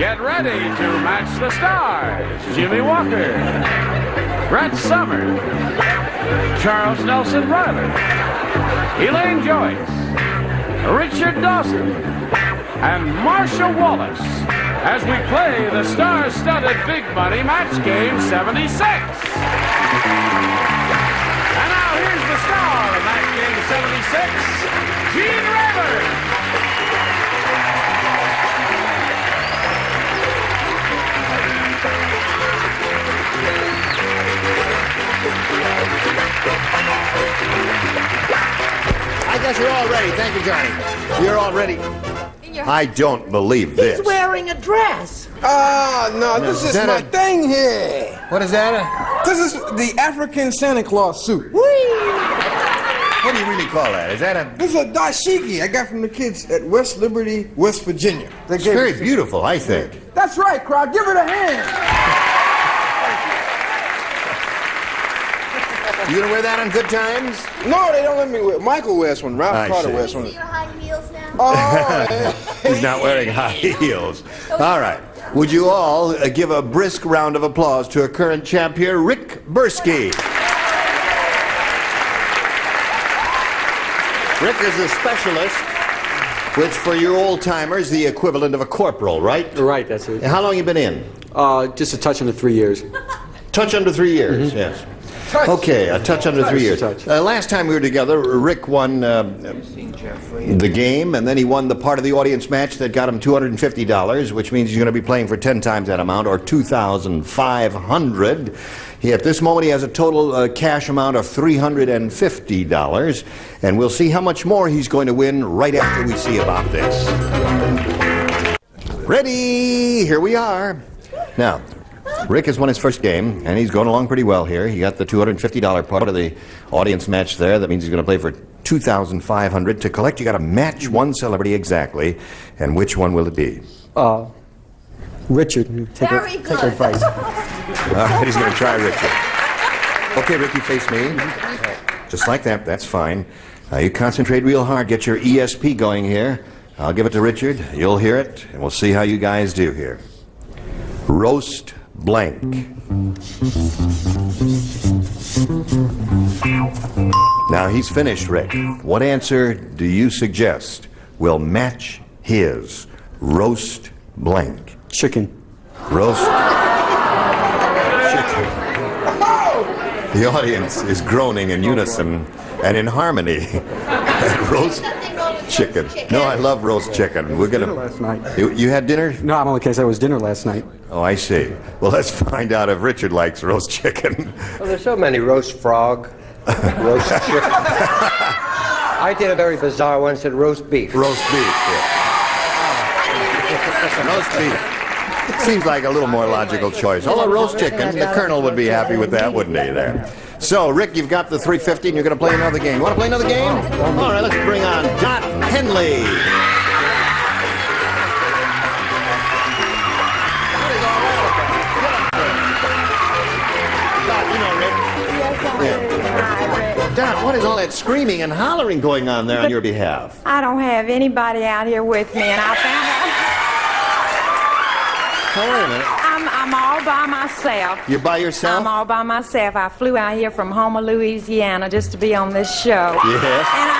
Get ready to match the stars. Jimmy Walker, Brett Summer, Charles Nelson Riley, Elaine Joyce, Richard Dawson, and Marshall Wallace as we play the star-studded Big Money Match Game 76. And now here's the star of Match Game 76, Gene Rayburn. I guess you're all ready. Thank you, Johnny. You're all ready. I don't believe this. He's wearing a dress. No, this is my thing here. What is that? This is the African Santa Claus suit. What do you really call that? Is that a... This is a dashiki I got from the kids at West Liberty, West Virginia. It's very beautiful, I think. That's right, crowd. Give it a hand. You gonna wear that on Good Times? No, they don't let me wear. Michael wears one. Ralph Carter wears one. See your high heels now? Oh, He's not wearing high heels. All right. Would you all give a brisk round of applause to our current champ here, Rick Bursky. Rick is a specialist, which for you old-timers, the equivalent of a corporal, right? Right, that's it. How long you been in? Just a touch under 3 years. Touch under 3 years, yes. Okay, a touch under 3 years. Last time we were together, Rick won the game, and then he won the part of the audience match that got him $250, which means he's going to be playing for 10 times that amount, or $2,500. At this moment, he has a total cash amount of $350, and we'll see how much more he's going to win right after we see about this. Ready? Here we are. Now, Rick has won his first game, and he's going along pretty well here. He got the $250 part of the audience match there. That means he's going to play for $2,500. To collect, you got to match one celebrity exactly. And which one will it be? Richard. Take advice. All right, he's going to try Richard. Okay, Rick, you face me. Just like that. That's fine. Now, you concentrate real hard. Get your ESP going here. I'll give it to Richard. You'll hear it, and we'll see how you guys do here. Roast blank. Now he's finished, Rick. What answer do you suggest will match his roast blank? Chicken. Roast chicken. The audience is groaning in unison and in harmony. Roast chicken. No, I love roast chicken. We're gonna. Last night. You had dinner? No, I'm only kidding. It was dinner last night. Oh, I see. Well, let's find out if Richard likes roast chicken. Well, there's so many. Roast frog, roast chicken. I did a very bizarre one, said roast beef. Roast beef, yeah. Roast beef. Seems like a little more logical choice. Although roast chicken, the Colonel would be happy with that, wouldn't he, there? So, Rick, you've got the $350 and you're going to play another game. You want to play another game? All right, let's bring on Dot Henley. Dot, what is all that screaming and hollering going on there on your behalf? I don't have anybody out here with me, and I found out Oh, wait a minute. I'm all by myself. You're by yourself? I'm all by myself. I flew out here from Houma, Louisiana, just to be on this show. Yes. And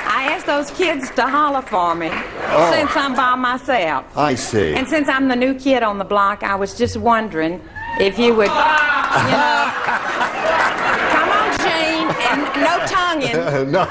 I asked those kids to holler for me since I'm by myself. I see. And since I'm the new kid on the block, I was just wondering if you would, you know, come on, Gene, and no tonguing. No.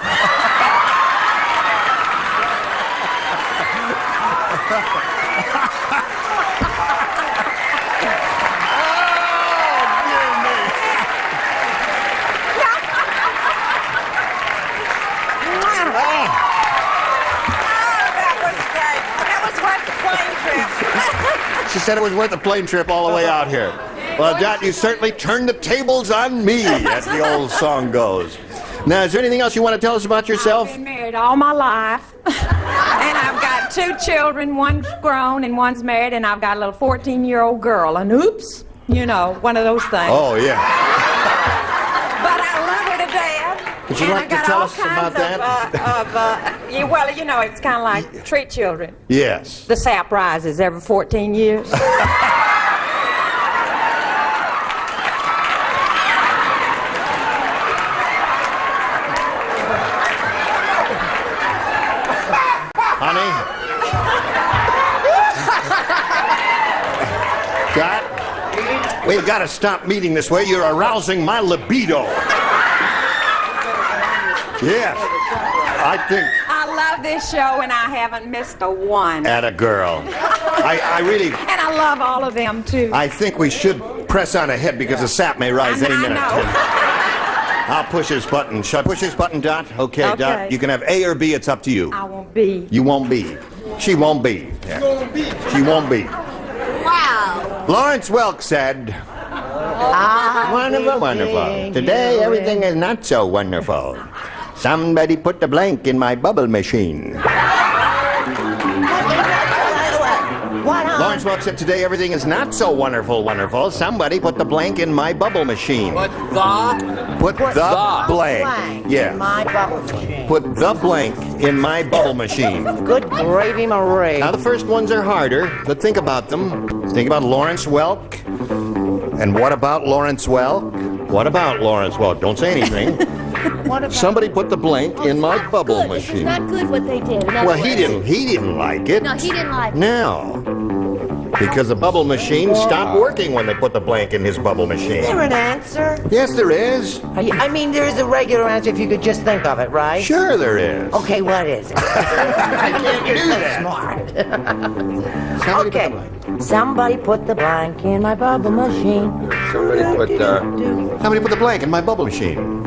She said it was worth the plane trip all the way out here. Well, Dot, you certainly turned the tables on me, as the old song goes. Now, is there anything else you want to tell us about yourself? I've been married all my life. And I've got 2 children. One's grown and one's married. And I've got a little 14-year-old girl. And oops, you know, one of those things. Oh, yeah. But I love her to death. Would you And like I to got tell all us about kinds that? yeah, well, you know, it's kind of like treat children. Yes. The sap rises every 14 years. Honey? Dot? We've got to stop meeting this way. You're arousing my libido. Yes. I think... I love this show, and I haven't missed a one. Atta girl. I really... And I love all of them, too. I think we should press on ahead because the sap may rise any minute. I'll push this button. Shall I push this button, Dot? Okay, Dot. You can have A or B. It's up to you. I won't be. You won't be. She won't be. Yeah. She won't be. Wow. Lawrence Welk said, wonderful, wonderful. Today everything is not so wonderful. Somebody put the blank in my bubble machine. Lawrence Welk said, today everything is not so wonderful, wonderful. Somebody put the blank in my bubble machine. Put the blank. Yeah. My bubble machine. Put the blank in my bubble machine. Good gravy, Marie. Now, the first ones are harder, but think about them. Think about Lawrence Welk. And what about Lawrence Welk? What about Lawrence Welk? Don't say anything. What about Somebody put the blank in my bubble good. machine. It's not good what they did. In other Well, words. he didn't like it. No, he didn't like it. No. Because the bubble machine stopped working when they put the blank in his bubble machine. Is there an answer? Yes, there is. I mean, there is a regular answer if you could just think of it, right? Sure there is. Okay, what is it? I can't You're do so that. smart. Somebody put Okay. the blank. Somebody put the blank in my bubble machine. Somebody put, Somebody put the blank in my bubble machine.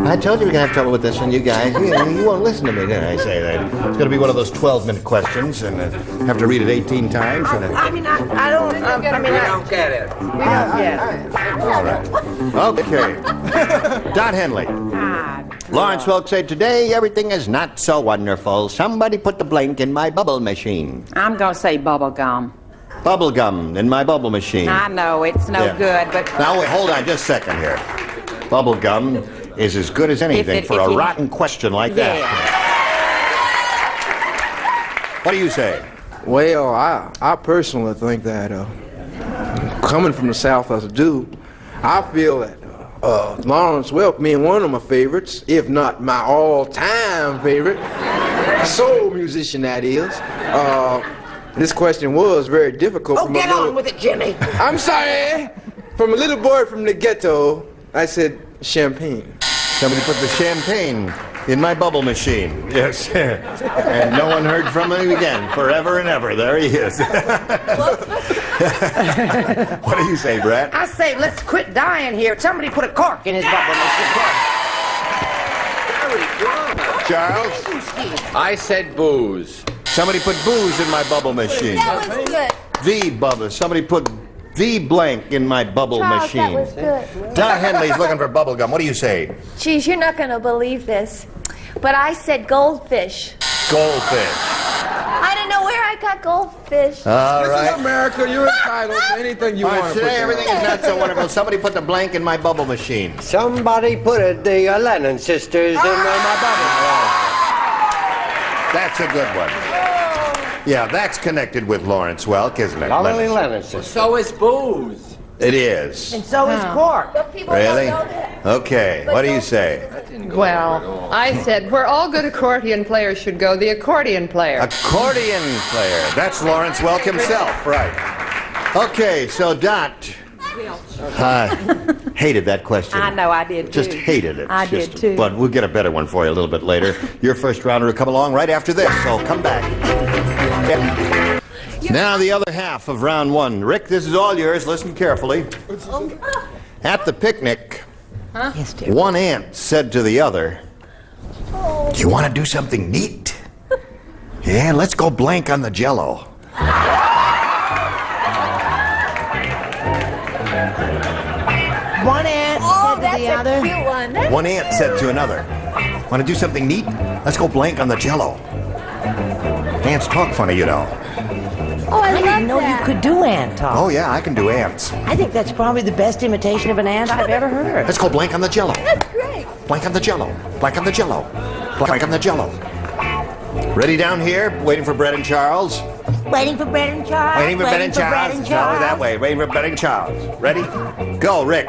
I told you we're going to have trouble with this one, you guys. You won't listen to me, did I say that? It's going to be one of those 12-minute questions, and have to read it 18 times. And, I mean, I don't. I mean, I don't get it. we don't get it. all right. Okay. Dot Henley. Lawrence Welk said, today everything is not so wonderful. Somebody put the blank in my bubble machine. I'm going to say bubble gum. Bubble gum in my bubble machine. I know it's no Yeah. good, but Now, wait, hold on just a second here. Bubble gum is as good as anything for a rotten question like that. What do you say? Well, I personally think that coming from the South as I do, I feel that Lawrence Welk being one of my favorites, if not my all-time favorite, soul musician that is. This question was very difficult. Oh, get on with it, Jimmy. I'm sorry. From a little boy from the ghetto, I said champagne. Somebody put the champagne in my bubble machine. Yes. And no one heard from him again. Forever and ever. There he is. What do you say, Brett? I say, let's quit dying here. Somebody put a cork in his bubble machine. Charles? I said booze. Somebody put booze in my bubble machine. That was good. The bubble. Somebody put the blank in my bubble Charles, machine. that was good. Dot Henley's looking for bubble gum. What do you say? Geez, you're not going to believe this, but I said goldfish. Goldfish. I don't know where I got goldfish. All This is right. America. You're entitled to anything you All right, want to put today down. everything is not so wonderful. Somebody put the blank in my bubble machine. Somebody put the Lennon sisters in my bubble. That's a good one. Yeah, that's connected with Lawrence Welk, isn't it? Lovely Lennon sisters. So is booze. It is. And so is cork. But people Really? don't know that. Okay, what do you say? Well, I said where all good accordion players should go, the accordion player. Accordion player. That's Lawrence Welk himself, right. Okay, so Dot hated that question. I know I did too. Just hated it. I did too. But we'll get a better one for you a little bit later. Your first rounder will come along right after this, so come back. Yeah. Now the other half of round one. Rick, this is all yours. Listen carefully. At the picnic, Yes, dear. one ant said to the other, "Do you want to do something neat? Yeah, let's go blank on the Jell-O." One ant Oh, said to that's the a other. cute one. That's One ant said to another, "Want to do something neat? Let's go blank on the Jell-O." Ants talk funny, you know. Oh, I I love didn't know you that. could do ant talk. Oh yeah, I can do ants. I think that's probably the best imitation of an ant I've ever heard. Let's go blank on the Jell-O. That's great. Blank on the jello. Blank on the jello. Blank on the jello. Ready down here? Waiting for Brett and Charles? Waiting for Brett and Charles. Waiting for Brett and Charles. No, that way. Waiting for Brett and Charles. Ready? Go, Rick.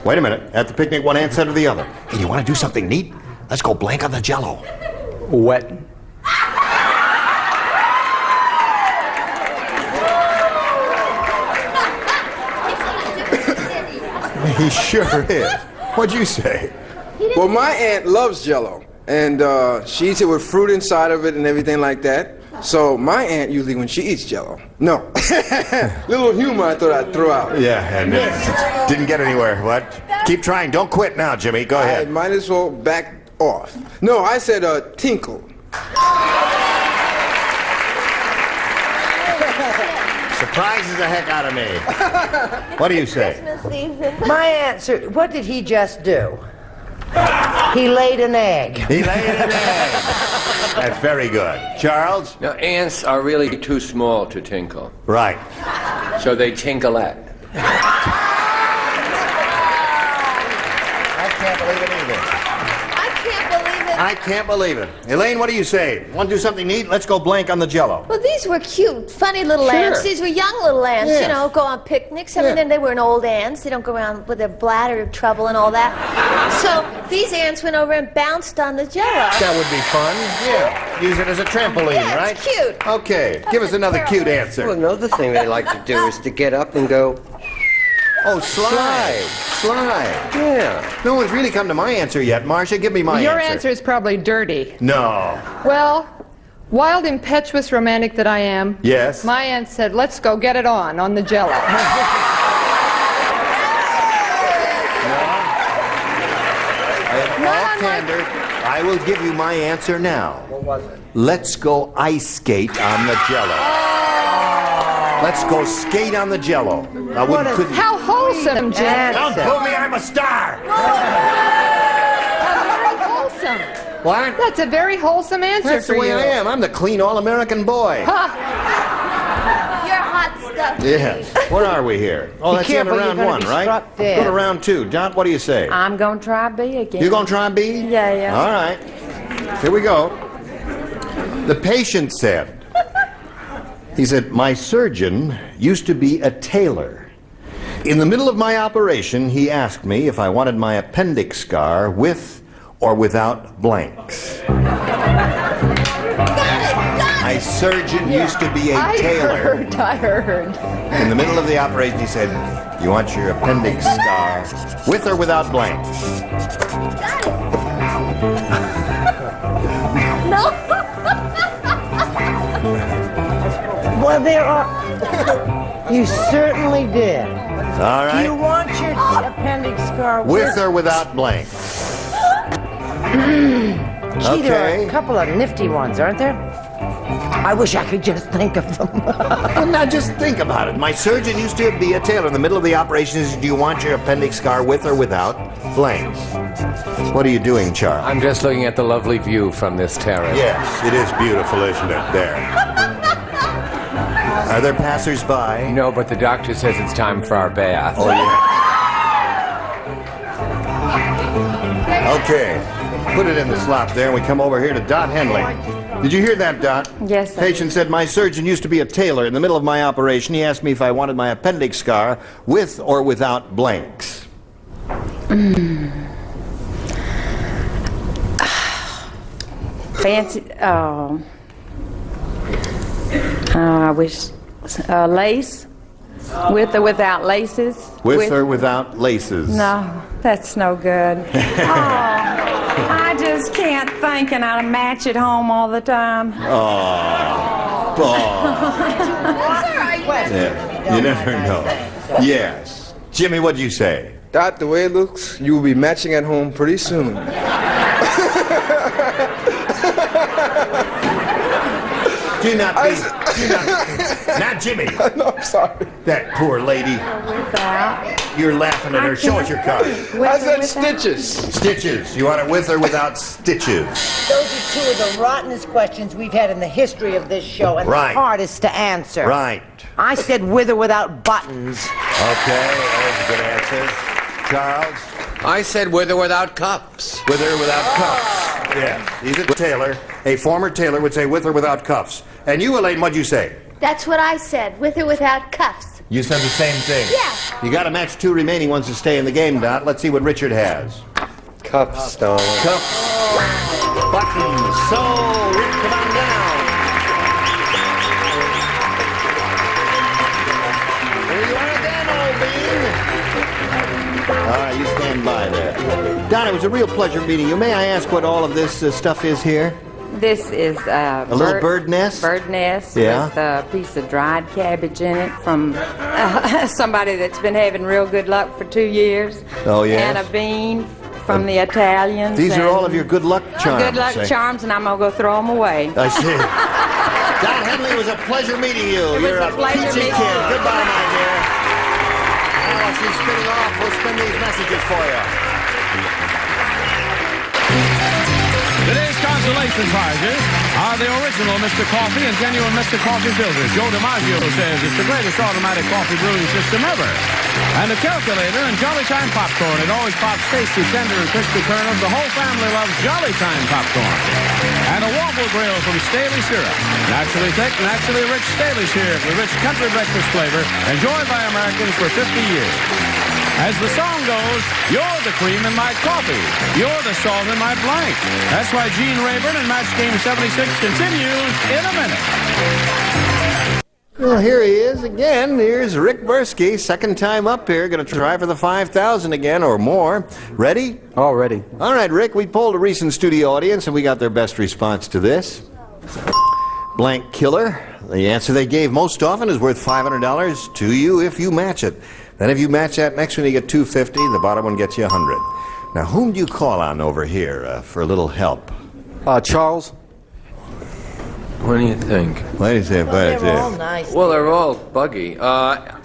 Wait a minute. At the picnic, one aunt said to the other, "Hey, you want to do something neat? Let's go blank on the jello." Wet. He sure is. What'd you say? Well, my aunt loves Jell-O, and she eats it with fruit inside of it and everything like that. So my aunt usually, when she eats Jell-O, no, little humor I thought I'd throw out. Yeah, and didn't get anywhere. What? Keep trying. Don't quit now, Jimmy. Go ahead. I might as well back off. No, I said tinkle. Surprises the heck out of me. What do you say? My answer, what did he just do? He laid an egg. He laid an egg. That's very good. Charles? Now, ants are really too small to tinkle. Right. So they tinkleette. I can't believe it either. I can't believe it. I can't believe it. Elaine, what do you say? Want to do something neat? Let's go blank on the jello. Well, these were cute, funny little Sure. ants. These were young little ants, Yes. you know, go on picnics. I mean, then they weren't old ants. They don't go around with their bladder trouble and all that. So these ants went over and bounced on the jello. That would be fun. Yeah. Use it as a trampoline, Yeah, right? it's cute. Okay. Give us another cute Well, answer. another thing they like to do is to get up and go, Oh, slide. Slide. yeah. No one's really come to my answer yet. Marcia, give me my Your answer is probably dirty. No. Well, wild, impetuous romantic that I am, Yes. my aunt said, let's go get it on the jello. I have all candor. I will give you my answer now. What was it? Let's go ice skate on the jello. Let's go skate on the jello. Couldn't. How wholesome, Jim. Don't fool me, I'm a star. Very wholesome. What? That's a very wholesome answer That's for the way you. I am. I'm the clean all-American boy. Ha. You're hot stuff. Yes. Where are we here? Oh, Be that's the end of careful, round you're gonna one, be right? struck dead. Go to round two. Dot, what do you say? I'm going to try B again. You gonna try B? Yeah, yeah. All right. Here we go. The patient said, he said, "My surgeon used to be a tailor. In the middle of my operation, he asked me if I wanted my appendix scar with or without blanks." My surgeon used to be a tailor. I heard. In the middle of the operation, he said, "You want your appendix scar with or without blanks?" No. Well, there are. You certainly did. All Do right. you want your appendix scar With or without blanks? Gee, there are Okay. a couple of nifty ones, aren't there? I wish I could just think of them. Well, now just think about it. My surgeon used to be a tailor. In the middle of the operation, he said, "Do you want your appendix scar with or without blanks?" What are you doing, Charles? I'm just looking at the lovely view from this terrace. Yes, it is beautiful, isn't it? There. Are there passers-by? No, but the doctor says it's time for our bath. Oh, yeah. Okay. Put it in the slop there, and we come over here to Dot Henley. Did you hear that, Dot? Yes, sir. Patient said, "My surgeon used to be a tailor. In the middle of my operation, he asked me if I wanted my appendix scar with or without blanks." Fancy. I wish. Lace? With or without laces? With or without laces? No, that's no good. I just can't think, and I match at home all the time. Oh. Yeah. You never know. Yes. Jimmy, what'd you say? Dot, the way it looks, you will be matching at home pretty soon. Do not be. Not Jimmy. No, I'm sorry. That poor lady. Without. You're laughing at her. Show us your card. I said stitches. Stitches. You want it with or without stitches? Those are two of the rottenest questions we've had in the history of this show, and Right. the hardest to answer. Right. I said with or without buttons. Okay, that was a good answer. Charles? I said with or without cuffs. With or without cuffs. Yeah. He's a tailor. A former tailor would say with or without cuffs. And you, Elaine, what'd you say? That's what I said, with or without cuffs. You said the same thing. Yeah. You got to match 2 remaining ones to stay in the game, Dot. Let's see what Richard has. Cuffs, darling. Cuffs. Buttons. So, Rick, come on down. There you are again, old bean. All right, you stand by there. Don, it was a real pleasure meeting you. May I ask what all of this stuff is here? This is a little bird nest? Bird nest Yeah. with a piece of dried cabbage in it from somebody that's been having real good luck for 2 years. Oh, yes? And a bean from the Italians. These are all of your good luck charms. Good luck charms, and I'm going to go throw them away. I see. Don Henley, it was a pleasure meeting you. It was You're a pleasure peachy meeting kid. you. Goodbye, my dear. Alice is spinning off. We'll spin these messages for you. Today's consolation prizes are the original Mr. Coffee and genuine Mr. Coffee filters. Joe DiMaggio says it's the greatest automatic coffee brewing system ever. And a calculator and Jolly Time popcorn. It always pops tasty, tender, and crispy kernels. The whole family loves Jolly Time popcorn. And a waffle grill from Staley Syrup. Naturally thick, naturally rich Staley Syrup, the rich country breakfast flavor, enjoyed by Americans for 50 years. As the song goes, you're the cream in my coffee. You're the salt in my blank. That's why Gene Rayburn and Match Game 76 continues in a minute. Well, here he is again. Here's Rick Bursky, second time up here. Going to try for the 5,000 again or more. Ready? All ready. All right, Rick, we polled a recent studio audience, and we got their best response to this. Blank killer. The answer they gave most often is worth $500 to you if you match it. Then if you match that next one, you get $250. The bottom one gets you $100. Now, whom do you call on over here for a little help? Charles? What do you think? What do you say? Well, they're all nice. Well, they're all buggy. Bug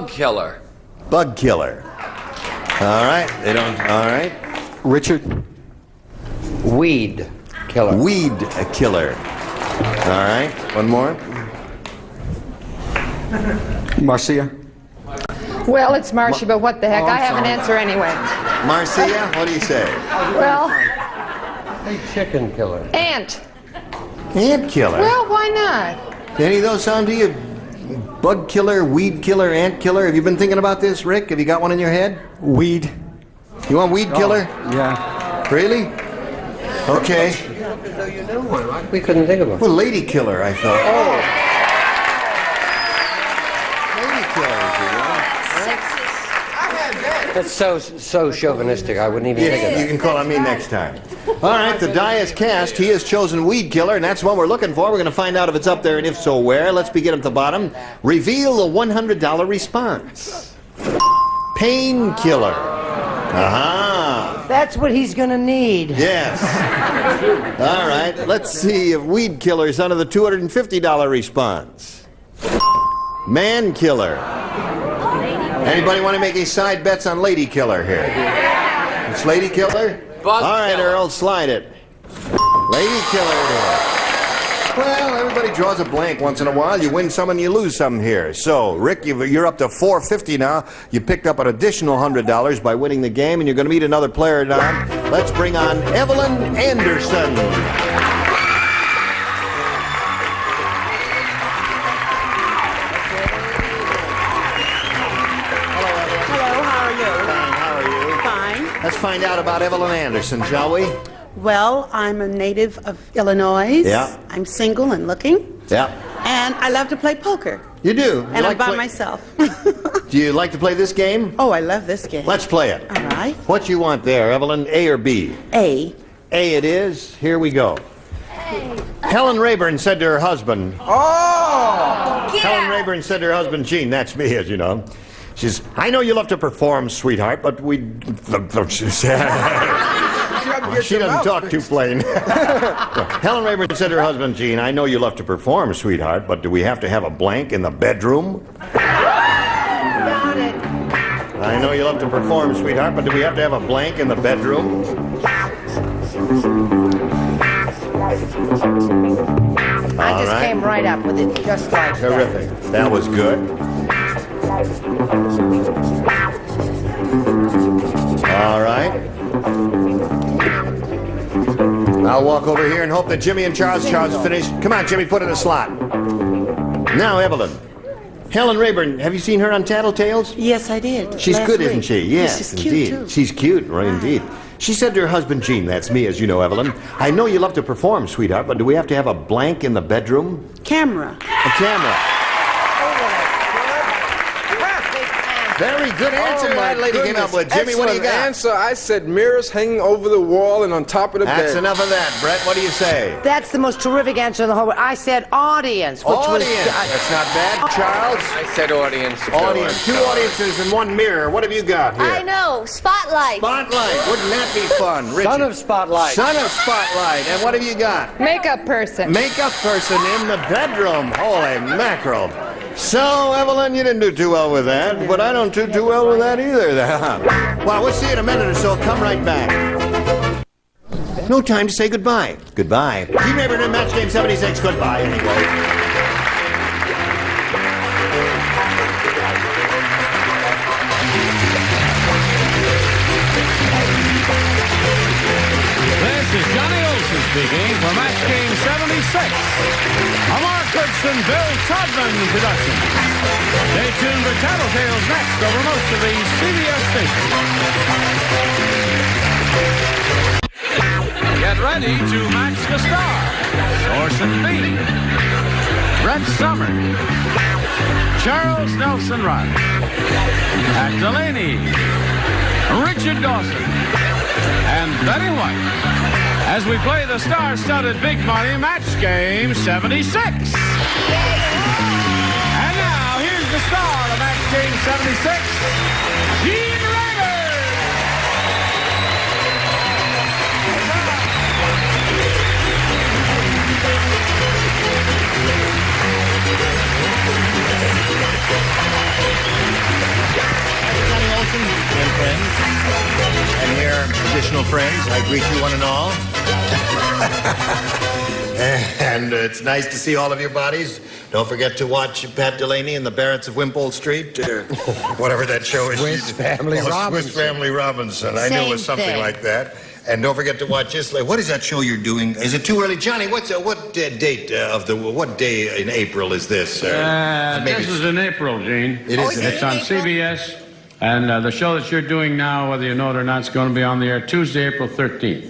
killer. Bug killer. All right. They don't. All right. Richard? Weed killer. Weed killer. All right. One more. Marcia? Well, it's Marcia, but what the heck? I have an answer anyway. Marcia, what do you say? Well, Hey, chicken killer. ant. Ant killer. Well, why not? Do any of those sound to you? Bug killer, weed killer, ant killer. Have you been thinking about this, Rick? Have you got one in your head? Weed? You want weed killer? Yeah. Really? Okay. So you knew one. We couldn't think of one. Well, lady killer, I thought. Oh. That's so chauvinistic. I wouldn't even think of You that. can call on me next time. All right, the die is cast. He has chosen weed killer, and that's what we're looking for. We're going to find out if it's up there, and if so, where. Let's begin at the bottom. Reveal the $100 response. Painkiller. Aha. That's what he's gonna need. Yes. All right, let's see if weed killer is under the $250 response. Man killer. Anybody want to make any side bets on lady killer here? It's lady killer? Bug All right, killer. Earl, slide it. Lady killer it is. Well, everybody draws a blank once in a while. You win some and you lose some here. So, Rick, you're up to $450 now. You picked up an additional $100 by winning the game, and you're going to meet another player now. Let's bring on Evelyn Anderson. Hello, how are you? Fine, how are you? Fine. Let's find out about Evelyn Anderson, shall we? Well, I'm a native of Illinois. Yeah. I'm single and looking. Yeah. And I love to play poker. You do? And I'm by myself. Do you like to play this game? Oh, I love this game. Let's play it. All right. What you want there, Evelyn, A or B? A. A it is. Here we go. Helen Rayburn said to her husband. Oh! Helen Rayburn said to her husband, Gene, that's me, as you know. She says, I know you love to perform, sweetheart, but we... She doesn't talk too plain. Helen Rayburn said to her husband, Gene, I know you love to perform, sweetheart, but do we have to have a blank in the bedroom? Got it. I know you love to perform, sweetheart, but do we have to have a blank in the bedroom? I just came right up with it, just like Terrific. That was good. All right. I'll walk over here and hope that Jimmy and Charles finish. Come on, Jimmy, put in a slot. Now, Evelyn. Helen Rayburn, have you seen her on Tattletales? Yes, I did. She's last good, week. isn't she? Yes, she's cute, indeed. too. She's cute, right, indeed. She said to her husband, Gene, that's me, as you know, Evelyn, I know you love to perform, sweetheart, but do we have to have a blank in the bedroom? Camera. A camera. Very good answer that lady came up with. Jimmy, what do you got? Answer. I said mirrors hanging over the wall and on top of the bed. That's enough of that. Brett, what do you say? That's the most terrific answer in the whole world. I said audience. Which Audience. Was, That's not bad. Charles? I said audience. Audience. Two audiences and one mirror. What have you got here? I know. Spotlight. Spotlight. Wouldn't that be fun? Richard. Son of Spotlight. Son of Spotlight. And what have you got? Makeup person. Makeup person in the bedroom. Holy mackerel. So, Evelyn, you didn't do too well with that, but I don't do too well with that either. Well, we'll see you in a minute or so. Come right back. No time to say goodbye. Goodbye. Gene Rayburn in Match Game 76. Goodbye, anyway. This is Johnny Olsen speaking for Match Game 76. A Mark Goodson, Bill Todman production. Stay tuned for Tattletales next over most of these CBS stations. Get ready to match the stars. Orson Beatty, Brett Somers, Charles Nelson Riley, Pat Delaney, Richard Dawson, and Betty White as we play the star-studded Big Money Match Game 76. And now, here's the star of Match Game 76, Gene Rayburn. Johnny Olsen and friends, and here, additional friends, I greet you one and all. And it's nice to see all of your bodies. Don't forget to watch Pat Delaney and the Barretts of Wimpole Street, whatever that show is. Swiss Family Robinson. Swiss Family Robinson. I knew it was something like that. And don't forget to watch this. What is that show you're doing? Is it too early, Johnny? What day in April is this? This is in April, Gene. It is. It's on CBS. And the show that you're doing now, whether you know it or not, is going to be on the air Tuesday, April 13th.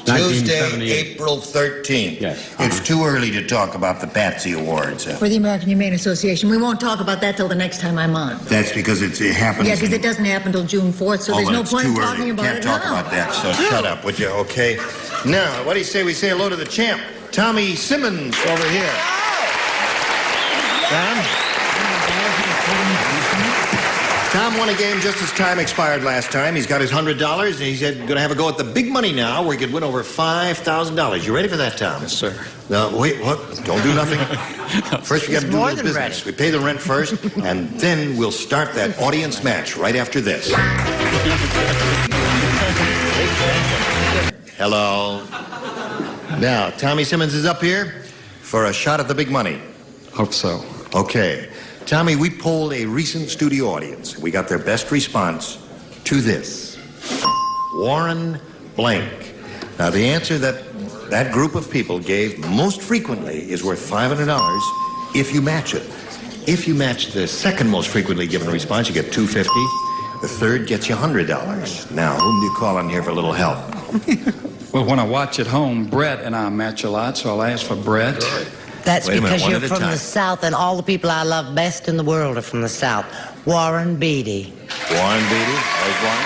Tuesday, April 13th. Yes. It's too early to talk about the Patsy Awards. For the American Humane Association. We won't talk about that till the next time I'm on. That's because it happens. Yeah, because it doesn't happen till June 4th, so there's no point in talking about it now. Can't talk about that, so shut up, would you, okay? Now, what do you say we say hello to the champ, Tommy Simmons, over here. Tom won a game just as time expired last time. He's got his $100, and he's going to have a go at the big money now, where he could win over $5,000. You ready for that, Tom? Yes, sir. No, wait, what? Don't do nothing. First, we got to do a little business. We pay the rent first, and then we'll start that audience match right after this. Hello. Now, Tommy Simmons is up here for a shot at the big money. Hope so. Okay. Tommy, we polled a recent studio audience. We got their best response to this. Warren Blank. Now, the answer that group of people gave most frequently is worth $500 if you match it. If you match the second most frequently given response, you get $250. The third gets you $100. Now, whom do you call on here for a little help? Well, when I watch at home, Brett and I match a lot, so I'll ask for Brett. That's Wait a minute, because one you're at a from time. the South, and all the people I love best in the world are from the South. Warren Beatty. Warren Beatty, there's one.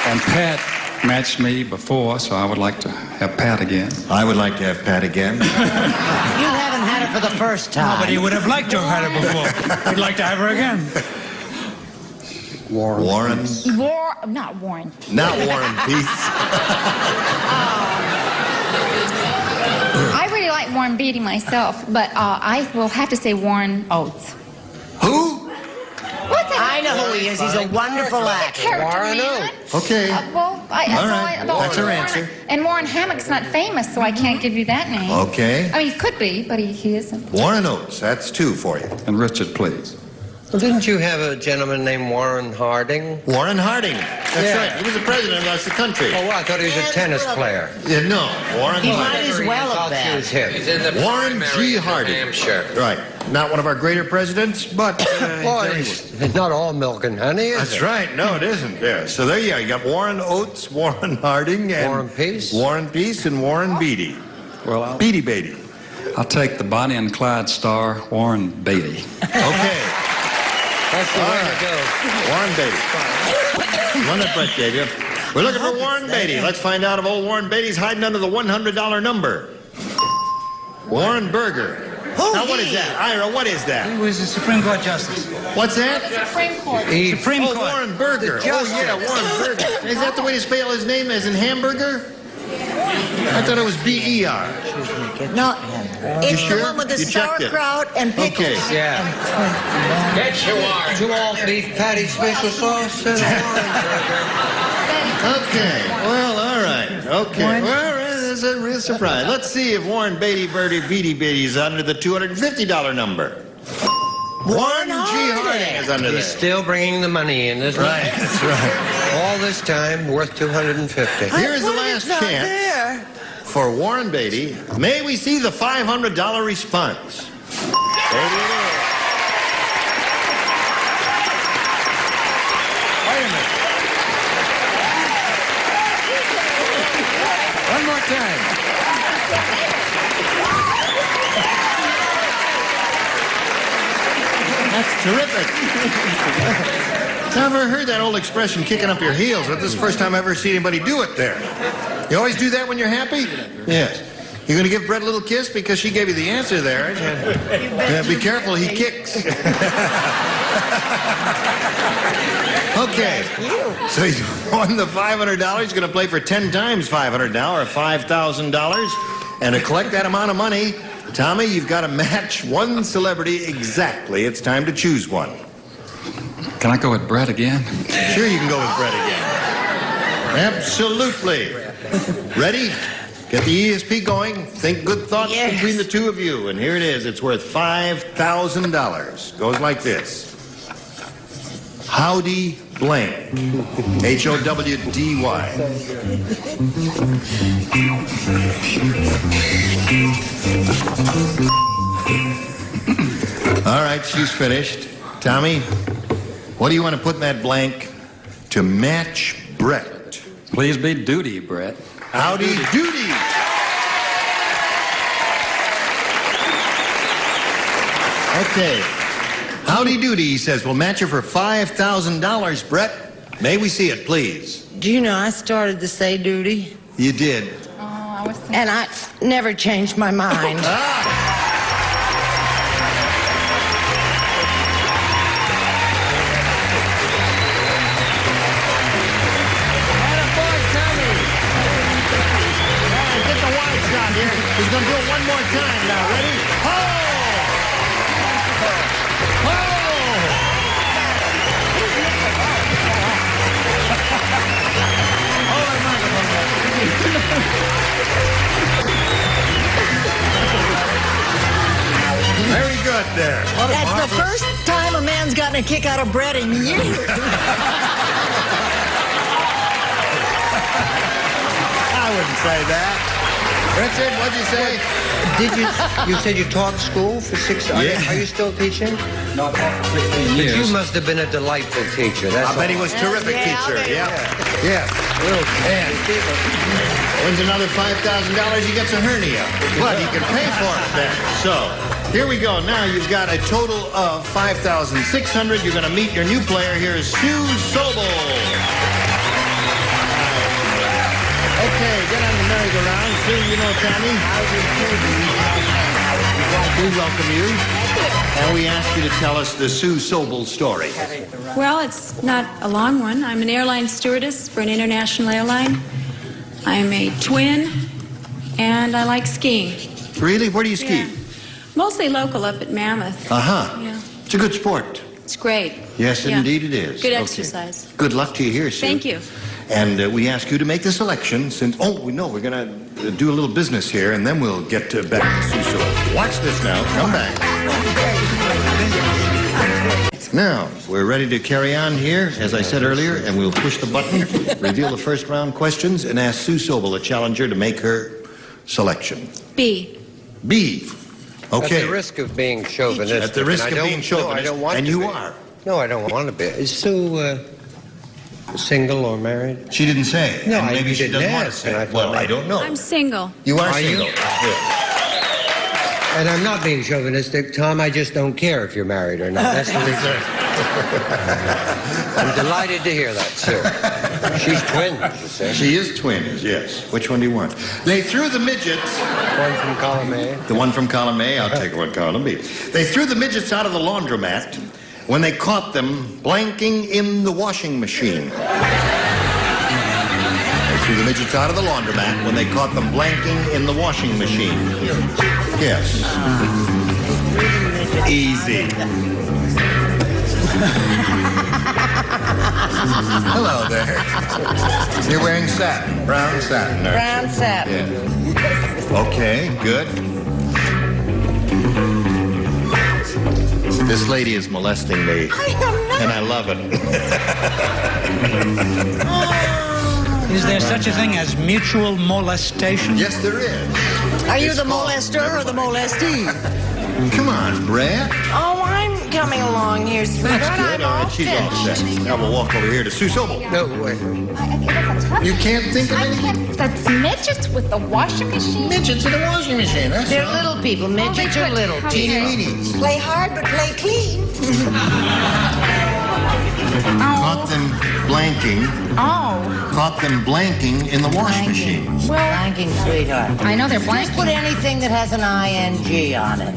And Pat matched me before, so I would like to have Pat again. I would like to have Pat again. You haven't had it for the first time. Nobody would have liked to have had it before. We'd like to have her again. Warren. Not Warren. Not Warren Peace. I really like Warren Beatty myself, but I will have to say Warren Oates. Who? What's that? I know who he is. He's a wonderful actor. Warren Oates. Okay. That's her answer. And Warren Hammock's not famous, so I can't give you that name. Okay. I mean, he could be, but he isn't. Warren Oates, that's two for you. And Richard, please. Well, didn't you have a gentleman named Warren Harding? Warren Harding. That's right. He was the president of the country. Oh, well, I thought he was a tennis player. Yeah, no, Warren He Harding. might as well have been. He's him. He's in the Warren primary G. in New Harding. Hampshire. Right. Not one of our greater presidents, but... Well, it's not all milk and honey, is That's it? right. No, it isn't. Yeah. So there you go. You got Warren Oates, Warren Harding, and... Warren Peace. Warren Peace and Warren Beatty. Well, Beatty Beatty. I'll take the Bonnie and Clyde star, Warren Beatty. Okay. That's the way to go. Warren Beatty. One that Brett gave you. We're looking for Warren Beatty. Let's find out if old Warren Beatty's hiding under the $100 number. Warren Berger. Now, what is that? Ira, what is that? He was a Supreme Court justice. What's that? Supreme Court. Supreme Court. Warren Berger. Oh, yeah, Warren Berger. Is that the way to spell his name, as in hamburger? I thought it was B-E-R. No, it's sure? the one with the You checked it. sauerkraut and pickles. Okay. Yeah. Get you are. 2 all-beef patty special sauce and a Warren burger. Okay. Well, all right. Okay. Well, that's a real surprise. Let's see if Warren Beatty is under the $250 number. Warren G. Harding is under there. He's still bringing the money in, isn't he? Right. That's right. All this time, worth $250. Here's the last chance for Warren Beatty. May we see the $500 response? Maybe it is. Wait a minute. One more time. That's terrific. Never heard that old expression, kicking up your heels, but this is the first time I've ever seen anybody do it there. You always do that when you're happy? Yes. You're going to give Brett a little kiss because she gave you the answer there. Yeah, be careful, he kicks. Okay. So he's won the $500. He's going to play for 10 times $500 now, or $5,000. And to collect that amount of money, Tommy, you've got to match one celebrity exactly. It's time to choose one. Can I go with Brett again? Sure, you can go with Brett again. Absolutely. Ready? Get the ESP going. Think good thoughts between the two of you. And here it is. It's worth $5,000. Goes like this. Howdy blank. H-O-W-D-Y. All right, she's finished. Tommy, what do you want to put in that blank to match Brett? Please be duty, Brett. Howdy doody. Okay. Howdy doody, he says. We'll match her for $5,000, Brett. May we see it, please? Do you know I started to say duty? You did. And I never changed my mind. He's going to do it one more time now. Ready? Ho! Ho! Hold on, microphone. Very good there. That's the first time a man's gotten a kick out of Brett in years. I wouldn't say that. Richard, what'd you say? You said you taught school for 6 years? Yeah. Are you still teaching? Not for 15 But years. you must have been a delightful teacher. That's I bet he all. was a terrific teacher. Yeah. Yeah. And wins another $5,000, he gets a hernia. But he can pay for it then. So, here we go. Now you've got a total of $5,600. You're going to meet your new player. Here's Sue Sobel. Okay, get on the merry-go-round. Sue, you know Tommy. We welcome you. And we ask you to tell us the Sue Sobel story. Well, it's not a long one. I'm an airline stewardess for an international airline. I'm a twin, and I like skiing. Really? Where do you ski? Yeah. Mostly local up at Mammoth. Uh-huh. Yeah. It's a good sport. It's great. Yes, Yeah. indeed it is. Good Okay. exercise. Good luck to you here, Sue. Thank you. And we ask you to make the selection since, we know we're going to do a little business here, and then we'll get back to Sue Sobel. Watch this now. Come back. Now, we're ready to carry on here, as I said earlier, and we'll push the button, reveal the first round questions, and ask Sue Sobel, the challenger, to make her selection. B. B. Okay. At the risk of being chauvinistic. At the risk of being chauvinistic. No, I don't want and to you be. are. No, I don't want to be. Is Sue single or married? She didn't say. No, and maybe she didn't doesn't want to ask, say. Well, I don't know. I'm single. You are Are you? single. Yeah. And I'm not being chauvinistic, Tom. I just don't care if you're married or not. That's the reason. I'm delighted to hear that, sir. She's twins, you say? She is twins, yes. Which one do you want? They threw the midgets. One from column A. The one from column A, I'll take one column B. They threw the midgets out of the laundromat when they caught them blanking in the washing machine. They threw the midgets out of the laundromat when they caught them blanking in the washing machine. Yes. Easy. Hello there. You're wearing satin, brown satin. Brown satin. Yeah. Okay, good. This lady is molesting me, and I love it. Is there such a thing as mutual molestation? Yes, there is. Are you the molester or the molestee? Come on, Brad. Oh, I'm coming along here, sweetheart. That's good. I'm All all right, she's all set. finished. Now we'll walk over here to Sue Sobel. No, wait. You can't think of anything? That's midgets with the washing machine? Midgets in the washing machine, that's They're all. little people. Midgets are little Teeny people. weenies. Play hard, but play clean. Caught them blanking. Oh. Caught them blanking in the washing machine. Well, Blanking, sweetheart. I know they're Just blanking. put anything that has an ing on it.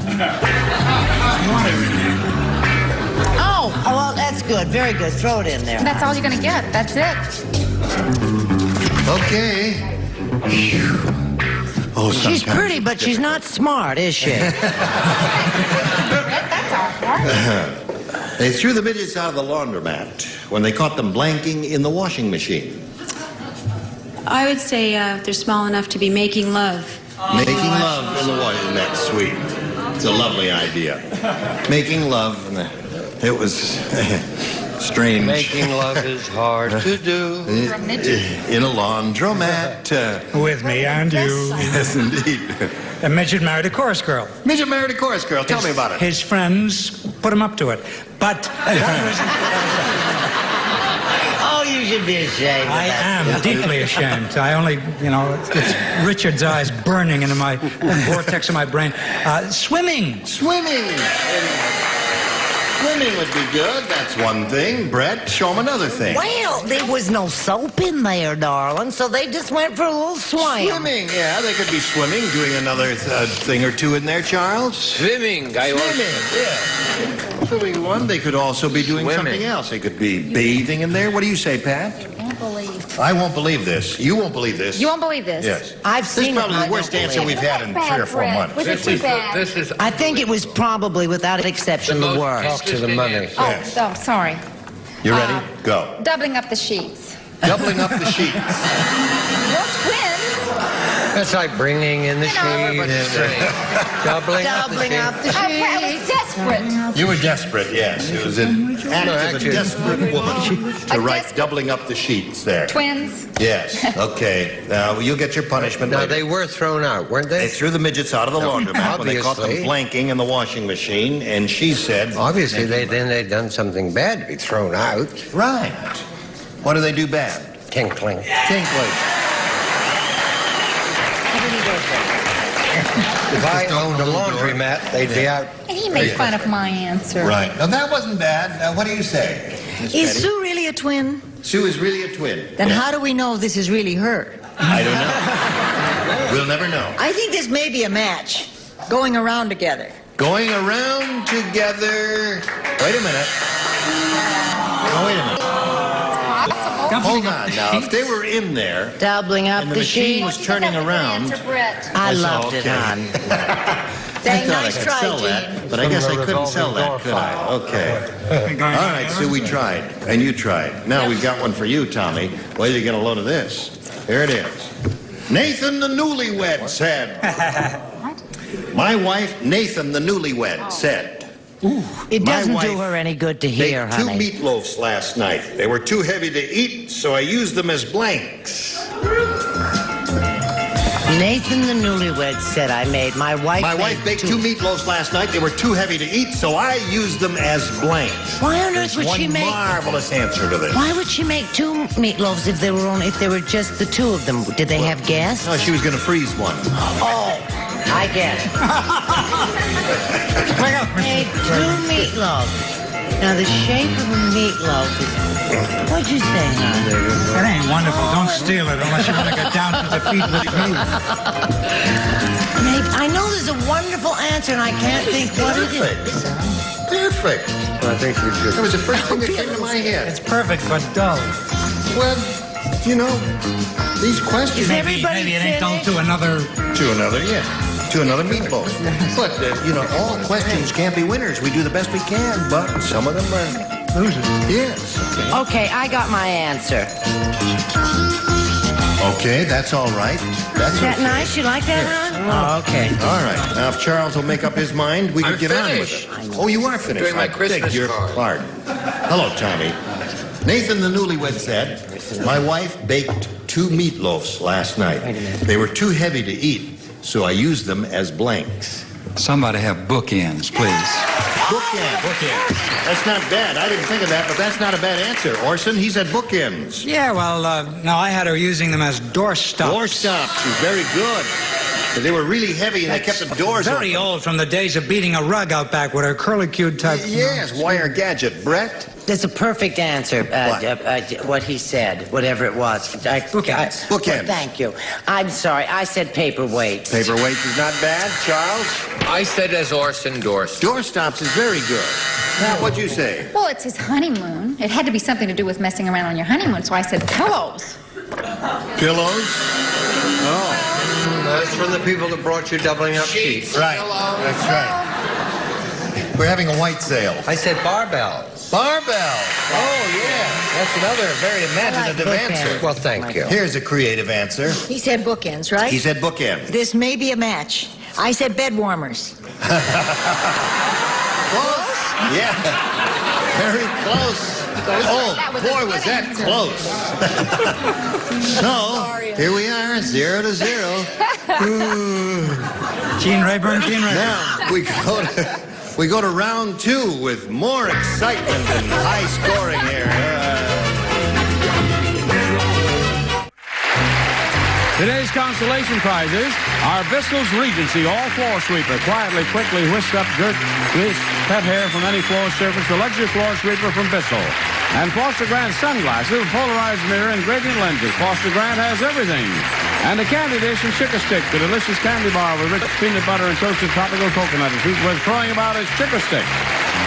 Oh, well, that's good. Very good. Throw it in there. That's all you're going to get. That's it. Okay. Phew. Oh, She's sometimes pretty, it's but she's not smart, is she? That's awkward. They threw the midgets out of the laundromat when they caught them blanking in the washing machine. I would say they're small enough to be making love. Making love in the washing. Isn't that sweet? It's a lovely idea. Making love. It was strange. Making love is hard to do. In a laundromat. With me and you. Yes, indeed. A midget married a chorus girl. Midget married a chorus girl. Tell me about it. His friends put him up to it. But Oh, you should be ashamed of I that. am deeply ashamed. I only, it's Richard's eyes burning into my vortex of my brain. Swimming. Swimming. Swimming would be good. That's one thing. Brett, show him another thing. Well, there was no soap in there, darling, so they just went for a little swim. Swimming, yeah, they could be swimming, doing another thing or two in there, Charles. Swimming, I Swimming, yeah. Swimming one, they could also be doing something else. They could be bathing in there. What do you say, Pat? I can't believe. I won't believe this. You won't believe this. You won't believe this. Yes. I've This is seen it. probably the worst answer we've had in 3 or 4 months. Was it too bad? This is I think it was probably, without exception, the worst. talk to the money. Oh, Yes. oh, sorry. You ready? Go. Doubling up the sheets. Doubling up the sheets. Well, twins. That's like bringing in the You know, sheet. Doubling up the Doubling sheet. up the I was sheet. desperate. You were desperate, yes. It was an act of a actually- desperate woman to A write desperate- doubling up the sheets there. Twins. Yes, okay. Now, you'll get your punishment Now, later. they were thrown out, weren't They they? threw the midgets out of the laundromat when they caught them Obviously. blanking in the washing machine, and she said... Obviously, they'd done something bad to be thrown out. Right. What do they do bad? Tinkling. Tinkling. If I owned a laundromat, they'd be out. And he made fun of my answer. Right. Now, that wasn't bad. Now, what do you say? Miss Is Betty? Sue really a twin? Sue is really a twin. Then Yes. how do we know this is really her? I don't know. We'll never know. I think this may be a match. Going around together. Going around together... Wait a minute. Oh, wait a minute. Hold on now. If they were in there Doubling up and the the machine sheet. was turning around... I said, loved it, okay. hon. I thought I Nice could try, sell Gene. that, but I guess I couldn't sell that, could I? Okay. All right, Sue, we tried, and you tried. Now we've got one for you, Tommy. Wait till you get a load of this. Here it is. Nathan the newlywed said... My wife, Nathan the newlywed, said... Ooh, It doesn't my do wife her any good to hear, baked honey. 2 meatloafs last night. They were too heavy to eat, so I used them as blanks. Nathan the newlywed said I made my wife. My wife baked 2 meatloafs last night. They were too heavy to eat, so I used them as blanks. Why on earth would she make? One marvelous answer to this. Why would she make 2 meatloaves if there were just the 2 of them? Did they have guests? No, she was going to freeze one. Oh, I get it. Made 2 meatloaves. Now the shape of a meatloaf is. What'd you say, huh? That ain't wonderful. Don't steal it unless you want to get down to the feet with me. I know there's a wonderful answer, and I can't think what it is. Perfect. Well, I think we should. That was the first thing that came to my head. It's perfect, but dull. Well, you know, these questions. Maybe it ain't dull to another. To another, yeah. To another meatloaf. But, you know, all questions can't be winners. We do the best we can, but some of them are losers. Yes. Okay, I got my answer. Okay, that's all right. That's Is that okay. nice? You like that, huh? Oh, okay. All right. Now, if Charles will make up his mind, we can get finished. on with it. Oh, you are finished. Doing my I Christmas beg your card. pardon. Hello, Tommy. Nathan the newlywed said, my wife baked 2 meatloafs last night. They were too heavy to eat, so I used them as blanks. Somebody have bookends, please. Bookends. That's not bad. I didn't think of that, but that's not a bad answer. Orson, he said bookends. Yeah, well, no, I had her using them as doorstops. Doorstops is very good. But they were really heavy and they kept the doors Very open. old from the days of beating a rug out back with her curlicue type. Yes, wire gadget. Brett? That's a perfect answer, what he said, whatever it was. Bookends. Bookends. Thank you. I'm sorry, I said paperweight. Paperweight is not bad. Charles? I said as Orson Dorst. Doorstops is very good. Now, what'd you say? Well, it's his honeymoon. It had to be something to do with messing around on your honeymoon, so I said pillows. Pillows? Oh. That's from the people that brought you doubling up sheets. Right. That's right. We're having a white sale. I said barbells. Barbell. Oh, yeah. That's another very imaginative answer. Well, thank you. Here's a creative answer. He said bookends, right? He said bookends. This may be a match. I said bed warmers. Close? Yeah. Very close. Oh, boy, was that close. So, here we are, 0-0. Gene Rayburn. Now, we go to round 2 with more excitement and high scoring here. Today's consolation prizes are Bissell's Regency all-floor sweeper. Quickly whisk up dirt, grease, pet hair from any floor surface. The luxury floor sweeper from Bissell. And Foster Grant sunglasses, polarized mirror, and gradient lenses. Foster Grant has everything. And a candy dish and sugar stick, the delicious candy bar with rich peanut butter and toasted tropical coconut. It's worth throwing about its sugar stick.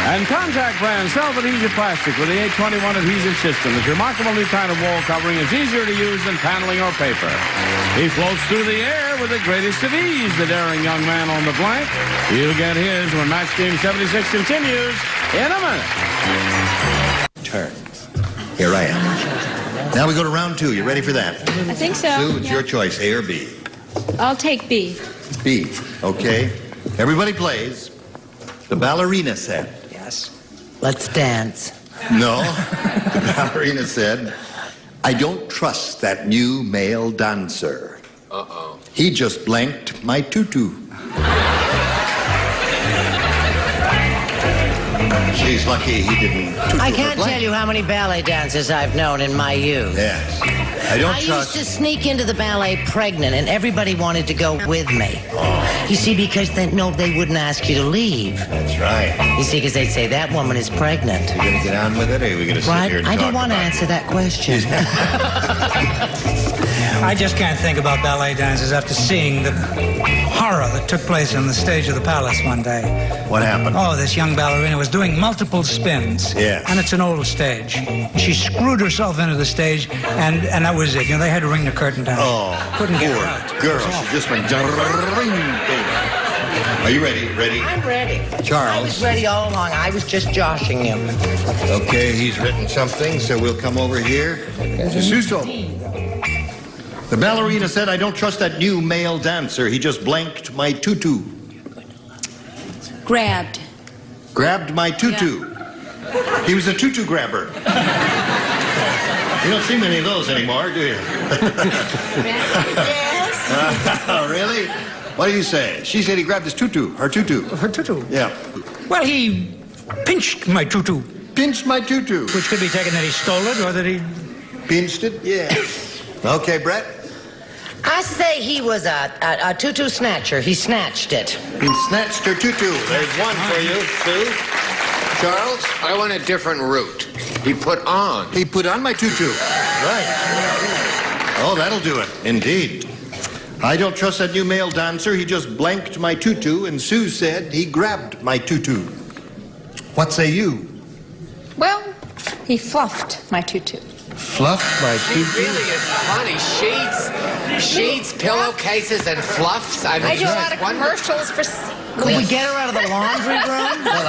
And Contact brand self-adhesive plastic with the 821 adhesive system. This remarkable new kind of wall covering is easier to use than paneling or paper. He floats through the air with the greatest of ease, the daring young man on the blank. He'll get his when Match Game 76 continues in a minute. Turn. Here I am. Now we go to round 2. You ready for that? I think so. Sue, it's your choice, A or B. I'll take B. B. Okay. Everybody plays. The ballerina said. Yes. Let's dance. No. The ballerina said, I don't trust that new male dancer. Uh-oh. He just blanked my tutu. She's lucky he didn't. I can't tell you how many ballet dancers I've known in my youth. Yes. I don't trust. Used to sneak into the ballet pregnant, and everybody wanted to go with me. Oh. You see, because they wouldn't ask you to leave. That's right. You see, because they'd say, that woman is pregnant. Are you going to get on with it, or are we going to sit here and I talk don't want to about answer that question. I just can't think about ballet dancers after seeing the horror that took place on the stage of the Palace one day. What happened? Oh, this young ballerina was doing multiple spins. Yeah. And it's an old stage. She screwed herself into the stage, and that was it. You know, they had to ring the curtain down. Oh, couldn't get poor her out. girl. She just went. Are you ready? Ready? I'm ready. Charles. I was ready all along. I was just joshing him. Okay, he's written something, so we'll come over here to Suso. The ballerina said, I don't trust that new male dancer. He just blanked my tutu. Grabbed. Grabbed my tutu. Yeah. He was a tutu grabber. You don't see many of those anymore, do you? Yes. Really? What do you say? She said he grabbed his tutu. Her tutu. Her tutu? Yeah. Well, he pinched my tutu. Pinched my tutu. Which could be taken that he stole it or that he... Pinched it? Yes. Okay, Brett? I say he was a tutu snatcher. He snatched it. He snatched her tutu. There's one for you, Sue. Charles? I went a different route. He put on. He put on my tutu. Right. Oh, that'll do it. Indeed. I don't trust that new male dancer. He just blanked my tutu, and Sue said he grabbed my tutu. What say you? Well, he fluffed my tutu. Fluffed my tutu? She really is funny. Sheets, pillowcases, and fluffs. I mean, I do a lot of commercials for... Could we get her out of the laundry room? Well,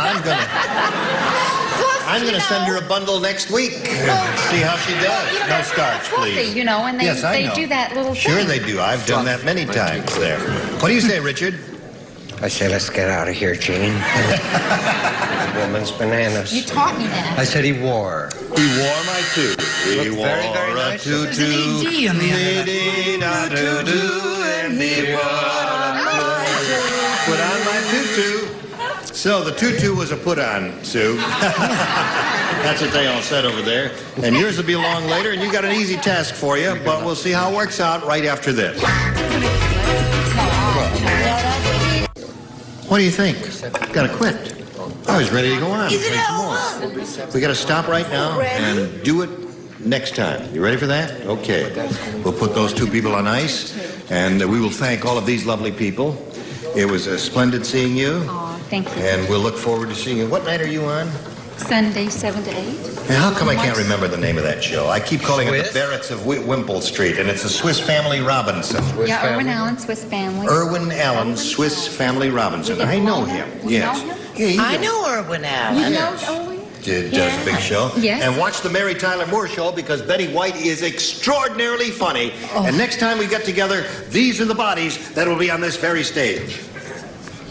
I'm gonna send her a bundle next week. See how she does. No starch, please. You know, and they, yes, I know. do that little thing. Sure they do. I've done that many times there. What do you say, Richard? I say, let's get out of here, Gene. Woman's bananas. You taught me that. I said he wore. He wore my tutu. He wore very, very nice. a tutu. There's an AD on the end of that. And he put on my tutu. So the tutu was a put-on, Sue. That's what they all said over there. And yours will be along later, and you got an easy task for you, but we'll see how it works out right after this. What do you think? Gotta quit. I was ready to go on. Is it over? We gotta stop right now and do it next time. You ready for that? Okay. We'll put those two people on ice, and we will thank all of these lovely people. It was splendid seeing you. Oh, thank you. And we'll look forward to seeing you. What night are you on? Sunday, 7 to 8. And how come I can't remember the name of that show? I keep calling it the Barretts of Wimple Street, and it's a Swiss Family Robinson. Yeah, Irwin Allen, Swiss Family. Irwin Allen, Swiss Family Robinson. I know him. Yes. Yeah, I know Irwin Allen. You know Irwin? Does a big show. Yes. And watch the Mary Tyler Moore Show because Betty White is extraordinarily funny. Oh. And next time we get together, these are the bodies that will be on this very stage.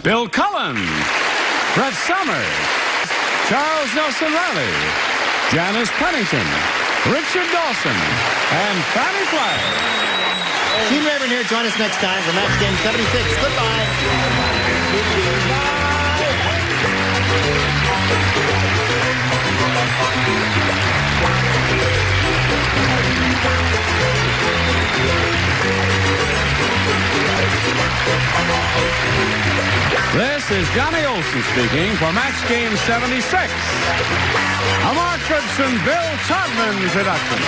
Bill Cullen, Brett Summers, Charles Nelson Riley, Janice Pennington, Richard Dawson, and Fanny Flagg. Gene Rayburn here. Join us next time for Match Game 76. Goodbye. This is Johnny Olson speaking for Match Game 76. A Mark Goodson, Bill Todman production.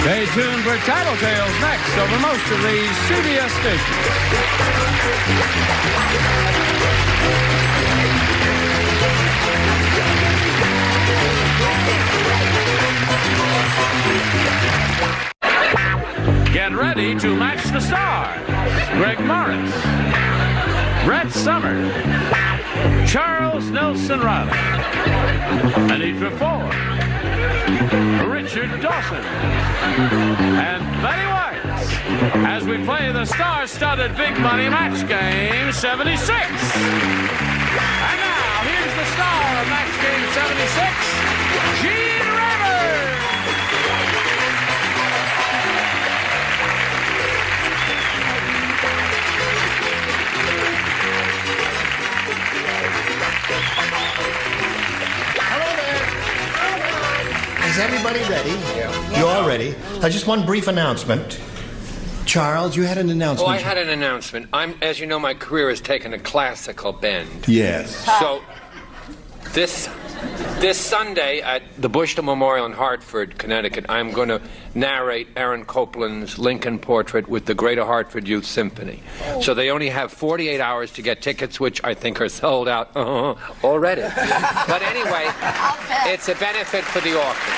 Stay tuned for Tattletales next over most of these CBS stations. Get ready to match the stars. Greg Morris, Brett Summers, Charles Nelson Riley, Anitra Ford, Richard Dawson, and Betty White as we play the star-studded Big Money Match Game 76. And now, here's the star of Match Game 76, Gene Rayburn. Is everybody ready? Yeah. You all ready? Just one brief announcement. Charles, you had an announcement. Oh, I had an announcement. As you know, my career has taken a classical bend. Yes. So, this Sunday at the Bushnell Memorial in Hartford, Connecticut, I'm going to narrate Aaron Copland's Lincoln Portrait with the Greater Hartford Youth Symphony. So they only have 48 hours to get tickets, which I think are sold out already. But anyway, it's a benefit for the orchestra.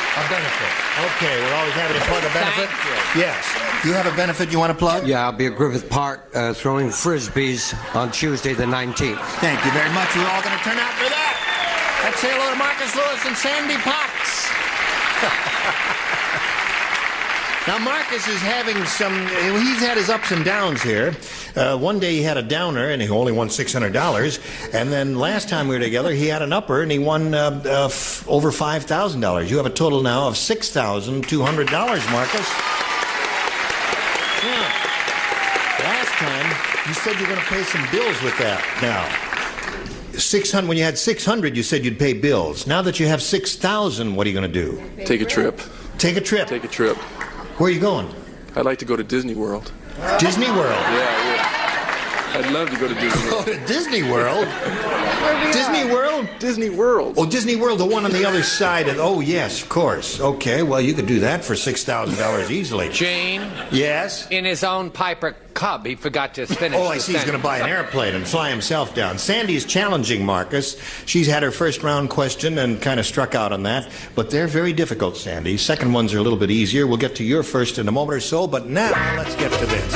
A benefit. Okay, we're always happy to plug a benefit. Thank you. Yes. You have a benefit you want to plug? Yeah, I'll be at Griffith Park throwing frisbees on Tuesday the 19th. Thank you very much. We're all going to turn out for that. Let's say hello to Marcus Lewis and Sandy Potts. Now, Marcus is having he's had his ups and downs here. One day he had a downer and he only won $600. And then last time we were together, he had an upper and he won over $5,000. You have a total now of $6,200, Marcus. Yeah. Last time, you said you're going to pay some bills with that now. 600. When you had 600, you said you'd pay bills. Now that you have 6,000, what are you going to do? Take a trip. Take a trip? Take a trip. Where are you going? I'd like to go to Disney World. Disney World? Yeah. I'd love to go to Disney World. Go to Disney World? Disney World? Disney World. Oh, Disney World, the one on the other side of... Oh, yes, of course. Okay, well, you could do that for $6,000 easily. Gene? Yes? In his own Piper Cub, he forgot to finish. Oh, I see. He's going to buy an airplane and fly himself down. Sandy's challenging Marcus. She's had her first round question and kind of struck out on that. But they're very difficult, Sandy. Second ones are a little bit easier. We'll get to your first in a moment or so. But now, let's get to this.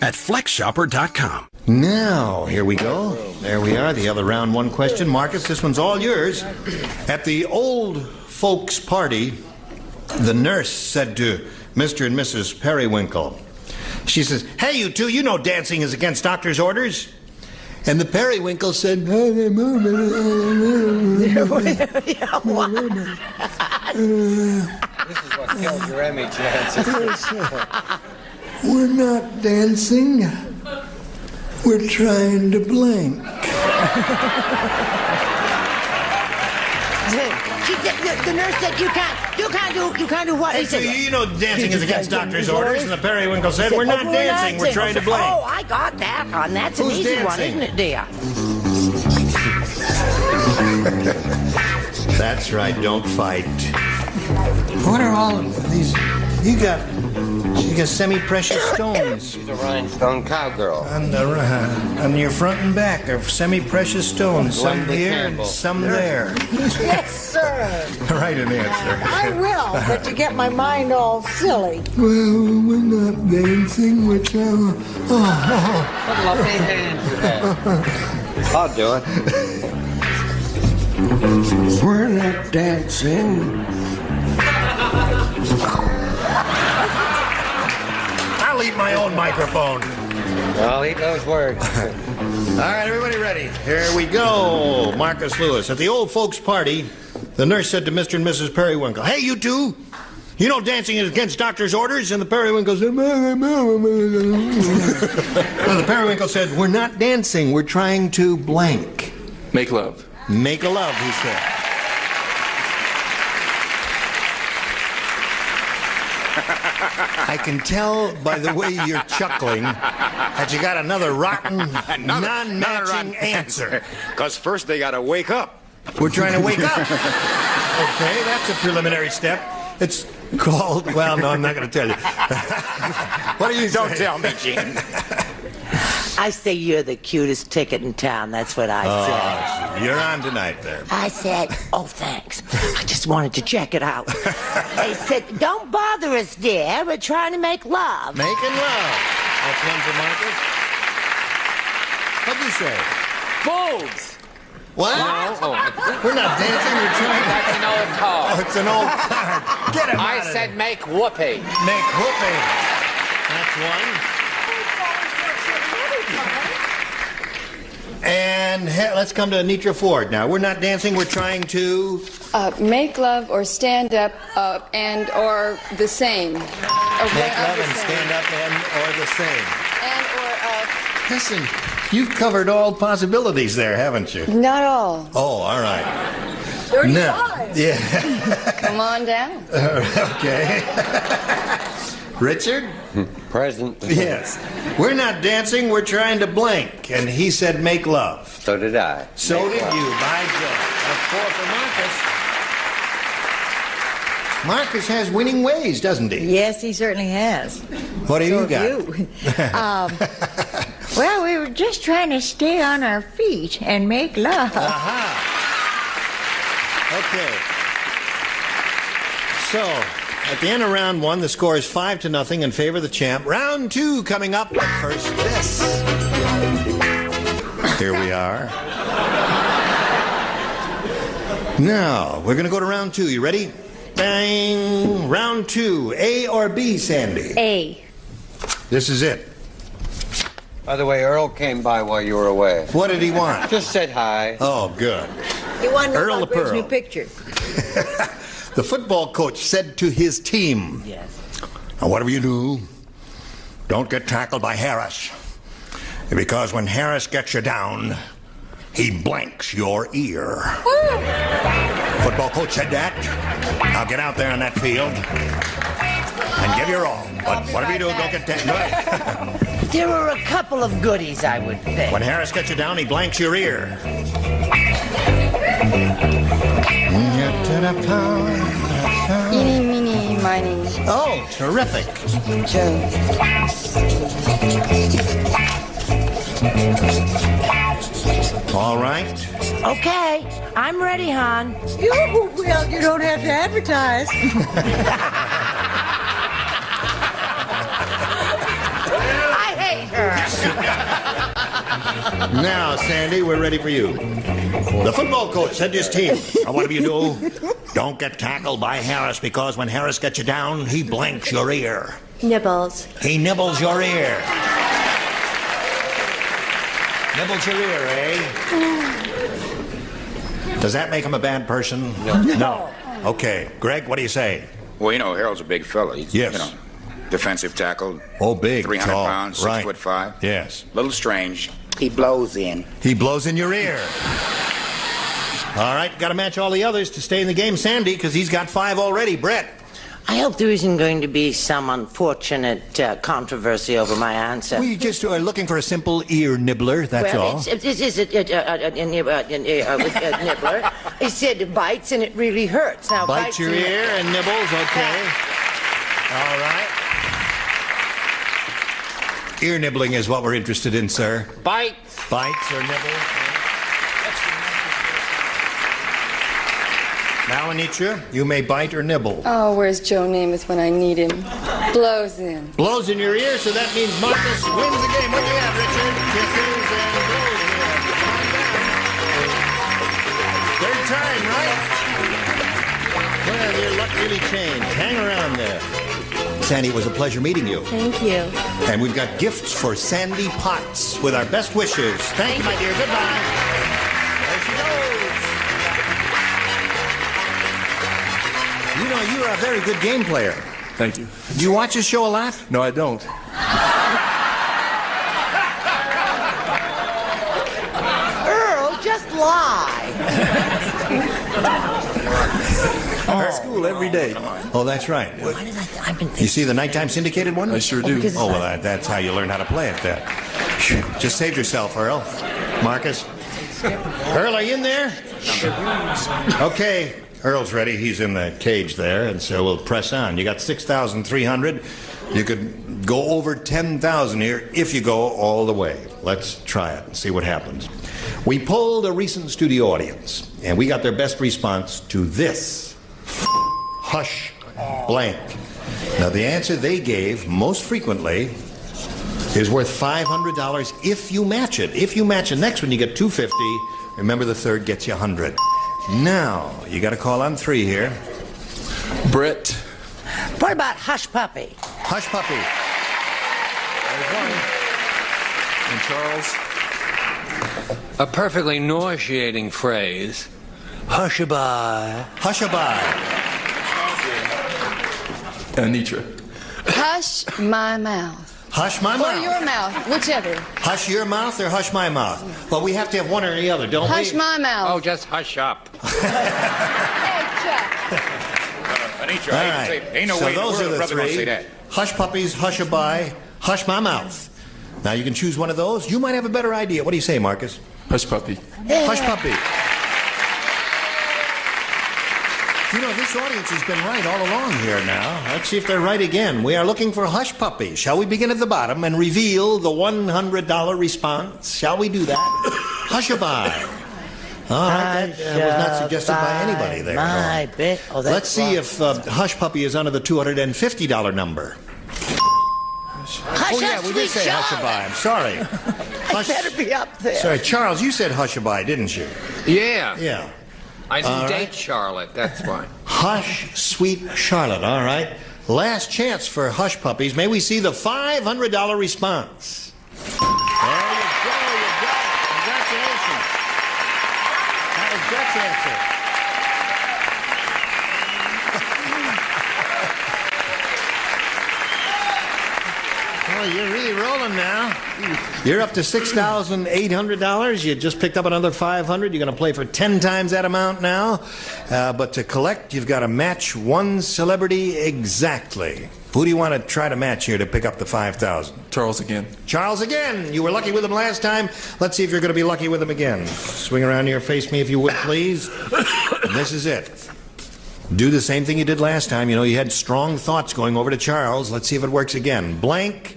At flexshopper.com. Now, here we go. There we are, the other round one question. Marcus, this one's all yours. At the old folks' party, the nurse said to Mr. and Mrs. Periwinkle, she says, "Hey, you two, you know dancing is against doctor's orders." And the Periwinkle said, This is what killed your Emmy chances. "We're not dancing. We're trying to blank." She said, the nurse said, you can't do what? Hey, so you know dancing is against doctor's orders, and the Periwinkle said, "We're not dancing, we're trying to blank." Oh, I got that one. That's an easy one, isn't it, dear? That's right, don't fight. What are all of these? You got semi-precious stones. She's a rhinestone cowgirl. On your front and back are semi-precious stones. Some here and some there. Yes, sir. Write an answer. I will, but you get my mind all silly. Well, we're not dancing, we're trying... What lovely hands you have. I'll do it. We're not dancing. I'll eat my own microphone. I'll eat those words. All right, everybody ready? Here we go. Marcus Lewis. At the old folks' party, the nurse said to Mr. and Mrs. Periwinkle, "Hey, you two, you know dancing is against doctor's orders?" And the Periwinkle said, the Periwinkle said, "We're not dancing, we're trying to blank." Make love. Make a love, he said. I can tell by the way you're chuckling that you got another rotten, non-matching answer. Because first they got to wake up. We're trying to wake up. Okay, that's a preliminary step. It's called, well, no, I'm not going to tell you. What do you Don't tell me, Gene. I say you're the cutest ticket in town. That's what I said. You're on tonight there. I said, oh, thanks. I just wanted to check it out. They said, don't bother us, dear. We're trying to make love. Making love. That's one for Marcus. What'd you say? Boobs. What? No. We're not dancing, we're trying. That's an old card. Oh, it's an old card. Get him I out of said there. make whoopee. Make whoopee. That's one. And let's come to Anitra Ford now. We're not dancing, we're trying to... Make love or stand up and or the same. Or Make love and stand up and or the same. And or... Listen, you've covered all possibilities there, haven't you? Not all. Oh, all right. 35. No. Yeah. Come on down. Okay. Richard? Present. Yes. We're not dancing, we're trying to blank. And he said make love. So did I. So did you, by Joe. That's 4 for Marcus. Marcus has winning ways, doesn't he? Yes, he certainly has. What do you got? Well, we were just trying to stay on our feet and make love. Okay. So, at the end of round 1, the score is 5-0 in favor of the champ. Round 2 coming up. But first, this. Here we are. Now, we're going to go to round 2. You ready? Bang! Round 2. A or B, Sandy? A. This is it. By the way, Earl came by while you were away. What did he want? Just said hi. Oh, good. You want to know Earl about the Greg's Pearl. new picture? The football coach said to his team, Yes. "Now, whatever you do, don't get tackled by Harris. Because when Harris gets you down, he blanks your ear." Football coach said that. Now get out there on that field and give your all. But whatever you do, don't get tackled. There were a couple of goodies, I would think. When Harris gets you down, he blanks your ear. Eeny, meeny, miny. Oh, terrific. All right. Okay, I'm ready, hon. Well, you don't have to advertise. I hate her. Now, Sandy, we're ready for you. The football coach said to his team, "Now, whatever you do, don't get tackled by Harris, because when Harris gets you down, he blanks your ear." Nibbles. He nibbles your ear. Nibbles your ear, eh? Does that make him a bad person? No. Okay. Greg, what do you say? Well, you know, Harold's a big fella. He's, Yes. you know, defensive tackle. Oh, big, 300 tall. pounds, Right. 6'5". Yes. Little strange. He blows in. He blows in your ear. All right, got to match all the others to stay in the game, Sandy, because he's got 5 already. Brett. I hope there isn't going to be some unfortunate controversy over my answer. We just are looking for a simple ear nibbler, that's all. Well, this is a nibbler. It said it bites and it really hurts. Now, Bites your ear and nibbles, okay. All right. Ear nibbling is what we're interested in, sir. Bites. Bites or nibbles. Now, Anitra, you may bite or nibble. Oh, where's Joe Namath when I need him? Blows in. Blows in your ear, so that means Marcus wins the game. What do you have, Richard? Kisses and blows in. Third time, right? Well, your luck really changed. Hang around there. Sandy, it was a pleasure meeting you. Thank you. And we've got gifts for Sandy Potts with our best wishes. Thank you, my dear. Goodbye. There she goes. You know, you're a very good game player. Thank you. Do you watch this show a lot? No, I don't. Earl, just lie. I'm at school every day. Oh, that's right. You see the nighttime syndicated one? I sure do. Oh, well, that's how you learn how to play it, that. Just saved yourself, Earl. Marcus. Earl, are you in there? Okay. Earl's ready. He's in the cage there, and so we'll press on. You got 6,300. You could go over 10,000 here if you go all the way. Let's try it and see what happens. We polled a recent studio audience, and we got their best response to this. Hush blank. Now, the answer they gave most frequently is worth $500 if you match it. If you match the next one, you get $250. Remember, the third gets you $100. Now, you got to call on 3 here. Brett. What about Hush Puppy? Hush Puppy. And Charles. A perfectly nauseating phrase. Hushabye. Hushabye. Anitra. Hush my mouth. Hush my Or mouth. your mouth, whichever. Hush your mouth or hush my mouth? Well, we have to have one or the other, don't Hush we? my mouth. Oh, just hush up. Anitra, All I right. say, ain't no So way in the those world are a the brother gonna 3. say that. Hush puppies, hushabye, hush my mouth. Now, you can choose one of those. You might have a better idea. What do you say, Marcus? Hush puppy. Hush puppy. You know, this audience has been right all along here now. Let's see if they're right again. We are looking for hush puppy. Shall we begin at the bottom and reveal the $100 response? Shall we do that? Hushabye. All right, that was not suggested by anybody there. My bit. Oh, that's Let's see if Hush Puppy is under the $250 number. Hush, Oh, yeah, we did say Charlotte. Hushabye. I'm sorry. I better be up there. Sorry, Charles, you said Hushabye, didn't you? Yeah. Yeah. I didn't All date right. Charlotte, that's why. Hush, sweet Charlotte. All right. Last chance for Hush Puppies. May we see the $500 response? There you go. You got it. Congratulations. That was Brett's answer. Well, you're really rolling now. You're up to $6,800. You just picked up another $500. You're going to play for 10 times that amount now. But to collect, you've got to match one celebrity exactly. Who do you want to try to match here to pick up the $5,000? Charles again. Charles again. You were lucky with him last time. Let's see if you're going to be lucky with him again. Swing around here, face me if you would, please. And this is it. Do the same thing you did last time. You know, you had strong thoughts going over to Charles. Let's see if it works again. Blank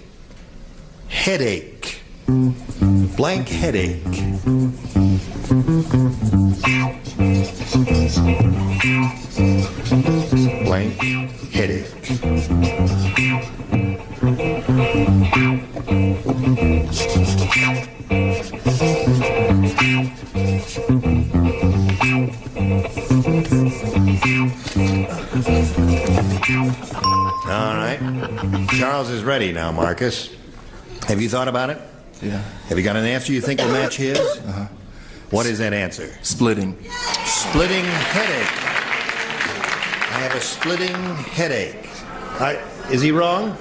headache. Blank headache. Blank headache. All right. Charles is ready now, Marcus. Have you thought about it? Yeah. Have you got an answer you think will match his? Uh-huh. What is that answer? Splitting. Splitting headache. I have a splitting headache. Is he wrong?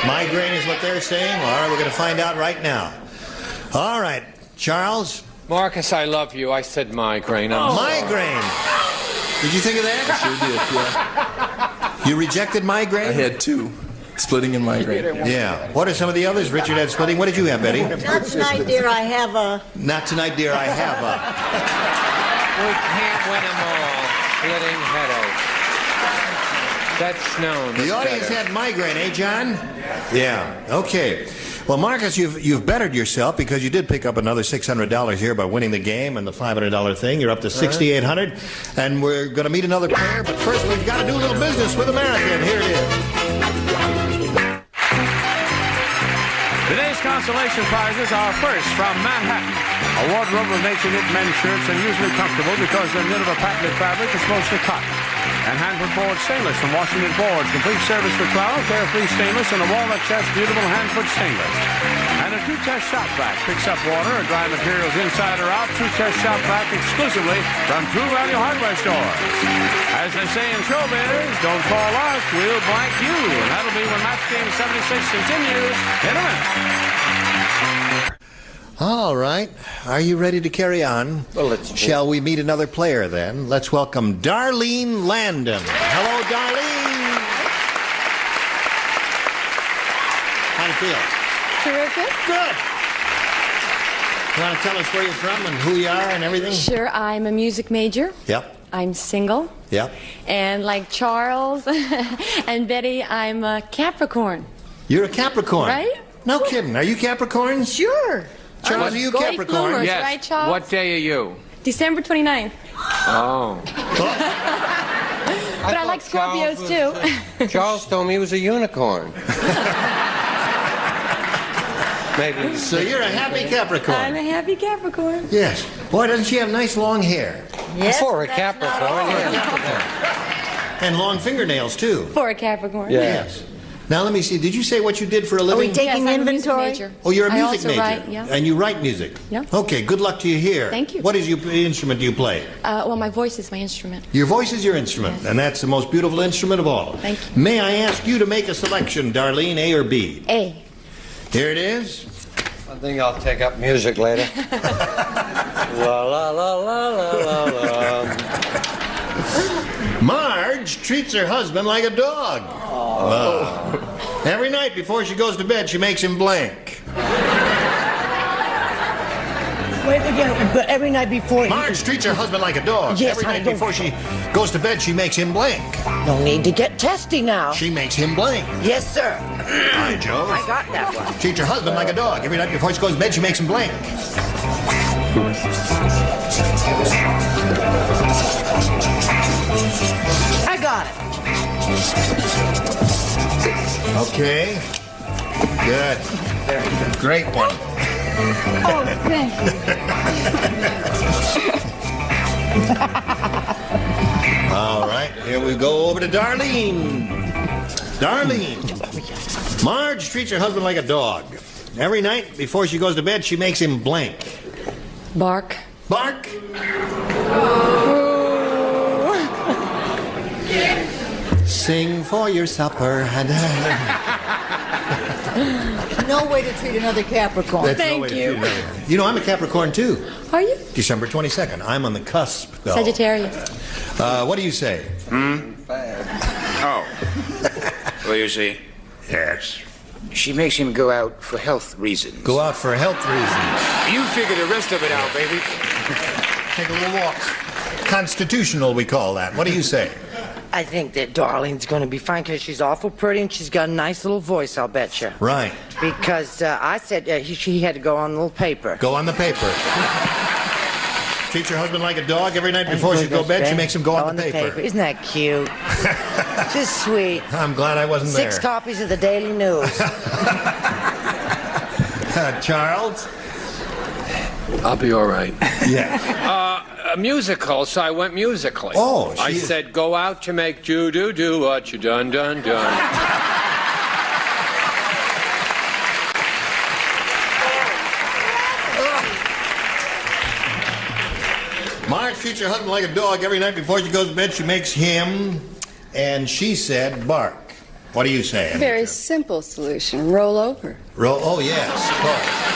Migraine is what they're saying? Well, all right, we're going to find out right now. All right, Charles. Marcus, I love you. I said migraine. Migraine. Did you think of that? I sure did, yeah. You rejected migraine? I had two. Splitting and migraine. Yeah. What are some of the others? Richard had splitting. What did you have, Betty? Not tonight, dear, I have a... Not tonight, dear, I have a... We can't win them all. Splitting headache. That's known. The audience had migraine, eh, John? Yeah. Okay. Well, Marcus, you've bettered yourself because you did pick up another $600 here by winning the game and the $500 thing. You're up to $6,800, and we're going to meet another pair. But first, we've got to do a little business with America, and here it is. Today's consolation prizes are first from Manhattan. A wardrobe of nature-knit men's shirts, unusually comfortable because they're knit of a patented fabric that's mostly cotton. And hand-put forward stainless from Washington Forge. Complete service for cloud, carefree stainless, and a walnut chest, beautiful hand-put stainless. And a two-test shop vac picks up water or dry materials inside or out. Two-test shop vac exclusively from True Value Hardware stores. As they say in showbiz, don't call us, we'll blank you. And that'll be when Match Game 76 continues in a minute. All right. Are you ready to carry on? Well, Shall we meet another player then? Let's welcome Darlene Landon. Hello, Darlene. How do you feel? Terrific. Good. You want to tell us where you're from and who you are and everything? Sure, I'm a music major. Yep. I'm single. Yep. And like Charles and Betty, I'm a Capricorn. You're a Capricorn? Right? No kidding. Are you Capricorn? Sure. Charles, are you Late Capricorn? bloomers, Yes. right, Charles? What day are you? December 29th. Oh. But I like Scorpios, too. Charles told me he was a unicorn. Maybe. So you're a happy Capricorn? I'm a happy Capricorn. Yes. Boy, doesn't she have nice long hair? Yes, For a Capricorn, yeah. And long fingernails, too. For a Capricorn. Yes. Now, let me see. Did you say what you did for a living? Are we taking inventory? Oh, you're a music I also major. write, yeah. And you write music? Yeah. Okay, good luck to you here. Thank you. What is your instrument do you play? Well, my voice is my instrument. Your voice is your instrument, Yes. and that's the most beautiful instrument of all. Thank you. May I ask you to make a selection, Darlene, A or B? A. Here it is. I think I'll take up music later. La la la la la la la. Marge treats her husband like a dog. Every night before she goes to bed, she makes him blank. Wait again, but every night before... Marge treats her husband like a dog. Yes, Every I night know. before she goes to bed, she makes him blank. No need to get testy now. She makes him blank. Yes, sir. Hi, Joe. I got that one. Treats her husband like a dog. Every night before she goes to bed, she makes him blank. I got it. Okay. Good. Great one. Oh, thank you. All right, here we go over to Darlene. Darlene. Marge treats her husband like a dog. Every night before she goes to bed, she makes him blank. Bark. Bark. Sing for your supper. No way to treat another Capricorn. That's no way to treat another. You know, I'm a Capricorn, too. Are you? December 22nd. I'm on the cusp, though. Sagittarius. What do you say? Oh. Well, you see, Yes. she makes him go out for health reasons. Go out for health reasons. You figure the rest of it out, baby. Take a little walk. Constitutional, we call that. What do you say? I think that Darlene's going to be fine because she's awful pretty and she's got a nice little voice, I'll bet you. Right. Because I said she had to go on the little paper. Go on the paper. Treats her husband like a dog. Every night before she goes to bed, she makes him go on the paper. Isn't that cute? Just sweet. I'm glad I wasn't there. 6 copies of the Daily News. Charles? I'll be all right. Yes. A musical, so I went musically. Oh, I said, go out to make do what you done. Marge treats her husband like a dog. Every night before she goes to bed, she makes him, and she said, bark. What do you say? Very simple solution. Roll over. Roll. Oh, yes, of course.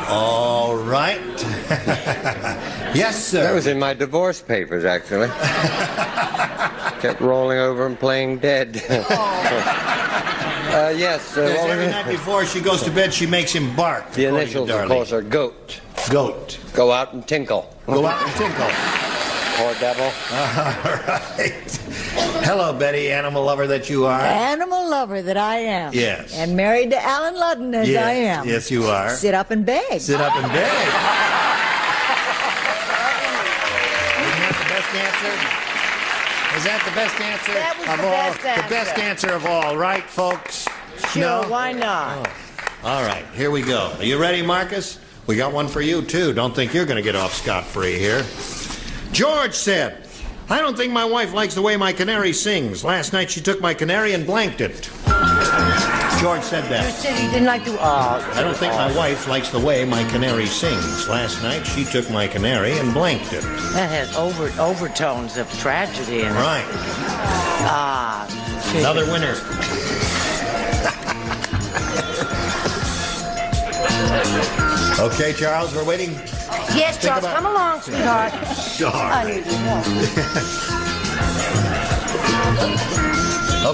All right. Yes, sir. That was in my divorce papers, actually. Kept rolling over and playing dead. Yes. Every night before she goes to bed, she makes him bark. The initials, of course, are GOAT. Goat. Go out and tinkle. Go out and tinkle. Poor devil. All right. Hello, Betty, animal lover that you are. Animal lover that I am. Yes. And married to Alan Ludden as I am. Yes, you are. Sit up and beg. Sit up and beg. Isn't that the best answer? Is that the best answer? That was of the all? best answer. The best answer of all, right, folks? Sure, No? why not? Oh. All right, here we go. Are you ready, Marcus? We got one for you, too. Don't think you're going to get off scot-free here. George said, I don't think my wife likes the way my canary sings. Last night she took my canary and blanked it. George said that. You said you didn't like to... I don't think my wife likes the way my canary sings. Last night she took my canary and blanked it. That has overtones of tragedy in it. Right. Another winner. Okay, Charles, we're waiting. Yes, Charles, come along, sweetheart. I need your help.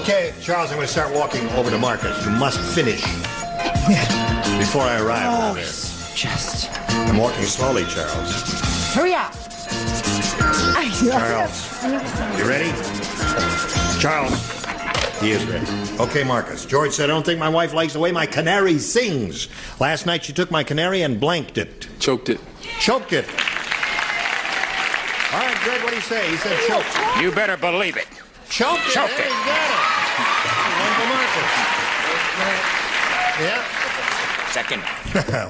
Okay, Charles, I'm going to start walking over to Marcus. You must finish before I arrive over there. Just... I'm walking slowly, Charles. Hurry up. Charles, you ready? Charles. He is ready. Okay, Marcus. George said, I don't think my wife likes the way my canary sings. Last night she took my canary and blanked it. Choked it. Choked it. All right, Greg, what do you say? He said choked. You better believe it. Choked it. Choked There, it. he's got it. One for Marcus. Yeah. Second.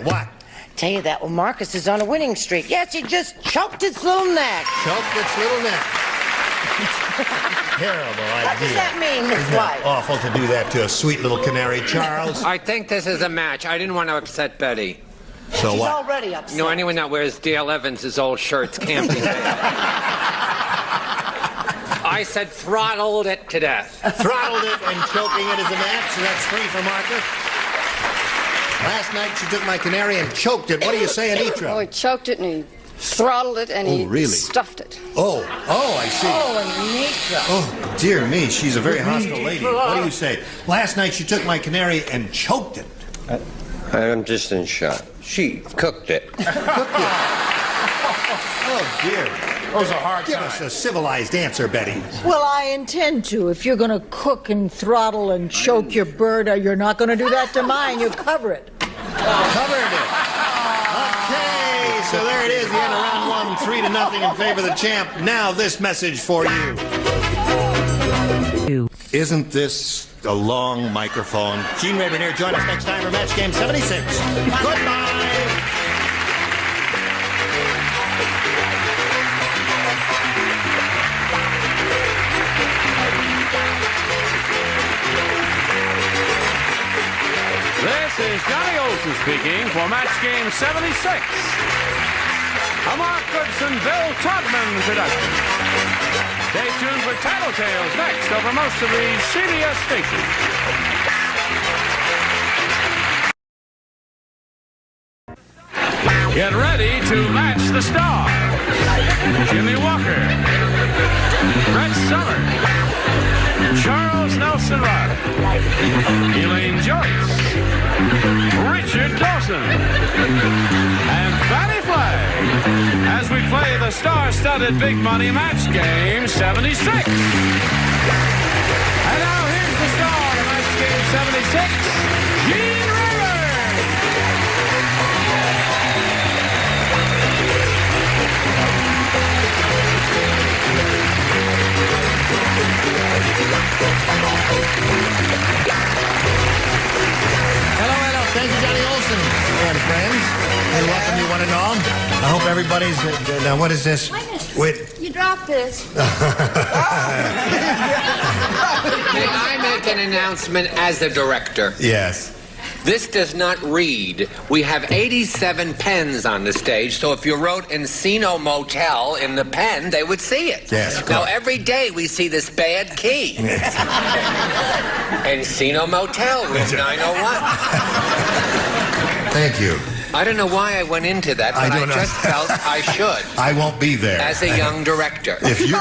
What? Tell you that, well, Marcus is on a winning streak. Yes, he just choked its little neck. Choked its little neck. Terrible idea. What does that mean, Miss Isn't that White? awful to do that to a sweet little canary, Charles? I think this is a match. I didn't want to upset Betty. So She's what? already upset. You know, anyone that wears D.L. Evans' old shirts can't be there. I said throttled it to death. Throttled it and choking it is a match, so that's 3 for Marcus. Last night she took my canary and choked it. What do you say, Anitra? Oh, he choked it and he throttled it and he really? stuffed it. Oh, I see. Oh, Anitra. Oh, dear me, she's a very hostile lady. What do you say? Last night she took my canary and choked it. I'm just in shock. She cooked it. Oh, dear. Those are hard. Give us a civilized answer, Betty. Well, I intend to. If you're going to cook and throttle and choke your bird, you're not going to do that to mine. You cover it. Covered it. Okay, so there it is. The end of round 1, 3-0 in favor of the champ. Now this message for you. Isn't this a long microphone. Gene Rayburn here. Join us next time for Match Game 76. Goodbye. This is Johnny Olson speaking for Match Game 76. A Mark Goodson, Bill Todman production. Stay tuned for Tattletales next over most of these CBS stations. Get ready to match the stars. Jimmy Walker, Brett Summers, Charles Nelson Riley, Elaine Joyce, Richard Dawson, and Fannie Flagg as we play the star-studded Big Money Match Game 76. And now here's the star of Match Game 76, Gene Rayburn. Hello. Thank you, Johnny Olson and friends. And welcome you one and all. I hope everybody's... now, what is this? Wait. You dropped this. May I make an announcement as the director? Yes. This does not read. We have 87 pens on the stage, so if you wrote Encino Motel in the pen, they would see it. Yes, of now, course. every day we see this bad key. Encino Motel, room 901. Thank you. I don't know why I went into that, but I just felt I should. I won't be there. As a young director. If you...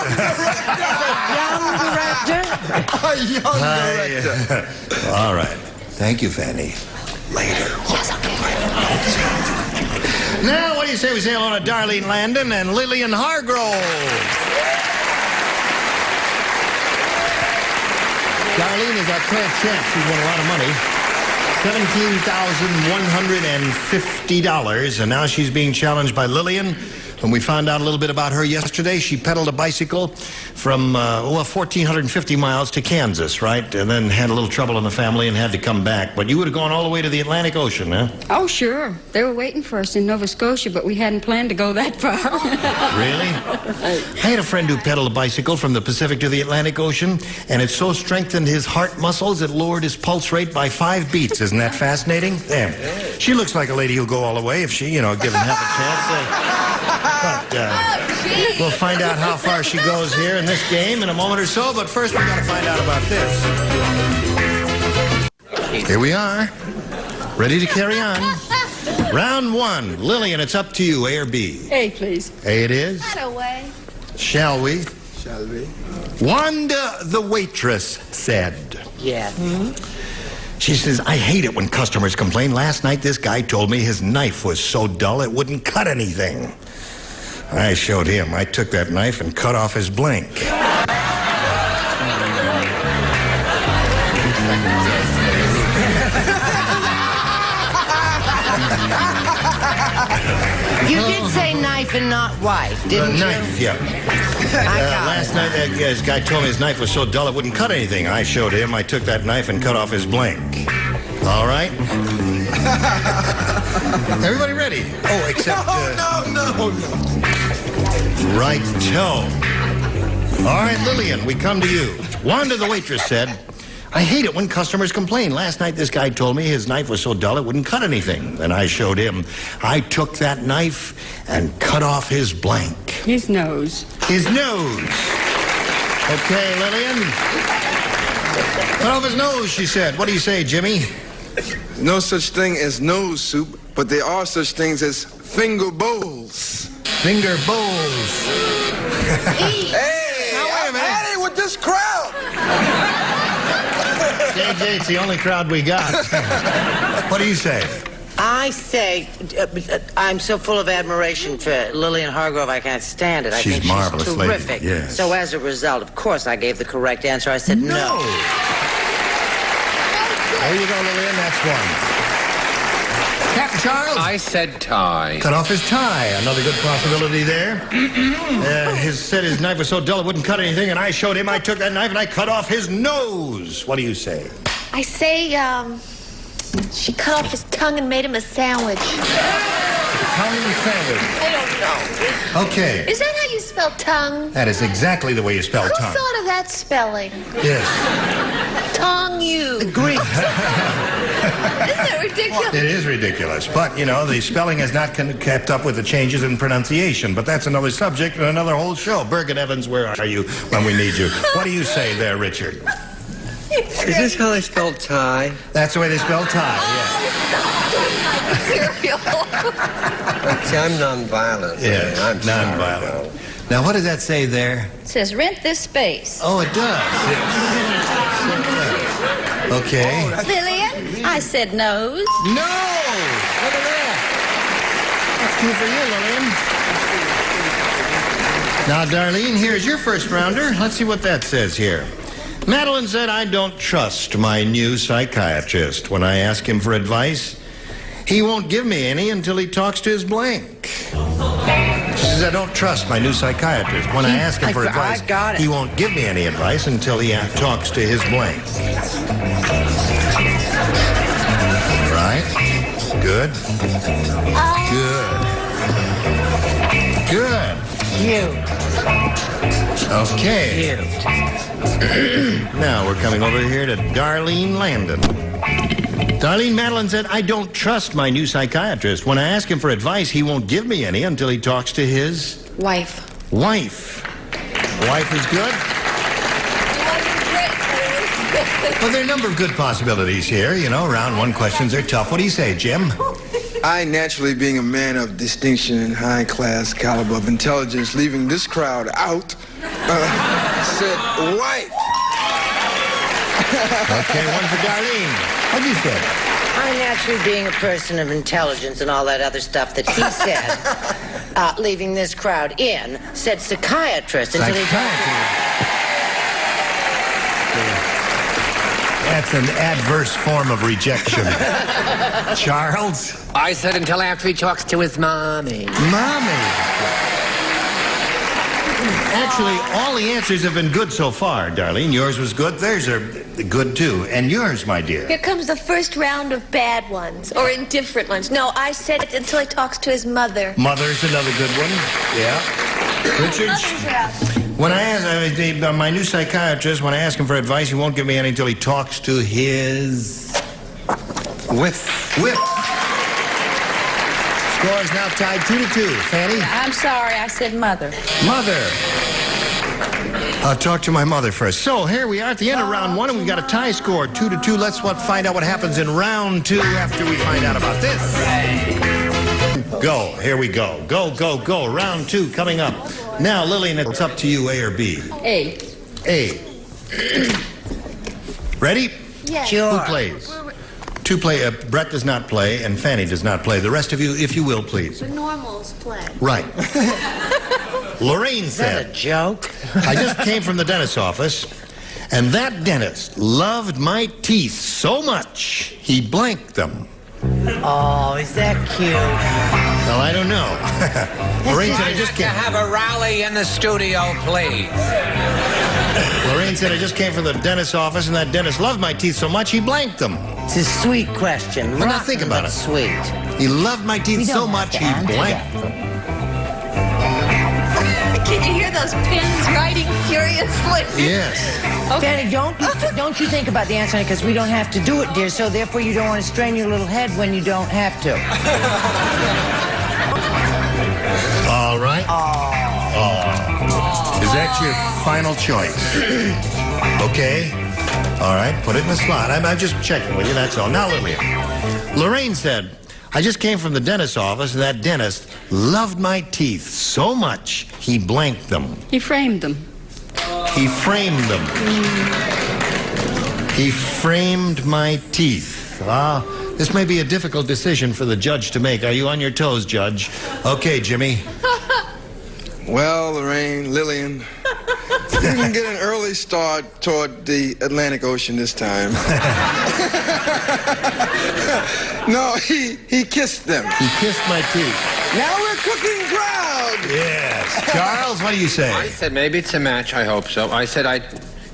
A young director? All right. Thank you, Fanny. Later. Yes, okay. Now, what do you say we say hello to Darlene Landon and Lillian Hargrove? Darlene is our current champ. She's won a lot of money. $17,150, and now she's being challenged by Lillian. When we found out a little bit about her yesterday, she pedaled a bicycle from 1,450 miles to Kansas, right? And then had a little trouble in the family and had to come back. But you would have gone all the way to the Atlantic Ocean, huh? Oh, sure. They were waiting for us in Nova Scotia, but we hadn't planned to go that far. Really? I had a friend who pedaled a bicycle from the Pacific to the Atlantic Ocean, and it so strengthened his heart muscles it lowered his pulse rate by 5 beats. Isn't that fascinating? There. She looks like a lady who'll go all the way if she, given half a chance. But we'll find out how far she goes here in this game in a moment or so. But first, we've got to find out about this. Here we are, ready to carry on. Round 1. Lillian, it's up to you, A or B? A, please. A it is. Not away. Shall we? Shall we? Wanda, the waitress, said. Yeah. She says, I hate it when customers complain. Last night, this guy told me his knife was so dull it wouldn't cut anything. I showed him. I took that knife and cut off his blank. You did say knife and not wife, didn't you? Knife, yeah. Last night, this guy told me his knife was so dull it wouldn't cut anything. I showed him. I took that knife and cut off his blank. All right? Everybody ready? Oh, except... no. Right-to. All right, Lillian, we come to you. Wanda, the waitress, said, I hate it when customers complain. Last night, this guy told me his knife was so dull it wouldn't cut anything. And I showed him. I took that knife and cut off his blank. His nose. His nose. Okay, Lillian. Cut off his nose, she said. What do you say, Jimmy? No such thing as nose soup, but there are such things as finger bowls. Finger bowls. Hey, now, wait a minute. I'm at it with this crowd. JJ, it's the only crowd we got. What do you say? I say, I'm so full of admiration for Lillian Hargrove, I can't stand it. I She's think marvelous, she's lady. terrific. Yes. So as a result, of course, I gave the correct answer. I said no. There you go, Lillian. That's one. Captain Charles? I said tie. Cut off his tie. Another good possibility there. His knife was so dull it wouldn't cut anything, and I showed him. I took that knife and I cut off his nose. What do you say? I say, she cut off his tongue and made him a sandwich. Tongue and sandwich. I don't know. Okay. Is that how you spell tongue? That is exactly the way you spell Who tongue. thought of that spelling? Yes. Tongue you. Greek. Isn't that ridiculous? It is ridiculous. But, you know, the spelling has not kept up with the changes in pronunciation. But that's another subject and another whole show. Bergen Evans, where are you when we need you? What do you say there, Richard? Is this how they spell tie? That's the way they spell tie, Cereal. See, I'm nonviolent. yeah. Yeah, I'm nonviolent. Now, what does that say there? It says rent this space. Oh, it does. Okay. Lillian, I said nose. No! Look at that. That's 2 for you, Lillian. Now, Darlene, here's your first rounder. Let's see what that says here. Madeline said, I don't trust my new psychiatrist. When I ask him for advice, he won't give me any until he talks to his blank. She says, I don't trust my new psychiatrist. When I ask him for advice, he won't give me any advice until he talks to his blank. Right? Good. Good. Good. You. Okay. Now we're coming over here to Darlene Landon. Darlene, Madeline said, I don't trust my new psychiatrist. When I ask him for advice, he won't give me any until he talks to his... Wife. Wife. Wife is good? Well, there are a number of good possibilities here. You know, round one questions are tough. What do you say, Jim? I, naturally being a man of distinction and high-class caliber of intelligence, leaving this crowd out, said wife. Okay, one for Darlene. What'd you say? I, naturally being a person of intelligence and all that other stuff that he said, leaving this crowd in, said psychiatrist until he... That's an adverse form of rejection. Charles? I said until after he talks to his mommy. Mommy. Actually, all the answers have been good so far, Darlene. Yours was good. Theirs are good, too. And yours, my dear. Here comes the first round of bad ones, or indifferent ones. No, I said it until he talks to his mother. Mother's another good one. Yeah. Richard? When I ask my new psychiatrist, when I ask him for advice, he won't give me any until he talks to his... Whip. Score is now tied 2-2. Fanny? I'm sorry, I said mother. Mother. I'll talk to my mother first. So here we are at the end of round one, and we've got a tie score, 2-2. Let's find out what happens in round two after we find out about this. Go. Here we go. Go. Round two coming up. Now, Lillian, it's up to you, A or B. A. A. Ready? Yes. Sure. Who plays? Two play. Brett does not play, and Fanny does not play. The rest of you, if you will, please. The normals play. Right. Lorraine said... Is that a joke? I just came from the dentist's office, and that dentist loved my teeth so much, he blanked them. Oh, is that cute? Well, I don't know. Lorraine said I just came... have a rally in the studio, please. Lorraine said I just came from the dentist's office, and that dentist loved my teeth so much, he blanked them. It's a sweet question. Well, now think about it. Sweet. He loved my teeth so much, he blanked them. Can you hear those pins writing furiously? Yes. Okay. Fanny, don't you think about the answer, because we don't have to do it, dear, so therefore you don't want to strain your little head when you don't have to. All right. Is that your final choice? Okay. All right, put it in the slot. I'm just checking with you, that's all. Now, Lillian. Lorraine said, I just came from the dentist's office, and that dentist loved my teeth so much, he blanked them. He framed them. He framed them. He framed my teeth. This may be a difficult decision for the judge to make. Are you on your toes, Judge? Okay, Jimmy. Well, Lorraine, Lillian, You can get an early start toward the Atlantic Ocean this time. No, he kissed them. He kissed my teeth. Now we're cooking ground. Yes. Charles, what do you say? I said maybe it's a match. I hope so. I said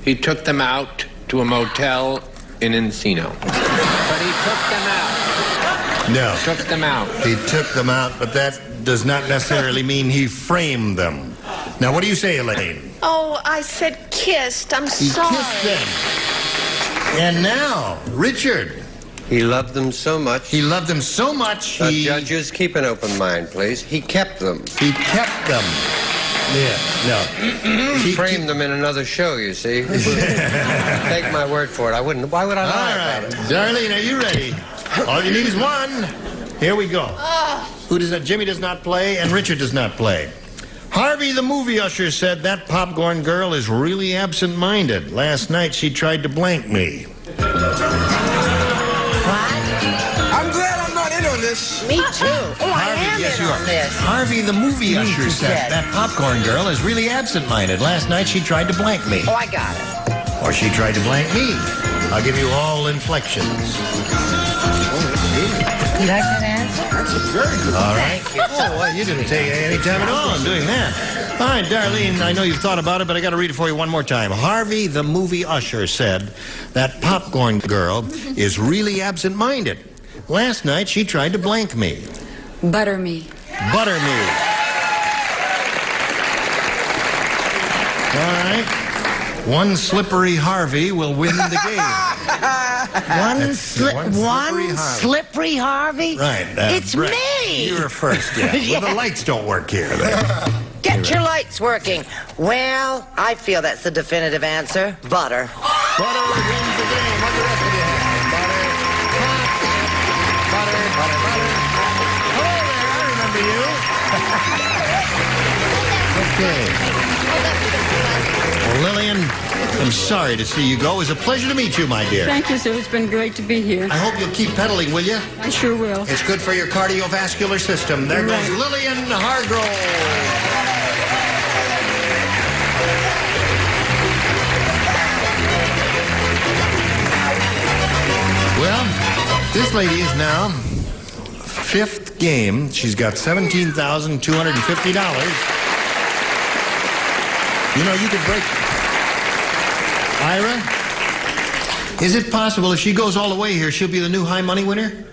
he took them out to a motel in Encino. But he took them out. No. Took them out. He took them out, but that does not necessarily mean he framed them. Now, what do you say, Elaine? Oh, I said kissed. I'm He sorry. kissed them. And now, Richard. He loved them so much. He loved them so much, Judges, keep an open mind, please. He kept them. He kept them. Yeah, no. He framed them in another show, you see. Take my word for it. I wouldn't. Why would I lie about it? Darlene, are you ready? All you need is one. Here we go. Who does not? Jimmy does not play, and Richard does not play. Harvey, the movie usher, said that popcorn girl is really absent-minded. Last night she tried to blank me. I'm glad I'm not in on this. Me too. Oh, I am Yes, in you on are. this. Harvey, the movie usher, You said that popcorn girl is really absent-minded. Last night she tried to blank me. Oh, I got it. Or she tried to blank me. I'll give you all inflections. You like that answer? That's a very good. All right. Thank you. Oh, well, you didn't take any time at all in doing that. All right, Darlene, I know you've thought about it, but I got to read it for you one more time. Harvey, the movie usher, said that popcorn girl is really absent-minded. Last night, she tried to blank me. Butter me. Butter me. All right. One slippery Harvey will win the game. One slippery Harvey. Slippery Harvey? Right. It's right. me! You're first, yeah. Yeah. Well, the lights don't work here. Get your lights working. Well, I feel that's the definitive answer. Butter. Butter wins the game. What the rest of you have? Butter. Hello there, I remember you. Okay. Well, Lillian, I'm sorry to see you go. It was a pleasure to meet you, my dear. Thank you, sir. It's been great to be here. I hope you'll keep pedaling, will you? I sure will. It's good for your cardiovascular system. There goes Lillian Hargrove. Well, this lady is now fifth game. She's got $17,250. You know, you could break... Ira, is it possible if she goes all the way here, she'll be the new high money winner?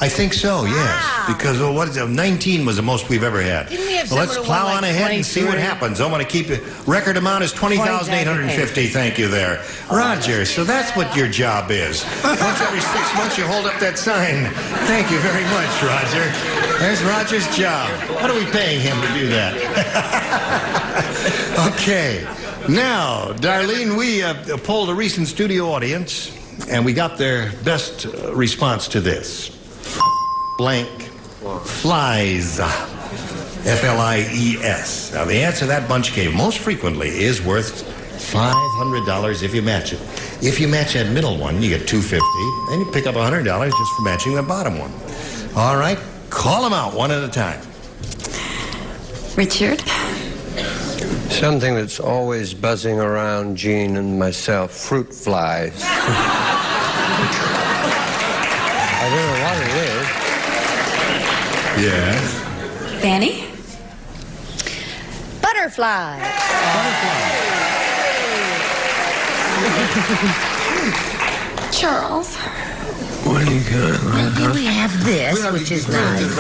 I think so, yes. Because what is it? 19 was the most we've ever had. Didn't we have Well, let's someone who plow won, on like, ahead and see what 23? happens. I want to keep it. Record amount is $20,850. Thank you there. Roger, so that's what your job is. Once every 6 months you hold up that sign. Thank you very much, Roger. There's Roger's job. What are we paying him to do that? Okay. Now, Darlene, we polled a recent studio audience, and we got their best response to this. Blank flies. F-L-I-E-S. Now, the answer that bunch gave most frequently is worth $500 if you match it. If you match that middle one, you get $250, and you pick up $100 just for matching the bottom one. All right, call them out one at a time. Richard? Something that's always buzzing around Gene and myself, fruit flies. I don't know what it is. Yes. Fanny? Butterfly. Charles? What do you got? Maybe we have this, which is nice.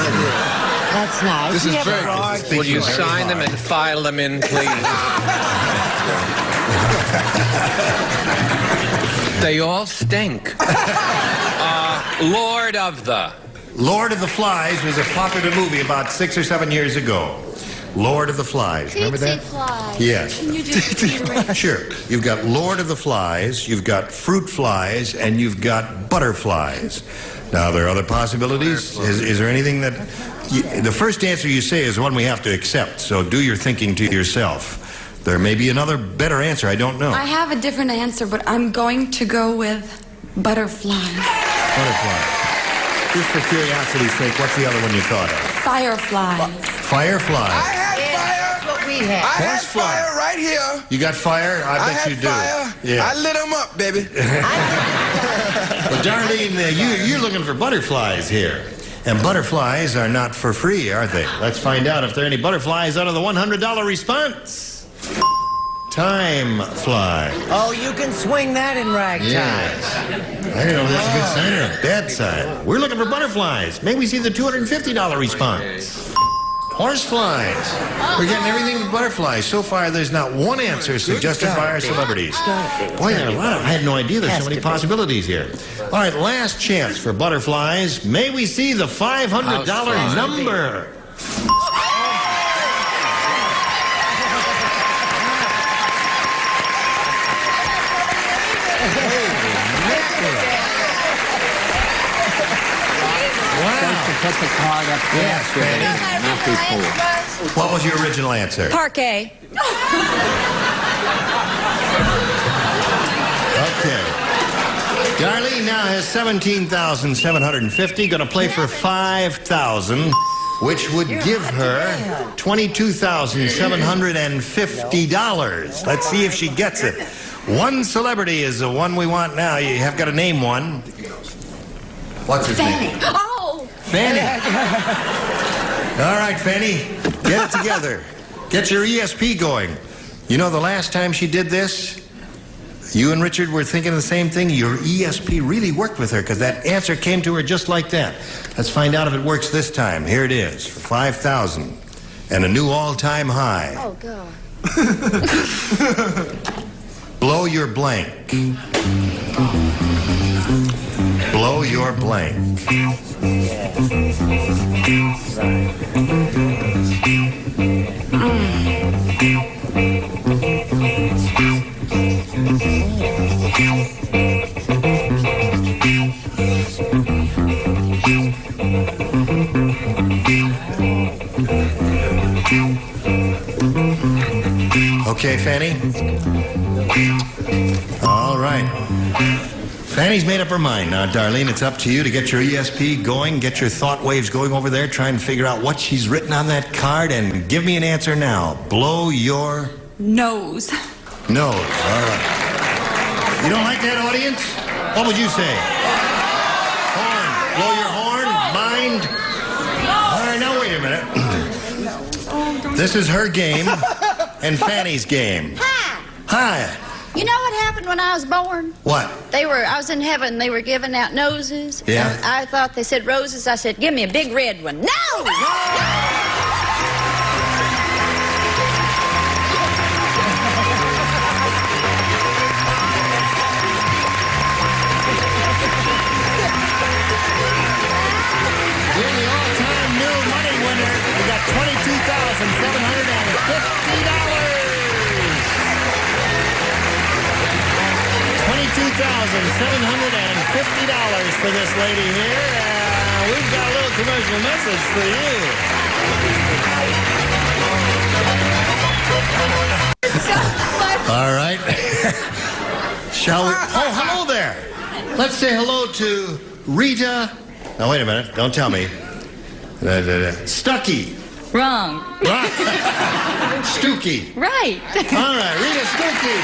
That's nice. This is We have very- a large- Will you sign them and file them in, please? They all stink. Lord of the... Lord of the Flies was a popular movie about 6 or 7 years ago. Lord of the Flies. Remember that? Flies. Yes. Can you just reiterate? Sure. You've got Lord of the Flies, you've got fruit flies, and you've got butterflies. Now, there are other possibilities. Is there anything that... the first answer you say is one we have to accept, so do your thinking to yourself. There may be another better answer, I don't know. I have a different answer, but I'm going to go with butterflies. Butterfly. Just for curiosity's sake, what's the other one you thought of? Fireflies. Firefly. That's what we had. I had Horsefly. fire right here. You got fire? I bet had you do. Fire. Yeah. I lit them up, baby. Well, Darlene, you're looking for butterflies here. And butterflies are not for free, are they? Let's find out if there are any butterflies out of the $100 response. Time fly. Oh, you can swing that in ragtime. Yes. I don't know if that's a good sign or a bad sign. We're looking for butterflies. May we see the $250 response? Horseflies. We're getting everything with butterflies. So far, there's not one answer suggested by our celebrities. Boy, there are a lot of... I had no idea there's so many possibilities here. All right, last chance for butterflies. May we see the $500 number? Put the card up there. Yes, Fanny. Not before. What was your original answer? Parquet. Okay. Darlene now has $17,750. Going to play for $5,000, which would give her $22,750. Let's see if she gets it. One celebrity is the one we want now. You have got to name one. What's his name? Oh! Fanny. All right, Fanny, get it together. Get your ESP going. You know, the last time she did this, you and Richard were thinking the same thing. Your ESP really worked with her because that answer came to her just like that. Let's find out if it works this time. Here it is for $5,000 and a new all-time high. Oh, God. Blow your blank. Blow your blank. Okay, Fanny? All right. Fanny's made up her mind. Now, Darlene, it's up to you to get your ESP going, get your thought waves going over there, try and figure out what she's written on that card, and give me an answer now. Blow your... Nose. Nose. All right. You don't like that, audience? What would you say? Horn. Blow your horn. Mind. All right, now wait a minute. This is her game and Fanny's game. Hi. Hi. You know what happened when I was born? What? I was in heaven. They were giving out noses. Yeah. And I thought they said roses. I said, give me a big red one. No! You're the all-time new money winner. We got $22,750. $22,750 for this lady here. We've got a little commercial message for you. All right. Shall we? Oh, hello there. Let's say hello to Rita. Now, wait a minute. Don't tell me. Stuckey. Wrong. Stookie. Right. All right, Rita Stookie.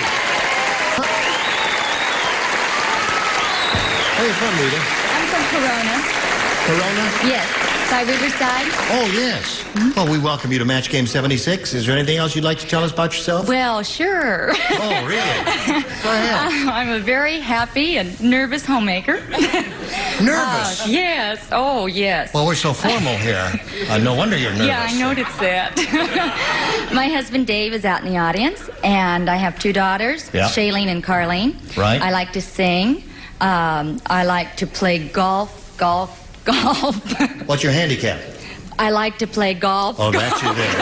Where are you from, Rita? I'm from Corona. Corona? Yes. By Riverside. Oh, yes. Well, we welcome you to Match Game 76. Is there anything else you'd like to tell us about yourself? Well, sure. Oh, really? Go ahead. I'm a very happy and nervous homemaker. Nervous? Yes. Oh, yes. Well, we're so formal here. No wonder you're nervous. Yeah, I noticed that. My husband Dave is out in the audience, and I have two daughters, Yeah. Shailene and Carlene. Right. I like to sing. I like to play golf. What's your handicap? I like to play golf. Oh, that's you there.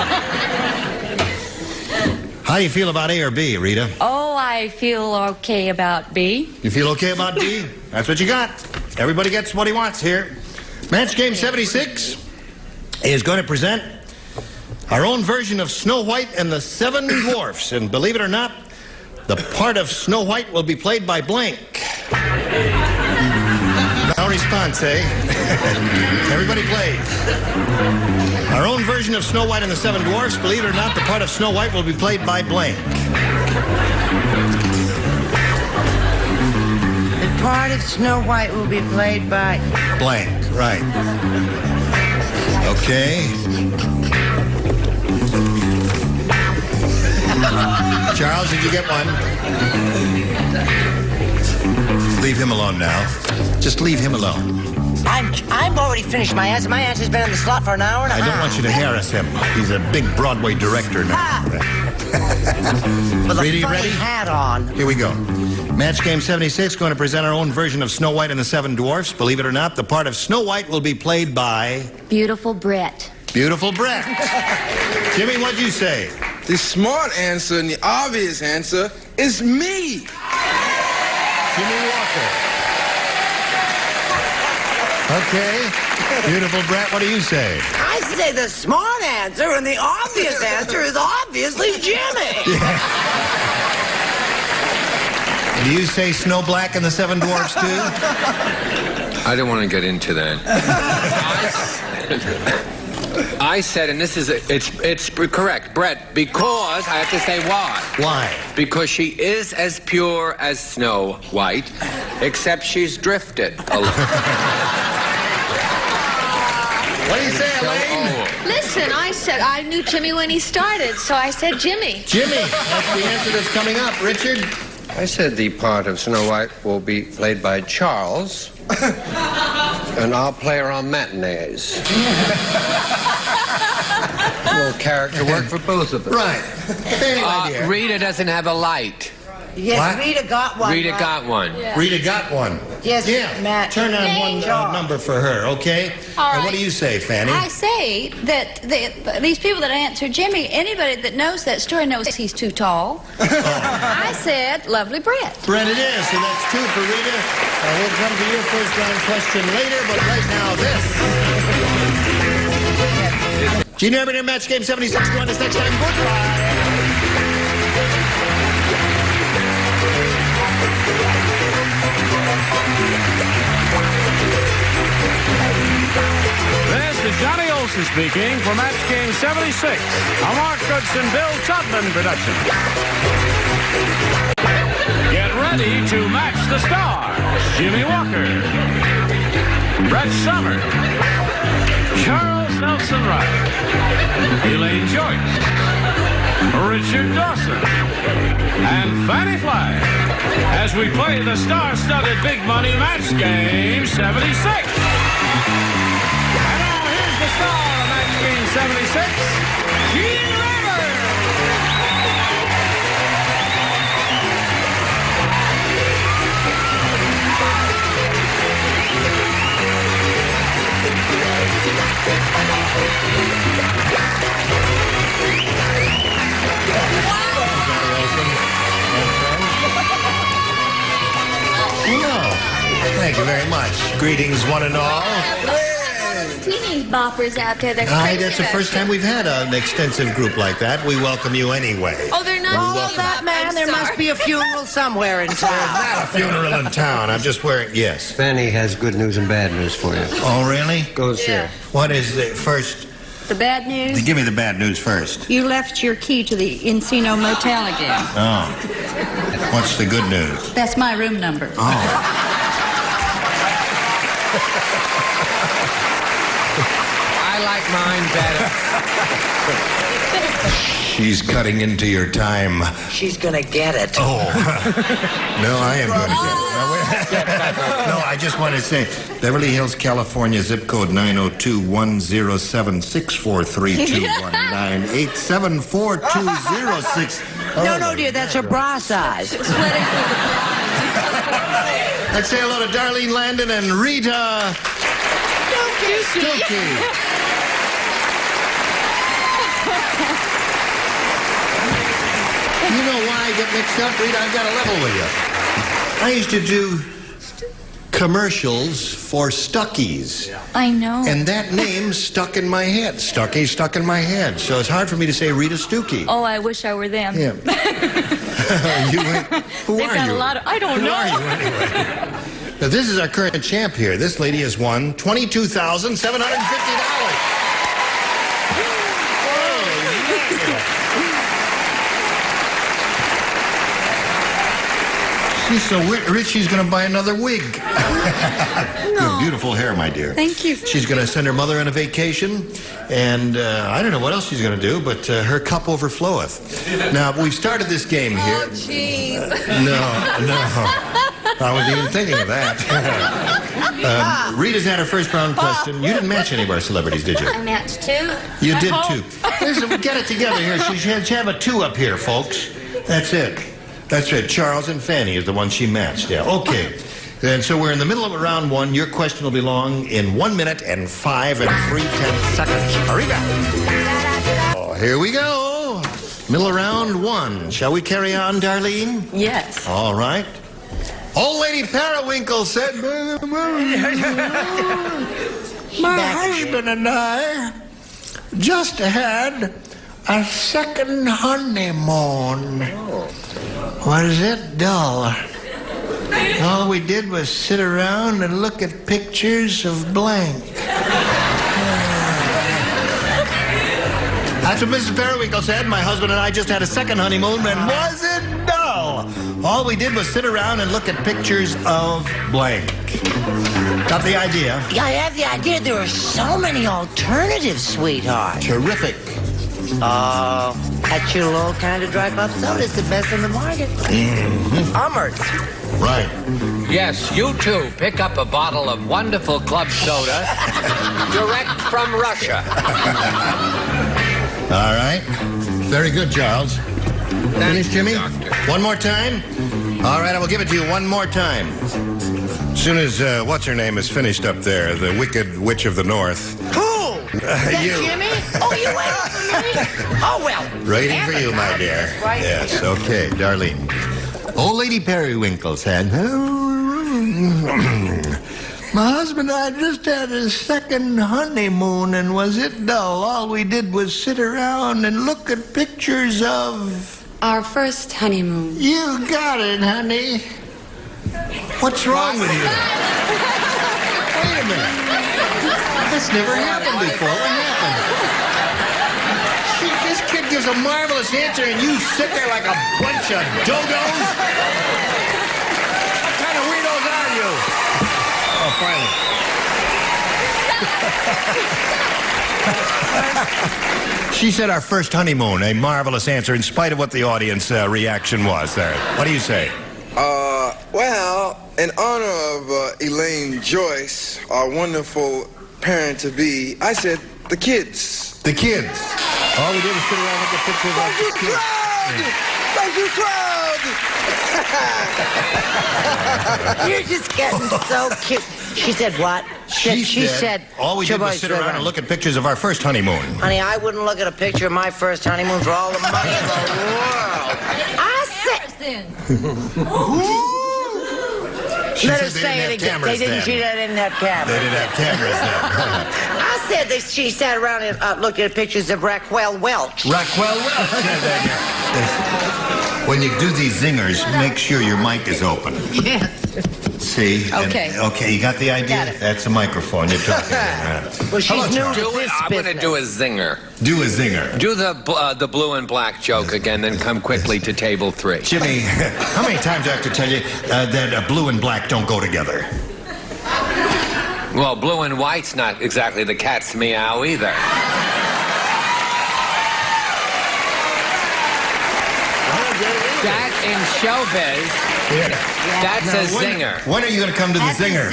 How do you feel about A or B, Rita? Oh, I feel okay about B. You feel okay about B? That's what you got. Everybody gets what he wants here. Match Game 76 is going to present our own version of Snow White and the Seven Dwarfs. And believe it or not, the part of Snow White will be played by blank. No response, eh? Everybody plays. Our own version of Snow White and the Seven Dwarfs. Believe it or not, the part of Snow White will be played by blank. The part of Snow White will be played by... Blank, right. Okay. Charles, did you get one? Leave him alone now. Just leave him alone. I've already finished my answer. My answer's been in the slot for an hour and a half. I don't want you to harass him. He's a big Broadway director now. With a Ready, funny ready? hat on. Here we go. Match game 76, going to present our own version of Snow White and the Seven Dwarfs. Believe it or not, the part of Snow White will be played by... Beautiful Brett. Beautiful Brett. Jimmy, what'd you say? The smart answer and the obvious answer is me. Jimmy Walker. Okay. Beautiful Brett, what do you say? I say the smart answer and the obvious answer is obviously Jimmy. Yeah. Do you say Snow Black and the Seven Dwarfs too? I don't want to get into that. I said, and this is, it's correct, Brett, because, I have to say why. Why? Because she is as pure as Snow White, except she's drifted a little. What do you say, Elaine? Listen, I said I knew Jimmy when he started, so I said Jimmy. Jimmy, that's the answer that's coming up. Richard? I said the part of Snow White will be played by Charles, and I'll play her on matinees. A little character work for both of us. Right. Fair idea. Rita doesn't have a light. Yes, What? Rita got one. Rita right? got one. Yeah. Rita got one. Yes, Yeah. Matt. Turn on one number for her, okay? All And right. what do you say, Fanny? I say that these people that answer Jimmy, anybody that knows that story knows he's too tall. I said lovely Brett. Brett it is, so that's 2 for Rita. We'll come to your first round question later, but right now this. Gene Urban in Match Game 76. Join us next time. Goodbye. This is Johnny Olson speaking for Match Game 76, a Mark Goodson, Bill Tubman production. Get ready to match the stars. Jimmy Walker, Brett Somers, Charles Nelson Riley, Elaine Joyce, Richard Dawson, and Fanny Flagg as we play the star-studded big money Match Game 76. The star of Match Game 76, Gene Urban. Well, thank you very much. Greetings, one and all. Teeny boppers out there. They're Hi, crazy that's the about first time we've had an extensive group like that. We welcome you anyway. Oh, they're not. Oh, that man, there must be a funeral somewhere in town. Not a funeral in town. I'm just wearing, yes. Fanny has good news and bad news for you. Oh, really? Goes here. What is the first? The bad news? Give me the bad news first. You left your key to the Encino Motel again. Oh. What's the good news? That's my room number. Oh. I like mine better. She's cutting into your time. She's gonna get it. Oh. No, I am going to get it. No, I just want to say, Beverly Hills, California, zip code 902-107-643-219-874-206. No, dear, that's her bra size. Let's say hello to Darlene Landon and Rita Stuckey. You know why I get mixed up, Rita? I've got a level with you. I used to do commercials for Stuckies. I know. And that name stuck in my head. Stuckey stuck in my head. So it's hard for me to say Rita Stuckey. Oh, I wish I were them. Yeah. Who They've are got you? a lot of. I don't know. Who are you anyway? Now, this is our current champ here. This lady has won $22,750. She's so rich, she's going to buy another wig. You have beautiful hair, my dear. Thank you. She's going to send her mother on a vacation, and I don't know what else she's going to do, but her cup overfloweth. Now, we've started this game here. Oh, jeez. No. I wasn't even thinking of that. Rita's had her first round question. You didn't match any of our celebrities, did you? I matched two. You did too. Listen, get it together here. She should have a 2 up here, folks. That's it. That's right. Charles and Fanny is the one she matched. Yeah. Okay. And so we're in the middle of round 1. Your question will belong in 1 minute and 5 3/10 seconds. Hurry back. Oh, here we go. Middle of round 1. Shall we carry on, Darlene? Yes. All right. Old Lady Periwinkle said, my husband and I just had a second honeymoon. Was it dull? All we did was sit around and look at pictures of blank. That's what Mrs. Periwinkle said. My husband and I just had a second honeymoon, and was it dull? All we did was sit around and look at pictures of blank. Got the idea? Yeah, I have the idea. There are so many alternatives, sweetheart. Terrific. Oh, that your little kind of dry pop soda is the best in the market. Hummers. Right. Yes, you too. Pick up a bottle of wonderful club soda direct from Russia. All right. Very good, Charles. Finish, Jimmy? One more time? All right, I will give it to you one more time. As soon as, what's-her-name is finished up there, the Wicked Witch of the North. Who? Is that You. Jimmy? Oh, you went up for me? Oh, well. Waiting for you, my dear. Right. Yes, okay, Darlene. Old Lady Periwinkle said, my husband and I just had a second honeymoon, and was it dull? All we did was sit around and look at pictures of... Our first honeymoon. You got it, honey. What's wrong with you? Wait a minute. This never happened before. What happened? This kid gives a marvelous answer, and you sit there like a bunch of dodos? What kind of weirdos are you? Oh, finally. She said our first honeymoon, a marvelous answer in spite of what the audience reaction was there. What do you say? Well, in honor of Elaine Joyce, our wonderful parent-to-be, I said the kids. The kids. All we did was sit around and look at pictures of the kids. Thank you, crowd! You're just getting so cute. She said what? She said all we did was sit around and look at pictures of our first honeymoon. Honey, I wouldn't look at a picture of my first honeymoon for all the money in the world. I said... Let her say it again. They didn't have cameras. They didn't have cameras then. I said that she sat around and looked at pictures of Raquel Welch. Raquel Welch. When you do these zingers, make sure your mic is open. Yes. See? Okay. Okay, you got the idea? Got it. That's a microphone you're talking Well, she's new to this I'm going to do a zinger. Do a zinger. Do the blue and black joke again, then come quickly to table 3. Jimmy, how many times do I have to tell you that blue and black don't go together? Well, blue and white's not exactly the cat's meow either. That in showbiz, that's a zinger. When are you going to come to the zinger?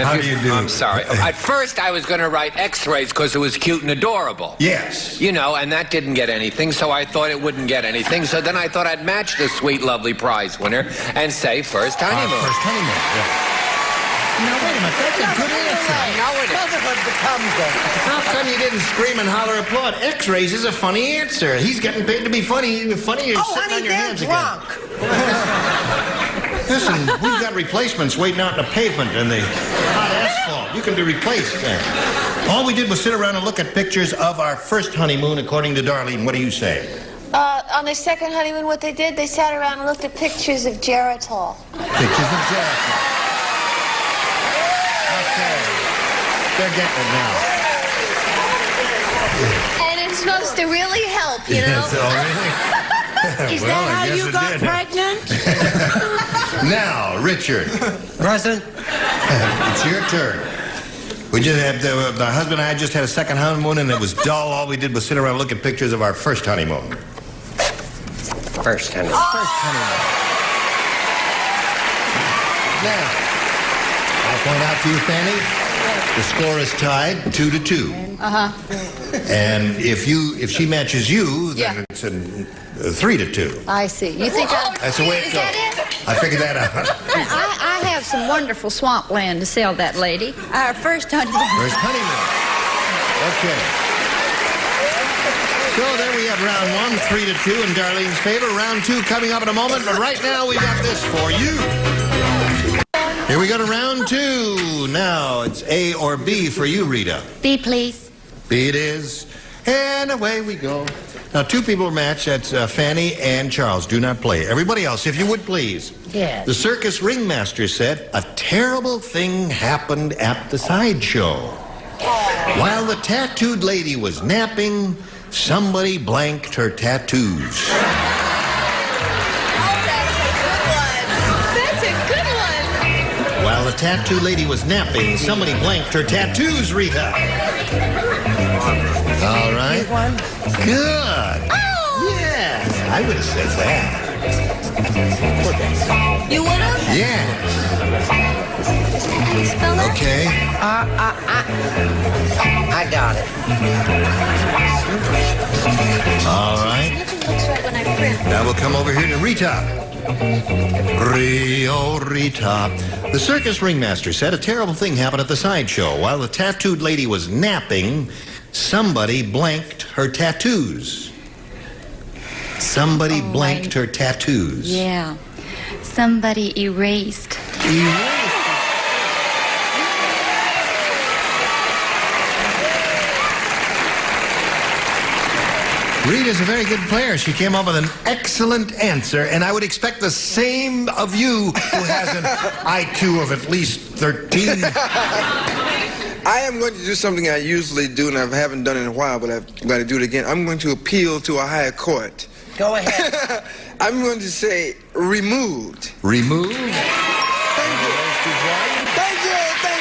How do you do? I'm sorry. At first, I was going to write X-rays because it was cute and adorable. Yes. You know, and that didn't get anything, so I thought it wouldn't get anything. So then I thought I'd match the sweet, lovely prize winner and say first honeymoon. First honeymoon, yeah. No, wait a minute. That's a good answer. I know it is. How come you didn't scream and holler applaud? X-rays is a funny answer. He's getting paid to be funny. Funny, you're sitting on your hands drunk. Again. Listen, we've got replacements waiting out in the pavement and the hot asphalt. You can be replaced there. All we did was sit around and look at pictures of our first honeymoon, according to Darlene. What do you say? On their second honeymoon, what they did, they sat around and looked at pictures of Geritol. Pictures of Geritol. Okay. They're getting it now. And it's supposed to really help, you know? Yes, oh, really? Is Well, that I how guess you it got did. pregnant? Now, Richard, Present. it's your turn. We just had, the husband and I just had a second honeymoon, and it was dull. All we did was sit around and look at pictures of our first honeymoon. First honeymoon. First honeymoon. Now, I'll point out to you, Fanny, the score is tied 2-2. And if she matches you, then Yeah. it's a 3-2. I see. You think That's the way it Is goes. that it? I figured that out. I have some wonderful swampland to sell that lady. Our first honeymoon. First honeymoon. Okay. So there we have round 1, 3-2 in Darlene's favor. Round 2 coming up in a moment, but right now we got this for you. Here we go to round 2. Now it's A or B for you, Rita. B, please. B it is. And away we go. Now 2 people are matched. That's Fanny and Charles. Do not play. Everybody else, if you would please. Yes. The circus ringmaster said a terrible thing happened at the sideshow. While the tattooed lady was napping, somebody blanked her tattoos. That's a good one. While the tattooed lady was napping, somebody blanked her tattoos, Rita. All right. Good. Oh! Yes, I would have said that. You would have? Yes. Spell that? Okay. I got it. All right. Nothing looks right when I print. Now we'll come over here to Rita. Rio Rita. The circus ringmaster said a terrible thing happened at the sideshow. While the tattooed lady was napping, somebody blanked her tattoos. Somebody blanked her tattoos. Yeah. Somebody erased. Rita's a very good player. She came up with an excellent answer, and I would expect the same of you who has an IQ of at least 13. I am going to do something I usually do, and I haven't done it in a while, but I've got to do it again. I'm going to appeal to a higher court. Go ahead. I'm going to say removed. Removed? Thank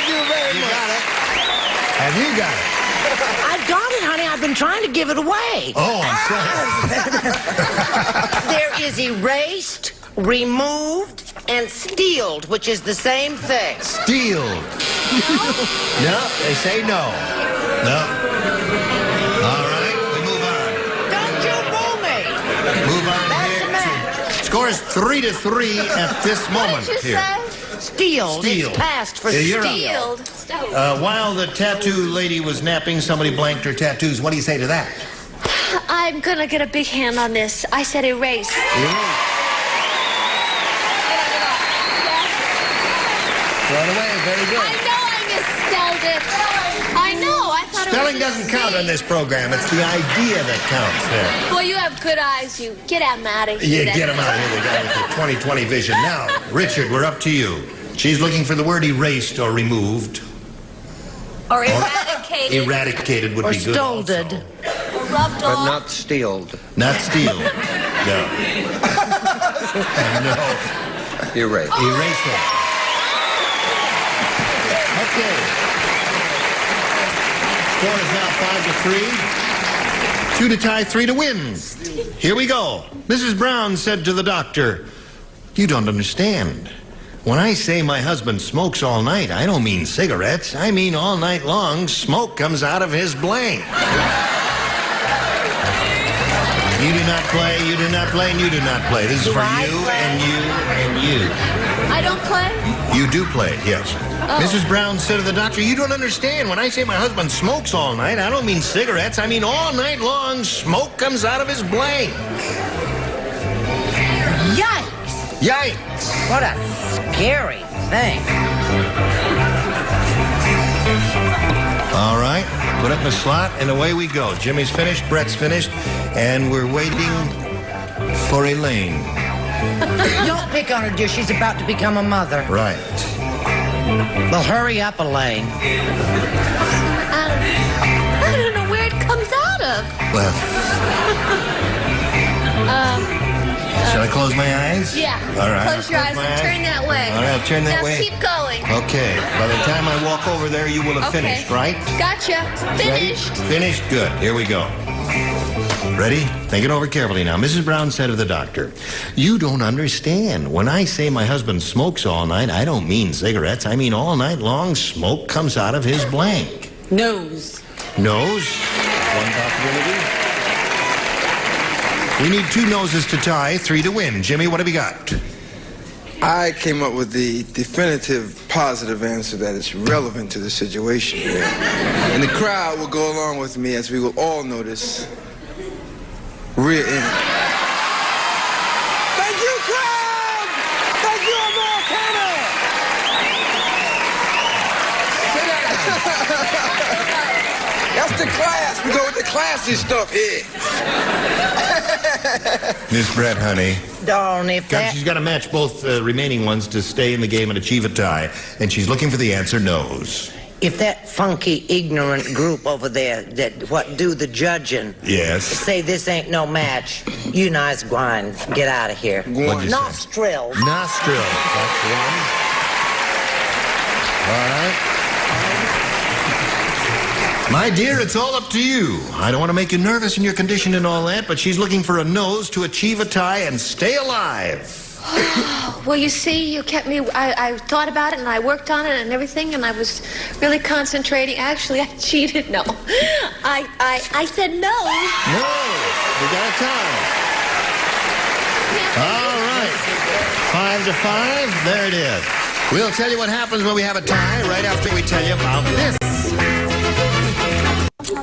you very much. Got it. Have you got it? I got it, honey. I've been trying to give it away. Oh, I'm sorry. There is erased, removed, and steeled, which is the same thing. Steeled. No, they say no. No. All right, we move on. Don't you boo me. Move on That's here. the match. Score is 3-3 at this moment What did you here. say? Steeled. Steeled. It's past for Yeah, you're up. Steeled. While the tattoo lady was napping, somebody blanked her tattoos. What do you say to that? I'm gonna get a big hand on this. I said erase. Right away, very good. I know I misspelled it. I know. I thought Spelling it was doesn't count on this program. It's the idea that counts there. Well, you have good eyes. You get them out of here. Yeah, get them out of here. They got with the 20/20 vision. Now, Richard, we're up to you. She's looking for the word erased or removed. Or eradicated. Eradicated would Or be good. stolded. Or rubbed But off. not steeled. Not steal. No. No. Erased. Erase it. Okay. Score is now 5-3. 2 to tie, 3 to win. Here we go. Mrs. Brown said to the doctor, "You don't understand. When I say my husband smokes all night, I don't mean cigarettes. I mean all night long, smoke comes out of his blank." You do not play, you do not play, and you do not play. This is for you and you and you. I don't play? You do play, yes. Mrs. Brown said to the doctor, "You don't understand. When I say my husband smokes all night, I don't mean cigarettes. I mean all night long, smoke comes out of his blank." Yikes. Yikes. What a scary thing. All right, put it in the slot, and away we go. Jimmy's finished, Brett's finished, and we're waiting for Elaine. Don't pick on her, dear. She's about to become a mother. Right. Well, hurry up, Elaine. I don't know where it comes out of. Well, Shall I close my eyes? Yeah. All right. Close your eyes my and turn that way. All right, I'll turn that now way. Keep going. Okay. By the time I walk over there, you will have finished, right? Gotcha. Finished. Ready? Finished? Good. Here we go. Ready? Think it over carefully now. Mrs. Brown said of the doctor, "You don't understand. When I say my husband smokes all night, I don't mean cigarettes. I mean all night long smoke comes out of his blank." Nose. Nose? One possibility. We need 2 noses to tie, 3 to win. Jimmy, what have you got? I came up with the definitive positive answer that is relevant to the situation here. And the crowd will go along with me as we will all notice rear end. Thank you, crowd! Thank you, Americana! Sit down. That's the class. We go with the classy stuff here. Miss Brett, honey. Darn, if that... She's got to match both remaining ones to stay in the game and achieve a tie. And she's looking for the answer nose. If that funky, ignorant group over there that do the judging... Yes. ...say this ain't no match, you nice grind, get out of here. Nostrils. Nostrils. That's one. All right. My dear, it's all up to you. I don't want to make you nervous in your condition and all that, but she's looking for a nose to achieve a tie and stay alive. Well, you see, you kept me... I thought about it, and I worked on it and everything, and I was really concentrating. Actually, I cheated. No. I said no. No. We got a tie. All right. 5 to 5. There it is. We'll tell you what happens when we have a tie right after we tell you about this.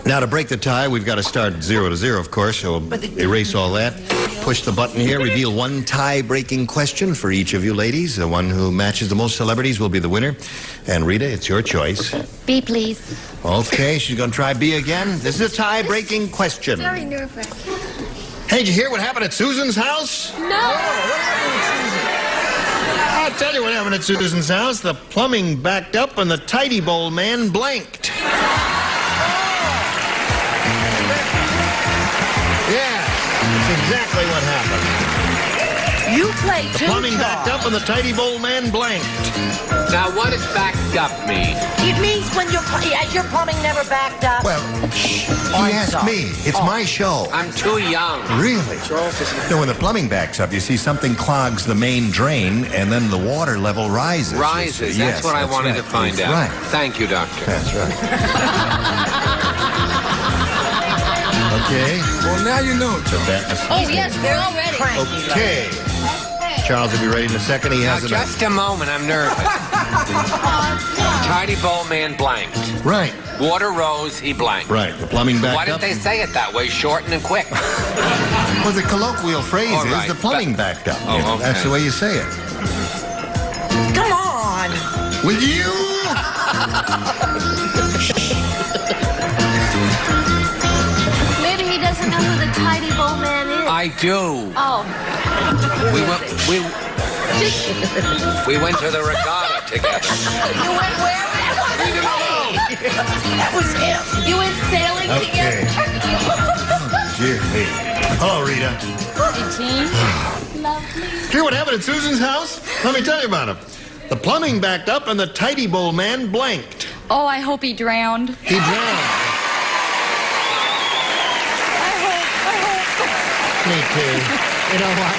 Now, to break the tie, we've got to start 0 to 0, of course, so we'll erase all that. Push the button here, reveal one tie-breaking question for each of you ladies. The one who matches the most celebrities will be the winner. And Rita, it's your choice. B, please. Okay, she's going to try B again. This is a tie-breaking question. Very nerve-wracking. Hey, did you hear what happened at Susan's house? No. What happened at Susan? I'll tell you what happened at Susan's house. The plumbing backed up and the tidy bowl man blanked. That's exactly what happened. You played the plumbing backed up and the tidy bowl man blanked. Now, what does backed up mean? It means when your plumbing never backed up. Well, you asked me. It's my show. I'm too young. Really? No, when the plumbing backs up, you see something clogs the main drain, and then the water level rises. Rises. That's what I wanted to find out. Right. Thank you, Doctor. That's right. Okay. Well, now you know, Charles. Oh, yes, we're all ready. Okay. Charles will be ready in a second. He has just a moment. I'm nervous. Tidy bowl man blanked. Right. Water rose, he blanked. Right. The plumbing backed up. Why didn't they say it that way, short and quick? Well, the colloquial phrase All is right, the plumbing backed up. Oh, okay. That's the way you say it. Come on. Will you? Maybe he doesn't know who the tidy bowl man is. I do. Oh. We went to the regatta together. You went where? That was him. You went sailing Okay. Dear me. Hello, Rita. Lovely. Hear what happened at Susan's house? Let me tell you about it. The plumbing backed up and the tidy bowl man blanked. Oh, I hope he drowned. He drowned. Me too. You know what?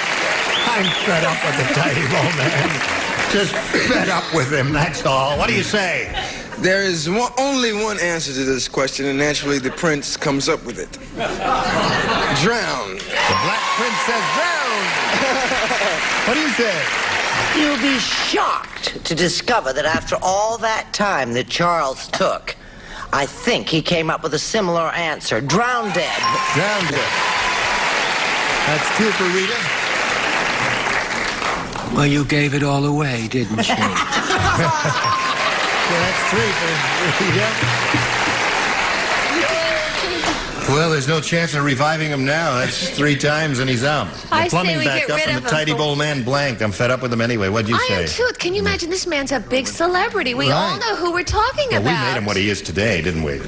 I'm fed up with the tidy bowl man. Just fed up with him, that's all. What do you say? There is only one answer to this question, and naturally the prince comes up with it. Drown. The Black Prince says drown. What do you say? You'll be shocked to discover that after all that time that Charles took, I think he came up with a similar answer. Drown dead. Drown dead. That's 2 for Rita. Well, you gave it all away, didn't you? That's 3 for Rita. Well, there's no chance of reviving him now. That's 3 times and he's out. I The plumbing say we backed get up rid and of the him. tidy bowl man blanked. I'm fed up with him anyway. What'd you say? I am too. Can you imagine? This man's a big celebrity. We all know who we're talking Well, about. we made him what he is today, didn't we? I'm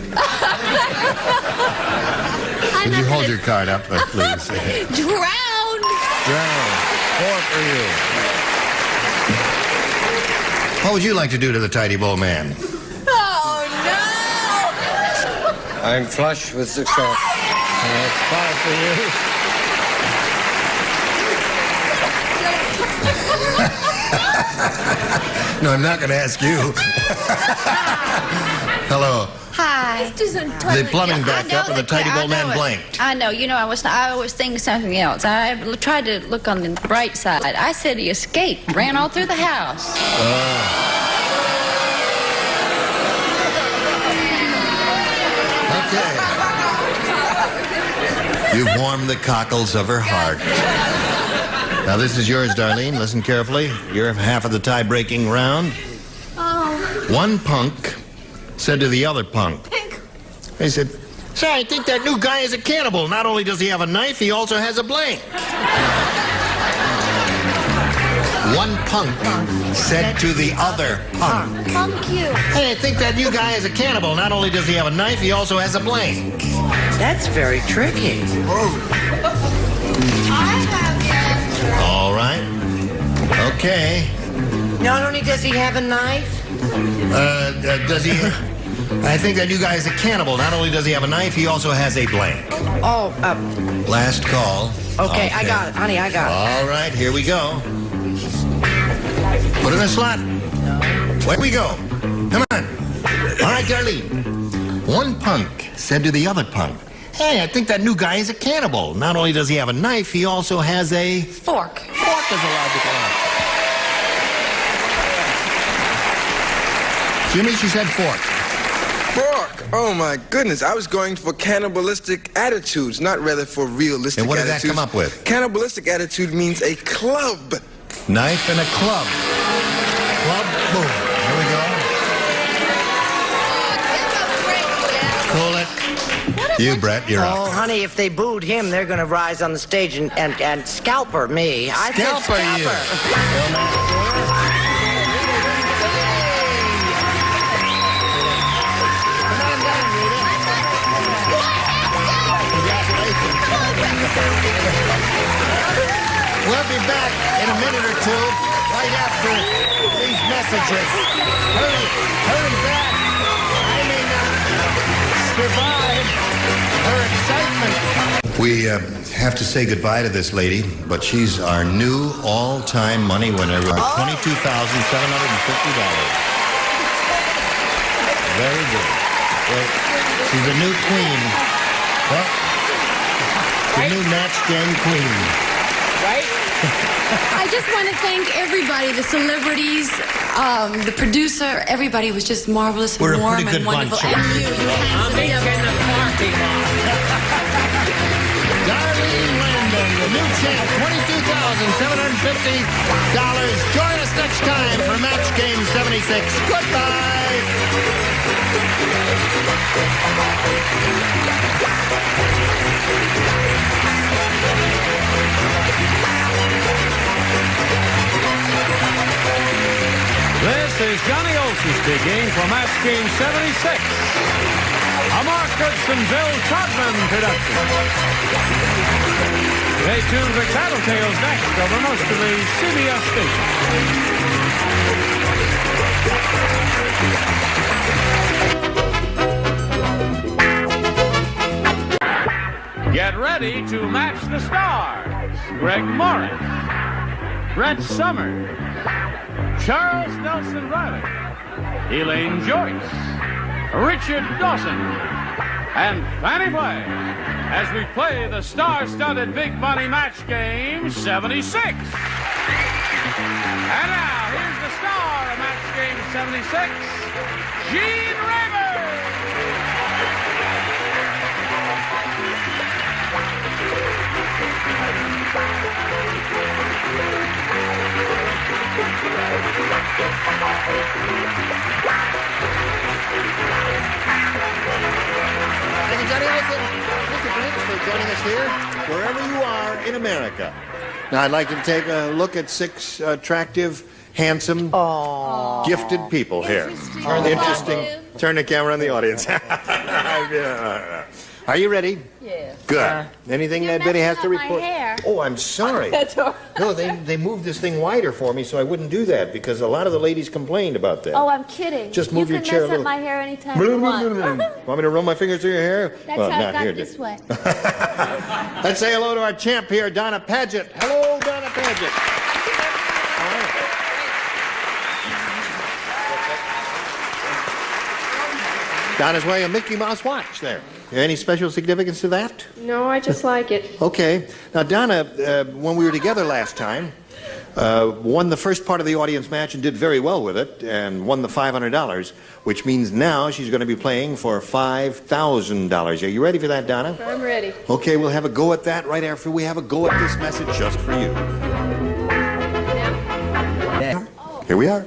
Would you not hold gonna- your card up, please? Drowned. Drown. 4 for you. What would you like to do to the tidy bow man? Oh, no! I'm flush with success. That's 5 for you. No, I'm not going to ask you. Hello. Hi. The plumbing backed up and the tidy bow man blanked. I know. You know, I was thinking something else. I tried to look on the bright side. I said he escaped, ran all through the house. Okay. You've warmed the cockles of her heart. Now, this is yours, Darlene. Listen carefully. You're half of the tie-breaking round. Oh. One punk said to the other punk. He said, "Say, I think that new guy is a cannibal. Not only does he have a knife, he also has a blank." One punk said to the other punk. Punk you. "Hey, I think that new guy is a cannibal. Not only does he have a knife, he also has a blank." That's very tricky. All right. Okay. Not only does he have a knife. Does he... I think that new guy is a cannibal. Not only does he have a knife, he also has a blank. Oh, Last call. Okay, I got it. Honey, I got it. All right, here we go. Put it in the slot. Where we go? Come on. All right, Darlene. One punk said to the other punk, "Hey, I think that new guy is a cannibal. Not only does he have a knife, he also has a... Fork. Fork is allowed to come out. Jimmy, she said fork. Fork. Oh, my goodness. I was going for cannibalistic attitudes, not rather for realistic attitudes. And what did that come up with? Cannibalistic attitude means a club. Knife and a club. Club, boom. Here we go. Cool it. You, Brett, you're Oh, up. honey, if they booed him, they're going to rise on the stage and scalper me. I said Scalper you. We'll be back in a minute or two, right after these messages. Hurry, hurry back. I may not survive her excitement. We have to say goodbye to this lady, but she's our new all-time money winner with $22,750. Very good. Well, she's a new queen. Well, the new match game queen. Right? I just want to thank everybody, the celebrities, the producer, everybody was just marvelous and We're a warm pretty good and wonderful. bunch. And you I'm eating the party. Darlene Landon, the new champ, $22,750. Join us next time for Match Game 76. Goodbye. This is Johnny Olson speaking for Match Game 76. A Mark Goodson-Bill Todman production. Stay tuned for Tattletales next over most of the CBS stations. Get ready to match the stars. Greg Morris, Brett Summers, Charles Nelson Riley, Elaine Joyce, Richard Dawson, and Fannie Flagg as we play the star-studded Big Money Match Game 76. And now, here's the star of Match Game 76, Gene Raymond. Thank you, Johnny Olson. Mr. Prince, for joining us here, wherever you are in America. Now, I'd like you to take a look at 6 attractive, handsome, gifted people here. Interesting. Turn the camera on the audience. Are you ready? Yes. Good. Anything that Betty has to report? My hair. Oh, I'm sorry. That's all right. No, they moved this thing wider for me so I wouldn't do that because a lot of the ladies complained about that. Oh, I'm kidding. Just move your chair a little. You can mess up my hair anytime you want. Want me to run my fingers through your hair? That's Well, how I not got here. this way. Let's say hello to our champ here, Donna Paget. Hello, Donna Paget. Donna's wearing a Mickey Mouse watch there. Any special significance to that? No, I just like it. Okay. Now, Donna, when we were together last time, won the first part of the audience match and did very well with it and won the $500, which means now she's going to be playing for $5,000. Are you ready for that, Donna? I'm ready. Okay, we'll have a go at that right after we have a go at this message just for you. Here we are.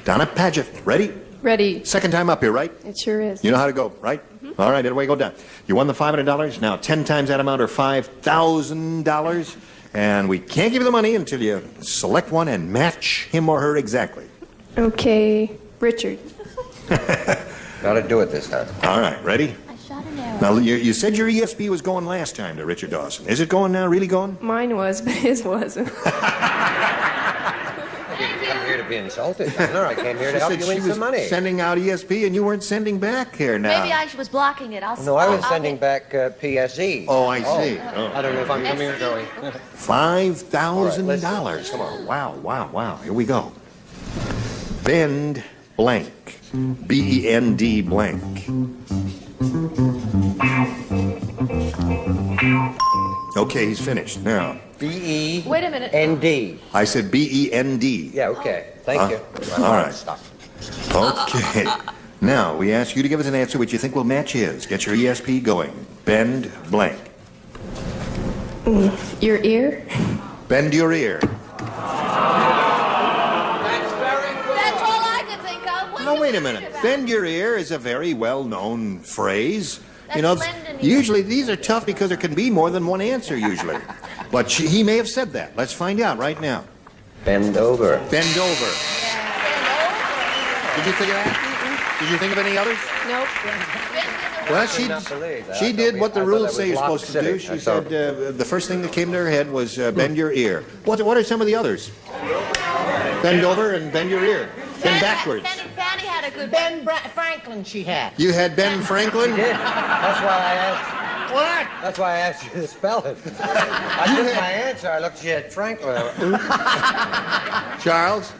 Donna Paget. Ready? Ready. Second time up here, right? It sure is. You know how to go, right? Mm-hmm. All right, away go down. You won the $500. Now 10 times that amount or $5,000. And we can't give you the money until you select one and match him or her exactly. Okay, Richard. Gotta do it this time. All right, ready? I shot an arrow. Now, you said your ESP was going last time to Richard Dawson. Is it going now? Really going? Mine was, but his wasn't. I didn't come here to be insulted. No, I came here to help you win some money. Sending out ESP and you weren't sending back here now. Maybe I was blocking it. No, I was sending back PSE. Oh, I see. Oh. I don't know if I'm coming or going. $5,000. Come on. Wow, wow, wow. Here we go. Bend blank. B-E-N-D blank. Okay, he's finished. Now. B-E. Wait a minute. N-D. I said B-E-N-D. Yeah, okay. Thank you. All right. Okay. Now, we ask you to give us an answer which you think will match his. Get your ESP going. Bend blank. Your ear? Bend your ear. That's all I could think of. Now, wait a minute. Bend your ear is a very well-known phrase. That's lending usually these are tough because there can be more than one answer usually. But he may have said that. Let's find out right now. Bend over. Bend over. Did you figure that? Did you think of any others? Nope. Well, she did what the rules say you're supposed to do. She said the first thing that came to her head was bend your ear. What are some of the others? Bend over and bend your ear. Bend backwards. Fanny had a good Ben Franklin she had. You had Ben Franklin? She did. That's why I asked. What? That's why I asked you to spell it. I took my answer. I looked at Franklin. Charles?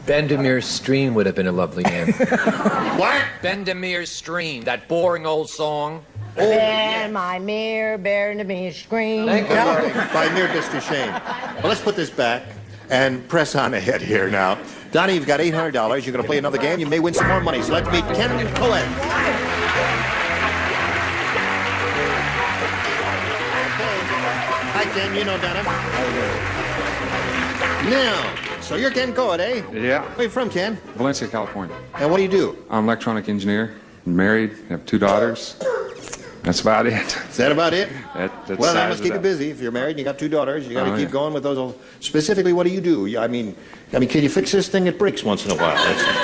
Bendemeer's Stream would have been a lovely name. What? Bendemeer's Stream, that boring old song. Oh, bear my mirror, bear to me screen. Thank you. By mere disdain. Well, let's put this back and press on ahead here now. Donnie, you've got $800. You're going to play another game. You may win some more money. So let's meet Ken Cohen. Hi, Ken. You know Donna. Now, so you're Ken Cohen, eh? Yeah. Where are you from, Ken? Valencia, California. And what do you do? I'm an electronic engineer. Married. Have 2 daughters. That's about it. Is that about it? That Well, that must keep you busy. If you're married and you got 2 daughters, you got to keep going with those. Specifically, what do you do? I mean, can you fix this thing? It breaks once in a while.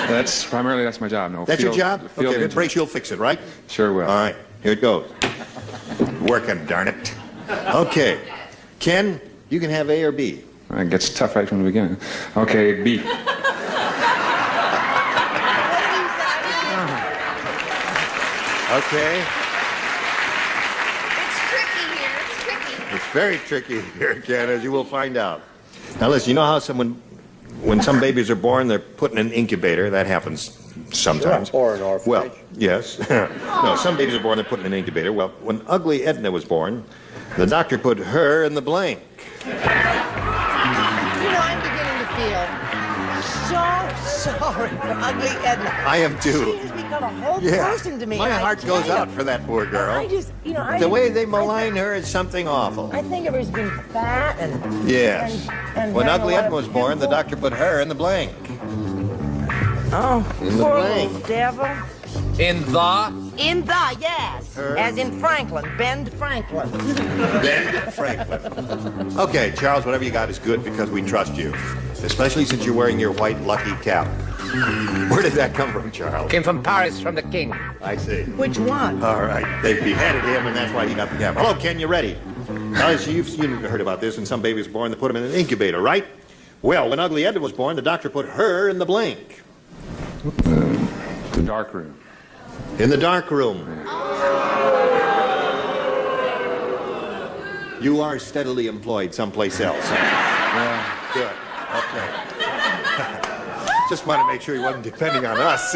That's primarily my job. No. That's your job? Okay, if it breaks, you'll fix it, right? Sure will. All right, here it goes. Working, darn it. Okay, Ken, you can have A or B. It gets tough right from the beginning. Okay, B. Okay. It's very tricky here, Ken, as you will find out. Now, listen, you know how when some babies are born, they're put in an incubator. That happens sometimes. Or an orphanage. Well, yes. No, some babies are born, they're put in an incubator. Well, when ugly Edna was born, the doctor put her in the blank. You know, I'm beginning to feel so sorry for ugly Edna. I am too. She has become a whole person to me. My heart goes out for that poor girl. I just, the way they malign her is something awful. I think of her as being fat and... Yes. And when having ugly a lot Edna was born, the doctor put her in the blank. Oh, In the poor blank. little devil. In the? In the, yes. Her As in Franklin, Bend Franklin. Ben Franklin. Okay, Charles, whatever you got is good because we trust you. Especially since you're wearing your white lucky cap. Where did that come from, Charles? Came from Paris, from the king. I see. Which one? All right. They beheaded him, and that's why he got the cap. Hello, Ken, you ready? Now, you've heard about this. When some baby was born, they put him in an incubator, right? Well, when Ugly Edna was born, the doctor put her in the blank. The dark room. In the dark room. You are steadily employed someplace else. Yeah. Good. Okay. Just want to make sure he wasn't depending on us.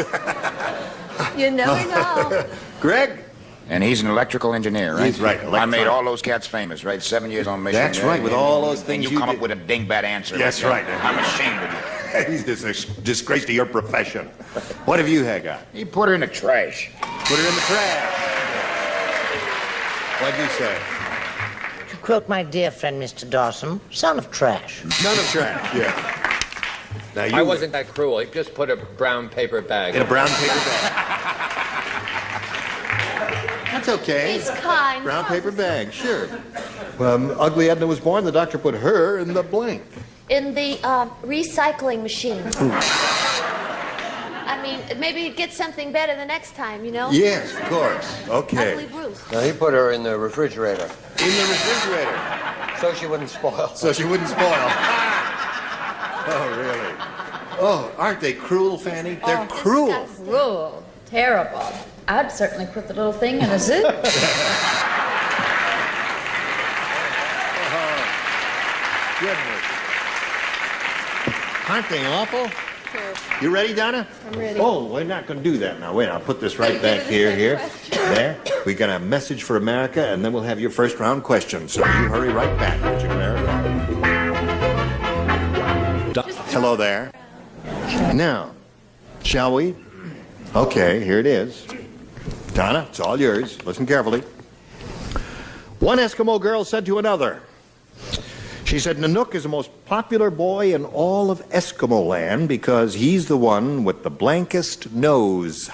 You never know. Greg? And he's an electrical engineer, right? He's right. I made all those cats famous, right? 7 years on mission. That's right, with all those things and you come up with a dingbat answer. That's like right. I'm ashamed of you. He's just a disgrace to your profession. What have you got? He put her in the trash. Put her in the trash. What'd you say? To quote my dear friend Mr. Dawson, son of trash. Son of trash, yeah. Now I wasn't that cruel. He just put a brown paper bag. In a brown paper bag. That's okay. He's kind. Brown paper bag, sure. When Ugly Edna was born, the doctor put her in the blank. In the recycling machine. I mean, maybe get something better the next time, you know? Yes, of course. Okay. Ugly Bruce. Now, he put her in the refrigerator. In the refrigerator. So she wouldn't spoil. So she wouldn't spoil. Oh, really? Oh, aren't they cruel, Fanny? They're cruel. Cruel. Terrible. I'd certainly put the little thing in a zoo. Goodness. Aren't they awful? Sure. You ready, Donna? I'm ready. Oh, we're not going to do that now. Wait, I'll put this right back here. There. We got a message for America, and then we'll have your first round question. So you hurry right back, would you, America? Hello there. Now, shall we? Okay, here it is. Donna, it's all yours. Listen carefully. One Eskimo girl said to another, she said, Nanook is the most popular boy in all of Eskimo land because he's the one with the blankest nose.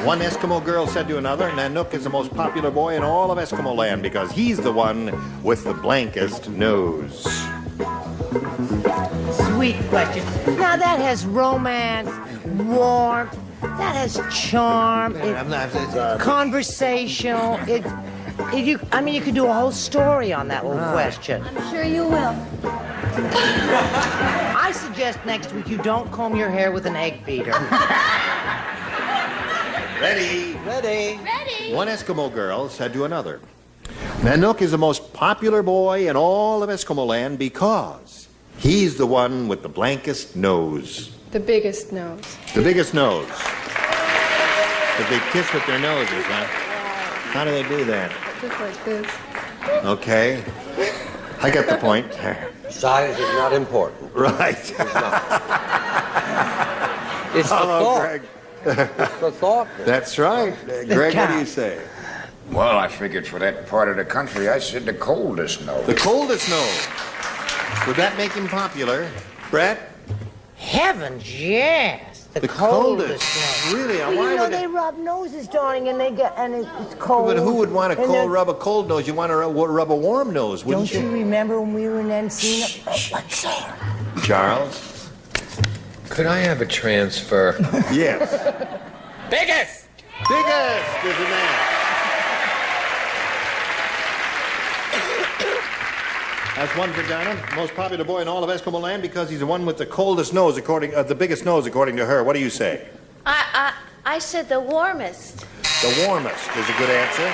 One Eskimo girl said to another, Nanook is the most popular boy in all of Eskimo land because he's the one with the blankest nose. Sweet question. Now that has romance, warmth, that has charm, conversational. You could do a whole story on that little question. I'm sure you will. I suggest next week you don't comb your hair with an egg beater. Ready? Ready. Ready. One Eskimo girl said to another, Nanook is the most popular boy in all of Eskimo land because he's the one with the blankest nose. The biggest nose. The biggest nose. But they kiss with their noses, huh? How do they do that? Just like this. Okay. I got the point. Size is not important. Right. It's not. It's the Hello, thought. Greg. It's the thought. That's right. Greg, what do you say? Well, I figured for that part of the country, I said the coldest nose. The coldest nose. Would that make him popular? Brett? Heavens, yes. The coldest nose. Really? Well, Why you know would they rub noses, darling, and it's cold. But who would want to And then- rub a cold nose? You want to rub a warm nose, wouldn't Don't you remember when we were in Encino? Charles? Could I have a transfer? Yes. Biggest! Biggest is the man. That's one for Donna. Most popular boy in all of Eskimo land because he's the one with the coldest nose, the biggest nose, according to her. What do you say? I said the warmest. The warmest is a good answer.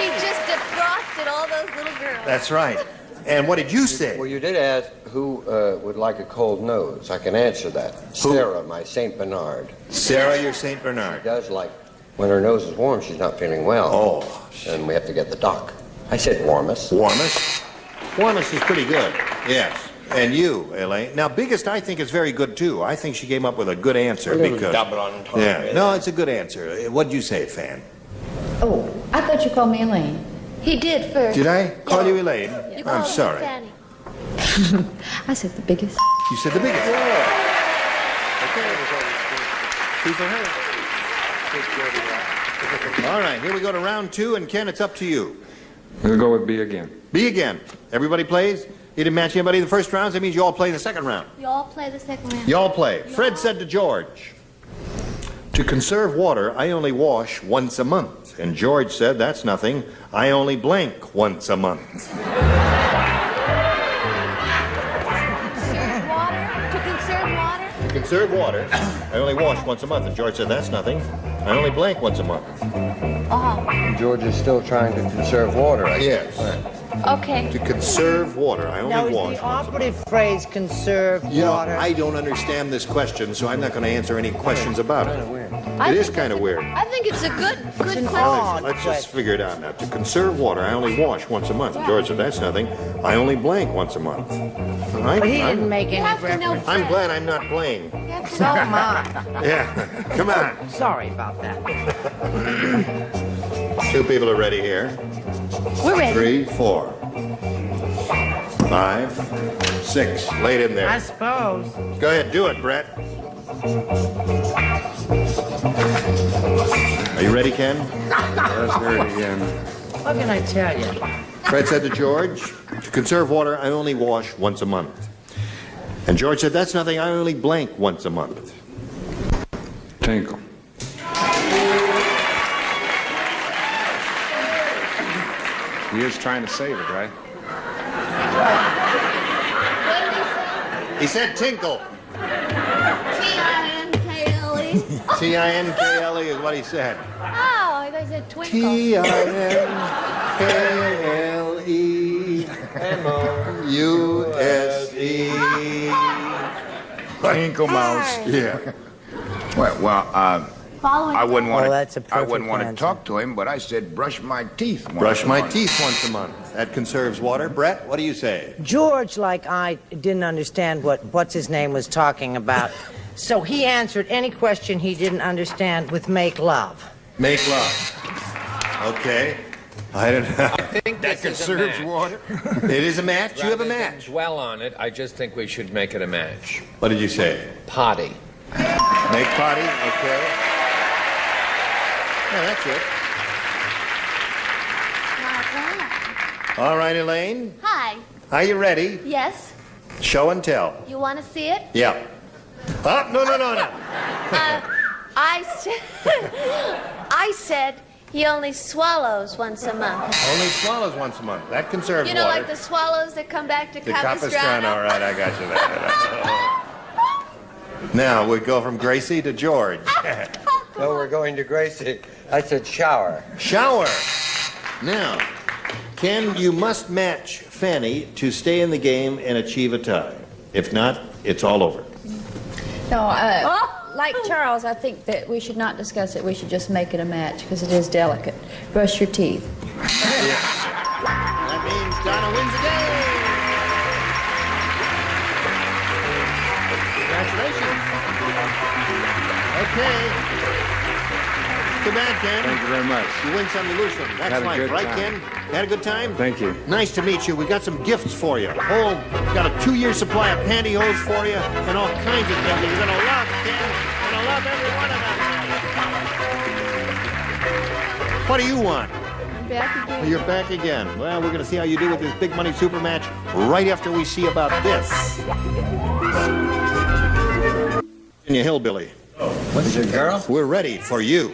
He just defrosted all those little girls. That's right. And what did you say? Well, you did ask who would like a cold nose. I can answer that. Who? Sarah, my St. Bernard. Sarah, your St. Bernard. She does like, when her nose is warm, she's not feeling well. Oh. And we have to get the doc. I said warmest. Warmest? Warmest is pretty good. Yes. And you, Elaine. Now, biggest, I think, is very good, too. I think she came up with a good answer. Because double entendre. Yeah. No, it's a good answer. What'd you say, Fan? Oh, I thought you called me Elaine. He did first. Did I call you Elaine? You I'm called me sorry. Fanny. I said the biggest. You said the biggest. Yeah. Okay. Two for her. All right, here we go to round 2, and Ken, it's up to you. We'll go with B again. B again. Everybody plays? You didn't match anybody in the first round, so that means you all play the second round. You all play the second round. You all play. Fred said to George, "To conserve water, I only wash once a month." And George said, "That's nothing. I only blank once a month." To conserve water? To conserve water, I only wash once a month. And George said, "That's nothing. I only blank once a month." George is still trying to conserve water, I guess. Yes. Okay. To conserve water, I Now, only is wash the once a month. operative phrase conserve You know, water? I don't understand this question, so I'm not going to answer any questions about it. I It is think kind of weird. I think it's a good question. Let's just figure it out now. To conserve water, I only wash once a month. George said, "That's nothing. I only blank once a month." But he didn't make any reference. I'm glad I'm not playing. So am I. Yeah, come on. Sorry about that. 2 people are ready here. We're ready. 3, 4, 5, 6. Lay it in there. I suppose. Go ahead, do it, Brett. Are you ready, Ken? Let's hear it again. What can I tell you? Fred said to George, "To conserve water, I only wash once a month." And George said, "That's nothing. I only blank once a month." Tinkle. He is trying to save it, right? He said tinkle. T-I-N-K-L-E. T-I-N-K-L-E is what he said. Oh, they said twinkle. T-I-N-K-L-E M-O-U-S-E. Tinkle mouse. Yeah. Well, Following I wouldn't want Oh, to. that's a I wouldn't perfect want to answer. talk to him, but I said brush my teeth. Brush my once. teeth once a month. That conserves water. Brett, what do you say? George, like I, didn't understand what's his name was talking about. So he answered any question he didn't understand with make love. Make love. Okay. I don't know. I think That this is a conserves match. water. It is a match? You have a Rather than match. dwell on it, I just think we should make it a match. What did you say? Potty. Make potty? Okay. Yeah, that's it. All right, Elaine. Hi. Are you ready? Yes. Show and tell. You want to see it? Yeah. Oh, no. I said he only swallows once a month. Only swallows once a month. That conserves You know, water. like the swallows that come back to The Capistrano? Capistrano. All right, I got you there. Now, we go from Gracie to George. No, we're going to Gracie. I said shower. Shower. Now, Ken, you must match Fanny to stay in the game and achieve a tie. If not, it's all over. No, like Charles, I think that we should not discuss it. We should just make it a match because it is delicate. Brush your teeth. That means Donna wins the game. Congratulations. Okay. Too bad, Ken. Thank you very much. You win some, you lose some. That's Had a life, good right, time. Ken? Had a good time? Thank you. Nice to meet you. We got some gifts for you. Got a 2-year supply of pantyhose for you and all kinds of things that you're going to love, Ken. You're going to love every one of them. What do you want? I'm back again. You're back again. Well, we're going to see how you do with this big money super match right after we see about this. Virginia Hillbilly. What is it, girl? We're ready for you.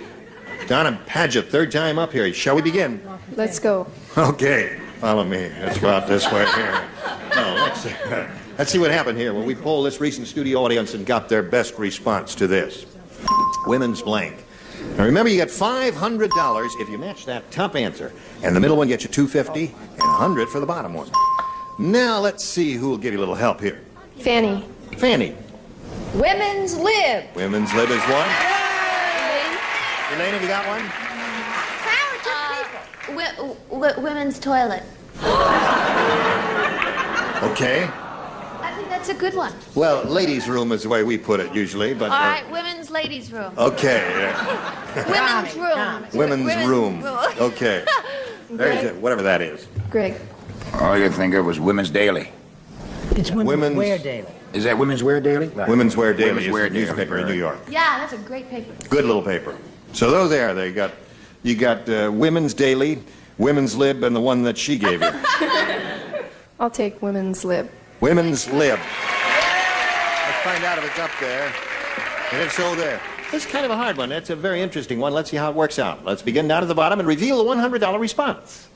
Donna Paget, 3rd time up here. Shall we begin? Let's go. Okay, follow me. Let's go out this way here. No, let's see what happened here when we polled this recent studio audience and got their best response to this. Women's blank. Now remember, you get $500 if you match that top answer, and the middle one gets you $250 and $100 for the bottom one. Now let's see who will give you a little help here. Fanny. Fanny. Women's lib. Women's lib is one. Elaine, have you got one? Women's toilet. Okay. I think that's a good one. Well, ladies' room is the way we put it usually, but... All right, women's ladies' room. Okay. Yeah. Women's room. Women's room. Okay. There's it, whatever that is. Greg. All you think of was Women's Daily. It's Women's Wear Daily. Is that Women's Wear Daily? Women's Wear Daily Women's is Wear the newspaper Daily. in New York. Yeah, that's a great paper. Good little paper. So those there, you got Women's Daily, Women's Lib, and the one that she gave you. I'll take Women's Lib. Women's Lib. Let's find out if it's up there. And if so, there. That's kind of a hard one. That's a very interesting one. Let's see how it works out. Let's begin down at the bottom and reveal the $100 response.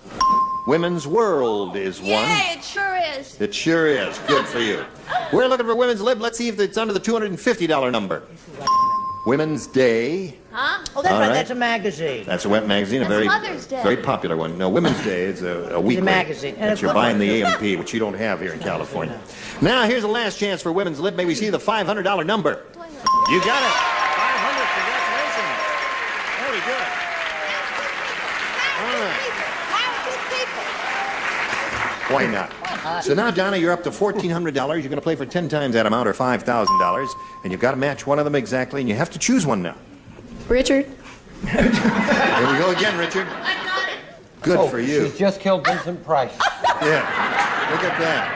Women's World is one. Yay, it sure is. It sure is. Good for you. We're looking for Women's Lib. Let's see if it's under the $250 number. Women's Day. Huh? Oh, that's All right. right. That's a magazine. That's a web magazine, That's a very, Mother's Day. very popular one. No, Women's Day is a weekly. magazine. And That it's you're good buying one. the AMP, which you don't have here in California. Now, here's the last chance for Women's Lib. May we see the $500 number? You got it. 500. Congratulations. Very good. All right. Why not? So now, Donna, you're up to $1,400. You're going to play for 10 times that amount, or $5,000. And you've got to match one of them exactly, and you have to choose one now. Richard? Here we go again, Richard. Good for you. She's just killed Vincent Price. Yeah. Look at that.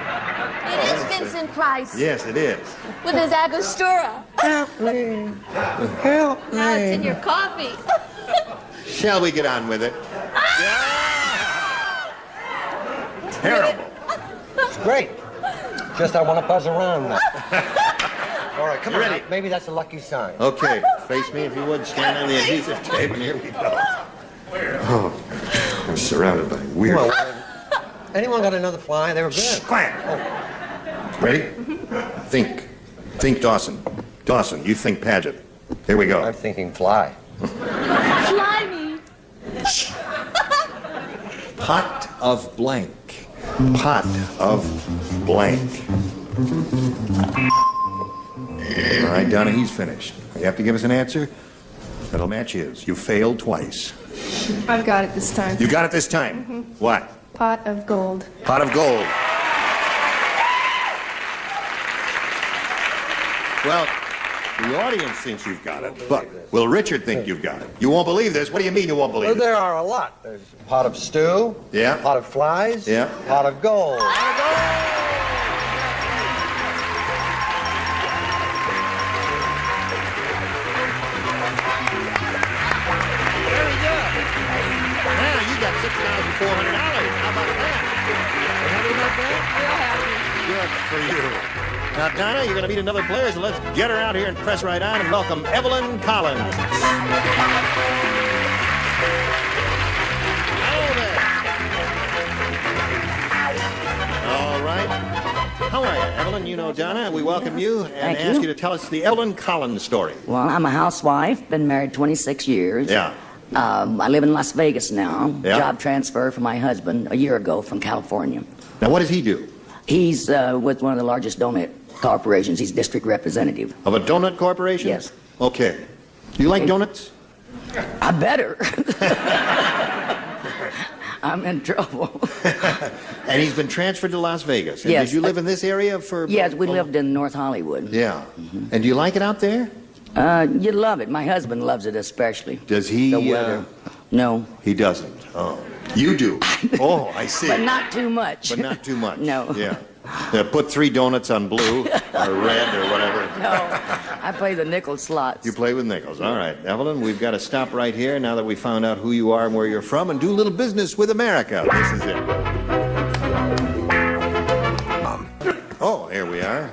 It is Vincent Price. Yes, it is. With his Angostura. Help me. Help me. Now it's in your coffee. Shall we get on with it? Terrible. It's great. Just I want to buzz around now. All right, come on. Ready? Maybe that's a lucky sign. Okay, face me if you would. Stand on the adhesive tape, and here we go. Oh, I'm surrounded by weird. Come on, anyone got another fly? They were good. Quiet. Ready? Think. Think Dawson. Dawson, you think Paget. Here we go. I'm thinking fly. Fly me. Pot of blank. Pot of blank. All right, Donna, he's finished. You have to give us an answer that'll match his. You failed twice. I've got it this time. You got it this time. What? Pot of gold. Pot of gold. Well, the audience thinks you've got it, but will Richard think you've got it? You won't believe this. What do you mean you won't believe Well, it? there are a lot. There's a pot of stew. Yeah. Pot of flies. Yeah. Pot of gold. Very good. Now you got $6,400. How about that? You happy about that? Real happy. Good for you. Now, Donna, you're going to meet another player, so let's get her out here and press right on and welcome Evelyn Collins. Hello there. All right. How are you, Evelyn? You know Donna. We welcome you and Thank ask you. you to tell us the Evelyn Collins story. Well, I'm a housewife, been married 26 years. Yeah. I live in Las Vegas now. Yeah. Job transfer for my husband a year ago from California. Now, what does he do? He's with one of the largest donut corporations. He's district representative. Of a donut corporation? Yes. Okay. Do you like donuts? I better. I'm in trouble. And he's been transferred to Las Vegas. And Yes. did you live in this area for... Yes, we lived in North Hollywood. Yeah. And do you like it out there? You love it. My husband loves it especially. Does he... The weather. No. He doesn't. Oh. You do. Oh, I see. But not too much. But not too much. No. Yeah. Put 3 donuts on blue or red or whatever. No. I play the nickel slots. You play with nickels. All right. Evelyn, we've got to stop right here now that we found out who you are and where you're from and do a little business with America. This is it. Oh, here we are.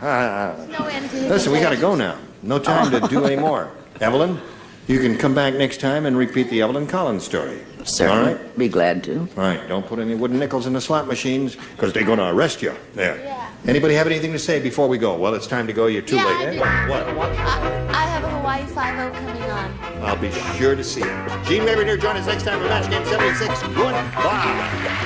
No end to Listen, we got to go now. No time to do any more. Evelyn, you can come back next time and repeat the Evelyn Collins story. Certainly. All right? Be glad to. All right. Don't put any wooden nickels in the slot machines because they're going to arrest you. There. Yeah. Anybody have anything to say before we go? Well, it's time to go. You're too Yeah, late. I do. What? I have a Hawaii 5-0 coming on. I'll be sure to see you. Gene Weber here. Join us next time for Match Game 76. Goodbye.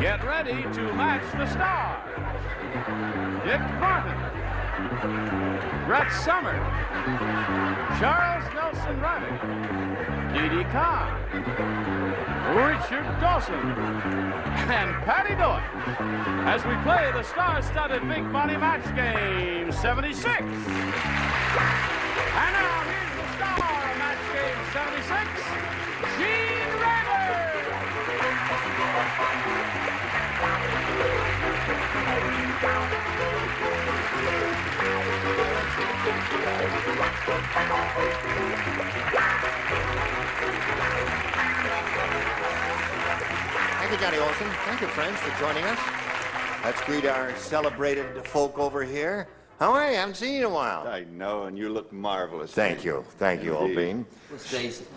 Get ready to match the stars. Dick Martin, Rex Summer, Charles Nelson Riley, Dee Dee Kahn, Richard Dawson, and Patty Doyle as we play the star-studded Big Money Match Game 76. And now here's the star of Match Game 76, Gene Rader. Thank you, Johnny Olson. Thank you, friends, for joining us. Let's greet our celebrated folk over here. How are you? I haven't seen you in a while. I know, and you look marvelous. Thank you. Thank you, Old Bean.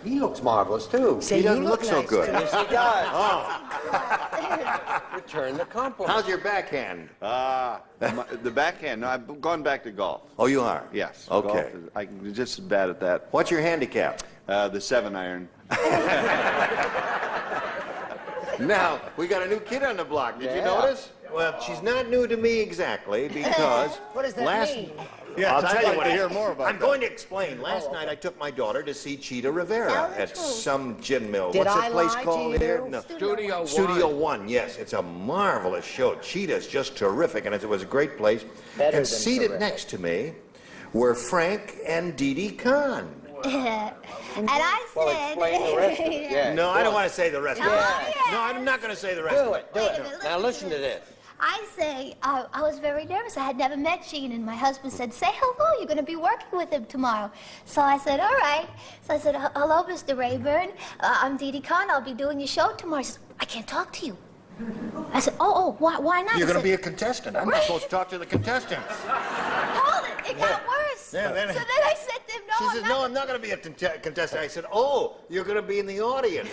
He looks marvelous, too. He doesn't look so good. Yes, he does. Oh. Return the compliment. How's your backhand? The backhand. No, I've gone back to golf. Oh, you are? Yes. Okay. I'm just as bad at that. What's your handicap? The 7-iron. Now, we got a new kid on the block. Did you notice? Well, she's not new to me exactly because What does that mean? Yes, I'll tell I'd you like what to it hear is. more about I'm that. going to explain. Last night I took my daughter to see Cheetah Rivera at some gin mill. Did What's I that place lie to called you? here? No. Studio One. Studio One, yes. It's a marvelous show. Cheetah's just terrific, and it was a great place. Better And than seated terrific. next to me were Frank and Dee Dee Kahn. And I said... explain the rest of it. Yeah. No, I don't want to say the rest of it. yeah. No, I'm not going to say the rest of it. Do it. Now listen to this. I say, I was very nervous. I had never met Gene, and my husband said, say hello, you're going to be working with him tomorrow. So I said, all right. So I said, hello, Mr. Rayburn. I'm Dee Dee Kahn. I'll be doing your show tomorrow. He said, I can't talk to you. I said, why not? You're He going to said, be a contestant. I'm not supposed to talk to the contestants. hold it. It got worse. Yeah, then- so then I said to him, no, She I'm says, not no, I'm not going to be a contestant. I said, oh, you're going to be in the audience.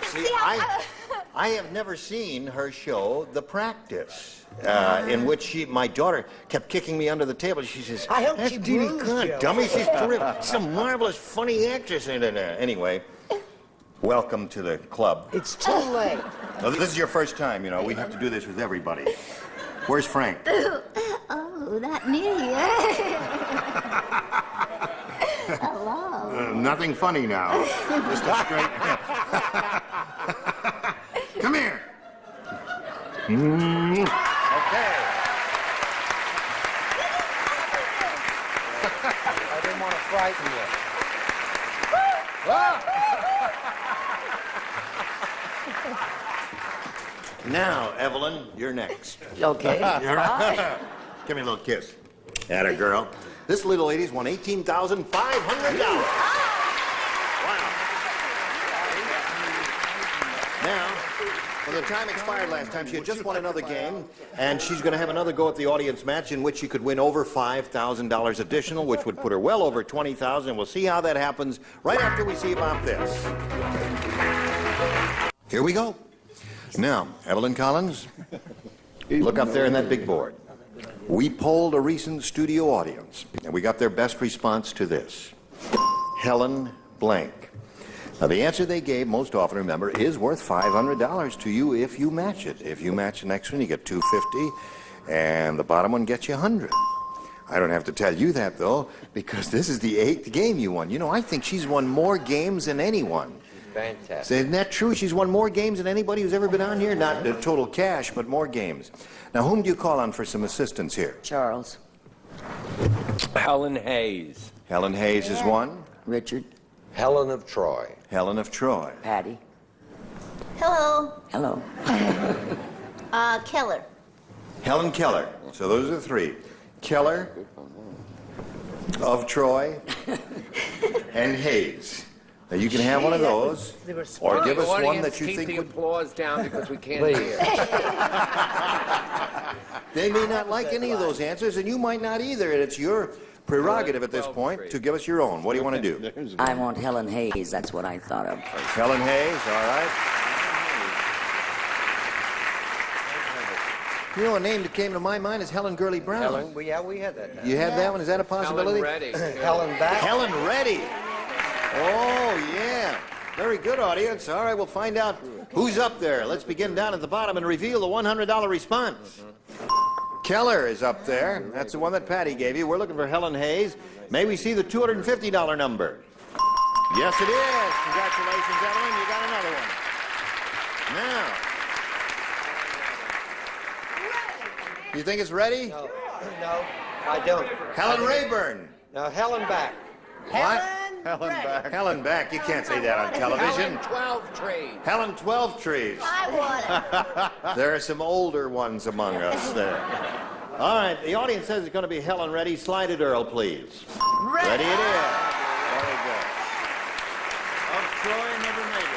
See, I have never seen her show, The Practice, in which my daughter kept kicking me under the table. She says, I hope that's she Dee Dee bruised Kahn, you." dummy. She's terrific. She's a marvelous, funny actress. Anyway, welcome to the club. It's too late. Well, this is your first time, you know. We have to do this with everybody. Where's Frank? oh, not me. Hello. Nothing funny now. Just a straight... Come here. Okay. I didn't want to frighten you. Now, Evelyn, you're next. Okay. Give me a little kiss. Atta girl. This little lady's won $18,500. Wow. Now, well, the time expired last time. She had just won another game, and she's going to have another go at the audience match in which she could win over $5,000 additional, which would put her well over $20,000. We'll see how that happens right after we see about this. Here we go. Now, Evelyn Collins, look up there in that big board. We polled a recent studio audience, and we got their best response to this. Helen blank. Now, the answer they gave most often, remember, is worth $500 to you if you match it. If you match the next one, you get $250, and the bottom one gets you $100. I don't have to tell you that, though, because this is the 8th game you won. You know, I think she's won more games than anyone. Fantastic. Isn't that true? She's won more games than anybody who's ever been on here? Not the total cash, but more games. Now, whom do you call on for some assistance here? Charles. Helen Hayes. Helen Hayes is one. Richard. Helen of Troy. Helen of Troy. Patty. Hello. Hello. Keller. Helen Keller. So those are 3. Keller, of Troy, and Hayes. Now, you can have one of those, or give us one that you think keep would... the applause down because we can't hear. They may not like any of those answers, and you might not either, and it's your prerogative at this point to give us your own. What do you want to do? I want Helen Hayes. That's what I thought of first. Helen Hayes, all right. You know, a name that came to my mind is Helen Gurley Brown. Helen, we had that. You had that one? Is that a possibility? Helen Reddy. Helen back. Helen Reddy. Oh, yeah. Very good, audience. All right, we'll find out who's up there. Let's begin down at the bottom and reveal the $100 response. Keller is up there. That's the one that Patty gave you. We're looking for Helen Hayes. May we see the $250 number? Yes, it is. Congratulations, Evelyn. You got another one. Now. You think it's ready? No, I don't. Helen Rayburn. Now, Helen back. What? Helen back. Helen back. You can't say that on television. Helen 12 trees. Helen 12 trees. I want it. There are some older ones among us there. All right, the audience says it's going to be Helen ready. Slide it, Earl, please. Ready it is. Very good. Oh, Troy never made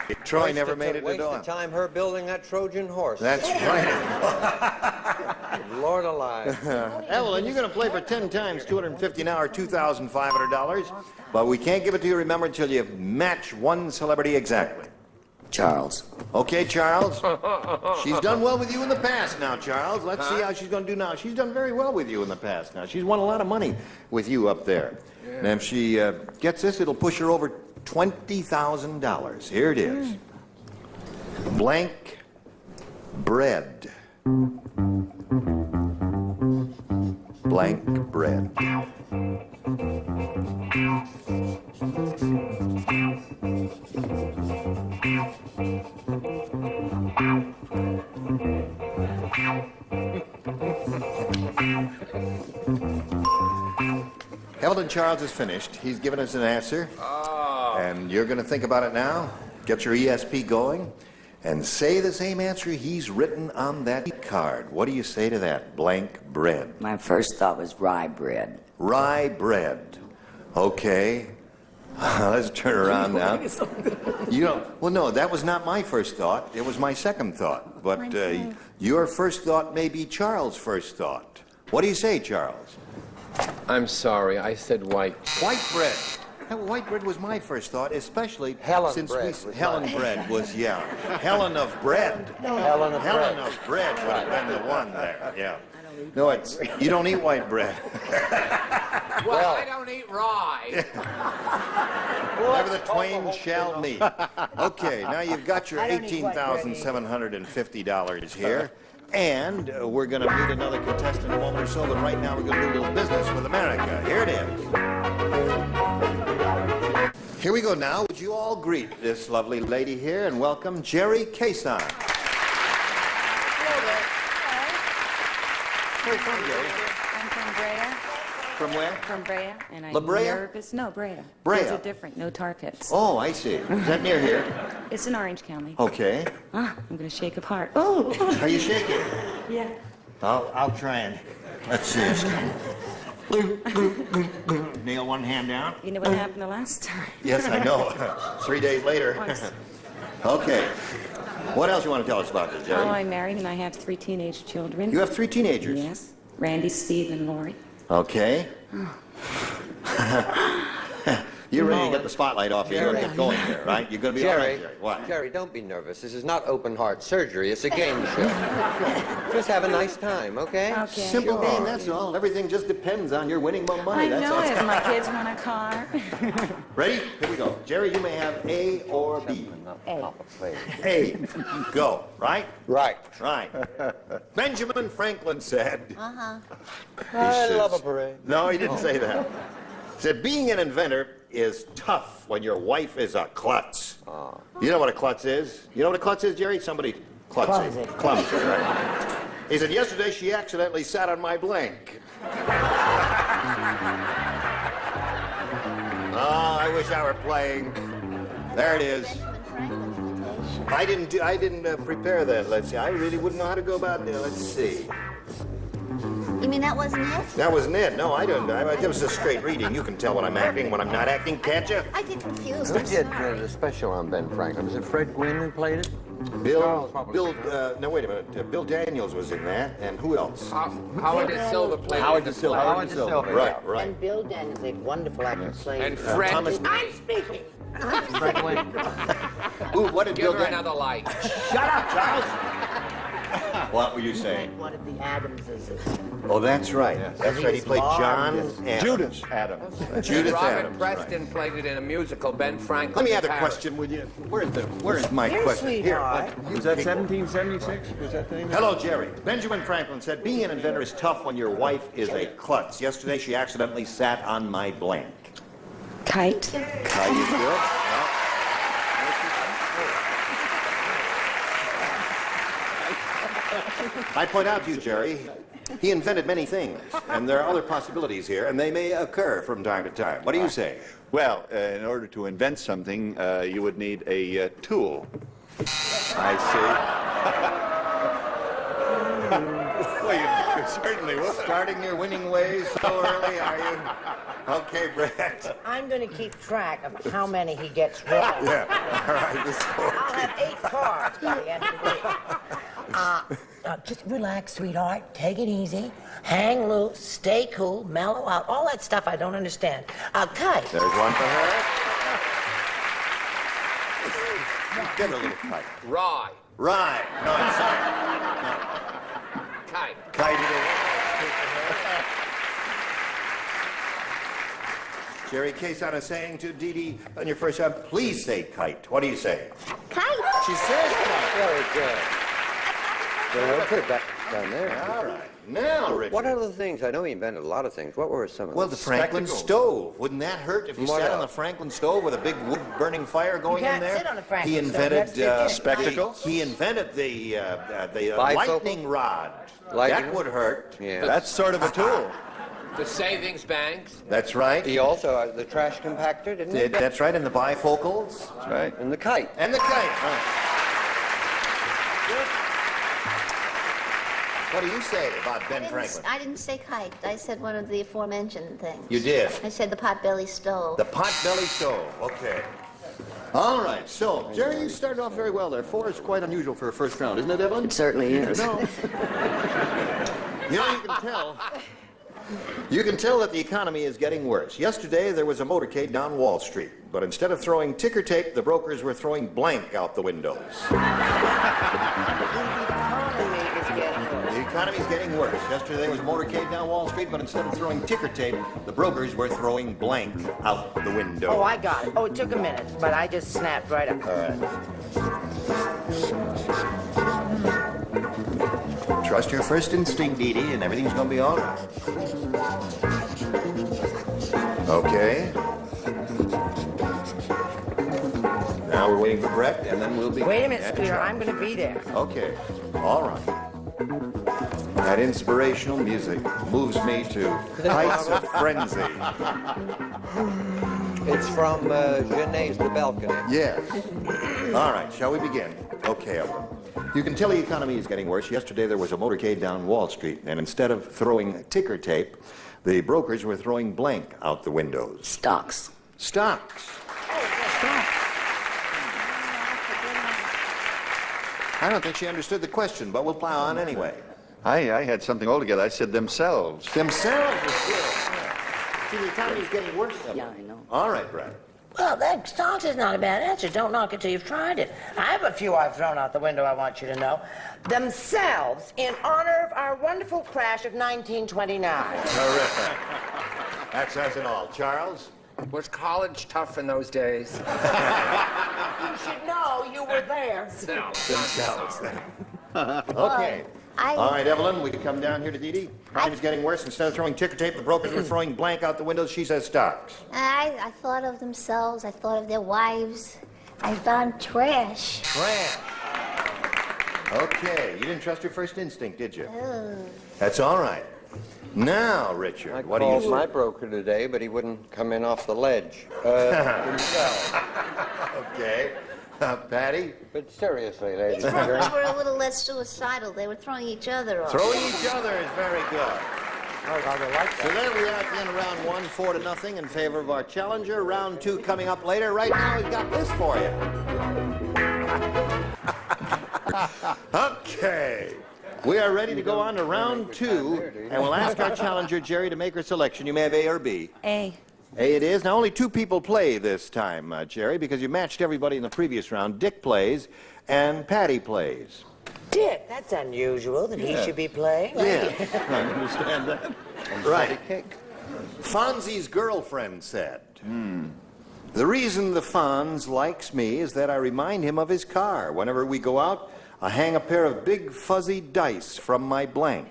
it. Troy never made it to Waste dawn. the time her building that Trojan horse. That's right. Lord alive. Evelyn, you're going to play for 10 times $250 now, or $2,500. But we can't give it to you, remember, until you match one celebrity exactly. Charles. Okay, Charles. She's done well with you in the past now, Charles. Let's see how she's going to do now. She's done very well with you in the past now. She's won a lot of money with you up there. Yeah. And if she gets this, it'll push her over $20,000. Here it is. Blank bread. Blank bread. Eldon Charles is finished. He's given us an answer. Oh. And you're going to think about it now. Get your ESP going. And say the same answer he's written on that card. What do you say to that? Blank bread. My first thought was rye bread. Rye bread. Okay. Let's turn around now. You know, well, no, that was not my first thought. It was my second thought. But your first thought may be Charles' first thought. What do you say, Charles? I'm sorry, I said white. White bread. White bread was my first thought, especially Helen since bread Helen bread was, yeah. Helen of bread. Helen of bread would have been the one there, yeah. No, it's, you don't eat white bread. Well, I don't eat rye. Never the twain shall meet. Okay, now you've got your $18,750 here. And we're going to meet another contestant in a moment or so, but right now we're going to do a little business with America. Here it is. Here we go now. Would you all greet this lovely lady here and welcome Jerry Cason. Hello there. Where are you from, Jerry? I'm from Brea. From where? From Brea. And La I'm Brea? nervous. No, Brea. Brea. Those are different. No tar pits. Oh, I see. Is that near here? It's in Orange County. Okay. Ah, I'm going to shake apart. Oh! Are you shaking? Yeah. I'll try and, let's see this. Nail one hand down. You know what happened the last time? Yes, I know. 3 days later. Okay. What else you want to tell us about this, Jerry? Oh, I'm married and I have 3 teenage children. You have 3 teenagers? Yes. Randy, Steve, and Lori. Okay. You're ready to get the spotlight off you and get going here, right? You're going to be all right, Jerry. What? Jerry, don't be nervous. This is not open heart surgery. It's a game show. Just have a nice time, okay? Okay. Simple game, that's all. Everything just depends on your winning more money. I That's know all. it. My kids want a car. Ready? Here we go. Jerry, you may have A or B. A. A. Go. Right? Right. Right. Benjamin Franklin said... Uh-huh. I love a parade. No, he didn't say that. He said, being an inventor is tough when your wife is a klutz. You know what a klutz is? You know what a klutz is, Jerry? Somebody klutzy. Clumsy, right? He said, yesterday she accidentally sat on my blank. Oh, I wish I were playing. There it is. I didn't prepare that. Let's see. I really wouldn't know how to go about it. Let's see. You mean that wasn't it? That wasn't it. No, I don't. It was a straight reading. You can tell when I'm acting, when I'm not acting, can't you? I get confused. Who did the special on Ben Franklin? Was it Fred Gwynn who played it? No, wait a minute. Bill Daniels was in that, and who else? Howard De Silva played Howard De Silva. Howard De Silva. Right, right. And Bill Daniels, a wonderful actor, played. And Fred. Thomas. I'm speaking. Fred Gwynn. Ooh, what did Give Bill her Daniels? another light. Shut up, Charles. What were you saying? One of the Adamses. Oh, that's right. That's right. He played John Adams. Judas Adams. Judith Robert Adams. Preston played it in a musical, Ben Franklin. Let me have a Paris. question with you. Where's my question? Sweetheart. Was that 1776? Was that the name? Hello, Jerry. Benjamin Franklin said, being an inventor is tough when your wife is a klutz. Yesterday, she accidentally sat on my blank. Kite. Kite is good. I point out to you, Jerry, he invented many things, and there are other possibilities here, and they may occur from time to time. What do you say? Well, in order to invent something, you would need a tool. I Well, you certainly would. see. Starting your winning ways so early, are you? Okay, Brett. I'm going to keep track of how many he gets wrong. Yeah. All right. I'll have 8 cards by the end of the week. Just relax, sweetheart. Take it easy. Hang loose. Stay cool. Mellow out. All that stuff I don't understand. Kite. There's one for her. Give her a little kite. Rye. Right. No, it's not. Kite. Kite it is. Jerry Quesada saying to Dee Dee on your first time, please say kite. What do you say? Kite. She says kite. Very good. Well, put it back down there. All right. Now, Richard. What other things? I know he invented a lot of things. What were some of them? Well, the Franklin stove. Wouldn't that hurt if you What sat on else? the Franklin stove with a big wood burning fire going You in there? can't sit on the Franklin He stove. invented You have to spectacles? He invented the Bifocal? lightning rod. Lightning? That would hurt. Yeah. That's sort of a tool. The savings banks. That's right. He also the trash compactor, didn't he? That's right. And the bifocals. That's right. And the kite. And the kite. Right. What do you say about Ben Franklin? I didn't say kite. I said one of the aforementioned things. You did. I said the potbelly stove. The potbelly stove. Okay. All right. So, Jerry, you started off very well there. 4 is quite unusual for a first round, isn't it, Evelyn? It certainly is. No. You know, you can tell that the economy is getting worse. Yesterday, there was a motorcade down Wall Street, but instead of throwing ticker tape, the brokers were throwing blank out the windows. The economy is getting worse. Yesterday, there was a motorcade down Wall Street, but instead of throwing ticker tape, the brokers were throwing blank out the window. Oh, I got it. Oh, it took a minute, but I just snapped right up. All right. Trust your first instinct, Dee Dee, and everything's going to be all right. Okay. Now we're waiting for Brett, and then we'll be... Wait a minute, sweetheart. I'm going to be there. Okay. All right. That inspirational music moves me to heights of frenzy. It's from Genèse the Balcony. Yes. All right, shall we begin? Okay, Evelyn. You can tell the economy is getting worse. Yesterday there was a motorcade down Wall Street, and instead of throwing ticker tape, the brokers were throwing blank out the windows. Stocks. Stocks. I don't think she understood the question, but we'll plow on anyway. I had something altogether. I said themselves. Themselves is good. Yeah. See, the economy is getting worse. Yeah, I know. All right, Brett. Well, that stocks is not a bad answer. Don't knock it till you've tried it. I have a few I've thrown out the window I want you to know. Themselves, in honor of our wonderful crash of 1929. Terrific. That says it all. Charles? Was college tough in those days? You should know you were there. Themselves. Okay. All right, Evelyn, we can come down here to Dee Dee. Economy's getting worse. Instead of throwing ticker tape, the brokers were throwing blank out the windows. She says stocks. I thought of themselves. I thought of their wives. I found trash. Trash. Okay, you didn't trust your first instinct, did you? Oh. That's all right. Now, Richard, what do you called say? my broker today, but he wouldn't come in off the ledge himself. Okay. Patty? But seriously, ladies These and brokers gentlemen. were a little less suicidal. They were throwing each other off. Throwing each other is very good. So there we are at the end of round 1, 4-0 in favor of our challenger. Round 2 coming up later. Right now, we've got this for you. Okay. We are ready to go on to round 2, and we'll ask our challenger, Jerry, to make her selection. You may have A or B. A. A it is. Now, only 2 people play this time, Jerry, because you matched everybody in the previous round. Dick plays, and Patty plays. Dick, that's unusual that he should be playing. Yeah. I understand that. Right. Fonzie's girlfriend said, the reason the Fonz likes me is that I remind him of his car. Whenever we go out, I hang a pair of big fuzzy dice from my blank.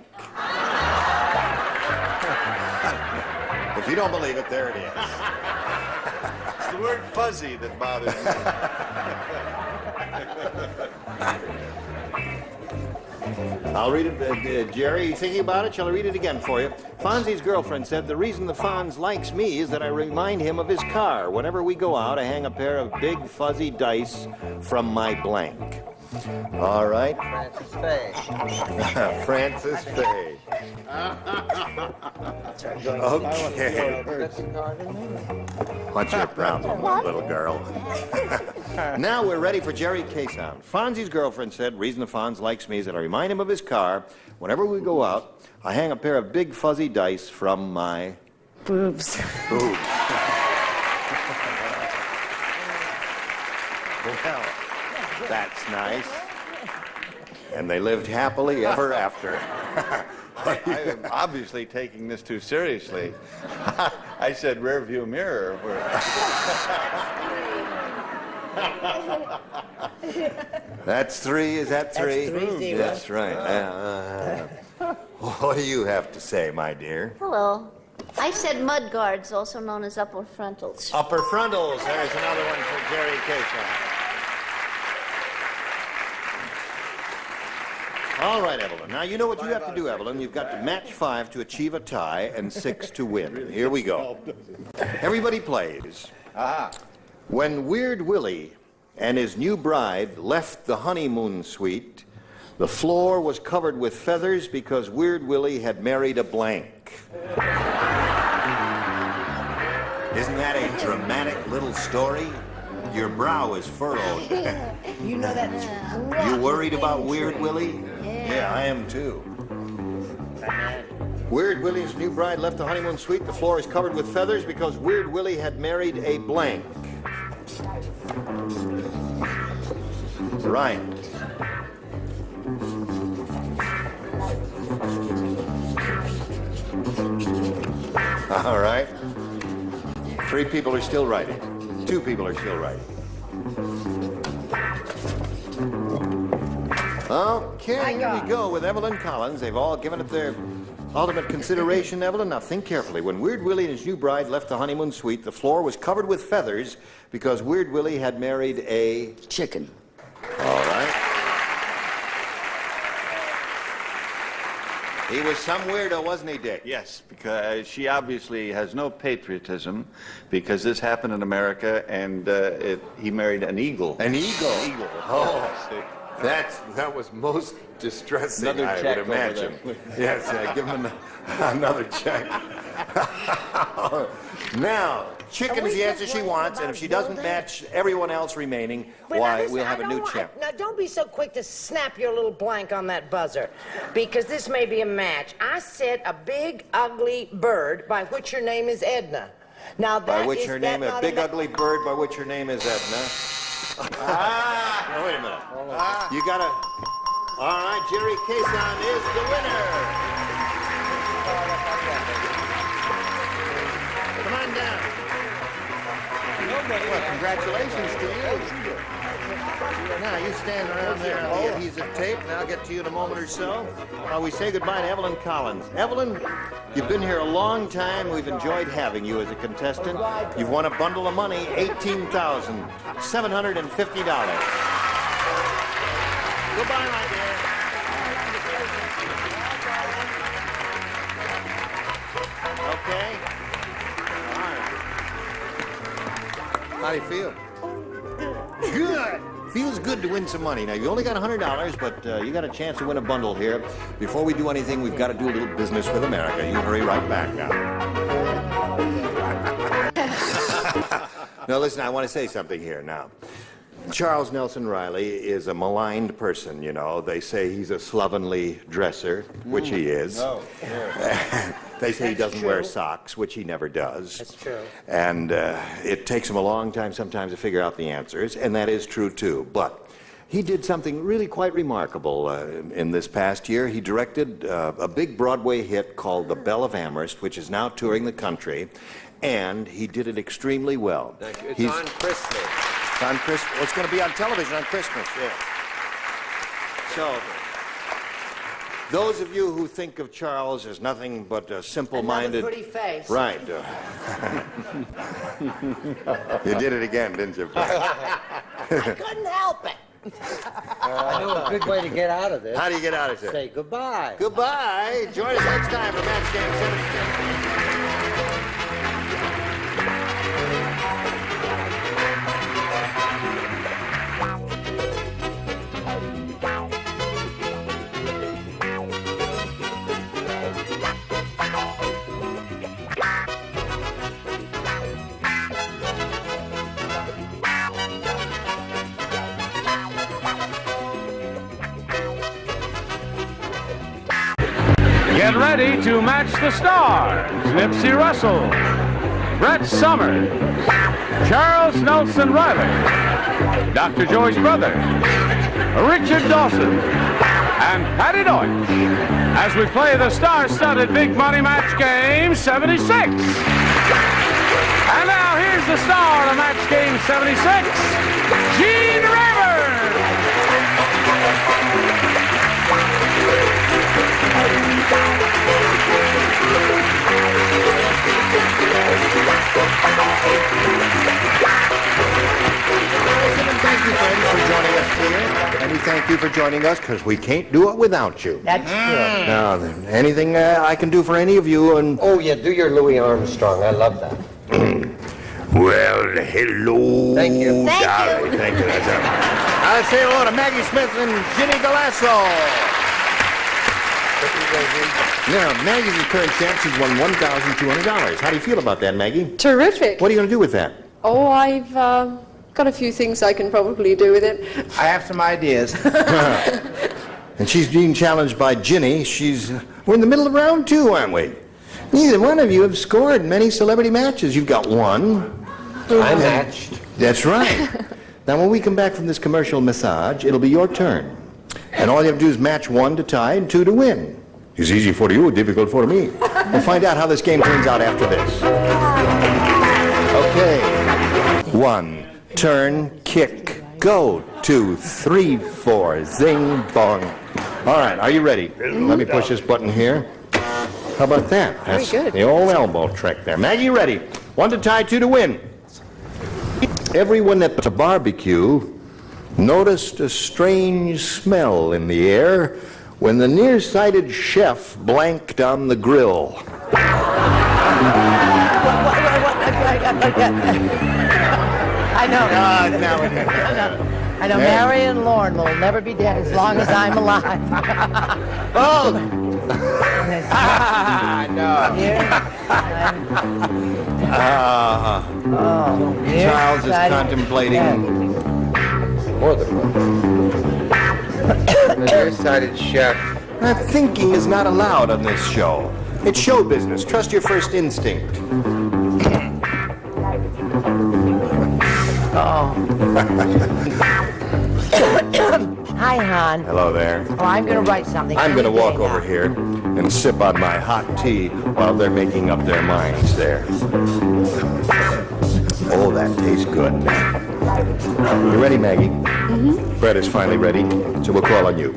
If you don't believe it, there it is. It's the word fuzzy that bothers me. I'll read it. Jerry, you thinking about it? Shall I read it again for you? Fonzie's girlfriend said, the reason the Fonz likes me is that I remind him of his car. Whenever we go out, I hang a pair of big fuzzy dice from my blank. All right. Francis Fay. Francis Fay. Okay. Watch your brown little girl. Now we're ready for Jerry K-Sound. Fonzie's girlfriend said, reason the Fonz likes me is that I remind him of his car. Whenever we go out, I hang a pair of big fuzzy dice from my... Boobs. Boobs. Well, that's nice. And they lived happily ever after. I am obviously taking this too seriously. I said rear view mirror. That's three, is that three? That's 3-0. That's right. What do you have to say, my dear? Hello. I said mud guards, also known as upper frontals. Upper frontals. There's another one for Jerry K-Sound. All right, Evelyn. Now, you know what you have to do, Evelyn. You've got to match 5 to achieve a tie and 6 to win. Here we go. Everybody plays. When Weird Willie and his new bride left the honeymoon suite, the floor was covered with feathers because Weird Willie had married a blank. Isn't that a dramatic little story? Your brow is furrowed. You know that's right. You worried about Weird Willie? Yeah, I am too. Weird Willie's new bride left the honeymoon suite. The floor is covered with feathers because Weird Willie had married a blank. Right. All right. 3 people are still writing. 2 people are still writing. Okay, here we go with Evelyn Collins. They've all given it their ultimate consideration, Evelyn. Now think carefully. When Weird Willie and his new bride left the honeymoon suite, the floor was covered with feathers because Weird Willie had married a... chicken. All right. He was some weirdo, wasn't he, Dick? Yes, because she obviously has no patriotism because this happened in America and he married an eagle. An eagle? An eagle. Oh, that was most distressing, Another I check would imagine. Yes, give him another check. Now, chicken is the answer she wants, and if she doesn't match everyone else remaining, why, we'll have a new champ. Now, don't be so quick to snap your little blank on that buzzer, because this may be a match. I said a big, ugly bird by which her name is Edna. Now, that By which is her that name, a not big ugly bird by which her name is Edna. Now, wait a minute. You gotta... All right, Jerry K-Sound is the winner. Come on down. Well, congratulations to you. Now, you stand around there on the adhesive tape, and I'll get to you in a moment or so. We say goodbye to Evelyn Collins. Evelyn, you've been here a long time. We've enjoyed having you as a contestant. You've won a bundle of money, $18,750. Goodbye, my dear. Okay? All right. How do you feel? Good. Feels good to win some money. Now, you only got $100, but you got a chance to win a bundle here. Before we do anything, we've got to do a little business with America. You hurry right back now. Now, listen, I want to say something here now. Charles Nelson Riley is a maligned person, you know. They say he's a slovenly dresser, which he is. Oh, yeah. They say he doesn't wear socks, which he never does. That's true. And it takes him a long time sometimes to figure out the answers, and that is true too. But He did something really quite remarkable in this past year. He directed a big Broadway hit called The Belle of Amherst, which is now touring the country, and he did it extremely well. Thank you. It's on Christmas. It's on Christmas. Well, it's going to be on television on Christmas, yeah. So, those of you who think of Charles as nothing but a simple-minded... Another pretty face. Right. You did it again, didn't you? I couldn't help it. I know a good way to get out of this. How do you get out of this? Say goodbye. Goodbye. Join us next time for Match Game 76. Get ready to match the stars. Nipsey Russell, Brett Summers, Charles Nelson Riley, Dr. Joy's brother, Richard Dawson, and Patty Deutsch as we play the star-studded Big Money Match Game 76. And now here's the star of Match Game 76, Gene Rayburn. Thank you, friends, for joining us here. And we thank you for joining us because we can't do it without you. That's true. Now, then, anything I can do for any of you, and... Oh, yeah, do your Louis Armstrong. I love that. Well, hello, Thank you. darling. Thank you. That's all. Let's say hello to Maggie Smith and Ginny Galasso. Now, Maggie's the current champ. She's won $1,200. How do you feel about that, Maggie? Terrific. What are you going to do with that? Oh, I've got a few things I can probably do with it. I have some ideas. And she's being challenged by Ginny. We're in the middle of round 2, aren't we? Neither one of you have scored many celebrity matches. You've got one. I matched. That's right. Now, when we come back from this commercial massage, it'll be your turn. And all you have to do is match 1 to tie and 2 to win. It's easy for you, difficult for me. We'll find out how this game turns out after this. Okay. 1, turn, kick, go. 2, 3, 4, zing, bong. All right, are you ready? Let me push this button here. How about that? That's very good. The old elbow trick there. Maggie, ready? 1 to tie, 2 to win. Everyone at the barbecue noticed a strange smell in the air when the nearsighted chef blanked on the grill. I know. I know. Mary and Lorne will never be dead as long as I'm alive. Oh! No. Charles is contemplating. More than one. The nearsighted chef. Thinking is not allowed on this show. It's show business. Trust your first instinct. Hi, hon. Hello there. Oh, I'm going to write something. I'm going to walk over here and sip on my hot tea while they're making up their minds there. Oh, that tastes good. You ready, Maggie? Mm-hmm. Brett is finally ready, so we'll call on you.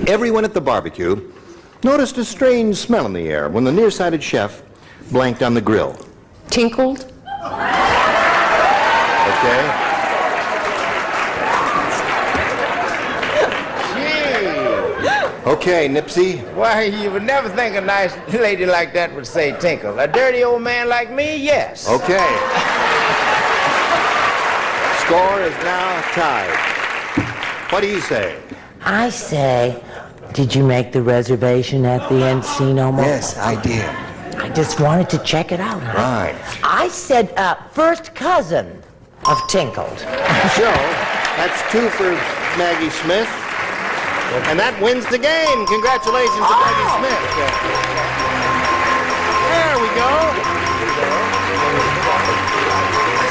Everyone at the barbecue noticed a strange smell in the air when the nearsighted chef blanked on the grill. Tinkled. Okay. Okay, Nipsey. Why, you would never think a nice lady like that would say tinkle. A dirty old man like me, yes. Okay. Score is now tied. What do you say? I say, did you make the reservation at the Encino Mall? Yes, I did. I just wanted to check it out. Huh? Right. I said first cousin of Tinkled. So, that's 2 for Maggie Smith. And that wins the game. Congratulations to Maggie Smith. There we go.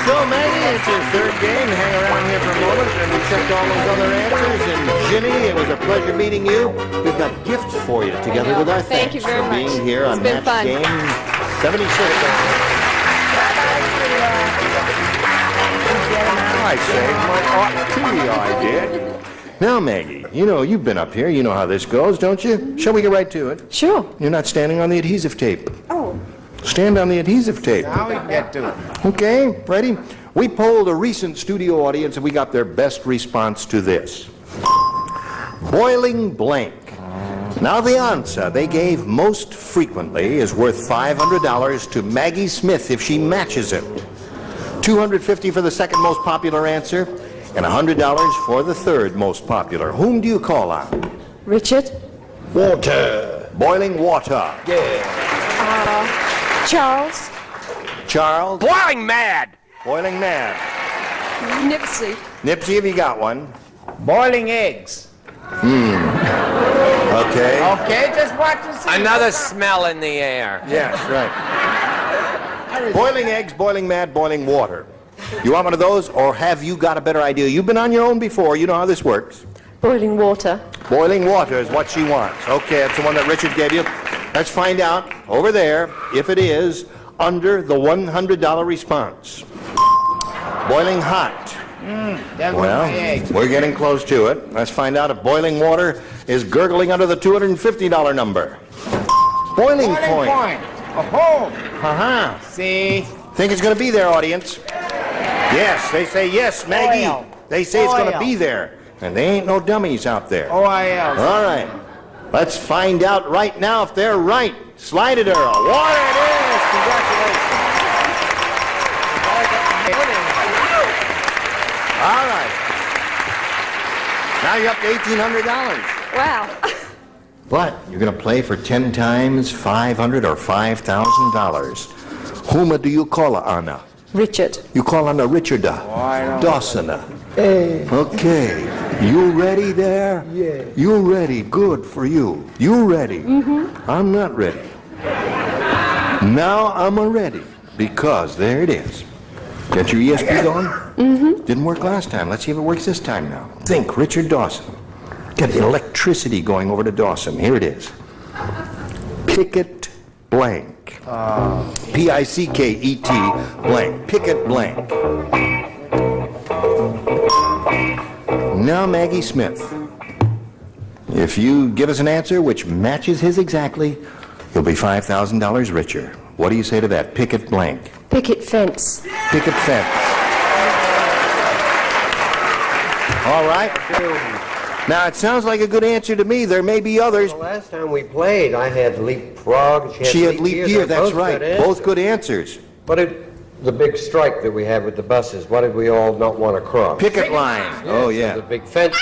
So, Maggie, it's your third game. Hang around here for a moment, and we checked all those other answers. And Ginny, it was a pleasure meeting you. We've got gifts for you, together with our Thank thanks you very for much. being here on It's been Match fun. Game 76. I saved my hot tea, I did. Now, Maggie, you know, you've been up here. You know how this goes, don't you? Shall we get right to it? Sure. You're not standing on the adhesive tape. Oh. Stand on the adhesive tape. Now we can get to it. Okay, ready? We polled a recent studio audience and we got their best response to this. Boiling blank. Now the answer they gave most frequently is worth $500 to Maggie Smith if she matches it. $250 for the second most popular answer, and $100 for the third most popular. Whom do you call on? Richard? Water. Boiling water. Charles? Charles? Boiling mad! Boiling mad. Nipsey? Nipsey, have you got one? Boiling eggs. Okay. Okay, just watch and see. Another smell in the air. Yes, right. Boiling eggs, boiling mad, boiling water. You want one of those, or have you got a better idea? You've been on your own before. You know how this works. Boiling water. Boiling water is what she wants. Okay, that's the one that Richard gave you. Let's find out over there if it is under the $100 response. Boiling hot. Well, we're getting close to it. Let's find out if boiling water is gurgling under the $250 number. Boiling point. Oh, Uh-huh. see? Think it's going to be there, audience? Yes, they say yes, Maggie. Oil. They say it's going to Oil. be there. And they ain't no dummies out there. OIL. All right. Let's find out right now if they're right. Slide it, Earl. Water it is. Congratulations. All right. Now you're up to $1,800. Wow. But you're going to play for 10 times $500 or $5,000. Whom do you call Anna? Richard. You call Anna Richarda. Dawson. Okay. You ready there? Yeah. You ready? Good for you. You ready? Mm-hmm. I'm not ready. Now I'm ready because there it is. Get your ESP going? Mm-hmm. Didn't work last time. Let's see if it works this time now. Think, Richard Dawson. Get electricity going over to Dawson. Here it is. Picket blank. P-I-C-K-E-T blank. Picket blank. Now, Maggie Smith. If you give us an answer which matches his exactly, you'll be $5,000 richer. What do you say to that? Picket blank. Picket fence. Picket fence. All right. Now, it sounds like a good answer to me. There may be others. The last time we played, I had leapfrog. She had leap year. That's right. Both good answers. What did the big strike that we had with the buses, what did we all not want to cross? Picket line. Oh, yeah. The big fences.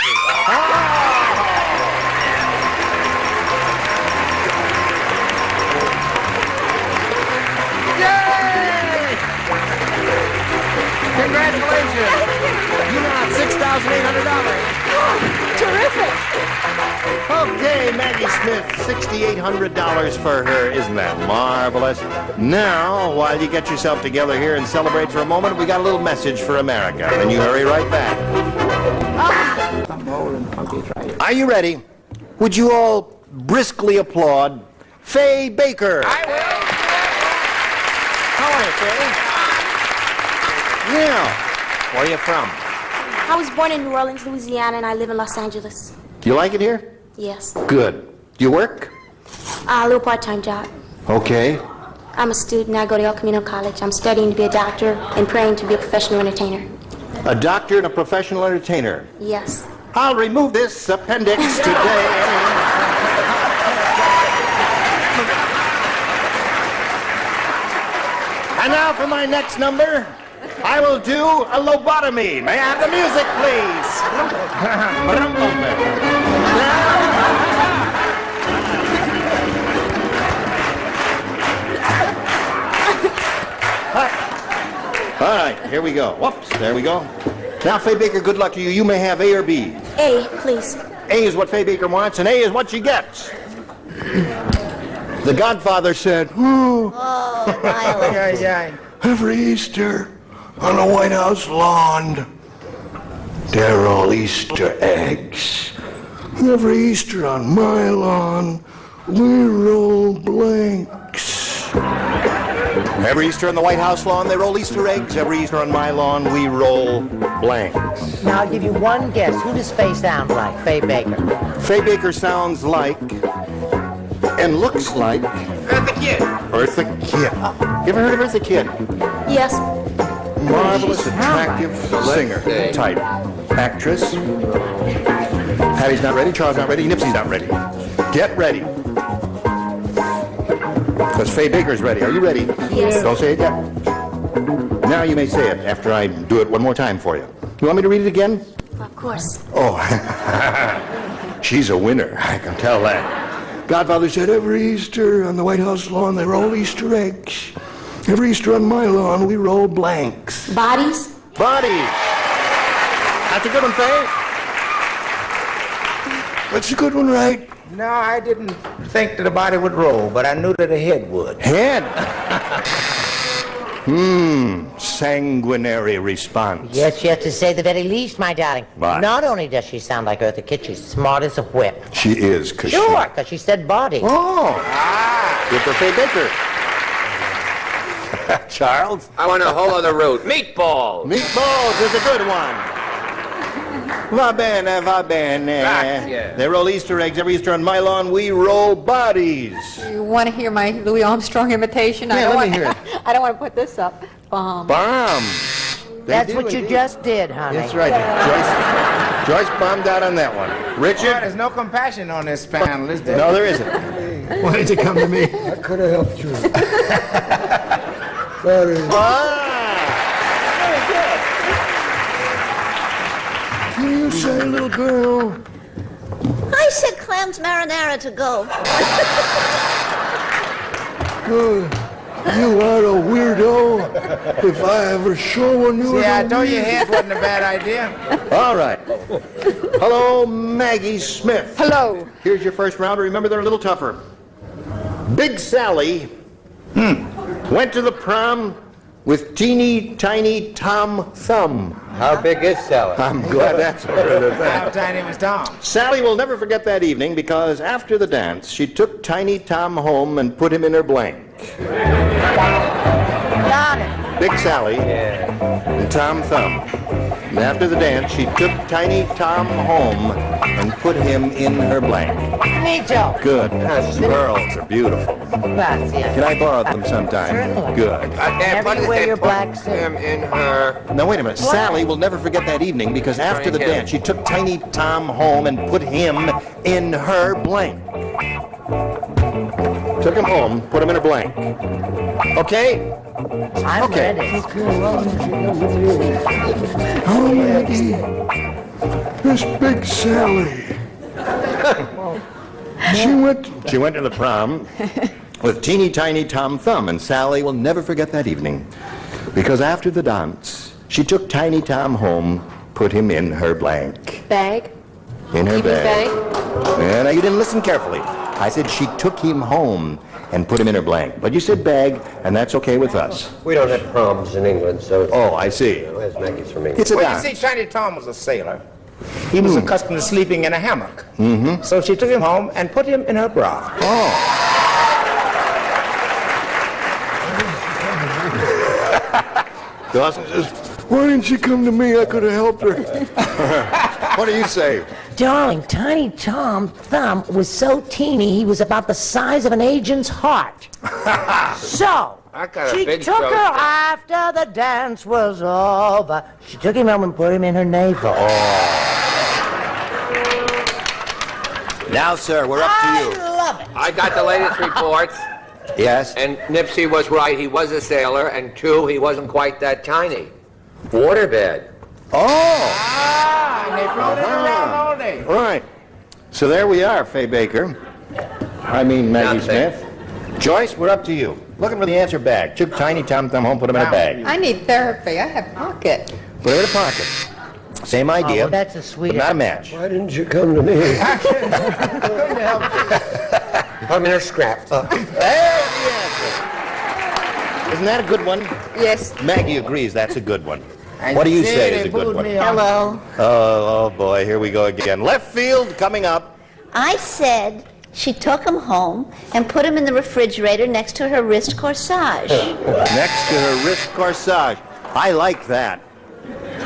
Congratulations. You now have $6,800. Terrific. Okay, Maggie Smith, $6,800 for her. Isn't that marvelous? Now, while you get yourself together here and celebrate for a moment, we got a little message for America. And you hurry right back. Are you ready? Would you all briskly applaud Faye Baker? I will. How are you, Faye? Yeah. Where are you from? I was born in New Orleans, Louisiana, and I live in Los Angeles. Do you like it here? Yes. Good. Do you work? A little part-time job. Okay. I'm a student. I go to El Camino College. I'm studying to be a doctor and praying to be a professional entertainer. A doctor and a professional entertainer. Yes. I'll remove this appendix today. And now for my next number, I will do a lobotomy. May I have the music, please? All right, here we go. Whoops, there we go. Now, Faye Baker, good luck to you. You may have A or B. A, please. A is what Faye Baker wants, and A is what she gets. The Godfather said, "Ooh, all violent. Yeah. Every Easter on the White House lawn, there are all Easter eggs. Every Easter on my lawn, we roll blanks. Every Easter on the White House lawn, they roll Easter eggs. Every Easter on my lawn, we roll blanks. Now I'll give you one guess. Who does Faye sound like? Faye Baker. Faye Baker sounds like and looks like Eartha Kitt. Eartha Kitt. You ever heard of Eartha Kitt? Yes. Marvelous, attractive singer type. Actress. Hattie's not ready, Charles not ready, Nipsey's not ready. Get ready. Because Faye Baker's ready. Are you ready? Yes. Don't say it yet. Now you may say it after I do it one more time for you. You want me to read it again? Of course. Oh, she's a winner. I can tell that. Godfather said every Easter on the White House lawn, they roll Easter eggs. Every Easter on my lawn, we roll blanks. Bodies? Bodies. That's a good one, Faye. That's a good one, right? No, I didn't think that a body would roll, but I knew that a head would. Head? Sanguinary response. Yes, you have to say the very least, my darling. What? Not only does she sound like Eartha Kitt, she's smart as a whip. She is, because Sure, because she said body. Oh. Good for Faye Baker. Charles? I want a whole other route. Meatballs. Meatballs is a good one. Va bene, va bene. Grazie. They roll Easter eggs. Every Easter on my lawn, we roll bodies. You want to hear my Louis Armstrong imitation? Yeah, let me hear it. I don't want to put this up. Bomb. Bomb. That's what you just did, honey. That's right. Joyce bombed out on that one. Richard? Oh, there's no compassion on this panel, is there? No, there isn't. Why did you come to me? I could have helped you. Sorry. What do you say, little girl? I said clams marinara to go. You are a weirdo. If I ever saw one, you See, I told you head wasn't a bad idea. All right. Hello, Maggie Smith. Hello. Here's your first round. Remember, they're a little tougher. Big Sally went to the prom with teeny tiny Tom Thumb. How big is Sally? I'm glad that's heard of How that. tiny was Tom? Sally will never forget that evening because after the dance, she took Tiny Tom home and put him in her blank. Got it. Big Sally and Tom Thumb. And after the dance, she took Tiny Tom home and put him in her blank. Neato. Good. Those girls are beautiful. Gracias. Can I borrow them sometime? Certainly. Good. Whenever you wear your black suit. Him in her. Now, wait a minute. Sally will never forget that evening because after the dance, she took Tiny Tom home and put him in her blank. Took him home, put him in her blank. Okay? I'm ready. Oh, Maggie. This Big Sally. She went to the prom with teeny tiny Tom Thumb, and Sally will never forget that evening because after the dance, she took Tiny Tom home, put him in her blank. Bag? In her You mean bag. Yeah, now you didn't listen carefully. I said she took him home and put him in her blank. But you said bag, and that's okay with us. We don't have proms in England, so... Oh, I see. As Maggie's from England. It's a Well, dance. you see, Tiny Tom was a sailor. He was accustomed to sleeping in a hammock. Mm-hmm. So she took him home and put him in her bra. Oh. Dawson says, Why didn't she come to me? I could have helped her. what do you say? Darling, Tiny Tom Thumb was so teeny he was about the size of an agent's heart. So, I got a she big took her throat. after the dance was over. She took him home and put him in her navel. Now, sir, we're up to I you. love it. I got the latest reports, Yes? and Nipsey was right. He was a sailor, and two, he wasn't quite that tiny. Waterbed. Oh! And they floated around all day. Right. So there we are, Faye Baker. I mean, Maggie Nothing. Smith. Joyce, we're up to you. Looking for the answer bag. Took Tiny Tom Thumb home, put him in a bag. I need therapy. I have pocket. Put him in a pocket. Same idea, Oh, that's a sweet... but not a match. Why didn't you come to me? Put him in her scrap. There's the answer. Isn't that a good one? Yes. Maggie agrees that's a good one. What do you say is a good one? Hello. Oh, boy, here we go again. Left field coming up. I said she took him home and put him in the refrigerator next to her wrist corsage. Next to her wrist corsage. I like that.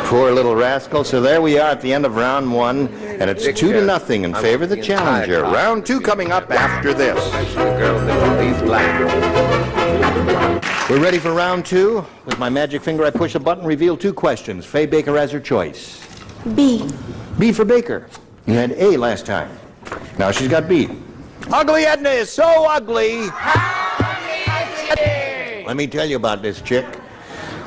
Poor little rascal. So there we are at the end of round one, and it's 2-0 in favor of the challenger. Round two coming up after this. We're ready for round two. With my magic finger, I push a button, reveal 2 questions. Faye Baker has her choice. B. B for Baker. You had A last time. Now she's got B. Ugly Edna is so ugly. Let me tell you about this chick.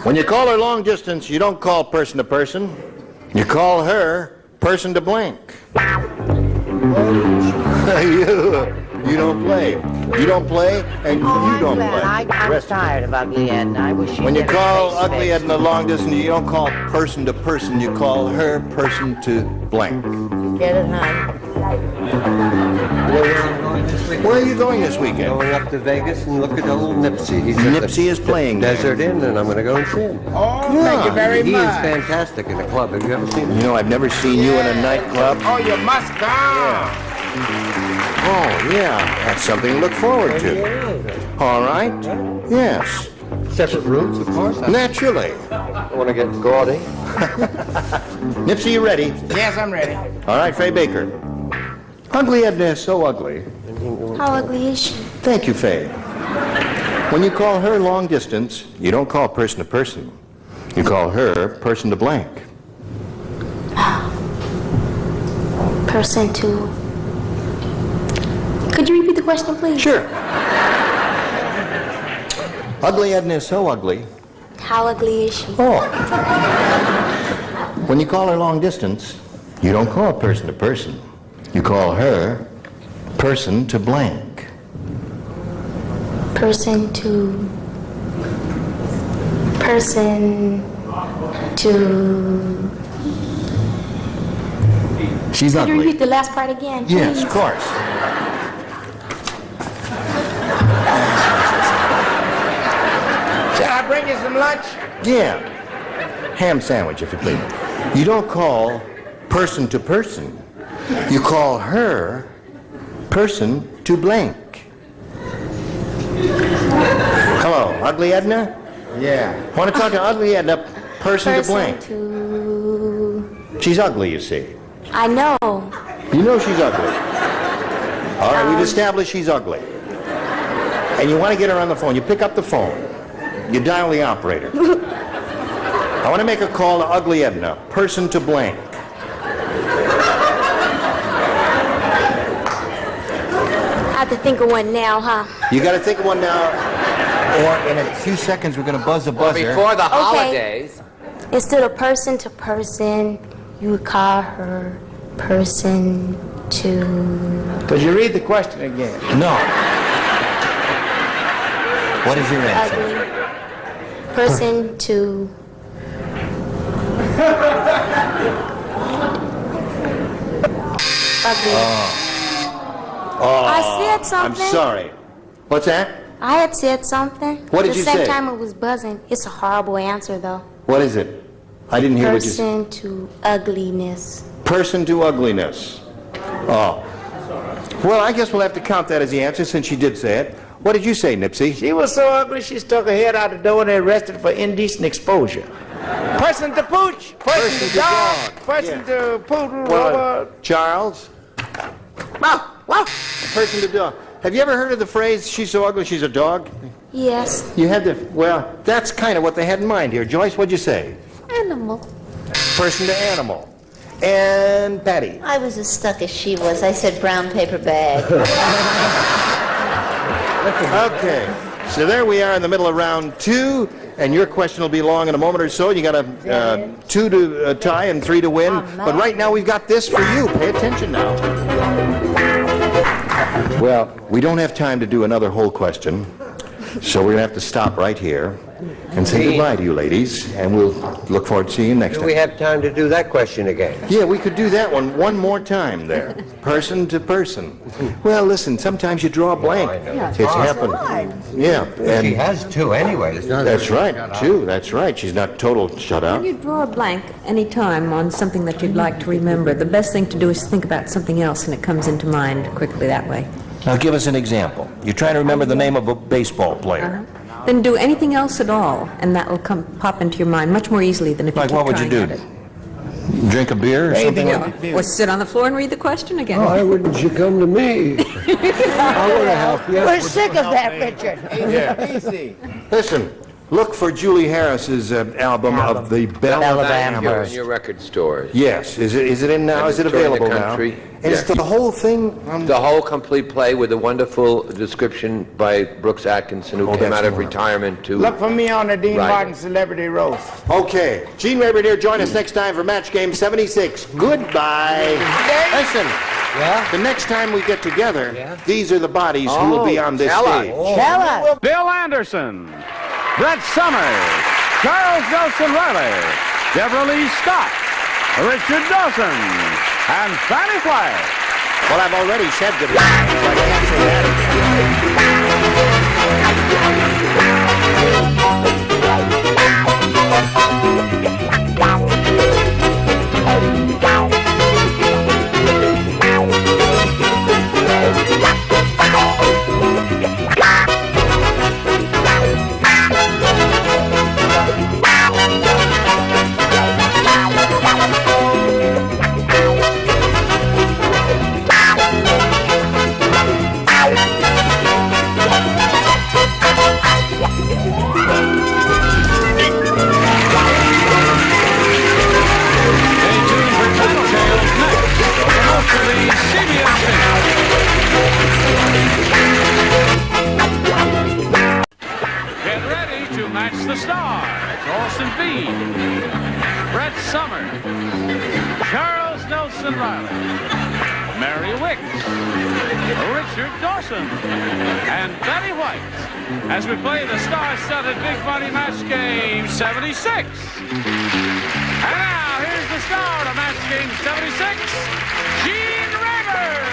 When you call her long distance, you don't call person to person. You call her person to blank. You don't play. You don't play, and you don't play. I'm tired of Ugly Edna. I wish When you call Ugly Edna long distance, you don't call person to person. You call her person to blank. Get it, hon. Where are you going this weekend? Going up to Vegas and look at old Nipsey. Nipsey is playing Desert Inn, and I'm going to go and see him. Oh, thank you very He much. is fantastic in the club. Have you ever seen him? You know, I've never seen you in a nightclub. Oh, you must come. Yeah. Oh, yeah. That's something to look forward to. All right. Yes. Separate rooms, of course. Naturally. I want to get gaudy. Nipsey, you ready? Yes, I'm ready. All right, Faye Baker. Ugly Edna is so ugly. How ugly is she? Thank you, Faye. When you call her long distance, you don't call person to person. You call her person to blank. Person to... Could you repeat the question, please? Sure. Ugly Edna is so ugly. How ugly is she? Oh. When you call her long distance, you don't call person to person. You call her person to blank. Person to... Person to... She's Could you ugly. repeat the last part again, please? Yes, of course. Shall I bring you some lunch? Yeah. Ham sandwich, if you please. You don't call person to person. You call her person to blank. Hello, Ugly Edna? Yeah. Want to talk to Ugly Edna, person to blank. to... She's ugly, you see. I know. You know she's ugly. All right, we've established she's ugly. And you want to get her on the phone. You pick up the phone. You dial the operator. I want to make a call to Ugly Edna, person to blank. I have to think of one now, huh? You got to think of one now, or in a few seconds we're going to buzz the buzzer. Before the holidays. Instead of person to person, you would call her person to... Could you read the question again? No. What is your answer? Ugly. Person to... Ugly. Oh, I said something. I'm sorry. What's that? I had said something. What did you say? At the same time it was buzzing. It's a horrible answer, though. What is it? I didn't hear what you said. Person to ugliness. Person to ugliness. Oh. Well, I guess we'll have to count that as the answer since she did say it. What did you say, Nipsey? She was so ugly, she stuck her head out the door and they arrested her for indecent exposure. Person to pooch, person to dog, person to poodle, Well, Charles? wow, wow. Person to dog. Have you ever heard of the phrase, she's so ugly she's a dog? Yes. You had to, well, that's kind of what they had in mind here. Joyce, what'd you say? Animal. Person to animal. And Patty? I was as stuck as she was. I said brown paper bag. Okay, so there we are in the middle of round two, and your question will be long in a moment or so. You got a 2 to tie and 3 to win. But right now we've got this for you. Pay attention now. Well, we don't have time to do another whole question. So we're going to have to stop right here and say goodbye to you ladies, and we'll look forward to seeing you next time. Do we have time to do that question again? Yeah, we could do that one more time there. Person to person. Well, listen, sometimes you draw a blank. It's happened. Yeah. And she has two anyway. That's right, two. That's right. She's not total shut out. When you draw a blank any time on something that you'd like to remember, the best thing to do is think about something else, and it comes into mind quickly that way. Now, give us an example. You're trying to remember the name of a baseball player. Then do anything else at all, and that will pop into your mind much more easily than if you keep Like what would you do? Drink a beer or something? Or sit on the floor and read the question again. Why wouldn't you come to me? I would have helped you. We're sick of that, Richard. Easy. Listen, look for Julie Harris's album of the Belle of Amherst. In your record stores. Yes. Is it in now? Is it available now? And Yes. it's the whole thing? The whole complete play with a wonderful description by Brooks Atkinson, who came out of retirement to... Look for me on the Dean write. Martin Celebrity Roast. Okay. Gene Rayburn here. Join us next time for Match Game 76. Goodbye. Listen. Yeah? The next time we get together, these are the bodies who will be on this stage. Tell us. Bill Anderson, Brett Summers, Charles Nelson Riley, Deborah Lee Scott, Richard Dawson, and Fanny White. Well, I've already said goodbye, so I can't say that Get ready to match the stars. Orson Bean, Brett Summers, Charles Nelson Riley, Mary Wicks, Richard Dawson, and Betty White as we play the star-studded Big Money Match Game 76. And now, here's the star of Match Game 76, Gene Rayburn.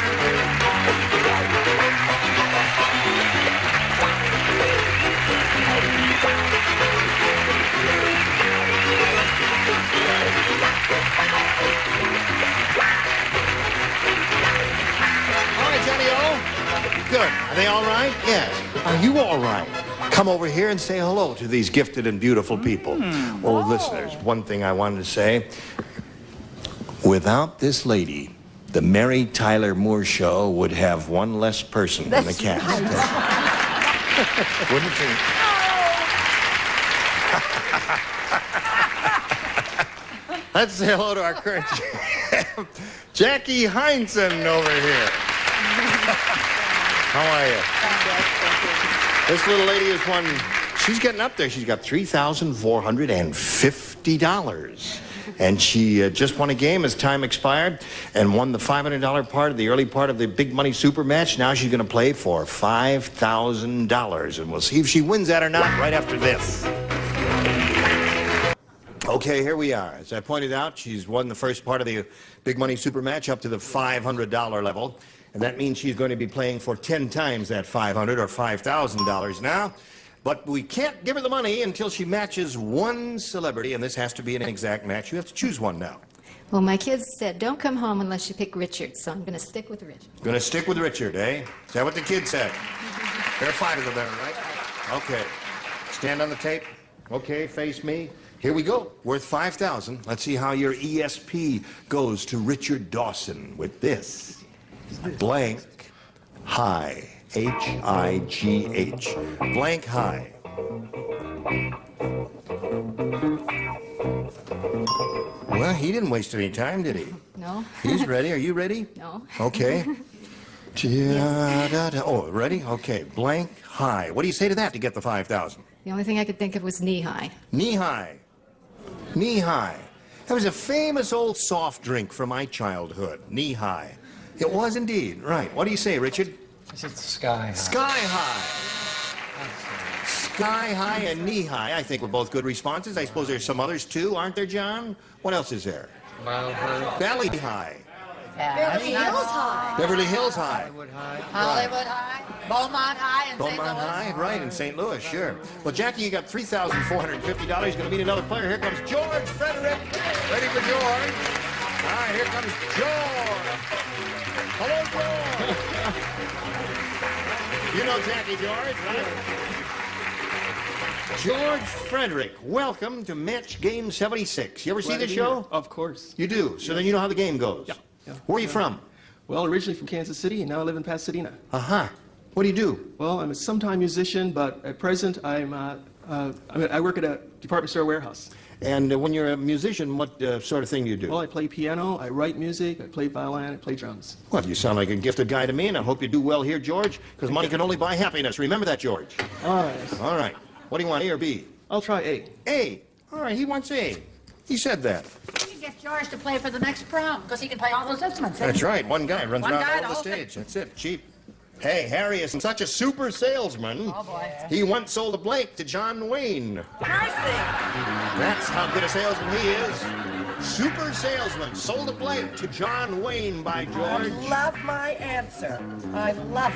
Hi, Johnny-O. Good. Are they all right? Yes. Are you all right? Come over here and say hello to these gifted and beautiful people. Oh, listen, there's one thing I wanted to say. Without this lady, the Mary Tyler Moore Show would have one less person in the cast. Wouldn't you? Let's say hello to our current champ, Jackie Heinzen over here. How are you? This little lady has won, she's getting up there. She's got $3,450. And she just won a game as time expired and won the $500 part of the early part of the Big Money Super Match. Now she's going to play for $5,000. And we'll see if she wins that or not right after this. Okay, here we are. As I pointed out, she's won the first part of the Big Money Super Match up to the $500 level. And that means she's going to be playing for 10 times that $500 or $5,000 now. But we can't give her the money until she matches one celebrity, and this has to be an exact match. You have to choose one now. Well, my kids said, don't come home unless you pick Richard, so I'm going to stick with Richard. Going to stick with Richard, eh? Is that what the kids said? There are 5 of them there, right? Okay. Stand on the tape. Okay, face me. Here we go. Worth $5,000. Let's see how your ESP goes to Richard Dawson with this. Blank high. H-I-G-H. Blank high. Well, he didn't waste any time, did he? No. He's ready. Are you ready? No. Okay. Yes. Oh, ready? Okay. Blank high. What do you say to that to get the 5,000? The only thing I could think of was knee-high. Knee-high. Knee-high. That was a famous old soft drink from my childhood. Knee-high. It was indeed. Right. What do you say, Richard? It's sky high. Sky high. Sky high and knee high, I think were both good responses. I suppose there's some others too, aren't there, John? What else is there? Mile high. Valley high. Beverly Hills High. Beverly Hills High. Hollywood High. Hollywood High. Beaumont High in St. Louis. Beaumont High, right, in St. Louis, sure. Well, Jackie, you got $3,450. Going to meet another player. Here comes George Frederick. Ready for George? All right, here comes George. Hello, George. You know Jackie George, right? George Frederick, welcome to Match Game 76. You ever see the show? Of course. You do. So then you know how the game goes. Yeah. Where are you from? Well, originally from Kansas City, and now I live in Pasadena. Uh-huh. What do you do? Well, I'm a sometime musician, but at present I work at a department store warehouse. And when you're a musician, what sort of thing do you do? Well, I play piano, I write music, I play violin, I play drums. Well, you sound like a gifted guy to me, and I hope you do well here, George, because money can only buy happiness. Remember that, George. All right. All right. What do you want, A or B? I'll try A. A. All right, he wants A. He said that. You can get George to play for the next prom, because he can play all those instruments. That's right. One guy runs One around guy, all the over the whole stage. That's it. Cheap. Hey, Harry is such a super salesman. Oh, boy. He once sold a blank to John Wayne. Mercy. That's how good a salesman he is. Super salesman. Sold a blank to John Wayne by George. I love my answer. I love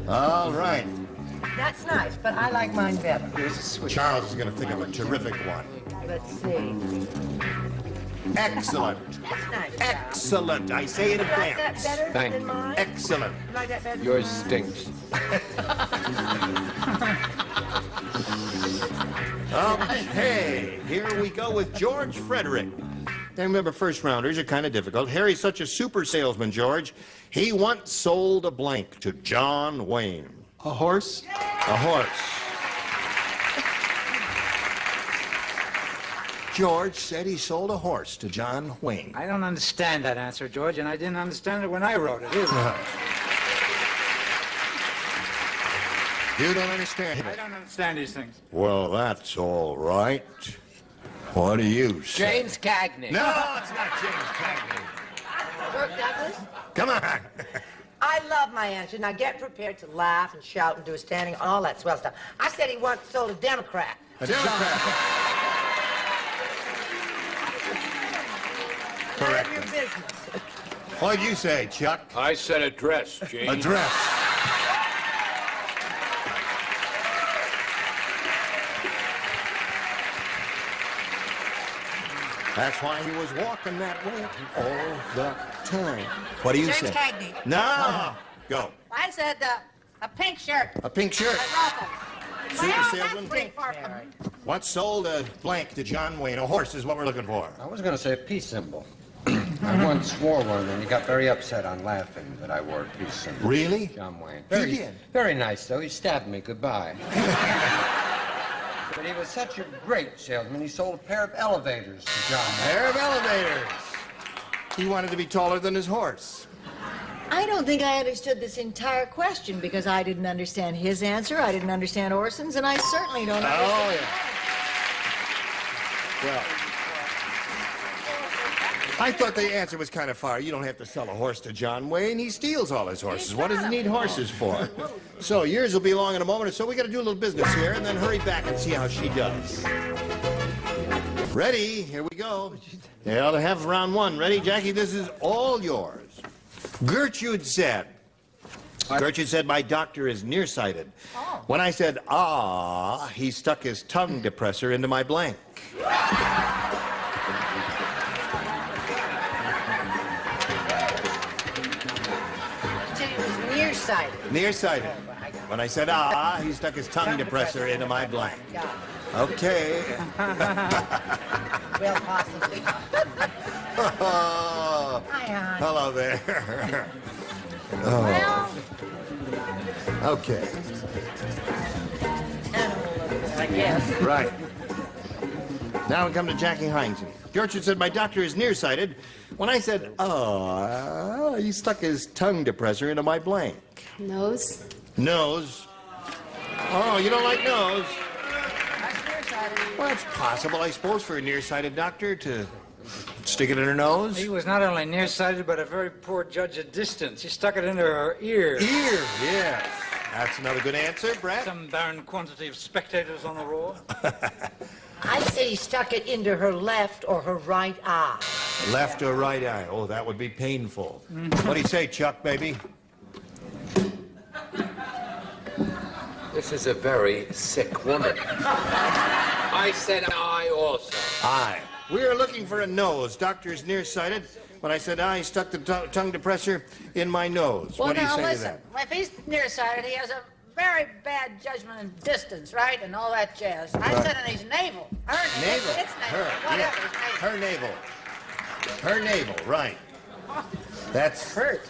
it. All right. That's nice, but I like mine better. Charles is going to think of a terrific one. Let's see. Excellent. That's nice. Excellent. I say in You like that advance. better Thank than you. mine? Excellent. You like that better? Yours stinks. Okay, here we go with George Frederick. Now remember, first rounders are kind of difficult. Harry's such a super salesman, George. He once sold a blank to John Wayne. A horse? A horse. George said he sold a horse to John Wayne. I don't understand that answer, George, and I didn't understand it when I wrote it either. You don't understand I it. don't understand these things. Well, that's all right. What do you say? James Cagney. No, it's not James Cagney. Kirk Douglas? Come on. I love my answer. Now get prepared to laugh and shout and do a standing, all that swell stuff. I said he once sold a Democrat. A Democrat. None of your business. What'd you say, Chuck? I said a dress, James. A dress. That's why he was walking that way all the time. What do you James say? Cagney. No. Go. I said a pink shirt. A pink shirt. Ruffles. Super Well, salesman. that's pretty far from Once sold a blank to John Wayne. A horse is what we're looking for. I was going to say a peace symbol. I once wore one, and he got very upset on laughing that I wore a peace symbol. Really? John Wayne. He did? Very nice, though. He stabbed me goodbye. But he was such a great salesman, he sold a pair of elevators to John Wayne. Pair of elevators. He wanted to be taller than his horse. I don't think I understood this entire question because I didn't understand his answer, I didn't understand Orson's, and I certainly don't understand. Oh, yeah. Well, I thought the answer was kind of far. You don't have to sell a horse to John Wayne. He steals all his horses. What does he need horses for? So yours will be along in a moment or so. We got to do a little business here and then hurry back and see how she does. Ready? Here we go. They ought to have round one. Ready, Jackie? This is all yours. Gertrude said, my doctor is nearsighted. Oh. When I said, ah, he stuck his tongue depressor into my blank. Nearsighted. Nearsighted. When I said, ah, he stuck his tongue depressor into my blank. Okay. Well, possibly. Oh, Hi, hon. hello there. Oh. Okay. I guess. Right. Now we come to Jackie Heinzen. Gertrude said, my doctor is nearsighted. When I said, oh, he stuck his tongue depressor into my blank. Nose? Nose. Oh, you don't like nose? That's nearsighted. Well, it's possible, I suppose, for a nearsighted doctor to stick it in her nose. He was not only nearsighted, but a very poor judge of distance. He stuck it into her ear. Ear, yes. That's another good answer, Brett. Some barren quantity of spectators on the roar. I say he stuck it into her left or her right eye. Left or right eye? Oh, that would be painful. What do you say, Chuck, baby? This is a very sick woman. I said I also. Eye. We are looking for a nose. Doctor's nearsighted. When I said eye, he stuck the tongue depressor in my nose. Well, What do you now say listen. to that? If he's nearsighted, he has a very bad judgment in distance, right, and all that jazz. I said in his navel. Her Navel. It's navel. Her. Whatever. Yeah. It's navel. Her navel. Her navel, right. That's... Hurt.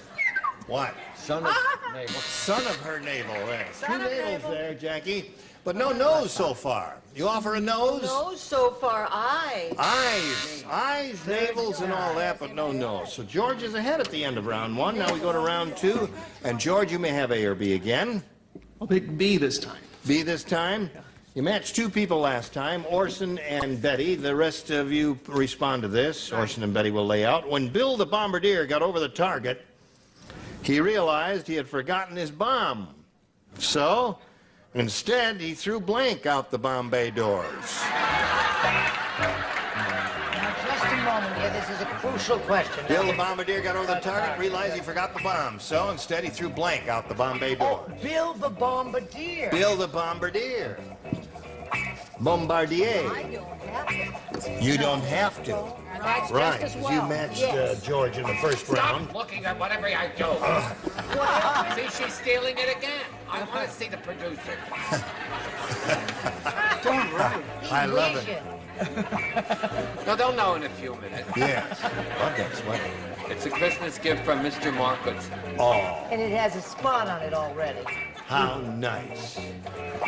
What? Son of navel. Son of her navel there. Son Two of navels navel. there, Jackie. But no nose so far. You offer a nose? No, so far, eyes. Eyes, navels, and all that, but no nose. So George is ahead at the end of round one. Now we go to round two. And George, you may have A or B again. I'll pick B this time. B this time? You matched two people last time, Orson and Betty. The rest of you respond to this. Orson and Betty will lay out. When Bill the Bombardier got over the target, he realized he had forgotten his bomb. So, instead, he threw blank out the Bombay doors. Now, just a moment here. This is a crucial question. Bill the Bombardier got over the target, realized he forgot the bomb. So, instead, he threw blank out the Bombay doors. Bill the Bombardier. Bill the Bombardier. Bombardier. I don't have to. You don't have to. Right, Right, just as 'cause well. you matched Yes. George in the first round. Stop looking at whatever I do. See, she's stealing it again. I want to see the producer. Don't worry. I love it. No, they'll know in a few minutes. Yes. Okay, sweat. It's a Christmas gift from Mr. Marcus. Oh, And it has a spot on it already. how nice.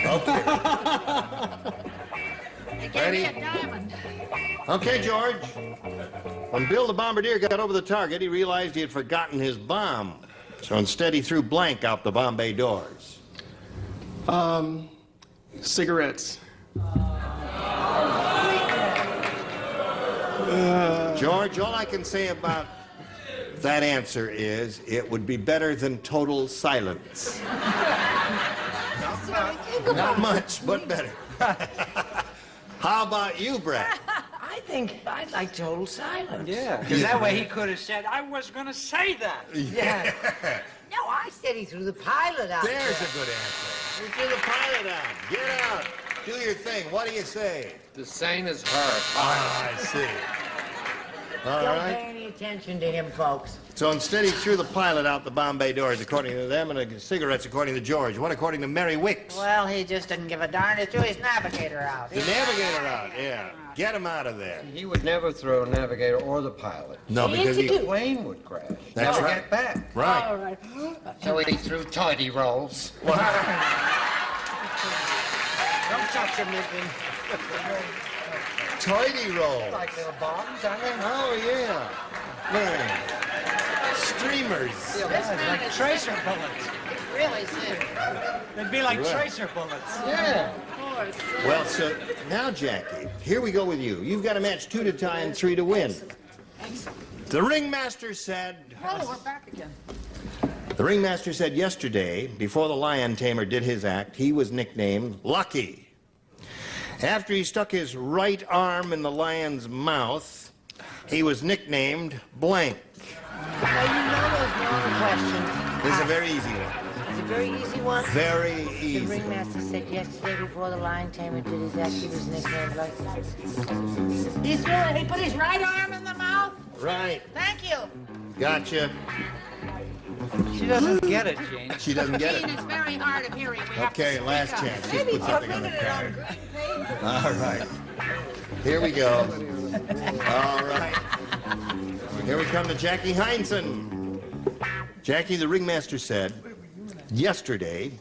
Okay. He gave me a diamond. Okay, George. When Bill the Bombardier got over the target, he realized he had forgotten his bomb. So instead, he threw blank out the Bombay doors. Cigarettes. George, all I can say about that answer is it would be better than total silence. Not much, but better. How about you, Brett? I think I'd like total silence. Yeah, because that way he could have said, I was going to say that. Yeah. No, I said he threw the pilot out. There's a good answer. You threw the pilot out. Get out. Do your thing. What do you say? The same as her. I see. All Don't right. pay any attention to him, folks. So instead, he threw the pilot out the Bombay doors, according to them, and the cigarettes, according to George. What according to Mary Wicks? Well, he just didn't give a darn. He threw his navigator out. The navigator out, yeah. Get him out of there. He would never throw a navigator or the pilot. No, because The he... plane would crash. That's Never right. get back. Right. All right. So he threw tidy rolls. Don't touch him, Mickey. Tidy roll. Like little bombs, aren't they? Oh, yeah. Man. Streamers. This man is tracer bullets. It's really sick. They'd be like Right. tracer bullets. Yeah. Well, so now, Jackie, here we go with you. You've got to match 2 to tie and 3 to win. The ringmaster said... Oh, we're back again. The ringmaster said yesterday, before the lion tamer did his act, he was nicknamed Lucky. After he stuck his right arm in the lion's mouth, he was nicknamed Blank. Now, you know those wrong questions. This is a very easy one. It's a very easy one. Very The easy. ringmaster said yesterday before the lion tamer did his act, he was nicknamed like... He put his right arm in the mouth? Right. Thank you. Gotcha. She doesn't get it, Jane. She doesn't get Gene, it. it's very hard of hearing. We have Okay, to last speak up. chance. Just put something on the card. All right. Here we go. All right. Here we come to Jackie Heinsohn. Jackie, the ringmaster said, yesterday,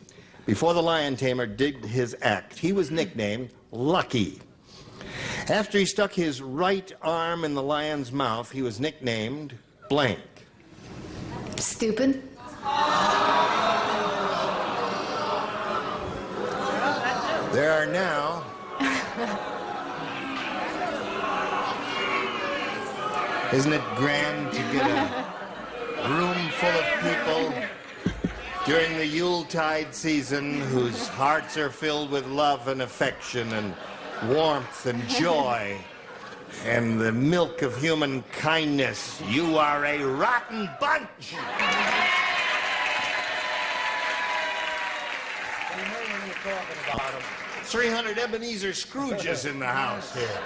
before the lion tamer did his act, he was nicknamed Lucky. After he stuck his right arm in the lion's mouth, he was nicknamed Blank. Stupid. There are now isn't it grand to get a room full of people during the Yuletide season, whose hearts are filled with love and affection and warmth and joy and the milk of human kindness. You are a rotten bunch. 300 Ebenezer Scrooges in the house here.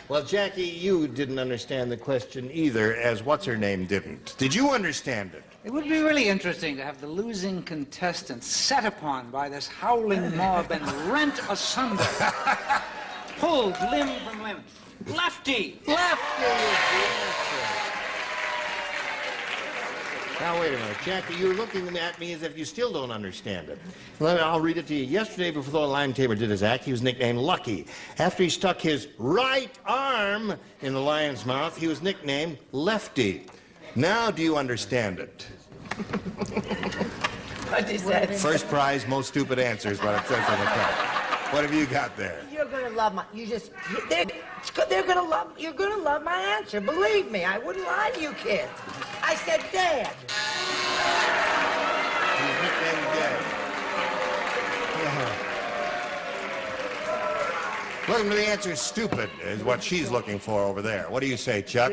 Well, Jackie, you didn't understand the question either, as what's-her-name didn't. Did you understand it? It would be really interesting to have the losing contestants set upon by this howling mob and rent asunder. Pulled limb from limb. Lefty! Lefty is the answer. Now, wait a minute. Jackie, you're looking at me as if you still don't understand it. I'll read it to you. Yesterday, before the Lime Tamer did his act, he was nicknamed Lucky. After he stuck his right arm in the lion's mouth, he was nicknamed Lefty. Now, do you understand it? What is that? First prize, most stupid answer is what it says on the top. What have you got there? You're gonna love my. They're gonna love. You're gonna love my answer. Believe me, I wouldn't lie to you kids. I said Dad. He's nicknamed Dad. Looking for the answer stupid is what she's looking for over there. What do you say, Chuck?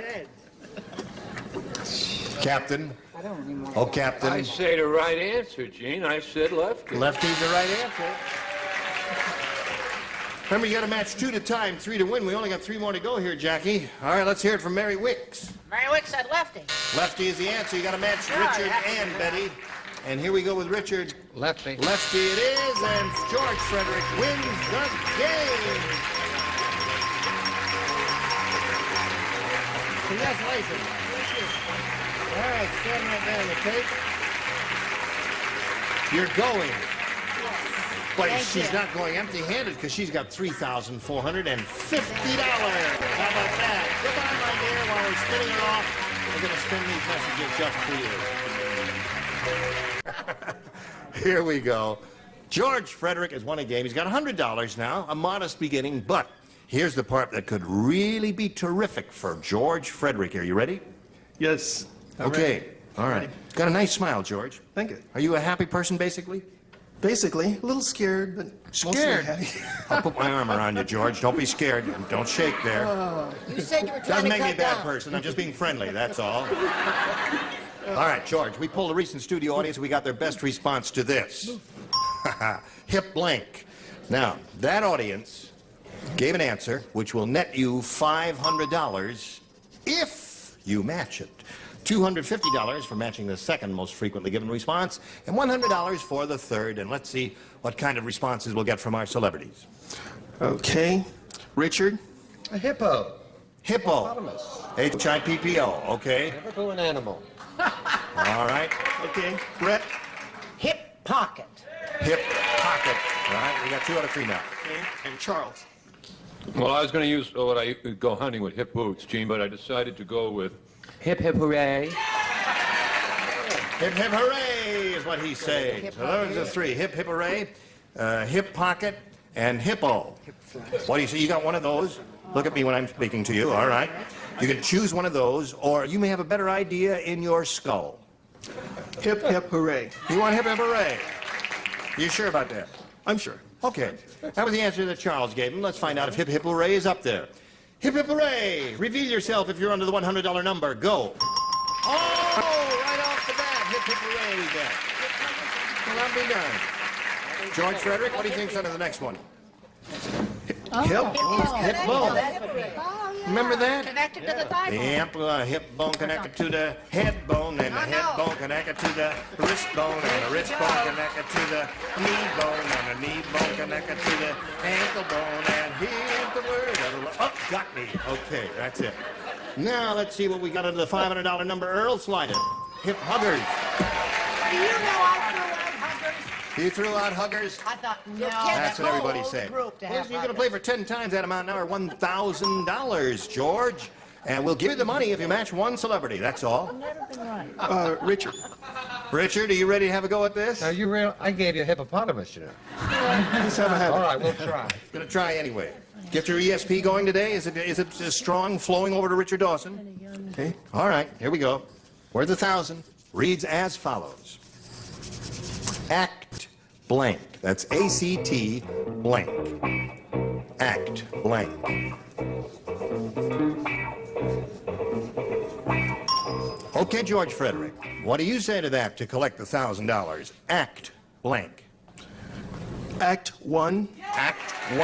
Captain? I don't anymore. Oh, Captain. I say the right answer, Gene. I said lefty. Lefty's the right answer. Remember, you got to match 2 to time, 3 to win. We only got 3 more to go here, Jackie. All right, let's hear it from Mary Wicks. Mary Wick said lefty. Lefty is the answer. You got to match Richard and Betty. And here we go with Richard. Lefty. Lefty it is, and George Frederick wins the game. Congratulations. All right, stand right there on the tape. You're going. But she's not going empty-handed because she's got $3,450. How about that? Goodbye, my dear. While we're spinning her off, we're going to spin these messages just for you. Here we go. George Frederick has won a game. He's got $100 now, a modest beginning, but here's the part that could really be terrific for George Frederick. Are you ready? Yes. Okay. All right. Got a nice smile, George. Thank you. Are you a happy person, basically? Basically, a little scared, but scared. Mostly happy. I'll put my arm around you, George. Don't be scared. Don't shake there. You said you were trying Doesn't to make me a cut bad down. person. I'm just being friendly, that's all. All right, George, we polled a recent studio audience and we got their best response to this. Hip blank. Now, that audience gave an answer which will net you $500 if you match it. $250 for matching the second most frequently given response, and $100 for the third. And let's see what kind of responses we'll get from our celebrities. Okay. Richard? A hippo. Hippo. Hippopotamus. H-I-P-P-O. Okay. Never to an animal. All right. Okay. Brett? Hip pocket. Hip pocket. All right. We got 2 out of 3 now. Okay. And Charles? Well, I was going to use what I go hunting with hip boots, Gene, but I decided to go with Hip hip hooray. Hip hip hooray is what he's saying. So those are 3. Hip hip hooray, hip pocket, and hippo. What do you say? You got one of those? Look at me when I'm speaking to you. All right. You can choose one of those, or you may have a better idea in your skull. Hip hip hooray. You want hip hip hooray? You sure about that? I'm sure. Okay. That was the answer that Charles gave him. Let's find out if hip hip hooray is up there. Hip hip hooray! Reveal yourself if you're under the $100 number. Go. Oh, right off the bat. Hip hip hooray we get. Well, I'll be done. George Frederick, what do you think's under the next one? Hip bone. Remember that? Connected to the thigh bone. Yep, hip bone connected to the head bone, and the head bone connected to the wrist bone, and the wrist bone connected to the knee bone, and the knee bone connected to the ankle bone, and here's the word. Oh, got me. Okay, that's it. Now, let's see what we got under the $500 number. Earl, slide it. Hip huggers. Do you know I threw out huggers? You threw out huggers? I thought, no. That's what everybody's saying. Well, You're going to play for 10 times that amount now, or $1,000, George. And we'll give you the money if you match one celebrity. That's all. Richard. Richard, are you ready to have a go at this? Now, I gave you a hippopotamus, you know. Let's have a All right, we'll try. Going to try anyway. Get your ESP going today? Is it strong, flowing over to Richard Dawson? Okay. All right, here we go. Where's the 1,000? Reads as follows. Act blank. That's A-C-T blank. Act blank. Okay, George Frederick, what do you say to that to collect the $1,000? Act blank. Act 1. Act 1.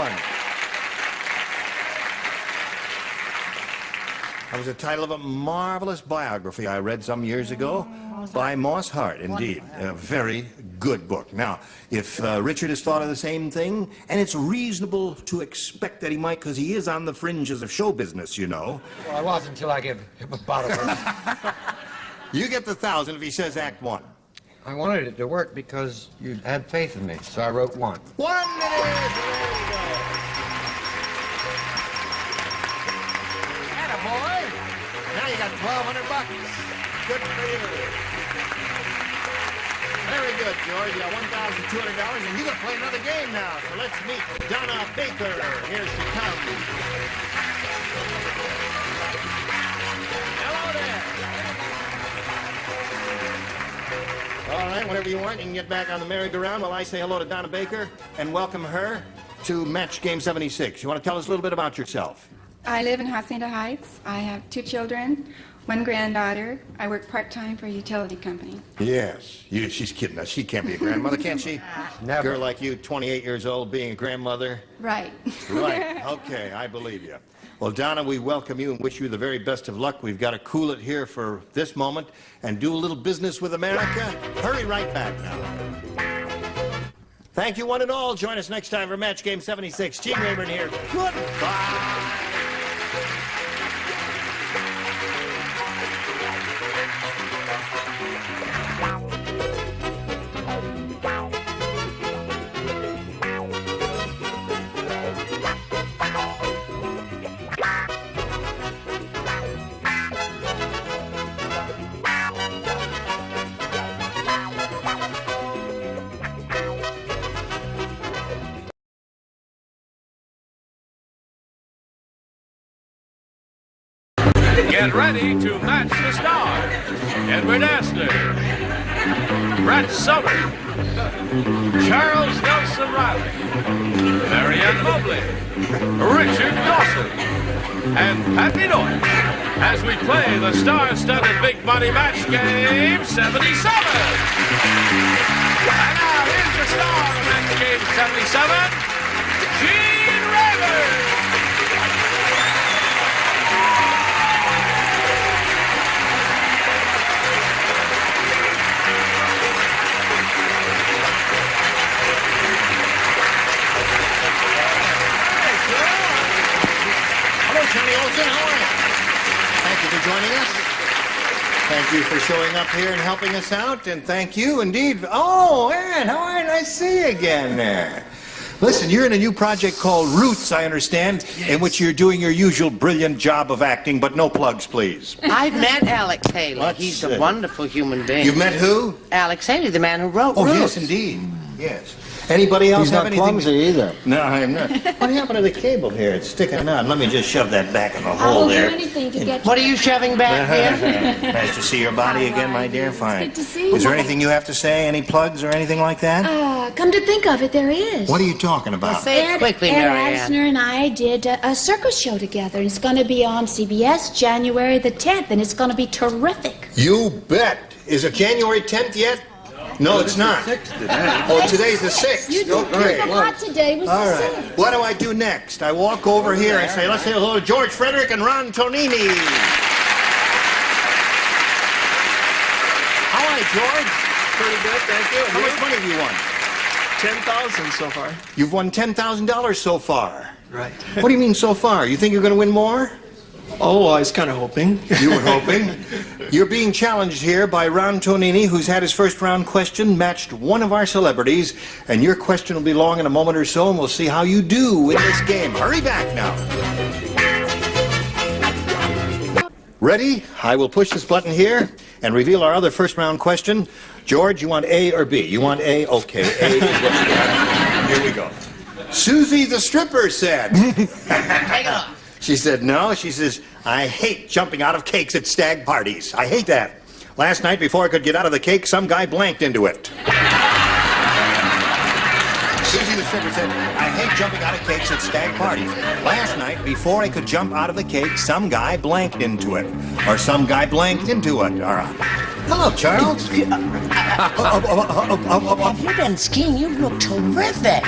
That was the title of a marvelous biography I read some years ago by Moss Hart, indeed. A very good book. Now, if Richard has thought of the same thing, and it's reasonable to expect that he might, because he is on the fringes of show business, you know. Well, I was until I gave him a bottle of You get the 1,000 if he says Act 1. I wanted it to work because you had faith in me, so I wrote 1. 1 minute! Attaboy! Now you got $1,200. Good for you. Very good, George. You got $1,200, and you got to play another game now. So let's meet Donna Baker. Here she comes. Hello there. All right, whenever you want, you can get back on the merry-go-round while I say hello to Donna Baker and welcome her to Match Game 76. You want to tell us a little bit about yourself? I live in Hacienda Heights. I have 2 children, 1 granddaughter. I work part-time for a utility company. Yes. She's kidding us. She can't be a grandmother, can she? Never. A girl like you, 28 years old, being a grandmother? Right. Right. Okay, I believe you. Well, Donna, we welcome you and wish you the very best of luck. We've got to cool it here for this moment and do a little business with America. Hurry right back now. Thank you, one and all. Join us next time for Match Game 76. Gene Rayburn here. Goodbye. Get ready to match the stars. Edward Astor, Brett Summer, Charles Nelson Riley, Marianne Mobley, Richard Dawson, and Pappy Norton as we play the star-studded Big Money Match Game 77. And now here's the star of Match Game 77, Gene Rayburn. Johnny Olson, how are you? Thank you for joining us. Thank you for showing up here and helping us out, and thank you indeed. Oh, Aaron, how are you? Nice to see you again there. Listen, you're in a new project called Roots, I understand, in which you're doing your usual brilliant job of acting, but no plugs, please. I've met Alex Haley. He's a wonderful human being. You've met who? Alex Haley, the man who wrote Oh, Roots. yes, indeed. Yes. Anybody else have anything? He's not clumsy either. No, I'm not. What happened to the cable here? It's sticking out. Let me just shove that back in the hole there. I'll do anything to get What are you shoving back here? Nice to see your body again, my dear. Fine. Good to see you. Is there anything you have to say? Any plugs or anything like that? Come to think of it, there is. What are you talking about? Say it quickly, Ed Marianne. Asner and I did a circus show together. It's going to be on CBS January the 10th, and it's going to be terrific. You bet. Is it January 10th yet? No, it's not. Oh, today's the 6th. You forgot today was All the right. 6th. What do I do next? I walk over here and say, let's say hello to George Frederick and Ron Tonini. How are you, George? Pretty good, thank you. How much money have you won? 10,000 so far. You've won $10,000 so far. Right. What do you mean so far? You think you're going to win more? Oh, I was kind of hoping. You were hoping? You're being challenged here by Ron Tonini, who's had his first round question, matched one of our celebrities, and your question will be long in a moment or so, and we'll see how you do in this game. Hurry back now. Ready? I will push this button here and reveal our other first round question. George, you want A or B? You want A? Okay, A is what you got. Here we go. Susie the stripper said. Take it off. She said, no. She says, I hate jumping out of cakes at stag parties. I hate that. Last night, before I could get out of the cake, some guy blanked into it. stripper said, I hate jumping out of cakes at stag parties. Last night, before I could jump out of the cake, some guy blanked into it. Or some guy blanked into it. All right. Hello, Charles. Have you been skiing? You look terrific.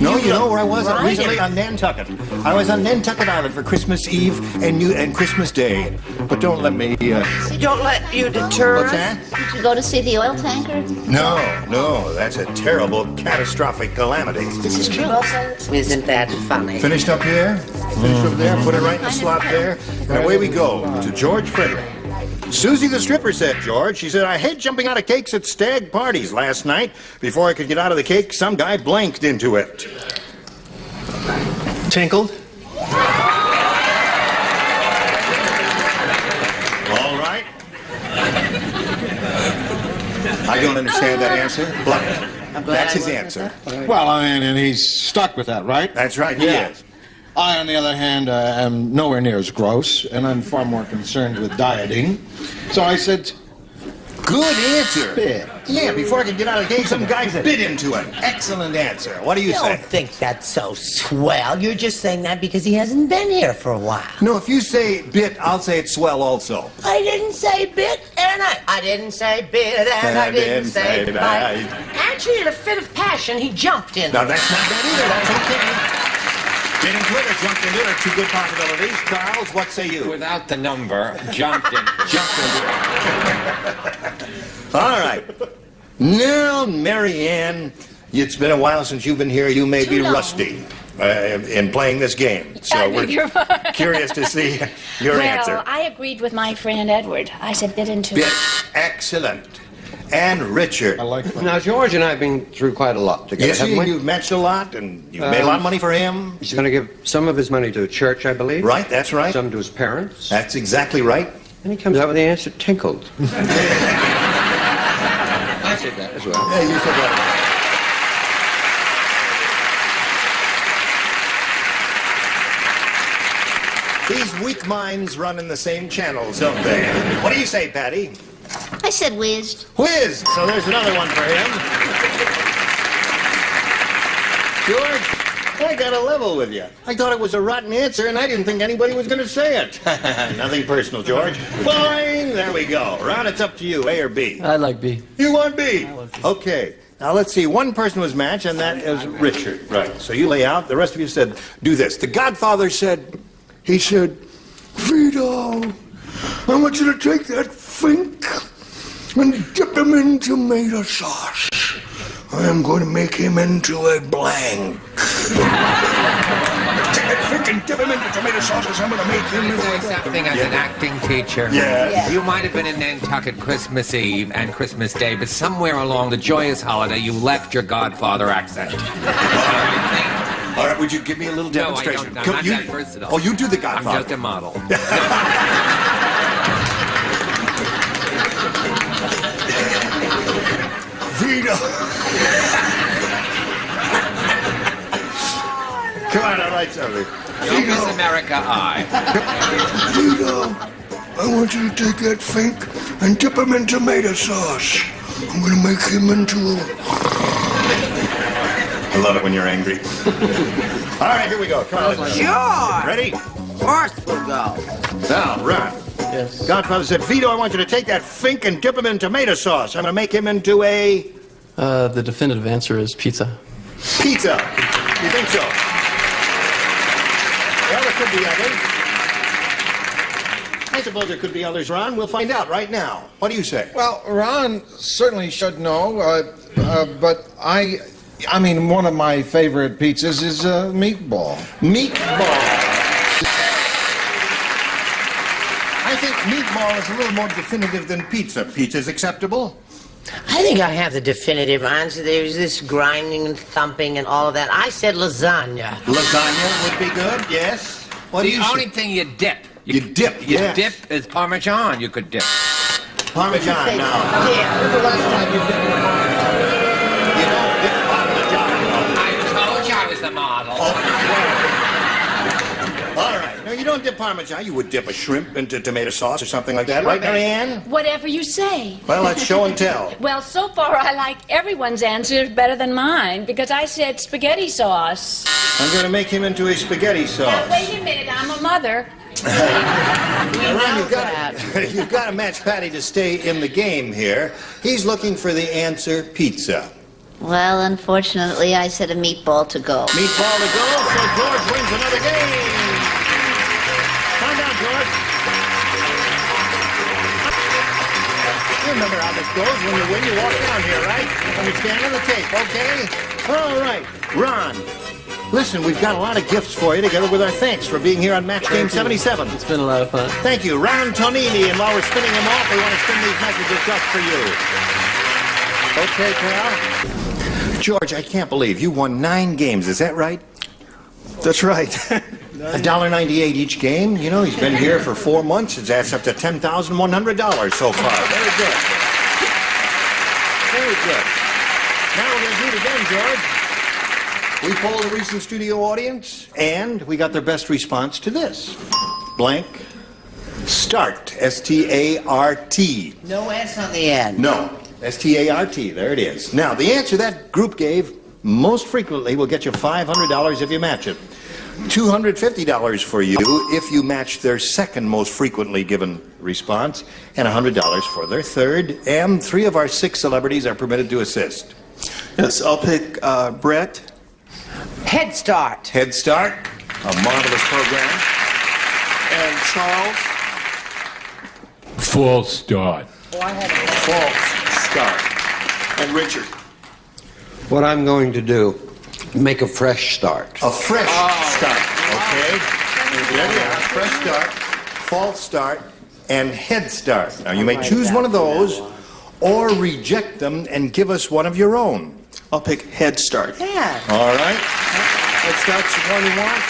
No, you know where I was recently? On Nantucket. I was on Nantucket Island for Christmas Eve and Christmas Day. But don't let me, Don't let you deter What's that? Did you go to see the oil tanker? No, that's a terrible, catastrophic calamity. This is true. Isn't that funny? Finished up here, finished over there, put it right in the slot there, and away we go to George Frederick. Susie the stripper said, George, she said, I hate jumping out of cakes at stag parties. Last night, before I could get out of the cake, some guy blanked into it. Tinkled. All right. I don't understand that answer. Blanked. That's his answer. Well, I mean, and he's stuck with that, right? That's right, he is. I, on the other hand, am nowhere near as gross, and I'm far more concerned with dieting. So I said, good answer. Bit. Yeah, before I could get out of the cake, some guy bit into it. Excellent answer. What do you say? I don't think that's so swell. You're just saying that because he hasn't been here for a while. No, if you say bit, I'll say it's swell also. I didn't say bit, and I didn't say bit, and I didn't say bite. Actually, in a fit of passion, he jumped in. No, that's not bad either. That's okay. Bit into it or jumped into it are two good possibilities. Charles, what say you? Without the number, jumped into it. Jumped into it. All right. Now, Mary Ann, it's been a while since you've been here. You may be rusty in playing this game. So we're curious to see your answer. Well, I agreed with my friend Edward. I said bit into Bit. it. Excellent. And Richard. I like that. Now, George and I have been through quite a lot together, Yes, haven't we? you've matched a lot, and you've made a lot of money for him. He's going to give some of his money to a church, I believe. Right, that's right. Some to his parents. That's exactly right. And he comes out with the answer tinkled. I said that as well. Yeah, you said that. These weak minds run in the same channels, don't they? What do you say, Patty? I said whizzed. Whiz! So there's another one for him. George, I got a level with you. I thought it was a rotten answer, and I didn't think anybody was going to say it. Nothing personal, George. Fine, there we go. Ron, it's up to you, A or B. I like B. You want B? Okay. Now, let's see. One person was matched, and that is Richard. Right. So you lay out. The rest of you said, do this. The Godfather said, He said, Vito, I want you to take that fink and dip him in tomato sauce. I am going to make him into a blank. Take that fink and dip him into tomato sauce, because I'm going to make him into a blank. Something as an acting teacher. Yeah. You might have been in Nantucket Christmas Eve and Christmas Day, but somewhere along the joyous holiday, you left your Godfather accent. All right, would you give me a little demonstration? No, I don't. I'm not that versatile. Oh, you do the Godfather. I'm just a model. Vito. Come on, all right, Charlie. Don't miss America, I. Vito, I want you to take that fink and dip him in tomato sauce. I'm going to make him into a... I love it when you're angry. All right, here we go. Come on. Sure. Ready? Of course we'll go. Now, Ron. Yes. Godfather said, Vito, I want you to take that fink and dip him in tomato sauce. I'm going to make him into a... The definitive answer is pizza. Pizza. You think so? Well, there could be others. I suppose there could be others, Ron. We'll find out right now. What do you say? Well, Ron certainly should know, but I mean, one of my favorite pizzas is meatball. Meatball. I think meatball is a little more definitive than pizza. Pizza's acceptable? I think I have the definitive answer. There's this grinding and thumping and all of that. I said lasagna. Lasagna would be good, yes. What do you The say? only thing you dip. You dip, You yes. dip is Parmesan. You could dip. Parmesan, no. Yeah. When's the last time you dipped Parmesan? You don't dip Parmesan. I told you I was the model. All right. No, you don't dip Parmesan. You would dip a shrimp into tomato sauce or something like that, right, Marianne? Whatever you say. Well, that's show and tell. Well, so far I like everyone's answers better than mine because I said spaghetti sauce. I'm going to make him into a spaghetti sauce. Now, wait a minute, I'm a mother. Ron, you've got to match Patty to stay in the game here. He's looking for the answer pizza. Well, unfortunately, I said a meatball to go. Meatball to go, so George wins another game. Calm down, George. You remember how this goes. When you win, you walk down here, right? Let me stand on the tape, okay? All right. Ron, listen, we've got a lot of gifts for you together with our thanks for being here on Match Game 77. It's been a lot of fun. Thank you. Ron Tonini, and while we're spinning them off, we want to spin these messages just for you. Okay, pal? George, I can't believe you won 9 games. Is that right? That's right. $1.98 each game. You know, he's been here for 4 months. It adds up to $10,100 so far. Very good. Very good. Now we're going to do it again, George. We polled the recent studio audience, and we got their best response to this. Blank. Start. S-T-A-R-T. No S on the end. No. S-T-A-R-T. There it is. Now, the answer that group gave most frequently will get you $500 if you match it. $250 for you if you match their second most frequently given response, and $100 for their third. And 3 of our 6 celebrities are permitted to assist. Yes, I'll pick Brett. Head Start. Head Start, a marvelous program. And Charles. False start. False start. And Richard. What I'm going to do, make a fresh start. A fresh start, okay? There we are, fresh start, false start, and head start. Now, you may choose one of those or reject them and give us one of your own. I'll pick Head Start. Yeah. All right. Head Start's the one he wants.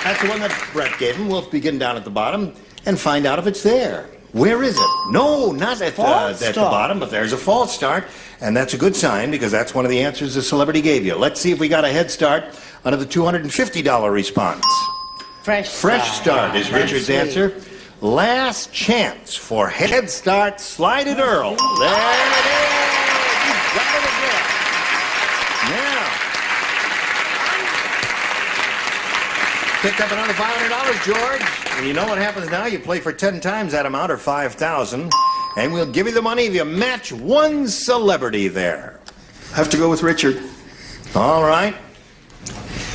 That's the one that Brett gave him. We'll begin down at the bottom and find out if it's there. Where is it? No, not at the bottom, but there's a false start, and that's a good sign because that's one of the answers the celebrity gave you. Let's see if we got a head start under the $250 response. Fresh start is Richard's answer. Last chance for Head Start, Slide It Earl. There it is. You got it again. Now, picked up another $500, George. And you know what happens now? You play for 10 times that amount, or $5,000, and we'll give you the money if you match one celebrity there. I have to go with Richard. All right.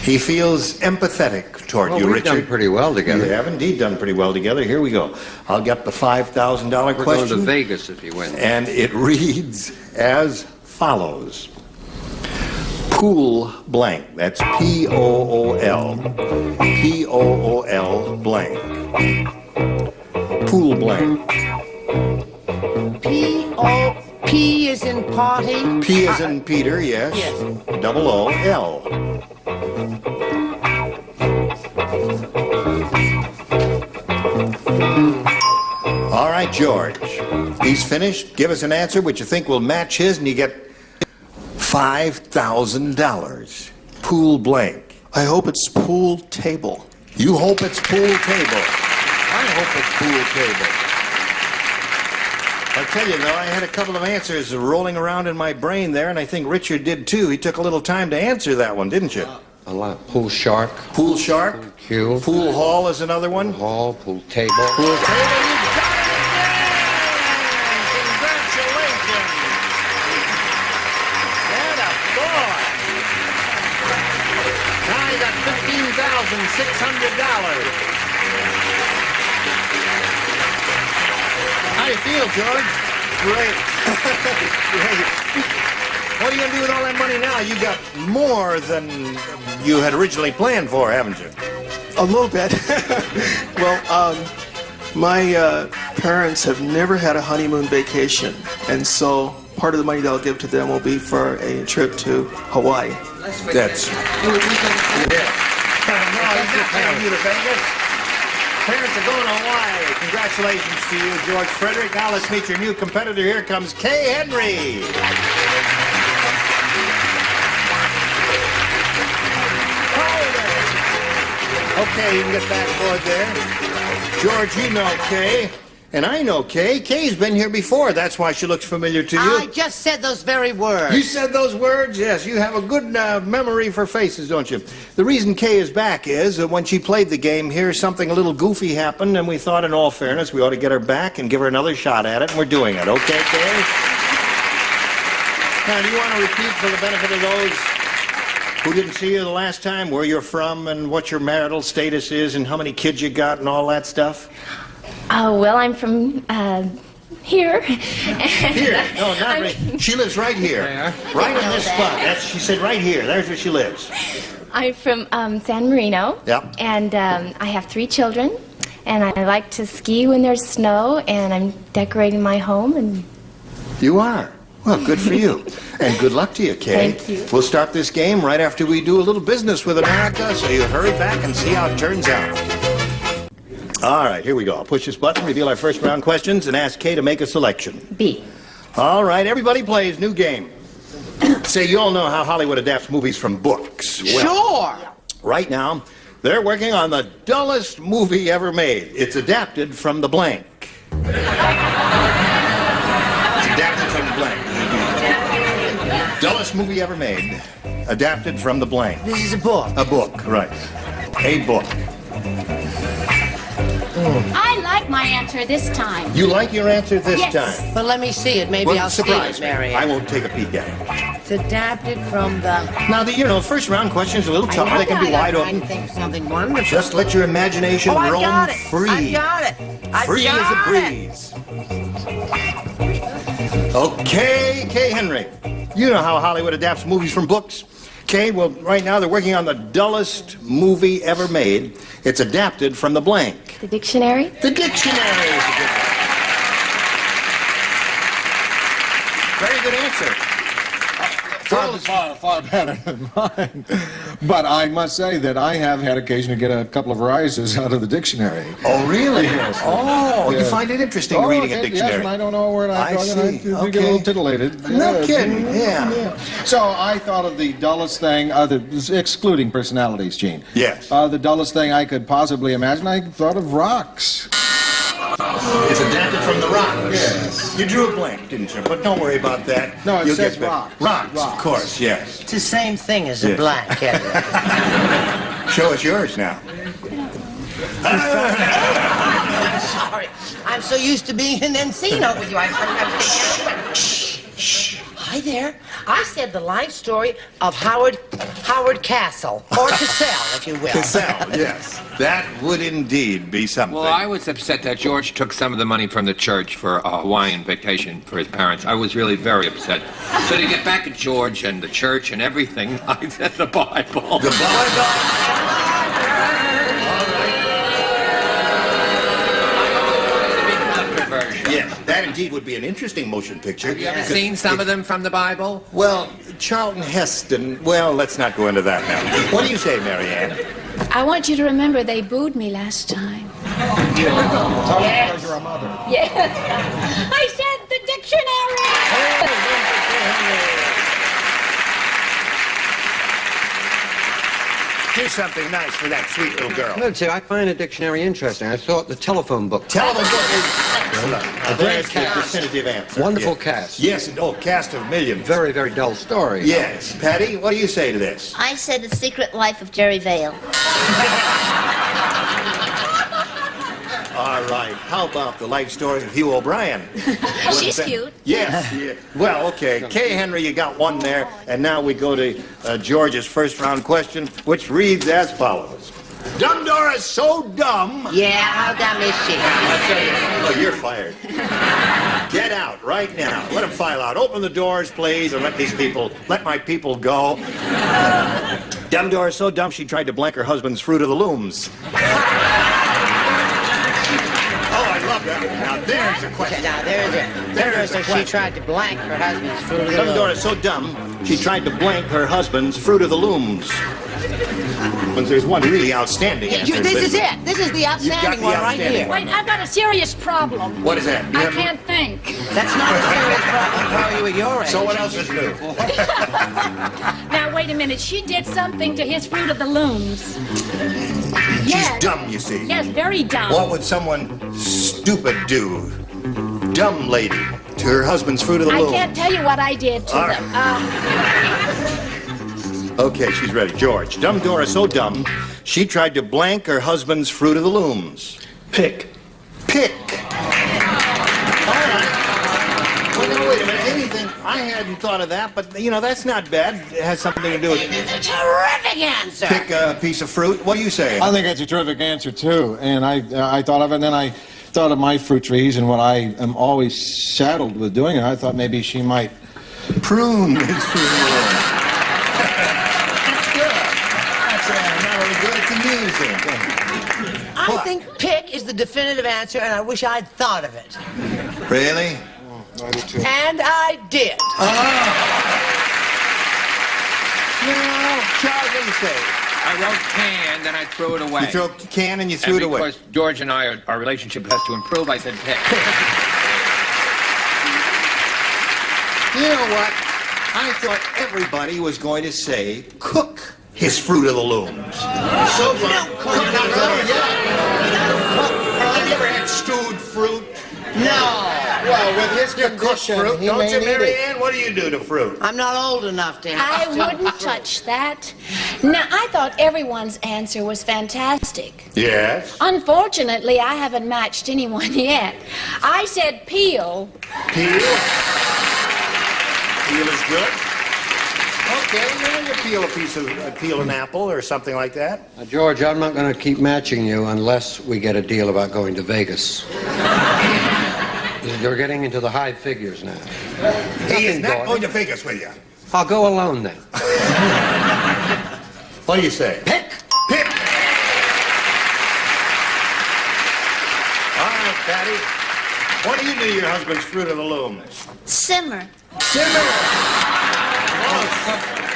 He feels empathetic toward you, we've Richard. done pretty well together. We have indeed done pretty well together. Here we go. I'll get the $5,000 question. We're going to Vegas if you win. And it reads as follows. Pool blank. That's P-O-O-L. P-O-O-L blank. Pool blank. P is in party. P is in Peter, yes. Yes. Double O-L. All right, George. He's finished. Give us an answer which you think will match his, and you get $5,000. Pool blank. I hope it's pool table. You hope it's pool table. I hope it's pool table. I'll tell you, though, I had a couple of answers rolling around in my brain there, and I think Richard did, too. He took a little time to answer that one, didn't you? A lot. Pool shark. Pool shark. Pool cue. Pool hall is another one. Hall, pool table. Pool table, you got it again! Congratulations! That a boy! Now you got $15,600. How do you feel, George? Great. Great. What are you going to do with all that money now? You got more than you had originally planned for, haven't you? A little bit. Well, my parents have never had a honeymoon vacation, and so part of the money that I'll give to them will be for a trip to Hawaii. That's... No, he's not paying you to Vegas. Parents are going to Hawaii. Congratulations to you, George Frederick. Now let's meet your new competitor. Here comes Kay Henry. Okay, you can get backboard there. George, you know Kay. And I know Kay. Kay's been here before. That's why she looks familiar to you. I just said those very words. You said those words? Yes, you have a good memory for faces, don't you? The reason Kay is back is that when she played the game here, something a little goofy happened, and we thought, in all fairness, we ought to get her back and give her another shot at it, and we're doing it. Okay, Kay? Now, do you want to repeat for the benefit of those who didn't see you the last time, where you're from and what your marital status is and how many kids you got and all that stuff? Oh, well, I'm from, here. Here? No, not right. She lives right here. Right in this spot. She said right here. There's where she lives. I'm from San Marino. Yep. And I have 3 children. And I like to ski when there's snow. And I'm decorating my home. And you are? Well, good for you. And good luck to you, Kay. Thank you. We'll start this game right after we do a little business with America, so you hurry back and see how it turns out. All right, here we go. I'll push this button, reveal our first round questions, and ask Kay to make a selection. B. All right, everybody plays. New game. Say, you all know how Hollywood adapts movies from books. Well, Sure. right now, they're working on the dullest movie ever made. It's adapted from the blank. It's adapted from the blank. Dullest movie ever made. Adapted from the blank. This is a book. A book, right. A book. I like my answer this time. You like your answer this Yes. time? But let me see it. Maybe I'll surprise see it, me. Mary. I won't take a peek at it. It's adapted from the... Now, first round questions are a little tough. They can be wide open. I think something wonderful. Just let your imagination I roam got it. free. I got it. I Free as a got breeze. Okay, Kay Henry. You know how Hollywood adapts movies from books. Kay, well, right now they're working on the dullest movie ever made. It's adapted from the blank. The dictionary? The dictionary is a good one. Very good answer. Far better than mine. But I must say that I have had occasion to get a couple of rises out of the dictionary. Oh, really? Yes. Oh, Yes. you find it interesting reading a dictionary. Yes, and I don't know where I'm going. I get a little titillated. No Yes. kidding, yeah. So I thought of the dullest thing, excluding personalities, Gene. Yes. The dullest thing I could possibly imagine, I thought of rocks. It's adapted from the rocks. Yes. You drew a blank, didn't you? But don't worry about that. No, it You'll says get back. rocks. Rocks, of course, yes. It's the same thing as a Yes. blank, Edward. Show us yours now. Sorry. I'm so used to being in Encino with you. I sometimes Shh. Hi there. I said the life story of Howard Castle. Or Cassell, if you will. Cassell, yes. That would indeed be something. Well, I was upset that George took some of the money from the church for a Hawaiian vacation for his parents. I was really very upset. So to get back at George and the church and everything, I said the Bible. The Bible. Yes, that indeed would be an interesting motion picture. Have you ever seen some of them from the Bible? Well, Charlton Heston, well, let's not go into that now. What do you say, Mary Ann? I want you to remember they booed me last time. Yes. You're a mother. Yes. I said the dictionary. Do something nice for that sweet little girl. Let's see, I find a dictionary interesting. I thought the telephone book. Telephone book is excellent. There's the definitive answer. Wonderful Yes. cast. Yes, cast of millions. Very, very dull story. Yes. Patty, what do you say to this? I said The Secret Life of Jerry Vale. All right. How about the life story of Hugh O'Brien? She's cute. Yes. Yeah. Well, okay. Kay Henry, you got one there. And now we go to George's first round question, which reads as follows. Dumb Dora's so dumb. Yeah, how dumb is she? Oh, you're fired. Get out right now. Let them file out. Open the doors, please, and let my people go. Dumb Dora's so dumb she tried to blank her husband's Fruit of the Looms. Oh, I love Now there's the question. Now there's it. There's the She question. tried to blank her husband's fruit of the Dumb loom. Dora's so dumb, she tried to blank her husband's Fruit of the Looms. But there's one really outstanding answer. This is it. This is the outstanding one right here. Wait, I've got a serious problem. What is that? I can't think. That's not a serious problem for you at your age. So what else is new? Now, wait a minute. She did something to his Fruit of the Looms. She's dumb, you see. Yes, very dumb. What would someone stupid do? Dumb lady to her husband's Fruit of the I Loom. can't tell you what I did to All them. Okay, she's ready. George, Dumb Dora so dumb, she tried to blank her husband's Fruit of the Looms. Pick. Pick. All right. Well, now, wait a minute. Anything, I hadn't thought of that, but, you know, that's not bad. It has something to do with... It's a terrific answer. Pick a piece of fruit. What do you say? I think that's a terrific answer, too. And I thought of it, and then I thought of my fruit trees and what I am always saddled with doing, and I thought maybe she might... Prune his Fruit of the Loom. That's good. That's not only good, it's amusing. I think pick is the definitive answer, and I wish I'd thought of it. Really? I do, too. And I did. No, Charles, what do you say? I wrote can, then I threw it away. You threw a can and you threw it away. Because George and I, our relationship has to improve, I said pick. You know what? I thought everybody was going to say cook his Fruit of the Looms. So Have you ever had stewed fruit? No. Well, with his condition, Fruit, he don't may you, need Mary it. Ann? What do you do to fruit? I'm not old enough to I have wouldn't touch that. Now, I thought everyone's answer was fantastic. Yes. Unfortunately, I haven't matched anyone yet. I said peel. Peel? Peel is good. Okay, well, you peel an apple or something like that. George, I'm not going to keep matching you unless we get a deal about going to Vegas. You're getting into the high figures now. He is not going to Vegas with you. I'll go alone then. What do you say? Pick. Pick. All right, Patty. What do you do to your husband's Fruit of the Looms? Simmer, Simmer. Oh,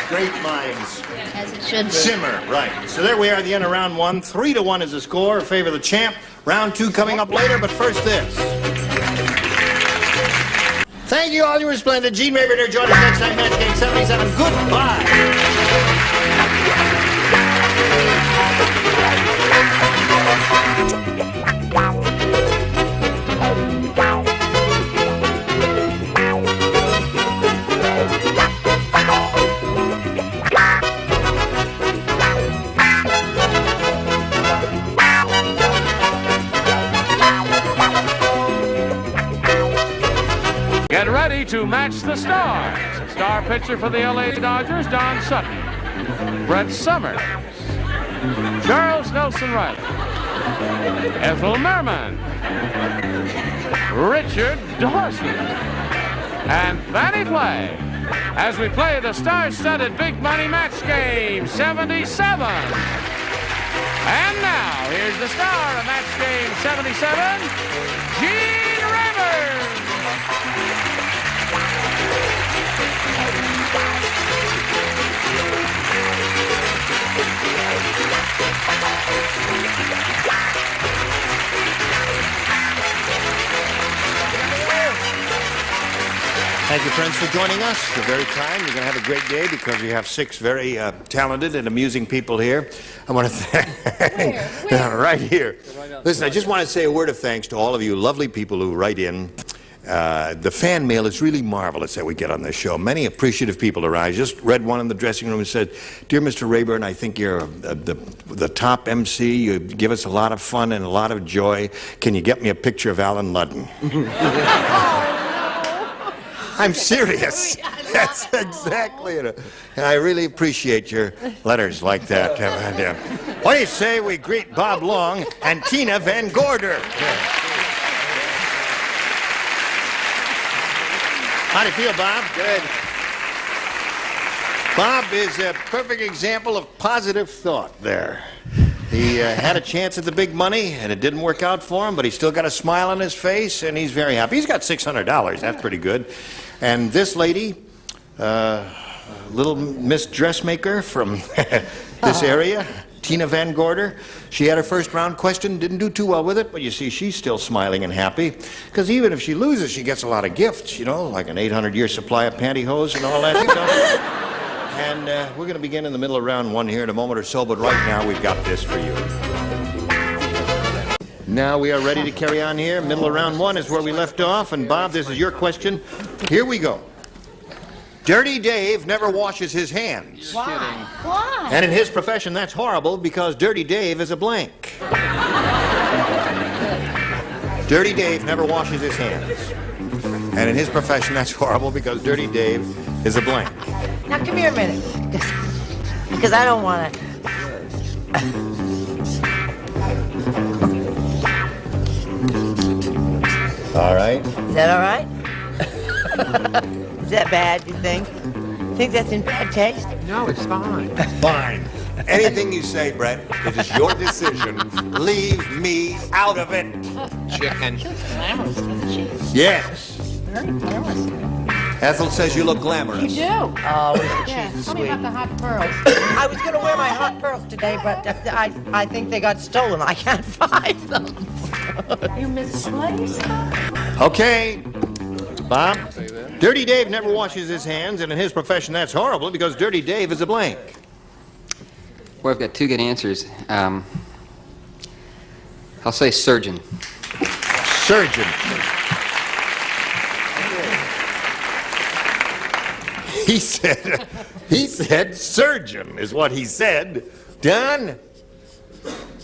great minds. as it should be. Simmer, right. So there we are at the end of round one. 3-1 is the score in favor of the champ. Round two coming up later, but first this. Thank you all. You were splendid. Gene Rayburn, join us next time, Match Game 77. Goodbye. Get ready to match the stars. Star pitcher for the LA Dodgers, Don Sutton. Brett Summers. Charles Nelson Riley. Ethel Merman. Richard Dorsey. And Fannie Flagg. As we play the star-studded Big Money Match Game 77. And now, here's the star of Match Game 77, Gene Rayburn. Thank you, friends, for joining us. It's a very kind. You're going to have a great day because we have 6 very talented and amusing people here. I want to thank... right here. Listen, I just want to say a word of thanks to all of you lovely people who write in. The fan mail is really marvelous that we get on this show. Many appreciative people arrive. I just read one in the dressing room and said, "Dear Mr. Rayburn, I think you're the top MC. You give us a lot of fun and a lot of joy. Can you get me a picture of Alan Ludden?" I'm serious. That's exactly it. And I really appreciate your letters like that. What do you say we greet Bob Long and Tina Van Gorder? How do you feel, Bob? Good. Bob is a perfect example of positive thought there. He had a chance at the big money, and it didn't work out for him, but he's still got a smile on his face, and he's very happy. He's got $600. That's pretty good. And this lady, little Miss Dressmaker from this area, Tina Van Gorder, she had her first round question, didn't do too well with it, but you see, she's still smiling and happy, because even if she loses, she gets a lot of gifts, you know, like an 800-year supply of pantyhose and all that stuff. And we're going to begin in the middle of round one here in a moment or so, but right now we've got this for you. Now we are ready to carry on here. Middle of round one is where we left off, and Bob, this is your question. Here we go. Dirty Dave never washes his hands. Why? Why? And in his profession, that's horrible because Dirty Dave is a blank. Dirty Dave never washes his hands. And in his profession, that's horrible because Dirty Dave is a blank. Now, come here a minute. Because I don't want to... All right. Is that all right? Is that bad, you think? Think that's in bad taste? No, it's fine. Fine. Anything you say, Brett, it is your decision. Leave me out of it. Chicken. Glamorous, isn't she? Yes. Very glamorous. Ethel says you look glamorous. You do. Oh, Yeah, she's tell me sweet. about the hot pearls. I was going to wear my hot pearls today, but I think they got stolen. I can't find them. You misplaced them? Okay. Bob, Dirty Dave never washes his hands, and in his profession that's horrible because Dirty Dave is a blank. Well, I've got two good answers. I'll say surgeon. Surgeon. He said surgeon is what he said. Don?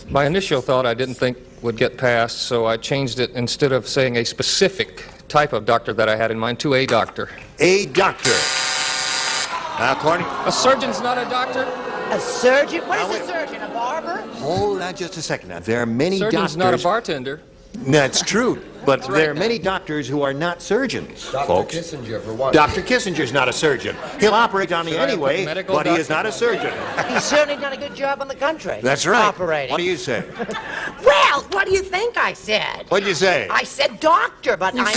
My initial thought I didn't think would get passed, so I changed it instead of saying a specific type of doctor that I had in mind to a doctor. A doctor. Now, according... A surgeon's not a doctor? A surgeon? What is a surgeon? A barber? Hold on just a second. Now, there are many Surgeon's doctors... not a bartender. That's true, but there are many doctors who are not surgeons, folks. Dr. Kissinger, for one. Dr. Kissinger's not a surgeon. He'll operate on you anyway, but he is not a surgeon. He's certainly done a good job on the country. That's right. Operating. What do you say? Well, what do you think I said? What'd you say? I said doctor, but I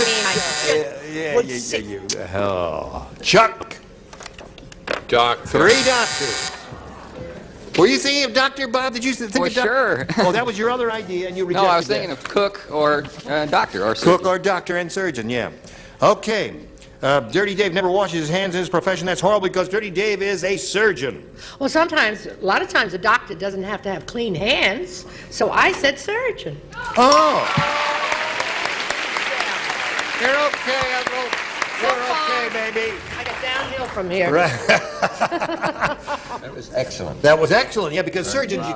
Oh. Chuck. Doctor. 3 doctors. Were you thinking of Dr. Bob? Did you think Well, of Dr.? sure. Oh, that was your other idea, and you rejected No, I was that. thinking of cook or doctor or surgeon. Cook or doctor and surgeon, yeah. Okay. Dirty Dave never washes his hands in his profession. That's horrible because Dirty Dave is a surgeon. Well, sometimes, a lot of times, a doctor doesn't have to have clean hands, so I said surgeon. Oh. You're okay, Uncle. You're okay, baby. I got downhill from here. That was excellent. That was excellent, yeah, because surgeons,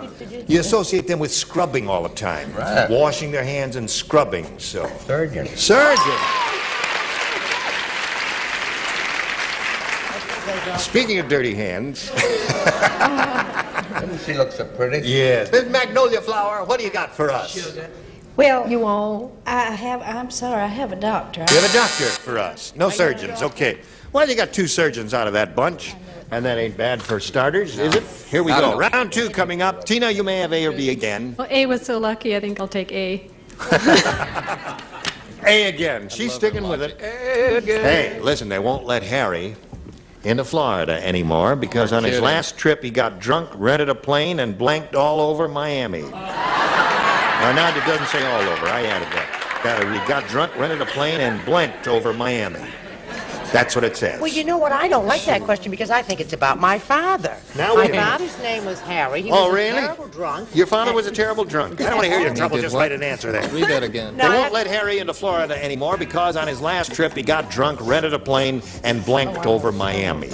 you associate them with scrubbing all the time. Right. Washing their hands and scrubbing, so. Surgeon. Surgeon. Speaking of dirty hands. Doesn't she look so pretty? Yes. Miss Magnolia Flower, what do you got for us? Well, you won't. I'm sorry, I have a doctor. You have a doctor for us. No surgeons, okay. Well, you got 2 surgeons out of that bunch, and that ain't bad for starters, is it? Here we go. Round 2 coming up. Tina, you may have A or B again. Well, A was so lucky, I think I'll take A. A again. She's sticking with it. A again. Hey, listen, they won't let Harry into Florida anymore because on his last trip he got drunk, rented a plane, and blanked all over Miami. Now, it doesn't say all over. I added that. He got drunk, rented a plane, and blanked over Miami. That's what it says. Well, you know what? I don't like that question because I think it's about my father. Now my wait a minute. father's name was Harry. He Oh, was really? a terrible drunk. Your father was a terrible drunk. I don't want to hear your trouble. Just write an answer there. Read that again. They won't let Harry into Florida anymore because on his last trip he got drunk, rented a plane, and blanked over Miami.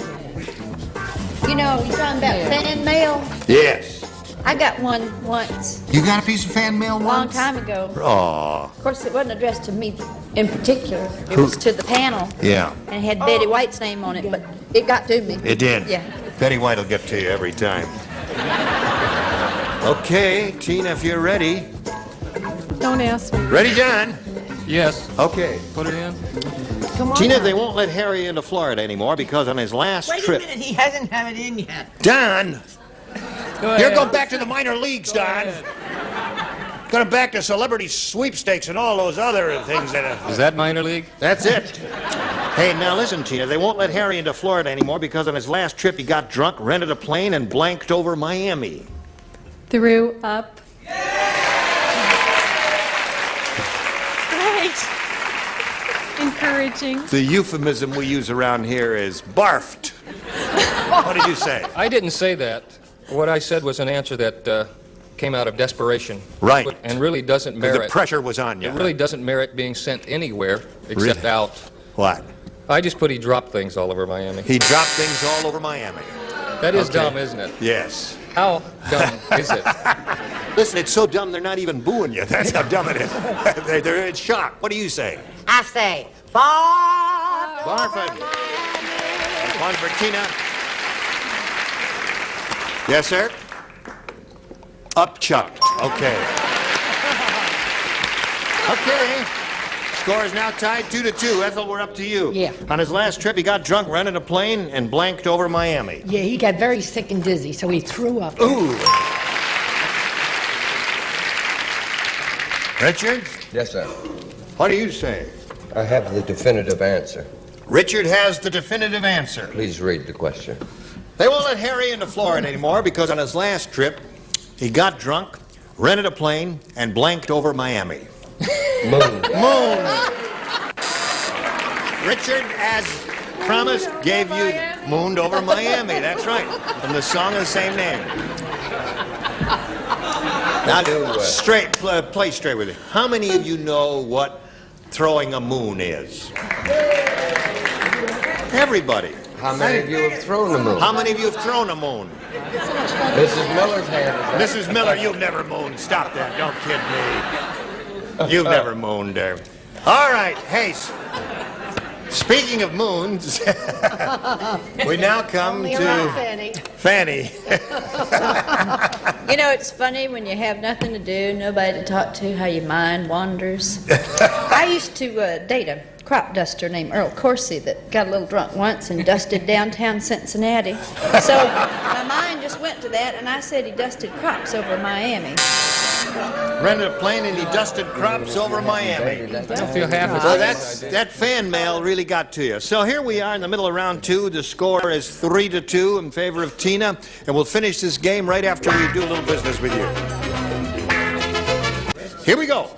You know, you're talking about fan mail? Yes. I got one once. You got a piece of fan mail A long time ago. Aw. Of course, it wasn't addressed to me in particular. It Who- was to the panel. Yeah. And it had Betty White's name on it, but it got to me. It did. Yeah. Betty White will get to you every time. Okay, Tina, if you're ready. Don't ask me. Ready, John? Yes. Okay. Put it in. Come on. Tina, they won't let Harry into Florida anymore because on his last Wait a trip... minute. He hasn't had it in yet. Don! You're going back to the minor leagues, Don. Going back to celebrity sweepstakes and all those other things. Is that minor league? That's it. Hey, now listen, Tina. They won't let Harry into Florida anymore because on his last trip he got drunk, rented a plane, and blanked over Miami. Threw up. Great. Encouraging. The euphemism we use around here is barfed. What did you say? I didn't say that. What I said was an answer that came out of desperation. Right. And really doesn't merit... The pressure was on you. It really doesn't merit being sent anywhere except out. What? I just put he dropped things all over Miami. He dropped things all over Miami. That is dumb, isn't it? Yes. How dumb is it? Listen, it's so dumb they're not even booing you. That's how dumb it is. They're in shock. What do you say? I say, barf. Barford. One for Tina. Yes, sir? Upchucked. Okay. Okay. Score is now tied 2-2. Ethel, we're up to you. Yeah. On his last trip, he got drunk, rented a plane, and blanked over Miami. Yeah, he got very sick and dizzy, so he threw up. Ooh. Richard? Yes, sir. What do you say? I have the definitive answer. Richard has the definitive answer. Please read the question. They won't let Harry into Florida anymore because on his last trip, he got drunk, rented a plane, and blanked over Miami. Moon. Moon. Richard, as promised, gave you Mooned Over Miami. That's right. From the song of the same name. Now, play straight with it. How many of you know what throwing a moon is? Everybody. How many of you have thrown a moon? How many of you have thrown a moon? Mrs. Miller's hand is up. Mrs. Miller, you've never mooned. Stop that. Don't kid me. You've never mooned there. All right. Hey, speaking of moons, we now come to Fanny. You know, it's funny when you have nothing to do, nobody to talk to, how your mind wanders. I used to date a crop duster named Earl Coursey that got a little drunk once and dusted downtown Cincinnati. So my mind just went to that, and I said he dusted crops over Miami. Rented a plane and he dusted crops over Miami. I don't feel half as So good. that fan mail really got to you. So here we are in the middle of round 2. The score is 3-2 in favor of Tina, and we'll finish this game right after we do a little business with you. Here we go.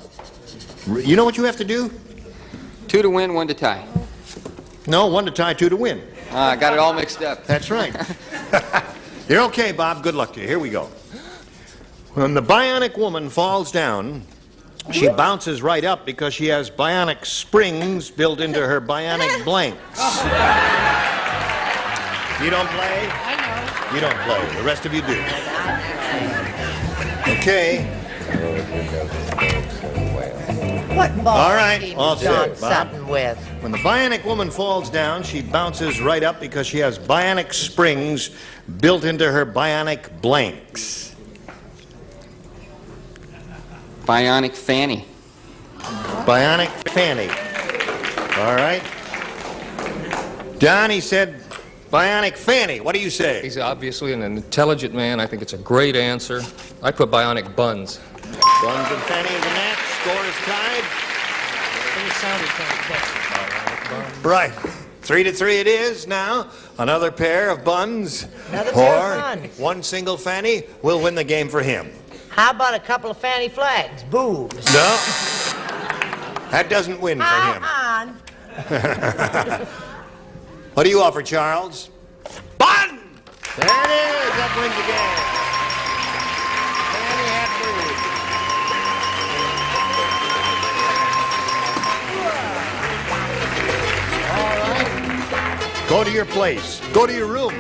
You know what you have to do? 2 to win, 1 to tie. No, 1 to tie, 2 to win. I got it all mixed up. That's right. You're okay, Bob. Good luck to you. Here we go. When the bionic woman falls down, she bounces right up because she has bionic springs built into her bionic blanks. You don't play? I know. You don't play. The rest of you do. Okay. What ball All right, team all is John set, Bob. Sutton with? When the bionic woman falls down, she bounces right up because she has bionic springs built into her bionic blanks. Bionic Fanny. Bionic Fanny. All right. Don, he said bionic Fanny. What do you say? He's obviously an intelligent man. I think it's a great answer. I put bionic buns. Buns and Fanny is a match. Score is tied. Right. 3-3 it is now. Another pair of buns Another pair of buns. One single Fanny will win the game for him. How about a couple of fanny flags? Boobs. No. That doesn't win for him. On. What do you offer, Charles? Bun! There it is. That wins the game. Fanny had food. All right. Go to your place. Go to your room.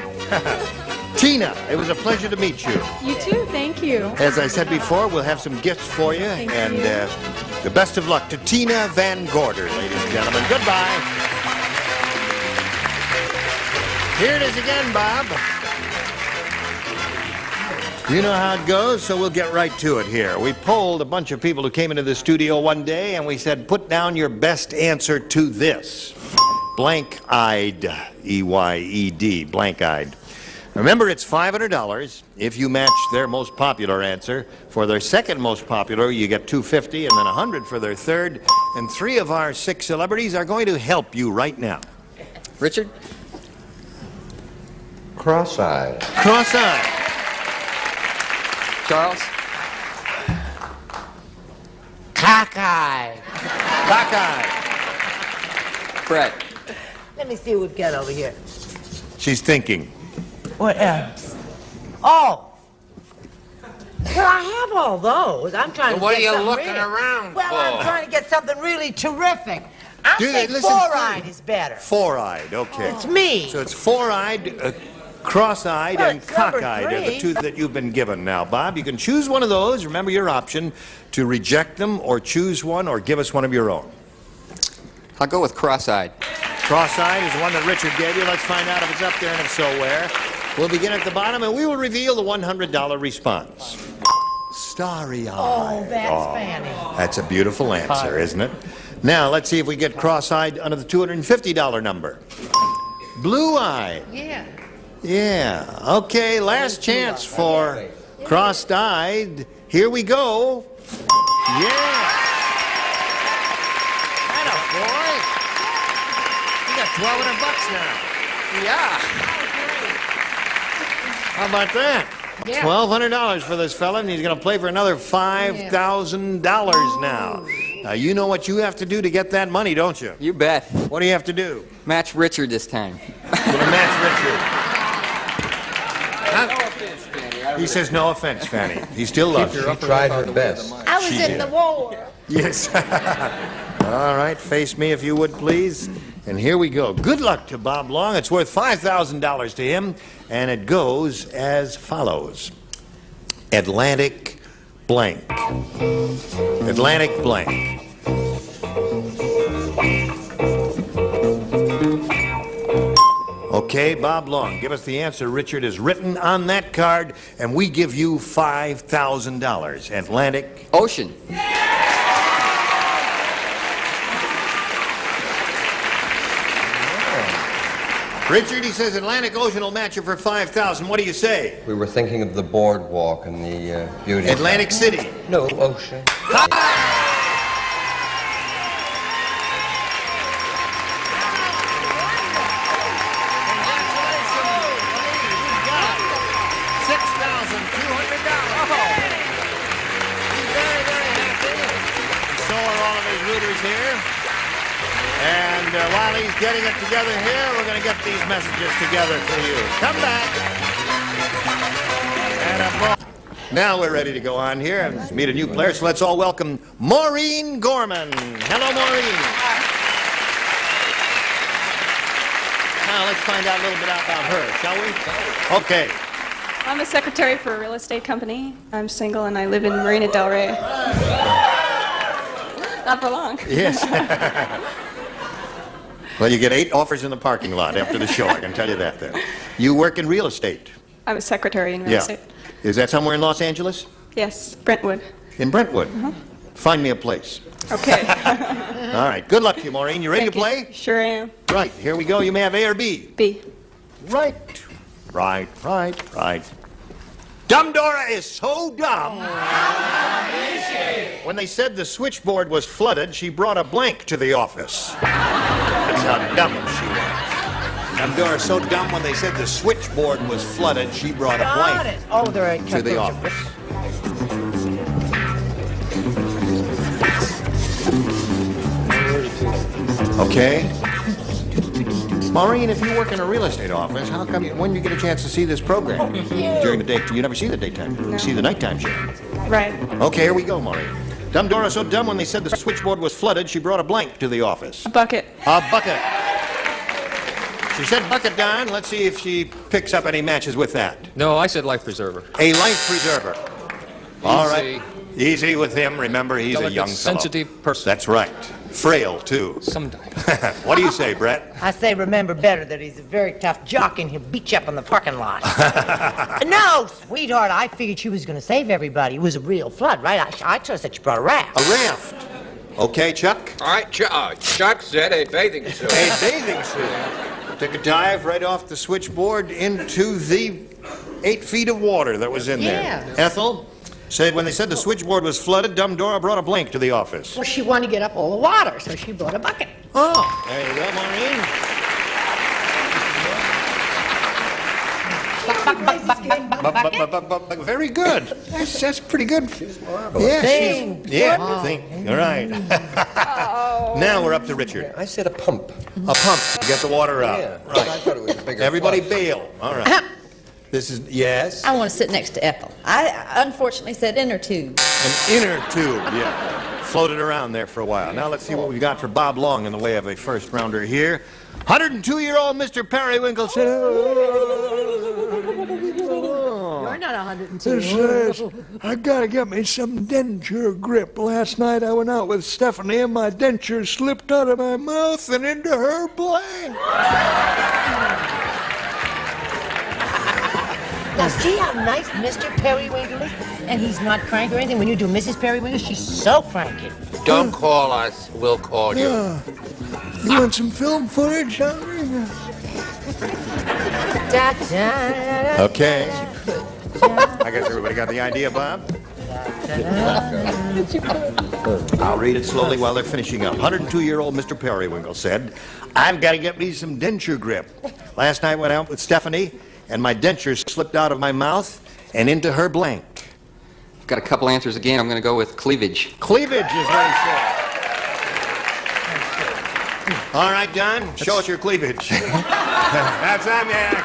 Tina, it was a pleasure to meet you. You too, thank you. As I said before, we'll have some gifts for you. And the best of luck to Tina Van Gorder, ladies and gentlemen. Goodbye. Here it is again, Bob. You know how it goes, so we'll get right to it here. We polled a bunch of people who came into the studio one day, and we said, put down your best answer to this. Blank-eyed, E-Y-E-D, blank-eyed. Remember, it's $500 if you match their most popular answer. For their second most popular, you get $250, and then $100 for their third. And 3 of our 6 celebrities are going to help you right now. Richard? Cross-eyed. Cross-eyed. Charles? Cockeyed. Cockeyed. Brett? Let me see what we've got over here. She's thinking. What else? Oh! Well, I have all those. I'm trying to What get are you something looking really- around Well, for? I'm trying to get something really terrific. I think listen, four-eyed is better. Four-eyed, okay. It's me. So it's four-eyed, cross-eyed, Well, and it's number cockeyed are the 3. 2 that you've been given. Now, Bob, you can choose one of those. Remember your option to reject them or choose one or give us one of your own. I'll go with cross-eyed. Cross-eyed is the one that Richard gave you. Let's find out if it's up there, and if so, where. We'll begin at the bottom, and we will reveal the $100 response. Starry-eyed. Oh, that's Fanny. That's a beautiful answer, isn't it? Now, let's see if we get cross-eyed under the $250 number. Blue-eyed. Yeah. Yeah. Okay, last chance for cross-eyed. Here we go. Yeah. Atta boy. You got $1,200 now. Yeah. How about that? Yeah. $1,200 for this fella, and he's going to play for another $5,000 now. Now, you know what you have to do to get that money, don't you? You bet. What do you have to do? Match Richard this time. You're going to match Richard. He says no offense, Fanny. He still loves you. She tried her best. I was She in did. the war. Yes. All right, face me if you would, please. And here we go. Good luck to Bob Long. It's worth $5,000 to him, and it goes as follows. Atlantic blank. Atlantic blank. Okay, Bob Long, give us the answer Richard has written on that card, and we give you $5,000. Atlantic Ocean. Richard, he says Atlantic Ocean will match you for $5,000. What do you say? We were thinking of the boardwalk and the beauty. Atlantic City. No, ocean. Here. And while he's getting it together here, we're going to get these messages together for you. Come back. And now we're ready to go on here and meet a new player. So let's all welcome Maureen Gorman. Hello, Maureen. Now let's find out a little bit about her, shall we? Okay. I'm a secretary for a real estate company. I'm single and I live in Marina Del Rey. Not for long. Yes. Well, you get 8 offers in the parking lot after the show, I can tell you that then. You work in real estate? I'm a secretary in real estate. Is that somewhere in Los Angeles? Yes, Brentwood. In Brentwood? Find me a place. Okay. All right. Good luck to you, Maureen. You ready to play? Sure am. Right. Here we go. You may have A or B. B. Right. Right. Dumb Dora is so dumb. When they said the switchboard was flooded, she brought a blank to the office. That's how dumb she was. Dumb Dora's so dumb when they said the switchboard was flooded, she brought a blank to the office. Okay. Maureen, if you work in a real estate office, how come when you get a chance to see this program? During the day, you never see the daytime. You see the nighttime show. Right. Okay, here we go, Maureen. Dumb Dora so dumb when they said the switchboard was flooded, she brought a blank to the office. A bucket. A bucket. She said bucket down. Let's see if she picks up any matches with that. No, I said life preserver. A life preserver. All right. Easy with him. Remember, he's a Delicate, young fellow. sensitive person. That's right. Frail, too. Sometimes. What do you say, Brett? I say remember better that he's a very tough jock and he'll beat you up in the parking lot. No, sweetheart, I figured she was going to save everybody. It was a real flood, right? I trust that she brought a raft. A raft. Okay, Chuck? All right, Chuck said a bathing suit. A bathing suit. Took a dive right off the switchboard into the 8 feet of water that was in there. Ethel said when they said the switchboard was flooded, dumb Dora brought a blank to the office. Well, she wanted to get up all the water, so she brought a bucket. Oh, there you go, Maureen. Very good. That's pretty good. Yeah, think. All right. Now we're up to Richard. I said a pump. A pump to get the water out. Yeah, Right. I thought it was a bigger Everybody flush. bail. All right. This is, yes? I want to sit next to Ethel. I unfortunately said inner tube. An inner tube, yeah. Floated around there for a while. Now let's see what we got for Bob Long in the way of a first rounder here. 102-year-old Mr. Periwinkle said, You're not 102. Says, I gotta get me some denture grip. Last night I went out with Stephanie and my denture slipped out of my mouth and into her blank. Now, see how nice Mr. Periwinkle is? And he's not cranky or anything. When you do Mrs. Periwinkle, she's so cranky. Don't call us, we'll call you. You want some film footage, Henry? Okay. I guess everybody got the idea, Bob? I'll read it slowly while they're finishing up. 102-year-old Mr. Periwinkle said, I've got to get me some denture grip. Last night I went out with Stephanie, and my denture slipped out of my mouth and into her blank. I've got a couple answers again. I'm going to go with cleavage. Cleavage is what he said. All right, Don, show us your cleavage. That's that, man.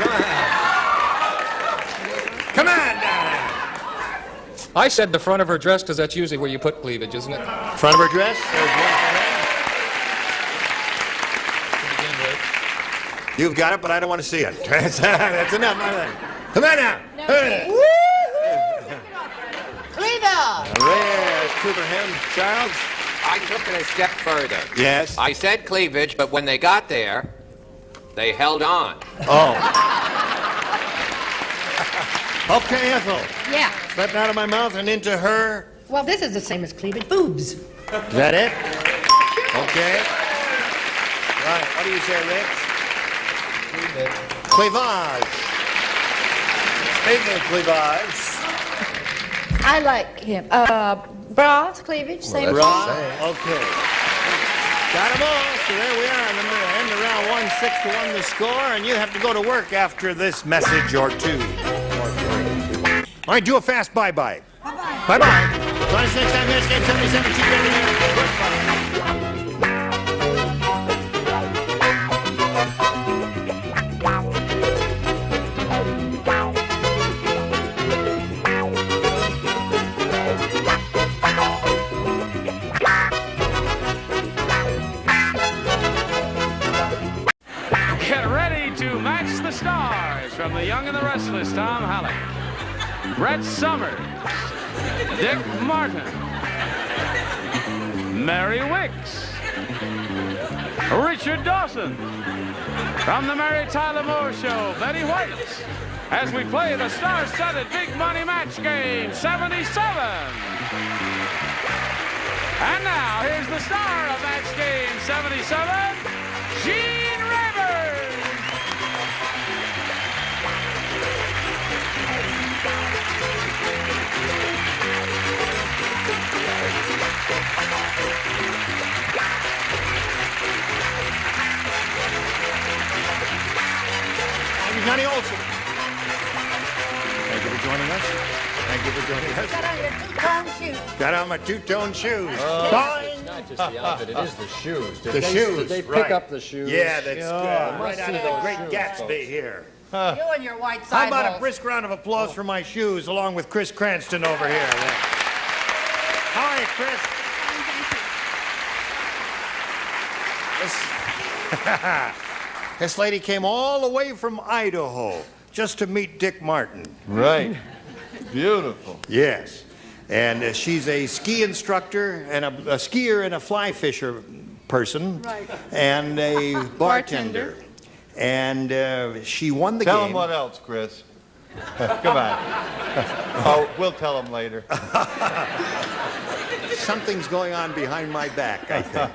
Come on, Don. I said the front of her dress because that's usually where you put cleavage, isn't it? Front of her dress? There's one for him. You've got it, but I don't want to see it. That's enough. Come on now. Cleaver! Yes, Cooperham, Charles. I took it a step further. Yes? I said cleavage, but when they got there, they held on. Oh. Okay, Ethel. Yeah. Slipped out of my mouth and into her. Well, this is the same as cleavage. Boobs. Is that it? Okay. Right. What do you say, Rich? Cleavage. Speaking of cleavage. I like him. Bras, cleavage, same Bra. Okay. Got them all. So there we are in the end of round 1, 6-1 the score, and you have to go to work after this message or two. All right, do a fast bye-bye. Bye-bye. Bye-bye. Join us next time, Escape 77. Keep getting there. Get ready to match the stars from The Young and the Restless, Tom Halleck, Brett Summers, Dick Martin, Mary Wicks, Richard Dawson, from the Mary Tyler Moore Show, Betty White, as we play the star-studded Big Money Match Game 77. And now, here's the star of Match Game 77, Gene Rayburn. I'm Johnny Olson. Thank you for joining us. Thank you for joining us. Got on your two-tone shoes. Got on my two-tone shoes. It's not just the outfit, it is the shoes. The shoes, Did they pick right. up the shoes? Yeah, that's Must right out see of the those Great shoes, Gatsby folks. here. You and your white How side about a balls. brisk round of applause for my shoes, along with Chris Cranston over here? How are you, Chris? This lady came all the way from Idaho just to meet Dick Martin. Right. Beautiful. Yes. And she's a ski instructor and a skier and a fly fisher person. Right. And a bartender. And she won the Tell game. him what else, Chris. Come on. Oh, we'll tell him later. Something's going on behind my back, I think.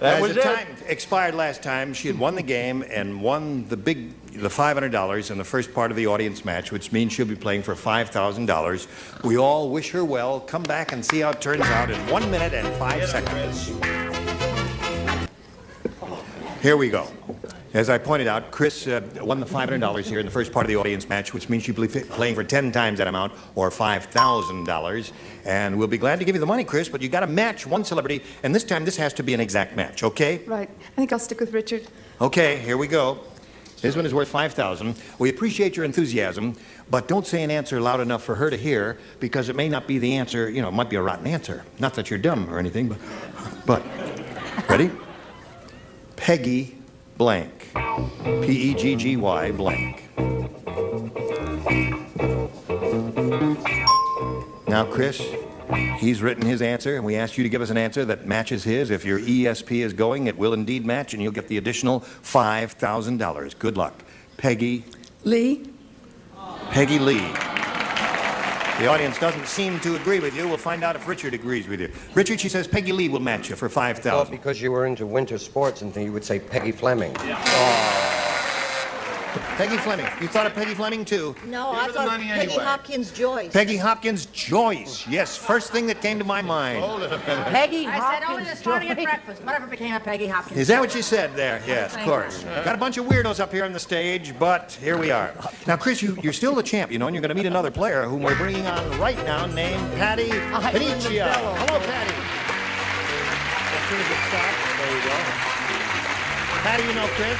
That was the time expired last time. She had won the game and won the $500 in the first part of the audience match, which means she'll be playing for $5,000. We all wish her well. Come back and see how it turns out in 1 minute and 5 seconds. Here we go. As I pointed out, Chris won the $500 here in the first part of the audience match, which means she'll be playing for 10 times that amount, or $5,000. And we'll be glad to give you the money, Chris, but you got to match one celebrity, and this time this has to be an exact match, okay? Right. I think I'll stick with Richard. Okay, here we go. This one is worth $5,000. We appreciate your enthusiasm, but don't say an answer loud enough for her to hear, because it may not be the answer, you know, it might be a rotten answer. Not that you're dumb or anything, but ready? Peggy blank. P-E-G-G-Y blank. Now, Chris, he's written his answer, and we asked you to give us an answer that matches his. If your ESP is going, it will indeed match, and you'll get the additional $5,000. Good luck. Peggy Lee? Peggy Lee. The audience doesn't seem to agree with you. We'll find out if Richard agrees with you. Richard, she says Peggy Lee will match you for $5,000. Well, because you were into winter sports and you would say Peggy Fleming. Peggy Fleming. You thought of Peggy Fleming, too? No, I thought Peggy Hopkins Joyce. Peggy Hopkins Joyce. Yes, first thing that came to my mind. Peggy Hopkins. I said, oh, this morning at breakfast. Whatever became of Peggy Hopkins. Is that what you said there? Yes, of course. Got a bunch of weirdos up here on the stage, but here we are. Now, Chris, you're still the champ, you know, and you're going to meet another player whom we're bringing on right now named Patty Paniccia. Hello, Patty. As soon as it stops, there you go. Patty, you know Chris?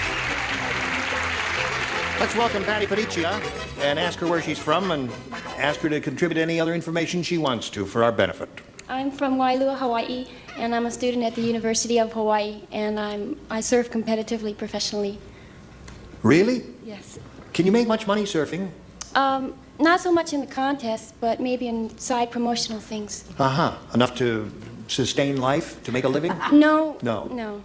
Let's welcome Patty Paniccia and ask her where she's from and ask her to contribute any other information she wants to for our benefit. I'm from Wailua, Hawaii, and I'm a student at the University of Hawaii, and I surf competitively, professionally. Really? Yes. Can you make much money surfing? Not so much in the contest, but maybe in side promotional things. Uh-huh. Enough to sustain life, to make a living? No. No. No.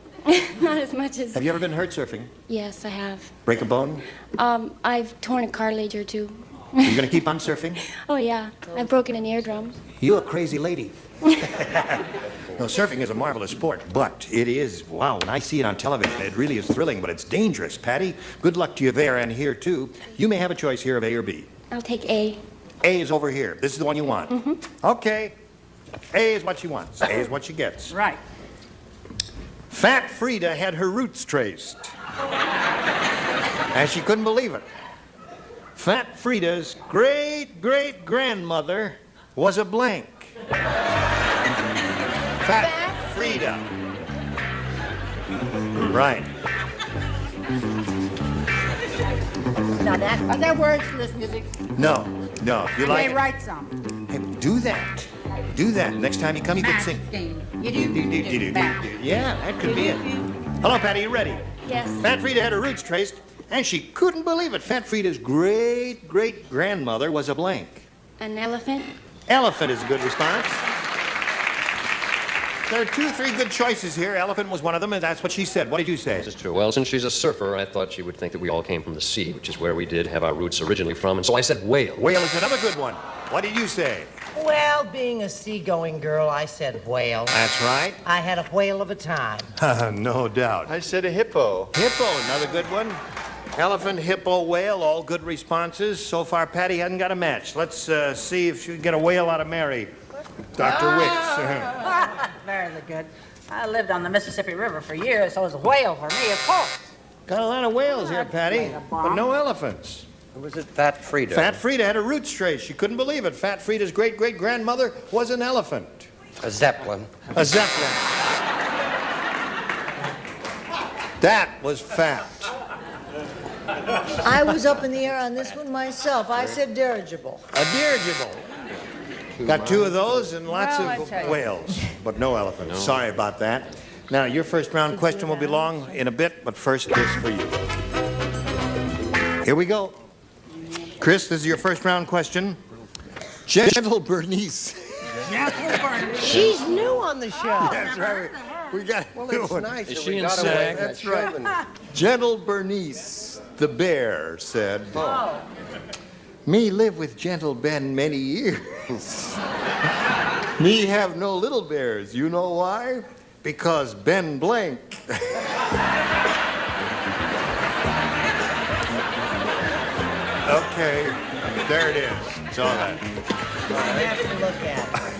Not as much as... Have you ever been hurt surfing? Yes, I have. Break a bone? I've torn a cartilage or two. Are you going to keep on surfing? Oh, yeah. I've broken an eardrum. You're a crazy lady. No, surfing is a marvelous sport, but it is, wow, when I see it on television, it really is thrilling, but it's dangerous. Patty, good luck to you there and here, too. You may have a choice here of A or B. I'll take A. A is over here. This is the one you want. Mm-hmm. Okay. A is what she wants. A is what she gets. Right. Fat Frida had her roots traced. And she couldn't believe it. Fat Frida's great-great-grandmother was a blank. Fat Frida. Right. Now are there words to this music? No. You like They it? write some. Hey, do that. Do that. Next time you come, you can sing. Yeah, that could be it. Hello, Patty, you ready? Yes. Fat Frida had her roots traced, and she couldn't believe it. Fat Frida's great-great-grandmother was a blank. An elephant? Elephant is a good response. There are 2 or 3 good choices here. Elephant was one of them, and that's what she said. What did you say? This is true. Well, since she's a surfer, I thought she would think that we all came from the sea, which is where we did have our roots originally from, and so I said whale. Whale is another good one. What did you say? Well, being a seagoing girl, I said whale. That's right. I had a whale of a time. No doubt. I said a hippo. Hippo, another good one. Elephant, hippo, whale, all good responses. So far, Patty hadn't got a match. Let's see if she can get a whale out of Mary. Dr. Wicks. Very good. I lived on the Mississippi River for years, so it was a whale for me, of course. Got a lot of whales here, Patty, but no elephants. Who was it? Fat Frida. Fat Frida had her roots traced. She couldn't believe it. Fat Frida's great-great-grandmother was an elephant. A zeppelin. A zeppelin. That was fat. I was up in the air on this one myself. I said dirigible. A dirigible. Got 2 of those and lots of whales, but no elephants. No. Sorry about that. Now, your first round question will belong in a bit, but first, this for you. Here we go. Chris, this is your first round question. Gentle Bernice. She's new on the show. That's right. We got Well, a new it's one. nice. Is that she we in got away SAG? with That's right. Gentle Bernice, the bear, said, Me live with Gentle Ben many years. Me have no little bears. You know why? Because Ben Blank. Okay, there it is. It's all right. I have to look at it.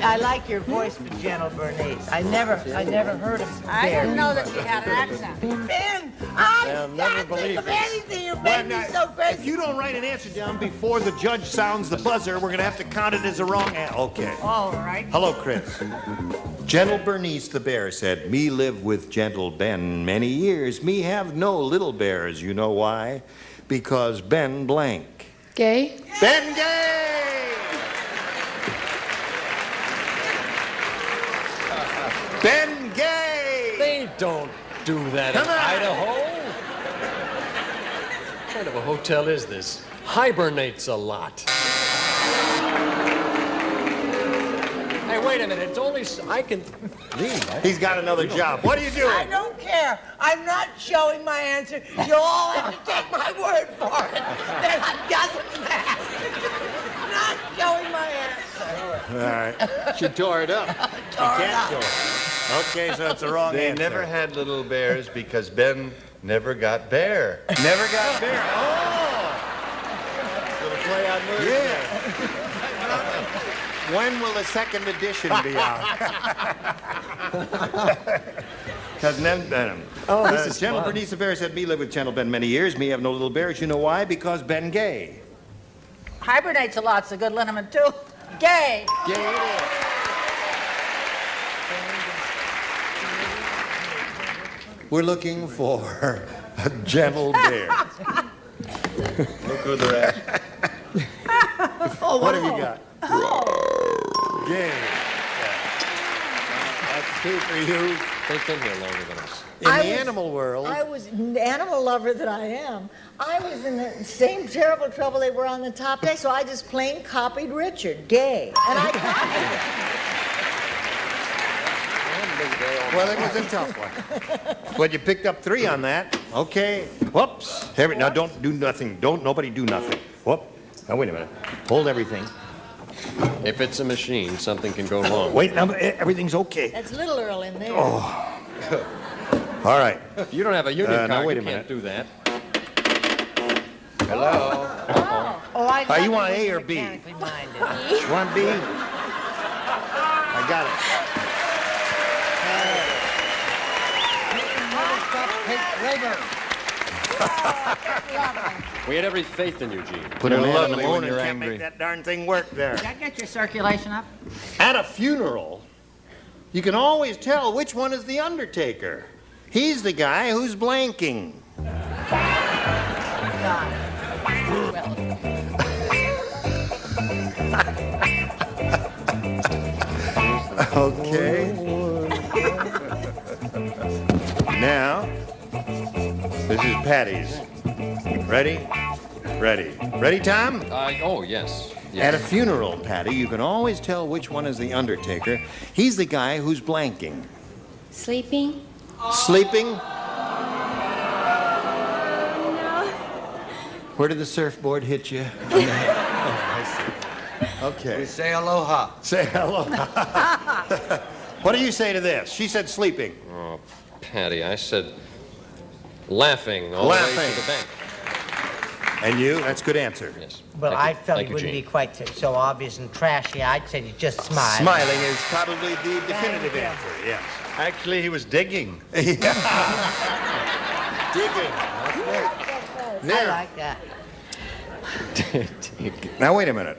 I like your voice for Gentle Bernice. I never heard of I didn't know that you had an accent. Ben, I'll never believe of this. anything. You made me so crazy. If you don't write an answer down before the judge sounds the buzzer, we're going to have to count it as a wrong answer. Okay. All right. Hello, Chris. Gentle Bernice the bear said, me live with Gentle Ben many years. Me have no little bears. You know why? Because Ben Blank. Gay? Ben Gay! Ben Gay! They don't do that in Idaho. What kind of a hotel is this? Hibernates a lot. Hey, wait a minute. It's only... I can leave. Right? He's got another job. What are you doing? I don't care. I'm not showing my answer. You all have to take my word for it. That doesn't matter. I'm not showing my answer. All right. She tore it up. She can't show it. Okay, so it's the wrong They answer. never had little bears because Ben never got bear. Never got bear. Oh! Little play on words. Yeah. When will the second edition be out? Because then, this is Gentle fun. Bernice the bear said, me live with Gentle Ben many years. Me have no little bears. You know why? Because Ben Gay. Hibernates a lot's a good liniment, too. Gay. Gay it is. We're looking for a gentle bear. Look who they're at. What have you got? Gay. That's two for you. They've been here longer than us. In the animal world. I was the animal lover that I am. I was in the same terrible trouble they were on the top day, so I just plain copied Richard, Gay. And I copied it. Well, it was a tough one. But you picked up 3 on that. Okay. Whoops. Now don't do nothing. Nobody do nothing. Whoop. Now wait a minute. Hold everything. If it's a machine, something can go wrong. Wait, now everything's okay. That's Little Earl in there. Oh. All right. You don't have a union card. Now wait You a minute. can't do that. Hello. Oh, I You want A or B? You want B? I got it. We had every faith in you, Gene. Put a man on the lovely moon when and you're can't angry. make that darn thing work there. Did that get your circulation up? At a funeral, you can always tell which one is the undertaker. He's the guy who's blanking. Okay. Now, this is Patty's. Ready? Ready. Ready, Tom? Oh, yes. At a funeral, Patty, you can always tell which one is the undertaker. He's the guy who's blanking. Sleeping? Sleeping? No. Where did the surfboard hit you? Okay. We say aloha. Say aloha. What do you say to this? She said sleeping. Oh, Patty, I said laughing all the way to the bank. And you? That's a good answer. Yes. Well, Thank you. I felt Thank it you, wouldn't Gene. be quite so obvious and trashy. I'd say you just smile. Smiling is probably the definitive answer, yes. Actually, he was digging. Digging. I like that. Now, wait a minute.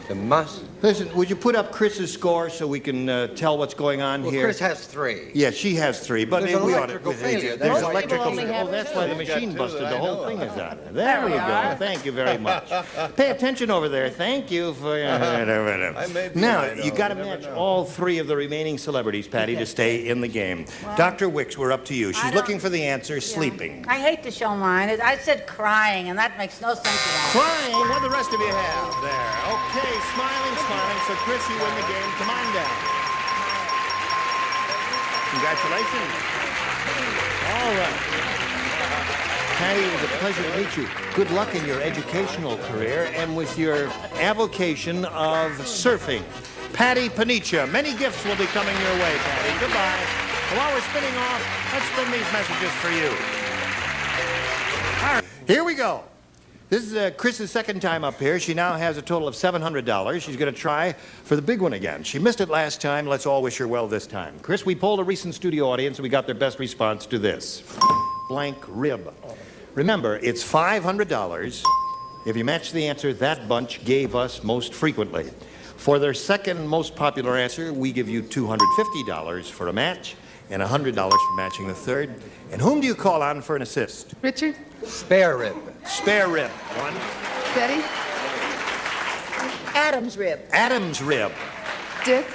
The must. Listen, would you put up Chris's score so we can tell what's going on Well, here? Chris has 3. Yeah, she has 3, but There's an we ought to. electrical failure. There's Most electrical people only failure. have Oh, that's why the two. machine Got busted. two, The I whole know. thing is out. There we go. Thank you very much. Pay attention over there. Thank you for. Now, you got to match all 3 of the remaining celebrities, Patty, to stay in the game. Dr. Wicks, we're up to you. She's looking for the answer. Sleeping. I hate to show mine. I said crying, and that makes no sense at all. Crying. What do the rest of you have there? Okay, smiling. So Chris, you win the game. Come on down. Congratulations. All right. Patty, it was a pleasure to meet you. Good luck in your educational career and with your avocation of surfing. Patty Panicia. Many gifts will be coming your way, Patty. Goodbye. While we're spinning off, let's spin these messages for you. All right, here we go. This is Chris's second time up here. She now has a total of $700. She's going to try for the big one again. She missed it last time. Let's all wish her well this time. Chris, we polled a recent studio audience and we got their best response to this. Blank rib. Remember, it's $500. If you match the answer that bunch gave us most frequently. For their second most popular answer, we give you $250 for a match and $100 for matching the third. And whom do you call on for an assist? Richard? Spare rib. Spare rib. One. Betty? Adam's rib. Adam's rib. Dick?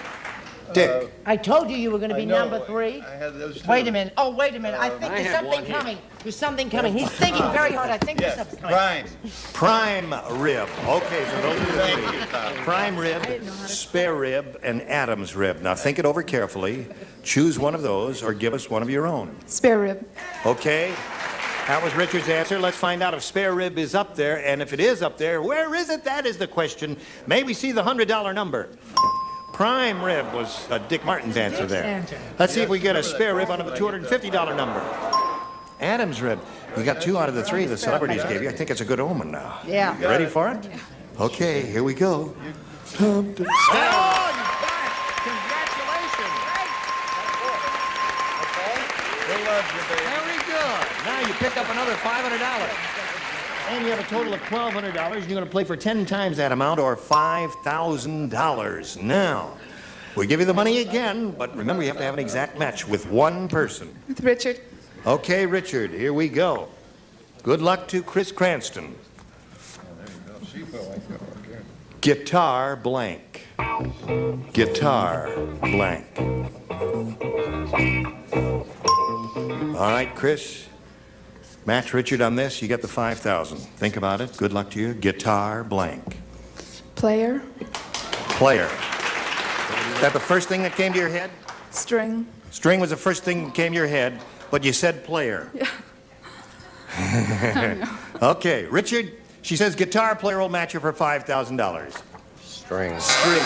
Dick. I told you were going to be number 3. I had those two. Wait a minute. Oh, wait a minute. I think there's something coming. There's something coming. He's thinking very hard. I think there's something coming. Prime. Prime rib. Okay, so those are the three. Prime rib, spare rib, and Adam's rib. Now think it over carefully. Choose one of those or give us one of your own. Spare rib. Okay. That was Richard's answer. Let's find out if spare rib is up there. And if it is up there, where is it? That is the question. May we see the $100 number? Prime rib was Dick Martin's answer there. Let's see if we get a spare rib out of the $250 number. Adam's rib. You got 2 out of the 3 the celebrities gave you. I think it's a good omen now. Yeah. You ready for it? Okay, here we go. Oh, you got it. Congratulations. Very good. Now you pick up another $500. And you have a total of $1,200. You're going to play for 10 times that amount, or $5,000. Now, we give you the money again, but remember you have to have an exact match with one person. With Richard? Okay, Richard, here we go. Good luck to Chris Cranston. Guitar blank. Guitar blank. All right, Chris. Match Richard on this, you get the $5,000. Think about it. Good luck to you. Guitar blank. Player? Player. Is that the first thing that came to your head? String? String was the first thing that came to your head, but you said player. Yeah. Okay, Richard, she says guitar player will match you for $5,000. String. String.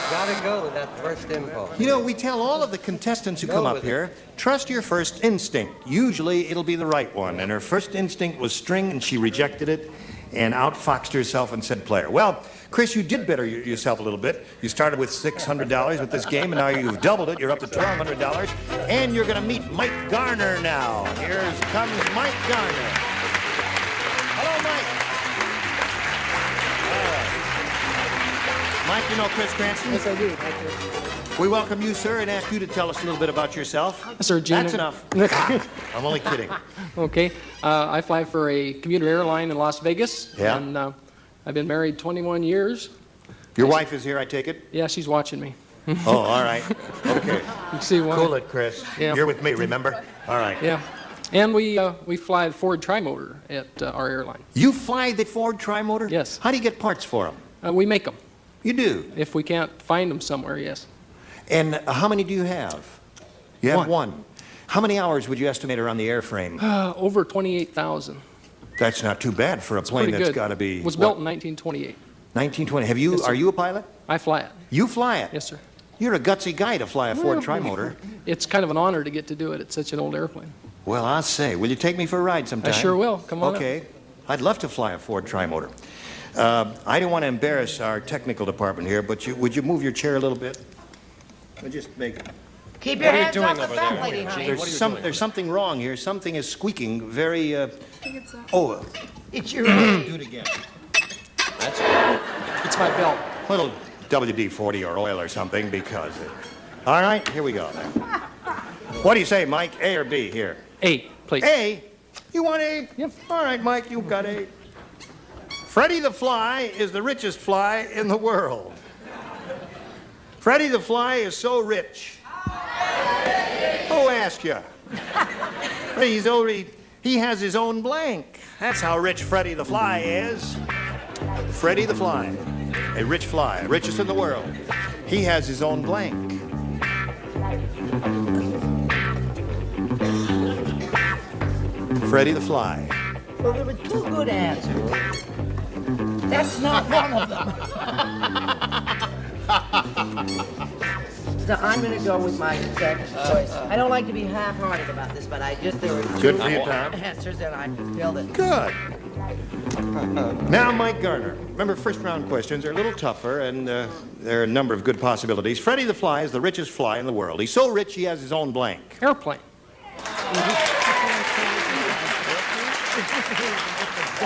Gotta go with that first impulse. You know, we tell all of the contestants who come up here, trust your first instinct. Usually it'll be the right one. And her first instinct was string, and she rejected it and outfoxed herself and said player. Well, Chris, you did better yourself a little bit. You started with $600 with this game, and now you've doubled it. You're up to $1,200. And you're going to meet Mike Garner now. Here comes Mike Garner. Hello, Mike. Mike, you know Chris Cranston? Yes, I do. We welcome you, sir, and ask you to tell us a little bit about yourself. Sir, Gina. That's enough. I'm only kidding. Okay. I fly for a commuter airline in Las Vegas. Yeah. And I've been married 21 years. Your wife is here, I take it? Yeah, she's watching me. Oh, all right. Okay. You can see why. Cool it, Chris. Yeah. You're with me, remember? All right. Yeah. And we fly the Ford Trimotor at our airline. You fly the Ford Trimotor? Yes. How do you get parts for them? We make them. You do? If we can't find them somewhere, yes. And how many do you have? You have one. How many hours would you estimate are on the airframe? Over 28,000. That's not too bad for a plane that's got to be... It was built in 1928. 1920. Have you? Yes, are you a pilot? I fly it. You fly it? Yes, sir. You're a gutsy guy to fly a Ford Trimotor. It's kind of an honor to get to do it. It's such an old airplane. Well, I'll say. Will you take me for a ride sometime? I sure will. Come on Okay. up. I'd love to fly a Ford Trimotor. I don't want to embarrass our technical department here, but would you move your chair a little bit? We'll just make it. Keep your hands off the fat lady, honey. There's something wrong here. Something is squeaking very... It's your do it again. It's my belt. Little WD-40 or oil or something, because... All right, here we go. What do you say, Mike? A or B here? A, please. A? You want A? Yep. All right, Mike, you've got A. Freddie the Fly is the richest fly in the world. Freddie the Fly is so rich. Who asked you? He has his own blank. That's how rich Freddie the Fly is. Freddie the Fly, a rich fly, richest in the world. He has his own blank. Freddie the Fly. Well, there were 2 good answers. That's not one of them. So I'm going to go with my second choice. I don't like to be half-hearted about this, but there were two Good for you, Tom. answers, and I filled it. Good. Now, Mike Garner. Remember, first-round questions are a little tougher, and there are a number of good possibilities. Freddie the Fly is the richest fly in the world. He's so rich he has his own blank. Airplane.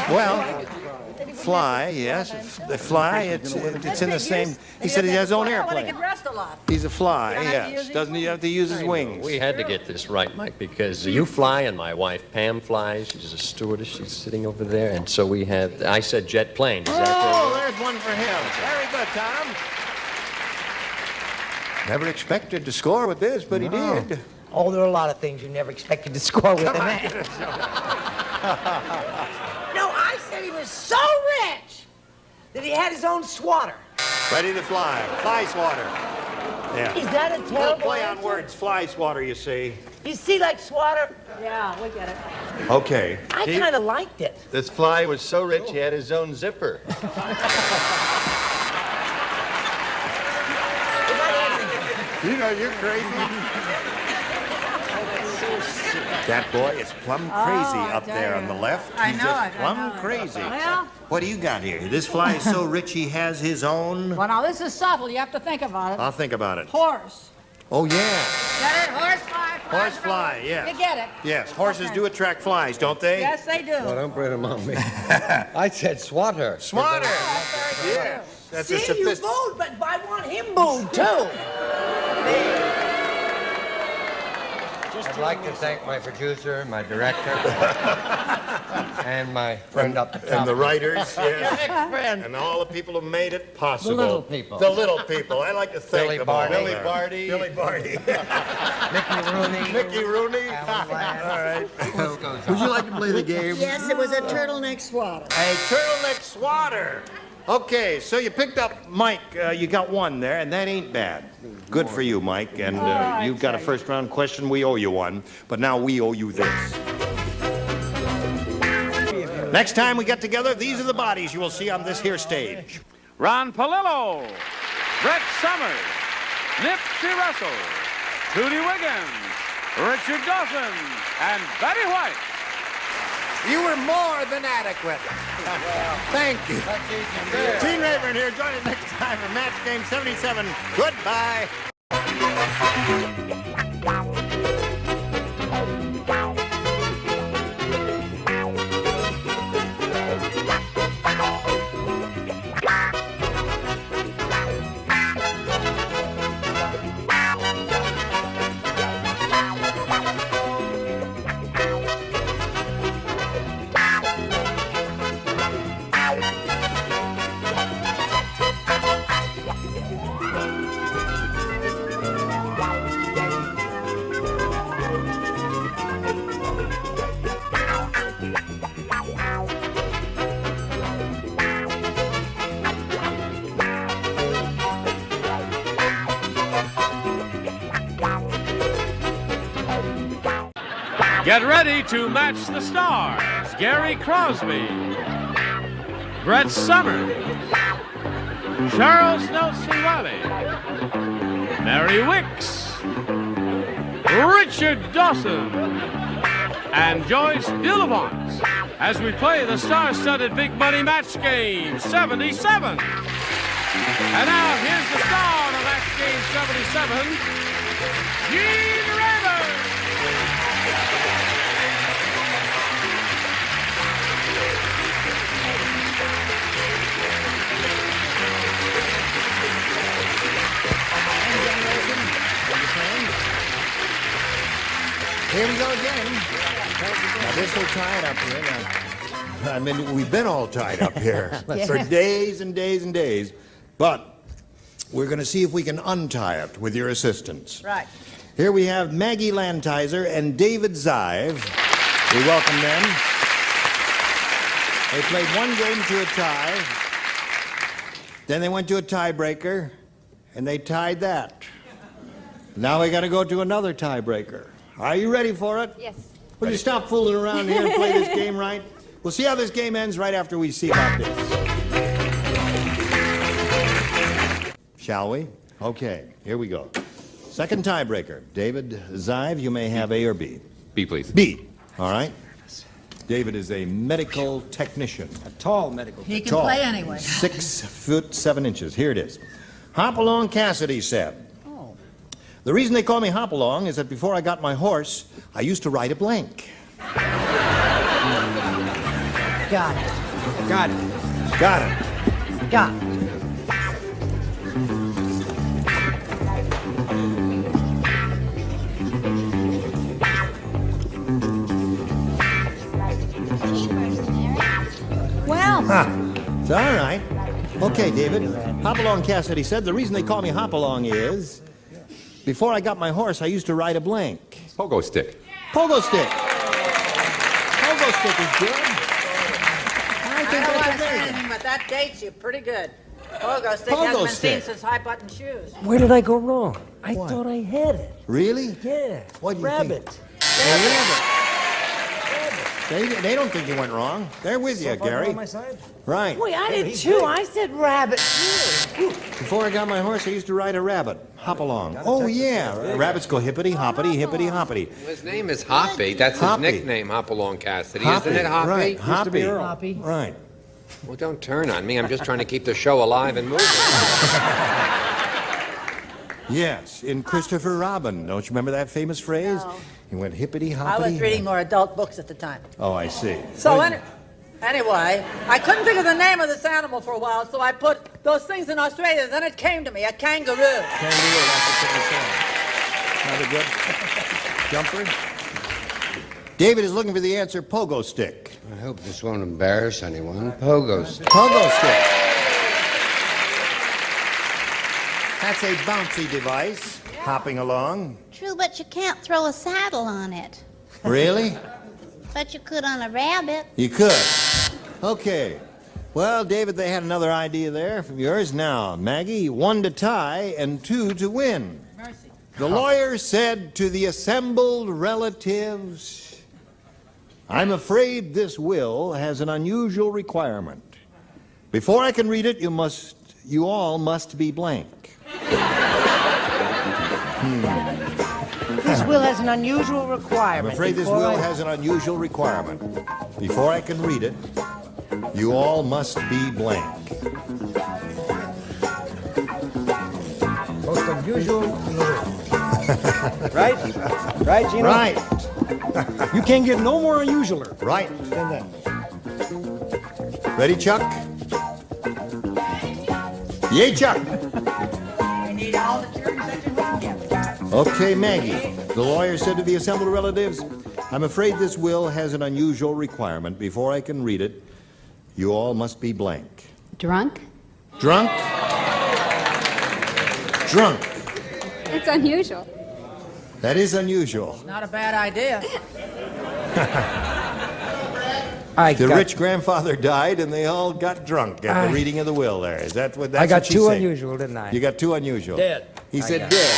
Well, fly, yes. The fly, it's in the same. He said he has his own airplane. He's a fly, yes. Doesn't he have to use his wings? We had to get this right, Mike, because you fly and my wife Pam flies. She's a stewardess. She's sitting over there, and so we had. I said jet plane. Is that there's one for him. Very good, Tom. Never expected to score with this, but he did. Oh, there are a lot of things you never expected to score with in that. No, I said he was so rich that he had his own swatter. Ready to fly. Fly swatter. Yeah. Is that a terrible play on answer? words. Fly swatter, you see. You see, like swatter? Yeah, we get it. Okay. I kind of liked it. This fly was so rich he had his own zipper. You know, you're crazy. That boy is plumb crazy up there on the left. I He's know just it, plumb crazy. Well, What do you got here? This fly is so rich he has his own. well, now this is subtle. You have to think about it. I'll think about it. Horse. Oh, yeah. Get it? Horse fly. Horse fly, yes. You get it? Yes, horses do attract flies, don't they? Yes, they do. Well, don't put him on me. I said swatter. Swatter. Yes. That's See, a you sophisticated. booed, but I want him booed, too. I'd like to thank my producer, my director, and my friend up the top. And the writers, yes. Friend. And all the people who made it possible. The little people. The little people. I like to thank Billy them all. Barty. Billy Barty. Billy Barty. Mickey Rooney. Mickey Rooney. Alan Bland. All right. Would you like to play the game? Yes, it was a turtleneck swatter. A turtleneck swatter. Okay, so you picked up Mike. You got one there, and that ain't bad. Good for you, Mike. And you got a first-round question. We owe you one. But now we owe you this. Next time we get together, these are the bodies you will see on this here stage. Ron Palillo, Brett Summers, Nipsey Russell, Tootie Wiggins, Richard Dawson, and Betty White. You were more than adequate. Thank you. Gene Rayburn here. Join us next time for Match Game 77. Goodbye. Get ready to match the stars. Gary Crosby, Brett Summers, Charles Nelson Riley, Mary Wicks, Richard Dawson, and Joyce Dillevant as we play the star-studded Big Money Match Game 77. And now here's the star of Match Game 77, Gene Rayburn. Here we go again. Now, this will tie it up here. Now, I mean, we've been all tied up here for days and days and days. But we're going to see if we can untie it with your assistance. Right. Here we have Maggie Lantizer and David Zive. We welcome them. They played one game to a tie. Then they went to a tiebreaker, and they tied that. Now we got to go to another tiebreaker. Are you ready for it? Yes. Will you stop fooling around here and play this game right? We'll see how this game ends right after we see about this. Shall we? Okay, here we go. Second tiebreaker. David Zive, you may have A or B. B, please. B. All right. David is a medical technician. A tall medical He can Tall. play anyway. 6 foot 7 inches. Here it is. Hopalong Cassidy said, the reason they call me Hopalong is that before I got my horse, I used to ride a blank. Got it. Got it. Got it. Got it. Well, It's all right. Okay, David. Hopalong Cassidy said the reason they call me Hopalong is before I got my horse, I used to ride a blank. Pogo stick. Pogo stick. Pogo stick is good. I don't want to say anything, but that dates you pretty good. Pogo stick Pogo hasn't been stick. seen since high-button shoes. Where did I go wrong? I thought I had it. Really? Yeah. What do you Rabbit. think? They don't think you went wrong. They're with you, Gary. On my side? Right. Wait, I did too. I said rabbit too. Before I got my horse, I used to ride a rabbit. Hop along. Oh, yeah. Rabbits go hippity, hoppity, hippity, hoppity. His name is Hoppy. That's Hoppy. his nickname, Hopalong Cassidy. Hoppy. Isn't it, Hoppy? Right. Hoppy. Hoppy. Right. Well, don't turn on me. I'm just trying to keep the show alive and moving. Yes, in Christopher Robin. Don't you remember that famous phrase? No. He went hippity, I hoppity. was reading more adult books at the time. Oh, I see. So anyway, I couldn't think of the name of this animal for a while, so I put those things in Australia. Then it came to me, a kangaroo. Kangaroo, that's what they say. Not a good jumper. David is looking for the answer, pogo stick. I hope this won't embarrass anyone. Pogo stick. Pogo stick. That's a bouncy device, hopping along. True, but you can't throw a saddle on it. Really? But you could on a rabbit. You could. Okay. Well, David, they had another idea there from yours. Now, Maggie, 1 to tie and 2 to win. Mercy. The lawyer said to the assembled relatives, I'm afraid this will has an unusual requirement. Before I can read it, you all must be blank. This will has an unusual requirement. I'm afraid this will has an unusual requirement. Before I can read it, you all must be blank. Most unusual. Right? Right, Gino? Right. You can't get no more unusualer. Right. Than that. Ready, Chuck? Yay, Chuck. We need all the terms that you want. Okay, Maggie. The lawyer said to the assembled relatives, I'm afraid this will has an unusual requirement. Before I can read it, you all must be blank. Drunk? Drunk? Drunk. It's unusual. That is unusual. Not a bad idea. The rich grandfather died and they all got drunk at the reading of the will there. Is that what that's I got what she's too saying? unusual, didn't I? You got too unusual. Dead. He I said got dead.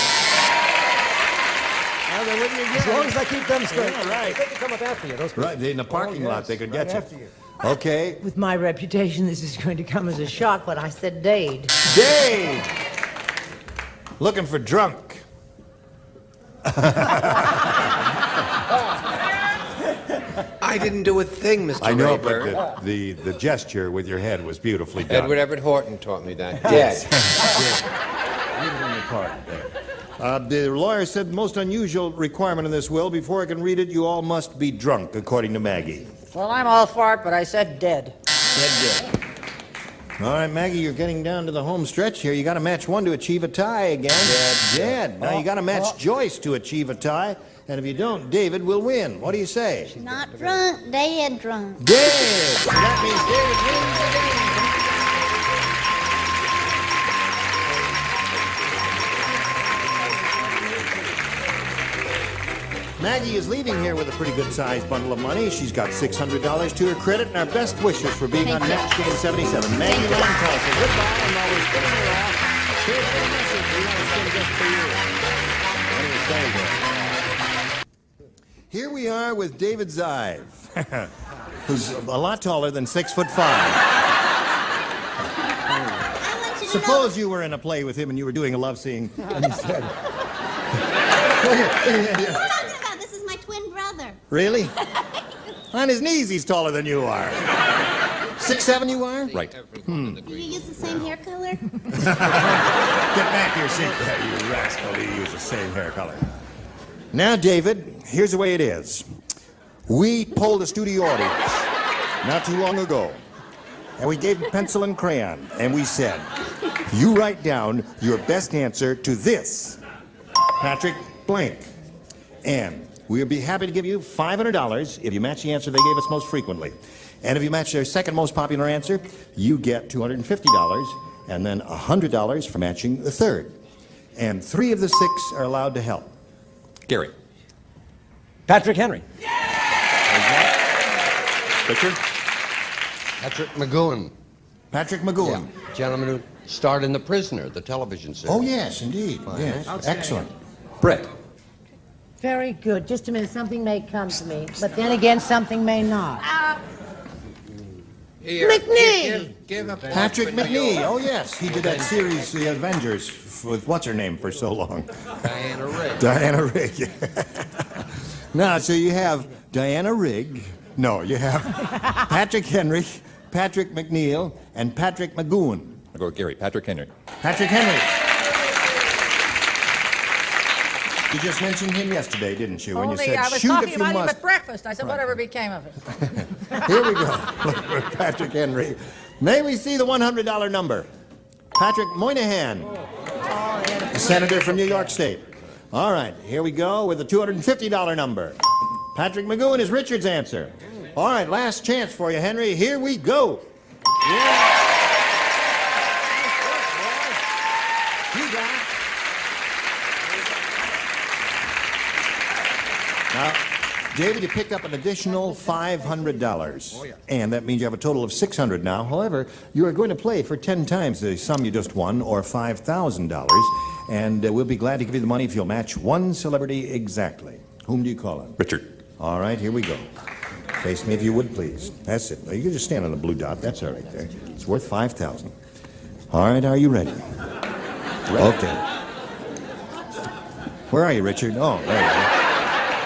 Well, they're with you again. As long as I keep them straight. Yeah, right. They can come up after you. Those Right, in the parking lot, they could get you. after you. Okay. With my reputation, this is going to come as a shock, but I said Dade. Dade! Looking for drunk. I didn't do a thing, Mr. I know, Rayburn. but the gesture with your head was beautifully done. Edward Everett Horton taught me that. Yes. Dead. The lawyer said the most unusual requirement in this will, before I can read it, you all must be drunk, according to Maggie. Well, I'm all for it, but I said dead. Dead. All right, Maggie, you're getting down to the home stretch here. You got to match 1 to achieve a tie again. Dead. Now you got to match Joyce to achieve a tie, and if you don't, David will win. What do you say? Not drunk, dead drunk. Dead. That means David wins again. Maggie is leaving here with a pretty good-sized bundle of money. She's got $600 to her credit, and our best wishes for being on Match Game 77. Maggie Lancaster, goodbye, and while we're spinning her off, here's a message we want to spin just for you. What do you say there? Here we are with David Zive, who's a lot taller than 6'5". Suppose you were in a play with him and you were doing a love scene, and he said, talking about? This is my twin brother. Really? On his knees, he's taller than you are. 6'7" you are? Right. Do you use the same hair color? Get back here, sit there, you rascal. You use the same hair color. Now, David, here's the way it is. We polled a studio audience not too long ago, and we gave them pencil and crayon, and we said, you write down your best answer to this, Patrick blank. And we'll be happy to give you $500 if you match the answer they gave us most frequently. And if you match their second most popular answer, you get $250, and then $100 for matching the third. And 3 of the 6 are allowed to help. Gary. Patrick Henry. Richard. Patrick McGowan. Patrick McGowan. Yeah. Gentleman who starred in The Prisoner, the television series. Oh, yes, indeed. Yes. Excellent. Brett. Very good. Just a minute, something may come to me, but then again, something may not. Here, McNee! Give a Patrick McNee. Oh, yes. He did that series, The Avengers, with what's her name for so long? Diana Rigg. Diana Rigg. Now, so you have Diana Rigg. No, you have Patrick Henry, Patrick McNeil, and Patrick McGowan. I'll go with Gary. Patrick Henry. Patrick Henry. You just mentioned him yesterday, didn't you? When you Only said, I was shoot talking if you about him must. at breakfast. I said, whatever became of it. Here we go. Patrick Henry. May we see the $100 number? Patrick Moynihan, the senator from New York State. All right, here we go with the $250 number. Patrick McGowan is Richard's answer. All right, last chance for you, Henry. Here we go. Yeah. You got it. Now, David, you picked up an additional $500. Oh, yeah. And that means you have a total of $600 now. However, you are going to play for 10 times the sum you just won, or $5,000. And we'll be glad to give you the money if you'll match one celebrity exactly. Whom do you call on? Richard. All right, here we go. Face me if you would, please. That's it. You can just stand on the blue dot. That's all right there. It's worth $5,000. All right, are you ready? Okay. Where are you, Richard? Oh, there you go.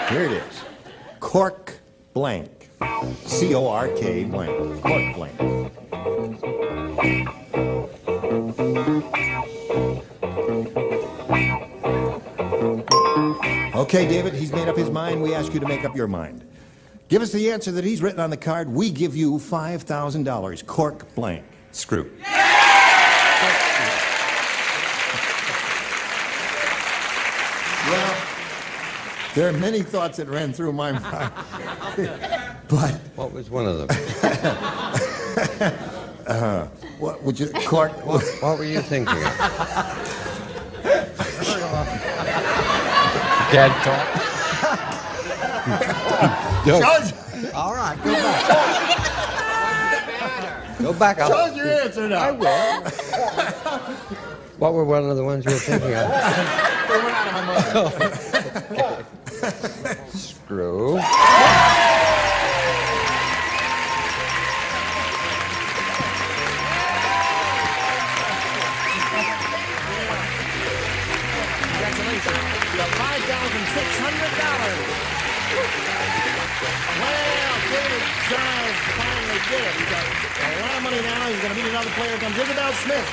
Here it is. Cork blank. C-O-R-K blank. Cork blank. Okay, David, he's made up his mind. We ask you to make up your mind. Give us the answer that he's written on the card. We give you $5,000. Cork blank. Screw. Well, there are many thoughts that ran through my mind. But What was one of them? what would you cork? What were you thinking of? Dad talk. Judge, All right, go back. Go back. judge your answer now. I will. What were one of the ones you were thinking of? They went out of my mind. Screw. Congratulations. You have $5,600. Well, David Giles finally did it. He's got a lot of money now. He's going to meet another player. Comes Isabel Smith.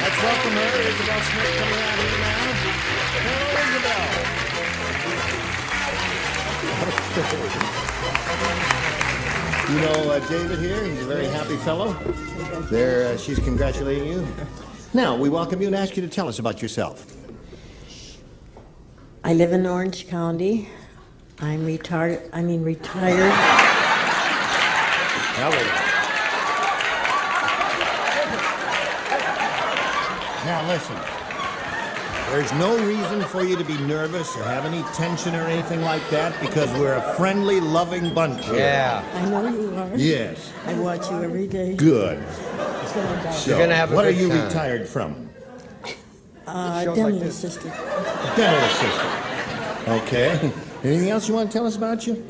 Let's welcome her. Isabel Smith coming out here now. Hello, Isabel. You know David here. He's a very happy fellow. There, she's congratulating you. Now, we welcome you and ask you to tell us about yourself. I live in Orange County. I'm retired. Now listen, there's no reason for you to be nervous or have any tension or anything like that because we're a friendly, loving bunch here. Yeah. I know you are. Yes. I watch you every day. Good. So, You're gonna have a what are good you time. retired from? dental assistant. Dental assistant. Okay. Anything else you want to tell us about you?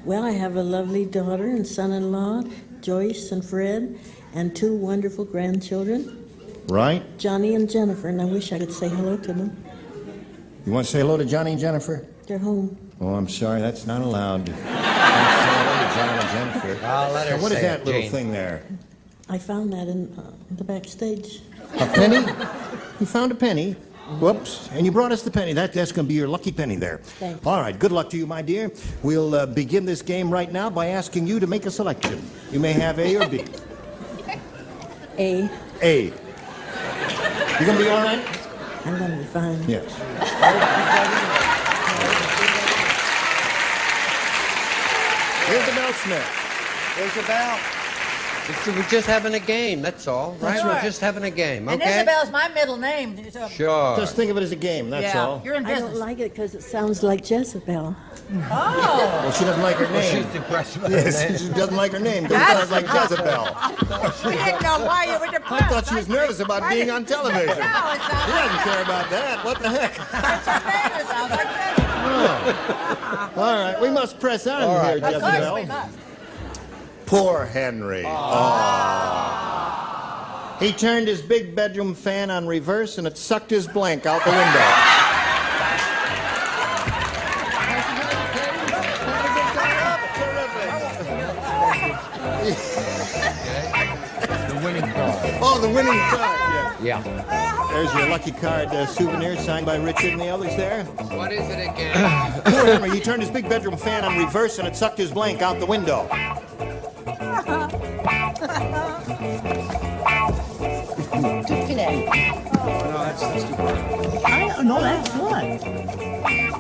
Well, I have a lovely daughter and son-in-law, Joyce and Fred, and 2 wonderful grandchildren, Right. Johnny and Jennifer, and I wish I could say hello to them. You want to say hello to Johnny and Jennifer? They're home. Oh, I'm sorry, that's not allowed. Say hello to Johnny and Jennifer. I'll let her Now, what is say that it, little Jane. thing there? I found that in the backstage. A penny? You found a penny? Whoops. And you brought us the penny. That's going to be your lucky penny there. Thank All right, good luck to you, my dear. We'll begin this game right now by asking you to make a selection. You may have A or B. A. A. You going to be all right? I'm going to be fine. Yes. Isabel Smith. Isabel. We're just having a game, that's all, right? That's We're right. just having a game, And okay? Isabel's my middle name. So- Sure. Just think of it as a game, that's Yeah, all. you're in I business. don't like it because it sounds like Jezebel. Oh. Well, she doesn't like her Well, name. she's depressed about Yes, it. she doesn't like her name. It sounds like Jezebel. We didn't know why you were depressed. I thought she was nervous about being on television. No, it sounds She doesn't care about that. What the heck? it sounds like Jezebel. Oh. All right, we must press on All here, right. Of course Jezebel. we must. Poor Henry. He turned his big bedroom fan on reverse and it sucked his blank out the window. The winning card. Oh, the winning card. Yeah. There's your lucky card souvenir signed by Richard and the others there. What is it again? Poor Henry, he turned his big bedroom fan on reverse and it sucked his blank out the window. No, that's good.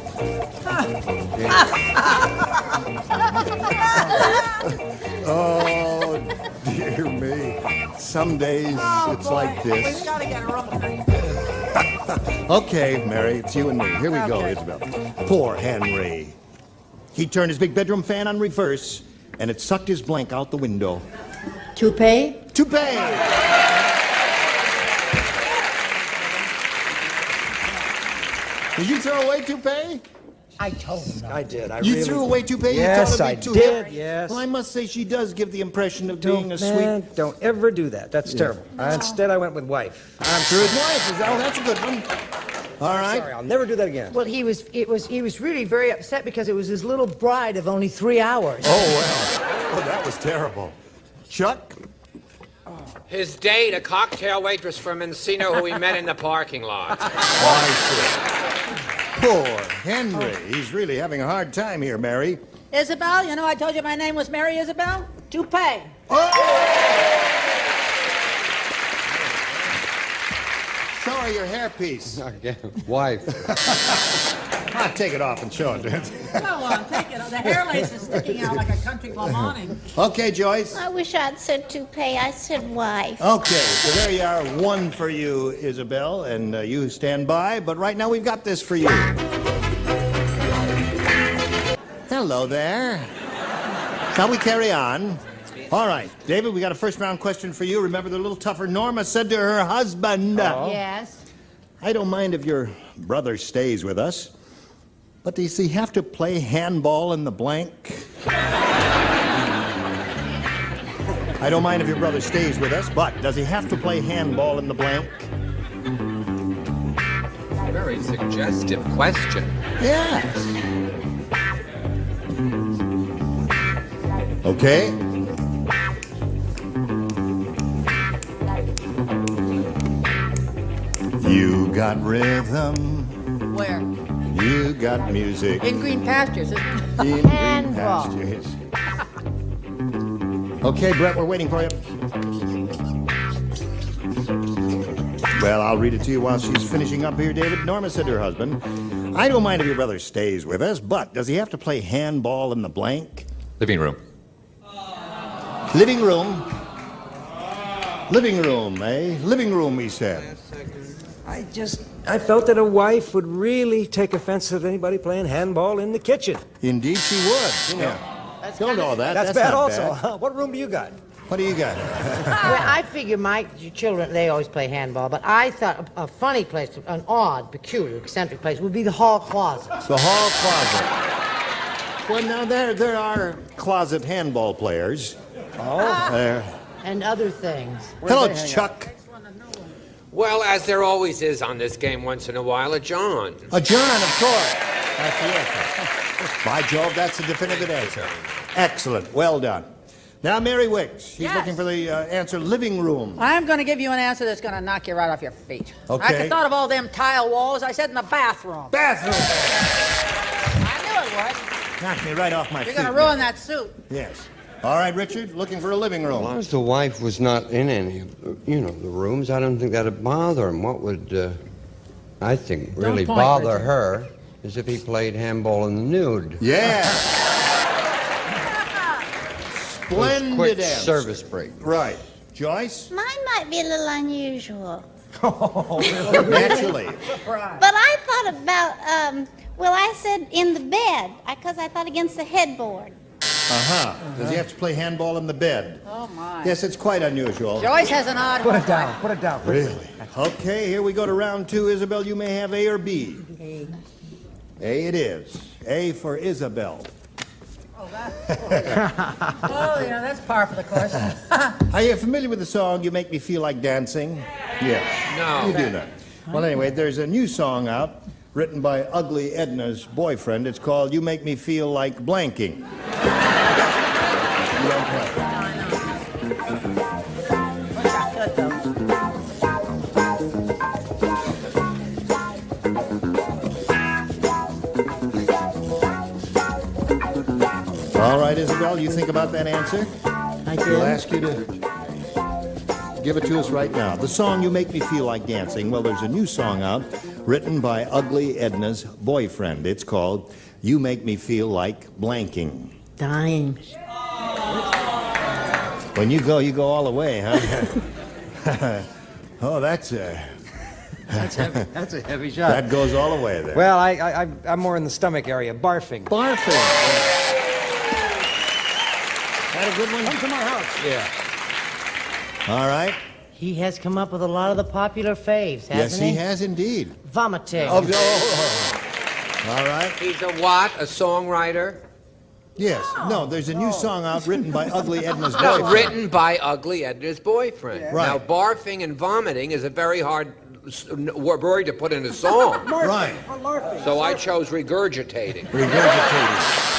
Oh, dear me. Some days it's like We've this. got to get a room. Okay, Mary, it's you and me. Here we go, Okay. Isabel. Poor Henry. He turned his big bedroom fan on reverse, and it sucked his blank out the window. Toupee? Toupee! Did you throw away toupee? I told him. I did. I You really threw away toupee? Yes, you told I her to be too did. hip? Yes. Well, I must say she does give the impression of Don't, being a man, sweet... don't ever do that. That's terrible. Instead, I went with wife. I'm sure his wife is... Oh, that's a good one. All right. Sorry, I'll never do that again. Well, he was really very upset because it was his little bride of only 3 hours. Oh, well. Oh, that was terrible. Chuck? His date, a cocktail waitress from Encino who he met in the parking lot. Oh, I see. Poor Henry. He's really having a hard time here, Mary. Isabel, you know I told you my name was Mary Isabel? Toupee. Show her your hairpiece. Wife. I'll take it off and show it. Go on, take it. The hair lace is sticking out like a country club awning. Okay, Joyce. I wish I'd said toupee. I said wife. Okay, so there you are. One for you, Isabel, and you stand by. But right now we've got this for you. Hello there. Shall we carry on? All right, David, we got a first round question for you. Remember the little tougher Norma said to her husband. Yes. I don't mind if your brother stays with us, but does he have to play handball in the blank? I don't mind if your brother stays with us, but does he have to play handball in the blank? Very suggestive question. Yes. Okay. You got rhythm. Where? You got music. In green pastures. In green pastures. Okay, Brett, we're waiting for you. Well, I'll read it to you while she's finishing up here, David. Norma said to her husband, I don't mind if your brother stays with us, but does he have to play handball in the blank? Living room. Living room. Living room, eh? Living room, he said. I felt that a wife would really take offense at anybody playing handball in the kitchen. Indeed she would. You know. Don't know that. That's bad not also. bad. Huh? What room do you got? What do you got? Well, I figure my children, they always play handball, but I thought a funny place, an odd, peculiar, eccentric place would be the hall closet. The hall closet. Well, now there are closet handball players. Oh. There. And other things. Hello, Chuck. Well, as there always is on this game once in a while, a John. A John, of course. That's the answer. By Jove, that's a definitive answer. Excellent. Well done. Now, Mary Wicks. She's looking for the answer, living room. I'm going to give you an answer that's going to knock you right off your feet. Okay. I thought of all them tile walls. I said in the bathroom. Bathroom. I knew it would. Knocked me right off my feet. You're going to ruin that suit. Yes. All right, Richard, looking for a living room. As long as the wife was not in any of the rooms, I don't think that'd bother him. What would, I think, really bother her is if he played handball in the nude. Yeah. Splendid quick answer. Service break. Right. Joyce? Mine might be a little unusual. Oh, naturally. But I thought about, well, I said in the bed, because I thought against the headboard. Uh-huh. Does he have to play handball in the bed? Oh, my. Yes, it's quite unusual. Joyce has an odd Put one. it down. Put it down. Really? Okay, here we go to round 2. Isabel, you may have A or B. A. A it is. A for Isabel. Oh, that's par for the course. Are you familiar with the song, You Make Me Feel Like Dancing? Yes. No. You do not. Well, anyway, there's a new song out written by Ugly Edna's boyfriend. It's called You Make Me Feel Like Blanking. You don't play. All right, Isabel, you think about that answer? I did. We'll ask you to give it to us right now. The song You Make Me Feel Like Dancing. Well, there's a new song out written by Ugly Edna's boyfriend. It's called You Make Me Feel Like Blanking. Dying. When you go all the way, huh? Oh, that's a heavy. That's a heavy shot. That goes all the way there. Well, I'm more in the stomach area. Barfing. Barfing. Yeah. That a good one? Come to my house. Yeah. All right. He has come up with a lot of the popular faves, hasn't Yes, he has indeed. Vomiting. Oh. All right. He's a what? A songwriter? Yes. No, there's a new song out written by Ugly Edna's boyfriend. No, written by Ugly Edna's boyfriend. Yeah. Right. Now, barfing and vomiting is a very hard word to put in a song. Right. So I chose regurgitating. Regurgitating.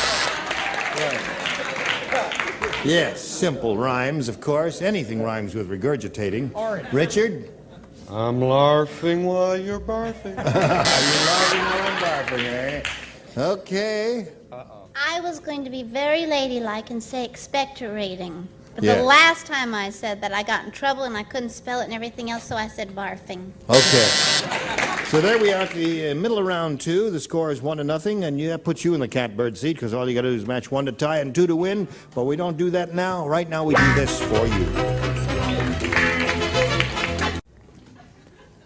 Yes, simple rhymes, of course. Anything rhymes with regurgitating. Richard? I'm larfing while you're barfing. You're larfing while I'm barfing, eh? Okay. I was going to be very ladylike and say expectorating. But Yes. the last time I said that, I got in trouble and I couldn't spell it and everything else, so I said barfing. Okay. So there we are at the middle of round 2. The score is 1-0, and that puts you in the catbird seat because all you got to do is match 1 to tie and 2 to win. But we don't do that now. Right now we do this for you.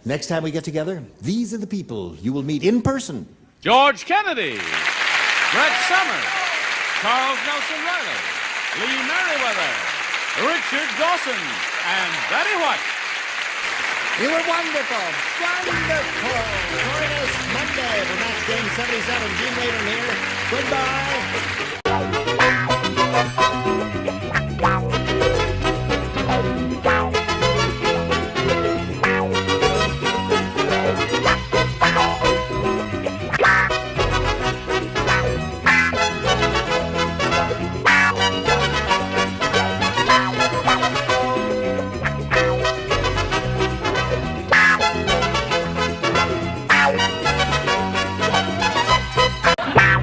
Next time we get together, these are the people you will meet in person. George Kennedy, Brett Summers, Charles Nelson Riley, Lee Merriweather, Richard Dawson, and Betty White. You were wonderful. Wonderful. Join us Monday for Match Game 77. Gene Rader here. Goodbye.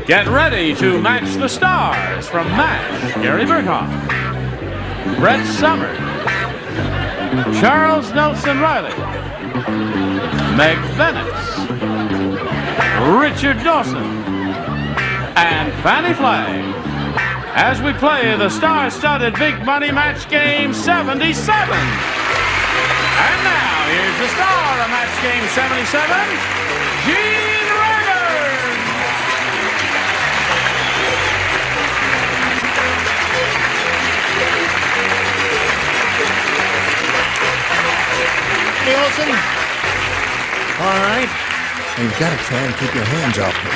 Get ready to match the stars from MASH. Gary Burkhoff, Brett Summers, Charles Nelson Riley, Meg Bennett, Richard Dawson, and Fannie Flagg as we play the star-studded Big Money Match Game 77. And now, here's the star of Match Game 77, Gene Rader. Hey, Olson. All right. And you've got to try and keep your hands off me.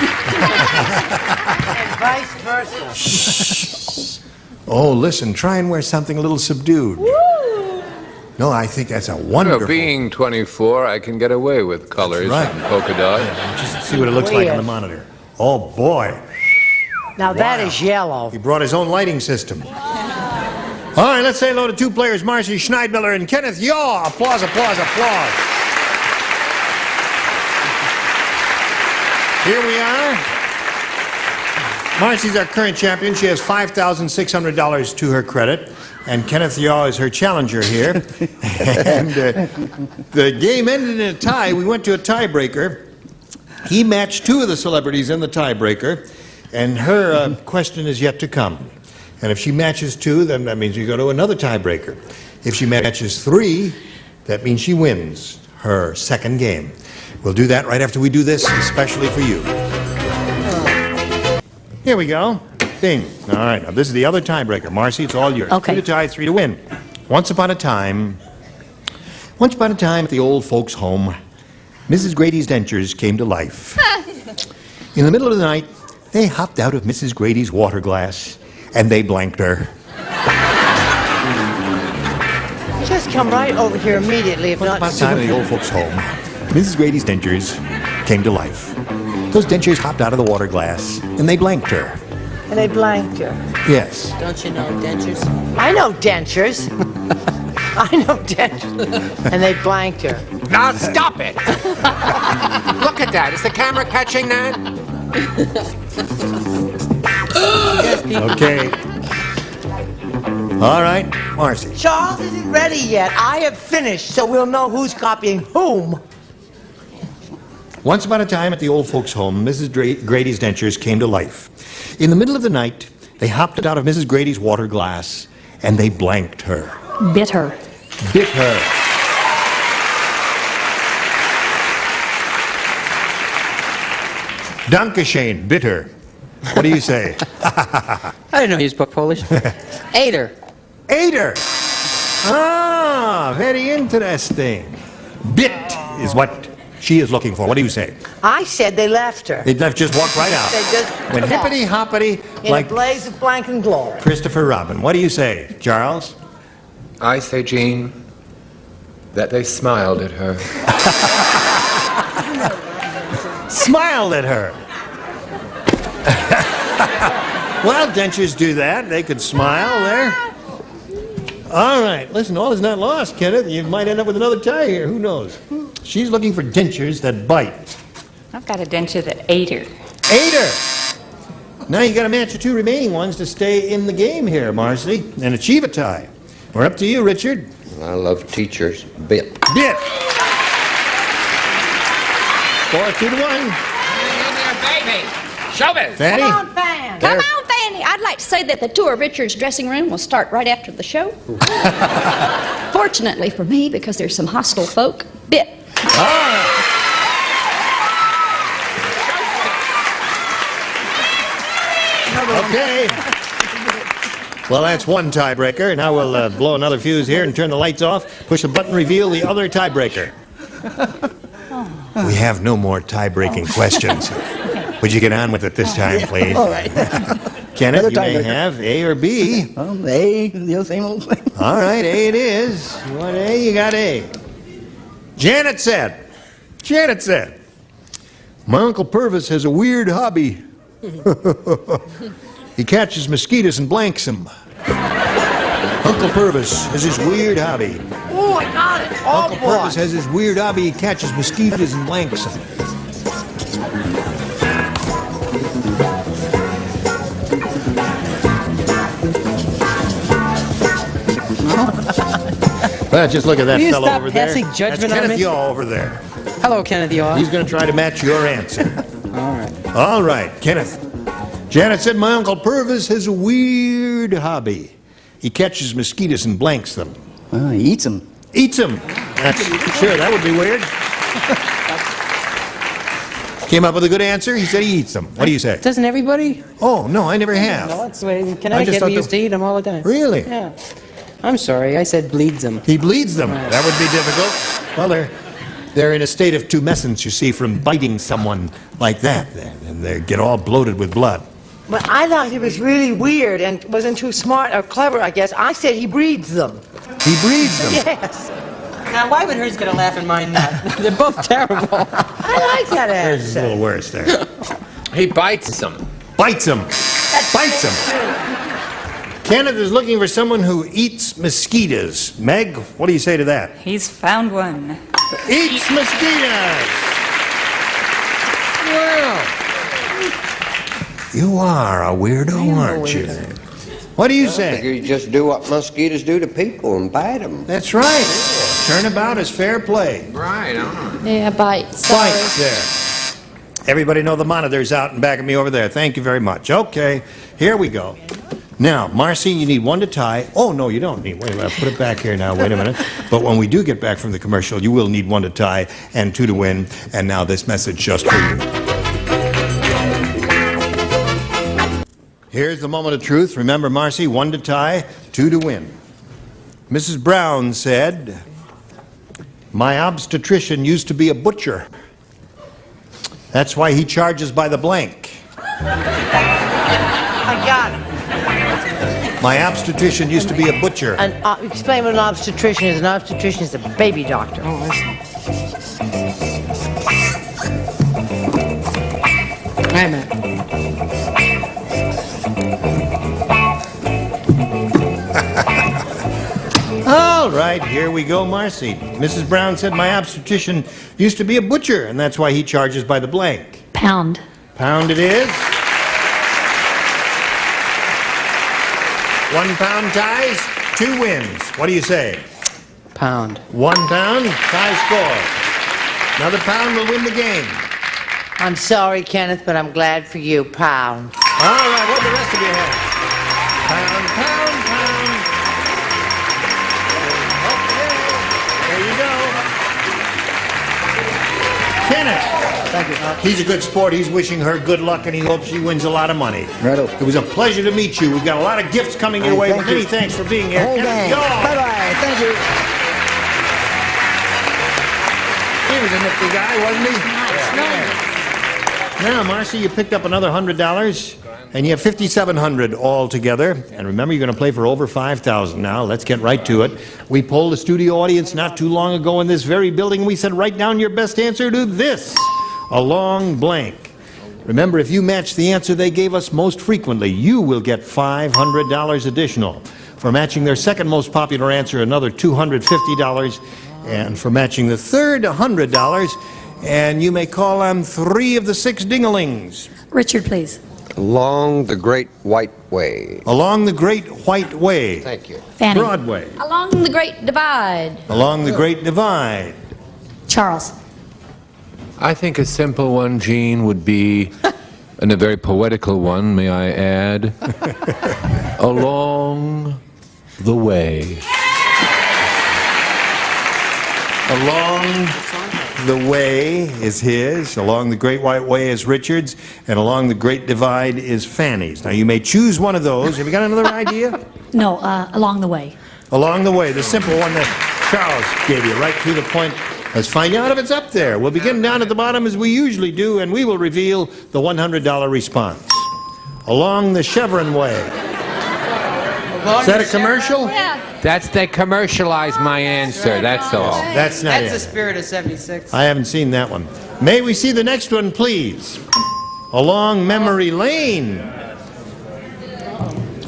And vice versa. Shh. Oh, listen, try and wear something a little subdued. Woo! No, I think that's a wonderful... Well, being 24, I can get away with colors and polka dots. Just see what it looks like on the monitor. Oh, boy. Now that is yellow. He brought his own lighting system. All right, let's say hello to two players, Marcy Schneidmiller and Kenneth Yaw. Applause, applause, applause. Here we are. Marcy's our current champion. She has $5,600 to her credit. And Kenneth Yaw is her challenger here. And the game ended in a tie. We went to a tiebreaker. He matched two of the celebrities in the tiebreaker. And her question is yet to come. And if she matches two, then that means you go to another tiebreaker. If she matches three, that means she wins her second game. We'll do that right after we do this, especially for you. Here we go. Bing. All right, now this is the other tiebreaker. Marcy, it's all yours. Okay. 2 to tie, 3 to win. Once upon a time at the old folks' home, Mrs. Grady's dentures came to life. In the middle of the night, they hopped out of Mrs. Grady's water glass and they blanked her. Just come right over here immediately, if not... Once upon a time at the old folks' home, Mrs. Grady's dentures came to life. Those dentures hopped out of the water glass and they blanked her. And they blanked her. Yes. Don't you know dentures? I know dentures. I know dentures. And they blanked her. Now stop it! Look at that. Is the camera catching that? Okay. All right, Marcy. Charles isn't ready yet. I have finished, so we'll know who's copying whom. Once upon a time at the old folks' home, Mrs. Grady's dentures came to life. In the middle of the night, they hopped out of Mrs. Grady's water glass and they blanked her. Bit her. Bit her. Dankeschön, bit her. What do you say? I didn't know he spoke Polish. Ate her. Ate her. Ah, very interesting. Bit is what she is looking for. What do you say? I said they left her. They left, just walked right out. They just Went hippity hoppity like in a blaze of blank and glory. Christopher Robin. What do you say, Charles? I say, Gene, that they smiled at her. Smiled at her. Well, dentures do that. They could smile there. All right. Listen, all is not lost, Kenneth. You might end up with another tie here. Who knows? She's looking for dentures that bite. I've got a denture that ate her. Ate her. Now you got to match the two remaining ones to stay in the game here, Marcy, and achieve a tie. We're up to you, Richard. I love teachers. Bit. Bit. Score 2 to 1. Baby. Showbiz. Fanny. Come on, Fan. Come on, Fanny. I'd like to say that the tour of Richard's dressing room will start right after the show. Fortunately for me, because there's some hostile folk, bit. Okay. Well, that's one tiebreaker. Now we'll blow another fuse here and turn the lights off. Push the button, reveal the other tiebreaker. We have no more tie-breaking questions. Would you get on with it this time, please? All right. Kenneth, you may tiebreaker. have A or B. A, the same old thing. All right, A it is. You want A? You got A. Janet said, my Uncle Purvis has a weird hobby. He catches mosquitoes and blanks them. Uncle Purvis has his weird hobby. Oh, I got it. Oh, Uncle Purvis has his weird hobby. He catches mosquitoes and blanks them. Well, just look at that Will you fellow stop over there. passing judgment That's on Kenneth me? Yaw over there. Hello, Kenneth Yaw. He's going to try to match your answer. All right. All right, Kenneth. Janet said, my Uncle Purvis has a weird hobby. He catches mosquitoes and blanks them. He eats them. Eats them. Sure, that would be weird. Came up with a good answer. He said he eats them. What do you say? Doesn't everybody? Oh, no, I never have. No, that's the way in Connecticut thought we used to eat them all the time. Really? Yeah. I'm sorry, I said bleeds them. He bleeds them. That would be difficult. Well, they're in a state of tumescence, you see, from biting someone like that. And they get all bloated with blood. But I thought he was really weird and wasn't too smart or clever, I guess. I said he breeds them. He breeds them? Yes. Now, why would hers get a laugh and mine not? They're both terrible. I like that Hers is a answer. little worse there. He bites them. Bites them. Bites them. Kenneth is looking for someone who eats mosquitoes. Meg, what do you say to that? He's found one. Eats mosquitoes! Well, you are a weirdo, aren't you? What do you I say? figure you just do what mosquitoes do to people and bite them. That's right. Turnabout is fair play. Right, Yeah, bites. Bites there. Everybody know the monitor's out and back of me over there. Thank you very much. Okay, here we go. Now, Marcy, you need one to tie. Oh, no, you don't need. Wait a minute. Put it back here now. Wait a minute. But when we do get back from the commercial, you will need one to tie and two to win. And now this message just for you. Here's the moment of truth. Remember, Marcy, one to tie, two to win. Mrs. Brown said, "My obstetrician used to be a butcher. That's why he charges by the blank." I got it. My obstetrician used to be a butcher. Explain what an obstetrician is. An obstetrician is a baby doctor. Oh, I see. Wait a minute. All right, here we go, Marcy. Mrs. Brown said my obstetrician used to be a butcher, and that's why he charges by the blank. Pound. Pound it is. 1 pound ties, 2 wins. What do you say? Pound. 1 pound, tie score. Another pound will win the game. I'm sorry, Kenneth, but I'm glad for you. Pound. All right, what do the rest of you have? Pound, pound, pound. Okay, there you go. Kenneth. Thank you. He's a good sport. He's wishing her good luck, and he hopes she wins a lot of money. Righto. It was a pleasure to meet you. We've got a lot of gifts coming your way. Thank Many you. thanks for being here. Whole Kenneth gang. Yaw. Bye-bye. Thank you. He was a nifty guy, wasn't he? Now, Marcy, you picked up another $100, and you have $5,700 all together. And remember, you're going to play for over $5,000 now. Let's get right to it. We polled the studio audience not too long ago in this very building. We said, write down your best answer to this: a long blank. Remember, if you match the answer they gave us most frequently, you will get $500 additional. For matching their second most popular answer, another $250. And for matching the third, $100. And you may call on 3 of the 6 ding-a-lings. Richard, please. Along the Great White Way. Along the Great White Way. Thank you. Fanny. Broadway. Along the Great Divide. Along the Great Divide. Charles. I think a simple one, Gene, would be, and a very poetical one, may I add, along the way. Along the Way is his, Along the Great White Way is Richard's, and Along the Great Divide is Fanny's. Now, you may choose one of those. Have you got another idea? No, Along the Way. Along the Way, the simple one that Charles gave you, right to the point. Let's find out if it's up there. We'll begin down at the bottom as we usually do, and we will reveal the $100 response. Along the Chevron Way. Is that a commercial? Yeah. They commercialize my answer, that's all. That's not That's the it. spirit of 76. I haven't seen that one. May we see the next one, please? Along Memory Lane.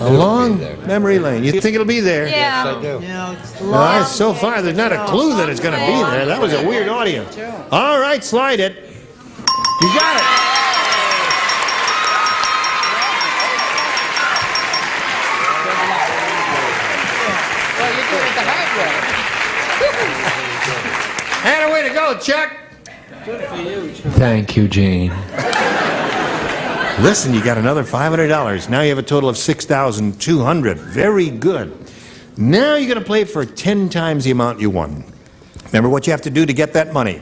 Along Memory Lane. You think it'll be there? Yeah. Yes, I do. Well, so far, there's not a clue that it's going to be there. That was a weird audience. All right, slide it. You got it. Well, you're doing it the hard way. And a way to go, Chuck. Good for you, Chuck. Thank you, Gene. Listen, you got another $500. Now you have a total of $6,200. Very good. Now you're going to play for 10 times the amount you won. Remember what you have to do to get that money.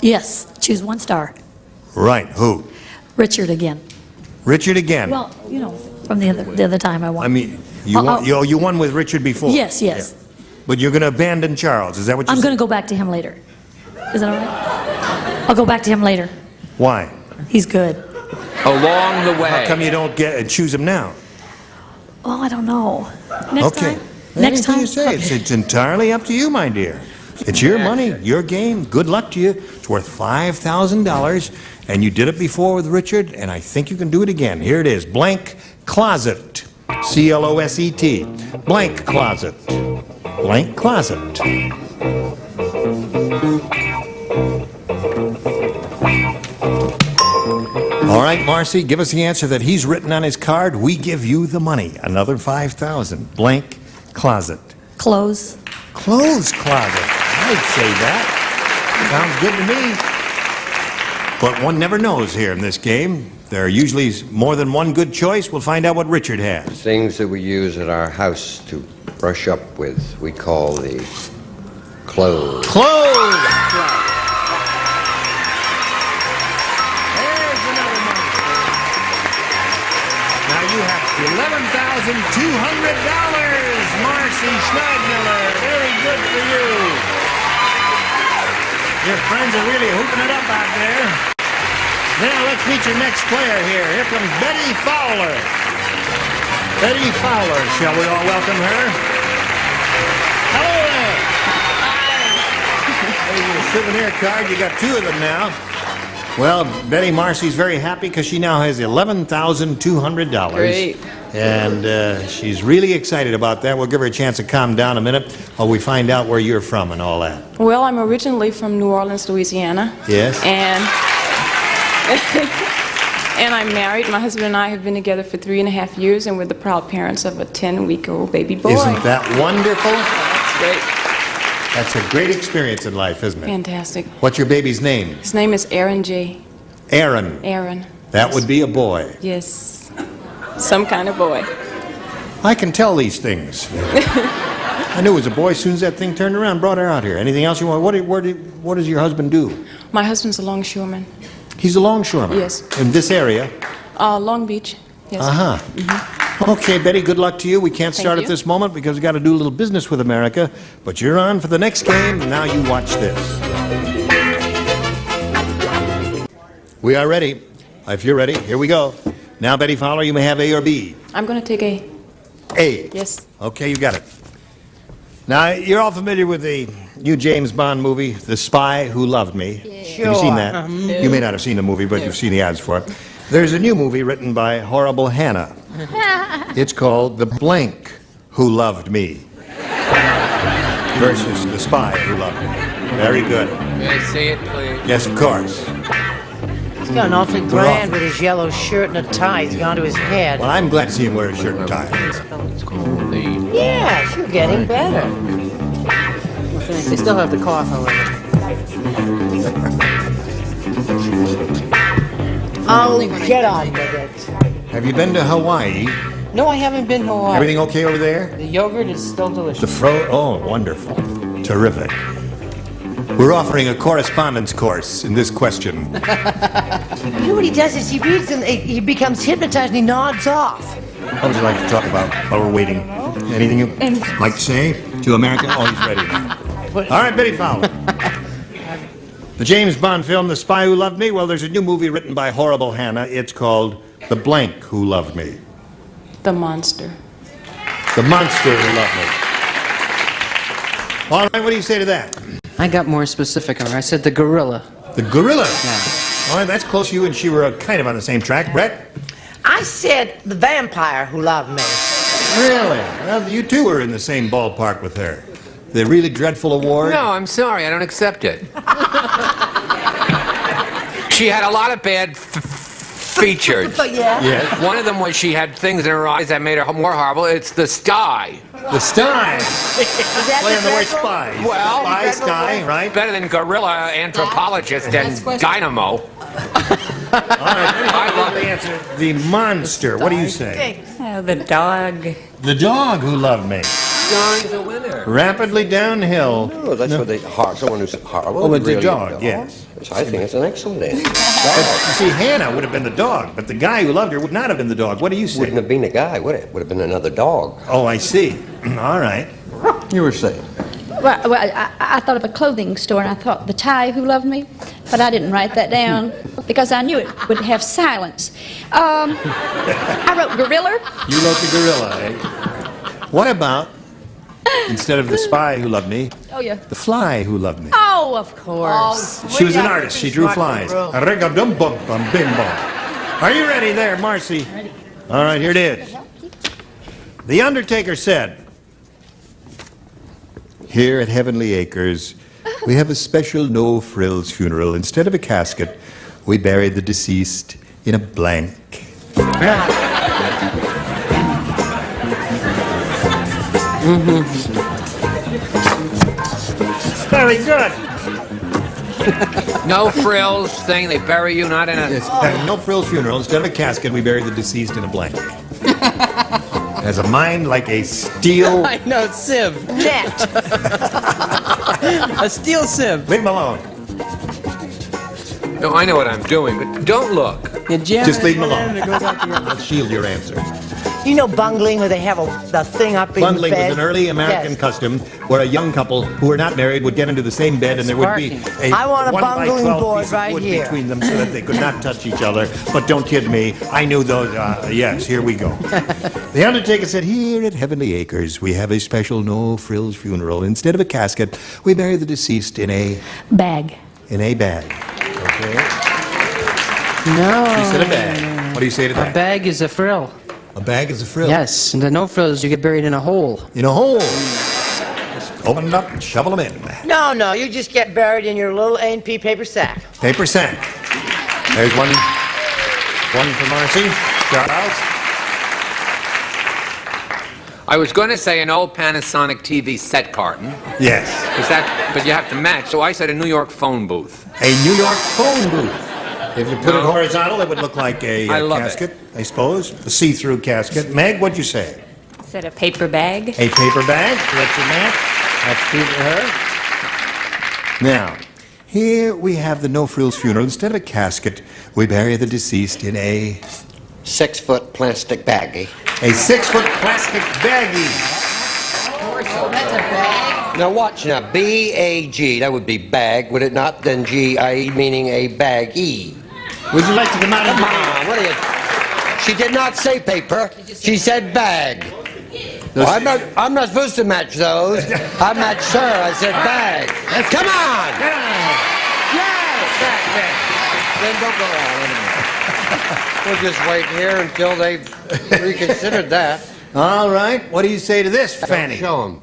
Yes, choose 1 star. Right, who? Richard again. Richard again. Well, you know, from the other time I won. I mean, you won with Richard before. Yes. Yeah. But you're going to abandon Charles. Is that what you're I'm saying? going to go back to him later. Is that all right? I'll go back to him later. Why? He's good. Along the way. How come you don't choose them now? Oh, I don't know. Next Okay. time? Next time? You say. It's entirely up to you, my dear. It's your money, your game. Good luck to you. It's worth $5,000, and you did it before with Richard, and I think you can do it again. Here it is. Blank closet. C-L-O-S-E-T. Blank closet. Blank closet. All right, Marcy, give us the answer that he's written on his card. We give you the money. Another $5,000. Blank closet. Clothes. Clothes closet. I'd say that. Sounds good to me. But one never knows here in this game. There are usually more than one good choice. We'll find out what Richard has. Things that we use at our house to brush up with, we call the clothes. Clothes! $11,200, Marcy Schneidmiller. Very good for you. Your friends are really hooping it up out there. Now let's meet your next player here. Here comes Betty Fowler. Betty Fowler, shall we all welcome her? Hello there. Hi. There's your souvenir card. You got two of them now. Well, Betty, Marcy's very happy because she now has $11,200. Great. And she's really excited about that. We'll give her a chance to calm down a minute while we find out where you're from and all that. Well, I'm originally from New Orleans, Louisiana. Yes? And I'm married. My husband and I have been together for 3.5 years, and we're the proud parents of a 10-week-old baby boy. Isn't that wonderful? That's great. That's a great experience in life, isn't it? Fantastic. What's your baby's name? His name is Aaron J. Aaron. Aaron. That would be a boy. Yes. Some kind of boy. I can tell these things. I knew it was a boy as soon as that thing turned around, brought her out here. Anything else you want? What does your husband do? My husband's a longshoreman. He's a longshoreman? Yes. In this area? Long Beach. Yes. Uh-huh. Okay, Betty, good luck to you. We can't start at this moment because we've got to do a little business with America. But you're on for the next game. Now you watch this. We are ready. If you're ready, here we go. Now, Betty Fowler, you may have A or B. I'm going to take A. A. Yes. Okay, you got it. Now, you're all familiar with the new James Bond movie, The Spy Who Loved Me. Sure. Have you seen that? You may not have seen the movie, but you've seen the ads for it. There's a new movie written by Horrible Hannah. It's called The Blank Who Loved Me versus The Spy Who Loved Me. Very good. May I see it, please? Yes, of course. He's gotten awfully grand with his yellow shirt and a tie. He's gone to his head. Well, I'm glad to see him wear a shirt and tie. Yes, you're getting better. They still have the cough, however. Oh, get on with it. Have you been to Hawaii? No, I haven't been to Hawaii. Everything okay over there? The yogurt is still delicious. Oh, wonderful. Terrific. We're offering a correspondence course in this question. You know what he does is he reads and he becomes hypnotized and he nods off. What would you like to talk about while we're waiting? Anything you'd like to say to America? Oh, he's ready now. All right, Betty Fowler. The James Bond film, The Spy Who Loved Me, well, there's a new movie written by Horrible Hannah. It's called The Blank Who Loved Me. The monster. The monster who loved me. All right, what do you say to that? I got more specific. I said the gorilla. The gorilla? Yeah. All right, that's close. You and she were kind of on the same track. Brett? I said the vampire who loved me. Really? Well, you two were in the same ballpark with her. The really dreadful award? No, I'm sorry. I don't accept it. She had a lot of bad features. Yeah? Yes. One of them was she had things in her eyes that made her more horrible. It's the sty. The sty? Playing the word dreadful? spy. Well, Sky, right? better than gorilla, anthropologist, and dynamo. I love the answer. The monster. What do you say? Oh, the dog. The dog who loved me. Dog's a winner. Rapidly downhill. No, that's for someone who's horrible. Oh, it's really a dog, yes. I think it's an excellent answer. You see, Hannah would have been the dog, but the guy who loved her would not have been the dog. What do you say? Wouldn't have been a guy, would it? Would have been another dog. Oh, I see. All right. You were saying? Well, I thought of a clothing store, and I thought the tie who loved me, but I didn't write that down because I knew it would have silence. I wrote gorilla. You wrote the gorilla, eh? What about, instead of the spy who loved me, Oh, yeah. the fly who loved me? Oh, of course. She was an artist. She drew flies. Ring-a-dum-bum-bum-bim-bum. Are you ready there, Marcy? All right, here it is. The Undertaker said, "Here at Heavenly Acres, we have a special no-frills funeral. Instead of a casket, we buried the deceased in a blank." Very good. No frills thing. They bury you not in a. Yes, no frills funeral. Instead of a casket, we buried the deceased in a blank. Has a mind like a steel. I know, sieve. Net. A steel sieve. Leave him alone. No, I know what I'm doing, but don't look. Just leave him alone. Let's shield your answer. You know bungling where they have the thing up in Bundling bed? was an early American Yes. custom where a young couple who were not married would get into the same bed and there would be a I want a 1 by bungling 12 board piece of right wood here. between them so that they could not touch each other. But don't kid me, I knew those. Yes, here we go. The Undertaker said, "Here at Heavenly Acres, we have a special no-frills funeral. Instead of a casket, we bury the deceased in a Bag. bag." Okay. No. She said a bag. What do you say to A that? bag is a frill. A bag is a frill. Yes, and the no frills, you get buried in a hole. In a hole. Just open it up and shovel them in. No, you just get buried in your little A&P paper sack. Paper sack. There's one for Marcy. Charles. I was going to say an old Panasonic TV set carton. Yes. But you have to match. So I said a New York phone booth. A New York phone booth. If you put it horizontal, it would look like a casket, I suppose. A see-through casket. Meg, what'd you say? I said a paper bag. A paper bag. That's your match. That's two for her. Now, here we have the no-frills funeral. Instead of a casket, we bury the deceased in a 6-foot plastic baggie. A 6-foot plastic baggie. That's a bag. Now watch now, B-A-G, that would be bag, would it not? Then G-I-E, meaning a bag-E. Would you like to come out and Come on, what are you... She did not say paper, she said bag. Well, I'm not supposed to match those. I matched her, I said bag. Come on! Then don't go on. We'll just wait here until they've reconsidered that. All right, what do you say to this, Fanny? Show them.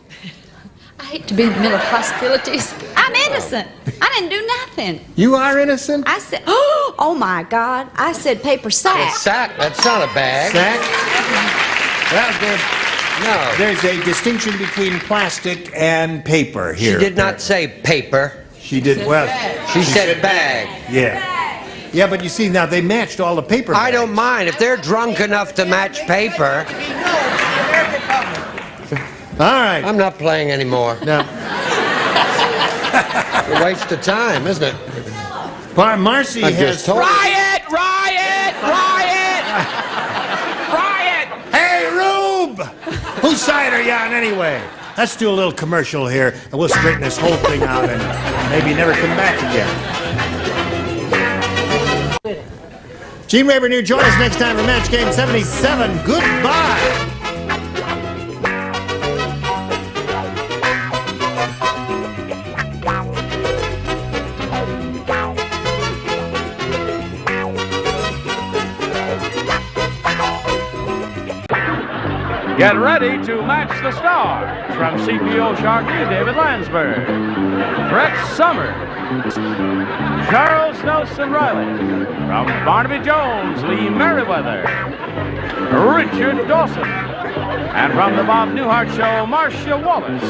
I hate to be in the middle of hostilities. I'm innocent. I didn't do nothing. You are innocent? I said, oh my God, I said paper sack. A sack, that's not a bag. Sack? Well, there's a distinction between plastic and paper here. She did not say paper. She did, well. She said bag. Yeah. Yeah, but you see, now they matched all the paper bags. I don't mind. If they're drunk enough to match paper. All right. I'm not playing anymore. No. It's a waste of time, isn't it? Marcy I has... just told Riot! Riot! Riot! Riot! Hey, Rube! Whose side are you on anyway? Let's do a little commercial here, and we'll straighten this whole thing out and maybe never come back again. Gene Rayburn here. Join us next time for Match Game 77. Goodbye! Get ready to match the stars from CPO Sharkey, David Landsberg, Brett Summers, Charles Nelson Riley, from Barnaby Jones, Lee Merriweather, Richard Dawson, and from the Bob Newhart Show, Marcia Wallace,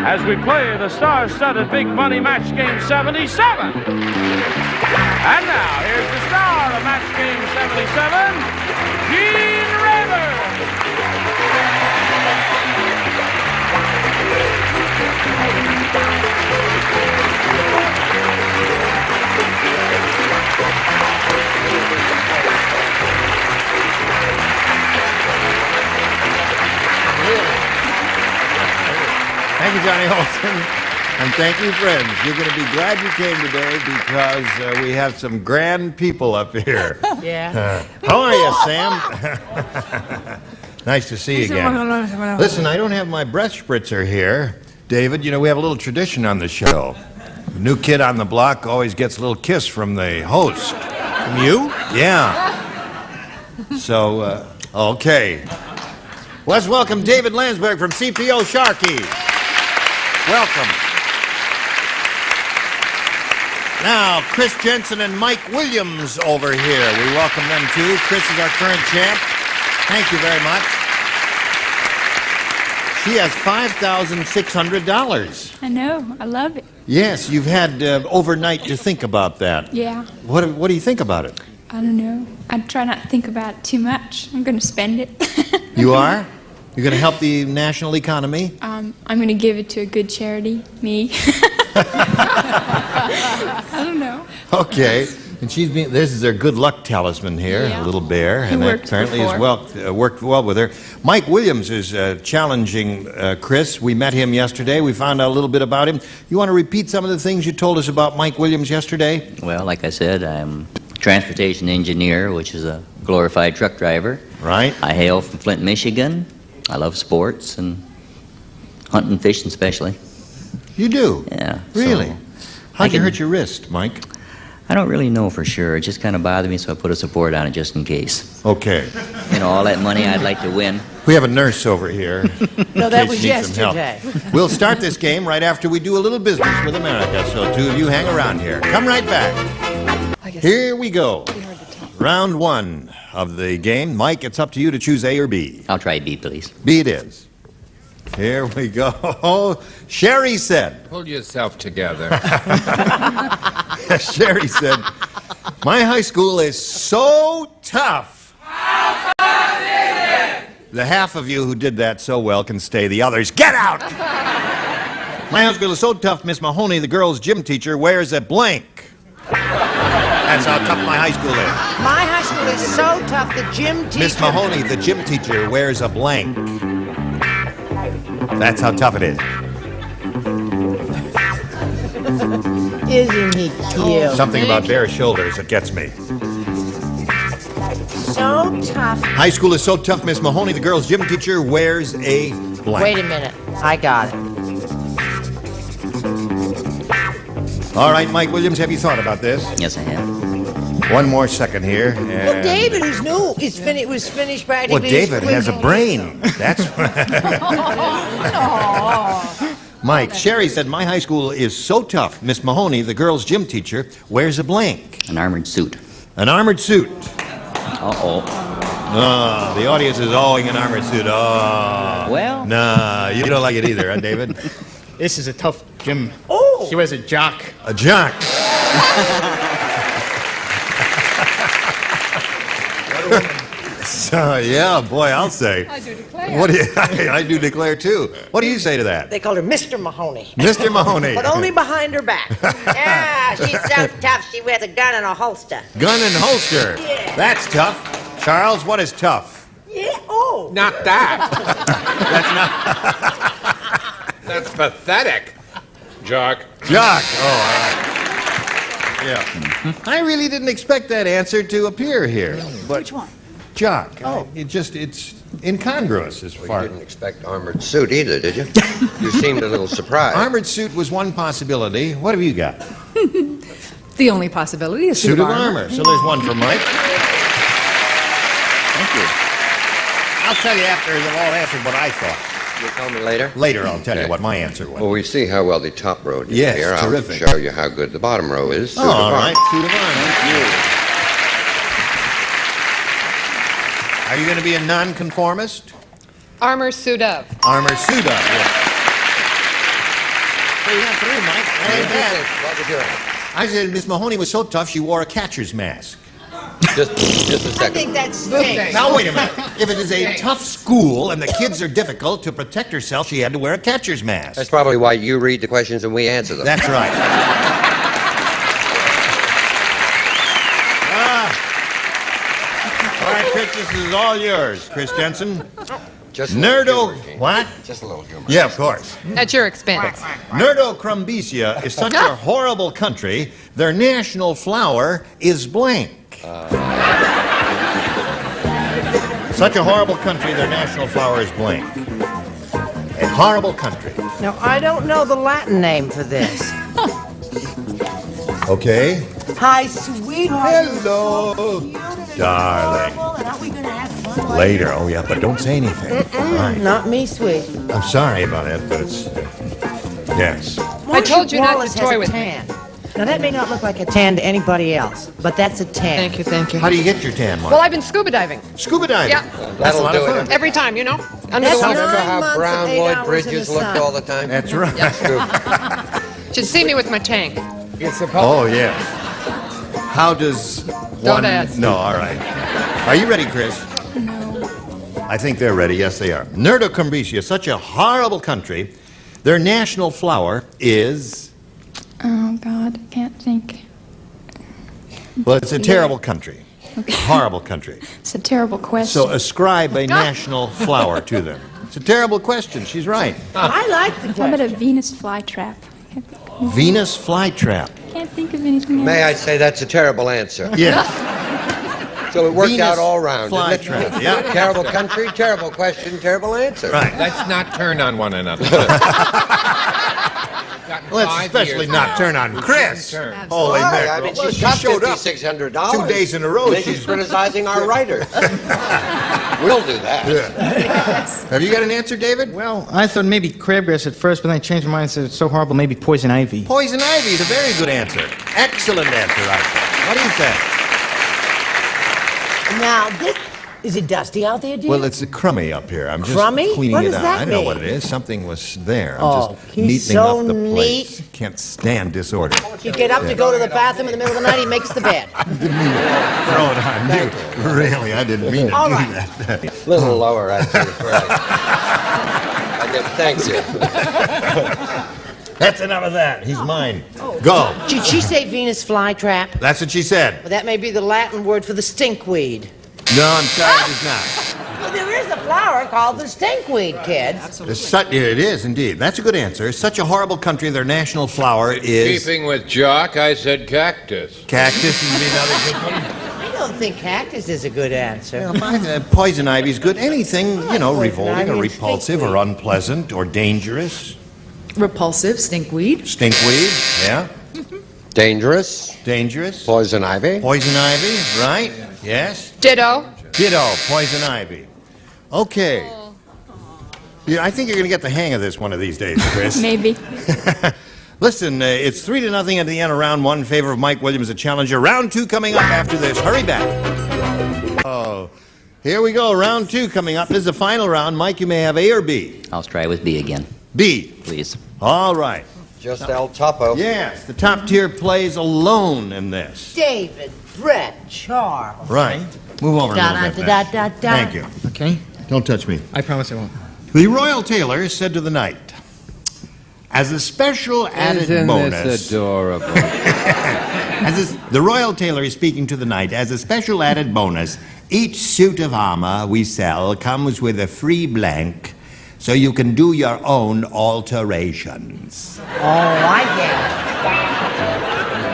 as we play the star-studded Big Money Match Game 77. And now, here's the star of Match Game 77, Gene Rayburn. Thank you, Johnny Olson. And thank you, friends. You're going to be glad you came today because we have some grand people up here. Yeah. How are you, Sam? Nice to see you again. Listen, I don't have my breath spritzer here. David, you know, we have a little tradition on the show. The new kid on the block always gets a little kiss from the host. From you? Yeah. So, okay. Let's welcome David Landsberg from CPO Sharkey. Welcome. Now, Chris Jensen and Mike Williams over here. We welcome them too. Chris is our current champ. Thank you very much. She has $5,600. I know. I love it. Yes, you've had overnight to think about that. Yeah. What do you think about it? I don't know. I try not to think about it too much. I'm going to spend it. You are? You're going to help the national economy? I'm going to give it to a good charity. Me. I don't know. Okay. And this is their good luck talisman here, Yeah. a little bear, and that apparently has worked well with her. Mike Williams is challenging Chris. We met him yesterday. We found out a little bit about him. You want to repeat some of the things you told us about Mike Williams yesterday? Well, like I said, I'm a transportation engineer, which is a glorified truck driver. Right. I hail from Flint, Michigan. I love sports and hunting and fishing especially. You do? Yeah. Really? So How'd you hurt your wrist, Mike? I don't really know for sure. It just kind of bothered me, so I put a support on it just in case. Okay. You know, all that money I'd like to win. We have a nurse over here. No, that was yesterday. yesterday. We'll start this game right after we do a little business with America, so two of you hang around here. Come right back. Here we go. Round one of the game. Mike, it's up to you to choose A or B. I'll try B, please. B it is. Here we go. Sherry said. Pull yourself together. Sherry said, my high school is so tough. How tough is it? The half of you who did that so well can stay. The others, get out! My high school is so tough, Miss Mahoney, the girls' gym teacher, wears a blank. That's how tough my high school is. My high school is so tough, the gym teacher... Miss Mahoney, the gym teacher, wears a blank. That's how tough it is. Isn't he cute? Something about bare shoulders that gets me. So tough. High school is so tough, Miss Mahoney, the girls' gym teacher, wears a blank. Wait a minute. I got it. All right, Mike Williams, have you thought about this? Yes, I have. One more second here. Well, David, who's new, it was finished practically. Well, David has a brain. That's Mike, Sherry said, my high school is so tough. Miss Mahoney, the girls' gym teacher, wears a blank. An armored suit. An armored suit. Uh-oh. The audience is owing an armored suit. Oh. Well. Nah, you don't like it either, huh, David? This is a tough gym. Oh! She wears a jock. A jock. So, yeah, boy, I'll say. I do declare. What do you, I do declare, too. What do you say to that? They called her Mr. Mahoney. Mr. Mahoney. But only behind her back. Yeah, she's so tough, she wears a gun and a holster. Gun and holster. Yeah. That's tough. Charles, what is tough? Yeah, oh. Not that. That's not. That's pathetic. Jock. Jock. Oh, all right. Yeah. I really didn't expect that answer to appear here. But Which one? Jock. Oh. It's incongruous as far. You didn't expect armored suit either, did you? You seemed a little surprised. Armored suit was one possibility. What have you got? The only possibility is Suit of armor. So there's one for Mike. Thank you. I'll tell you after they've all answered what I thought. You'll tell me later? Later, I'll tell you what my answer was. Well, we see how well the top row did Yes, here. terrific. I'll show you how good the bottom row is. Suit of all armor. right, suit of armor. Thank you. Are you going to be a nonconformist? Armor suit up. Armor suit up, yeah. So you got three, Mike. I like that. What was your answer? I said Miss Mahoney was so tough she wore a catcher's mask. Just a I second. think that stinks. Now, wait a minute. If it is a tough school and the kids are difficult, to protect herself, she had to wear a catcher's mask. That's probably why you read the questions and we answer them. That's right. All right, Chris, this is all yours. Chris Jensen. Just a little humor, Gene. What? Just a little humor. Yeah, of course. At your expense. Nerdocrumbecia is such a horrible country, their national flower is blank. Such a horrible country, their national flower is blank. A horrible country. Now, I don't know the Latin name for this. Okay. Hi, sweetheart. Hello, darling. Later. Oh, yeah, but don't say anything. Right. Not me, sweet. I'm sorry about it, but it's... yes. I told you not Wallace to has toy a with me. tan. Now, that may not look like a tan to anybody else, but that's a tan. Thank you, thank you. How do you get your tan, Mark? Well, I've been scuba diving. Scuba diving? Yeah. That's a lot of fun. Every time, you know? Under That's the water. Remember how 9 months brown of 8 Lloyd hours Bridges in the looked sun. all the time? That's right. Should see me with my tank. Oh, yes. How does one... ask. No, all right. Are you ready, Chris? No. I think they're ready. Yes, they are. Nerdocrumbecia is such a horrible country. Their national flower is... Oh, God. I can't think. Well, it's a terrible country. Okay. Horrible country. It's a terrible question. So ascribe a national flower to them. It's a terrible question. She's right. I like the How about question. a Venus flytrap? Venus flytrap. Can't think of anything else. May I say that's a terrible answer? Yes. So it worked Venus out all round, didn't it? flytrap, yeah. Terrible country, terrible question, terrible answer. Right. Let's not turn on one another. Let's especially not turn on Chris. Holy Why? mackerel. I mean, Well, she's got showed up $5,600. 2 days in a row. And she's criticizing our writers. We'll do that. Have you got an answer, David? Well, I thought maybe crabgrass at first, but then I changed my mind and said it's so horrible, maybe poison ivy. Poison ivy is a very good answer. Excellent answer, I think. What do you think? Now, this... Is it dusty out there, dear? Well, it's crummy up here. I'm just Crummy? cleaning What it does out. that I know mean? what it is. Something was there. I'm Oh, just he's neatening so up the place. neat. Can't stand disorder. You get up to go to the bathroom in the middle of the night, he makes the bed. Throw it on you. Really, I didn't mean to All do right. that. A little lower, actually. Thank you. That's enough of that. He's mine. Go. Did she say Venus flytrap? That's what she said. Well, that may be the Latin word for the stinkweed. No, I'm sorry, it is not. Well, there is a flower called the stinkweed, kids. It is indeed. That's a good answer. Such a horrible country, their national flower is... Keeping with Jock, I said cactus. Cactus is another good one. I don't think cactus is a good answer. Poison ivy is good. Anything, you know, revolting ivy or and repulsive or unpleasant or dangerous. Repulsive, stinkweed. Stinkweed, yeah. Dangerous. Dangerous. Poison ivy. Poison ivy, right? Yes. Ditto. Ditto, poison ivy. Okay. Yeah, I think you're going to get the hang of this one of these days, Chris. Maybe. Listen, it's 3-0 at the end of round one in favor of Mike Williams, the challenger. Round two coming up after this. Hurry back. Oh, here we go. Round two coming up. This is the final round. Mike, you may have A or B. I'll try with B again. B. Please. All right. Just El Topo. Yes, the top tier plays alone in this. David, Brett, Charles. Right. Move over a little bit. Da, Matt. da, da, da. Thank you. Okay? Don't touch me. I promise I won't. The Royal Tailor said to the knight, as a special added bonus... This adorable? The Royal Tailor is speaking to the knight. As a special added bonus, each suit of armor we sell comes with a free blank, so you can do your own alterations. Oh, I get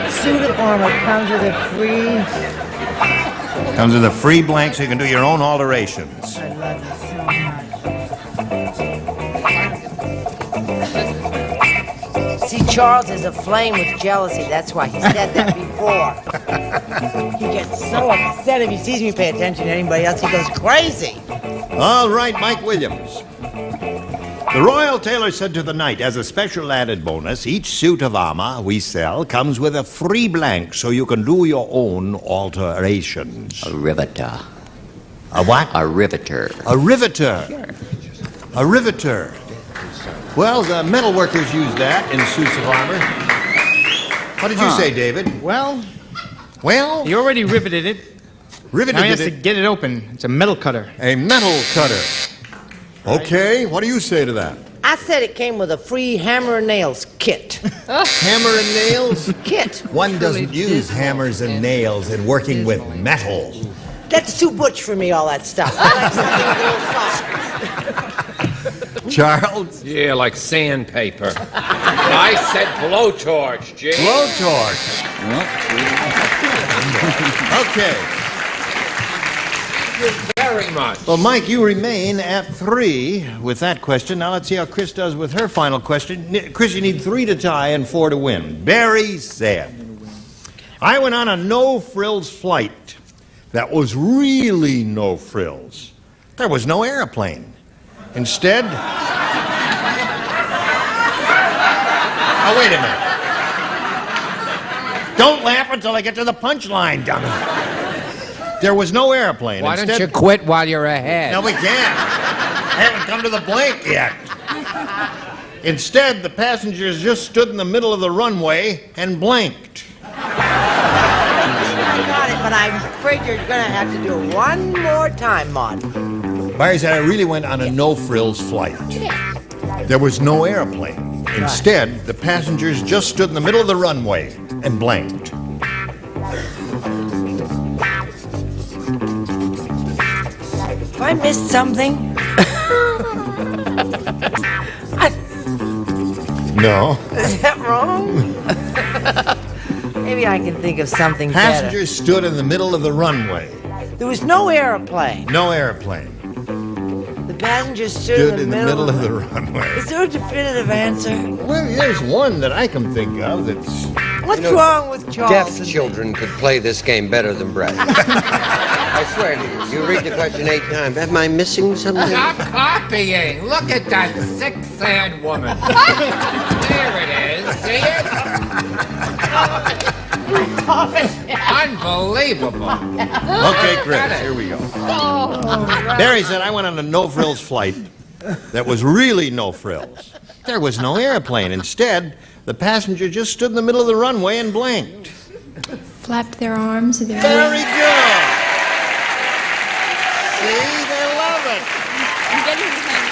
it. Suit of armor comes with a free... Comes with a free blank, so you can do your own alterations. I love you so much. See, Charles is aflame with jealousy. That's why he said that before. He gets so upset if he sees me pay attention to anybody else. He goes crazy. All right, Mike Williams. The Royal Tailor said to the knight, as a special added bonus, each suit of armor we sell comes with a free blank, so you can do your own alterations. A riveter. A what? A riveter. A riveter. Sure. A riveter. Well, the metal workers use that in suits of armor. What did you say, David? Well, Well, you already riveted it. riveted Now he has to it. get it open. It's a metal cutter. A metal cutter. Okay, what do you say to that? I said it came with a free hammer and nails kit. Hammer and nails? Kit. One doesn't use hammers and nails in working with metal. That's too butch for me, all that stuff. I like something with a little Charles? Yeah, like sandpaper. I said blowtorch, Jim. Blowtorch. Okay. Thank you very much. Well, Mike, you remain at 3 with that question. Now let's see how Chris does with her final question. Chris, you need 3 to tie and 4 to win. Barry said, I went on a no-frills flight that was really no frills. There was no airplane. Instead... Oh, wait a minute. Don't laugh until I get to the punchline, dummy. There was no airplane. Why don't you quit while you're ahead? No, we can't. I haven't come to the blank yet. Instead, the passengers just stood in the middle of the runway and blinked. I got it, but I'm afraid you're going to have to do it one more time, Maud. Barry said, I really went on a no-frills flight. There was no airplane. Instead, the passengers just stood in the middle of the runway and blinked. If I missed something... No. Is that wrong? Maybe I can think of something Passengers stood in the middle of the runway. better. There was no airplane. No airplane. The passengers stood in the middle of the runway. Is there a definitive answer? Well, there's one that I can think of that's... What's wrong with Charles? Deaf children could play this game better than Brett. I swear to you, you read the question 8 times. Am I missing something? Stop copying. Look at that sick, sad woman. There it is. See it? Unbelievable. Okay, Chris, here we go. Barry said, I went on a no-frills flight that was really no frills. There was no airplane. Instead, the passenger just stood in the middle of the runway and blinked. Flapped their arms. Their Very good. See, they love it. I'm getting the hang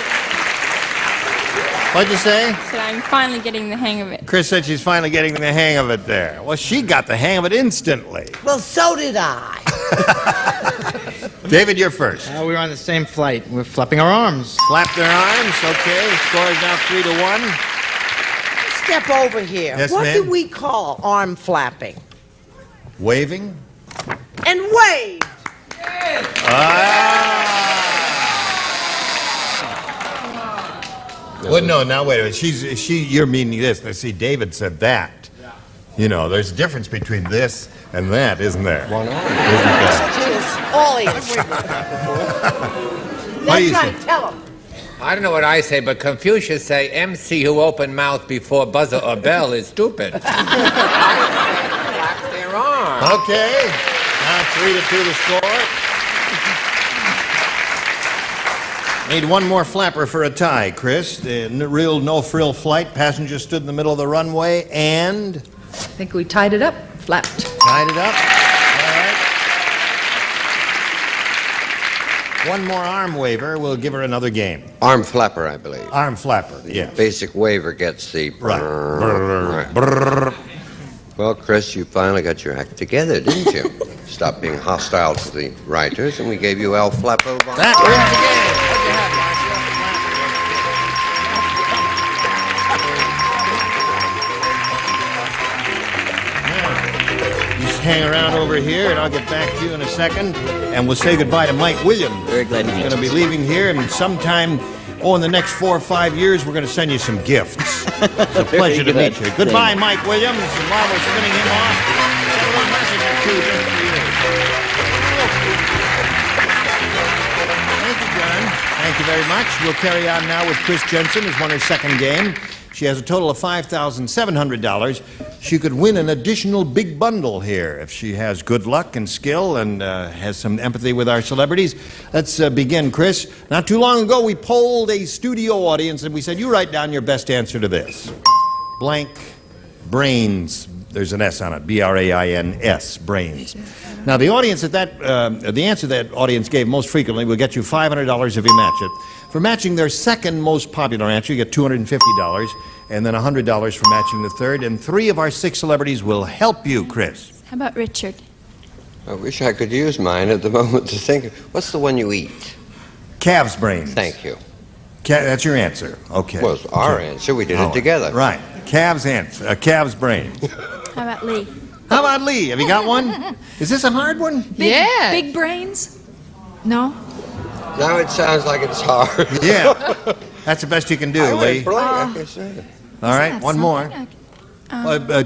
of What'd you say? it. So I'm finally getting the hang of it. Chris said she's finally getting the hang of it there. Well, she got the hang of it instantly. Well, so did I. David, you're first. We were on the same flight. We're flapping our arms. Flap their arms. Okay, score is now 3-1. Step over here. Yes, what ma'am? do we call arm flapping? Waving. And wave. Well, no, now wait a minute. You're meaning this. Now, see, David said that. You know, there's a difference between this and that, isn't there? Why not? Isn't there? All What do you That's say? right, tell him. I don't know what I say, but Confucius say MC who open mouth before buzzer or bell is stupid. Flap their arms. Okay. Now 3-2 to score. Need one more flapper for a tie, Chris. The real no-frill flight. Passenger stood in the middle of the runway and... I think we tied it up, flapped. Tied it up. All right. One more arm waver. We'll give her another game. Arm flapper, I believe. Arm flapper, yeah. Basic waiver gets the... Right. Right. Well, Chris, you finally got your act together, didn't you? Stop being hostile to the writers, and we gave you El Flappo. That wins the game. Hang around over here, and I'll get back to you in a second, and we'll say goodbye to Mike Williams. Very glad to meet you. He's going to be leaving here, and sometime, in the next 4 or 5 years, we're going to send you some gifts. It's a pleasure to meet you. Goodbye, Mike Williams, and while we're spinning him off, a little message or two just for you. Thank you, John. Thank you very much. We'll carry on now with Chris Jensen, who's won her second game. She has a total of $5,700. She could win an additional big bundle here if she has good luck and skill and has some empathy with our celebrities. Let's begin, Chris. Not too long ago, we polled a studio audience and we said, you write down your best answer to this. Blank brains. There's an S on it. B-R-A-I-N-S, brains. Now, the audience the answer that audience gave most frequently will get you $500 if you match it. For matching their second most popular answer, you get $250, and then $100 for matching the third. And 3 of our 6 celebrities will help you, Chris. How about Richard? I wish I could use mine at the moment to think. What's the one you eat? Calf's brains. Thank you. That's your answer. Okay. Well, it's our answer. We did it together. Right. Cav's answer. Cav's brain. How about Lee? How about Lee? Have you got one? Is this a hard one? Big brains? No? Now it sounds like it's hard. Yeah. That's the best you can do, Lee. All right, one more.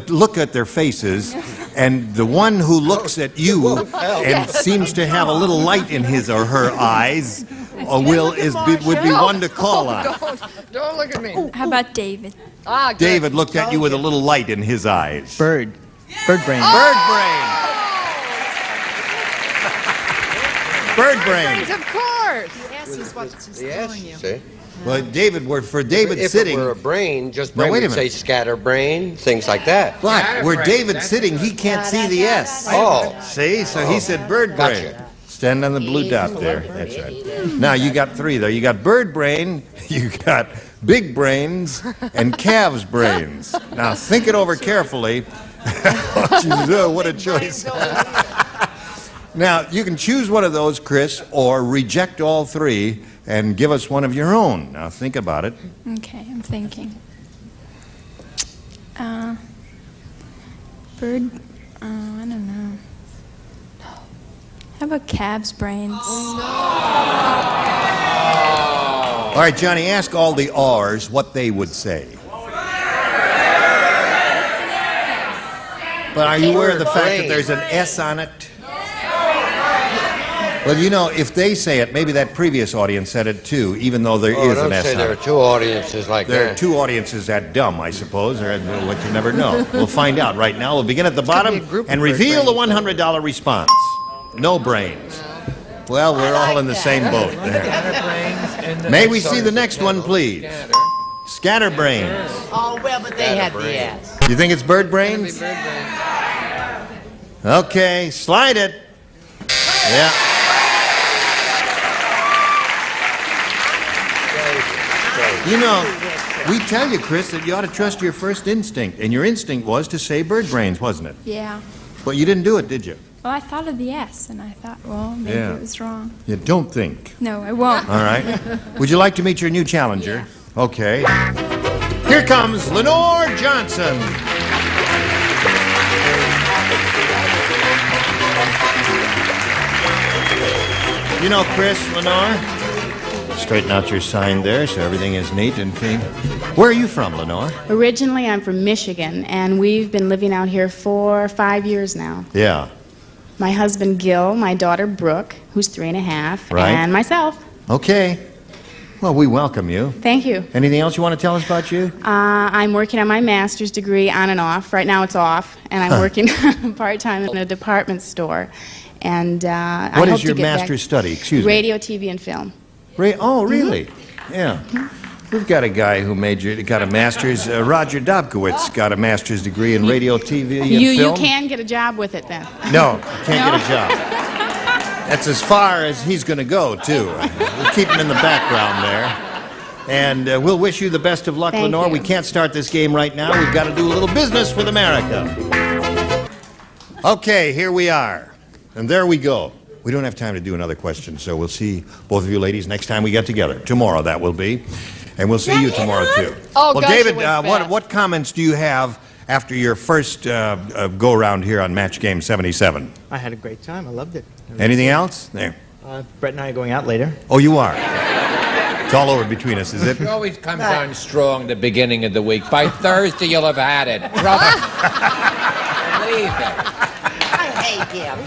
Look at their faces, and the one who looks at you and seems to have a little light in his or her eyes would be one to call on. Don't look at me. How about David? David looked at you with a little light in his eyes. Bird brain. Bird brain. Bird brain. Of course. Yes, is what's telling you. See? Well, David, for David if sitting. If it were a brain, just No, brain wait a would say minute. scatterbrain, things like that. But where David's sitting, he can't see the S. Oh. See? So he said bird brain. Gotcha. Stand on the blue dot there. That's right. Now, you got three there. You got bird brain, you got big brains, and calves brains. Now, think it over carefully. What a choice. Now, you can choose one of those, Chris, or reject all three and give us one of your own. Now, think about it. Okay, I'm thinking. Bird, I don't know. How about calves' brains? All right, Johnny, ask all the R's what they would say. But are you aware of the fact that there's an S on it? Well, you know, if they say it, maybe that previous audience said it too, even though there is an S on it. There are two audiences like There that. are two audiences that dumb, I suppose, or what you never know. We'll find out right now. We'll begin at the bottom and reveal the $100 response. No brains. Well, we're all in the same boat there. May we see the next one, please? Scatterbrains. Oh, well, but they had the S. You think it's bird brains? Okay, slide it. Yeah. You know, we tell you, Chris, that you ought to trust your first instinct, and your instinct was to say bird brains, wasn't it? Yeah. But you didn't do it, did you? Well, I thought of the S, and I thought, well, maybe it was wrong. You don't think. No, I won't. All right. Would you like to meet your new challenger? Okay. Here comes Lenore Johnson. You know, Chris, Lenore, straighten out your sign there so everything is neat and clean. Where are you from, Lenore? Originally, I'm from Michigan, and we've been living out here for 5 years now. Yeah. My husband, Gil, my daughter, Brooke, who's 3.5, Right. and myself. Okay. Well, we welcome you. Thank you. Anything else you want to tell us about you? I'm working on my master's degree on and off. Right now it's off, and I'm working part-time in a department store. And I What hope is your to get back- master's study? Excuse me. Radio, TV, and film. Oh, really? Yeah. We've got a guy who got a master's. Roger Dobkowitz got a master's degree in radio, TV, and You film. can get a job with it then. No, can't get a job. That's as far as he's going to go, too. We'll keep him in the background there. And we'll wish you the best of luck, Thank Lenore. you. We can't start this game right now. We've got to do a little business with America. Okay, here we are. And there we go. We don't have time to do another question, so we'll see both of you ladies next time we get together. Tomorrow, that will be. And we'll see you tomorrow, too. Oh, well, gosh, David, it went fast. what comments do you have after your first go-around here on Match Game 77? I had a great time. I loved it. Anything else? There. Brett and I are going out later. Oh, you are? It's all over between us, is it? She always comes on strong the beginning of the week. By Thursday, you'll have had it. Brother, believe it. I hate him.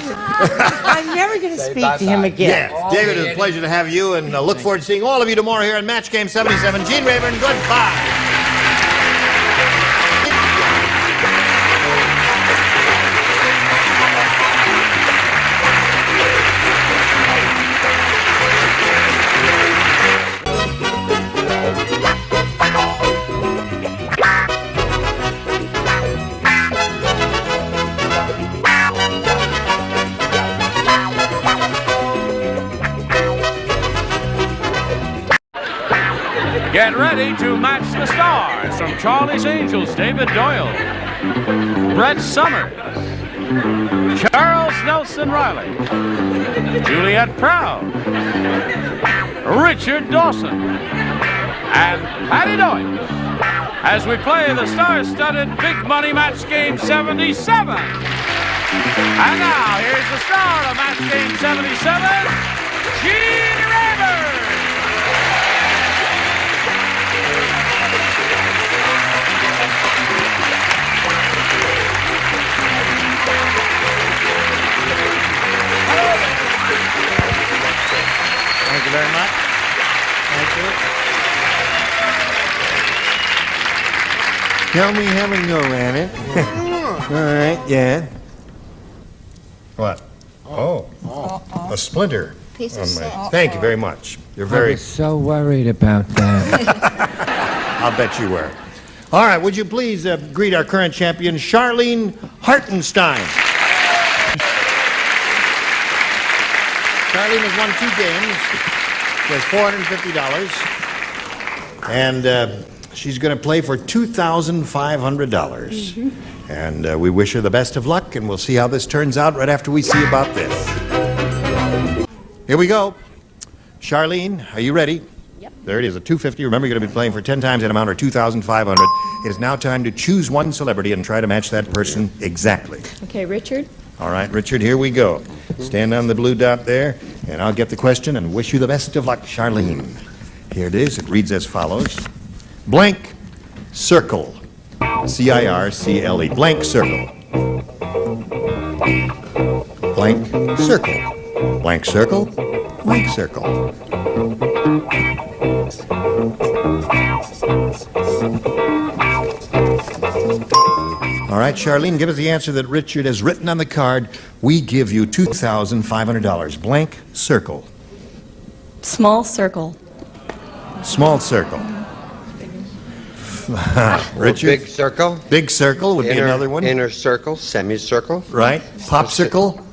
I'm never going to speak to him again. Yes. David, it's a pleasure to have you, and look forward to seeing all of you tomorrow here on Match Game 77. Gene Rayburn, goodbye. Get ready to match the stars from Charlie's Angels, David Doyle, Brett Summers, Charles Nelson Riley, Juliet Proud, Richard Dawson, and Patty Doyle as we play the star-studded Big Money Match Game 77. And now, here's the star of Match Game 77, Gene Rayburn. Thank you very much. Thank you. Tell me have a go at it. All right, yeah. What? Oh, a splinter. Piece of on shit. Thank you very much. You're I very... was so worried about that. I'll bet you were. All right, would you please greet our current champion, Charlene Hartenstein. Charlene has won 2 games. She has $450. And she's going to play for $2,500. And we wish her the best of luck, and we'll see how this turns out right after we see about this. Here we go. Charlene, are you ready? Yep. There it is, a $250. Remember, you're going to be playing for 10 times that amount, or $2,500. It is now time to choose one celebrity and try to match that person exactly. Okay, Richard. All right, Richard, here we go. Stand on the blue dot there, and I'll get the question and wish you the best of luck, Charlene. Here it is. It reads as follows. Blank circle. C-I-R-C-L-E. Blank circle. Blank circle. Blank circle. Blank circle. All right, Charlene, give us the answer that Richard has written on the card. We give you $2,500. Blank circle. Small circle. Small circle. Richard? Big circle. Big circle would be another one. Inner circle, semicircle. Right. Popsicle.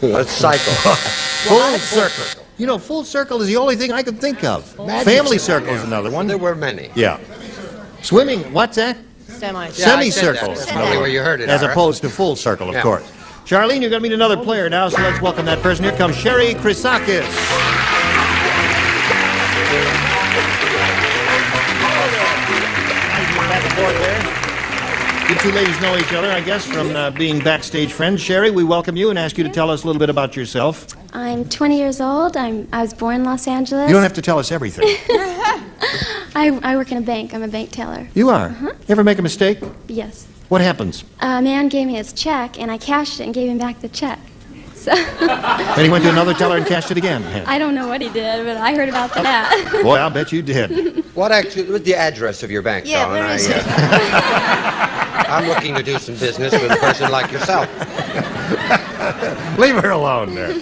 Let's cycle. Full circle. You know, full circle is the only thing I could think of. Family circle is another one. There were many. Yeah. Swimming, what's that? Semicircle. That's probably where you heard it. As all right? opposed to full circle, of course. Charlene, you're going to meet another player now, so let's welcome that person. Here comes Sherry Chrisakis. You two ladies know each other, I guess, from being backstage friends. Sherry, we welcome you and ask you to tell us a little bit about yourself. I'm 20 years old. I was born in Los Angeles. You don't have to tell us everything. I work in a bank. I'm a bank teller. You are? You ever make a mistake? Yes. What happens? A man gave me his check, and I cashed it and gave him back the check. So Then he went to another teller and cashed it again. I don't know what he did, but I heard about that. Boy, I'll bet you did. What actually was the address of your bank, Yeah, darling? where is it? I'm looking to do some business with a person like yourself. Leave her alone there.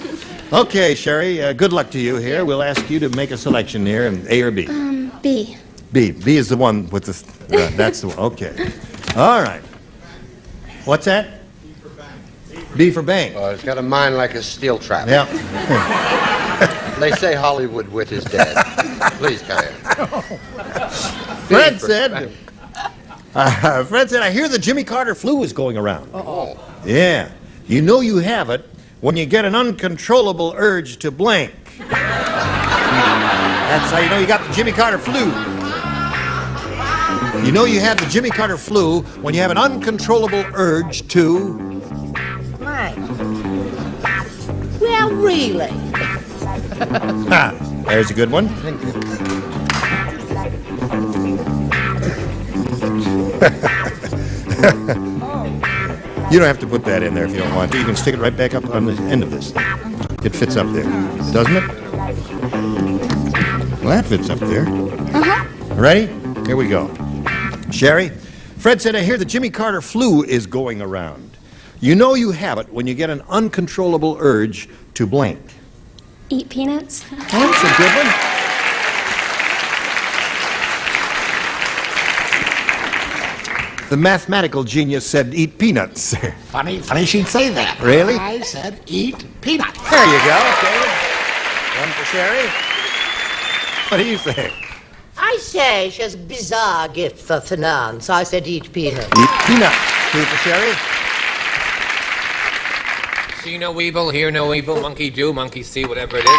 Okay, Sherry, good luck to you here. We'll ask you to make a selection here, A or B. B. B. B is the one with the... that's the one. Okay. All right. What's that? B for bank. It's got a mind like a steel trap. Yeah. They say Hollywood wit is dead. Please, carry on. Fred said, I hear the Jimmy Carter flu is going around. Oh. Yeah. You know you have it when you get an uncontrollable urge to blank. That's how you know you got the Jimmy Carter flu. You know you have the Jimmy Carter flu when you have an uncontrollable urge to... Right. Well, really? There's a good one. You don't have to put that in there if you don't want to. You can stick it right back up on the end of this. It fits up there, doesn't it? Well, that fits up there. Ready? Here we go. Sherry, Fred said, I hear the Jimmy Carter flu is going around. You know you have it when you get an uncontrollable urge to blank. Eat peanuts. That's a good one. The mathematical genius said eat peanuts. Funny she'd say that. Really? I said eat peanuts. There you go, David. One for Sherry. What do you say? I say she has a bizarre gift for finance. I said eat peanuts. Eat peanuts. Two for Sherry. See no evil, hear no evil, monkey do, monkey see, whatever it is.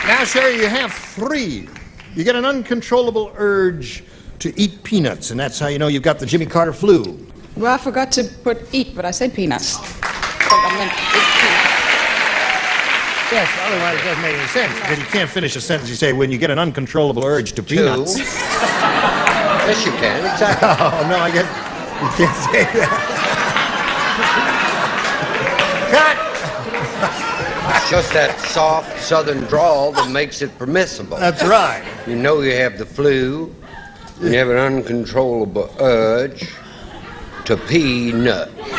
Now, Sherry, you have 3. You get an uncontrollable urge to eat peanuts, and that's how you know you've got the Jimmy Carter flu. Well, I forgot to put eat, but I said peanuts. Yes, otherwise it doesn't make any sense, because you can't finish a sentence. You say, when you get an uncontrollable urge to peanuts. Yes, you can, exactly. Oh, no, I guess you can't say that. Cut! It's just that soft southern drawl that makes it permissible. That's right. You know you have the flu. You have an uncontrollable urge to pee nut. Right,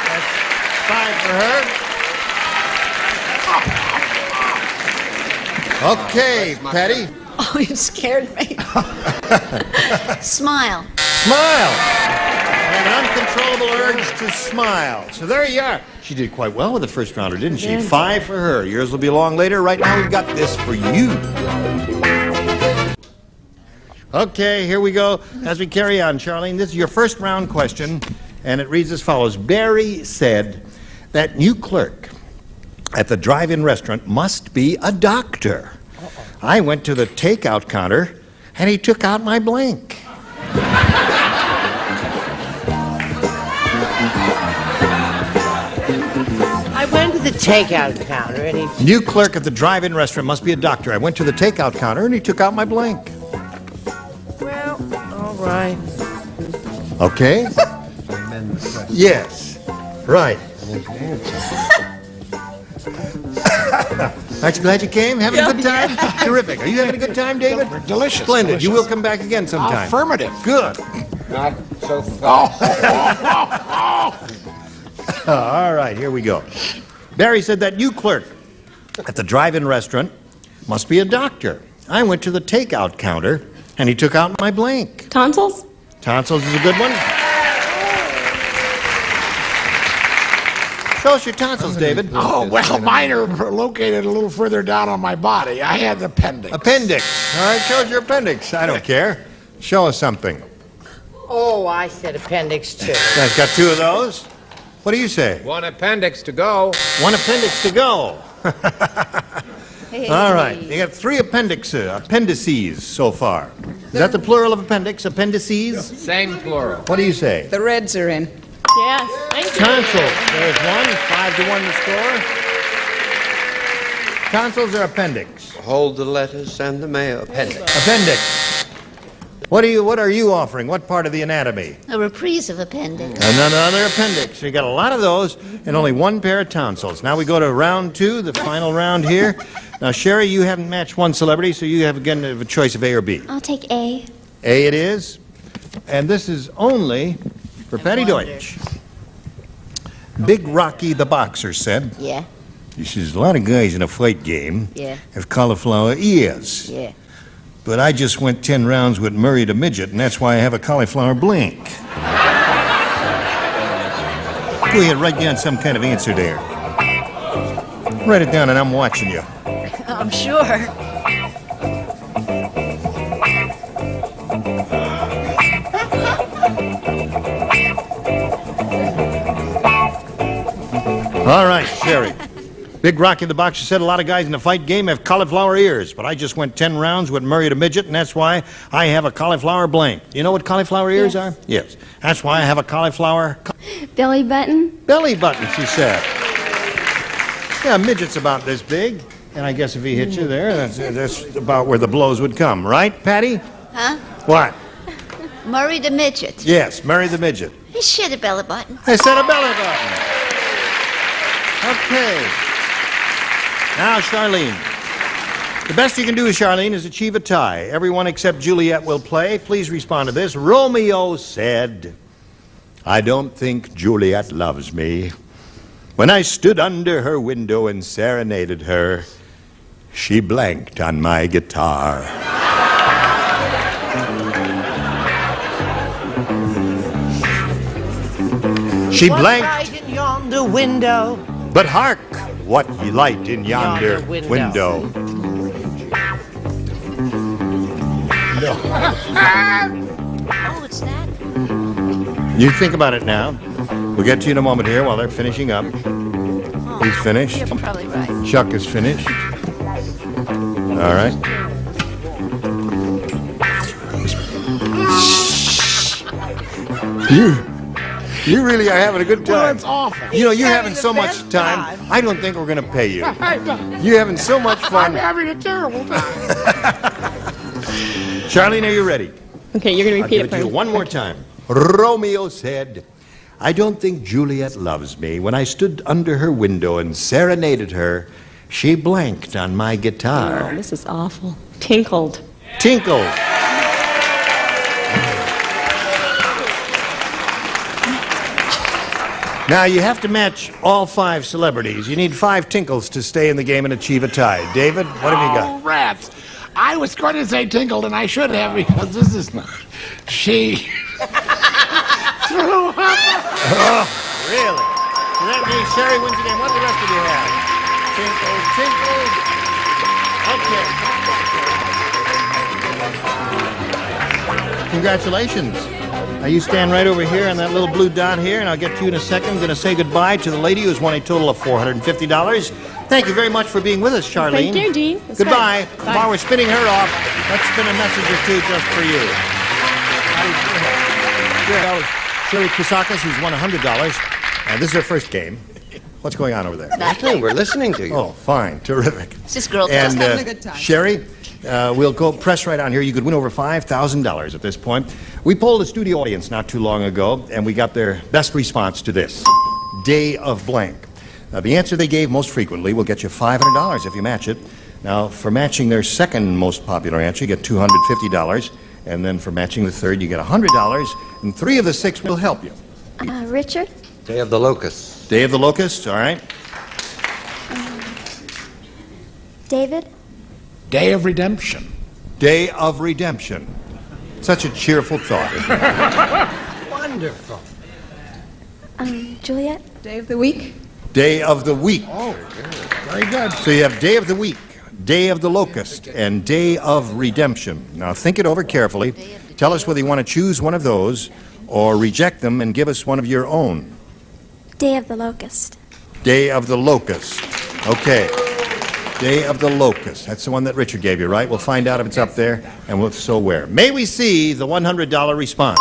that's 5 for her. Okay, Patty. Oh, you scared me. Smile. Smile. I have an uncontrollable urge to smile. So there you are. She did quite well with the first rounder, didn't she? 5 for her. Yours will be along later. Right now, we've got this for you. Okay, here we go. As we carry on, Charlene, this is your first round question, and it reads as follows. Barry said that new clerk at the drive-in restaurant must be a doctor. I went to the takeout counter, and he took out my blank. I went to the takeout counter and he... New clerk at the drive-in restaurant must be a doctor. I went to the takeout counter, and he took out my blank. Well, all right. Okay? Yes. Right. Aren't you glad you came? Having a good time? Yeah. Terrific. Are you having a good time, David? Delicious. Splendid. Delicious. You will come back again sometime. Affirmative. Good. Not so fast. All right, here we go. Barry said that new clerk at the drive-in restaurant must be a doctor. I went to the takeout counter, and he took out my blank. Tonsils? Tonsils is a good one. Show us your tonsils, David. Oh, well, mine are located a little further down on my body. I had the appendix. Appendix. All right, show us your appendix. I don't care. Show us something. Oh, I said appendix 2. I've got 2 of those. What do you say? 1 appendix to go. 1 appendix to go. All right. You got 3 appendices so far. Is that the plural of appendix? Appendices? Same plural. What do you say? The reds are in. Yes. Tonsils. There's 1. 5-1 the score. Tonsils or appendix? Hold the lettuce and the mayo. Appendix. Appendix. What are you offering? What part of the anatomy? A reprise of appendix. Another appendix. You got a lot of those and only 1 pair of tonsils. Now we go to round 2, the final round here. Now, Sherry, you haven't matched 1 celebrity, so you have again a choice of A or B. I'll take A. A it is. And this is only for Patty Deutsch. Big Rocky the boxer said, Yeah. he says, a lot of guys in a fight game Yeah. have cauliflower ears. Yeah. But I just went 10 rounds with Murray the midget, and that's why I have a cauliflower blink. Go ahead, write down some kind of answer there. Write it down, and I'm watching you. I'm sure. All right, Sherry. Big Rocky the boxer said a lot of guys in the fight game have cauliflower ears, but I just went 10 rounds with Murray the midget, and that's why I have a cauliflower blank. You know what cauliflower ears are? Yes. That's why I have a cauliflower... Belly button? Belly button, she said. Yeah, a midget's about this big, and I guess if he hit you there, that's about where the blows would come. Right, Patty? Huh? What? Murray the midget. Yes, Murray the midget. He shit a belly button. I said a belly button. Okay. Now, Charlene. The best you can do, Charlene, is achieve a tie. Everyone except Juliet will play. Please respond to this. Romeo said, I don't think Juliet loves me. When I stood under her window and serenaded her, she blanked on my guitar. She blanked. Right in yonder window. But hark, what ye light in yonder window. Oh, it's that? You think about it now. We'll get to you in a moment here while they're finishing up. Oh, He's finished. You're probably right. Chuck is finished. All right. You really are having a good time. Well, it's awful. You know, you're having so much time. I don't think we're going to pay you. You're having so much fun. I'm having a terrible time. Charlene, are you ready? Okay, you're going to repeat I'll give it to you one more time. Romeo said, I don't think Juliet loves me. When I stood under her window and serenaded her, she blanked on my guitar. Oh, this is awful. Tinkled. Tinkled. Now, you have to match all 5 celebrities. You need 5 tinkles to stay in the game and achieve a tie. David, what have you got? Oh, rats. I was going to say tinkled, and I should have, because this is not. She threw up. Oh, really? So that means Sherry wins the game. What do the rest of you have? Tinkle, tinkle. Okay. Congratulations. Now you stand right over here on that little blue dot here, and I'll get to you in a second. I'm going to say goodbye to the lady who's won a total of $450. Thank you very much for being with us, Charlene. Thank you, Dean. That's Goodbye. great. Bye. While we're spinning her off, let's spin a message or two just for you. Sherry Kusakis, who's won $100. This is her first game. What's going on over there? Nothing. We're listening to you. Oh, fine. Terrific. It's just girls And having a good time. Sherry, we'll go press right on here. You could win over $5,000 at this point. We polled the studio audience not too long ago, and we got their best response to this. Day of blank. The answer they gave most frequently will get you $500 if you match it. Now, for matching their second most popular answer, you get $250. And then for matching the third, you get $100. And 3 of the 6 will help you. Richard? Day of the Locust. Day of the Locust, all right. David? Day of Redemption. Day of Redemption. Such a cheerful thought. Wonderful. Juliet? Day of the week? Day of the week. Oh, very good. So you have Day of the week, Day of the Locust, and Day of Redemption. Now think it over carefully. Tell us whether you want to choose one of those or reject them and give us one of your own. Day of the Locust. Day of the Locust. Okay. Day of the Locust. That's the one that Richard gave you, right? We'll find out if it's up there, and we'll so where. May we see the $100 response?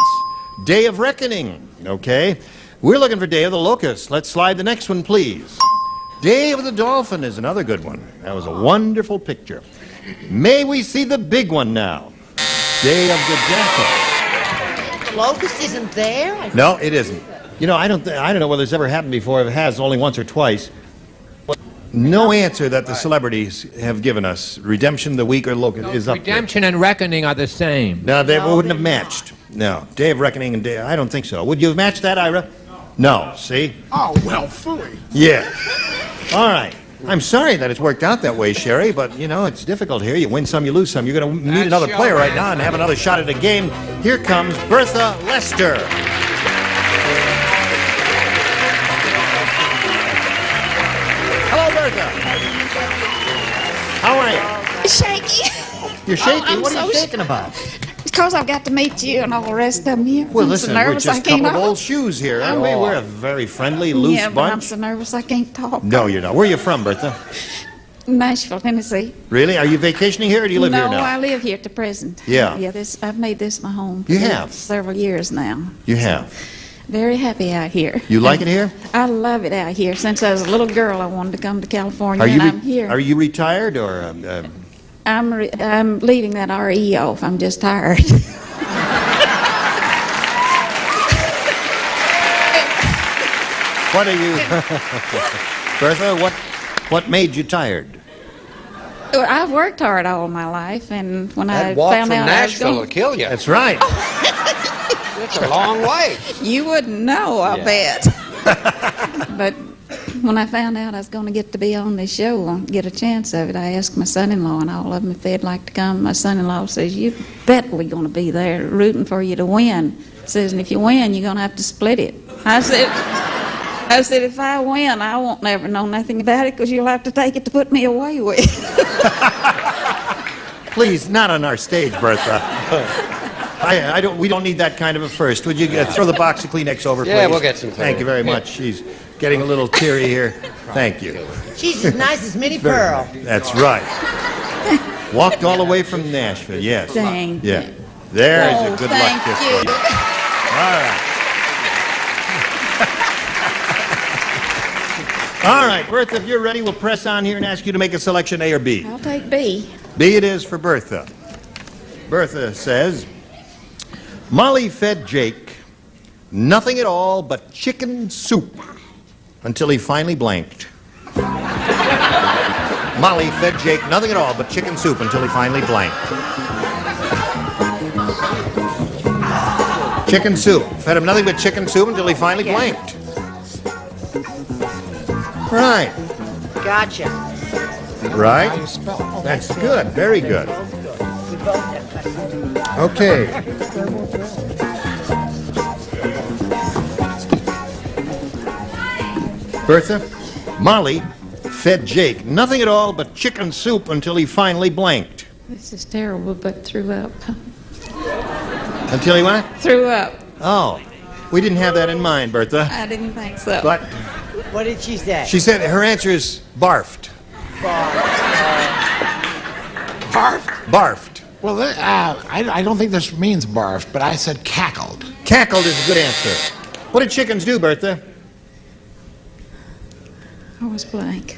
Day of Reckoning. Okay. We're looking for Day of the Locust. Let's slide the next one, please. Day of the Dolphin is another good one. That was a wonderful picture. May we see the big one now? Day of the Jackal. The locust isn't there? No, it isn't. You know, I don't know whether it's ever happened before. If it has, only once or twice. No answer that the celebrities have given us. Redemption, the week, or Locust is up there. Redemption and Reckoning are the same. No, they wouldn't have matched. No. Day of Reckoning and Day... I don't think so. Would you have matched that, Ira? No. See? Oh, well, phooey. Yeah. All right. I'm sorry that it's worked out that way, Sherry, but, you know, it's difficult here. You win some, you lose some. You're going to meet another player right now and have another shot at a game. Here comes Bertha Lester. Hello, Bertha. How are you? Shaky. You're shaking? I'm What are you so shaking about? Because I've got to meet you and all the rest of them here. Well, I'm listen, so we're nervous just I a can't couple of talk. old shoes here, aren't we? We're a very friendly, loose Yeah, but I'm bunch. so nervous I can't talk. No, you're not. Where are you from, Bertha? Nashville, Tennessee. Really? Are you vacationing here, or do you live no, here now? I live here at the present. Yeah. Yeah, I've made this my home. You for have? several years now. You have. Very happy out here. You like it here? I love it out here. Since I was a little girl, I wanted to come to California, Are you and I'm here. Are you retired, or? I'm leaving that RE off. I'm just tired. What are you, Bertha? What made you tired? Well, I've worked hard all my life, and when I That walk found from out I was Nashville will going, kill you. That's right. It's a long way. you wouldn't know, I bet. But when I found out I was going to get to be on this show, and get a chance of it, I asked my son-in-law and all of them if they'd like to come. My son-in-law says, "You bet we're going to be there, rooting for you to win." Says, "And if you win, you're going to have to split it." I said, "If I win, I won't never know nothing about it because you'll have to take it to put me away with." Please, not on our stage, Bertha. We don't need that kind of a first. Would you throw the box of Kleenex over, please? Yeah, we'll get some. Thank you very much. She's getting a little teary here. Thank you. She's as nice as Minnie Pearl. That's right. Walked all the way from Nashville, yes. Thank you. Yeah. There's a good luck kiss for you. All right. All right, Bertha, if you're ready, we'll press on here and ask you to make a selection, A or B. I'll take B. B it is for Bertha. Bertha says, Molly fed Jake nothing at all but chicken soup until he finally blanked. Molly fed Jake nothing at all but chicken soup until he finally blanked. Chicken soup. Fed him nothing but chicken soup until he finally blanked. Right. Gotcha. Right? That's good. Very good. Okay. Bertha, Molly fed Jake nothing at all but chicken soup until he finally blanked. This is terrible, but threw up. Until he what? Threw up. Oh, we didn't have that in mind, Bertha. I didn't think so. But What did she say? she said her answer is barfed. Barfed? Barfed. Well, I don't think this means barfed, but I said cackled. Cackled is a good answer. What did chickens do, Bertha? I was blank.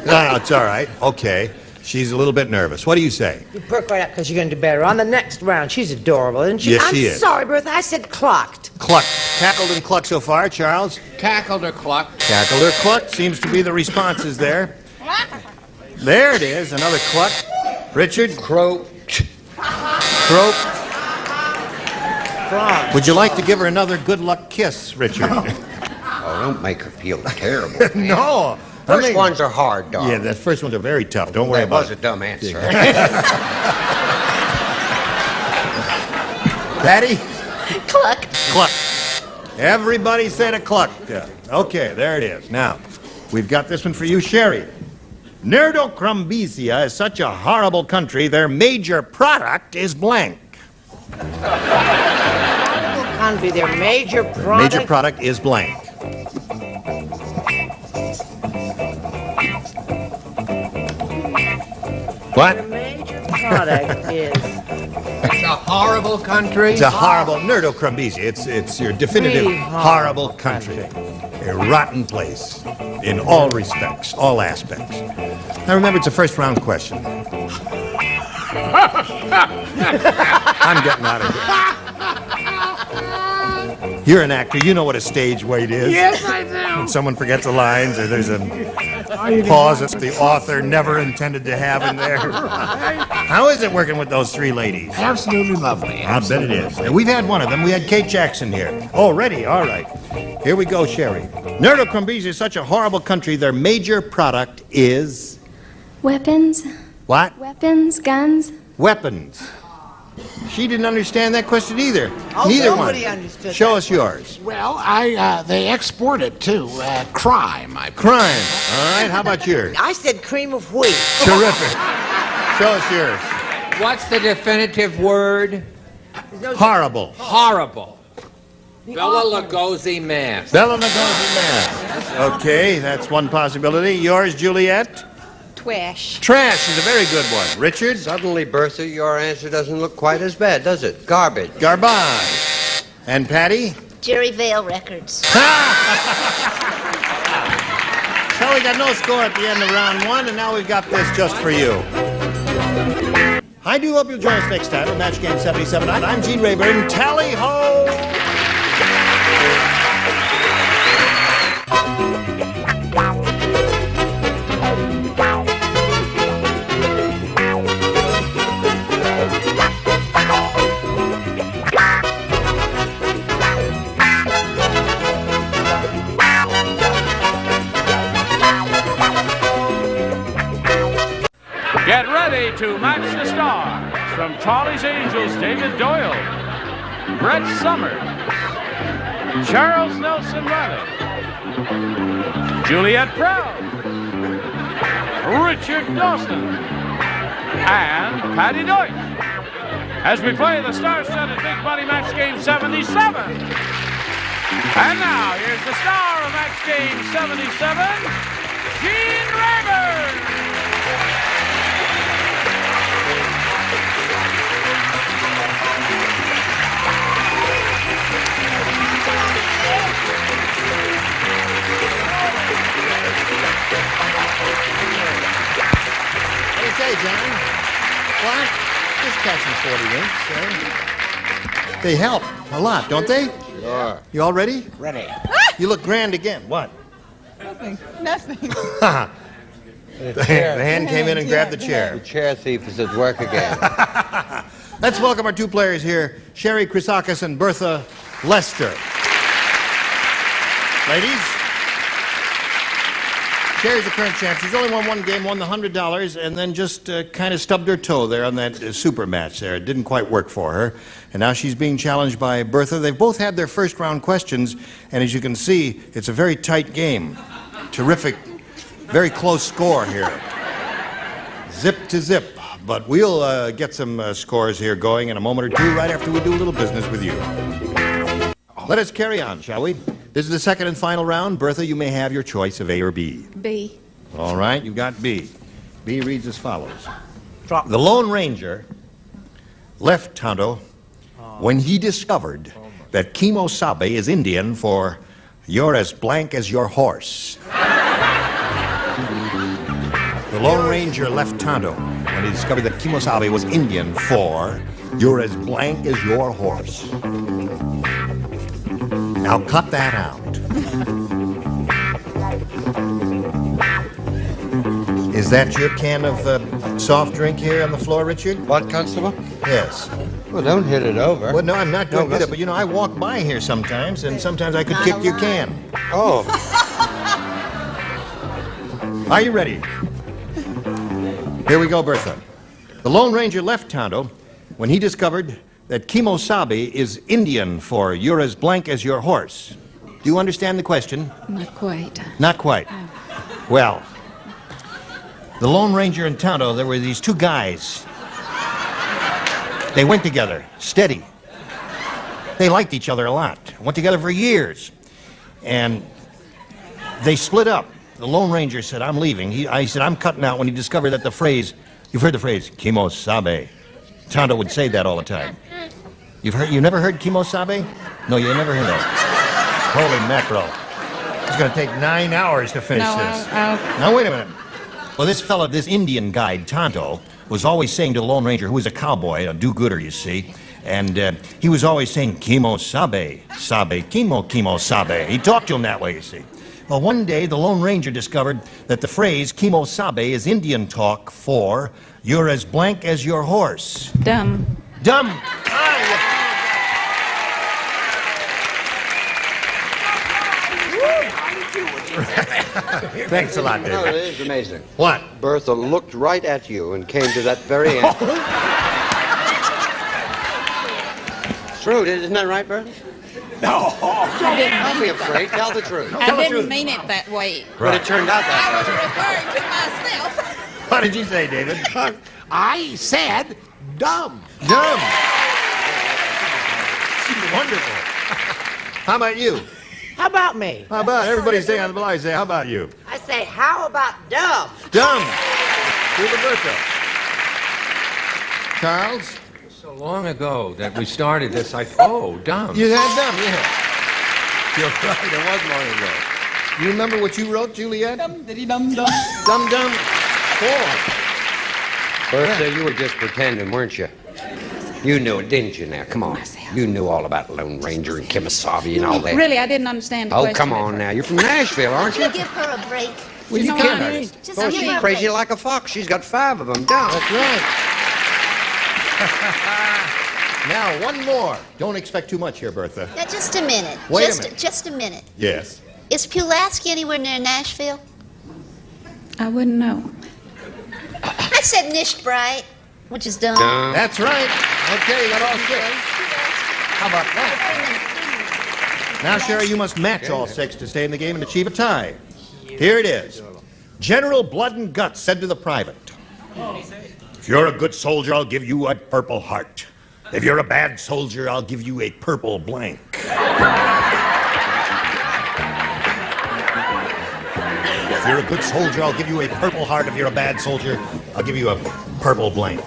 No, it's all right. Okay. She's a little bit nervous. What do you say? You perk right up because you're going to do better. On the next round, she's adorable, isn't she? Yes, she is. I'm sorry, Bertha. I said clucked. Clucked. Cackled and clucked so far, Charles? Cackled or clucked? Cackled or clucked seems to be the responses there. There it is, another cluck. Richard? Croaked. Croaked. Would you like to give her another good luck kiss, Richard? Oh, don't make her feel terrible. No. First ones are hard, dog. Yeah, the first ones are very tough. Don't worry That about was a it. dumb answer. Patty? Cluck. Cluck. Everybody said a cluck. Yeah. Okay, there it is. Now, we've got this one for you, Sherry. Nerdocrumbisia is such a horrible country, their major product is blank. Country, their major product. Major product is blank. What? Their major product is. It's a horrible country. It's a horrible Nerdocrumbisia. It's your definitive Really horrible country. A rotten place in all respects, all aspects. Now remember, it's a first round question. I'm getting out of here. You're an actor. You know what a stage wait is. Yes, I do. When someone forgets the lines or there's a pause that the author never intended to have in there. How is it working with those three ladies? Absolutely lovely. I bet it is. And we've had one of them. We had Kate Jackson here. Already? All right. Here we go, Sherry. Nerdocrumbisia is such a horrible country, their major product is... Weapons? What? Weapons? Guns? Weapons. She didn't understand that question either. Oh, Neither nobody one. understood Show that us yours. Well, they export it too. Crime. Crime. All right, how about yours? I said cream of wheat. Terrific. Show us yours. What's the definitive word? Horrible. Horrible. Bela Lugosi mask. Bela Lugosi mask. Okay, that's one possibility. Yours, Juliet? Twash. Trash is a very good one. Richard? Suddenly, Bertha, your answer doesn't look quite as bad, does it? Garbage. Garbage. And Patty? Jerry Vale Records. So we got no score at the end of round one, and now we've got this just for you. I do hope you'll join us next time at Match Game 77. I'm Gene Rayburn. Tally ho! Get ready to match the stars. From Charlie's Angels, David Doyle, Brett Summers, Charles Nelson Riley, Juliet Proud, Richard Dawson, and Patty Deutsch. as we play the star-studded Big Money Match Game 77. And now, here's the star of Match Game 77, Gene Rayburn. What do you say, John? What? Just catching 40 winks. They help a lot, don't they? Sure. You all ready? Ready. You look grand again. What? Nothing. Nothing. The hand came in and grabbed the chair. The chair thief is at work again. Let's welcome our two players here, Sherry Chrysakis and Bertha Lester. Ladies, Sherry's the current champ. She's only won one game, won the $100, and then just kind of stubbed her toe there on that super match there. It didn't quite work for her. And now she's being challenged by Bertha. They've both had their first round questions, and as you can see, it's a very tight game. Terrific, very close score here. Zip to zip. But we'll get some scores here going in a moment or two right after we do a little business with you. Let us carry on, shall we? This is the second and final round. Bertha, you may have your choice of A or B. B. All right, you've got B. B reads as follows. The Lone Ranger left Tonto when he discovered that Kimosabe is Indian for "you're as blank as your horse." The Lone Ranger left Tonto when he discovered that Kimosabe was Indian for "you're as blank as your horse." Now cut that out. Is that your can of soft drink here on the floor, Richard? What, Constable? Yes. Well, don't hit it over. Well, no, I'm not going to hit it, but you know, I walk by here sometimes, and sometimes I could kick your can. Oh. Are you ready? Here we go, Bertha. The Lone Ranger left Tonto when he discovered that Kimosabe is Indian for "you're as blank as your horse." Do you understand the question? Not quite. Not quite. Well, the Lone Ranger and Tonto, there were these two guys. They went together, steady. They liked each other a lot. Went together for years. And they split up. The Lone Ranger said, "I'm leaving." I said, "I'm cutting out," when he discovered that the phrase, you've heard the phrase, "Kimosabe." Tonto would say that all the time. You never heard Kimosabe? No, you never heard that. Holy mackerel. It's going to take 9 hours to finish this. Now, wait a minute. Well, this fella, this Indian guide, Tonto, was always saying to the Lone Ranger, who was a cowboy, a do-gooder, you see, and he was always saying, "Kimosabe, sabe, kimosabe." He talked to him that way, you see. Well, one day, the Lone Ranger discovered that the phrase "Kimosabe" is Indian talk for "you're as blank as your horse." Dumb. Dumb. Thanks a lot, David. No, it is amazing. What? Bertha looked right at you and came to that very end. True, isn't that right, Bertha? No. Don't be afraid. Tell the truth. I didn't mean it that way. But it turned out that way. Referring to myself. What did you say, David? I said dumb. Dumb. Wonderful. How about you? How about me? How about everybody stay on the line? Say, how about you? I say, how about dumb? Dumb. To the Bertha. Charles? So long ago that we started this, oh, dumb. You had dumb, yeah. You're right, it was long ago. You remember what you wrote, Juliet? Dum-diddy-dum-dum. Dum-dum. 4. Bertha, you were just pretending, weren't you? You knew it, didn't you now? Come on. You knew all about Lone Ranger and Kimosabe and all that. Really, I didn't understand the Oh, question. come on now. You're from Nashville, aren't you? Give her a break. Well, you No, can't. I Just Oh, give she's her a crazy break. like a fox. She's got 5 of them down. That's right. Now, one more. Don't expect too much here, Bertha. Now, just a minute. Wait a minute. Just a minute. Yes. Is Pulaski anywhere near Nashville? I wouldn't know. I said Nishtbreit, which is dumb. That's right. Okay, you got all 6. How about that? Now, Sherry, you must match all 6 to stay in the game and achieve a tie. Here it is. General Blood and Guts said to the private, "If you're a good soldier, I'll give you a Purple Heart. If you're a bad soldier, I'll give you a purple blank. If you're a good soldier, I'll give you a purple heart. If you're a bad soldier, I'll give you a purple blank.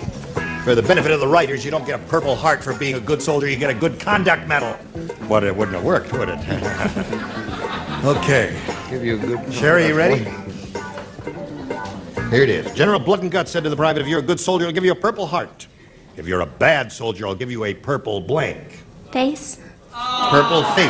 For the benefit of the writers, you don't get a purple heart for being a good soldier, you get a good conduct medal. But it wouldn't have worked, would it? Okay. Give you a good... Sherry, you ready? Here it is. General Blood and Guts said to the private, if you're a good soldier, I'll give you a purple heart. If you're a bad soldier, I'll give you a purple blank. Face. Purple face.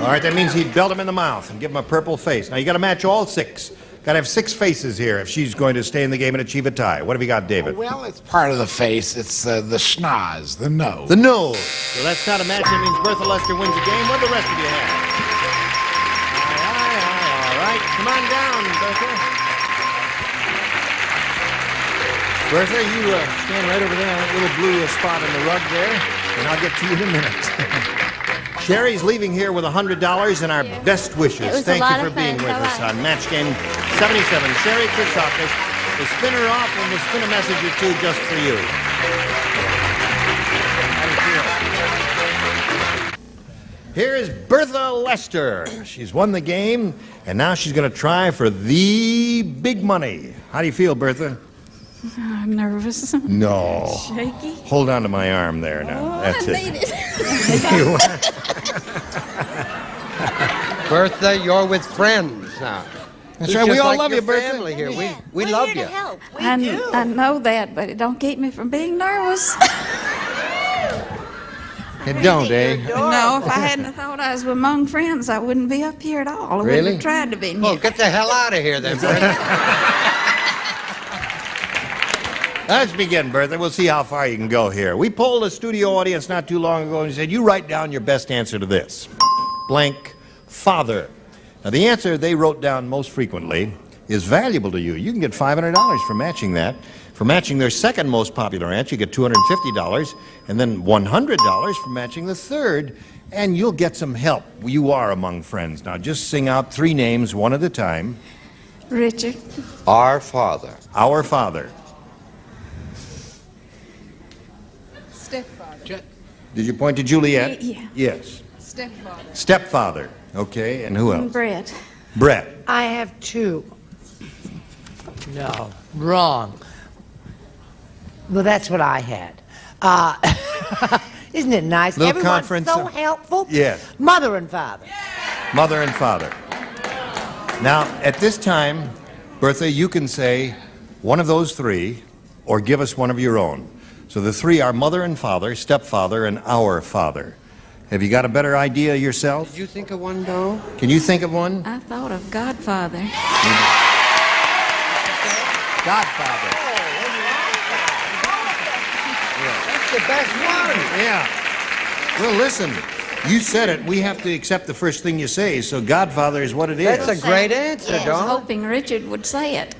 All right, that means he'd belt him in the mouth and give him a purple face. Now, you got to match all 6. Got to have 6 faces here if she's going to stay in the game and achieve a tie. What have you got, David? Well, it's part of the face. It's the schnoz, the nose. The nose. So that's not a match. That means Bertha Lester wins the game. What do the rest of you have? Aye. All right. Come on down, Bertha. Bertha, you stand right over there on that little blue spot in the rug there, and I'll get to you in a minute. Sherry's leaving here with $100 and our best wishes. Thank you for being with us on Match Game 77. Sherry Christophas will spin her off and we'll spin a message or two just for you. How do you feel? Here is Bertha Lester. She's won the game, and now she's going to try for the big money. How do you feel, Bertha? Nervous. No. Shaky. Hold on to my arm there now. Oh, That's I it. need it. Bertha, you're with friends now. That's It's right. We just all like love your you, Bertha. family here. Yeah. We We're love here you. to help. We I do. know that, but it don't keep me from being nervous. It don't, eh? No, if I hadn't have thought I was among friends, I wouldn't be up here at all. I Really? wouldn't have tried to be. Well, get the hell out of here then, Bertha. Let's begin, Bertha. We'll see how far you can go here. We polled a studio audience not too long ago and said, you write down your best answer to this. Blank, father. Now, the answer they wrote down most frequently is valuable to you. You can get $500 for matching that. For matching their second most popular answer, you get $250, and then $100 for matching the third, and you'll get some help. You are among friends. Now, just sing out 3 names one at a time. Richard. Our Father. Our Father. Stepfather. Did you point to Juliet? Yeah. Yes. Stepfather. Stepfather. Okay, and who else? Brett. Brett. I have 2. No, wrong. Well, that's what I had. Isn't it nice? Little Everyone's conference. so helpful. Yes. Mother and father. Mother and father. Now, at this time, Bertha, you can say one of those 3 or give us one of your own. So the 3 are mother and father, stepfather, and our father. Have you got a better idea yourself? Did you think of one, though? Can you think of one? I thought of Godfather. Godfather. That's the best one. Yeah. Well, listen, you said it. We have to accept the first thing you say, so Godfather is what it is. That's a great answer, I was Dawn. hoping Richard would say it.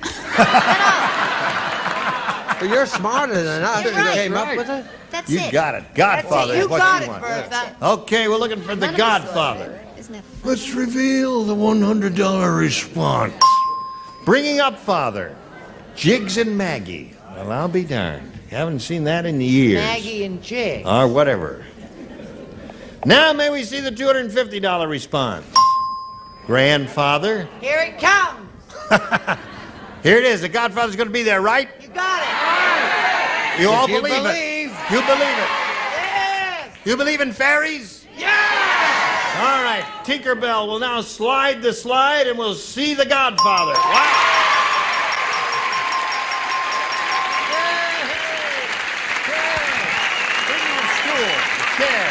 Well, you're smarter than us. You're You right, came right. up with it. That's You it. got it. Godfather That's it. is what got you it, want. Bertha. Okay, we're looking for the Godfather. Isn't that Let's reveal the $100 response. Bringing up father, Jiggs and Maggie. Well, I'll be darned. Haven't seen that in years. Maggie and Jig? Or whatever. Now may we see the $250 response. Grandfather. Here it comes. Here it is. The Godfather's going to be there, right? You got it. You all You believe believe. it. You believe it. Yes. You believe in fairies? Yes. All right. Tinkerbell will now slide the slide and we'll see the Godfather. Wow. Bring me a stool, a chair.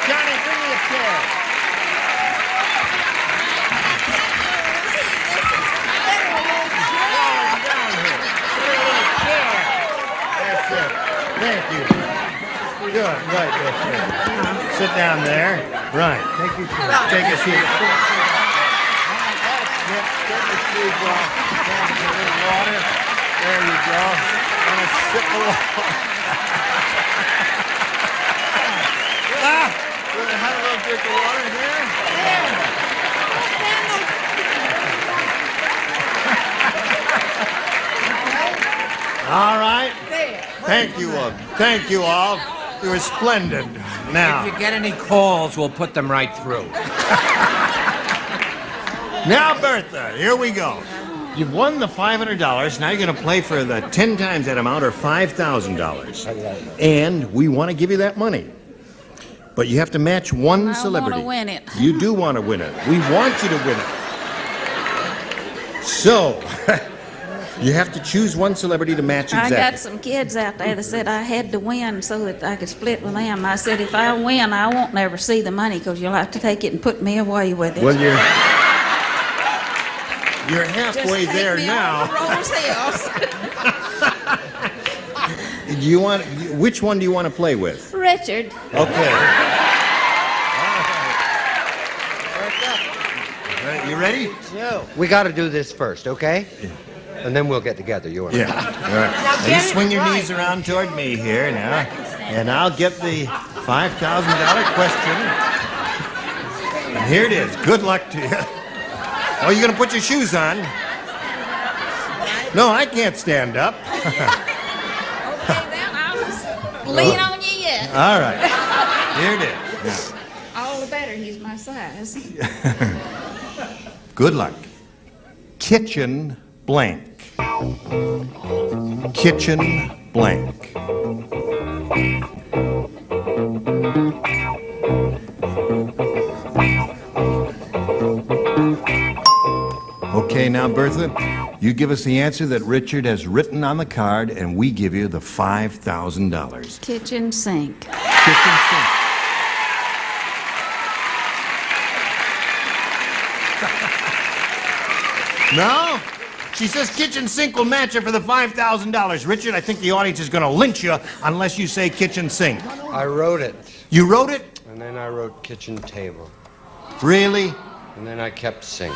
Johnny, bring me a chair. That's it. Thank you. Good. Right. That's it. Sit down there. Right. Take a seat. Take a seat. Take a seat, off. Have a little water. There you go. And a sip of water. We'll have a little drink of water here. All right. Thank you, thank you all. You were splendid. Now, If you get any calls, we'll put them right through. now, Bertha, here we go. You've won the $500. Now you're going to play for the 10 times that amount, or $5,000. And we want to give you that money. But you have to match one celebrity. I want to win it. You do want to win it. We want you to win it. So, you have to choose one celebrity to match exactly. I got some kids out there that said I had to win so that I could split with them. I said, if I win, I won't never see the money because you'll have to take it and put me away with it. Well, you're halfway there now. Do you want? Which one do you want to play with? Richard. Okay. You ready? No. We got to do this first, okay? And then we'll get together, you and I. Yeah. All right. Now you swing your knees around toward me here now, and I'll get the $5,000 question. And here it is. Good luck to you. Oh, you gonna put your shoes on? No, I can't stand up. Lean on you yet. All right. Here it is. All the better. He's my size. Good luck. Kitchen blank. Kitchen blank. Okay, now, Bertha, you give us the answer that Richard has written on the card, and we give you the $5,000. Kitchen sink. Kitchen sink. No? She says kitchen sink will match her for the $5,000. Richard, I think the audience is going to lynch you unless you say kitchen sink. I wrote it. You wrote it? And then I wrote kitchen table. Really? And then I kept sink.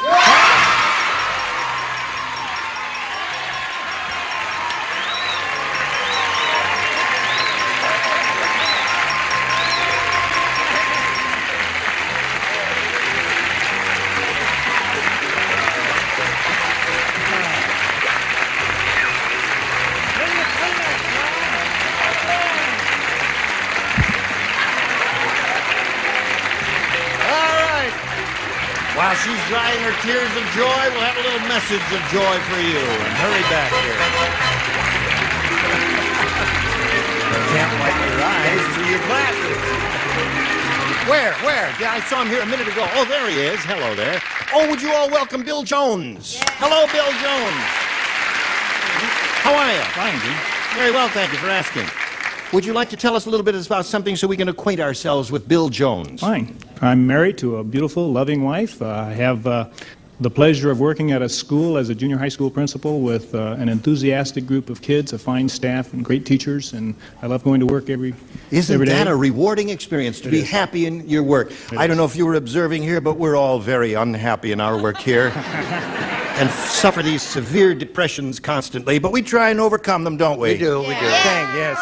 While she's drying her tears of joy, we'll have a little message of joy for you. And hurry back here. You can't wipe your eyes through your glasses. Where? Yeah, I saw him here a minute ago. Oh, there he is. Hello there. Oh, would you all welcome Bill Jones? Yeah. Hello, Bill Jones. How are you? Fine, Jim. Very well, thank you for asking. Would you like to tell us a little bit about something so we can acquaint ourselves with Bill Jones? Fine. I'm married to a beautiful, loving wife. I have the pleasure of working at a school as a junior high school principal with an enthusiastic group of kids, a fine staff, and great teachers, and I love going to work every day. Isn't that a rewarding experience, to be happy in your work? I don't know if you were observing here, but we're all very unhappy in our work here. And suffer these severe depressions constantly, but we try and overcome them, don't we? We do. Yes.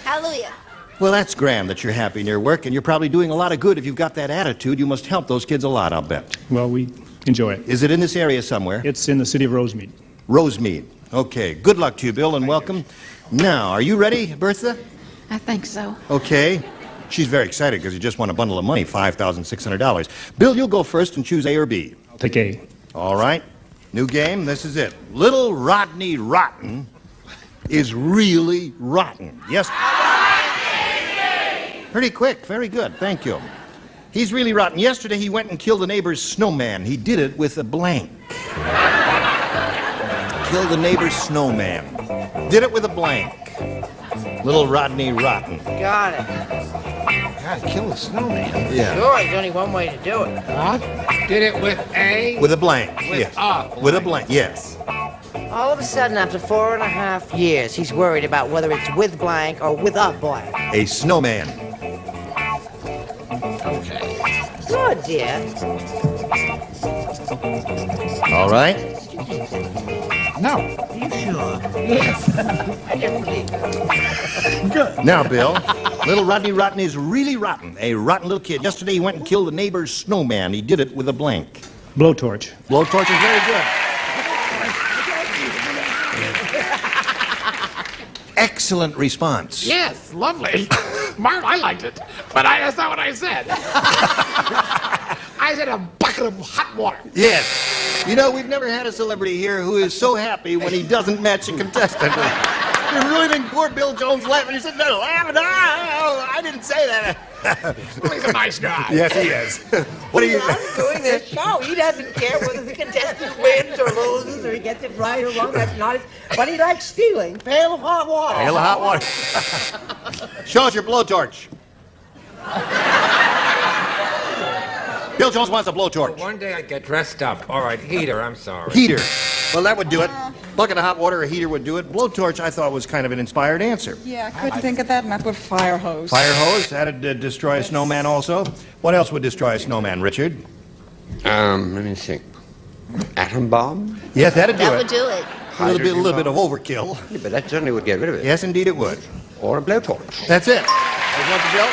Hallelujah. Well, that's grand that you're happy in your work, and you're probably doing a lot of good. If you've got that attitude, you must help those kids a lot, I'll bet. Well, we enjoy it. Is it in this area somewhere? It's in the city of Rosemead. Rosemead. Okay. Good luck to you, Bill, and welcome. Now, are you ready, Bertha? I think so. Okay. She's very excited because you just won a bundle of money, $5,600. Bill, you'll go first and choose A or B. I'll take A. All right. New game, this is it. Little Rodney Rotten is really rotten. Yes? Pretty quick. Very good. Thank you. He's really rotten. Yesterday he went and killed a neighbor's snowman. He did it with a blank. Killed a neighbor's snowman. Did it with a blank. Little Rodney Rotten. Got it. Gotta kill a snowman. Yeah. Sure, there's only one way to do it. Huh? Did it with A? With a blank. With Yes. a blank. With a blank. Yes. All of a sudden, after 4.5 years, he's worried about whether it's with blank or with a blank. A snowman. Okay. Good, dear. All right. No. You sure? Yes. I just believe. Good. Now, Bill, little Rodney Rotten is really rotten. A rotten little kid. Yesterday he went and killed a neighbor's snowman. He did it with a blank. Blowtorch. Blowtorch is very good. excellent response. Yes, lovely. Marv, I liked it. But that's not what I said. I said a bucket of hot water. Yes. You know, we've never had a celebrity here who is so happy when he doesn't match a contestant. You really think poor Bill Jones laughing? He said, no, I didn't say that. Well, he's a nice guy. Yes, he is. What are you... He's doing this show. He doesn't care whether the contestant wins or loses or he gets it right or wrong. That's not his... But he likes stealing. Pail of hot water. Pail of hot water. Show us your blowtorch. Bill Jones wants a blowtorch. One day I'd get dressed up. All right, heater, I'm sorry. Heater. Well, that would do it. Bucket of hot water, a heater would do it. Blowtorch, I thought, was kind of an inspired answer. Yeah, I couldn't think of that, and I put fire hose. Fire hose, that'd destroy a snowman also. What else would destroy a snowman, Richard? Let me think. Atom bomb? Yes, that'd do That it. would do it. A little bit of overkill. Yeah, but that certainly would get rid of it. Yes, indeed it would. Or a blowtorch. That's it. There's one to Bill.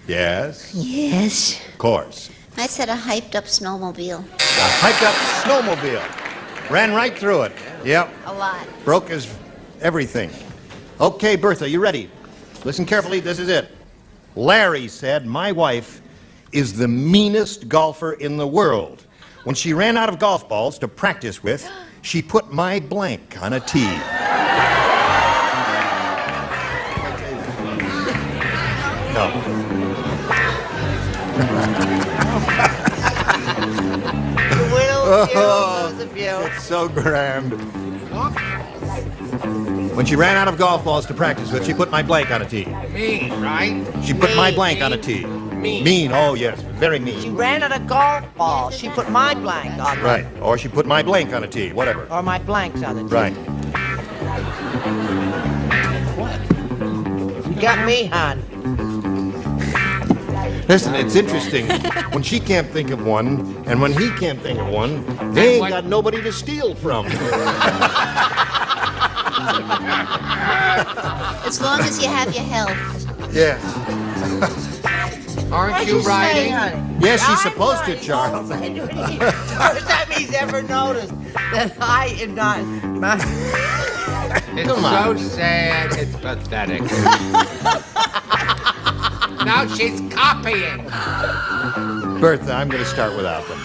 Yes. Yes. Of course. I said a hyped-up snowmobile. A hyped-up snowmobile. Ran right through it. Yep. A lot. Broke his everything. Okay, Bertha, you ready? Listen carefully, this is it. Larry said, my wife is the meanest golfer in the world. When she ran out of golf balls to practice with, she put my blank on a tee. No. Oh, it's so grand. When she ran out of golf balls to practice with, she put my blank on a tee. Mean, right? She put my blank on a tee. Mean, oh yes, very mean. She ran out of golf balls. She put my blank on it. Right, or she put my blank on a tee, whatever. Or my blanks on the tee. Right. You got me, hon. Listen, it's interesting. When she can't think of one, and when he can't think of one, they ain't got nobody to steal from. As long as you have your health. Yes. Aren't you riding? Yes, she's supposed to, Charles. First time he's ever noticed that I am not. It's so sad, it's pathetic. Now she's copying. Bertha, I'm going to start without them.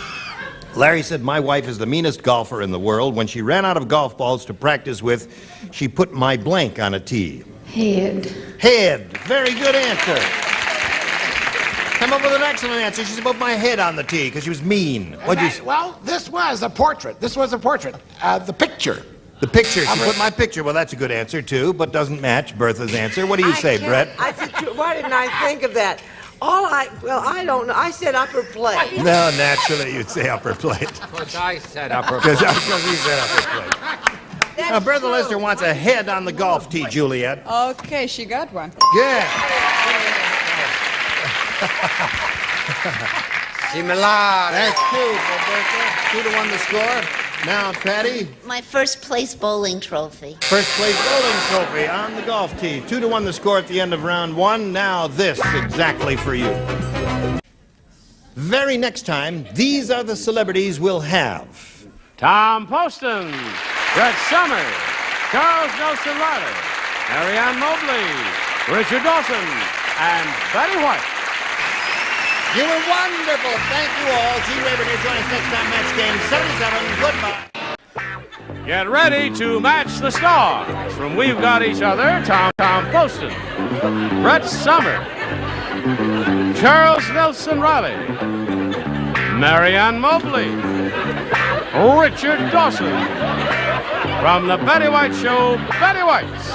Larry said, my wife is the meanest golfer in the world. When she ran out of golf balls to practice with, she put my blank on a tee. Head. Head. Very good answer. Come up with an excellent answer. She's above my head on the tee because she was mean. What'd you say? Well, this was a portrait. This was a portrait. The picture. The picture. She put my picture. Well, that's a good answer, too, but doesn't match Bertha's answer. What do you say, Brett? I said, why didn't I think of that? I don't know. I said upper plate. No, naturally, you'd say upper plate. Because I said upper Because plate. he said upper plate. Now, Bertha Lister wants a head on the golf tee, Juliet. Okay, she got one. Yeah. Similar. That's two for Bertha. 2-1 the score. Now, Patty. My first place bowling trophy. First place bowling trophy on the golf tee. 2-1 the score at the end of round one. Now this exactly for you. Very next time, these are the celebrities we'll have. Tom Poston, Brett Summers, Charles Nelson Riley, Marianne Mobley, Richard Dawson, and Betty White. You were wonderful. Thank you all. Gene Rayburn here. Join us next time. Match game 77. Goodbye. Get ready to match the stars. From We've Got Each Other, Tom Poston, Brett Summers, Charles Nelson Riley, Marianne Mobley, Richard Dawson. From the Betty White Show, Betty White's,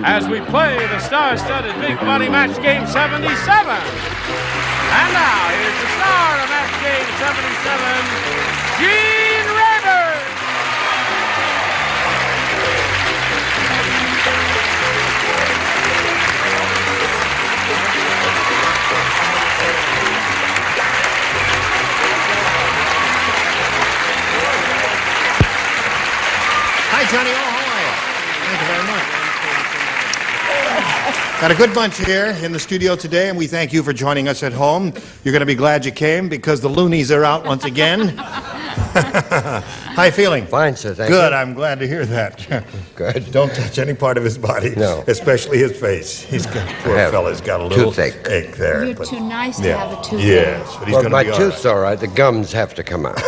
as we play the star-studded Big Money Match Game 77. And now, here's the star of Match Game 77, Gene Rayburn. Hi, Johnny. Oh, how are you? Thank you very much. Got a good bunch here in the studio today, and we thank you for joining us at home. You're going to be glad you came because the loonies are out once again. How you feeling? Fine, sir. Thank you. Good. I'm glad to hear that. Good. Don't touch any part of his body. No. Especially his face. Poor fella's got a little toothache. ache there. You're too nice to have a toothache. Yes, but he's Well, going to my be all tooth's all right. The gums have to come out.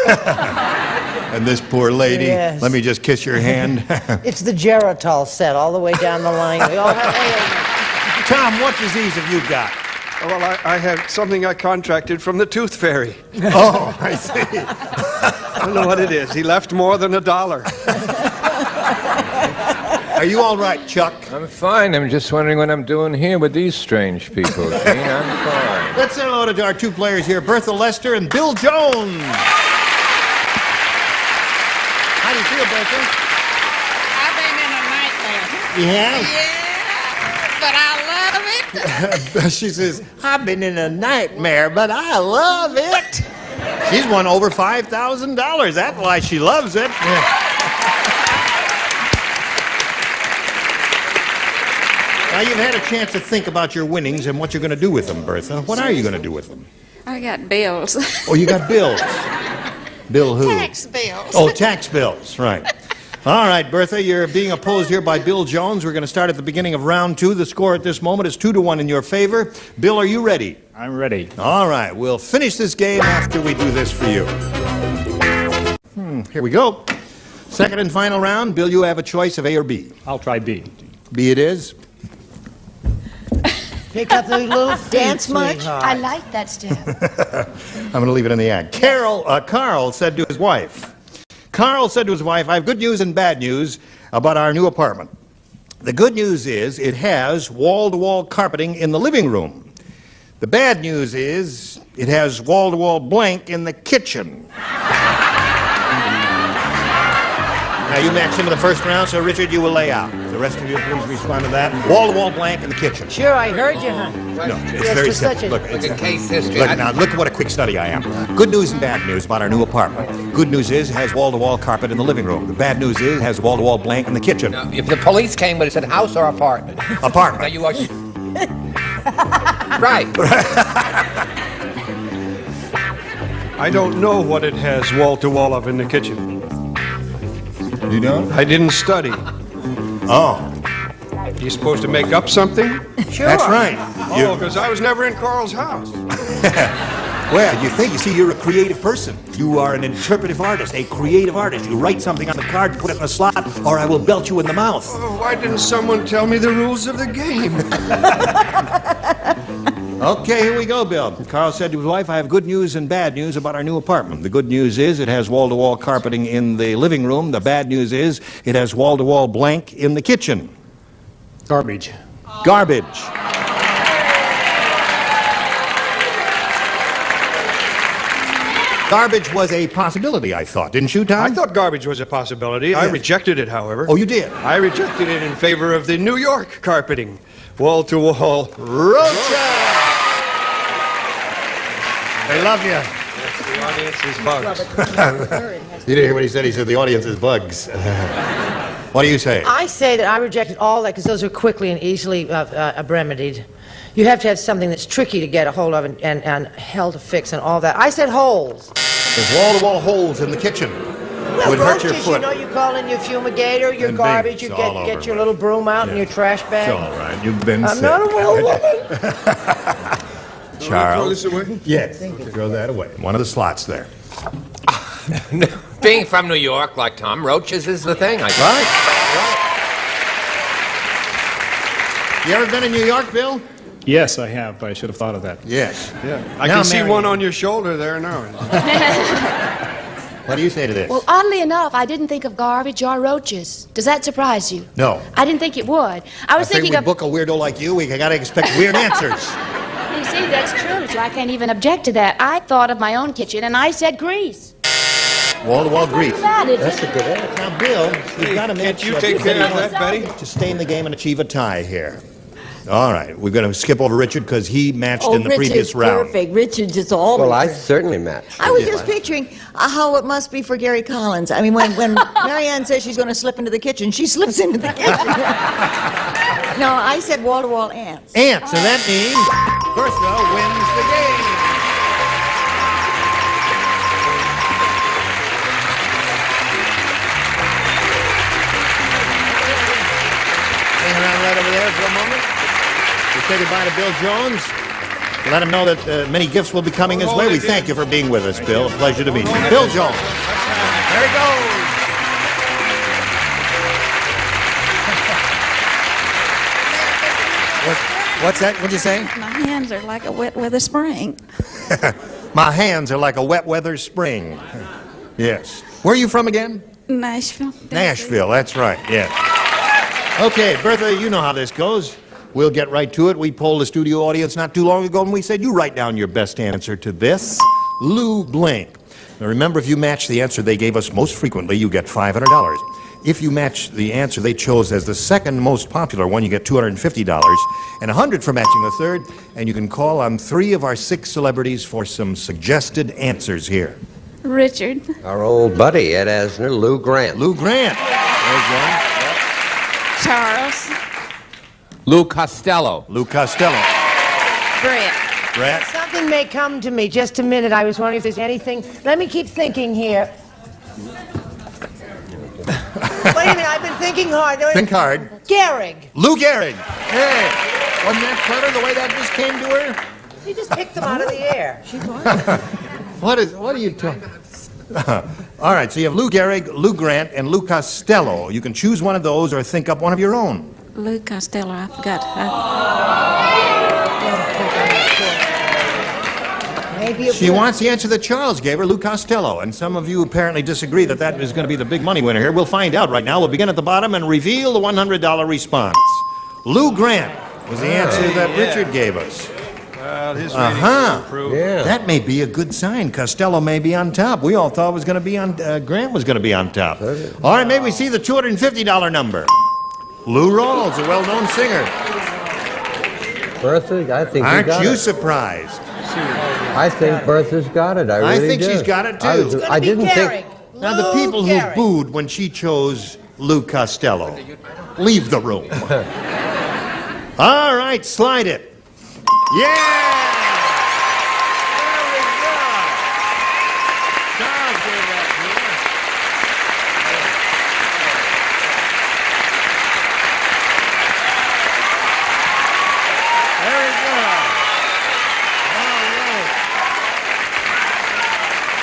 And this poor lady, Yes. let me just kiss your hand. It's the Geritol set all the way down the line. We all have ailments. Tom, what disease have you got? Well, I have something I contracted from the tooth fairy. Oh, I see. I don't know what it is. He left more than $1. Are you all right, Chuck? I'm fine. I'm just wondering what I'm doing here with these strange people. Gene, I'm fine. Let's say hello to our two players here, Bertha Lester and Bill Jones. How do you feel, Bertha? I've been in a nightmare. You have? Yeah, but I love it. She says, I've been in a nightmare, but I love it. She's won over $5,000. That's why she loves it. Now, you've had a chance to think about your winnings and what you're going to do with them, Bertha. What are you going to do with them? I got bills. Oh, you got bills. Bill who? Tax bills. Oh, tax bills, right. All right, Bertha, you're being opposed here by Bill Jones. We're going to start at the beginning of round 2. The score at this moment is 2-1 in your favor. Bill, are you ready? I'm ready. All right, we'll finish this game after we do this for you. Here we go. Second and final round. Bill, you have a choice of A or B. I'll try B. B it is. Pick up those little feet, Dance much? sweetheart. I like that step. I'm going to leave it in the act. Carl said to his wife, I have good news and bad news about our new apartment. The good news is it has wall-to-wall carpeting in the living room. The bad news is it has wall-to-wall blank in the kitchen. Now, you matched him in the first round, so Richard, you will lay out. The rest of you, please respond to that. Wall-to-wall blank in the kitchen. Sure, I heard you, hon. No, it's very simple. Look, Look at case history. Look, now, look at what a quick study I am. Good news and bad news about our new apartment. Good news is it has wall-to-wall carpet in the living room. The bad news is it has wall-to-wall blank in the kitchen. Now, if the police came, would have said house or apartment? Apartment. Now you are... Right. I don't know what it has wall-to-wall of in the kitchen. You don't? I didn't study. Oh. You supposed to make up something? Sure. That's right. Oh, because I was never in Carl's house. Well, you see, you're a creative person. You are an interpretive artist, a creative artist. You write something on the card, put it in a slot, or I will belt you in the mouth. Oh, why didn't someone tell me the rules of the game? Okay, here we go, Bill. Carl said to his wife, I have good news and bad news about our new apartment. The good news is it has wall-to-wall carpeting in the living room. The bad news is it has wall-to-wall blank in the kitchen. Garbage. Garbage. Garbage was a possibility, I thought. Didn't you, Tom? I thought garbage was a possibility. I rejected it, however. Oh, you did? I rejected it in favor of the New York carpeting. Wall-to-wall. Rocha! They love you. Yes, the audience is bugs. You didn't hear what he said? He said the audience is bugs. What do you say? I say that I rejected all that because those are quickly and easily remedied. You have to have something that's tricky to get a hold of and hell to fix and all that. I said holes. There's wall-to-wall holes in the kitchen. Well, It would hurt your roaches, foot. you know, you call in your fumigator, your And garbage, big, you it's all get over, your little broom out and your trash bag. It's all right. You've been I'm sick. not a woman. Charles. Yes. Throw that away. One of the slots there. Being from New York, like Tom, roaches is the thing. Right. You ever been in New York, Bill? Yes, I have. I should have thought of that. Yes. Yeah. I can see one on your shoulder there now. What do you say to this? Well, oddly enough, I didn't think of garbage or roaches. Does that surprise you? No. I didn't think it would. I was thinking we of... book a weirdo like you, we gotta expect weird answers. You see, that's true, so I can't even object to that. I thought of my own kitchen, and I said grease. Wall-to-wall grease. That's a good answer. Now, Bill, you've got to make Can't you take care of that, Betty? to stay in the game and achieve a tie here. All right, we're going to skip over Richard because he matched in the previous round. Perfect. Richard just always. Well, I certainly matched. I was just picturing how it must be for Gary Collins. I mean, when Marianne says she's going to slip into the kitchen, she slips into the kitchen. No, I said wall-to-wall ants. Ants, and that means Bertha wins the game. right over there for a moment. We'll say goodbye to Bill Jones. Let him know that many gifts will be coming his way. We thank you for being with us, Bill. A pleasure to meet you. Bill Jones. There he goes. What's that? What'd you say? My hands are like a wet weather spring. My hands are like a wet weather spring. Yes. Where are you from again? Nashville. Nashville, that's right, yes. Okay, Bertha, you know how this goes. We'll get right to it. We polled the studio audience not too long ago, and we said, you write down your best answer to this. Lou Blank. Now remember, if you match the answer they gave us most frequently, you get $500. If you match the answer they chose as the second most popular one, you get $250, and $100 for matching the third, and you can call on 3 of our 6 celebrities for some suggested answers here. Richard. Our old buddy, Ed Asner, Lou Grant. Lou Grant. There's one. Charles. Lou Costello. Lou Costello. Brett. Brett. Something may come to me. Just a minute. I was wondering if there's anything. Let me keep thinking here. Wait a minute. I've been thinking hard. Think hard. Gehrig. Lou Gehrig. Hey, wasn't that clever the way that just came to her? She just picked them out of the air. What are you talking? All right, so you have Lou Gehrig, Lou Grant, and Lou Costello. You can choose one of those or think up one of your own. Lou Costello, I forgot. She wants the answer that Charles gave her, Lou Costello. And some of you apparently disagree that that is going to be the big money winner here. We'll find out right now. We'll begin at the bottom and reveal the $100 response. Lou Grant was the answer that Richard gave us. Well, his ratings will improve. Yeah. That may be a good sign. Costello may be on top. We all thought it was going to be on Grant was going to be on top. All right, maybe we see the $250 number. Lou Rawls, a well-known singer. Bertha, I think Aren't got you it. surprised? I think Bertha's got it. I really think do. she's got it too. I didn't think. Now the people who booed when she chose Lou Costello, leave the room. All right, slide it. Yeah! There we go. Charles gave that to you. There we go. All right.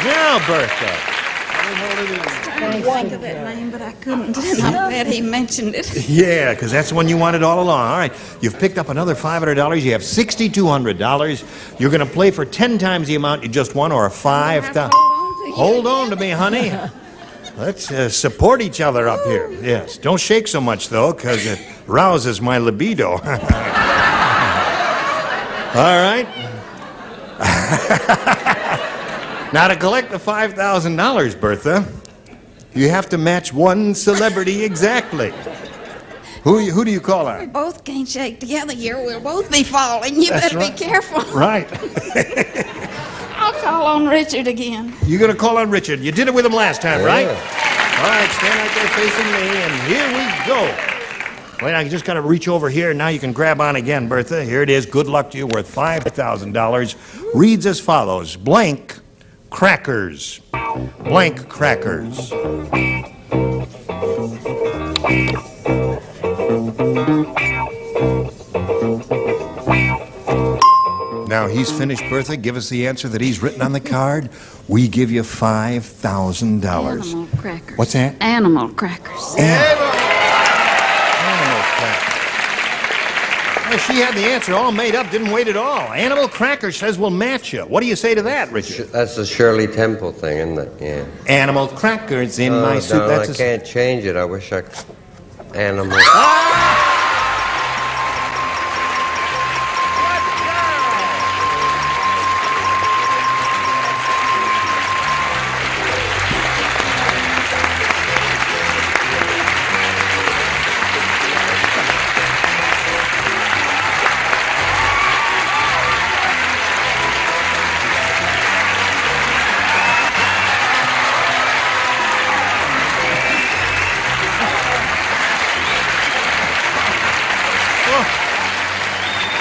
Now, Bertha. I didn't think of that name, but I couldn't. And I'm glad he mentioned it. Yeah, because that's the one you wanted all along. All right, you've picked up another $500. You have $6,200. You're going to play for 10 times the amount you just won, or a $5,000. Hold on to me, honey. Let's support each other up here. Yes, don't shake so much, though, because it rouses my libido. All right. Now, to collect the $5,000, Bertha, you have to match one celebrity exactly. Who do you call We on? both can't shake together here. We'll both be falling. You That's better right. be careful. Right. I'll call on Richard again. You're going to call on Richard. You did it with him last time, right? All right, stand right there facing me, and here we go. Wait, I just got to reach over here, and now you can grab on again, Bertha. Here it is. Good luck to you. Worth $5,000. Reads as follows. Blank crackers. Blank crackers. Now he's finished, Bertha. Give us the answer that he's written on the card. We give you $5,000. Animal crackers. What's that? Animal crackers. Animal crackers. Well, she had the answer all made up, didn't wait at all. Animal Crackers says we'll match you. What do you say to that, Richard? That's a Shirley Temple thing, isn't it? Yeah. Animal Crackers in my soup. No, That's I can't change it. I wish I could. Animal.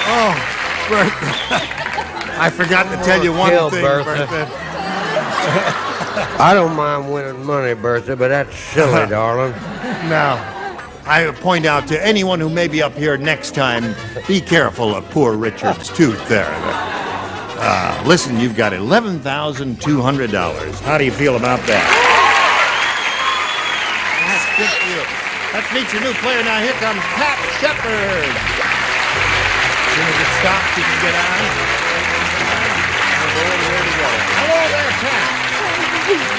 Oh, Bertha. I forgot to tell you one Kill thing, Bertha. I don't mind winning money, Bertha, but that's silly, darling. Now, I point out to anyone who may be up here next time, be careful of poor Richard's tooth there. Listen, you've got $11,200. How do you feel about that? That's good for you. Let's meet your new player now. Here comes Pat Shepard. As soon as it stops, you can get on. We'll go over here together. Hello there, Pat.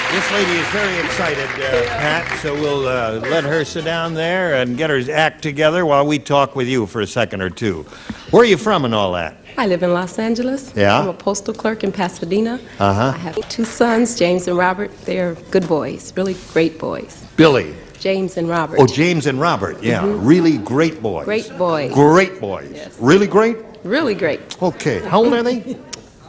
This lady is very excited, Pat, so we'll let her sit down there and get her act together while we talk with you for a second or two. Where are you from and all that? I live in Los Angeles. Yeah? I'm a postal clerk in Pasadena. Uh-huh. I have 2 sons, James and Robert. They're good boys, really great boys. Billy. James and Robert. Oh, James and Robert, yeah. Really great boys. Great boys. Great boys. Yes. Really great? Really great. Okay. How old are they?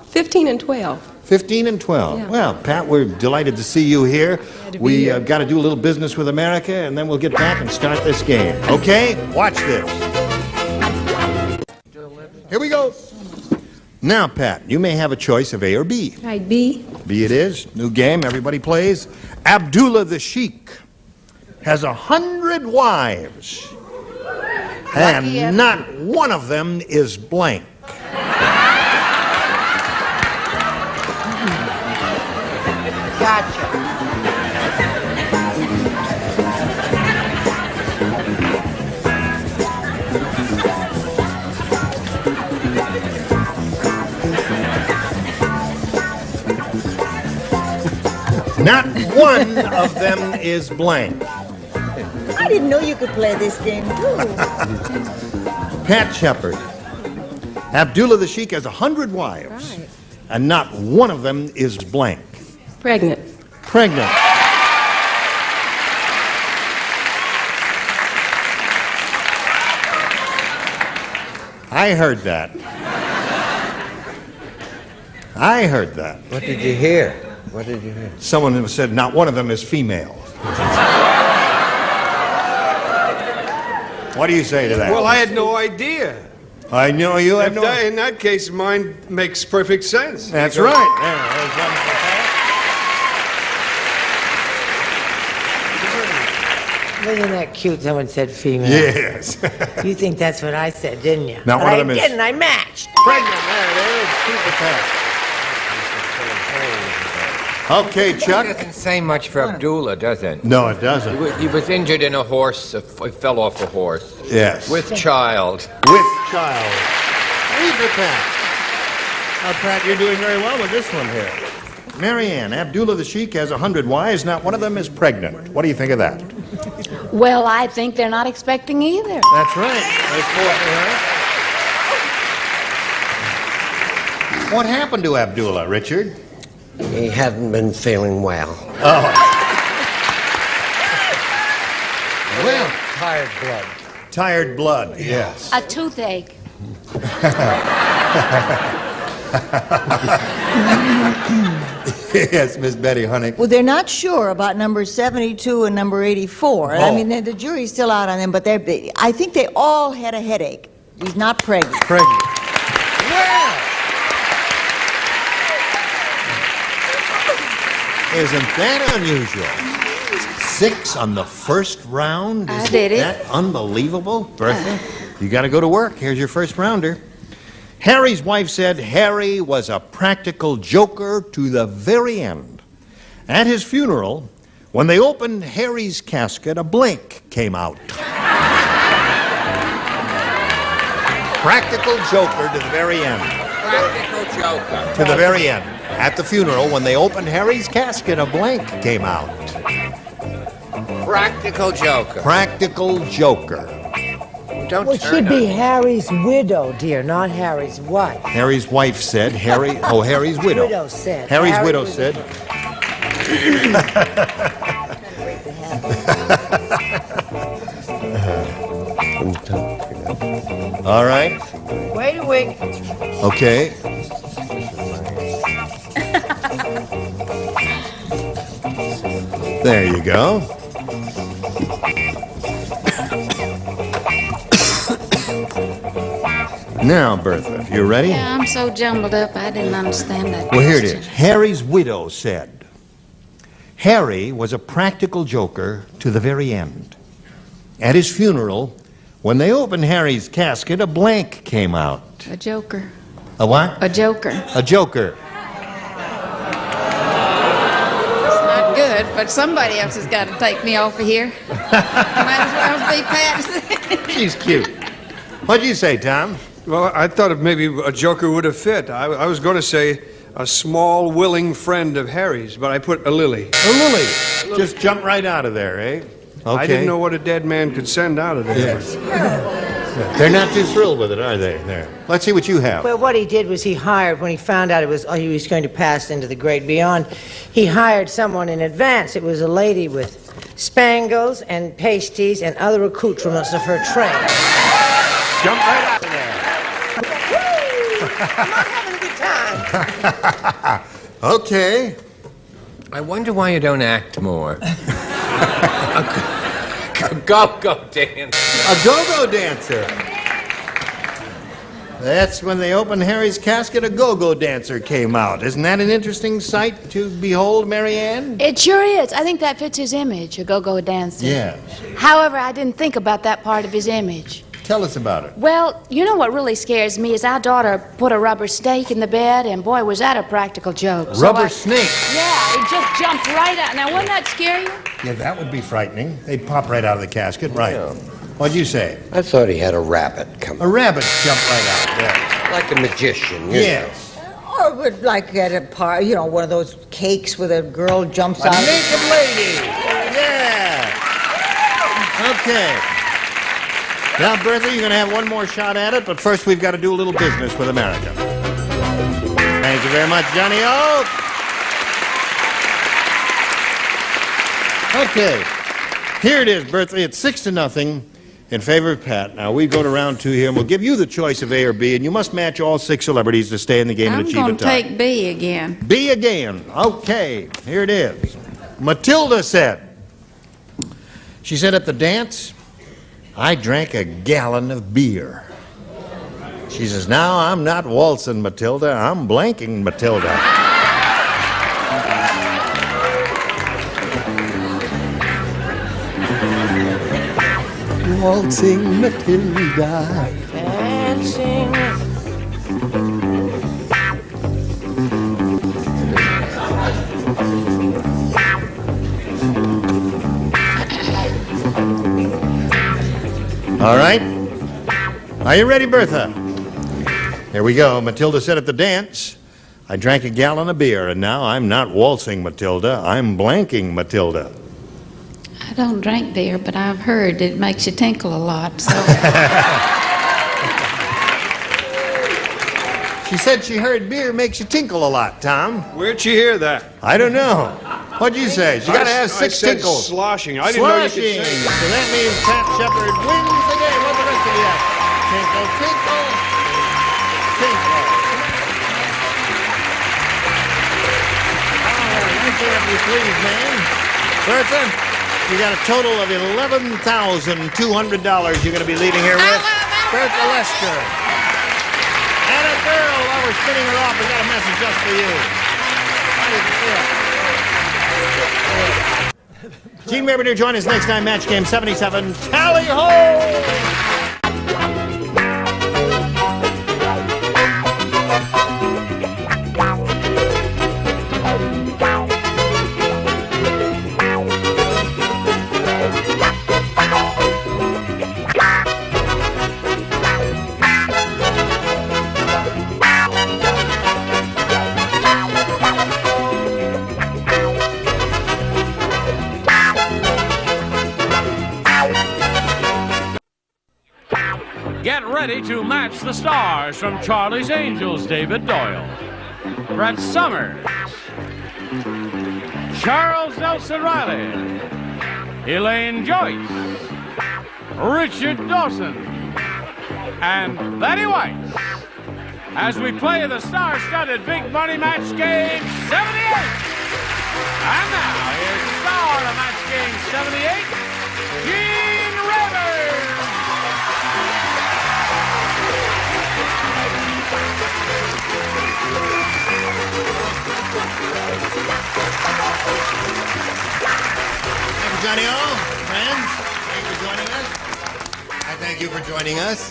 15 and 12. 15 and 12. Yeah. Well, Pat, we're delighted to see you here. We got to do a little business with America, and then we'll get back and start this game. Okay? Watch this. Here we go. Now, Pat, you may have a choice of A or B. Right, B. B it is. New game. Everybody plays. Abdullah the Sheik has 100 wives, and not one of them is blank. Gotcha. Not one of them is blank. I didn't know you could play this game, too. Pat Shepard. Abdullah the Sheik has 100 wives, Right. and not one of them is blank. Pregnant. Pregnant. I heard that. I heard that. What did you hear? What did you hear? Someone said not one of them is female. What do you say to that? Well, I had no idea. I know you had no idea. In that case, mine makes perfect sense. That's Because- right. Yeah, there's one for Pat. Wasn't that cute? Someone said female. Yes. You think that's what I said, didn't you? Not But one of I them is- didn't. I matched. Pregnant. There it is. Two for Pat. Okay, Chuck. It doesn't say much for Abdullah, does it? No, it doesn't. He was injured in a horse. He fell off a horse. Yes. With child. With child. Three for Pat. Now, Pat, you're doing very well with this one here. Marianne, Abdullah the Sheik has 100 wives. Not one of them is pregnant. What do you think of that? Well, I think they're not expecting either. That's right. There's 4 for her. What happened to Abdullah, Richard? He hadn't been feeling well. Oh. Well, Tired blood. tired blood, yes. A toothache. Yes, Miss Betty, honey. Well, they're not sure about number 72 and number 84. I Oh. mean, the jury's still out on them, but I think they all had a headache. He's not pregnant. Pregnant. Well. Isn't that unusual? 6 on the first round? I did it. That unbelievable? Bertha, you got to go to work. Here's your first rounder. Harry's wife said Harry was a practical joker to the very end. At his funeral, when they opened Harry's casket, a blank came out. Practical joker to the very end. Practical joker. To the very end. At the funeral, when they opened Harry's casket, a blank came out. Practical joker. Practical joker. Don't Well, it turn should be on. Harry's widow, dear, not Harry's wife. Harry's wife said, Harry's widow. Widow said. Harry's Harry widow was- said. All right. Wait a week. Okay. There you go. Now, Bertha, if you're ready. Yeah, I'm so jumbled up, I didn't understand that. Well, here it question. is. Harry's widow said, Harry was a practical joker to the very end. At his funeral, when they opened Harry's casket, a blank came out. A joker. A what? A joker. A joker. It's not good, but somebody else has got to take me off of here. Might as well be Pat. She's cute. What'd you say, Tom? Well, I thought maybe a joker would have fit. I was going to say a small, willing friend of Harry's, but I put a lily. A lily. Just jump right out of there, eh? Okay. I didn't know what a dead man could send out of there. Yes. They're not too thrilled with it, are they? There. Let's see what you have. Well, what he did was he hired, when he found out he was going to pass into the great beyond, he hired someone in advance. It was a lady with spangles and pasties and other accoutrements of her trade. Jump right out of there. I'm not having a good time. Okay. I wonder why you don't act more. A go-go dancer. A go-go dancer. That's when they opened Harry's casket, a go-go dancer came out. Isn't that an interesting sight to behold, Marianne? It sure is. I think that fits his image, a go-go dancer. Yes. However, I didn't think about that part of his image. Tell us about it. Well, you know what really scares me is our daughter put a rubber snake in the bed, and boy, was that a practical joke. Rubber snake? Yeah, it just jumped right out. Now, wouldn't that scare you? Yeah, that would be frightening. They'd pop right out of the casket, right. Yeah. What'd you say? I thought he had a rabbit come. A rabbit jumped right out, yeah. Like a magician, you know. Yes. Or would like at a party, you know, one of those cakes where a girl jumps A out. naked lady. Yeah. Okay. Now, Bertha, you're going to have one more shot at it, but first we've got to do a little business with America. Thank you very much, Johnny O. Okay. Here it is, Bertha. It's 6-0 in favor of Pat. Now, we go to round 2 here, and we'll give you the choice of A or B, and you must match all 6 celebrities to stay in the game and achieve a tie. I'm going to take B again. B again. Okay, here it is. Matilda said, she said at the dance, I drank a gallon of beer. She says, now I'm not waltzing Matilda, I'm blanking Matilda. Waltzing Matilda. Dancing. All right. Are you ready, Bertha? Here we go. Matilda said at the dance, I drank a gallon of beer, and now I'm not waltzing Matilda, I'm blanking Matilda. I don't drink beer, but I've heard it makes you tinkle a lot, so... She said she heard beer makes you tinkle a lot, Tom. Where'd you hear that? I don't know. What'd you say? She got to have 6 I said tinkles. sloshing. I didn't know you could say Sloshing. that. So that means Pat Shepard wins the game. What the rest of you have? Tinkle, tinkle, tinkle. All right, answer up your sleeves, man. Bertha, you got a total of $11,200 you're going to be leaving here with. Bertha Lester. And a girl, while we're spinning her off, we got a message just for you. Gene Weber, join us next time, Match Game 77. Tally ho! Get ready to match the stars from Charlie's Angels, David Doyle, Brett Summers, Charles Nelson Riley, Elaine Joyce, Richard Dawson, and Betty White, as we play the star-studded Big Money Match Game 78. And now, here's the star of Match Game 78, Gene Rivers. Thank you, Johnny O. Friends, thanks for joining us. thank you for joining us.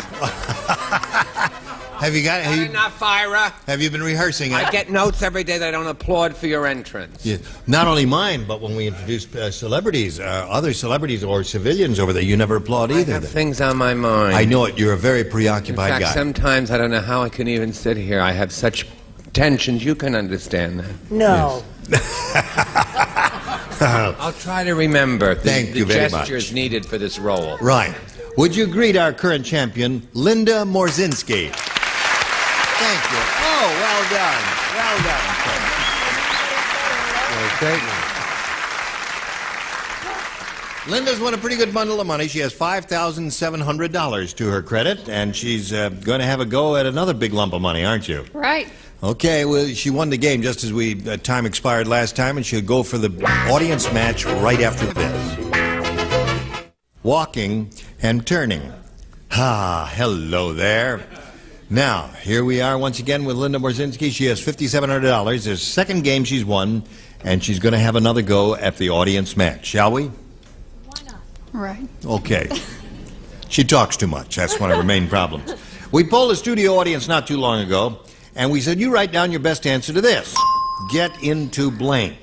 Have you enough, Ira? Have you been rehearsing it? I get notes every day that I don't applaud for your entrance. Yeah. Not only mine, but when we introduce celebrities, other celebrities or civilians over there, you never applaud either. I have things on my mind. I know it. You're a very preoccupied In fact, guy. sometimes I don't know how I can even sit here. I have such tensions. You can understand that. No. I'll try to remember Thank you the very much. gestures needed for this role. Right. Would you greet our current champion, Linda Morzinski? Thank you. Oh, well done. Well done. Linda's won a pretty good bundle of money. She has $5,700 to her credit, and she's going to have a go at another big lump of money, aren't you? Right. Okay, well, she won the game just as time expired last time, and she'll go for the audience match right after this. Walking and turning. Ah, hello there. Now, here we are once again with Linda Morzinski. She has $5,700. There's a second game she's won, and she's going to have another go at the audience match. Shall we? Right. Okay. She talks too much. That's one of her main problems. We polled the studio audience not too long ago, and we said, you write down your best answer to this. Get into blank.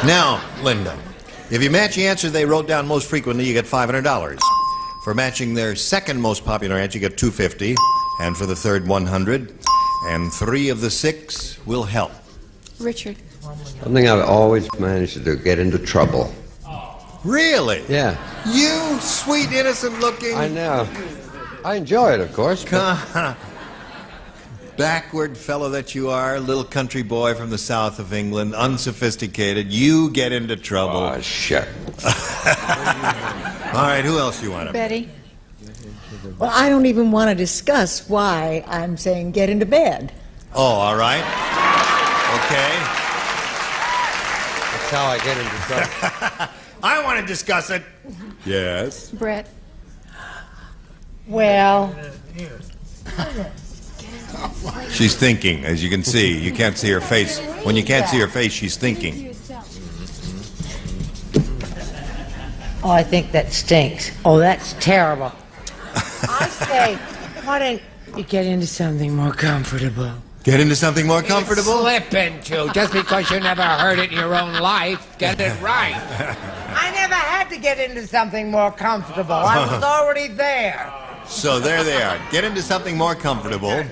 Now, Linda, if you match the answer they wrote down most frequently, you get $500. For matching their second most popular answer, you get $250, and for the third, $100, and 3 of the 6 will help. Richard. Something I've always managed to do, get into trouble. Really? Yeah. You sweet, innocent looking... I know. I enjoy it, of course. Backward fellow that you are, little country boy from the south of England, unsophisticated, you get into trouble. Oh, shit. All right, who else you want to... Betty. Well, I don't even want to discuss why I'm saying get into bed. Oh, all right. Okay. That's how I get into trouble. I want to discuss it. Yes. Brett. Well, She's thinking, as you can see. You can't see her face. When you can't see her face, she's thinking. oh, I think that stinks. Oh, that's terrible. I say, why don't you get into something more comfortable? Get into something more comfortable? Slip into. Just because you never heard it in your own life, get it right. I never had to get into something more comfortable. I was already there. So there they are. Get into something more comfortable,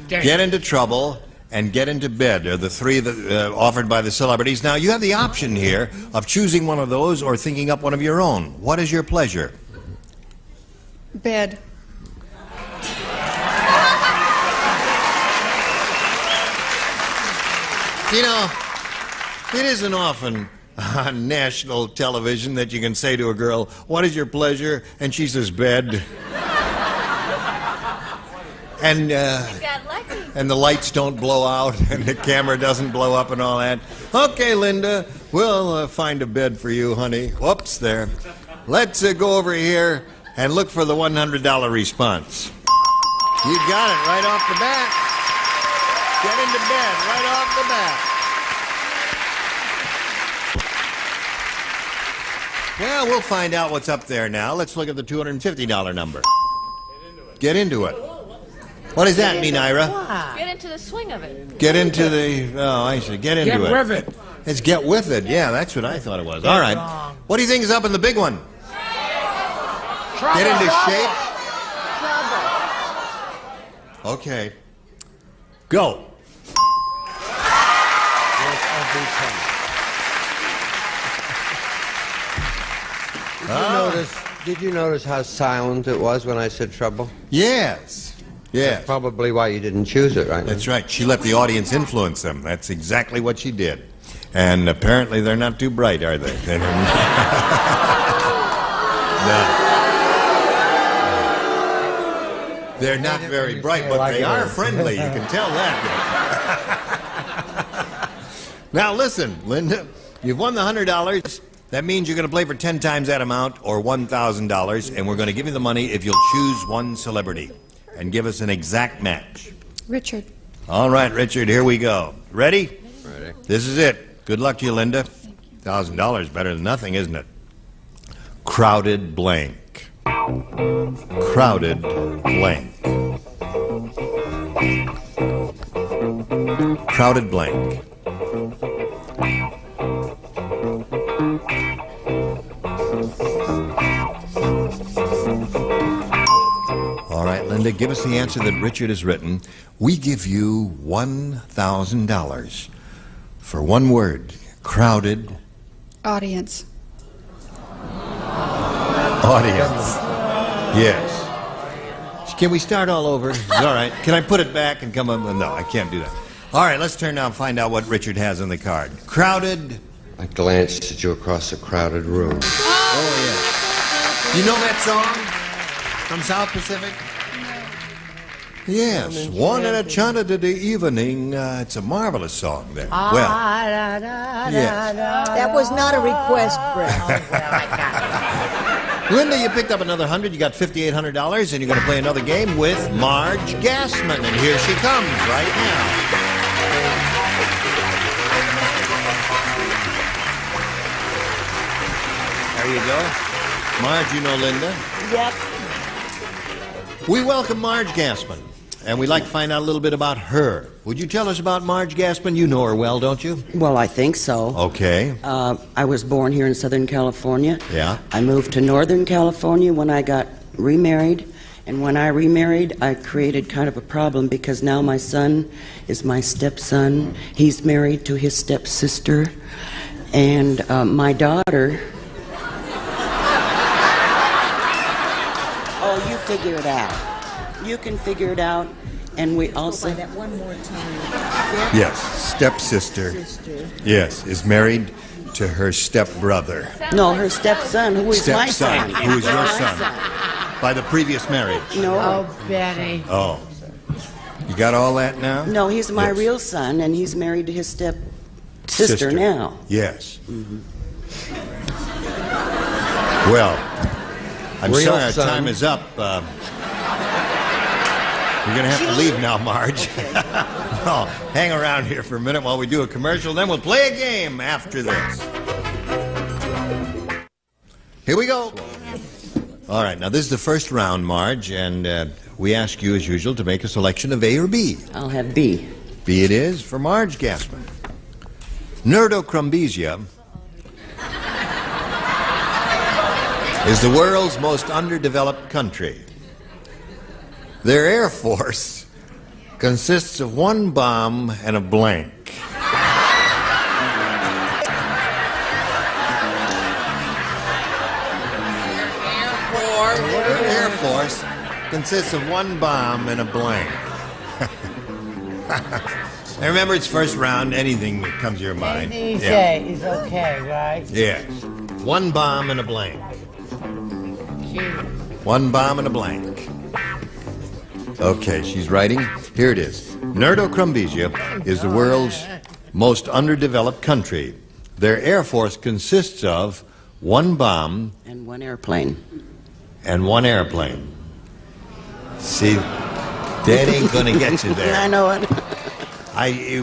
get into trouble, and get into bed are the 3 that offered by the celebrities. Now, you have the option here of choosing one of those or thinking up one of your own. What is your pleasure? Bed. You know, it isn't often on national television that you can say to a girl, what is your pleasure? And she says, bed. And the lights don't blow out and the camera doesn't blow up and all that. Okay, Linda, we'll find a bed for you, honey. Whoops, there. Let's go over here and look for the $100 response. You got it right off the bat. Get into bed right off the bat. Well, we'll find out what's up there now. Let's look at the $250 number. Get into it. What does that mean, Ira? Get into the swing of it. Get into the... Oh, I see. Get into it. Get with it. It's get with it. Yeah, that's what I thought it was. All right. What do you think is up in the big one? Trouble. Get into shape? Okay. Go. Did you notice how silent it was when I said trouble? Yes. Yes. That's probably why you didn't choose it, right? That's right. She let the audience influence them. That's exactly what she did. And apparently they're not too bright, are they? No. They're not very bright, but they are friendly. You can tell that. Now listen, Linda, you've won the $100. That means you're going to play for 10 times that amount or $1,000, and we're going to give you the money if you'll choose one celebrity and give us an exact match. Richard. All right, Richard, here we go. Ready? Ready. This is it. Good luck to you, Linda. $1,000 better than nothing, isn't it? Crowded blank. Crowded blank. Crowded blank. All right, Linda, give us the answer that Richard has written. We give you $1,000 for one word. Crowded. Audience. Audience. Yes. Can we start all over? All right. Can I put it back and come up? No, I can't do that. All right, let's turn now and find out what Richard has on the card. Crowded. I glanced at you across a crowded room. Oh, yeah. You know that song from South Pacific? Yes. One and a chanta to the evening. It's a marvelous song there. Well, yes. That was not a request, Brett. Linda, you picked up another 100. You got $5,800, and you're going to play another game with Marge Gassman. And here she comes right now. There you go. Marge, you know Linda? Yep. We welcome Marge Gassman, and we'd like to find out a little bit about her. Would you tell us about Marge Gassman? You know her well, don't you? Well, I think so. Okay. I was born here in Southern California. Yeah. I moved to Northern California when I got remarried. And when I remarried, I created kind of a problem because now my son is my stepson. He's married to his stepsister. And my daughter... Oh, you figure it out. You can figure it out. And we also... That one more time. Yes, stepsister. Yes, is married to her stepbrother. No, her stepson, who is my Stepson, son. who is your son. By the previous marriage. No. Oh, Betty. Oh. You got all that now? No, he's my Yes. real son, and he's married to his stepsister now. Yes. Mm-hmm. Well, I'm Real sorry our son. time is up. We're going to have to leave now, Marge. Oh, hang around here for a minute while we do a commercial, then we'll play a game after this. Here we go. All right, now this is the first round, Marge, and we ask you, as usual, to make a selection of A or B. I'll have B. B it is for Marge Gassman. Nerdocrumbesia is the world's most underdeveloped country. Their air force consists of one bomb and a blank. Their air force consists of one bomb and a blank. And remember, it's first round. Anything that comes to your mind. Anything you say is okay, right? Yes. One bomb and a blank. One bomb and a blank. Okay, she's writing. Here it is. Nerdocrumbesia is the world's most underdeveloped country. Their air force consists of one bomb And one airplane. and one airplane. See, that ain't gonna get you there. I know it.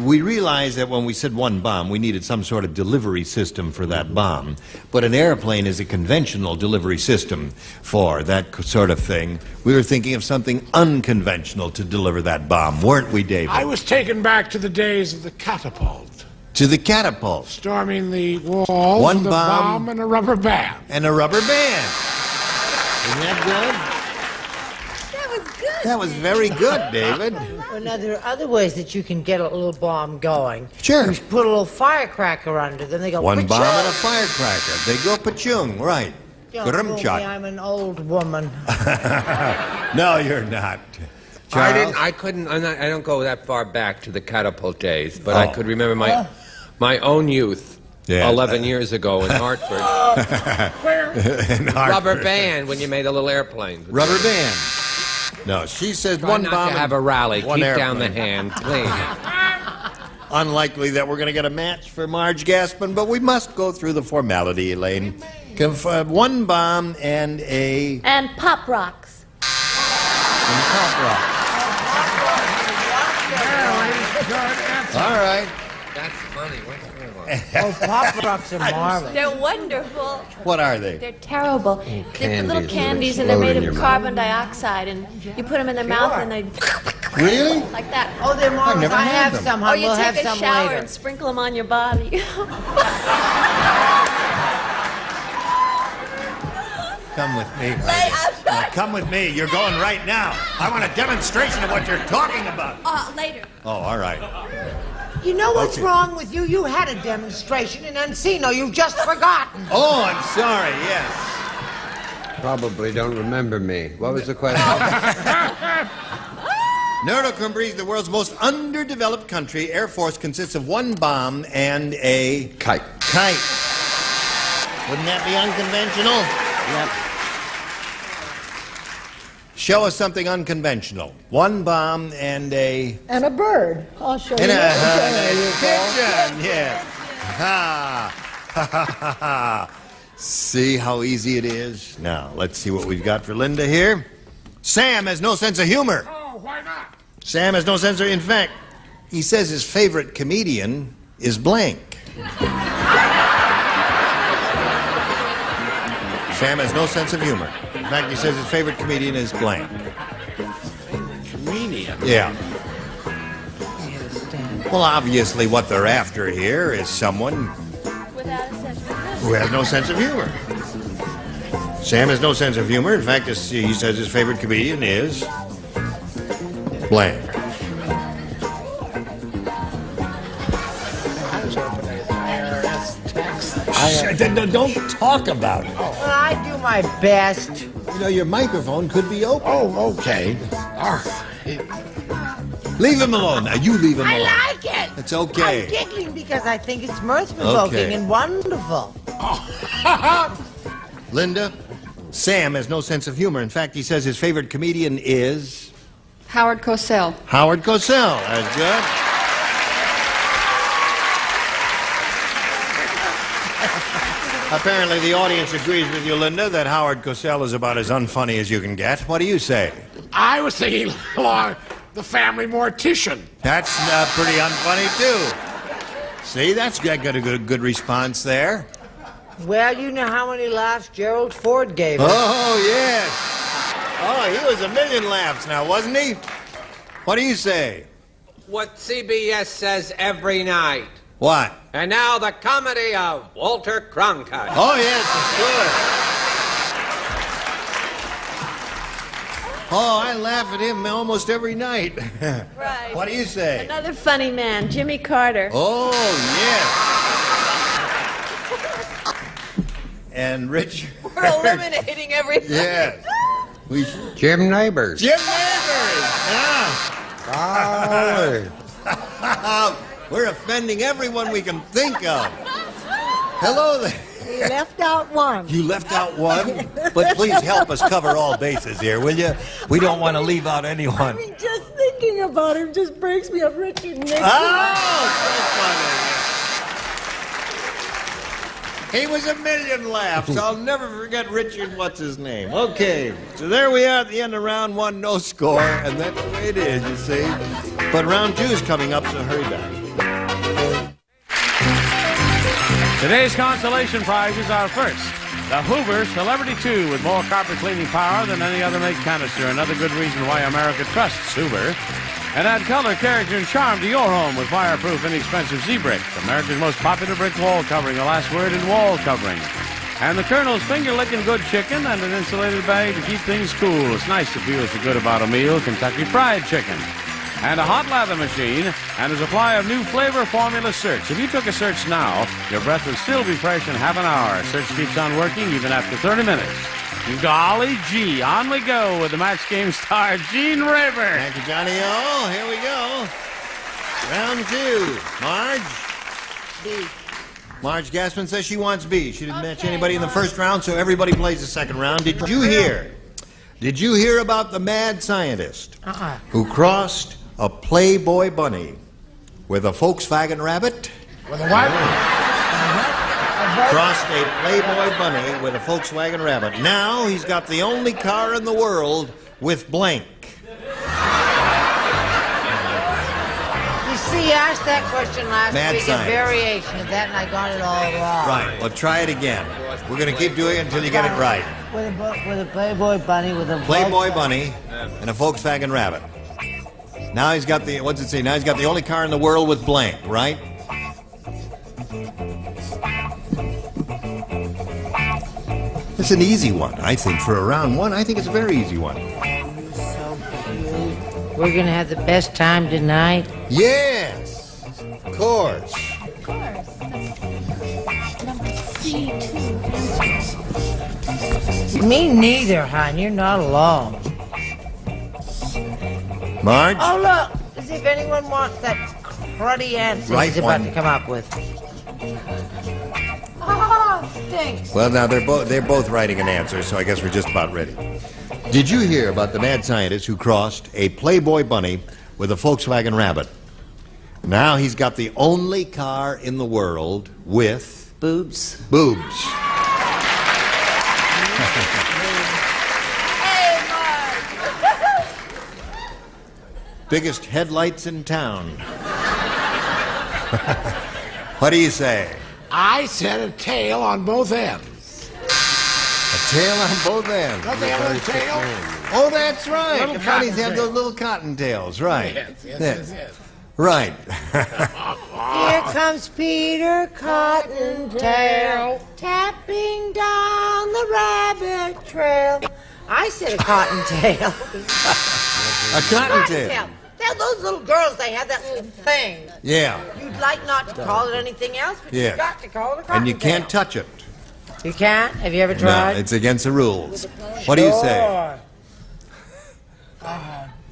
We realized that when we said one bomb, we needed some sort of delivery system for that bomb. But an airplane is a conventional delivery system for that sort of thing. We were thinking of something unconventional to deliver that bomb, weren't we, David? I was taken back to the days of the catapult. To the catapult. Storming the walls One with a bomb bomb and a rubber band. And a rubber band. Isn't that good? That was very good, David. Well, now, there are other ways that you can get a little bomb going. Sure. You put a little firecracker under, then they go... One bomb "Pachung!" and a firecracker. They go pachung, right. Don't fool me, Grumchuk. I'm an old woman. No, you're not. I don't go that far back to the catapult days, but I could remember my own youth. Yeah. 11 years ago in Hartford. In Hartford. Rubber band when you made a little airplane. Rubber band. No, she says Try one not bomb to have a and rally. one Keep airplane. down the hand, please. Unlikely that we're going to get a match for Marge Gassman, but we must go through the formality, Elaine. One bomb and a... And Pop Rocks. All right. That's funny. What's going on? Oh, Pop Rocks are marvelous. They're wonderful. What are they? They're terrible. They're little candies, and they're made of carbon dioxide, and you put them in their mouth, and they Really? like that. Oh, they're marvelous. never I had have them. some, Or hon. you We'll have take a some shower later. and sprinkle them on your body. Come with me. Now, come with me. You're going right now. I want a demonstration of what you're talking about. Later. Oh, all right. You know what's Okay. wrong with you? You had a demonstration in Encino. You've just forgotten. Oh, I'm sorry. Yes. Probably don't remember me. What was the question? Nuremberg is the world's most underdeveloped country. Air Force consists of one bomb and a Kite. kite. Wouldn't that be unconventional? Yep. Show us something unconventional. One bomb and a... And a bird. I'll show you. And a There you go. pigeon, yes. Ha. Ha, ha, ha, ha. See how easy it is? Now, let's see what we've got for Linda here. Sam has no sense of humor. Oh, why not? Sam has no sense of... In fact, he says his favorite comedian is blank. Sam has no sense of humor. In fact, he says his favorite comedian is blank. Comedian? Yeah. Well, obviously, what they're after here is someone Without a sense of humor. who has no sense of humor. Sam has no sense of humor. In fact, he says his favorite comedian is blank. I was hoping an IRS tax. Don't talk about it. Well, I do my best. You know, your microphone could be open. Oh, okay. All right. Leave him alone. Now, you leave him I alone. like it. It's okay. I'm giggling because I think it's mirth-provoking Okay. and wonderful. Linda, Sam has no sense of humor. In fact, he says his favorite comedian is Howard Cosell. Howard Cosell. That's good. Apparently, the audience agrees with you, Linda, that Howard Cosell is about as unfunny as you can get. What do you say? I was thinking along the family mortician. That's pretty unfunny, too. See, that's got a good response there. Well, you know how many laughs Gerald Ford gave us. Oh, yes. Oh, he was a million laughs now, wasn't he? What do you say? What CBS says every night. What? And now the comedy of Walter Cronkite. Oh, yes, it's good. Oh, I laugh at him almost every night. Right. What do you say? Another funny man, Jimmy Carter. Oh, yes. And Richard. We're eliminating everything. Yes. Jim Neighbors. Jim Neighbors. Yeah. Oh, We're offending everyone we can think of. Hello there. You left out one. You left out one? But please help us cover all bases here, will you? We don't want to leave out anyone. Just thinking about him just breaks me up, Richard Nixon. Oh, so funny. He was a million laughs. I'll never forget Richard, what's his name. Okay, so there we are at the end of round one, no score, and that's the way it is, you see. But round two is coming up, so hurry back. Today's consolation prizes are first, the Hoover Celebrity 2 with more carpet cleaning power than any other make canister. Another good reason why America trusts Hoover. And add color, character, and charm to your home with fireproof, inexpensive Z-Brick, America's most popular brick wall covering, the last word in wall covering. And the Colonel's finger-licking good chicken and an insulated bag to keep things cool. It's nice to feel so good about a meal. Kentucky Fried Chicken. And a hot lather machine and a supply of new flavor formula Search. If you took a Search now, your breath would still be fresh in half an hour. Search keeps on working even after 30 minutes. Golly gee, on we go with the match game star, Gene Raver. Thank you, Johnny O. Here we go. Round two. Marge? B. Marge Gassman says she wants B. She didn't match anybody in the first round, so everybody plays the second round. Did you hear? Did you hear about the mad scientist who crossed a Playboy bunny with a Volkswagen rabbit? With a what? Crossed a Playboy bunny with a Volkswagen rabbit. Now he's got the only car in the world with blank. He's See, you asked that question last Mad week, science. a variation of that, and I got it all wrong. Right. Well, try it again. We're going to keep doing it until you get it right. With a Playboy bunny, with a Playboy bunny and a Volkswagen Rabbit. Now he's got the, what's it say? Now he's got the only car in the world with blank, right? It's an easy one, I think. For a round one, I think it's a very easy one. We're going to have the best time tonight. Yes, of course. Me neither, hon. You're not alone. Marge? Oh, look. As if anyone wants that cruddy answer Right he's about one. to come up with. Oh, stinks. Well, now they're both writing an answer, so I guess we're just about ready. Did you hear about the mad scientist who crossed a Playboy bunny with a Volkswagen Rabbit? Now he's got the only car in the world with boobs. Boobs. Biggest headlights in town. What do you say? I said a tail on both ends. A tail on both ends. Don't they have a little tail? Oh, that's right. Little The bunnies cotton have tail. those little cottontails, right? Yes. Right. Here comes Peter Cottontail, tapping down the rabbit trail. I said a cottontail. A cottontail. Those little girls, they have that little thing. Yeah. You'd like not to call it anything else, but Yeah. you've got to call it a cottontail. And you can't touch it. You can't? Have you ever No, tried? it's against the rules. What do you say?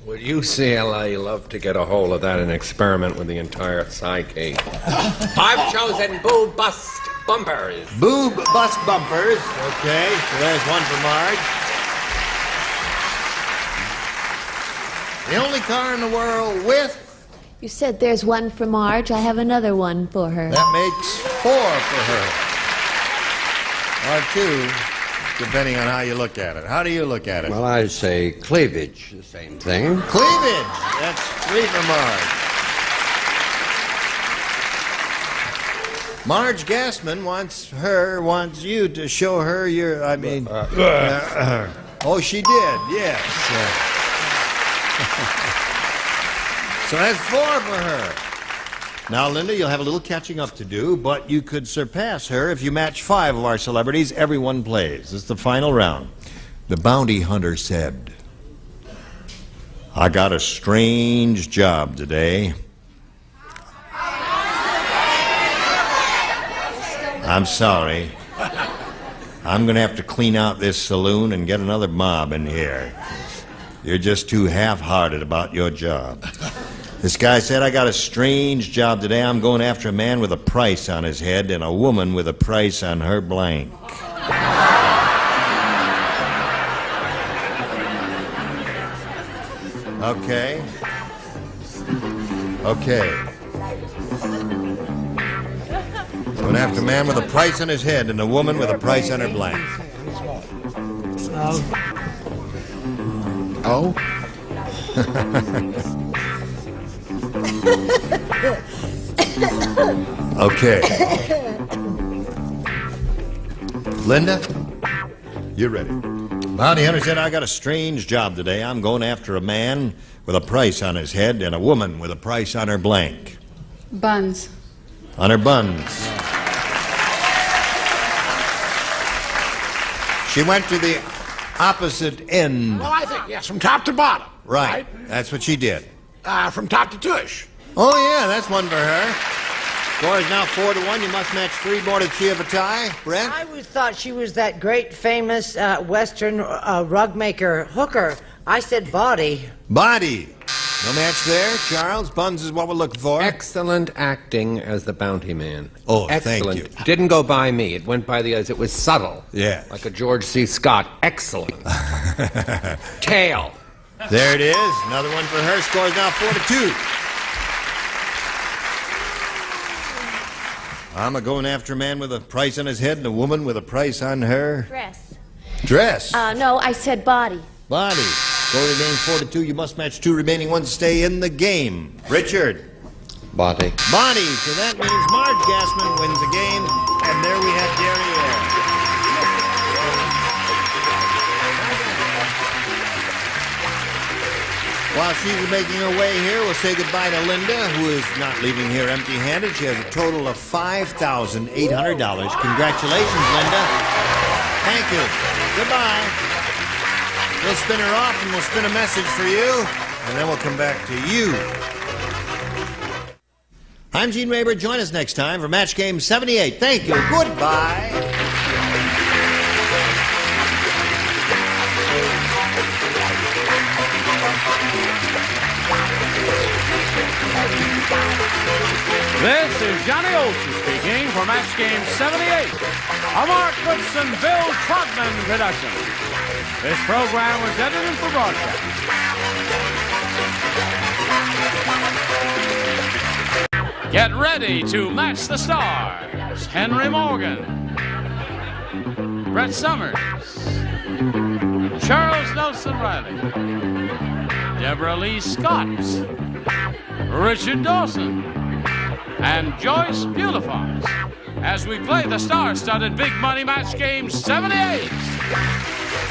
Would UCLA love to get a hold of that and experiment with the entire psyche? I've chosen boob bust bumpers. Boob bust bumpers. Okay, so there's one for Marge. The only car in the world with... You said there's one for Marge. I have another one for her. That makes 4 for her. Or 2, depending on how you look at it. How do you look at it? Well, I say cleavage, the same thing. Cleavage. That's 3 for Marge. Marge Gassman wants you to show her your, oh, she did, yes. So that's 4 for her. Now, Linda, you'll have a little catching up to do, but you could surpass her if you match 5 of our celebrities. Everyone plays. This is the final round. The bounty hunter said, I got a strange job today. I'm sorry. I'm going to have to clean out this saloon and get another mob in here. You're just too half-hearted about your job. This guy said, I got a strange job today. I'm going after a man with a price on his head and a woman with a price on her blank. Okay. Going after a man with a price on his head and a woman with a price on her blank. Oh? Okay. Linda, you're ready. Bounty hunter said, I got a strange job today. I'm going after a man with a price on his head and a woman with a price on her blank. Buns. On her buns. She went to the opposite end. Well, I think, yes, from top to bottom. Right. That's what she did. From top to tush. Oh, yeah, that's one for her. Score is now 4-1. You must match 3 more to achieve a tie. Brent? I always thought she was that great, famous Western rug maker hooker. I said body. Body. No match there. Charles, buns is what we're looking for. Excellent acting as the bounty man. Oh, excellent. thank you. Didn't go by me. It went by the others. It was subtle. Yeah. Like a George C. Scott. Excellent. Tail. There it is. Another one for her. Score is now 4-2. I'm going after a man with a price on his head and a woman with a price on her Dress. dress. No, I said body. Body. Score remaining 4-2. You must match 2 remaining ones to stay in the game. Richard. Bonnie. Bonnie. So that means Marge Gassman wins the game, and there we have Derriere. While she's making her way here, we'll say goodbye to Linda, who is not leaving here empty-handed. She has a total of $5,800. Congratulations, Linda. Thank you. Goodbye. We'll spin her off, and we'll spin a message for you, and then we'll come back to you. I'm Gene Rayburn. Join us next time for Match Game 78. Thank you. Goodbye. This is Johnny Olson speaking for Match Game 78, a Mark Goodson, Bill Trotman production. This program was edited for broadcast. Get ready to match the stars. Henry Morgan, Brett Summers, Charles Nelson Riley, Deborah Lee Scott, Richard Dawson, and Joyce Bulifox as we play the star-studded Big Money Match Game 78.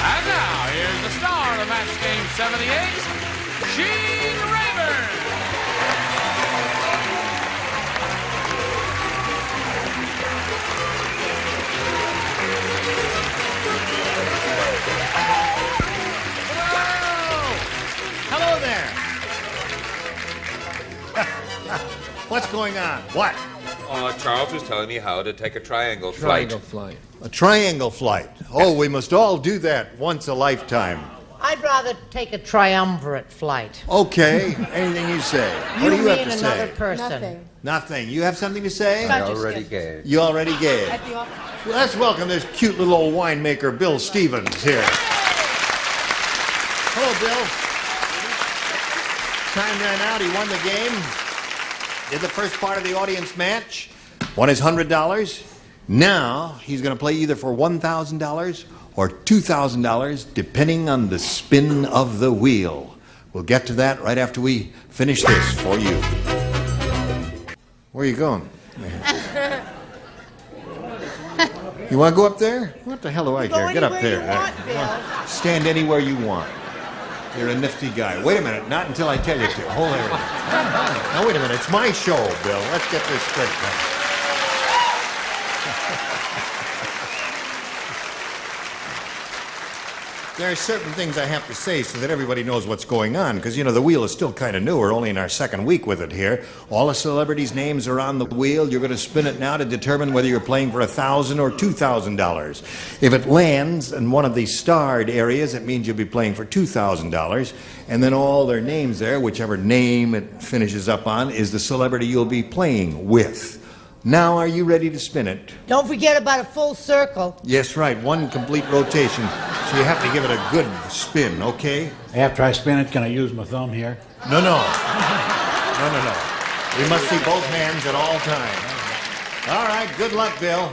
And now, here's the star of Match Game 78, Gene Rayburn. Hello there. What's going on? What? Charles was telling me how to take a triangle flight. A triangle flight. Oh, we must all do that once a lifetime. I'd rather take a triumvirate flight. Okay. Anything you say. What do you have to say? Another person. Nothing. Nothing. You have something to say? I already gave. You already gave. At the office. Well, let's welcome this cute little old winemaker, Bill Stevens, here. Hello, Bill. Time ran out. He won the game. Did the first part of the audience match. Won his $100. Now he's going to play either for $1,000 or $2,000, depending on the spin of the wheel. We'll get to that right after we finish this for you. Where are you going? You want to go up there? What the hell do I care? Get up there. Stand anywhere you want. You're a nifty guy. Wait a minute. Not until I tell you to. Hold there. Now, wait a minute. It's my show, Bill. Let's get this straight now. There are certain things I have to say so that everybody knows what's going on, because, you know, the wheel is still kind of new. We're only in our second week with it here. All the celebrities' names are on the wheel. You're going to spin it now to determine whether you're playing for $1,000 or $2,000. If it lands in one of these starred areas, it means you'll be playing for $2,000. And then all their names there, whichever name it finishes up on, is the celebrity you'll be playing with. Now, are you ready to spin it? Don't forget about a full circle. Yes, right. One complete rotation. So you have to give it a good spin, okay? After I spin it, can I use my thumb here? No. No. We must see both hands at all times. All right, good luck, Bill.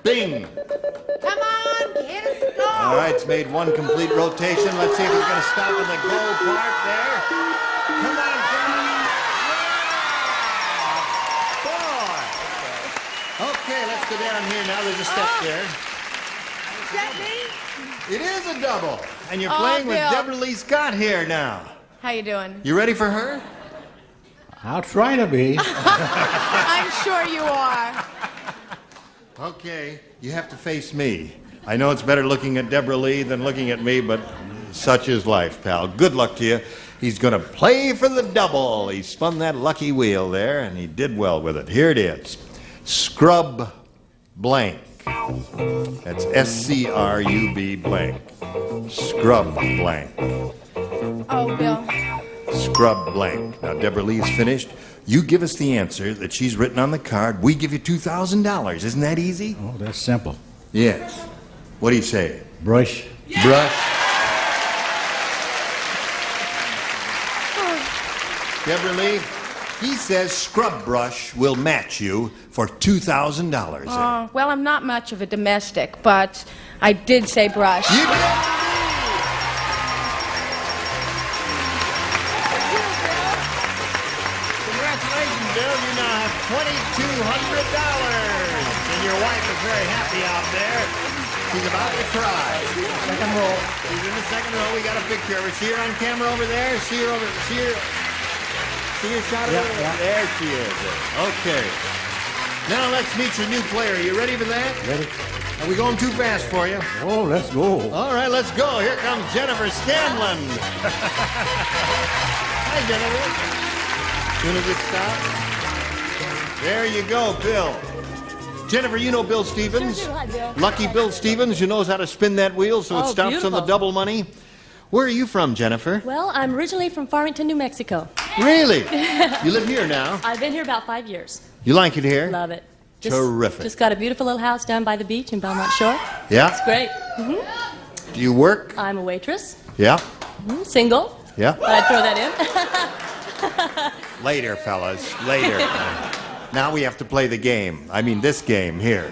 Bing. Come on, hit a score. All right, it's made one complete rotation. Let's see if it's going to stop in the goal part there. Come on. Okay, let's go down here now. There's a step there. Is that me? It is a double. And you're playing with Deborah Lee Scott here now. How you doing? You ready for her? I'll try to be. I'm sure you are. Okay, you have to face me. I know it's better looking at Deborah Lee than looking at me, but such is life, pal. Good luck to you. He's going to play for the double. He spun that lucky wheel there, and he did well with it. Here it is. Scrub blank. That's S-C-R-U-B blank. Scrub blank. Oh, Bill. Scrub blank. Now, Deborah Lee's finished. You give us the answer that she's written on the card. We give you $2,000. Isn't that easy? Oh, that's simple. Yes. What do you say? Brush. Yeah. Brush. Deborah Lee, he says scrub brush will match you for $2,000. Well, I'm not much of a domestic, but I did say brush. You did. And your wife is very happy out there. She's about to cry. Second row. She's in the second row. We got a picture of her. See her on camera over there? See her over there? See her shot of her? There she is. Okay. Now let's meet your new player. You ready for that? Ready. Are we going too fast for you? Oh, let's go. All right, let's go. Here comes Jennifer Scanlon. Hi, Jennifer. Doing a good stop? There you go, Bill. Jennifer, you know Bill Stevens? Sure do. Hi, Bill. Lucky Bill Stevens, who knows how to spin that wheel so it stops on the beautiful. double money. Where are you from, Jennifer? Well, I'm originally from Farmington, New Mexico. Really? You live here now? I've been here about 5 years. You like it here? Love it. Terrific. Just got a beautiful little house down by the beach in Belmont Shore. Yeah? It's great. Do you work? I'm a waitress. Yeah? Single. Yeah? I'd throw that in. Later, fellas. Later. Now we have to play the game. I mean, this game here.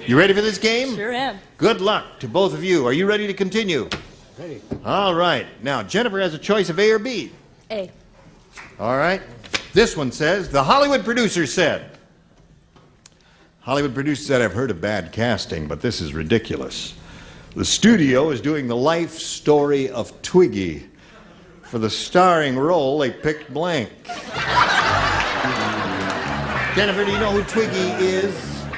You ready for this game? Sure am. Good luck to both of you. Are you ready to continue? Ready. All right. Now, Jennifer has a choice of A or B. A. All right. This one says, the Hollywood producer said. Hollywood producer said, I've heard of bad casting, but this is ridiculous. The studio is doing the life story of Twiggy. For the starring role, they picked blank. Jennifer, do you know who Twiggy is?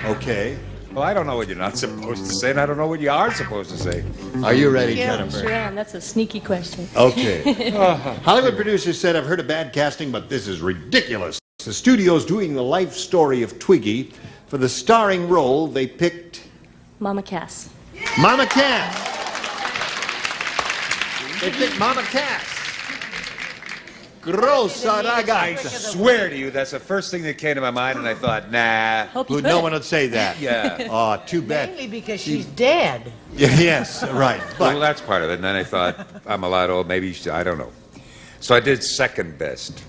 Okay. Well, I don't know what you're not supposed to say, and I don't know what you are supposed to say. Are you ready, Yeah, Jennifer? sure am. That's a sneaky question. Okay. Hollywood producer said, I've heard of bad casting, but this is ridiculous. The studio's doing the life story of Twiggy. For the starring role, they picked... Mama Cass. Mama Cass. They picked Mama Cass. Grossa I ragazza. swear to you, that's the first thing that came to my mind, and I thought, nah. No one would say that. Yeah. Oh, too bad. Mainly because she's dead. Yes, right. Well, that's part of it. And then I thought, I'm a lot old, maybe, I don't know. So I did second best.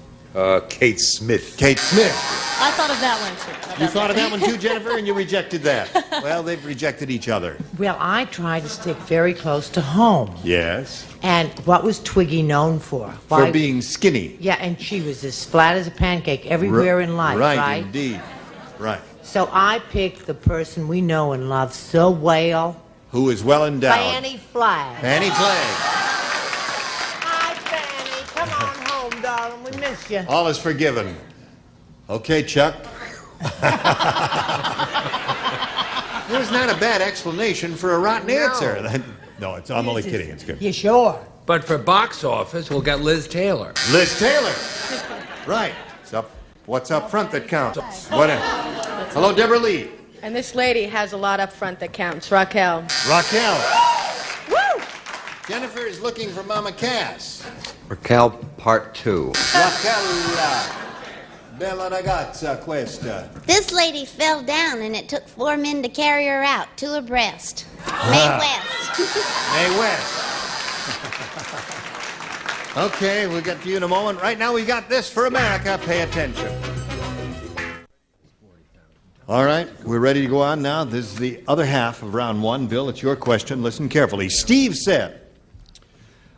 Kate Smith. Kate Smith. I thought of that one, too. You thought of that one too, Jennifer, and you rejected that. Well, they've rejected each other. Well, I tried to stick very close to home. Yes. And what was Twiggy known for? For being skinny. Yeah, and she was as flat as a pancake everywhere in life, right? Right, indeed. Right. So I picked the person we know and love so well. Who is well endowed. Fanny Flagg. Fanny Flagg. Hi, Fanny. Come on home, darling. We miss you. All is forgiven. Okay, Chuck. It was not a bad explanation for a rotten answer. No, I'm only kidding. It's good. You sure? But for box office, we'll get Liz Taylor. Liz Taylor. Right. What's up front that counts? Hello, Deborah Lee. And this lady has a lot up front that counts. Raquel. Raquel. Woo! Jennifer is looking for Mama Cass. Raquel, part 2. Raquel. Bella ragazza questa. This lady fell down and it took 4 men to carry her out, 2 abreast. Mae West. Mae West. Okay, we'll get to you in a moment. Right now we got this for America. Pay attention. All right, we're ready to go on now. This is the other half of round 1. Bill, it's your question. Listen carefully. Steve said,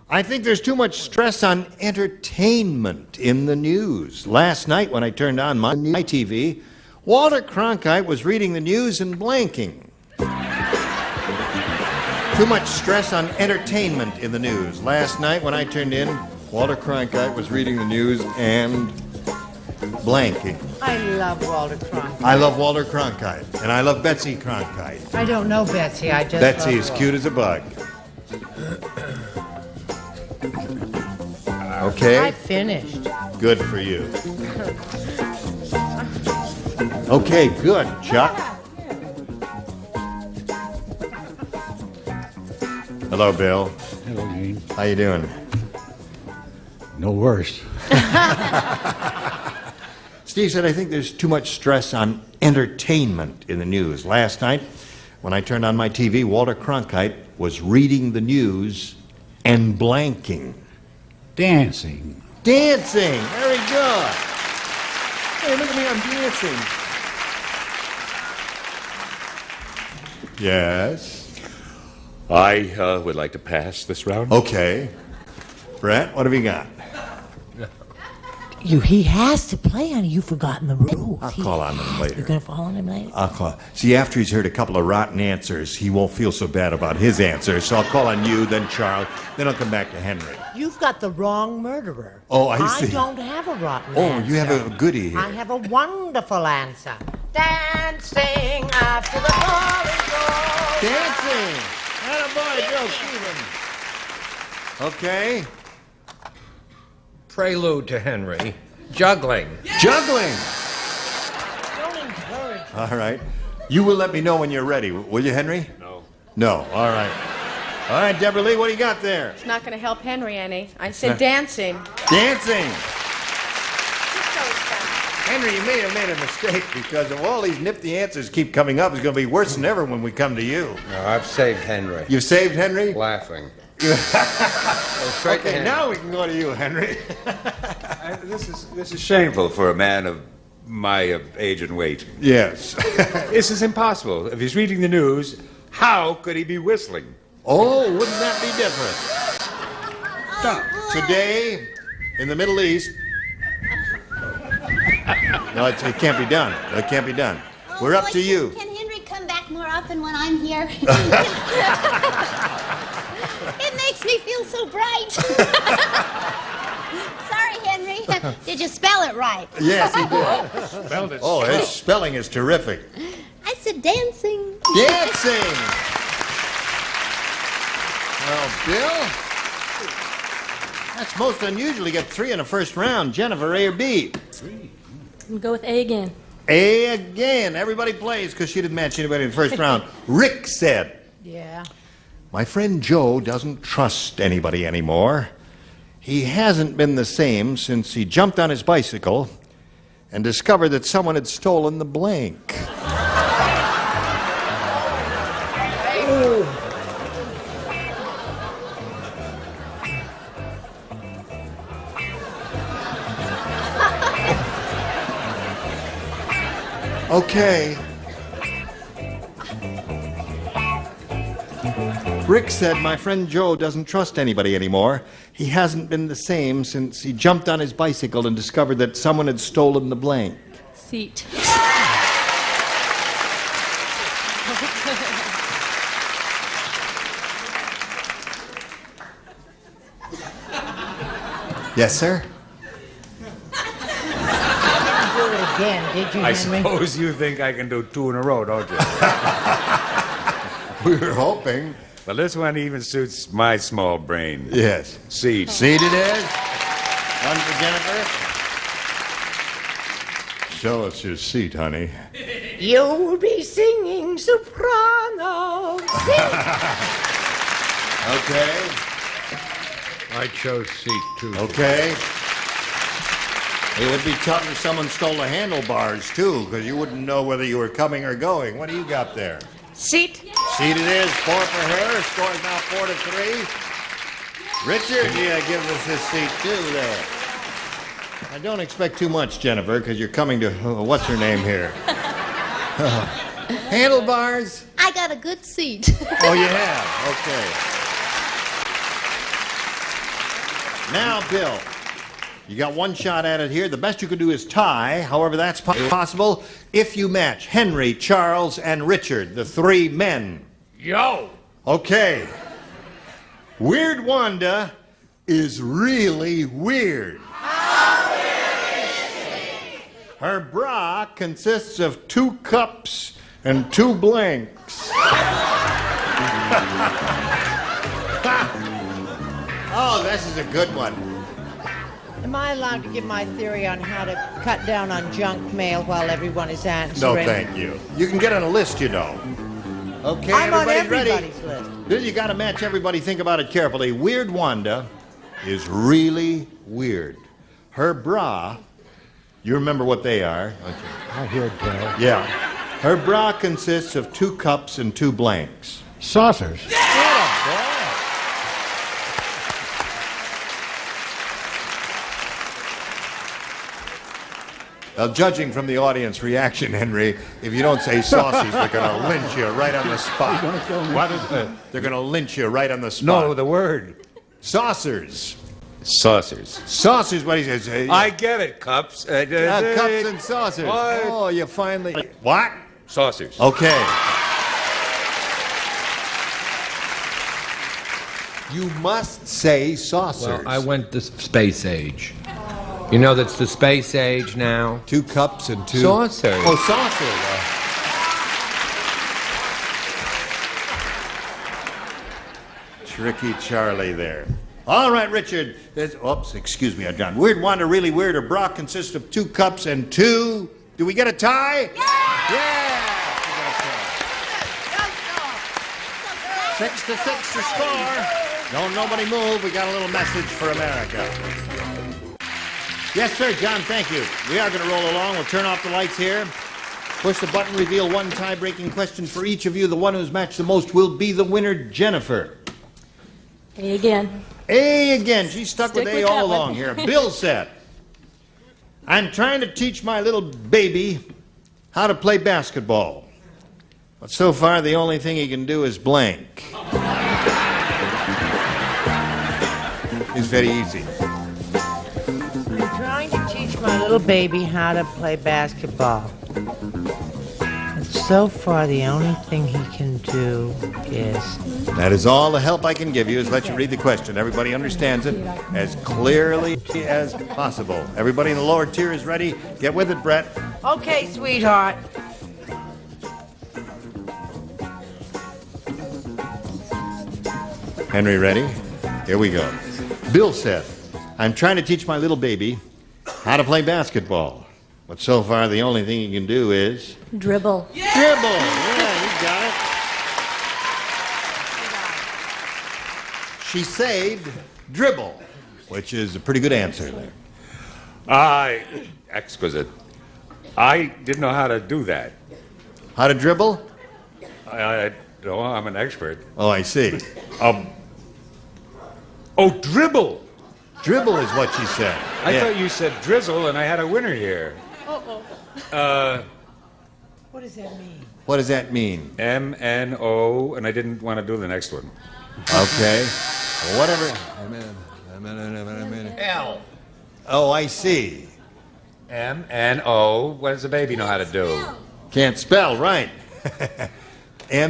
I think there's too much stress on entertainment in the news. Last night when I turned on my TV, Walter Cronkite was reading the news and blanking. Too much stress on entertainment in the news. Last night when I turned in, Walter Cronkite was reading the news and blanking. I love Walter Cronkite. I love Walter Cronkite, and I love Betsy Cronkite. I don't know Betsy. I just Betsy love is Walter. cute as a bug. Okay? I finished. Good for you. Okay, good, Chuck. Hello, Bill. Hello, Gene. How you doing? No worse. Steve said, I think there's too much stress on entertainment in the news. Last night, when I turned on my TV, Walter Cronkite was reading the news and blanking. Dancing. Dancing! Very good. Hey, look at me, I'm dancing. Yes? I would like to pass this round. Okay. Brett, what have you got? He has to play, honey. You've forgotten the rules. I'll call on him later. You're going to call on him later? I'll call. See, after he's heard a couple of rotten answers, he won't feel so bad about his answers. So I'll call on you, then Charles, then I'll come back to Henry. You've got the wrong murderer. Oh, I see. I don't have a rotten Oh, answer. you have a goodie here. I have a wonderful answer. Dancing after the ball is over. Dancing. Attaboy, Joe Stephen. Okay. Prelude to Henry. Juggling. Juggling. Don't encourage. All right. You will let me know when you're ready, will you, Henry? No. No. All right. All right, Deborah Lee, what do you got there? It's not going to help Henry any. I said dancing. Dancing. Henry, you may have made a mistake because if all these nifty answers keep coming up, it's going to be worse than ever when we come to you. No, I've saved Henry. You've saved Henry? Laughing. Okay, now we can go to you, Henry. This is shameful for a man of my age and weight. Yes. This is impossible. If he's reading the news, how could he be whistling? Oh, wouldn't that be different? Today, in the Middle East... No, it can't be done. It can't be done. We're up to you. Can Henry come back more often when I'm here? It makes me feel so bright. Sorry, Henry. Did you spell it right? Yes, he did. Spelled it. Oh, his spelling is terrific. I said dancing. Dancing! Well, Bill, that's most unusual to get 3 in the first round. Jennifer, A or B? We'll go with A again. A again. Everybody plays because she didn't match anybody in the first round. Rick said, Yeah. my friend Joe doesn't trust anybody anymore. He hasn't been the same since he jumped on his bicycle and discovered that someone had stolen the blank. Okay. Rick said, my friend Joe doesn't trust anybody anymore. He hasn't been the same since he jumped on his bicycle and discovered that someone had stolen the blank. Seat. Yes, sir? Do it again, did you, I Henry? suppose you think I can do 2 in a row, don't you? We were hoping. Well, this one even suits my small brain. Yes. Seed. Seed it is. One for Jennifer. Show us your seat, honey. You'll be singing soprano. Okay. I chose seat 2. Okay. It would be tough if someone stole the handlebars, too, because you wouldn't know whether you were coming or going. What do you got there? Seat. Seat it is. 4 for her. Score is now 4-3. Richard, yeah, give us his seat, too, there. I don't expect too much, Jennifer, because you're coming to, what's her name here? Handlebars. I got a good seat. Oh, you have? Okay. Now, Bill, you got one shot at it here. The best you can do is tie. However, that's possible if you match Henry, Charles, and Richard, the 3 men. Yo! Okay. Weird Wanda is really weird. Her bra consists of 2 cups and 2 blanks. Oh, this is a good one. Am I allowed to give my theory on how to cut down on junk mail while everyone is No, answering? thank you. You can get on a list, you know. Okay, I'm on everybody's everybody's ready? list. Then you got to match everybody. Think about it carefully. Weird Wanda is really weird. Her bra, you remember what they are, don't you? I hear it, Bill. Yeah. Her bra consists of 2 cups and 2 blanks. Saucers. Now, judging from the audience reaction, Henry, if you don't say saucers, they're going to lynch you right on the spot. What is it? They're going to lynch you right on the spot. No, the word. Saucers. Saucers. Saucers, what he says. I get it, cups. Cups and saucers. What? Oh, you finally... What? Saucers. Okay. You must say saucers. Well, I went the space age. You know that's the space age now? 2 cups and 2... Saucers. Oh, saucers. Tricky Charlie there. All right, Richard. Oops, excuse me, John. Weird, Wonder, Really Weird, or Brock consists of 2 cups and 2... Do we get a tie? Yeah! 6-6 to score. Don't nobody move. We got a little message for America. Yes, sir, John, thank you. We are going to roll along. We'll turn off the lights here. Push the button, reveal 1 tie-breaking question for each of you. The one who's matched the most will be the winner, Jennifer. A again. A again. She's stuck Stick with A with all that one. along here. Bill said, I'm trying to teach my little baby how to play basketball. But so far, the only thing he can do is blank. It's very easy. I'm trying to teach my little baby how to play basketball. And so far, the only thing he can do is... That is all the help I can give you is let you read the question. Everybody understands it as clearly as possible. Everybody in the lower tier is ready. Get with it, Brett. Okay, sweetheart. Henry, ready? Here we go. Bill said, I'm trying to teach my little baby how to play basketball. But so far, the only thing he can do is... Dribble. Dribble. Yeah, you got it. She saved dribble, which is a pretty good answer there. Exquisite. I didn't know how to do that. How to dribble? No, I'm an expert. Oh, I see. Oh, dribble. Dribble is what she said. I thought you said drizzle, and I had a winner here. What does that mean? What does that mean? M-N-O, and I didn't want to do the next one. Okay. Well, whatever. L. Oh, I see. M-N-O. What does the baby know how to do? Can't spell, right. What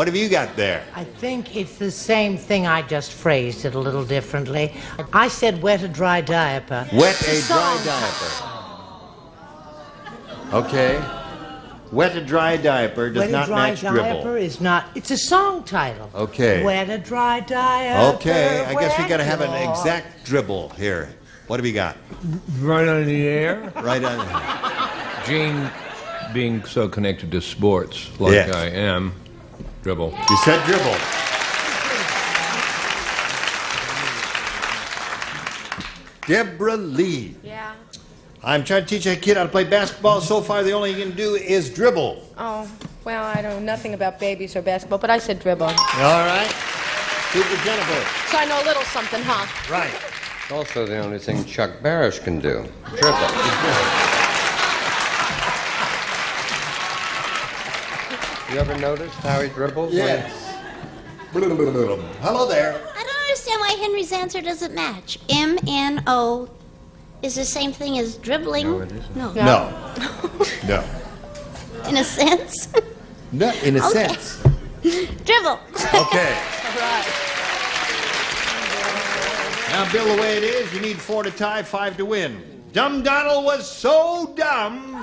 have you got there? I think it's the same thing. I just phrased it a little differently. I said wet a dry diaper. Wet a dry diaper. Okay. Wet a dry diaper does not match dribble. Wet a dry diaper is not... It's a song title. Okay. Wet a dry diaper. Okay, I guess we got to have an exact dribble here. What have you got? Right on the air. Right on. Gene, being so connected to sports like Yes. I am, dribble. You said dribble. Deborah Lee. Yeah. I'm trying to teach a kid how to play basketball. So far, the only thing he can do is dribble. Oh, well, I know nothing about babies or basketball, but I said dribble. All right. Super Jennifer. So I know a little something, huh? Right. It's also the only thing Chuck Barris can do. Dribble. You ever noticed how he dribbles? Yes. Hello there. I don't understand why Henry's answer doesn't match. M-N-O is the same thing as dribbling. No, it isn't. No. No. No. In a sense. No, in a Okay. sense. Dribble. Okay. Now, Bill, the way it is, you need 4 to tie, 5 to win. Dumb Donald was so dumb.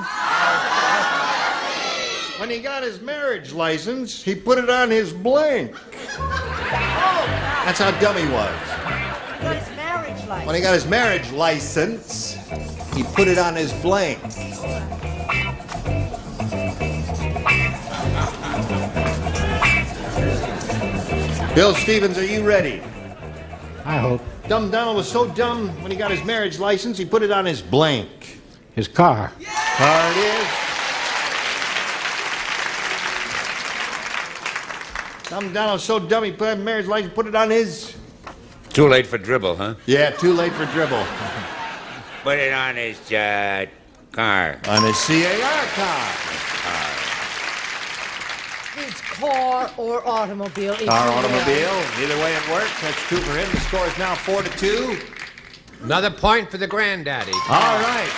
When he got his marriage license, he put it on his blank. That's how dumb he was. When he got his marriage license, he put it on his blank. Bill Stevens, are you ready? I hope. Dumb Donald was so dumb, when he got his marriage license, he put it on his blank. His car. Car it is. Dumb Donald was so dumb, he put his marriage license, put it on his... Too late for dribble, huh? Yeah, too late for dribble. Put it on his car. On his CAR car. It's car or automobile. Car, automobile. Either way it works. That's 2 for him. The score is now 4-2. Another point for the granddaddy. All right.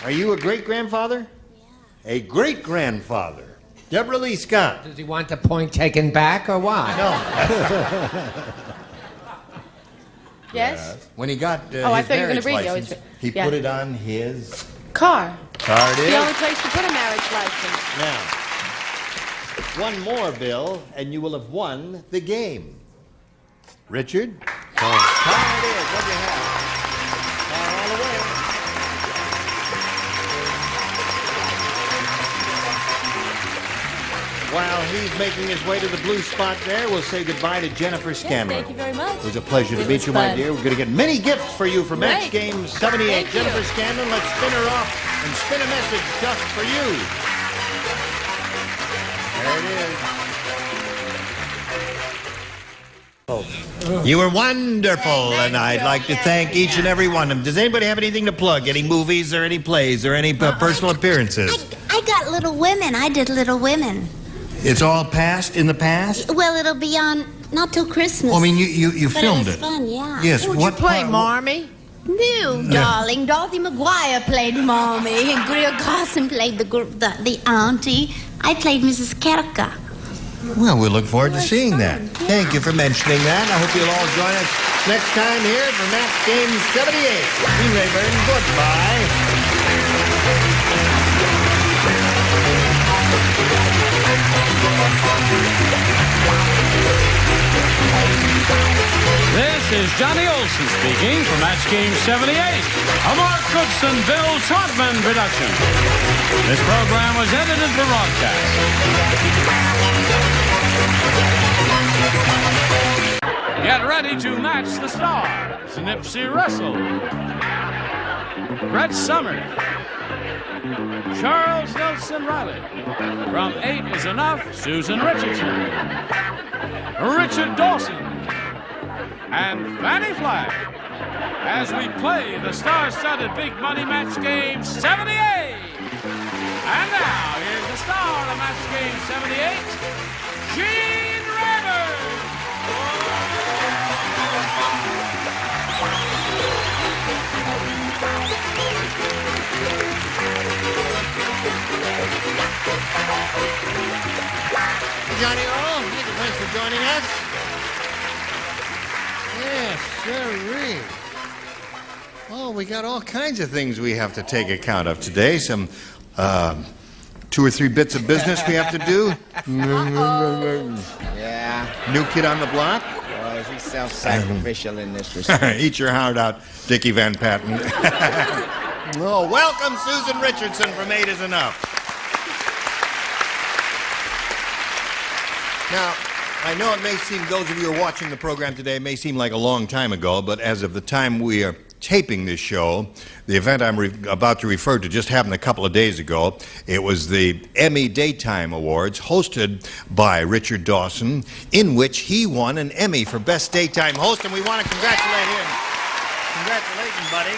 Are you a great-grandfather? Yeah. A great-grandfather. Deborah Lee Scott. Does he want the point taken back or what? No. Yes? When he got his I thought you were marriage gonna read it. license, he put it on his Car. car. It is. The only place to put a marriage license. Now, one more, Bill, and you will have won the game. Richard? Car it is. What do you have? Car all the way. While he's making his way to the blue spot there, we'll say goodbye to Jennifer Scanlon. Thank you very much. It was a pleasure to meet you, my dear. We're going to get many gifts for you for Match Game 78. Jennifer Scanlon, let's spin her off and spin a message just for you. There it is. You were wonderful, and I'd like to thank each and every one of them. Does anybody have anything to plug? Any movies or any plays or any personal appearances? I got Little Women. I did Little Women. It's all past, in the past? Well, it'll be on not till Christmas. Well, I mean, you filmed it. But it was fun, yeah. Yes, Who'd what you play, part- Marmee? No, darling. Dorothy McGuire played Mommy, and Greer Garson played the auntie. I played Mrs. Kerka. Well, we look forward to seeing that. Thank you for mentioning that. I hope you'll all join us next time here for Match Game 78. Gene Rayburn, goodbye. This is Johnny Olson speaking for Match Game 78, a Mark Goodson, Bill Trotman production. This program was edited for broadcast. Get ready to match the stars. Nipsey Russell, Brett Summer, Charles Nelson Riley. From 8 is Enough, Susan Richardson, Richard Dawson, and Fanny Flagg, as we play the star-studded Big Money Match Game 78. And now, here's the star of Match Game 78, Gene Rayburn. Johnny Earl, thanks for joining us. Yes, sirree. Oh, we got all kinds of things we have to take account of today. Some 2 or 3 bits of business we have to do. Yeah. New kid on the block. Well, he's self-sacrificial in this respect. Eat your heart out, Dickie Van Patten. Oh, welcome, Susan Richardson from 8 is Enough. Now, I know it may seem, those of you who are watching the program today, it may seem like a long time ago, but as of the time we are taping this show, the event I'm about to refer to just happened a couple of days ago. It was the Emmy Daytime Awards, hosted by Richard Dawson, in which he won an Emmy for Best Daytime Host, and we want to congratulate him. Congratulations, buddy.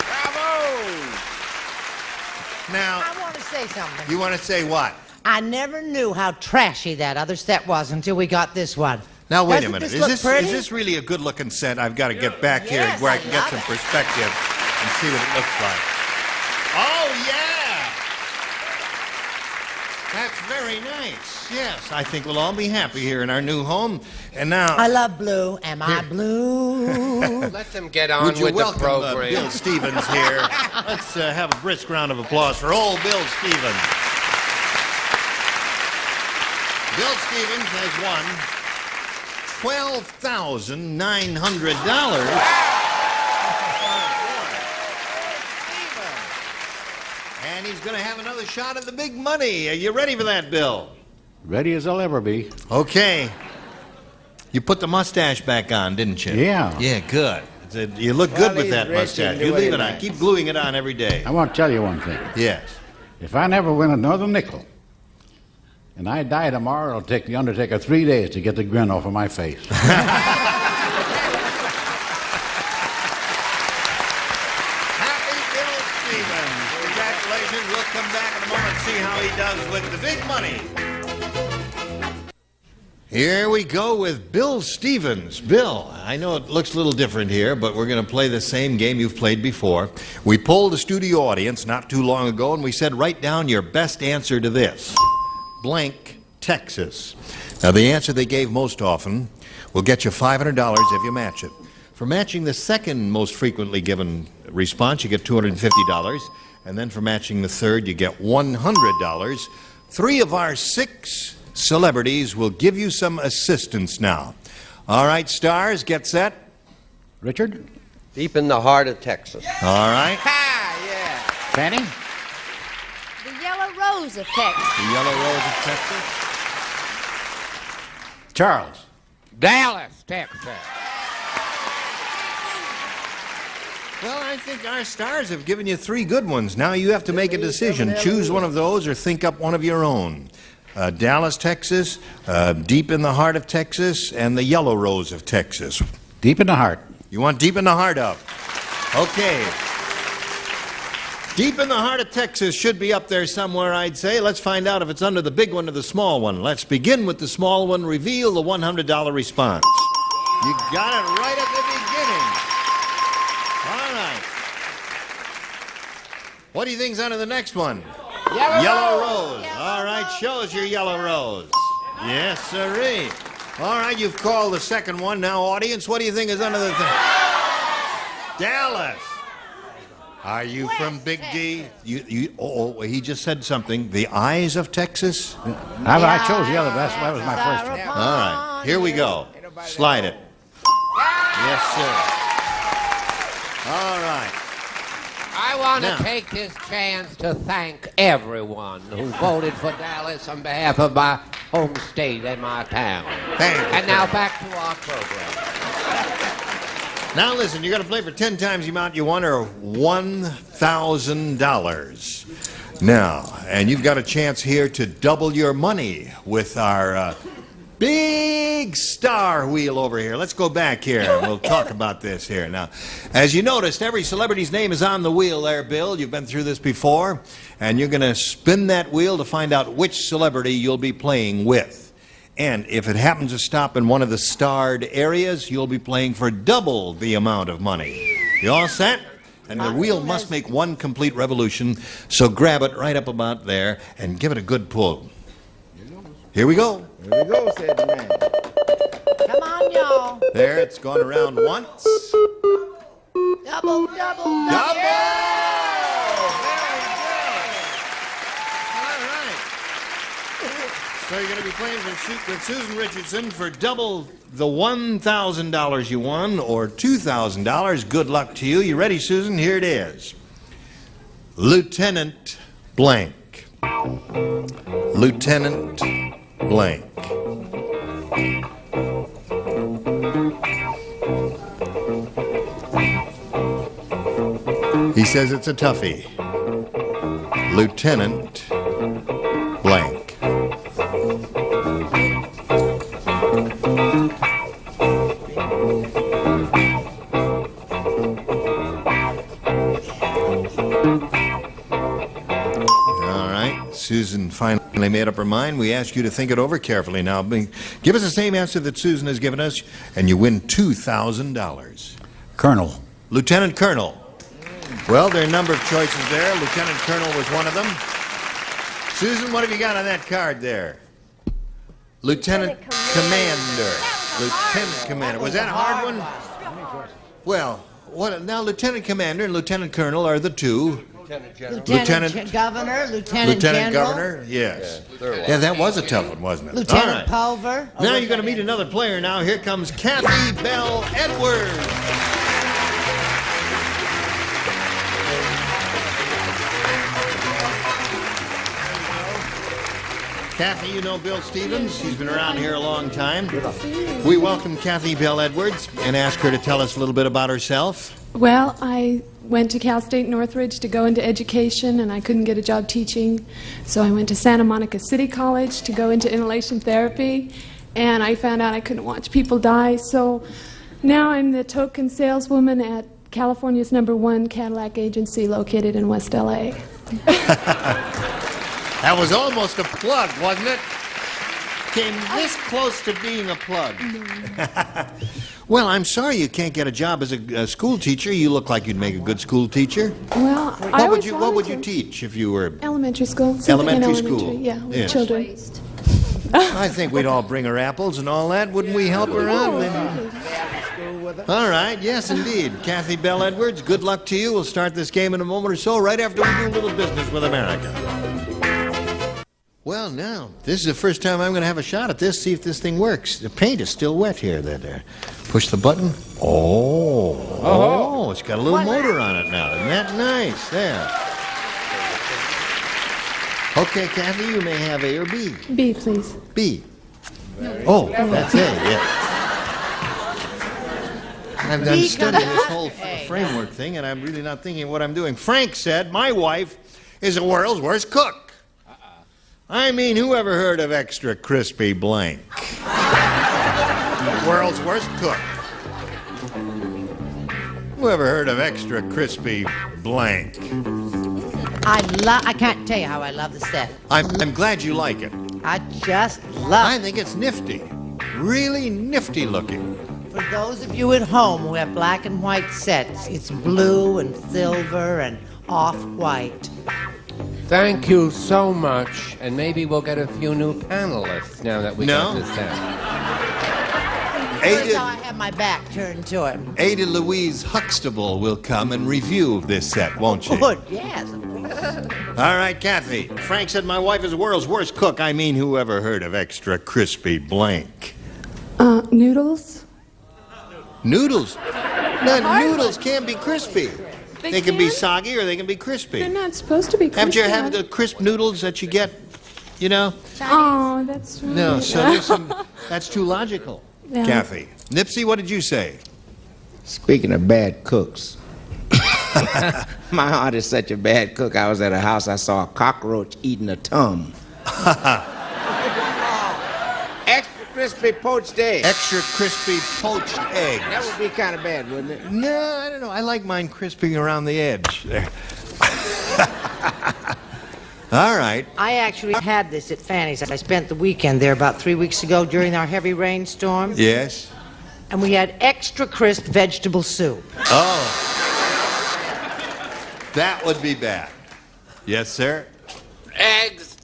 Bravo! Now, I want to say something. you want to say what? I never knew how trashy that other set was until we got this one. Now, wait a Doesn't minute. this look pretty? Is this really a good-looking set? I've got to get back here where I can get some perspective and see what it looks like. Oh, yeah! That's very nice. Yes, I think we'll all be happy here in our new home. And now... I love blue. Am I blue? Let them get on Would you with the welcome program. Bill Stevens here? Let's have a brisk round of applause for old Bill Stevens. Bill Stevens has won $12,900. And he's going to have another shot at the big money. Are you ready for that, Bill? Ready as I'll ever be. Okay. You put the mustache back on, didn't you? Yeah. Yeah, good. You look good with he's that rich mustache. and You do leave what it he on. likes. Keep gluing it on every day. I want to tell you one thing. Yes. If I never win another nickel, and I die tomorrow, it'll take the Undertaker 3 days to get the grin off of my face. Happy Bill Stevens. come back in a moment and see how he does with the big money. Here we go with Bill Stevens. Bill, I know it looks a little different here, but we're going to play the same game you've played before. We polled the studio audience not too long ago, and we said, write down your best answer to this. Blank, Texas. Now, the answer they gave most often will get you $500 if you match it. For matching the second most frequently given response, you get $250. And then for matching the third, you get $100. 3 of our 6 celebrities will give you some assistance now. All right, stars, get set. Richard? Deep in the heart of Texas. All right. Fanny? The Yellow Rose of Texas. The Yellow Rose of Texas. Charles? Dallas, Texas. Well, I think our stars have given you 3 good ones. Now you have to make a decision. Choose one of those or think up one of your own. Dallas, Texas, Deep in the Heart of Texas, and the Yellow Rose of Texas. Deep in the Heart. You want Deep in the Heart of? Okay. Deep in the Heart of Texas should be up there somewhere, I'd say. Let's find out if it's under the big one or the small one. Let's begin with the small one. Reveal the $100 response. You got it right at the beginning. All right. What do you think's under the next one? Yellow Rose. All right, show us your Yellow Rose. Yes, sirree. All right, you've called the second one. Now, audience, what do you think is under the thing? Dallas. Are you from Big D? He just said something. The Eyes of Texas? I chose the other. That was my first one. All right, here we go. Slide it. Yes, sir. All right. I want to take this chance to thank everyone who voted for Dallas on behalf of my home state and my town. Thank you. And now back to our program. Now listen, you're going to play for 10 times the amount you won, or $1,000. Now, and you've got a chance here to double your money with our big star wheel over here. Let's go back here and we'll talk about this here. Now, as you noticed, every celebrity's name is on the wheel there, Bill. You've been through this before. And you're going to spin that wheel to find out which celebrity you'll be playing with. And if it happens to stop in one of the starred areas, you'll be playing for double the amount of money. You all set? And the wheel must make one complete revolution, so grab it right up about there and give it a good pull. Here we go. Here we go, said the man. Come on, y'all. There, it's gone around once. Double, double, double. Double! So you're going to be playing with Susan Richardson for double the $1,000 you won, or $2,000. Good luck to you. You ready, Susan? Here it is. Lieutenant Blank. Lieutenant Blank. He says it's a toughie. Lieutenant Blank. Susan finally made up her mind. We ask you to think it over carefully now. Give us the same answer that Susan has given us, and you win $2,000. Colonel. Lieutenant Colonel. Well, there are a number of choices there. Lieutenant Colonel was one of them. Susan, what have you got on that card there? Lieutenant Commander. Lieutenant Commander. Was that a hard one? Well, now Lieutenant Commander and Lieutenant Colonel are the two. Lieutenant Governor, Lieutenant General. Governor, yes. Yeah, that was a tough one, wasn't it? Lieutenant Pulver. Now you're going to meet another player now. Here comes Kathy Bell Edwards. Kathy, you know Bill Stevens. He's been around here a long time. We welcome Kathy Bell Edwards and ask her to tell us a little bit about herself. Well, I went to Cal State Northridge to go into education, and I couldn't get a job teaching. So I went to Santa Monica City College to go into inhalation therapy, and I found out I couldn't watch people die. So now I'm the token saleswoman at California's #1 Cadillac agency located in West LA. That was almost a plug, wasn't it? Came this close to being a plug. Well, I'm sorry you can't get a job as a school teacher. You look like you'd make a good school teacher. Well, What would you teach if you were... Elementary school. Something in Elementary school? Yeah, with Yes. children. I think we'd all bring her apples and all that. Wouldn't we help her out? All right. Yes, indeed. Kathy Bell Edwards, good luck to you. We'll start this game in a moment or so, right after we do a little business with America. Well, now, this is the first time I'm going to have a shot at this, see if this thing works. The paint is still wet here. There. Push the button. Oh, it's got a little motor on it now. Isn't that nice? There. Okay, Kathy, you may have A or B. B, please. B. Oh, that's A, yeah. I've done studying this whole framework thing, and I'm really not thinking of what I'm doing. Frank said, my wife is the world's worst cook. I mean, who ever heard of extra crispy blank? World's worst cook. Who ever heard of extra crispy blank? I can't tell you how I love the set. I'm glad you like it. I just love I think it's nifty. Really nifty looking. For those of you at home who have black and white sets, it's blue and silver and off-white. Thank you so much, and maybe we'll get a few new panelists now that we got this set. First, I have my back turned to him. Ada Louise Huxtable will come and review this set, won't she? Good, yes, of course. All right, Kathy. Frank said my wife is the world's worst cook. I mean, who ever heard of extra crispy blank? Noodles? Noodles? No, noodles can be crispy. They can be soggy or they can be crispy. They're not supposed to be crispy. Haven't you ever had the crisp noodles that you get, you know? Oh, that's right. No, so there's some, that's too logical. Yeah. Kathy. Nipsey, what did you say? Speaking of bad cooks, my aunt is such a bad cook. I was at her house, I saw a cockroach eating a tongue. Extra crispy poached egg. Extra crispy poached eggs. That would be kind of bad, wouldn't it? No, I don't know. I like mine crispy around the edge. There. All right. I actually had this at Fanny's. I spent the weekend there about 3 weeks ago during our heavy rainstorm. Yes. And we had extra crisp vegetable soup. Oh. That would be bad. Yes, sir? Eggs.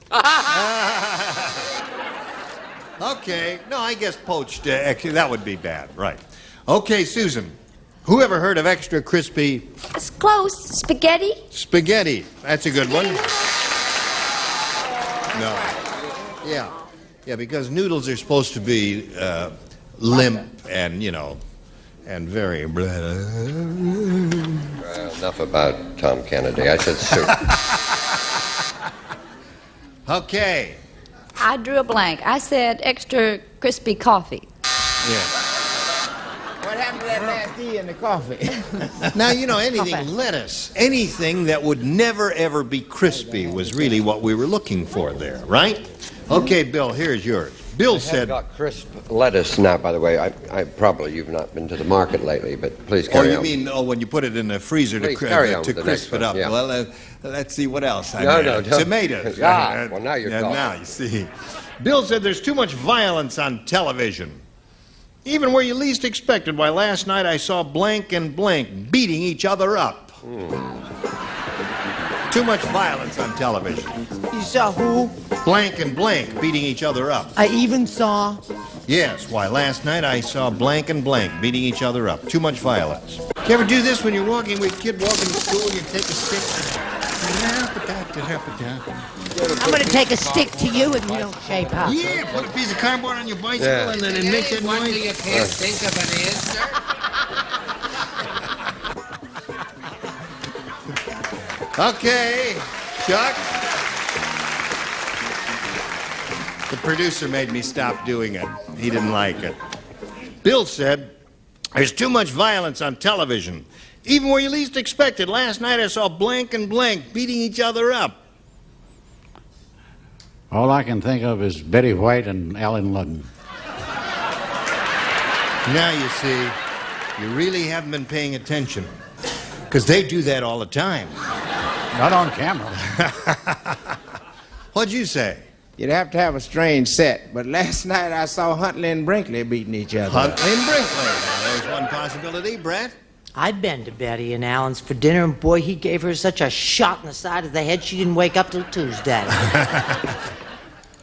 Okay. No, I guess poached eggs. That would be bad. Right. Okay, Susan. Who ever heard of extra crispy? That's close. Spaghetti? Spaghetti. That's a good one. No. Yeah. Yeah, because noodles are supposed to be limp and, you know, and very... Enough about Tom Kennedy. I said soup. Okay. I drew a blank. I said extra crispy coffee. Yeah. What happened to that last D in the coffee? Now, you know, anything lettuce, anything that would never, ever be crispy was really what we were looking for there, right? Okay, Bill, here's yours. Bill said... got crisp lettuce now, by the way. I probably, you've not been to the market lately, but please carry on. Oh, you mean, when you put it in the freezer to crisp it up. Yeah. Well, let's see what else. No, tomatoes. Well, now you're talking. Now, you see. Bill said there's too much violence on television. Even where you least expected. Why, last night I saw blank and blank beating each other up. Too much violence on television. You saw who? Blank and blank beating each other up. I even saw... Yes, why, last night I saw blank and blank beating each other up. Too much violence. You ever do this when you're walking with a kid walking to school, you take a stick? I'm going to take a stick to you if you don't shape up. Yeah, put a piece of cardboard on your bicycle and then it makes that Wonder noise. you can't think of an answer? Okay, Chuck. The producer made me stop doing it. He didn't like it. Bill said, there's too much violence on television. Even where you least expect it. Last night I saw blank and blank beating each other up. All I can think of is Betty White and Alan Ludden. Now you see, you really haven't been paying attention. Because they do that all the time. Not on camera. What'd you say? You'd have to have a strange set, but last night I saw Huntley and Brinkley beating each other. Huntley and Brinkley. Now, there's one possibility. Brett? I'd been to Betty and Alan's for dinner, and boy, he gave her such a shot in the side of the head she didn't wake up till Tuesday.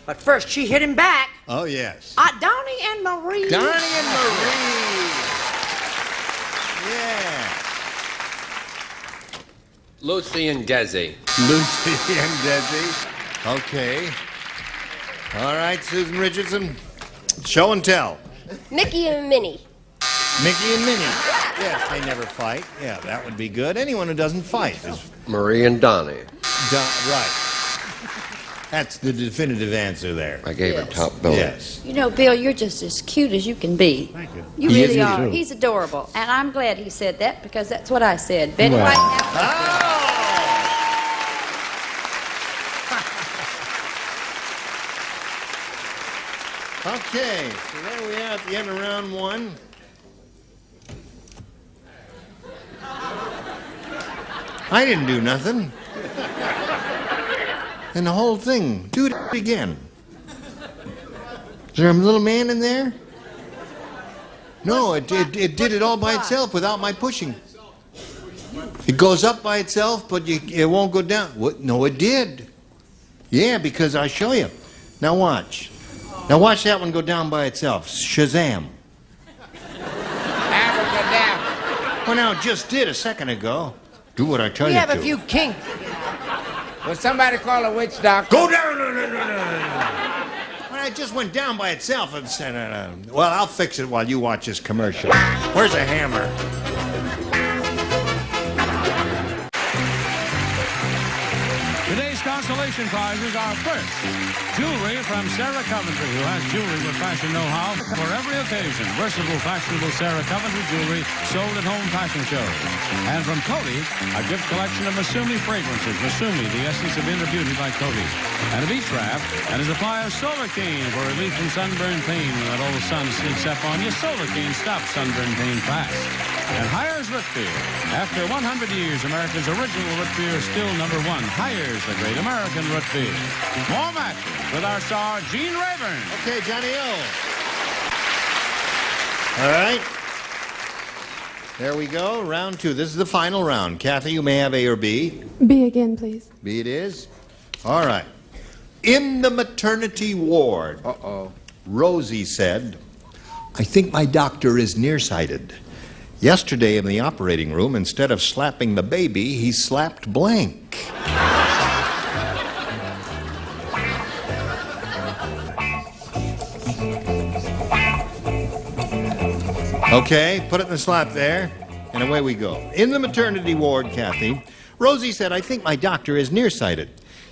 But first, she hit him back. Oh, yes. Donnie and Marie. Donnie and Marie. Yeah. Lucy and Desi. Lucy and Desi. Okay. All right, Susan Richardson. Show and tell. Mickey and Minnie. Mickey and Minnie. Yes, they never fight. Yeah, that would be good. Anyone who doesn't fight is... Marie and Donnie. Right. That's the definitive answer there. I gave her top billing. Yes. You know, Bill, you're just as cute as you can be. Thank you. You He really is are. too. He's adorable. And I'm glad he said that because that's what I said. Betty Well. White now. Okay, so there we are at the end of round one. I didn't do nothing. And the whole thing, do it again. Is there a little man in there? No, it did it all by itself without my pushing. It goes up by itself, but it won't go down. What? No, it did. Yeah, because I'll show you. Now watch. Now watch that one go down by itself. Shazam. Abracadabra. Well, now, it just did a second ago. Do what I tell We you have to. a few kinks. Will somebody call a witch doctor? Go down! No. Well, it just went down by itself. And said, well, I'll fix it while you watch this commercial. Where's a hammer? Today's consolation prizes are first, jewelry from Sarah Coventry, who has jewelry with fashion know-how for every occasion. Versatile, fashionable Sarah Coventry jewelry sold at home fashion shows. And from Coty, a gift collection of Masumi fragrances. Masumi, the essence of inner beauty by Coty. And a beach wrap and a supply of Solar Cane for relief from sunburn pain. When that old sun sneaks up on you, Solar Cane stops sunburn pain fast. And Hires Root Beer. After 100 years, America's original root beer is still #1. Hires, the great American root beer. More matches with our star, Gene Rayburn. Okay, Johnny O. All right. There we go. Round two. This is the final round. Kathy, you may have A or B. B again, please. B it is. All right. In the maternity ward, Rosie said, I think my doctor is nearsighted. Yesterday in the operating room, instead of slapping the baby, he slapped blank. Okay, put it in the slap there, and away we go. In the maternity ward, Kathy, Rosie said, I think my doctor is nearsighted.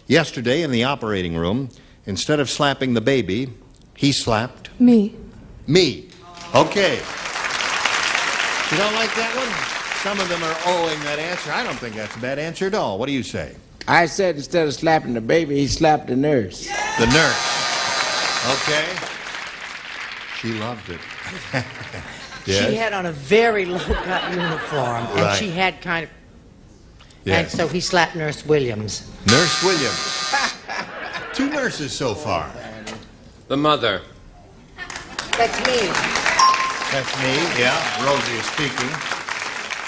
Yesterday in the operating room, instead of slapping the baby, he slapped Me. me. Okay. You don't like that one? Some of them are owing that answer. I don't think that's a bad answer at all. What do you say? I said instead of slapping the baby, he slapped the nurse. The nurse. Okay. She loved it. Yes? She had on a very low-cut uniform, and Right. she had kind of... Yes. And so he slapped Nurse Williams. Nurse Williams. 2 nurses so far. The mother. That's me. That's me, yeah. Rosie is speaking.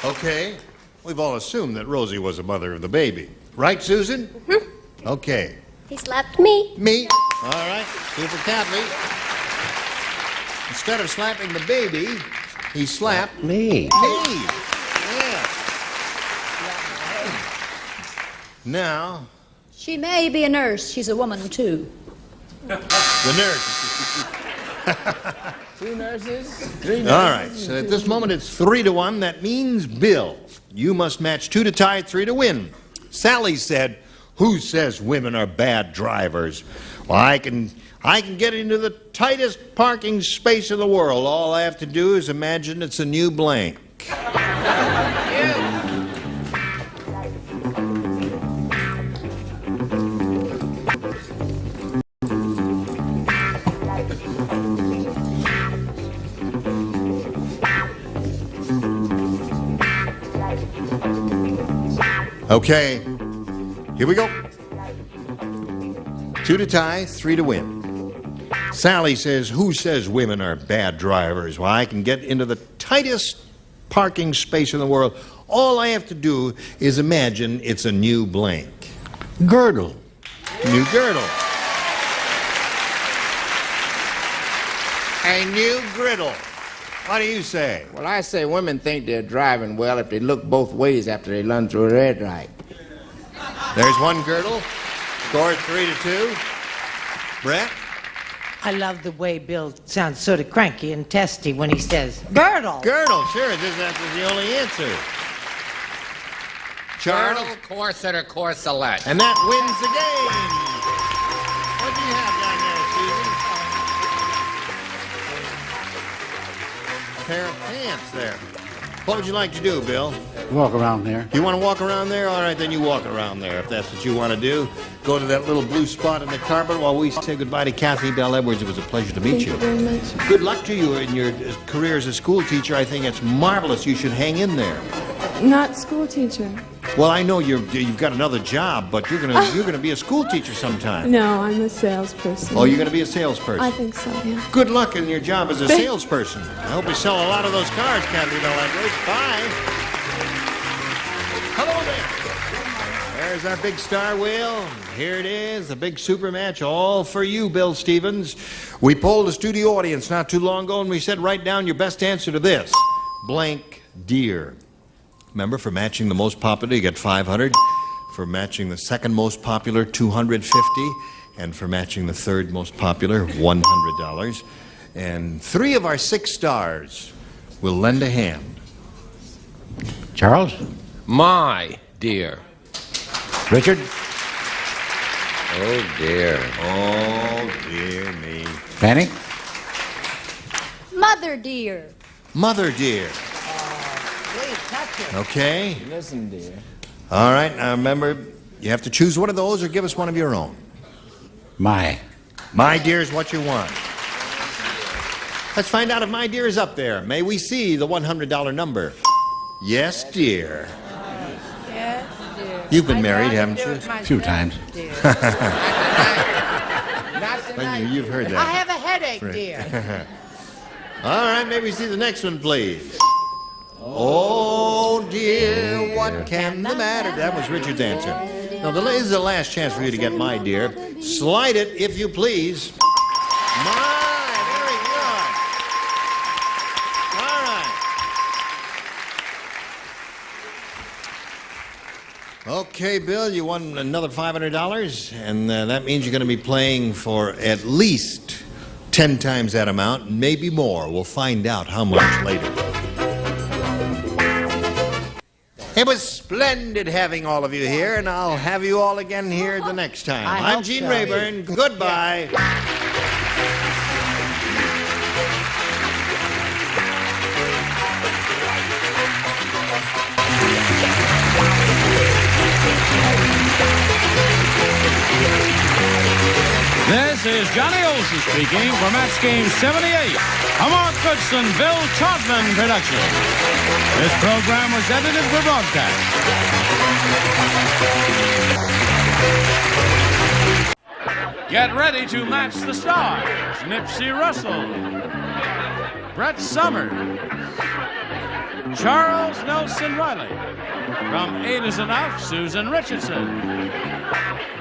Okay. We've all assumed that Rosie was the mother of the baby. Right, Susan? Mm-hmm. Okay. He slapped me. Me. All right. 2 for Kathy. Instead of slapping the baby, he slapped Me. me. Yeah. Now, She may be a nurse. She's a woman, too. the nurse. 2 nurses, 3 nurses. All right, so at this moment it's 3-1. That means, Bill, you must match 2 to tie, 3 to win. Sally said, who says women are bad drivers? Well, I can get into the tightest parking space in the world. All I have to do is imagine it's a new blank. Okay. Here we go. 2 to tie, 3 to win. Sally says, who says women are bad drivers? Well, I can get into the tightest parking space in the world. All I have to do is imagine it's a new blank. Girdle. New girdle. A new griddle. What do you say? Well, I say women think they're driving well if they look both ways after they run through a red light. There's one girdle. Score 3 to 2. Brett? I love the way Bill sounds sort of cranky and testy when he says, girdle. Girdle, sure. That's the only answer. Charles? Girdle, corset, or corselet. And that wins the game. What do you have down there, Susan? Pair of pants there. What would you like to do, Bill? Walk around there. You want to walk around there? All right, then you walk around there if that's what you want to do. Go to that little blue spot in the carpet while we say goodbye to Kathy Bell Edwards. It was a pleasure to meet you. Thank you very much. Good luck to you in your career as a school teacher. I think it's marvelous. You should hang in there. Not school teacher. Well, I know you've got another job, but you're gonna be a school teacher sometime. No, I'm a salesperson. Oh, you're gonna be a salesperson. I think so, yeah. Good luck in your job as a salesperson. I hope you sell a lot of those cars, Kathy Bell Edwards. Bye. Hello there. There's our big star wheel. Here it is, the big super match, all for you, Bill Stevens. We polled the studio audience not too long ago, and we said, write down your best answer to this. Blank deer. Remember, for matching the most popular, you get 500. For matching the second most popular, 250. And for matching the third most popular, $100. And 3 of our 6 stars will lend a hand. Charles? My dear. Richard? Oh, dear. Oh, dear me. Fanny? Mother dear. Mother dear. Okay. Listen, dear. All right, now remember, you have to choose one of those or give us one of your own. My. My dear is what you want. Let's find out if my dear is up there. May we see the $100 number? Yes, dear. Yes, dear. You've been married, haven't you? A few times. You've heard that. I have a headache, dear. All right, may we see the next one, please? Oh, dear, what can the matter? That was Richard's answer. Now, this is the last chance for you to get my dear. Slide it, if you please. My, very good. All right. Okay, Bill, you won another $500, and that means you're going to be playing for at least 10 times that amount, maybe more. We'll find out how much later. It was splendid having all of you here, and I'll have you all again here the next time. I'm Gene Rayburn. Goodbye. This is Johnny Olson speaking for Match Game 78, a Mark Goodson, Bill Todman production. This program was edited for broadcast. Get ready to match the stars. Nipsey Russell, Brett Summers, Charles Nelson Riley. From 8 is Enough, Susan Richardson,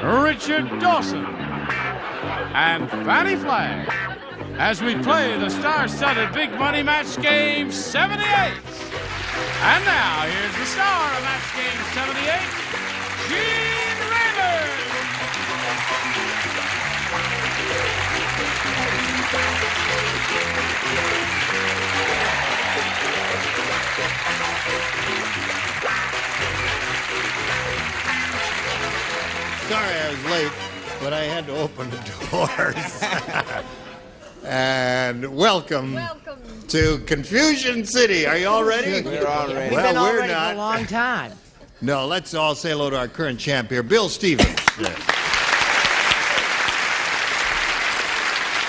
Richard Dawson, and Fanny Flagg, as we play the star-studded Big Money Match Game 78. And now, here's the star of Match Game 78, Gene Rayburn. Sorry I was late, but I had to open the doors. And welcome to Confusion City. Are you all ready? We're all ready. We've been Well, all we're ready for a not. long time. No, let's all say hello to our current champ here, Bill Stevens. Yes.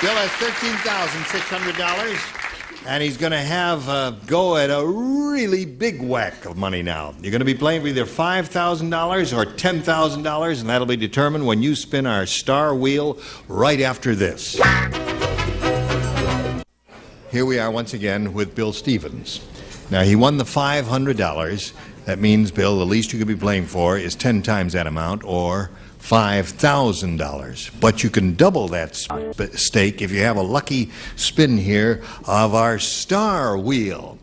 Bill has $13,600. And he's going to have a go at a really big whack of money now. You're going to be playing for either $5,000 or $10,000, and that'll be determined when you spin our star wheel right after this. Here we are once again with Bill Stevens. Now, he won the $500. That means, Bill, the least you could be playing for is 10 times that amount, or $5,000. But you can double that stake if you have a lucky spin here of our star wheel.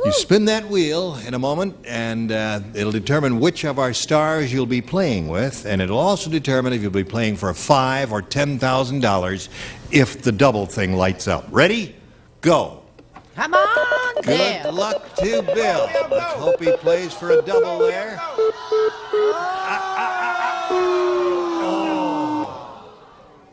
You spin that wheel in a moment, and it'll determine which of our stars you'll be playing with, and it'll also determine if you'll be playing for $5,000 or $10,000 if the double thing lights up. Ready? Go. Come on, Good Bill. luck to Bill. Let's hope he plays for a double there.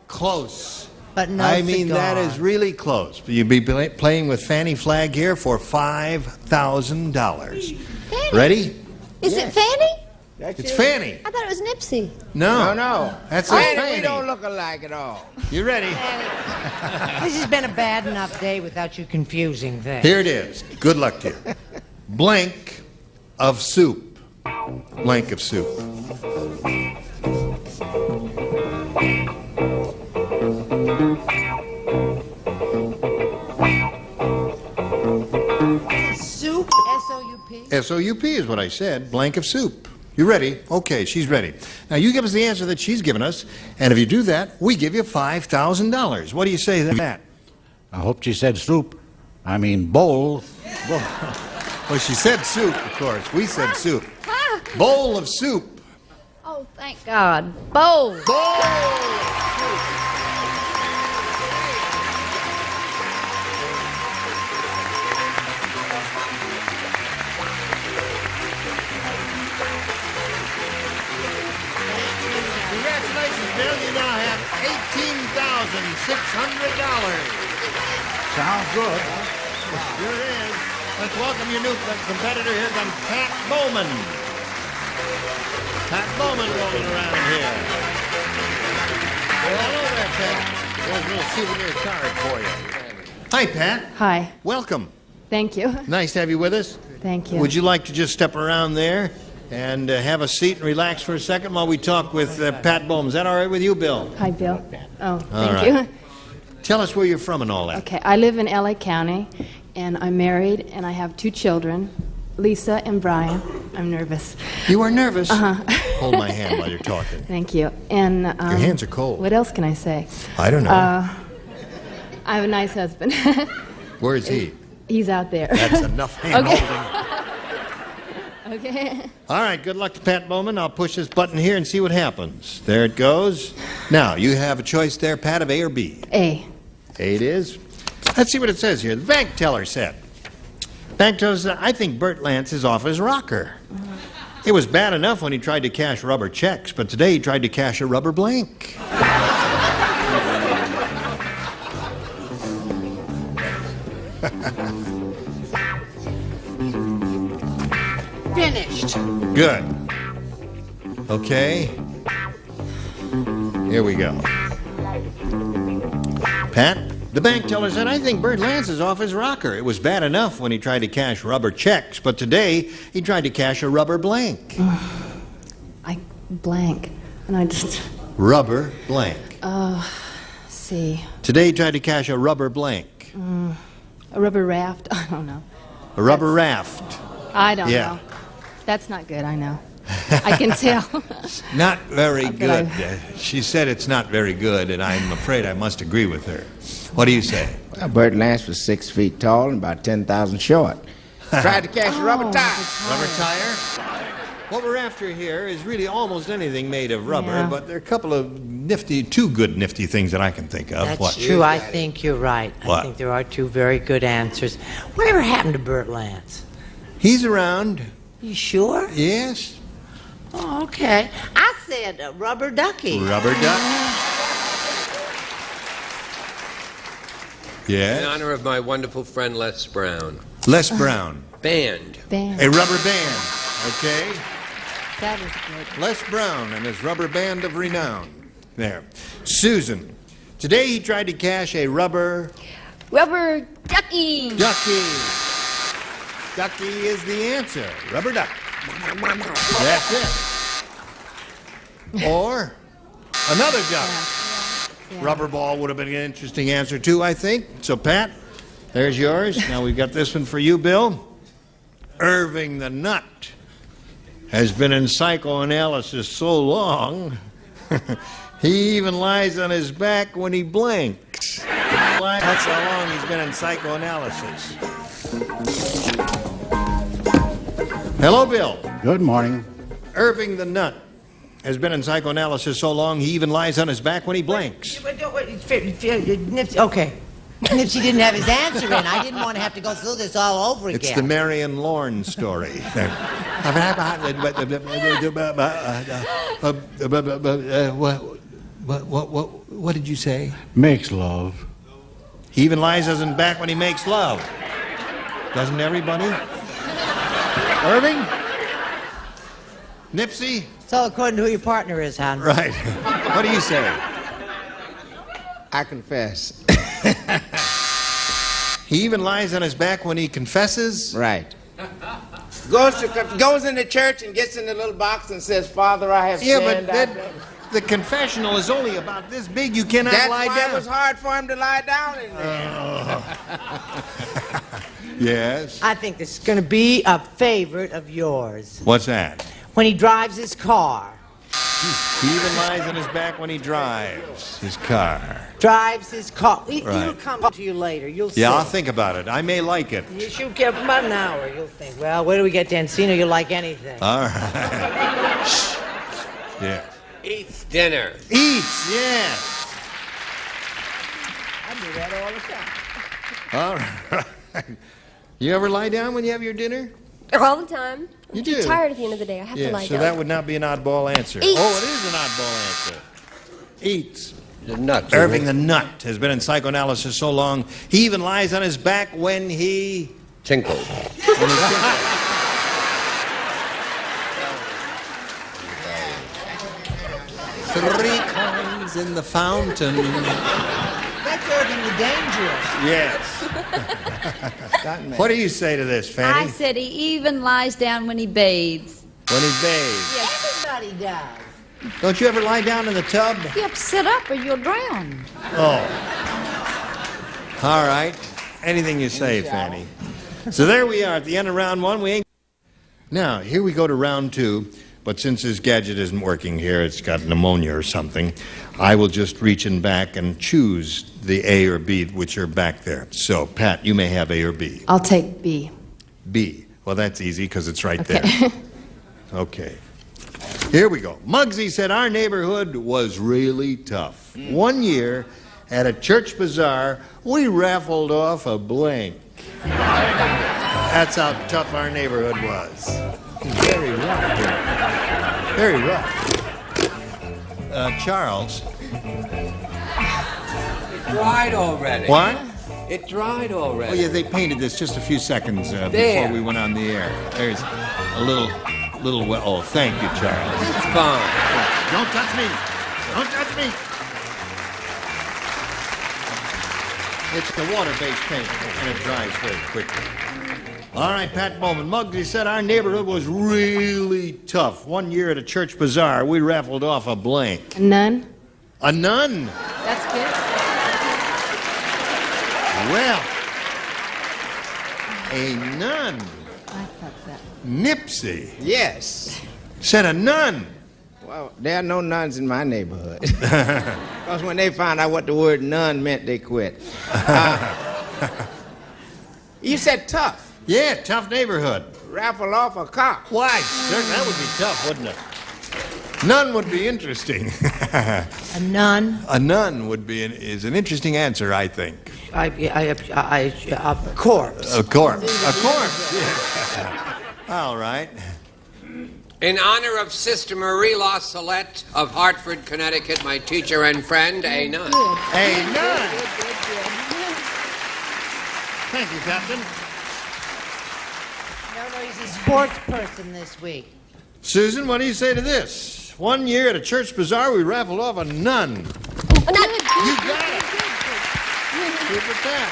Close. But no I mean, cigar. that is really close. You'll be playing with Fanny Flagg here for $5,000. Ready? Is it Fanny? It's Fanny. I thought it was Nipsey. No. No. That's Fanny, Fanny. we don't look alike at all. You ready? This has been a bad enough day without you confusing things. Here it is. Good luck to you. Blank of soup. Blank of soup. Soup? S-O-U-P? S-O-U-P is what I said. Blank of soup. You ready? Okay, she's ready. Now, you give us the answer that she's given us, and if you do that, we give you $5,000. What do you say to that? I hope she said soup. I mean bowl. Well, she said soup, of course. We said soup. Bowl of soup. Oh, thank God. Bowl. Bowl! Congratulations, Bill. You now have $18,600. Sounds good. Here it is. Let's welcome your new competitor. Here comes Pat Bowman. Pat Bowman rolling around here. Well, hello there, Pat. There's a little souvenir card for you. Hi, Pat. Hi. Welcome. Thank you. Nice to have you with us. Thank you. Would you like to just step around there and have a seat and relax for a second while we talk with Pat Bowman? Is that all right with you, Bill? Hi, Bill. Oh, thank right. you. Tell us where you're from and all that. Okay, I live in LA County, and I'm married, and I have 2 children, Lisa and Brian. I'm nervous. You are nervous? Uh-huh. Hold my hand while you're talking. Thank you. And Your hands are cold. What else can I say? I don't know. I have a nice husband. Where is he? He's out there. That's enough hand Okay. holding. Okay. All right, good luck to Pat Bowman. I'll push this button here and see what happens. There it goes. Now, you have a choice there, Pat, of A or B. A. A it is. Let's see what it says here. The bank teller said. Bank teller said, I think Bert Lance is off his rocker. It was bad enough when he tried to cash rubber checks, but today he tried to cash a rubber blank. Finished. Good. Okay. Here we go. Pat, the bank teller said, I think Bert Lance is off his rocker. It was bad enough when he tried to cash rubber checks, but today he tried to cash a rubber blank. I blank. And I just... Rubber blank. See. Today he tried to cash a rubber blank. A rubber raft? I don't know. A rubber raft. I don't Yeah. know. That's not good, I know. I can tell. Not very But good. She said it's not very good, and I'm afraid I must agree with her. What do you say? Well, Bert Lance was 6 feet tall and about 10,000 short. Tried to cash a rubber tire. Rubber tire? What we're after here is really almost anything made of rubber, Yeah. but there are a couple of two good nifty things that I can think of. That's What? true. I think you're right. What? I think there are 2 very good answers. Whatever happened to Bert Lance? He's around. You sure? Yes. Oh, okay. I said rubber ducky. Rubber duck. In Yes. honor of my wonderful friend Les Brown. Les Brown. Band. Band. A rubber band. Okay. That is good. Les Brown and his rubber band of renown. There. Susan. Today he tried to cash a rubber Rubber ducky. Ducky. Ducky is the answer. Rubber duck. That's it. Or another duck. Yeah. Rubber ball would have been an interesting answer too, I think. So, Pat, there's yours. Now we've got this one for you, Bill. Irving the Nut has been in psychoanalysis so long, he even lies on his back when he blinks. That's how long he's been in psychoanalysis. Hello, Bill. Good morning. Irving the Nut has been in psychoanalysis so long, he even lies on his back when he blinks. Okay. Nipsey didn't have his answer in. I didn't want to have to go through this all over again. It's the Marion Lorne story. What did you say? Makes love. He even lies on his back when he makes love. Doesn't everybody? Irving? Nipsey? It's all according to who your partner is, hon. Right. What do you say? I confess. He even lies on his back when he confesses? Right. Goes into church and gets in the little box and says, Father, I have sinned. Yeah, but the confessional is only about this big. You cannot lie down. That's why it was hard for him to lie down in there. Yes? I think this is going to be a favorite of yours. What's that? When he drives his car. He even lies on his back when he drives his car. Drives his car. Right. He'll come to you later. You'll see. Yeah, I'll think about it. I may like it. You should give him about an hour. You'll think, well, where do we get to Encino? You'll like anything. All right. Yeah. Eats dinner. Eats, yes. I do that all the time. All right. You ever lie down when you have your dinner? All the time. You I'm do? too tired at the end of the day. I have to lie So down. that would not be an oddball answer. Eats. Oh, it is an oddball answer. Eats. The Nut. Irving the Nut has been in psychoanalysis so long, he even lies on his back when he... Tinkles. When he tinkles. Three coins in the fountain. That's Irving the Dangerous. Yes. What do you say to this, Fanny? I said he even lies down when he bathes. When he bathes. Everybody does. Don't you ever lie down in the tub? Yep, sit up or you'll drown. Oh. All right. Anything you say, Fanny. So there we are at the end of round one. We ain't... Now, here we go to round two. But since this gadget isn't working here, it's got pneumonia or something, I will just reach in back and choose the A or B, which are back there. So, Pat, you may have A or B. I'll take B. B. Well, that's easy because it's right there. Okay. Here we go. Muggsy said our neighborhood was really tough. One year at a church bazaar, we raffled off a blank. That's how tough our neighborhood was. Very rough. Very rough. Charles. It dried already. What? It dried already. Oh, yeah, they painted this just a few seconds before we went on the air. There's a little oh, thank you, Charles. It's fine. Don't touch me. Don't touch me. It's the water-based paint, and it dries very quickly. All right, Pat Bowman. Muggsy said our neighborhood was really tough. One year at a church bazaar, we raffled off a blank. A nun? A nun? That's good. Well, a nun. I thought that. Nipsey Yes. said a nun. Well, there are no nuns in my neighborhood. Because when they found out what the word nun meant, they quit. You said tough. Yeah, tough neighborhood. Raffle off a cock. Why? That would be tough, wouldn't it? Nun would be interesting. A nun? A nun would be is an interesting answer, I think. A corpse. A corpse. A corpse. Yeah. All right. In honor of Sister Marie La Salette of Hartford, Connecticut, my teacher and friend, a nun. A nun. Thank you, Captain. No, he's a sports person this week. Susan, what do you say to this? One year at a church bazaar, we raffled off a nun. A nun. You got it. Super Pat.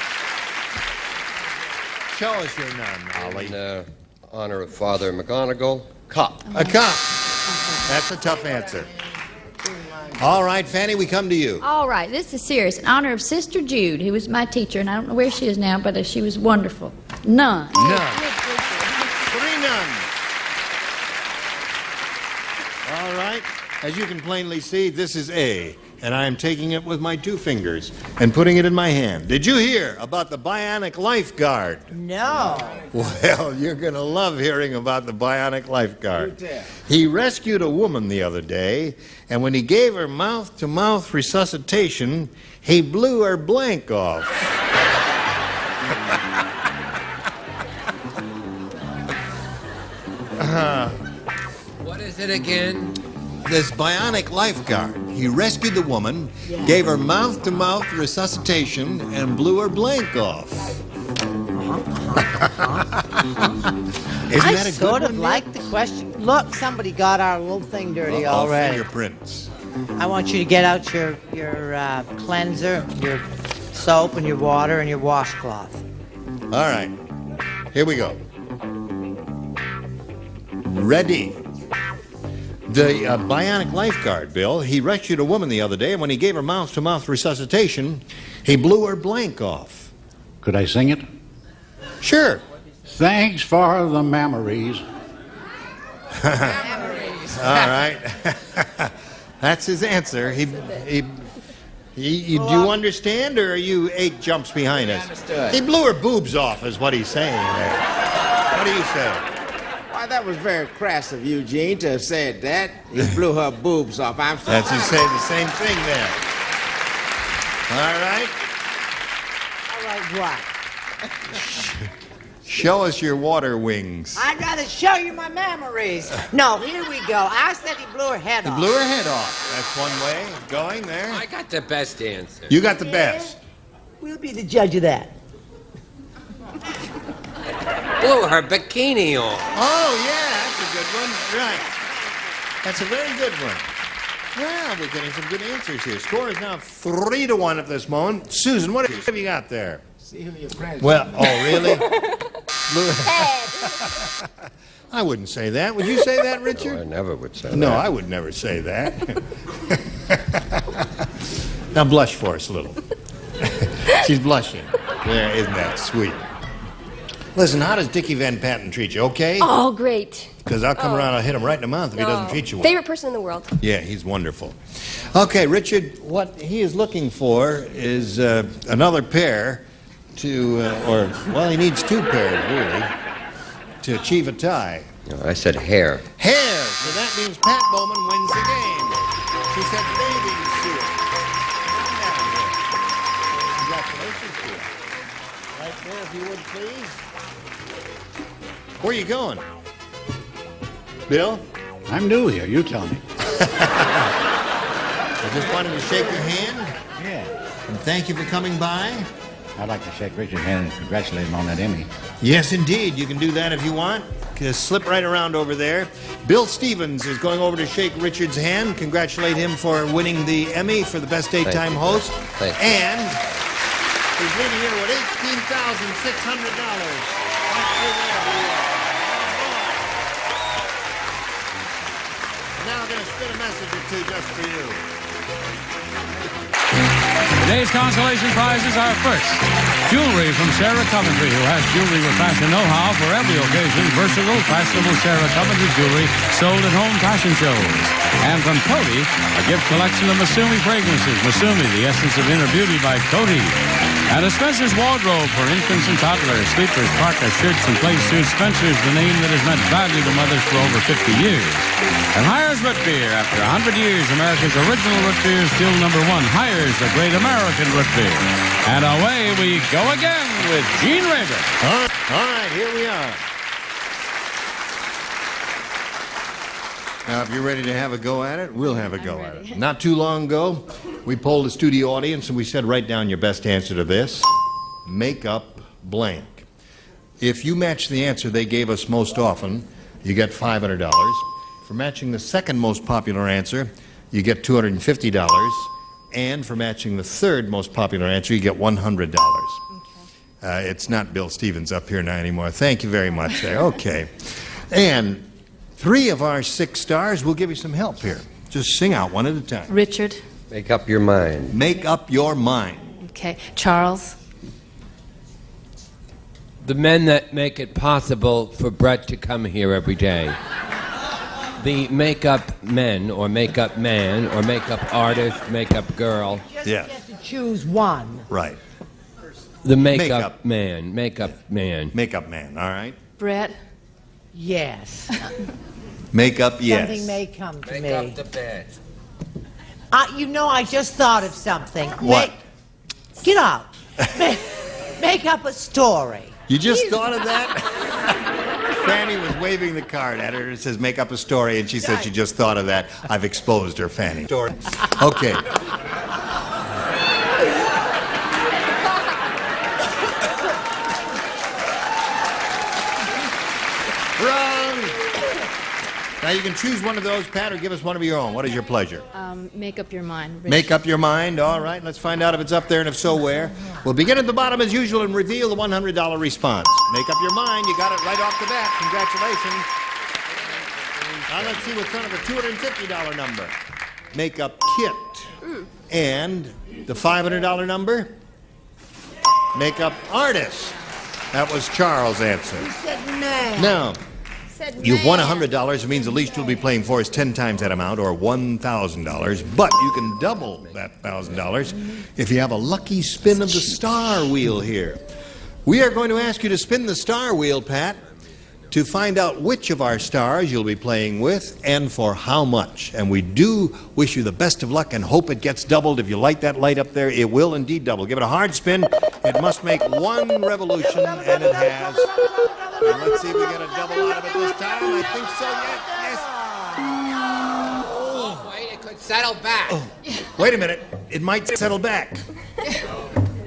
Show us your nun, Ollie. In honor of Father McGonagall, cup. A cup. That's a tough answer. All right, Fanny, we come to you. All right, this is serious. In honor of Sister Jude, who was my teacher, and I don't know where she is now, but she was wonderful. Nun. Nun. 3 nuns. All right. As you can plainly see, this is A, and I am taking it with my 2 fingers and putting it in my hand. Did you hear about the bionic lifeguard? No. Well, you're going to love hearing about the bionic lifeguard. He rescued a woman the other day, and when he gave her mouth-to-mouth resuscitation, he blew her blank off. What is it again? This bionic lifeguard. He rescued the woman, gave her mouth-to-mouth resuscitation, and blew her blank off. I sort of like the question. Look, somebody got our little thing dirty already. Fingerprints. I want you to get out your cleanser, your soap, and your water, and your washcloth. All right. Here we go. Ready. The bionic lifeguard, Bill, he rescued a woman the other day, and when he gave her mouth-to-mouth resuscitation, he blew her blank off. Could I sing it? Sure. Thanks for the memories. All right. That's his answer. Do you understand, or are you 8 jumps behind us? Understood. He blew her boobs off, is what he's saying there. What do you say? Why, that was very crass of Eugene to have said that. He blew her boobs off. I'm sorry. That's he's saying the same thing there. All right. All right, what? Show us your water wings. I'd rather show you my memories. No, here we go. I said he blew her head off. He blew her head off. That's one way of going there. I got the best answer. You got the best. We'll be the judge of that. Blew her bikini off. Oh, yeah, that's a good one. Right. That's a very good one. Well, we're getting some good answers here. Score is now 3-1 at this moment. Susan, what have you got there? See who your friends are. Well, oh, really? I wouldn't say that. Would you say that, Richard? No, I never would say that. No, I would never say that. Now blush for us a little. She's blushing. Yeah, isn't that sweet? Listen, how does Dickie Van Patten treat you? Okay? Oh, great. Because I'll come around and hit him right in the mouth if he doesn't treat you well. Favorite person in the world. Yeah, he's wonderful. Okay, Richard, what he is looking for is another pair to, well, he needs 2 pairs, really, to achieve a tie. No, I said hair. Hair! So that means Pat Bowman wins the game. She said bathing suit. Congratulations to you. Right there, if you would, please. Where are you going? Bill? I'm new here. You tell me. I just wanted to shake your hand. Yeah. And thank you for coming by. I'd like to shake Richard's hand and congratulate him on that Emmy. Yes, indeed. You can do that if you want. Just slip right around over there. Bill Stevens is going over to shake Richard's hand. Congratulate him for winning the Emmy for the Best Daytime Host. Thank you. And he's leaving here with $18,600. Now I'm going to spit a message or 2 just for you. Today's consolation prizes are first, jewelry from Sarah Coventry, who has jewelry with fashion know-how for every occasion. Versatile, fashionable Sarah Coventry jewelry sold at home fashion shows. And from Coty, a gift collection of Masumi fragrances. Masumi, the essence of inner beauty by Coty. And a Spencer's wardrobe for infants and toddlers, sleepers, parkas, shirts, and play suits. Spencer's, the name that has meant value to mothers for over 50 years. And Hires Root Beer. After 100 years, America's original root beer is still #1. Hires, the great American root beer. And away we go again with Gene Rader. All right, here we are. Now, if you're ready to have a go at it, we'll have a go at it. Not too long ago, we polled the studio audience and we said, write down your best answer to this. Make up blank. If you match the answer they gave us most often, you get $500. For matching the second most popular answer, you get $250. And for matching the third most popular answer, you get $100. It's not Bill Stevens up here now anymore. Thank you very much there. Okay. And 3 of our 6 stars will give you some help here. Just sing out one at a time. Richard. Make up your mind. Make up your mind. Okay. Charles. The men that make it possible for Brett to come here every day. The makeup men, or makeup man, or makeup artist, makeup girl. Just get to choose one. Right. The makeup man. Makeup man. Makeup man, all right. Brett. Yes. Makeup, yes. Something may come to me. Make up the bed. You know, I just thought of something. What? Get out. Make up a story. You just thought of that? Fanny was waving the card at her. It says, make up a story, and she said she just thought of that. I've exposed her, Fanny. Okay. Wrong! Now you can choose one of those, Pat, or give us one of your own. What is your pleasure? Make up your mind. Richard. Make up your mind. All right, let's find out if it's up there, and if so, where. We'll begin at the bottom as usual and reveal the $100 response. Make up your mind. You got it right off the bat. Congratulations. Now let's see what's under the $250 number. Make up kit. And the $500 number. Make up artist. That was Charles' answer. You said man. Now, you've won $100. It means the least you'll be playing for is 10 times that amount, or $1,000. But you can double that $1,000 if you have a lucky spin of the star wheel here. We are going to ask you to spin the star wheel, Pat, to find out which of our stars you'll be playing with and for how much. And we do wish you the best of luck and hope it gets doubled. If you light that light up there, it will indeed double. Give it a hard spin. It must make 1 revolution, and it has. And let's see if we get a double out of it this time. I think so, yes. Oh, wait, it could settle back. Oh, wait a minute. It might settle back.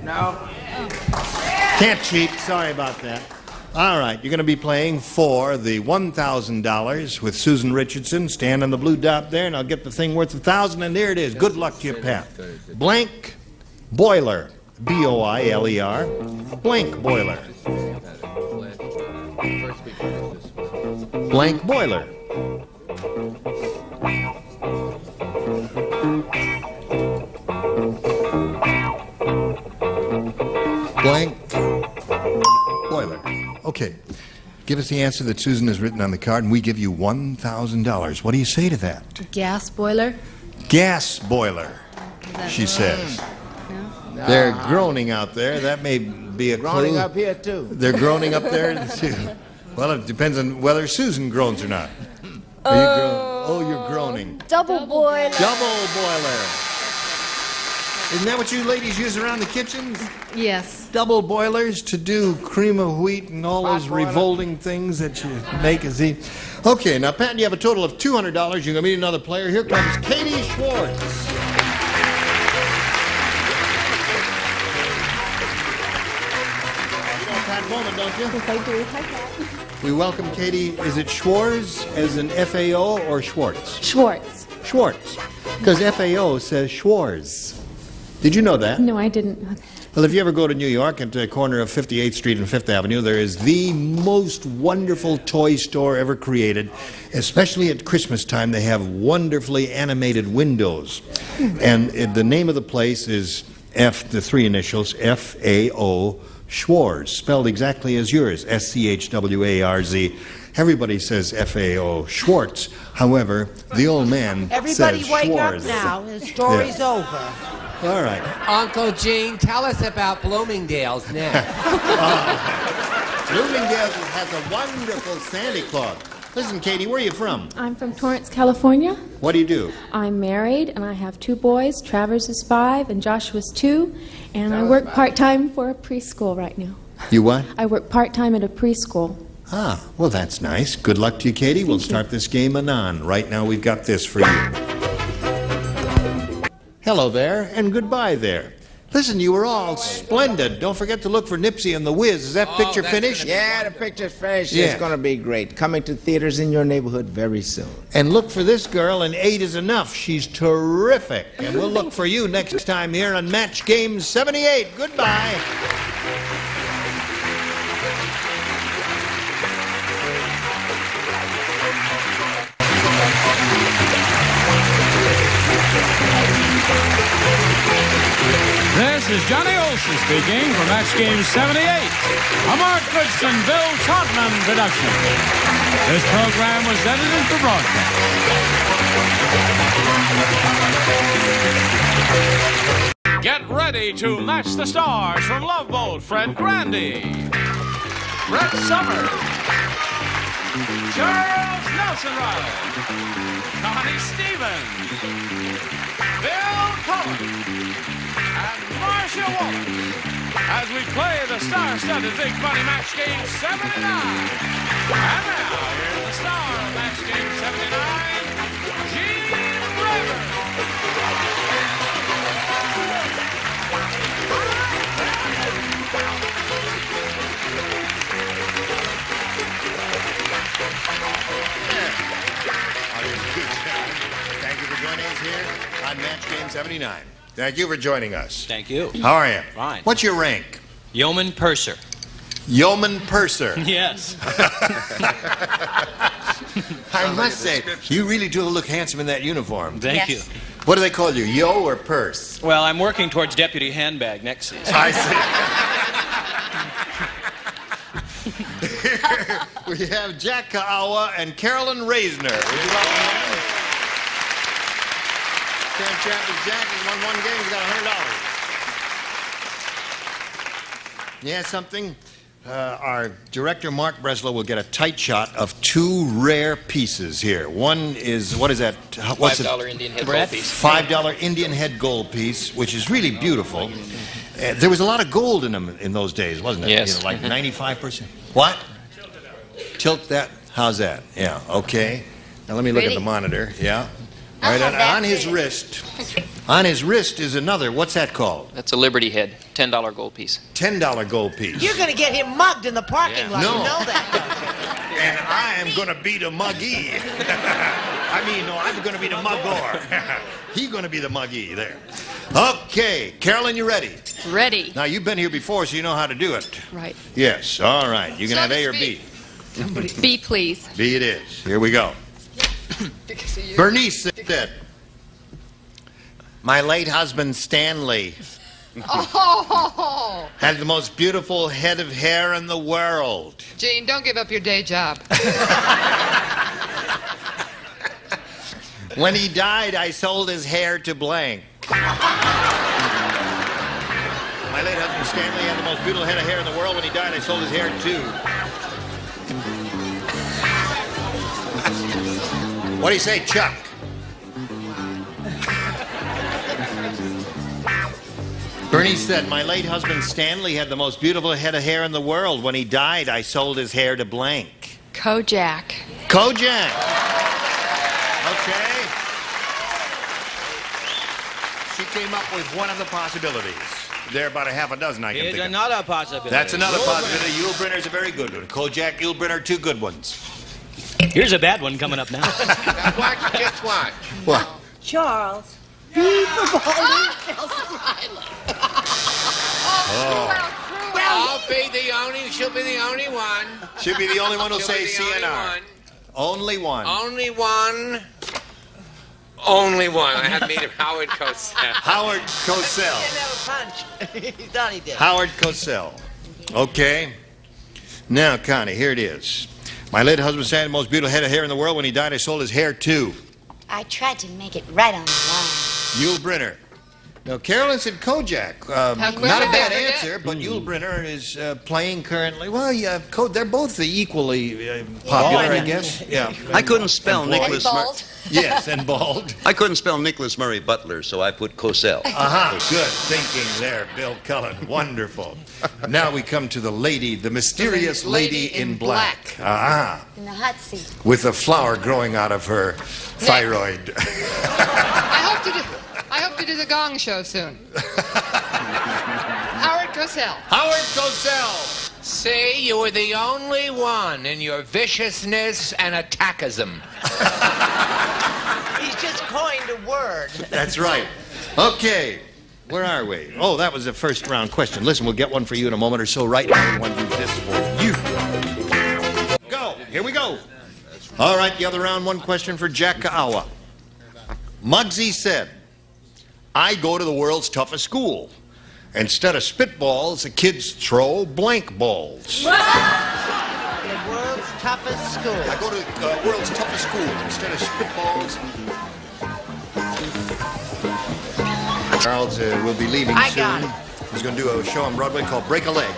No. Can't cheat. Sorry about that. All right, you're going to be playing for the $1,000 with Susan Richardson. Stand on the blue dot there, and I'll get the thing worth $1,000, and there it is. Good luck to you, Pat. Blank boiler. B-O-I-L-E-R. Blank boiler. Blank boiler. Blank boiler. Okay. Give us the answer that Susan has written on the card, and we give you $1,000. What do you say to that? Gas boiler. Gas boiler, she says. No? They're groaning out there. That may be a clue. Groaning up here, too. They're groaning up there, too. Well, it depends on whether Susan groans or not. Are you oh, you're groaning. Double boiler. Double boiler. Isn't that what you ladies use around the kitchens? Yes. Double boilers to do cream of wheat and all those revolting things that you make as eat. Okay, now, Pat, you have a total of $200. You're going to meet another player. Here comes Katie Schwartz. You know Pat Bowman, don't you? Yes, I do. Hi, Pat. We welcome Katie. Is it Schwartz as in F-A-O or Schwartz? Schwartz. Schwartz. Because F-A-O says Schwartz. Did you know that? No, I didn't know that. Well, if you ever go to New York at the corner of 58th Street and 5th Avenue, there is the most wonderful toy store ever created. Especially at Christmas time, they have wonderfully animated windows. And the name of the place is the 3 initials, F-A-O, Schwarz, spelled exactly as yours, S-C-H-W-A-R-Z. Everybody says F-A-O, Schwartz. However, the old man Everybody says wake Schwarz. up now. The story's over. All right. Uncle Gene, tell us about Bloomingdale's next. Bloomingdale's has a wonderful Santa Claus. Listen, Katie, where are you from? I'm from Torrance, California. What do you do? I'm married, and I have 2 boys. Travers is 5, and Joshua's 2. And I work part-time for a preschool right now. You what? I work part-time at a preschool. Ah, well, that's nice. Good luck to you, Katie. We'll start this game anon. Right now, we've got this for you. Hello there, and goodbye there. Listen, you were all splendid. Don't forget to look for Nipsey and the Wiz. Is that picture finished? Yeah, the picture's finished. Yeah. It's going to be great. Coming to theaters in your neighborhood very soon. And look for this girl, and 8 is enough. She's terrific. And we'll look for you next time here on Match Game 78. Goodbye. Morrissey speaking for Match Game 78, a Mark Goodson, Bill Todman production. This program was edited for broadcast. Get ready to match the stars from Love Boat. Fred Grandy, Brett Summers, Charles Nelson Riley, Connie Stevens, Bill Cullen, and Marcia Wallace as we play the star-studded Big Money Match Game 79. And now, here's the star of Match Game 79, Gene Raver. Thank you for joining us here on Match Game 79. Thank you for joining us. Thank you. How are you? Fine. What's your rank? Yeoman Purser. Yeoman Purser. Yes. I must say, you really do look handsome in that uniform. Thank you. What do they call you, Yo or Purse? Well, I'm working towards deputy handbag next season. I see. We have Jack Kaawa and Carolyn Reisner. Would you welcome them? Champ is Jack. He's won one game. He's got $100. Yeah, something? Our director, Mark Breslow, will get a tight shot of two rare pieces here. One is, what is that? What's $5 Indian head gold piece. $5 Indian head gold piece, which is really beautiful. There was a lot of gold in them in those days, wasn't it? Yes. You know, like 95%. What? Tilt that. How's that? Yeah, okay. Now let me look at the monitor. Yeah. All right, on his wrist. On his wrist is another. What's that called? That's a Liberty head. $10 gold piece. $10 gold piece. You're going to get him mugged in the parking lot. No. You know that. And I am going to be the muggy. I'm going to be the muggor. He's going to be the muggy there. Okay, Carolyn, you ready? Ready. Now, you've been here before, so you know how to do it. Right. Yes, all right. You can have A or B. B, please. B it is. Here we go. Bernice said, my late husband, Stanley, Oh, had the most beautiful head of hair in the world. Gene, don't give up your day job. When he died, I sold his hair to blank. My late husband, Stanley, had the most beautiful head of hair in the world. When he died, I sold his hair too. What do you say, Chuck? Bernie said, my late husband Stanley had the most beautiful head of hair in the world. When he died, I sold his hair to blank. Kojak. Kojak. Okay. She came up with one of the possibilities. There are about a half a dozen I can think of. Another possibility. That's another possibility. Yulebrenner's a very good one. Kojak, Yulebrenner, two good ones. Here's a bad one coming up now. Now watch, just watch. What? Charles. I'll be the only, she'll be the only one. She'll be the only one who'll She'll say be the CNR. only one. Only one. Only one. I had to meet him, Howard Cosell. Howard Cosell. He thought he did. Howard Cosell. Okay. Now, Connie, here it is. My late husband had the most beautiful head of hair in the world. When he died, I sold his hair too. I tried to make it right on the line. Yulebrenner. Now, Carolyn said Kojak. Not a bad answer, but Yulebrenner is playing currently. Well, yeah, they're both equally popular, I guess. Yeah. I couldn't spell Nicholas Murray. Yes, and bald. I couldn't spell Nicholas Murray Butler, so I put Cosell. Good thinking there, Bill Cullen. Wonderful. Now we come to the lady, the mysterious lady in black. In the hot seat. With a flower growing out of her thyroid. I hope to do the Gong Show soon. Howard Cosell. Howard Cosell. See, you were the only one in your viciousness and attachism. He's just coined a word. That's right. Okay. Where are we? Oh, that was a first round question. Listen, we'll get one for you in a moment or so. Right now, we want to do this for you. Go. Here we go. All right, the other round, one question for Jack Kaawa. Muggsy said, I go to the world's toughest school. Instead of spitballs, the kids throw blank balls. The world's toughest school. I go to world's toughest school. Instead of spitballs. Charles will be leaving soon. He's going to do a show on Broadway called Break a Leg,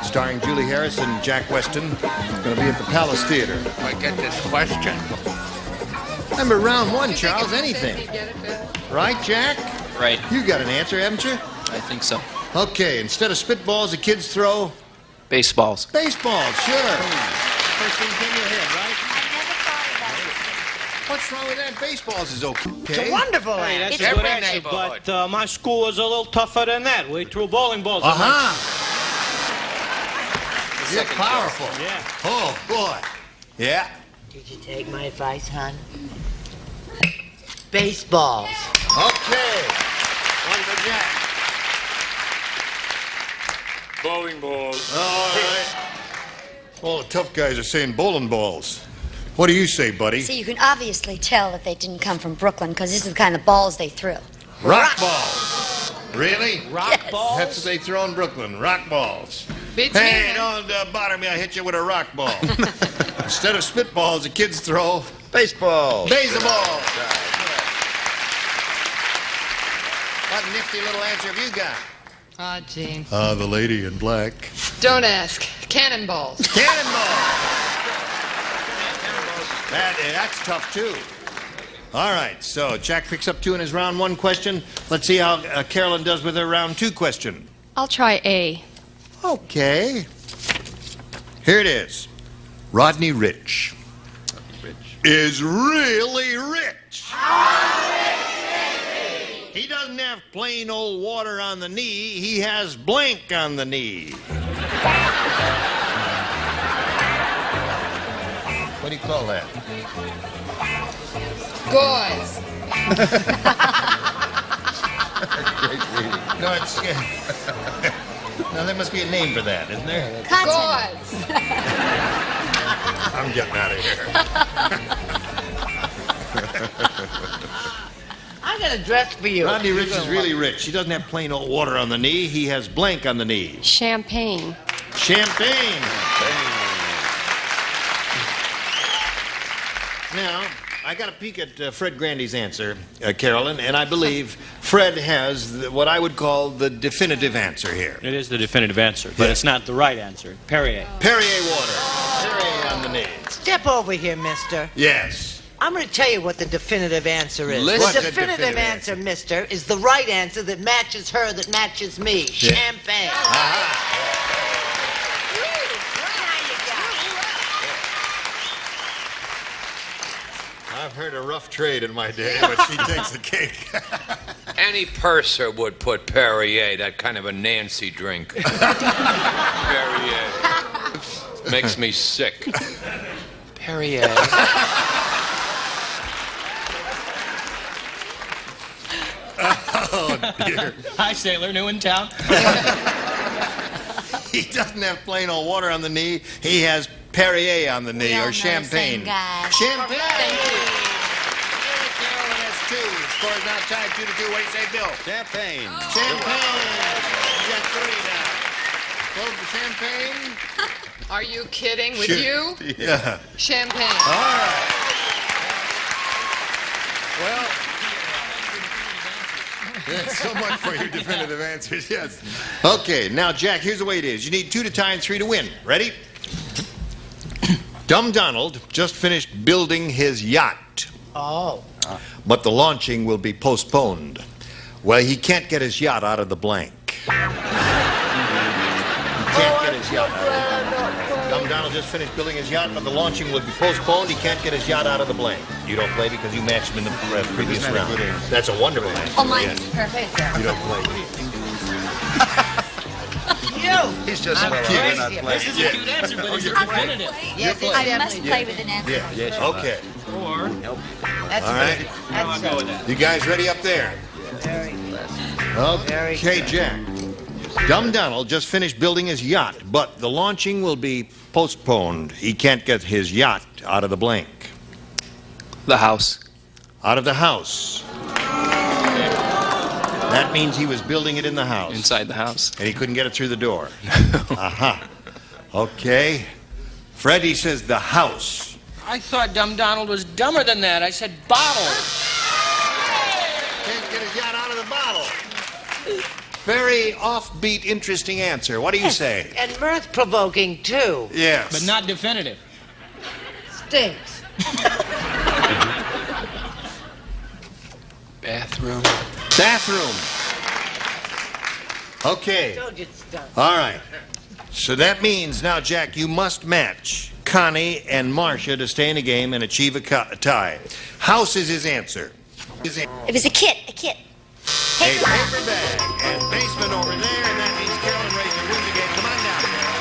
starring Julie Harris and Jack Weston. It's going to be at the Palace Theater. If I get this question. Remember round one, Charles, anything. Right, Jack? Right. You got an answer, haven't you? I think so. Okay, instead of spitballs, the kids throw... Baseballs. Baseballs, sure. First thing came to your head, right? What's wrong with that? Baseballs is okay. It's a wonderful Hey, answer. that's a good answer, but my school was a little tougher than that. We threw bowling balls. You're powerful. Yeah. Oh, boy. Yeah. Did you take my advice, hon? Baseballs. Okay. One for Jack. Bowling balls. All right. All the tough guys are saying bowling balls. What do you say, buddy? See, you can obviously tell that they didn't come from Brooklyn because this is the kind of balls they threw. Rock balls. Really? Rock balls? That's what they throw in Brooklyn. Rock balls. Beats Hey, me. don't bother me. I hit you with a rock ball. Instead of spitballs, the kids throw... Baseball. Baseball. What nifty little answer have you got? Ah, Gene. The lady in black. Don't ask. Cannonballs. Cannonball. That's tough, too. All right, so Jack picks up 2 in his round 1 question. Let's see how Carolyn does with her round 2 question. I'll try A. Okay. Here it is. Rodney Rich is really rich. He doesn't have plain old water on the knee. He has blank on the knee. What do you call that? Gauze. No, it's... no, there must be a name for that, isn't there? Gauze. I'm getting out of here. I got a dress for you. Rodney Rich is really rich. He doesn't have plain old water on the knee. He has blank on the knee. Champagne. Champagne. Now, I got a peek at Fred Grandy's answer, Carolyn, and I believe Fred has what I would call the definitive answer here. It is the definitive answer, but it's not the right answer. Perrier. Perrier water. Perrier on the knee. Step over here, mister. Yes. I'm going to tell you what the definitive answer is. What's The the definitive answer, mister, is the right answer that matches her, that matches me. Yeah. Champagne. I've heard a rough trade in my day, but she takes the cake. Any purser would put Perrier, that kind of a Nancy drink. Perrier. Makes me sick. Perrier. Oh, dear. Hi, sailor, new in town. He doesn't have plain old water on the knee. He has Perrier on the knee, or champagne. Champagne! Carolyn has 2. Score is now tied 2-2. What do you say, Bill? Champagne. Champagne! You got 3 now. Close the champagne. Are you kidding? With Sure. you? Yeah. Champagne. All right. Well, that's so much for your definitive answers, yes. Okay, now, Jack, here's the way it is. You need 2 to tie and 3 to win. Ready? Dumb Donald just finished building his yacht. Oh. But the launching will be postponed. Well, he can't get his yacht out of the blank. He can't get his yacht out of the blank. Dumb Donald just finished building his yacht, but the launching will be postponed. He can't get his yacht out of the blank. You don't play because you matched him in the previous round. That's a wonderful answer. Oh, mine yes. is perfect. You don't play. He's just I'm well, kidding. not playing. This is a cute answer, but it's definitive. Yes, You're it's I definitely must play with an answer. Yeah. Yes, Okay. Or, That's All right. That's go with that. You guys ready up there? very Okay, Jack. Dumb Donald just finished building his yacht, but the launching will be postponed. He can't get his yacht out of the blank. the house. Out of the house. That means he was building it in the house. Inside the house. And he couldn't get it through the door. Aha. Okay. Freddie says the house. I thought Dumb Donald was dumber than that. I said bottle. Can't get his yacht out of the bottle. Very offbeat, interesting answer. What do you say? And mirth-provoking, too. Yes. But not definitive. Stinks. Bathroom. Bathroom. Okay. Told you it stunk. All right. So that means now, Jack, you must match Connie and Marcia to stay in the game and achieve a tie. House is his answer. It was a kit, a kit. A paper bag and basement over there, and that means Carolyn Razor wins the game. Come on down, Carolyn.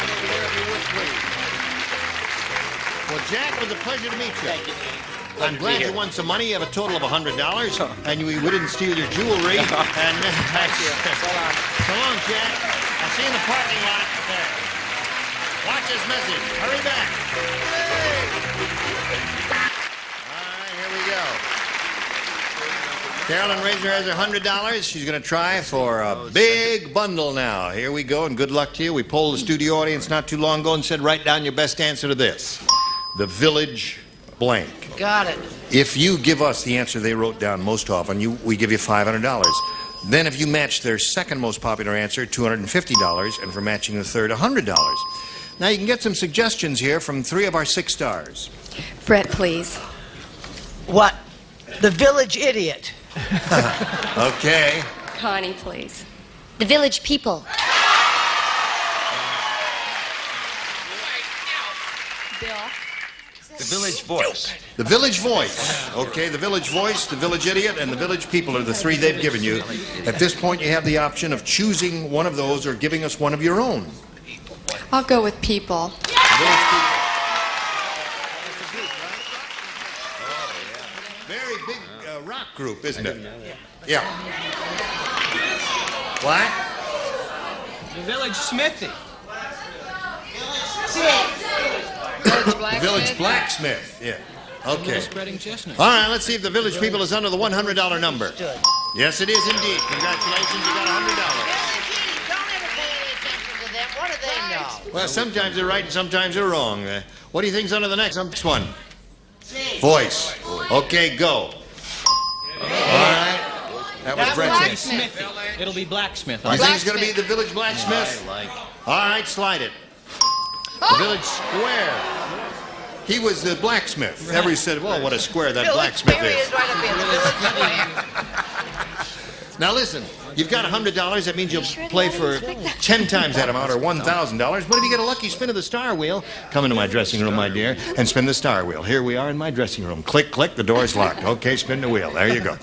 Over there, if you would, please. Well, Jack, it was a pleasure to meet you. Thank you. I'm glad you won some money. You have a total of $100, and we didn't steal your jewelry. And Thank you. So long. so long, Jack. I'll see you in the parking lot there. Watch this message. Hurry back. Here we go. Carolyn Razor has her $100. She's going to try for a big bundle now. Here we go, and good luck to you. We polled the studio audience not too long ago and said, write down your best answer to this. The Village blank. Got it. If you give us the answer they wrote down most often, we give you $500. Then if you match their second most popular answer, $250, and for matching the third, $100. Now you can get some suggestions here from 3 of our 6 stars. Brett, please. What? The Village Idiot. Okay. Connie, please. The Village People. Bill. The Village Voice. The Village Voice. Okay, the Village Voice, the Village Idiot, and the Village People are the 3 they've given you. At this point, you have the option of choosing one of those or giving us one of your own. I'll go with people. Village People. Very big rock group, isn't it? Yeah. What? The Village Smithy. Village Blacksmith. Yeah. Okay. Spreading chestnut. All right, let's see if the Village People is under the $100 number. Yes, it is indeed. Congratulations, you got $100. What do they know? Well, sometimes they're right and sometimes they're wrong. What do you think's under the next one? Voice. Okay, go. All right. That was Brett's. Smithy. It'll be Blacksmith. You think it's going to be the Village Blacksmith? All right, slide it. The Village Square. He was the blacksmith. Right. Everybody said, well, what a square that Village blacksmith Square is. right up here. The Village Square. Now listen, you've got $100. That means you'll play for 10 times that amount, or $1,000. But if you get a lucky spin of the star wheel, come into my dressing room, my dear, and spin the star wheel. Here we are in my dressing room. Click, click, the door's locked. Okay, spin the wheel. There you go.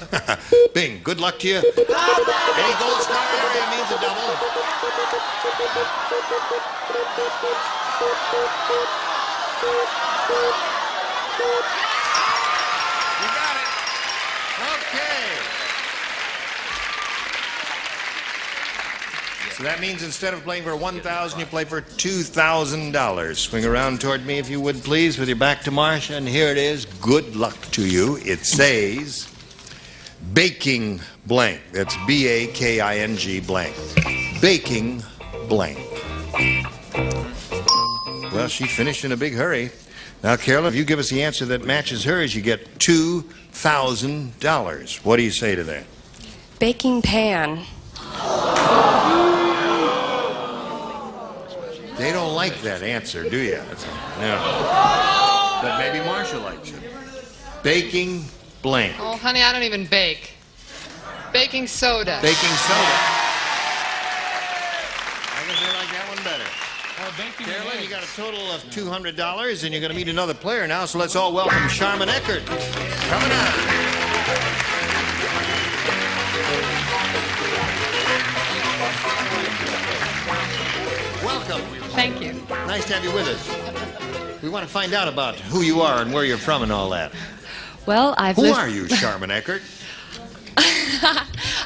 Bing, good luck to you. Any gold star area means a double. You got it. Okay. So that means instead of playing for $1,000, you play for $2,000. Swing around toward me, if you would, please, with your back to Marcia. And here it is. Good luck to you. It says baking blank. That's B-A-K-I-N-G blank. Baking blank. Well, she finished in a big hurry. Now, Carolyn, if you give us the answer that matches hers, you get $2,000. What do you say to that? Baking pan. They don't like that answer, do you? No. But maybe Marcia likes it. Baking blank. Oh, honey, I don't even bake. Baking soda. Baking soda. I guess they like that one better. Carolyn, you got a total of $200, and you're going to meet another player now, so let's all welcome Sharman Eckert. Coming on. Welcome. Thank you. Nice to have you with us. We want to find out about who you are and where you're from and all that. Well, Who are you, Sharman Eckert?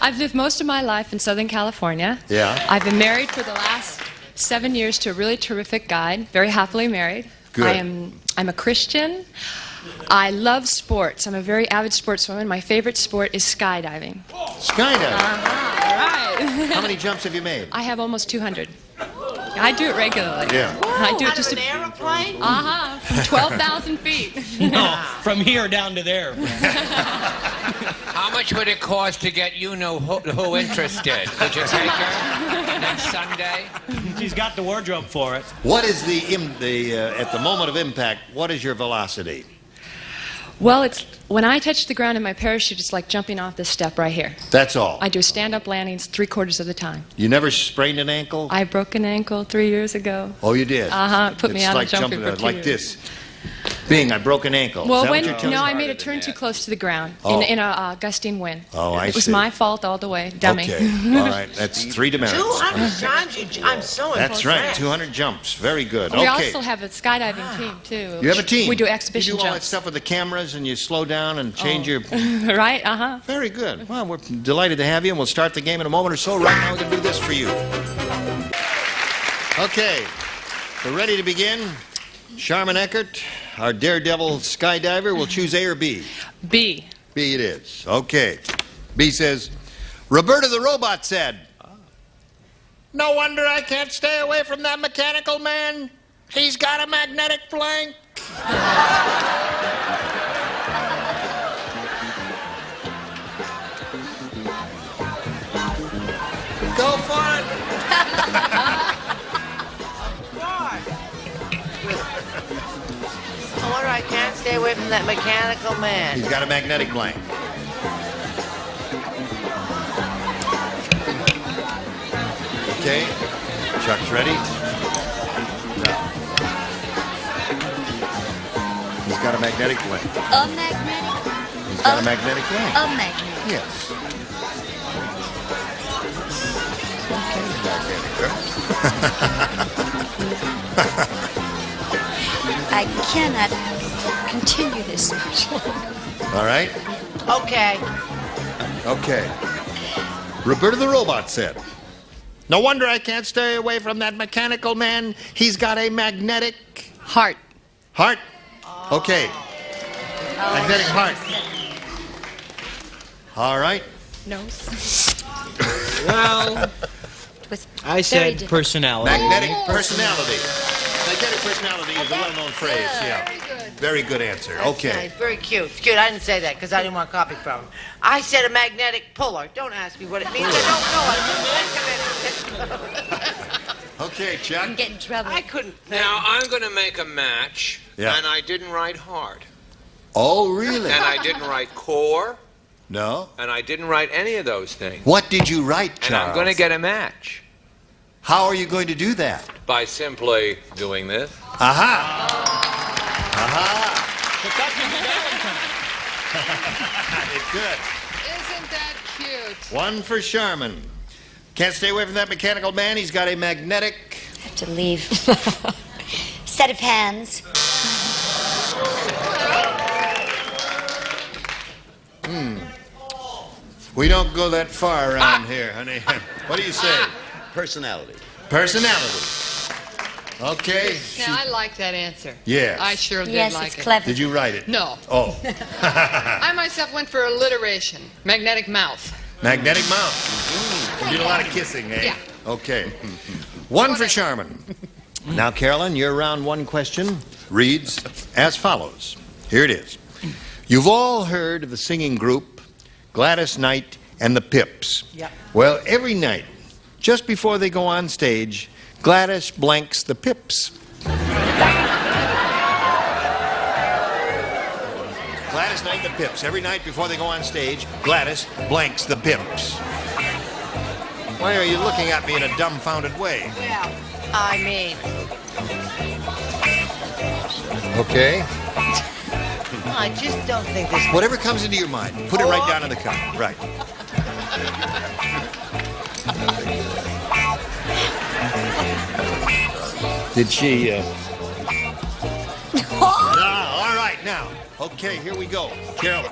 I've lived most of my life in Southern California. Yeah. I've been married for the last 7 years to a really terrific guy, very happily married. Good. I'm a Christian. I love sports. I'm a very avid sportswoman. My favorite sport is skydiving. Skydiving? Right. How many jumps have you made? I have almost 200. I do it regularly. Yeah. I do it Out just of an airplane? from 12,000 feet. No, from here down to there. How much would it cost to get who interested? Could you take her next Sunday? She's got the wardrobe for it. What is at the moment of impact, what is your velocity? Well, it's when I touch the ground in my parachute, it's like jumping off this step right here. That's all. I do stand-up landings 3/4 of the time. You never sprained an ankle? I broke an ankle 3 years ago. Oh, you did? It put me out of jumping for 2 like years. this. Bing, I broke an ankle. Well, Is that what you're telling me? I made a turn too close to the ground in a gusting wind. Oh, I see. It was my fault all the way. Dummy. Okay. All right. That's 3 demerits. 200 times? I'm so impressed. That's right. 200 jumps. Very good. We Okay. also have a skydiving team, too. You have a team? We do exhibition You do all that jumps. stuff with the cameras and you slow down and change your... Right? Uh-huh. Very good. Well, we're delighted to have you, and we'll start the game in a moment or so. Right now, we're going to do this for you. Okay. We're ready to begin. Sharman Eckert, our daredevil skydiver, will choose A or B. B. B it is. Okay. B says, Roberta the robot said, "No wonder I can't stay away from that mechanical man. He's got a magnetic flank." Go for it. No wonder I can't stay away from that mechanical man. He's got a magnetic blank. Okay. Chuck's ready. He's got a magnetic blank. A magnetic? He's got a magnetic blank. A magnet. Yes. I cannot continue this much longer. All right. Okay. Okay. Roberta the robot said, "No wonder I can't stay away from that mechanical man. He's got a magnetic heart." Heart? Okay. Magnetic heart. All right. Nose. Well, I said different. personality. Magnetic personality. Magnetic personality is a well-known phrase. Yeah. Very good answer. That's Okay. nice. Very cute. It's cute. I didn't say that because I didn't want copy from him. I said a magnetic puller. Don't ask me what it means. I don't know. Okay, Chuck. I'm getting in trouble. I couldn't. Now, I'm going to make a match, Yeah. and I didn't write hard. Oh, really? And I didn't write core, No. and I didn't write any of those things. What did you write, Charles? And I'm going to get a match How are you going to do that? by simply doing this. Aha! Aha! It's good. Isn't that cute? One for Sharman. Can't stay away from that mechanical man. He's got a magnetic... I have to leave. Set of hands. We don't go that far around here, honey. What do you say? Personality. Personality. Okay. Now, I like that answer. Yes. I sure did Yes, like it's it. clever. Did you write it? No. Oh. I myself went for alliteration. Magnetic mouth. Magnetic mouth. You did a lot of kissing, eh? Yeah. Okay. One for Sharman. Now, Carolyn, your round one question reads as follows. Here it is. You've all heard of the singing group Gladys Knight and the Pips. Yep. Well, every night, just before they go on stage, Gladys blanks the Pips. Gladys Knight and the Pips. Every night before they go on stage, Gladys blanks the Pips. Why are you looking at me in a dumbfounded way? Well, I mean, Okay. I just don't think this. Whatever comes into your mind, put it right down in the cup. Right. Did she, all right, now. Okay, here we go. Carol,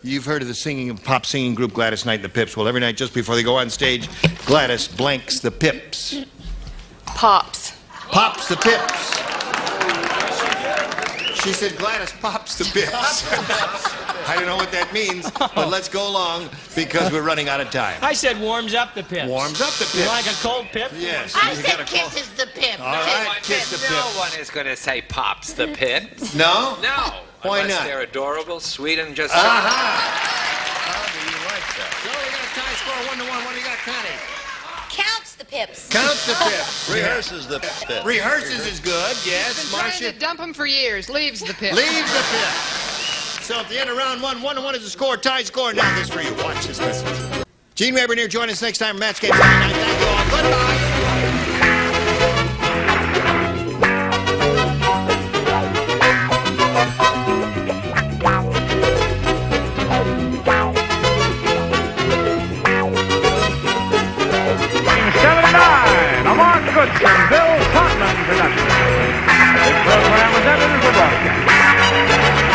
you've heard of the pop singing group Gladys Knight and the Pips. Well, every night just before they go on stage, Gladys blanks the Pips. Pops. Pops the Pips. She said Gladys pops the pips. I don't know what that means, but let's go along because we're running out of time. I said warms up the pips. Warms up the pips. You like a cold pip? Yes. I said kisses the pip. All right, kiss the No pips. one is going to say pops the pips. No? No. Why Unless not? they're adorable, sweet, and just... Aha! How do you like that? So we got a tie score 1-1. What do you got, Connie? Counts the pips. Counts the pips. Rehearses the pip. Rehearses is good, yes. Been trying Marcia to dump him for years. Leaves the pip. leaves the pip. So at the end of round 1, 1-1 is the score. Tie score. Now this for you. Watch this message. Gene Rayburn here. Join us next time. Match game Sunday night. Thank you all. Goodbye. A Mark Goodson, Bill Totman production. This program was edited for broadcast.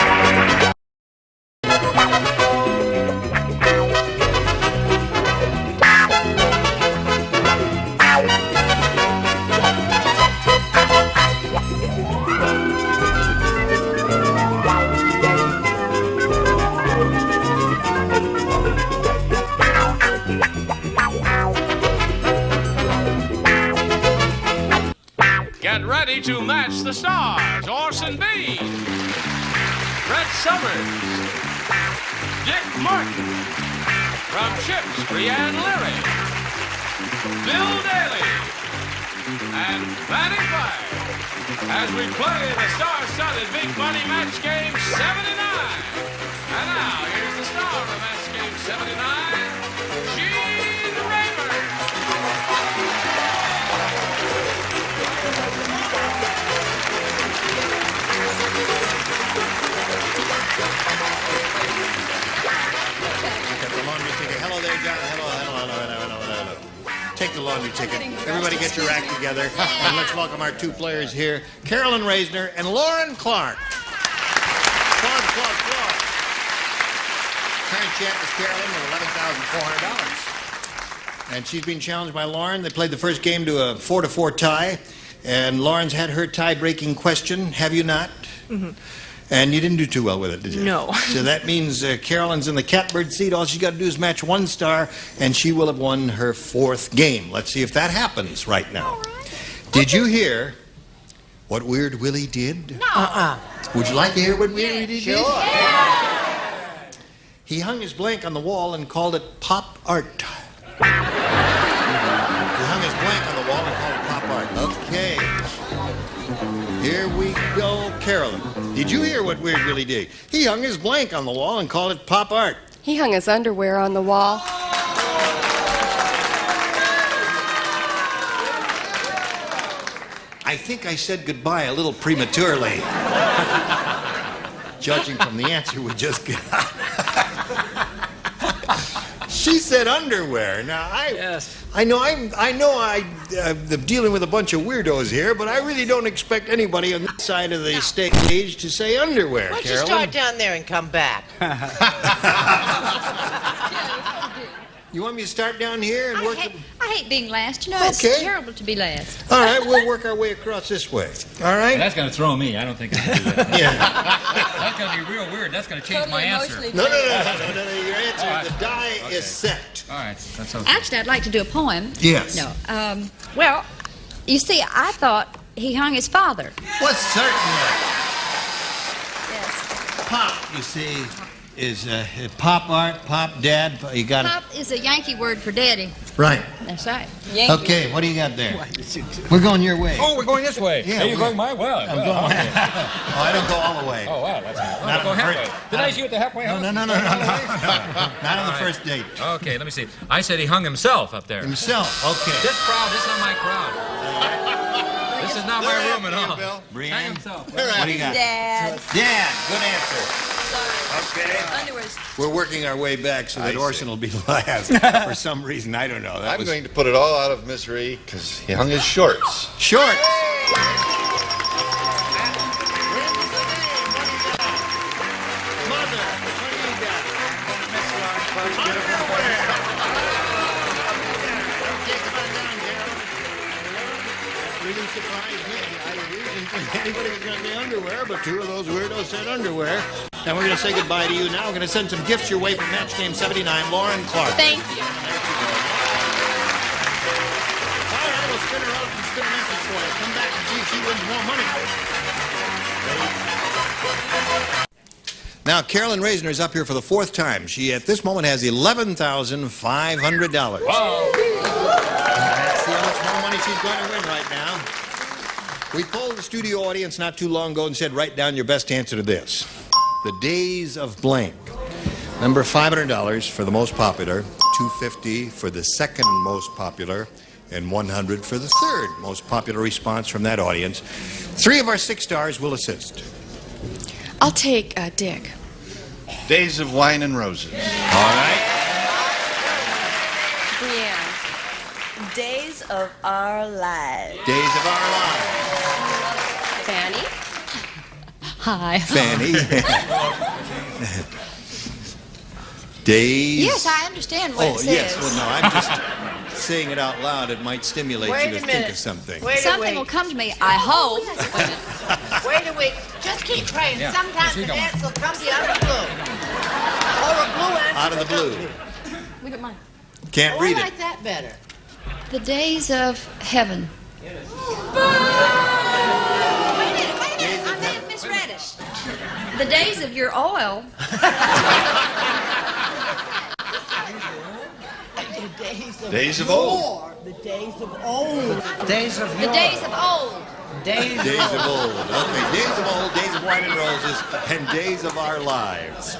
Get ready to match the stars. Orson Bean, Red Summers, Dick Martin, from Chips, Brianne Leary, Bill Daly, and Fatty Fire as we play the star-studded Big Money Match Game 79. And now, here's the star of Match Game 79, Gene Rayburn. Got the laundry ticket. Hello there, John. Hello. Take the laundry ticket. Everybody get your act together. And let's welcome our two players here, Carolyn Reisner and Lauren Clark. Clark. Current champ is Carolyn with $11,400. And she's being challenged by Lauren. They played the first game to a 4-4 tie. And Lauren's had her tie-breaking question, have you not? Mm-hmm. And you didn't do too well with it, did you? No. So that means Carolyn's in the catbird seat. All she's got to do is match one star, and she will have won her fourth game. Let's see if that happens right now. Did you hear what Weird Willie did? Uh-uh. Would you like to hear what Weird Willie did? Sure. He hung his blank on the wall and called it pop art. He hung his blank on the wall and called it pop art. Okay. Here we go, Carolyn. Did you hear what Weird Willie did? He hung his blank on the wall and called it pop art. He hung his underwear on the wall. I think I said goodbye a little prematurely. Judging from the answer we just got. She said underwear. Now I know I'm dealing with a bunch of weirdos here, but I really don't expect anybody on this side of the stage to say underwear. Why don't you Carolyn? start down there and come back? You want me to start down here and work? I hate being last. You know, Okay. it's terrible to be last. All right, we'll work our way across this way. All right. That's going to throw me. I don't think I can do that. Yeah. That's going to be real weird. That's going to change my answer. No. Your answer. All right. The die is set. All right, that's okay. Actually, I'd like to do a poem. Yes. No. Well, you see, I thought he hung his father. Well, certainly. Pop, you see, is pop art, pop dad. You got Pop is a Yankee word for daddy. it. Right. That's right. Okay, what do you got there? We're going your way. Oh, we're going this way. Yeah, Hey, you're going my way. I'm going. Oh, I don't go all the way. Oh, wow, that's nice. Not Go on the halfway. first- Did I see you at the halfway house? No. Not on the first date. Okay, let me see. I said he hung himself up there. Himself. Okay. This crowd, this is not my crowd. This is not my room at all. Brianne, Hang himself. what do you got? Dad. Dad, good answer. Okay. Underwear's We're working our way back so that Orson will be last. For some reason, I don't know. I'm going to put it all out of misery because he hung his shorts. Shorts. really surprised me. I didn't think anybody was going to say underwear, but two of those weirdos said underwear. And we're going to say goodbye to you now. We're going to send some gifts your way from Match Game 79, Lauren Clark. Thank you. All right, we'll spin her out and spin a message for you. Come back and see if she wins more money. Now, Carolyn Reisner is up here for the fourth time. She, at this moment, has $11,500. Wow. Let's see how much more money she's going to win right now. We polled the studio audience not too long ago and said, write down your best answer to this. The Days of Blank. Number $500 for the most popular, $250 for the second most popular, and $100 for the third most popular response from that audience. 3 of our 6 stars will assist. I'll take Dick. Days of Wine and Roses. All right. Brienne. Days of Our Lives. Days of Our Lives. Fanny. Hi. Fanny. Days. Yes, I understand what it says. Yes. Well, no, I'm just saying it out loud. It might stimulate Wait you to a think minute. of something. Something will come to me, I hope. Wait a week. Just keep praying. Yeah. Sometimes the dance will come to you out of the blue. Or a blue answer. Out of the blue. Look at mine. Can't read I it. like that better. The Days of Heaven. Wait a minute. I may have misread it. The days of your oil. Days of old. The days of old. Days of The days of old. Days Days of old. Okay, Days of Old, Days of Wine and Roses, and Days of Our Lives.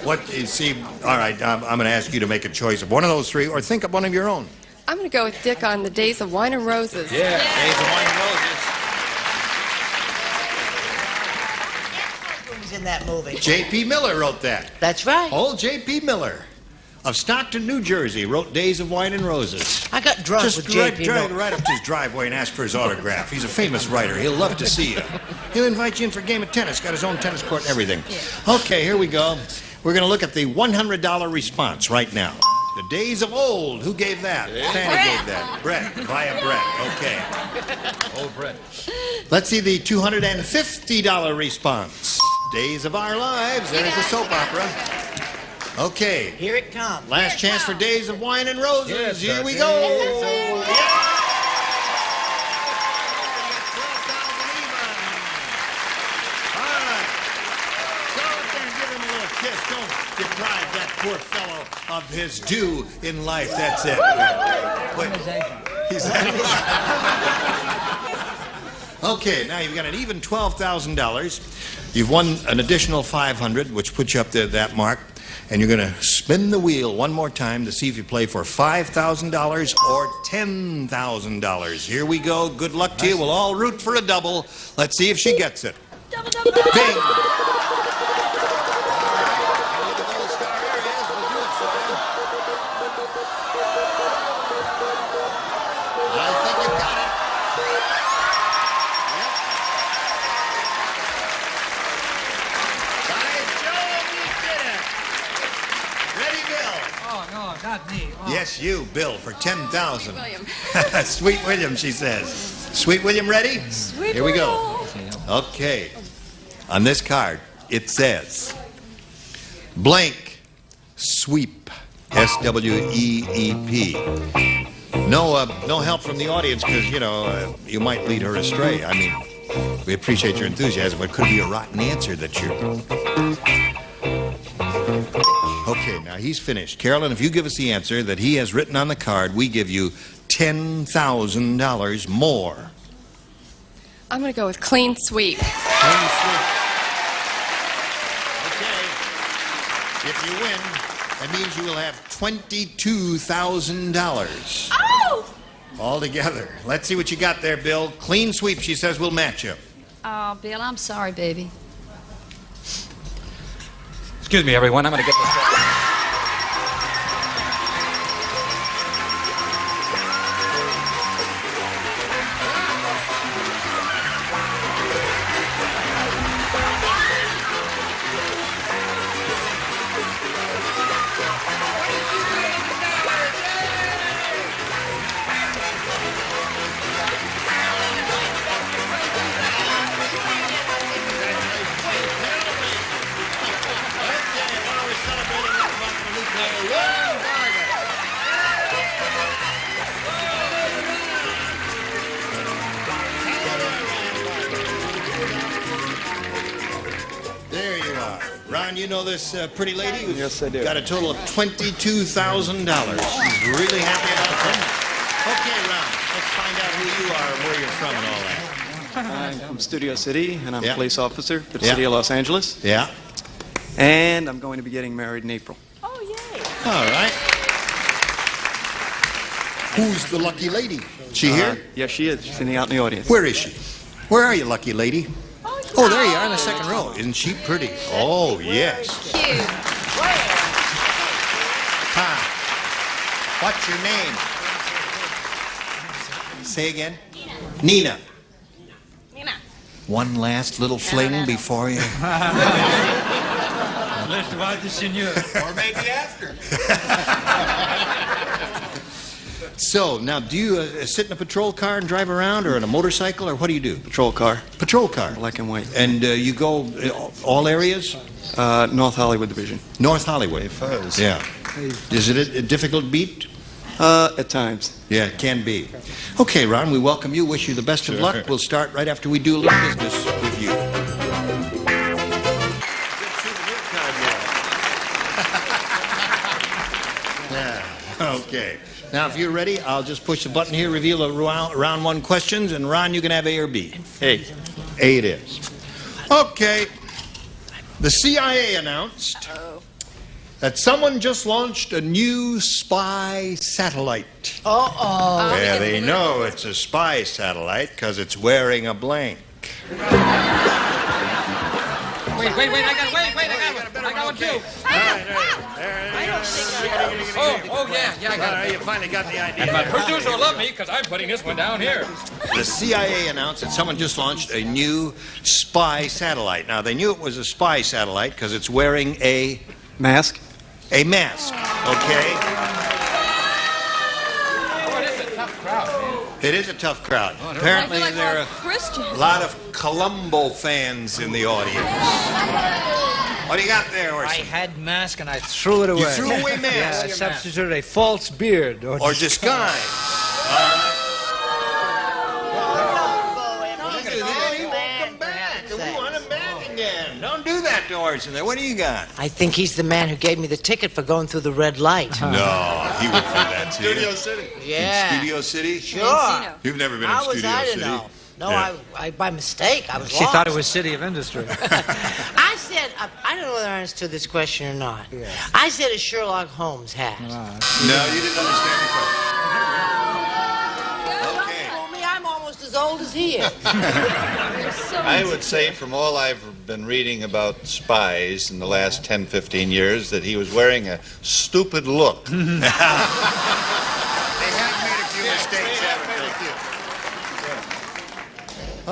What you see? All right, I'm going to ask you to make a choice of one of those 3, or think of one of your own. I'm going to go with Dick on the Days of Wine and Roses. Yeah, Days of Wine and Roses. was in that movie. J.P. Miller wrote that. That's right. Old J.P. Miller of Stockton, New Jersey, wrote Days of Wine and Roses. I got drunk Just with drive J.P. Miller. right up to his driveway and ask for his autograph. He's a famous writer. He'll love to see you. He'll invite you in for a game of tennis. Got his own tennis court and everything. Okay, here we go. We're going to look at the $100 response right now. The Days of Old. Who gave that? Fanny gave that. Brett. Via Brett. Okay. Old Brett. Let's see the $250 response. Days of Our Lives. There's the soap opera. Okay. Here it comes. Last chance for Days of Wine and Roses. Yes, Here we sir. go. Don't deprive that poor fellow of his due in life. That's it. Wait. Okay, now you've got an even $12,000. You've won an additional $500, which puts you up to that mark. And you're going to spin the wheel one more time to see if you play for $5,000 or $10,000. Here we go. Good luck to you. We'll all root for a double. Let's see if she gets it. Double, double, double. Bing. Not me. Oh. Yes, you, Bill, for $10,000. Sweet William, she says. Sweet William, ready? Sweet Here we go. Okay. On this card, it says, blank sweep. S-W-E-E-P. No help from the audience because, you might lead her astray. I mean, we appreciate your enthusiasm, but it could be a rotten answer that you... Okay, now he's finished. Carolyn, if you give us the answer that he has written on the card, we give you $10,000 more. I'm going to go with clean sweep. Clean sweep. Okay. If you win, that means you will have $22,000. Oh! All together. Let's see what you got there, Bill. Clean sweep, she says, we'll match you. Oh, Bill, I'm sorry, baby. Excuse me, everyone. I'm going to get this. you know this pretty lady? Yes, I do. Got a total of $22,000. She's really happy about that. Okay, Ron, let's find out who you are and where you're from and all that. I'm from Studio City, and I'm Yeah. a police officer for the Yeah. city of Los Angeles. Yeah. And I'm going to be getting married in April. All right. Who's the lucky lady? She here? Yes, she is. She's sitting out in the audience. Where is she? Where are you, lucky lady? Oh, there you are in the second row. Isn't she pretty? Oh, yes. Cute. Hi. What's your name? Say again. Nina. Nina. One last little fling before you. Or maybe after. So, now, do you sit in a patrol car and drive around, or in a motorcycle, or what do you do? Patrol car. Patrol car. Black and white. And you go all areas? North Hollywood Division. North Hollywood. Yeah. Is it a difficult beat? At times. Yeah, it can be. Okay, Ron, we welcome you. Wish you the best of luck. We'll start right after we do a little business with you. Yeah. Okay. Now, if you're ready, I'll just push the button here, reveal the round one questions, and Ron, you can have A or B. A. A it is. Okay. The CIA announced that someone just launched a new spy satellite. Uh-oh. Yeah, they know it's a spy satellite because it's wearing a blank. Wait, I got one too. Oh, yeah, I got it. You finally got the idea. And my producer will love me because I'm putting this one down here. The CIA announced that someone just launched a new spy satellite. Now, they knew it was a spy satellite because it's wearing a... Mask? A mask, okay? Oh, it is a tough crowd, man. It is a tough crowd. Apparently, there are a lot of Columbo fans in the audience. What do you got there, Orson? I had mask and I threw it away. You threw away mask? Yeah, I substituted a false beard. Or disguise. Don't do that to Orson there. What do you got? I think he's the man who gave me the ticket for going through the red light. No, he would do that to you. Studio City. Yeah. In Studio City? Sure. You've never been in How was Studio I to City? know? No, Yeah. I by mistake, I was She lost. thought it was City of Industry. I said, I don't know whether I understood this question or not. I said a Sherlock Holmes hat. No, you didn't understand the question. You told me I'm almost as old as he is. I would say from all I've been reading about spies in the last 10, 15 years that he was wearing a stupid look. They have made a few mistakes, haven't they?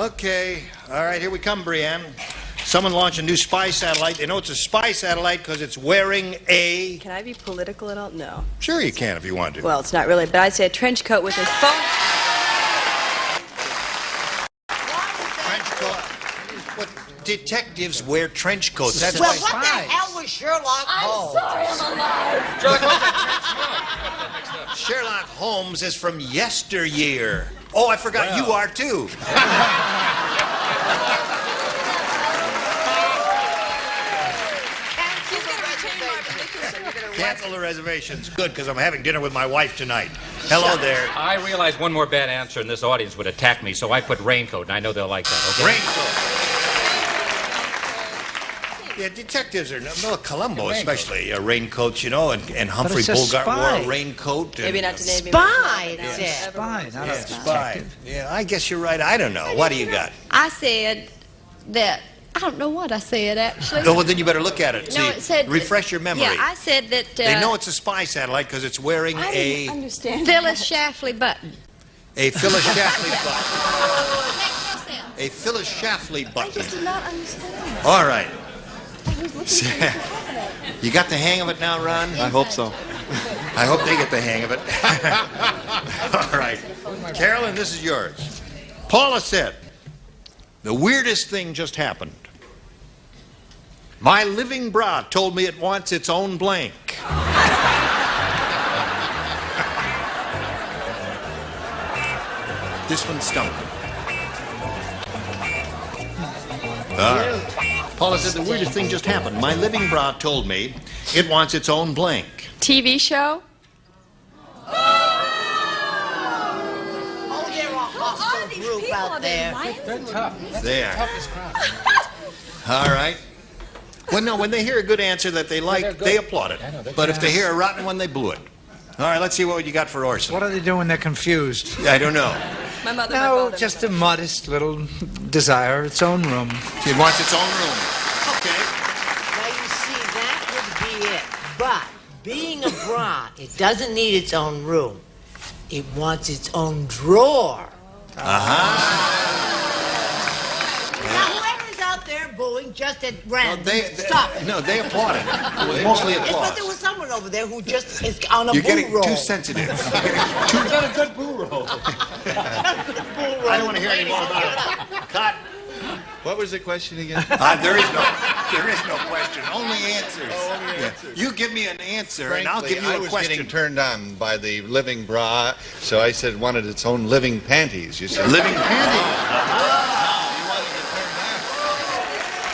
Okay. All right, here we come, Brianne. Someone launched a new spy satellite. They know it's a spy satellite because it's wearing a... Can I be political at all? No. Sure you can if you want to. Well, it's not really, but I'd say a trench coat with a phone. Trench coat. What? Detectives wear trench coats. That's Well, why... what the hell was Sherlock Holmes? Sherlock Holmes is from yesteryear. Oh, I forgot you are too. Cancel the reservations. Good, because I'm having dinner with my wife tonight. Hello there. I realized one more bad answer and this audience would attack me, so I put raincoat, and I know they'll like that, okay? Raincoat. Yeah, detectives are, no, Columbo especially, raincoats, you know, and Humphrey it's a Bogart wore spy. a raincoat. And, Maybe not to name Spy, me. it said. Spy, not a spy. detective. Yeah, I guess you're right. I don't know. What do you got? I said that. I don't know what I said, actually. Oh, well, then you better look at it. No, See, it said... refresh your memory. Yeah, I said that... They know it's a spy satellite because it's wearing I a... didn't understand. Phyllis Schlafly button. A Phyllis Schlafly button. A Phyllis Schlafly I button. just did not understand. All right. I was looking for You got the hang of it now, Ron? I hope so. I hope they get the hang of it. All right. Carolyn, this is yours. Paula said, the weirdest thing just happened. My living bra told me it wants its own blank. This one stumped. All right. Paula said the weirdest thing just happened. My living bra told me it wants its own blank. TV show? Oh, they're a hostile group out there. They're tough. There. Toughest crowd. All right. Well, no, when they hear a good answer that they like, they applaud it. But if they hear a rotten one, they boo it. All right, let's see what you got for Orson. What are they doing when they're confused? I don't know. My mother, No, just a modest little desire, its own room. It wants its own room. Okay. Now, you see, that would be it. But being a bra, it doesn't need its own room. It wants its own drawer. Now, whoever's out there booing just at random, stop it. No, they applauded. It was mostly Yes, applause. but there was someone over there who just is on a You're boo getting roll. too sensitive. You've got a good boo roll. I don't want to hear any more about it. Cut. What was the question again? There is no question. Only answers. Oh, only answers. You give me an answer, Frankly, and I'll give you I a was question. getting turned on by the living bra, so I said it wanted its own living panties. You said Living panties. You wanted to turn on.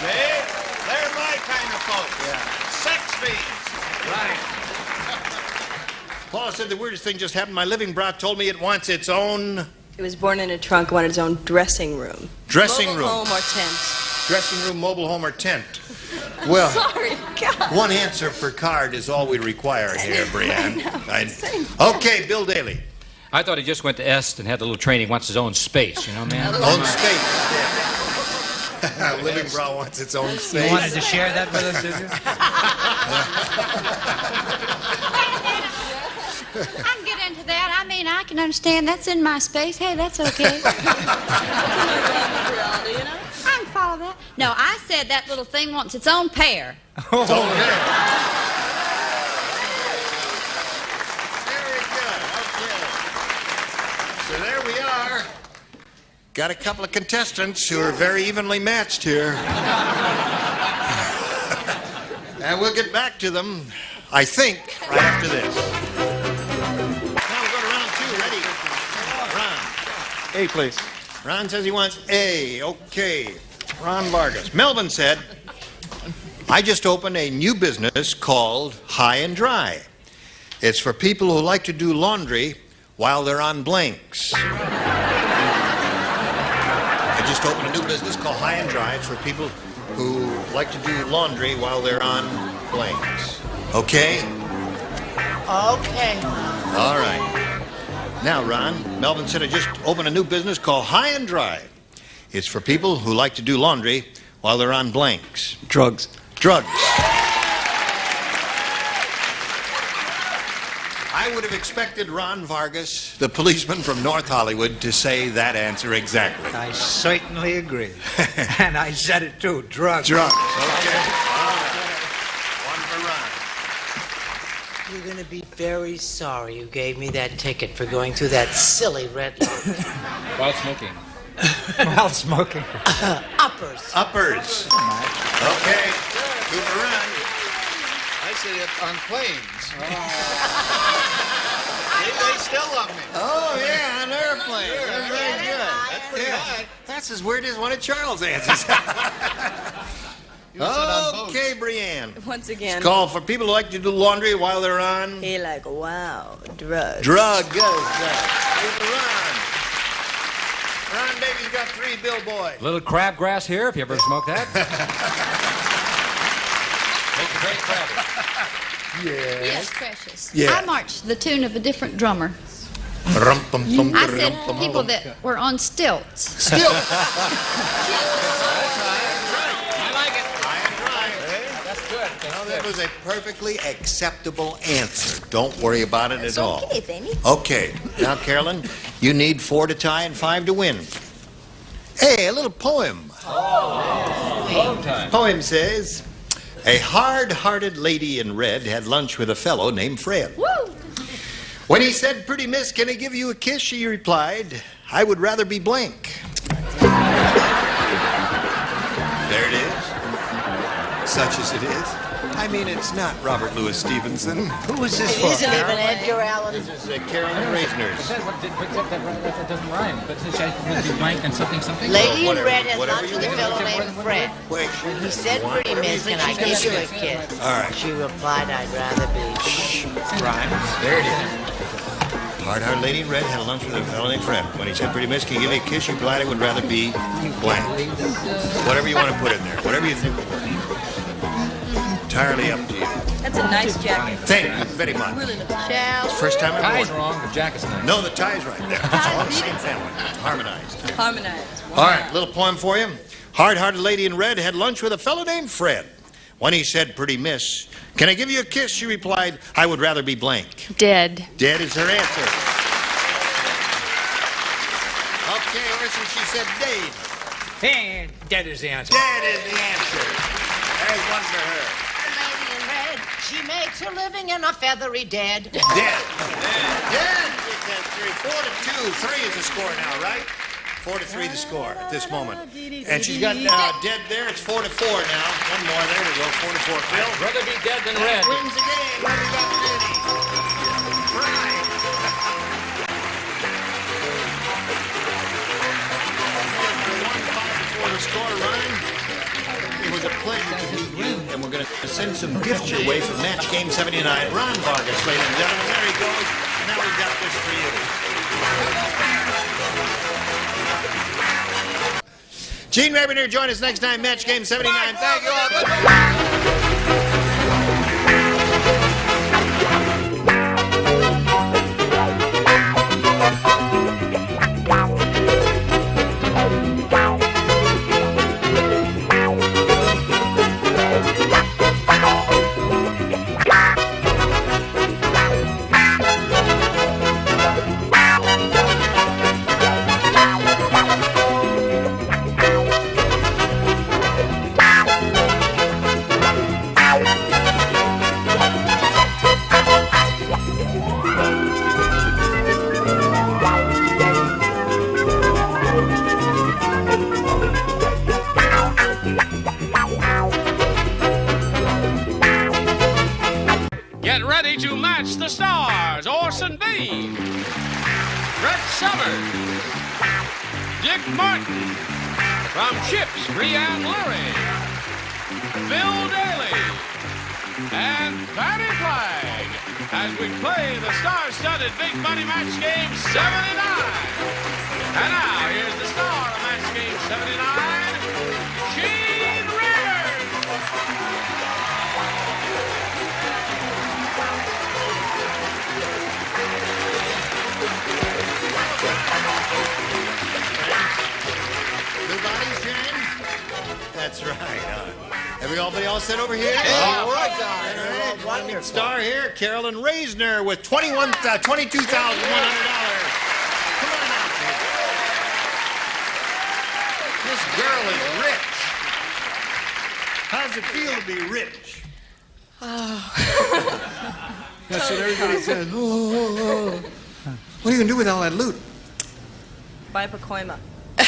See? They're my kind of folks. Sex fiends. Right. Paula said the weirdest thing just happened. My living bra told me it wants its own It was born in a trunk, wanted its own dressing room. dressing Mobile room. home or tent. Dressing room, mobile home, or tent. Well, Sorry, God. one answer per card is all we require here, Brianne. Okay, Bill Daly. I thought he just went to Est and had a little training. Wants his own space, you know, man. Own space. Yeah. Living bra wants its own space. You wanted to share that with us, did you? I can get into that. I mean, I can understand that's in my space. Hey, that's okay. I can follow that. No, I said that little thing wants its own pair. Its own pair. Very good. Okay. So there we are. Got a couple of contestants who are very evenly matched here. And we'll get back to them, I think, right after this. Now we'll go to round two. Ready? Ron. A, please. Ron says he wants A. Okay. Ron Vargas. Melvin said, I just opened a new business called High and Dry. It's for people who like to do laundry while they're on blanks. I just opened a new business called High and Dry. It's for people who like to do laundry while they're on blanks. Okay? Okay. All right. Now, Ron, Melvin said I just opened a new business called High and Dry. It's for people who like to do laundry while they're on blanks. Drugs. Drugs. I would have expected Ron Vargas, the policeman from North Hollywood, to say that answer exactly. I certainly agree. And I said it too, drugs. Drugs. Okay. One for Ron. You're going to be very sorry you gave me that ticket for going through that silly red light. While smoking. While smoking. Uppers. Uppers. Okay. Two for Ron. I said it on planes. They still love me. Oh, yeah, on airplanes. That's very good. That's pretty high. That's as weird as one of Charles' answers. Okay, Brianne. Once again. It's called for people who like to do laundry while they're on... He like, wow, drugs. Drug. Go. Ron. Ron Davies got 3, Bill Boyd. Little crabgrass here, if you ever smoke that. Makes a great crabby. Yes, precious. Yeah. I marched to the tune of a different drummer. I said people that were on stilts. Still. I like it. That's good. Well, that was a perfectly acceptable answer. Don't worry about it at all. Okay, Benny. Okay. Now, Carolyn, you need 4 to tie and 5 to win. Hey, a little poem. Poem says, a hard-hearted lady in red had lunch with a fellow named Fred. Woo! When he said, pretty miss, can I give you a kiss? She replied, I would rather be blank. There it is. Such as it is. I mean, it's not Robert Louis Stevenson. Who is this It for? isn't even Edgar Allan. This is Carolyn Reisner's. That doesn't rhyme. But it's going to be blank and something, something. Lady in whatever- Red had whatever lunch you with a want. fellow named Fred. Wait. When he said, "Pretty miss, can I kiss you a kiss?" All right. She replied, "I'd rather be." Rhymes. There it is. Hard lady in red had a lunch with a fellow named Fred. When he said, "Pretty miss, can you give me a kiss?" She replied, "I would rather be blank." Whatever you want to put in there. Whatever you think will work. Entirely up to you. That's a nice jacket. Thank you very much. Really nice. Shall First time I've Tie's worn it. wrong, the jacket's nice. No, the tie's right there. It's all the same family. It's harmonized. Harmonized. All right, little poem for you. Hard-hearted lady in red had lunch with a fellow named Fred. When he said, "Pretty miss, can I give you a kiss?" she replied, "I would rather be blank." Dead. Dead is her answer. Okay, Orson, she said Dave. Hey, dead is the answer. Dead is the answer. There's one for her. lady in red? She makes her living in a feathery dead. Dead. Dead. 4-2. 3 is the score now, right? 4-3 the score at this moment. And she's got dead there. It's 4-4 now. One more. There we go. 4-4. Phil. I'd rather be dead than red. Wins the game. What do we got, Danny? Right. The score, Ron. It was a pleasure to meet you, and we're going to send some gifts your way from Match Game 79. Ron Vargas, ladies and gentlemen, there he goes. And now we've got this for you. Gene Rabineau, join us next time, Match Game 79. Thank you all. Get ready to match the stars. Orson Bean, Brett Summers, Dick Martin, from Chips, Breanne Lurie, Bill Daly, and Patty Flagg as we play the star-studded Big Money Match Game 79. And now, here's the star of Match Game 79, Gene Rivers. New bodies, Jen? That's right. Everybody all set over here? Yeah. All right, All right. Wonderful. Star here, Carolyn Reisner with $22,100. Come on out, baby. This girl is rich. How does it feel to be rich? That's what everybody says. What are you going to do with all that loot? Buy Pacoima.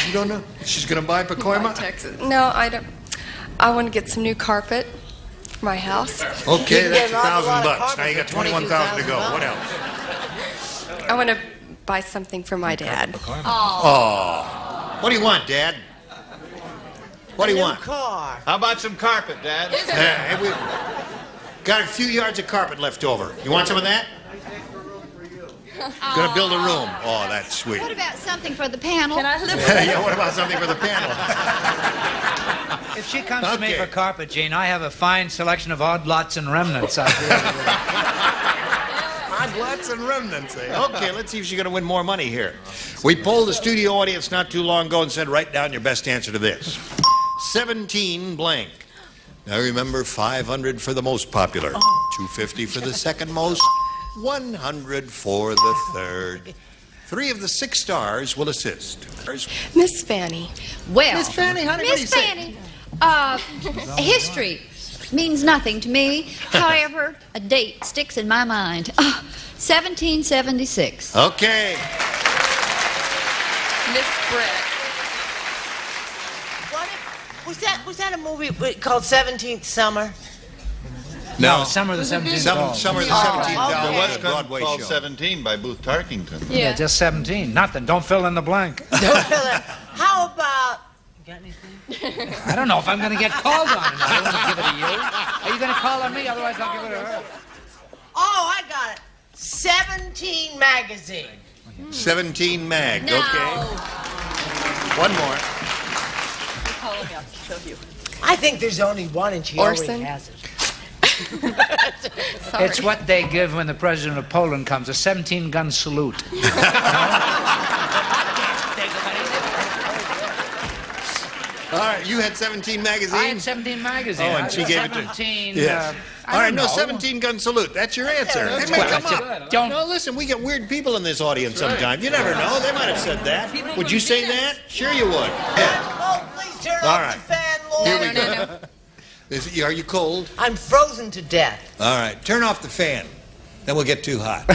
You don't know? She's going to buy Pacoima? Texas. No, I don't. I want to get some new carpet for my house. Okay, that's an awful lot of $1,000. Now you got $21,000 to go. What else? I want to buy something for my dad. Oh. What do you want, Dad? What do you want? Car. How about some carpet, Dad? Hey, we've got a few yards of carpet left over. You want some of that? Gonna build a room. Oh, that's sweet. What about something for the panel? Can I live with Yeah, what about something for the panel? If she comes to me Okay. for carpet, Gene, I have a fine selection of odd lots and remnants out there. Odd lots and remnants, eh? Okay, let's see if she's going to win more money here. We polled the studio audience not too long ago and said, write down your best answer to this. 17 blank. Now remember, 500 for the most popular, 250 for the second most, 100 for the third. 3 of the 6 stars will assist. Miss Fanny. Well, Miss Fanny, honey, what do you Miss say? Fanny, history means nothing to me. However, a date sticks in my mind. 1776. Okay. Miss Brett. Was that a movie called 17th Summer? No, Summer of the 17th Dolls. Summer of the 17th Dolls. There was a one Broadway called show. 17 by Booth Tarkington. Yeah, just 17. Nothing. Don't fill in the blank. How about... Got anything? I don't know if I'm going to get called on. I don't want to give it to you. Are you going to call on me? Otherwise, I'll give it to her. Oh, I got it. 17 magazine. 17 Mag, No. okay. One more. Call me, I'll show you. I think there's only one and she Orson? already has it. Sorry. It's what they give when the president of Poland comes, a 17-gun salute. All right, you had 17 magazine? I had 17 magazine. Oh, and she gave it to 17, Yes. I All right, don't no, know. 17 gun salute. That's your answer. Yeah, Hey, that's man, what come I said. on. Don't- No, listen, we get weird people in this audience sometimes. You never know. They might have said that. Would you say that? Sure you would. Yeah. Oh, please turn All off right. the fan, Lord. Here we go. Are you cold? I'm frozen to death. All right, turn off the fan. Then we'll get too hot.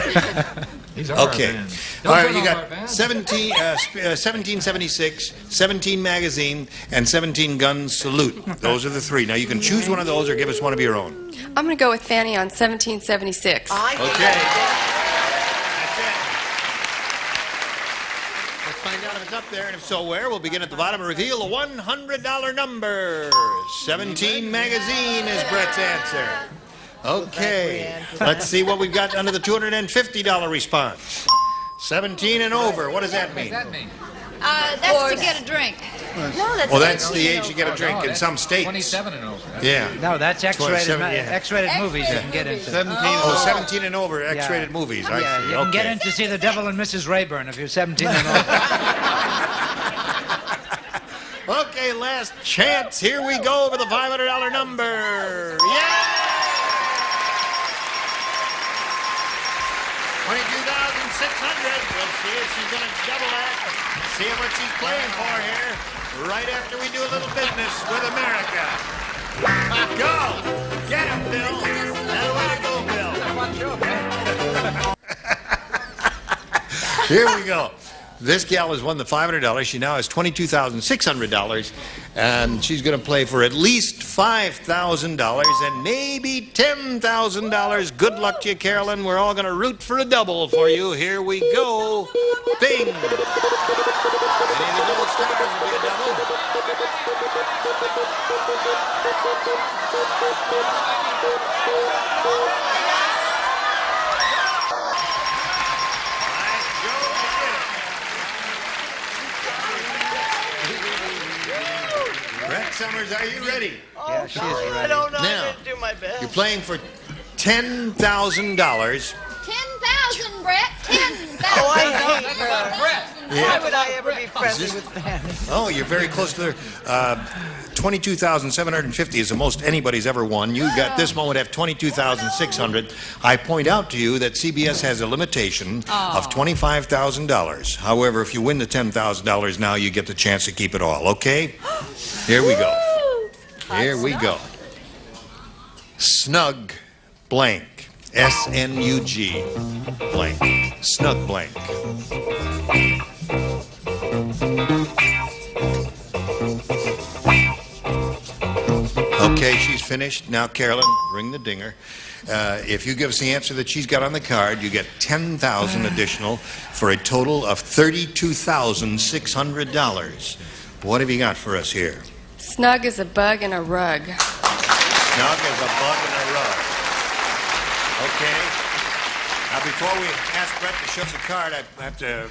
He's our Okay. man. All right, turn you off our got fan. 1776, 17 magazine, and 17 gun salute. Those are the three. Now you can choose one of those or give us one of your own. I'm going to go with Fanny on 1776. Okay. That's it. Let's find out if it's up there, and if so, where? We'll begin at the bottom and reveal the $100 number. 17 magazine is Brett's answer. Okay. Let's see what we've got under the $250 response. 17 and over. What does that mean? What does that mean? That's to get a drink. No, that's Well, that's the age you get a drink in some states. 27 and over. Yeah. No, that's X-rated, 27, yeah. X-rated movies you can get into. 17 17 and over, X-rated movies. I Yeah, see. you can get Okay. in to see The Devil and Mrs. Rayburn if you're 17 and over. Okay, last chance. Here we go for the $500 number. Yeah! 22,600. We'll see if she's going to double that. See how much she's playing for here. Right after we do a little business with America. Go! Get him, Bill. That way to go, Bill. Here we go. This gal has won the $500. She now has $22,600, and she's going to play for at least $5,000 and maybe $10,000. Good luck to you, Carolyn. We're all going to root for a double for you. Here we go. Bing! Any of the gold stars will be a double. Brett Summers, are you ready? Yeah, she is I ready. don't know. I'm Now, going to do my best. You're playing for $10,000. 10,000, Brett. 10,000. Oh, I hate her. Yeah. Why would I ever be friendly with Fanny? Oh, you're very close to the 22,750 is the most anybody's ever won. You got this moment have 22,600. I point out to you that CBS has a limitation of $25,000. However, if you win the $10,000 now, you get the chance to keep it all. Okay? Here we go. Here we go. Snug blank. S-N-U-G blank. Snug blank. Okay, she's finished. Now, Carolyn, ring the dinger. If you give us the answer that she's got on the card, you get $10,000 additional for a total of $32,600. What have you got for us here? Snug as a bug in a rug. Snug as a bug in a rug. Okay. Now, before we ask Brett to show us the card, I have to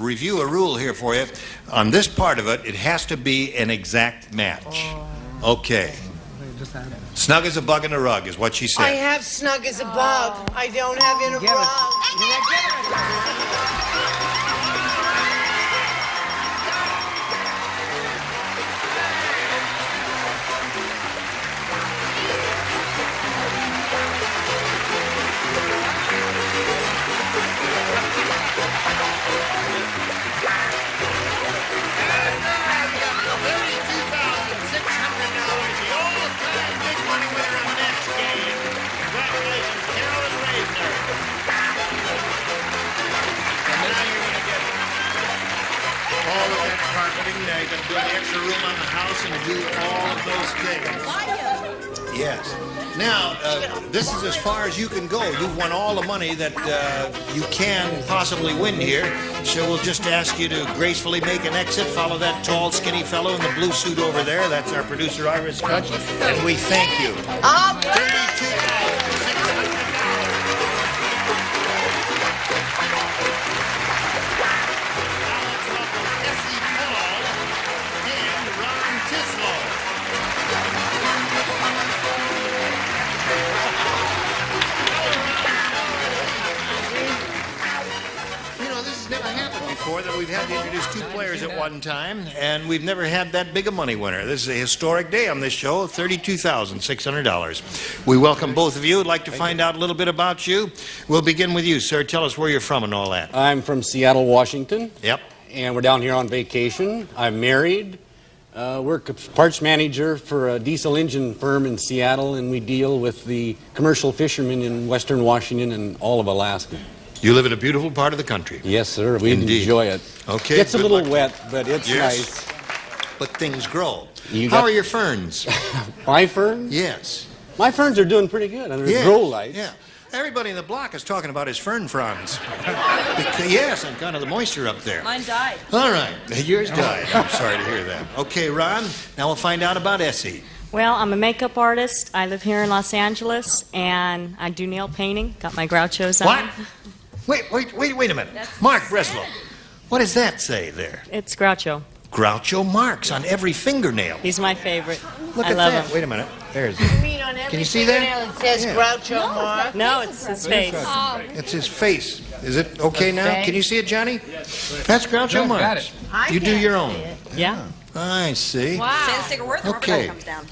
review a rule here for you. On this part of it, it has to be an exact match. Okay. Snug as a bug in a rug is what she said. I have snug as a bug. I don't have in a rug. all of that carpeting. Now you're going to build the extra room on the house and do all of those things. Yes. Now, this is as far as you can go. You've won all the money that you can possibly win here. So we'll just ask you to gracefully make an exit. Follow that tall, skinny fellow in the blue suit over there. That's our producer, Ira Scutch. And we thank you. 32,600. That we've had to introduce two players at one time, and we've never had that big a money winner. This is a historic day on this show, $32,600. We welcome both of you. I'd like to find out a little bit about you. We'll begin with you, sir. Tell us where you're from and all that. I'm from Seattle, Washington. Yep. And we're down here on vacation. I'm married. Work as parts manager for a diesel engine firm in Seattle, and we deal with the commercial fishermen in western Washington and all of Alaska. You live in a beautiful part of the country. Yes, sir. We enjoy it. Okay. It's a little wet, but it's nice. But things grow. How are your ferns? My ferns? Yes. My ferns are doing pretty good under grow lights. Yeah. Everybody in the block is talking about his fern fronds. Yes, and kind of the moisture up there. Mine died. All right. Yours died. I'm sorry to hear that. Okay, Ron, now we'll find out about Essie. Well, I'm a makeup artist. I live here in Los Angeles, and I do nail painting. Got my Grouchos on. What? Wait a minute. Mark Breslow. What does that say there? It's Groucho. Groucho Marx on every fingernail. He's my favorite. Look I at love that. him. Wait a minute. There's You mean on every Can you see that? fingernail it says Groucho Marx? No, it's his face. It's his face. Is it okay now? face? Can you see it, Johnny? That's Groucho Marx. got it. You do your own. Yeah. I see. Wow. Say the sticker word, the rubber Okay. band comes down.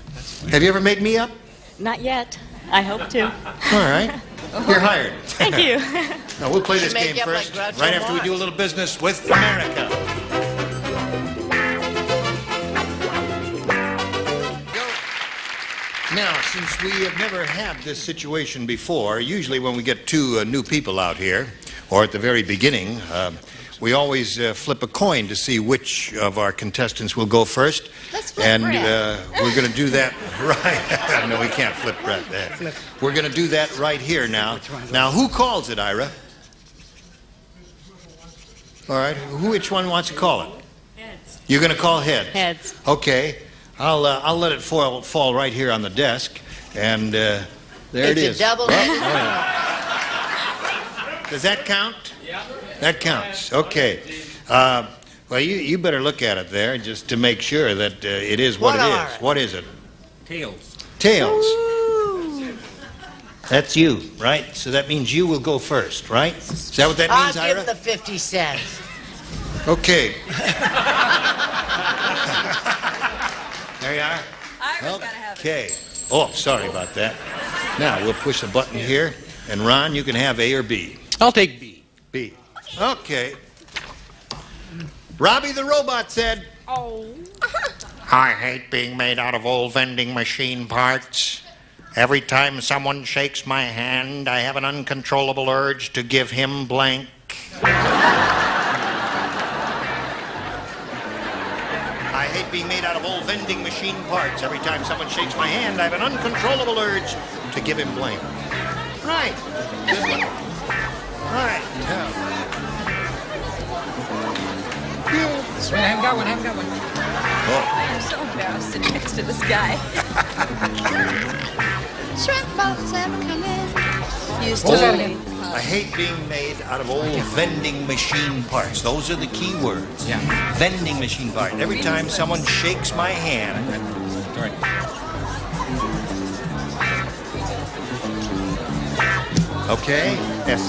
Have you ever made me up? Not yet. I hope to. All right. You're hired. Thank you. Now, we'll play this Should make game you up first, like Groucho right after we Marx. do a little business with America. Now, since we have never had this situation before, usually when we get two new people out here, or at the very beginning, we always flip a coin to see which of our contestants will go first. Let's flip and Brett. we're going to do that right. No, we can't flip Brett there. We're going to do that right here now. Now, who calls it, Ira? All right. Which one wants to call it? Heads. You're going to call heads. Heads. Okay. I'll let it fall right here on the desk, and there it is. It's a double. Oh, yeah. Does that count? Yeah. That counts. Okay. Well, you better look at it there just to make sure that it is what it is. What is it? Tails. Tails. That's you, right? So that means you will go first, right? Is that what that means, I'll Ira? give the 50 cents. Okay. There you are. Ira's gotta have it. Okay. Oh, sorry about that. Now, we'll push a button here, and Ron, you can have A or B. I'll take B. B. Okay. Robbie the Robot said, Oh. I hate being made out of old vending machine parts. Every time someone shakes my hand, I have an uncontrollable urge to give him blank. I hate being made out of old vending machine parts. Every time someone shakes my hand, I have an uncontrollable urge to give him blank. Right. Good one. Right. I haven't got one. I am so embarrassed sitting next to this guy. Shrimp boats ever come in. Used Oh, to. I hate being made out of old vending machine parts. Those are the key words. Yeah. Vending machine part. Every time someone shakes my hand. All right. Okay. Yes.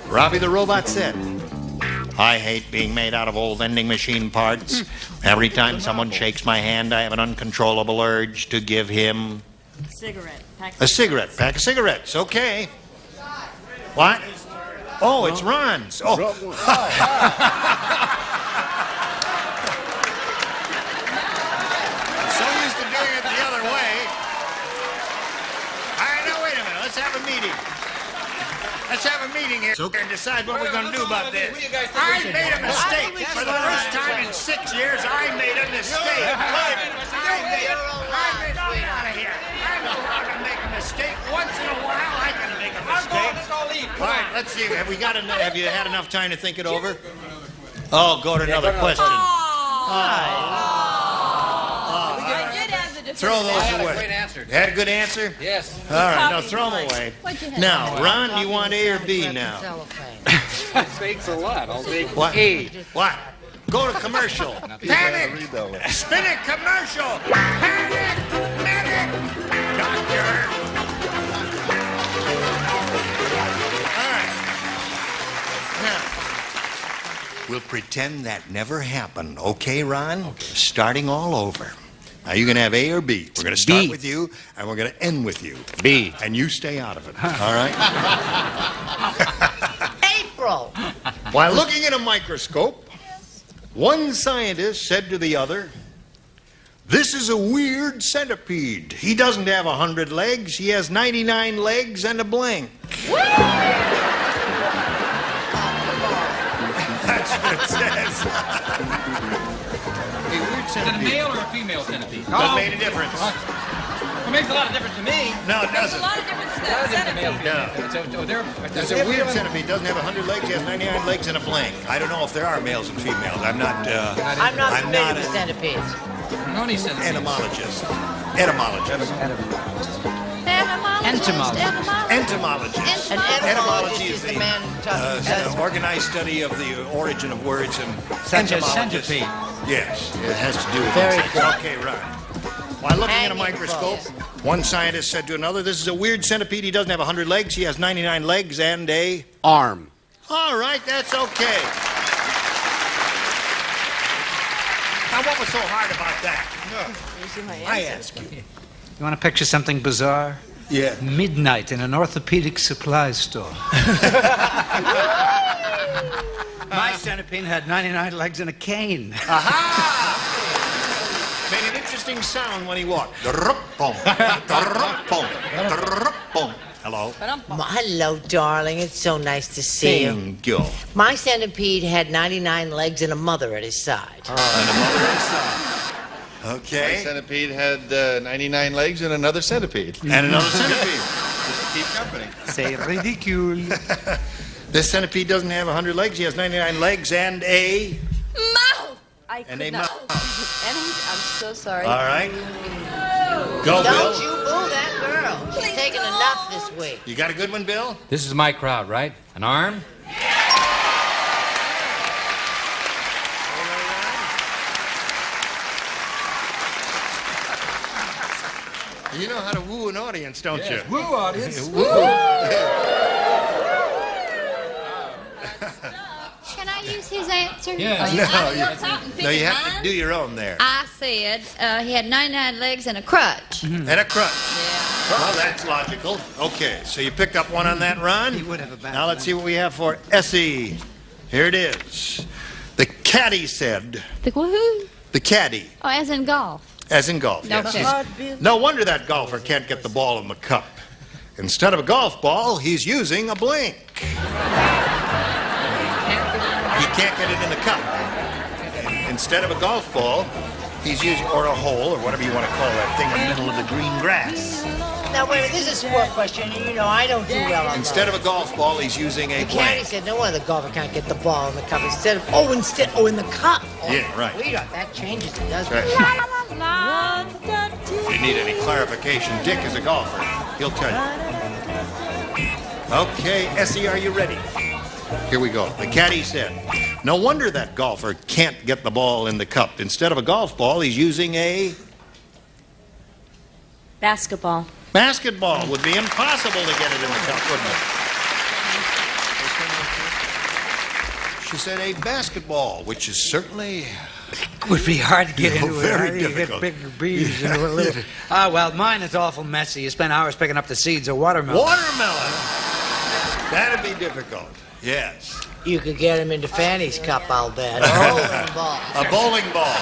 Robbie the Robot said, I hate being made out of old vending machine parts. Every time someone shakes my hand, I have an uncontrollable urge to give him Cigarette. a cigarette. Pack of cigarettes. Okay. What? Oh, it's Ron's. Oh. So used to doing it the other way. All right, now wait a minute. Let's have a meeting. Let's have a meeting here and decide what we're going to do about this. I made a mistake for the first time in mistake. You're allowed, sweetheart. I'm allowed to make a mistake. Once in a while, I can make a mistake. All right, let's see. Have you had enough time to think it over? Oh, go to another question. Throw those away. I had a great answer. You had a good answer? Yes. All right, now throw them away. Now, Ron, you want A or B now? Thanks a lot. I'll take What? A. What? Go to commercial. Panic! Spin it, commercial! Panic! Medic! Doctor! All right. Now, we'll pretend that never happened. Okay, Ron? Okay. Starting all over. Now, you're going to have A or B. We're going to start with you, and we're going to end with you. B. And you stay out of it. All right? April! While looking at a microscope, one scientist said to the other, "This is a weird centipede. He doesn't have 100 legs. He has 99 legs and a blank." That's what it says. A weird Is it a centipede. male or a female centipede? Doesn't make any difference. It makes a lot of difference to me. No, it doesn't. A lot of difference to that centipede. No. There's a weird centipede. Doesn't have 100 legs. He has 99 legs and a blank. I don't know if there are males and females. I'm not familiar with centipedes. Entomologist. Entomologist. Entomologist. Etymology is the man organized study of the origin of words and Such as entomologist. centipede. Yes, it has to do with Very insects. good. Okay, right. While looking at a microscope, one scientist said to another, "This is a weird centipede. He doesn't have 100 legs. He has 99 legs and a arm." All right, that's okay. Now, what was so hard about that? I ask you. You want to picture something bizarre? Yeah. Midnight in an orthopedic supply store. My centipede had 99 legs and a cane. Aha! Made an interesting sound when he walked. Hello. Hello, darling. It's so nice to see you. Thank you. My centipede had 99 legs and a mother at his side. And a mother at his side. Okay. My centipede had 99 legs and another centipede. And another centipede. Just to keep company. C'est ridicule. This centipede doesn't have 100 legs. He has 99 legs and a Mouth! I And could a not. mouse. I'm so sorry. All right. Go, Don't Bill. you boo that girl. She's taken enough this week. You got a good one, Bill? This is my crowd, right? An arm? You know how to woo an audience, don't you? Woo, audience. Woo. Can I use his answer? Yes. No, you have to do your own there. I said he had 99 legs and a crutch. And a crutch. Well, that's logical. Okay, so you picked up one on that, Ron? He would have a bad Now let's see what we have for Essie. Here it is. The caddy said. The woohoo? The caddy, Oh, as in golf. as in golf. Yes. Okay. No wonder that golfer can't get the ball in the cup. Instead of a golf ball, he's using a blank. He can't get it in the cup. Instead of a golf ball, he's using, or a hole, or whatever you want to call that thing in the middle of the green grass. Now, wait a minute. This is a sport question. You know, I don't do well on Instead of a golf ball, he's using a the caddy blank. said no wonder the golfer can't get the ball in the cup. Instead of, in the cup. Oh, Yeah, right. Sweetheart, that changes it, doesn't Right. it? If you need any clarification, Dick is a golfer. He'll tell you. Okay, Essie, are you ready? Here we go. The caddy said, no wonder that golfer can't get the ball in the cup. Instead of a golf ball, he's using a Basketball. basketball. Would be impossible to get it in the cup, wouldn't it? She said a basketball, which is certainly Would be hard to get into it. very How do you difficult. Get bigger bees into a little. Well, mine is awful messy. You spend hours picking up the seeds of watermelon. watermelon. That'd be difficult. Yes. You could get him into Fanny's cup, I'll bet. A bowling ball. A bowling ball.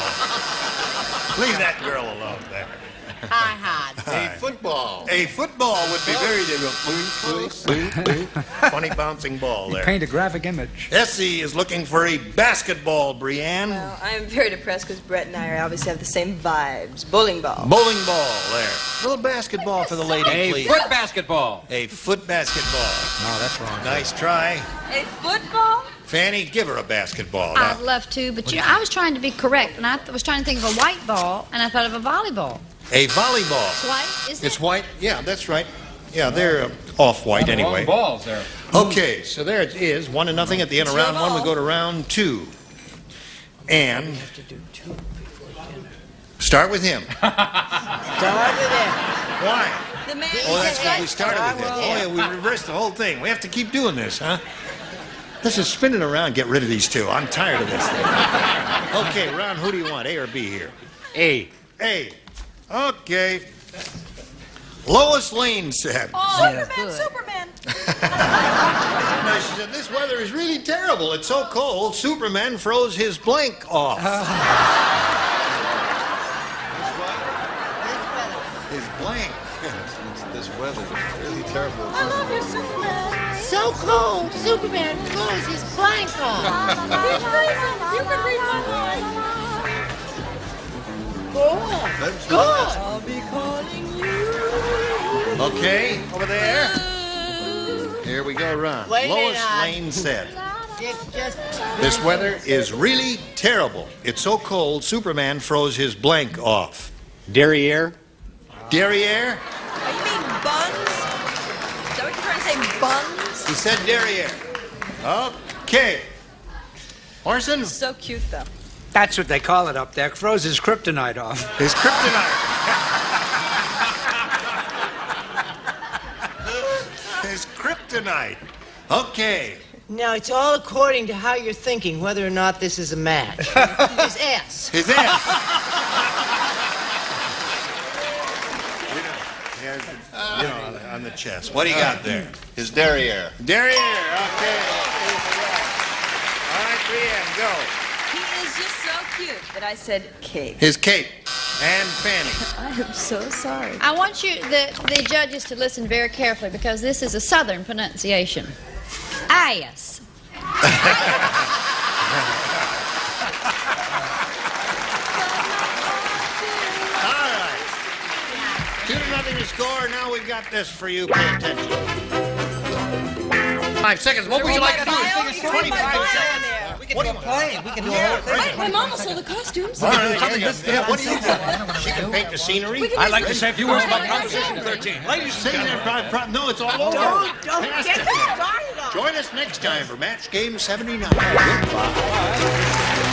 Leave that girl alone there. Hi. A football. A football would be very difficult. Funny bouncing ball there. Paint a graphic image. Essie is looking for a basketball, Brienne. Well, I am very depressed because Brett and I obviously have the same vibes. Bowling ball. Bowling ball there. A little basketball for the lady, please. A foot basketball. A foot basketball. No, that's wrong. Nice try. A football? Fanny, give her a basketball. I'd love to, but you know, I was trying to be correct, and I was trying to think of a white ball, and I thought of a volleyball. A volleyball. It's white, isn't it? It's white? Yeah, that's right. Yeah, they're off-white anyway. Balls there. Okay, so there it is. 1-0 at the end of round one. We go to round two. And start with him. Start with him. Why? The man. Oh, that's what we started with him. Oh, yeah, we reversed the whole thing. We have to keep doing this, huh? Let's just spin it around, get rid of these two. I'm tired of this thing. Okay, Ron, who do you want, A or B here? A. A. Okay. Lois Lane said. Oh, Superman. No, she said, this weather is really terrible. It's so cold, Superman froze his blank off. His blank. This weather is really terrible. I love you, Superman. So cold, Superman froze his blank off. You can read my mind. Go on. Go on. I'll be calling you. Okay, over there. Here we go, Ron. Wait a Lois minute. Lane said, It's just... this weather is really terrible. It's so cold, Superman froze his blank off. Derriere. Derriere? Oh, you mean buns? Is that what you're trying to say, buns? He said derriere. Okay. Orson? So cute, though. That's what they call it up there. Froze his kryptonite off. His kryptonite. His kryptonite. Okay. Now, it's all according to how you're thinking, whether or not this is a match. His ass. His ass. You know, on the chest. What do you got there? His derriere. Derriere. Okay. All right, Brienne, go. He is just so cute that I said cape. His cape. And Fanny. I am so sorry. I want you, the judges, to listen very carefully because this is a southern pronunciation. Ass. All right. 2-0 to score. Now we've got this for you. Pay attention. 5 seconds. What would you like to do? It's 25 seconds. What are you playing? We can do a whole thing. My mama sold the costumes. All right, yeah, what do you think? She can paint the scenery. I'd like to say a few words about Proposition 13. Ladies and gentlemen. No, it's all over. Don't get me started on it. Join us next time for Match Game 79. Goodbye.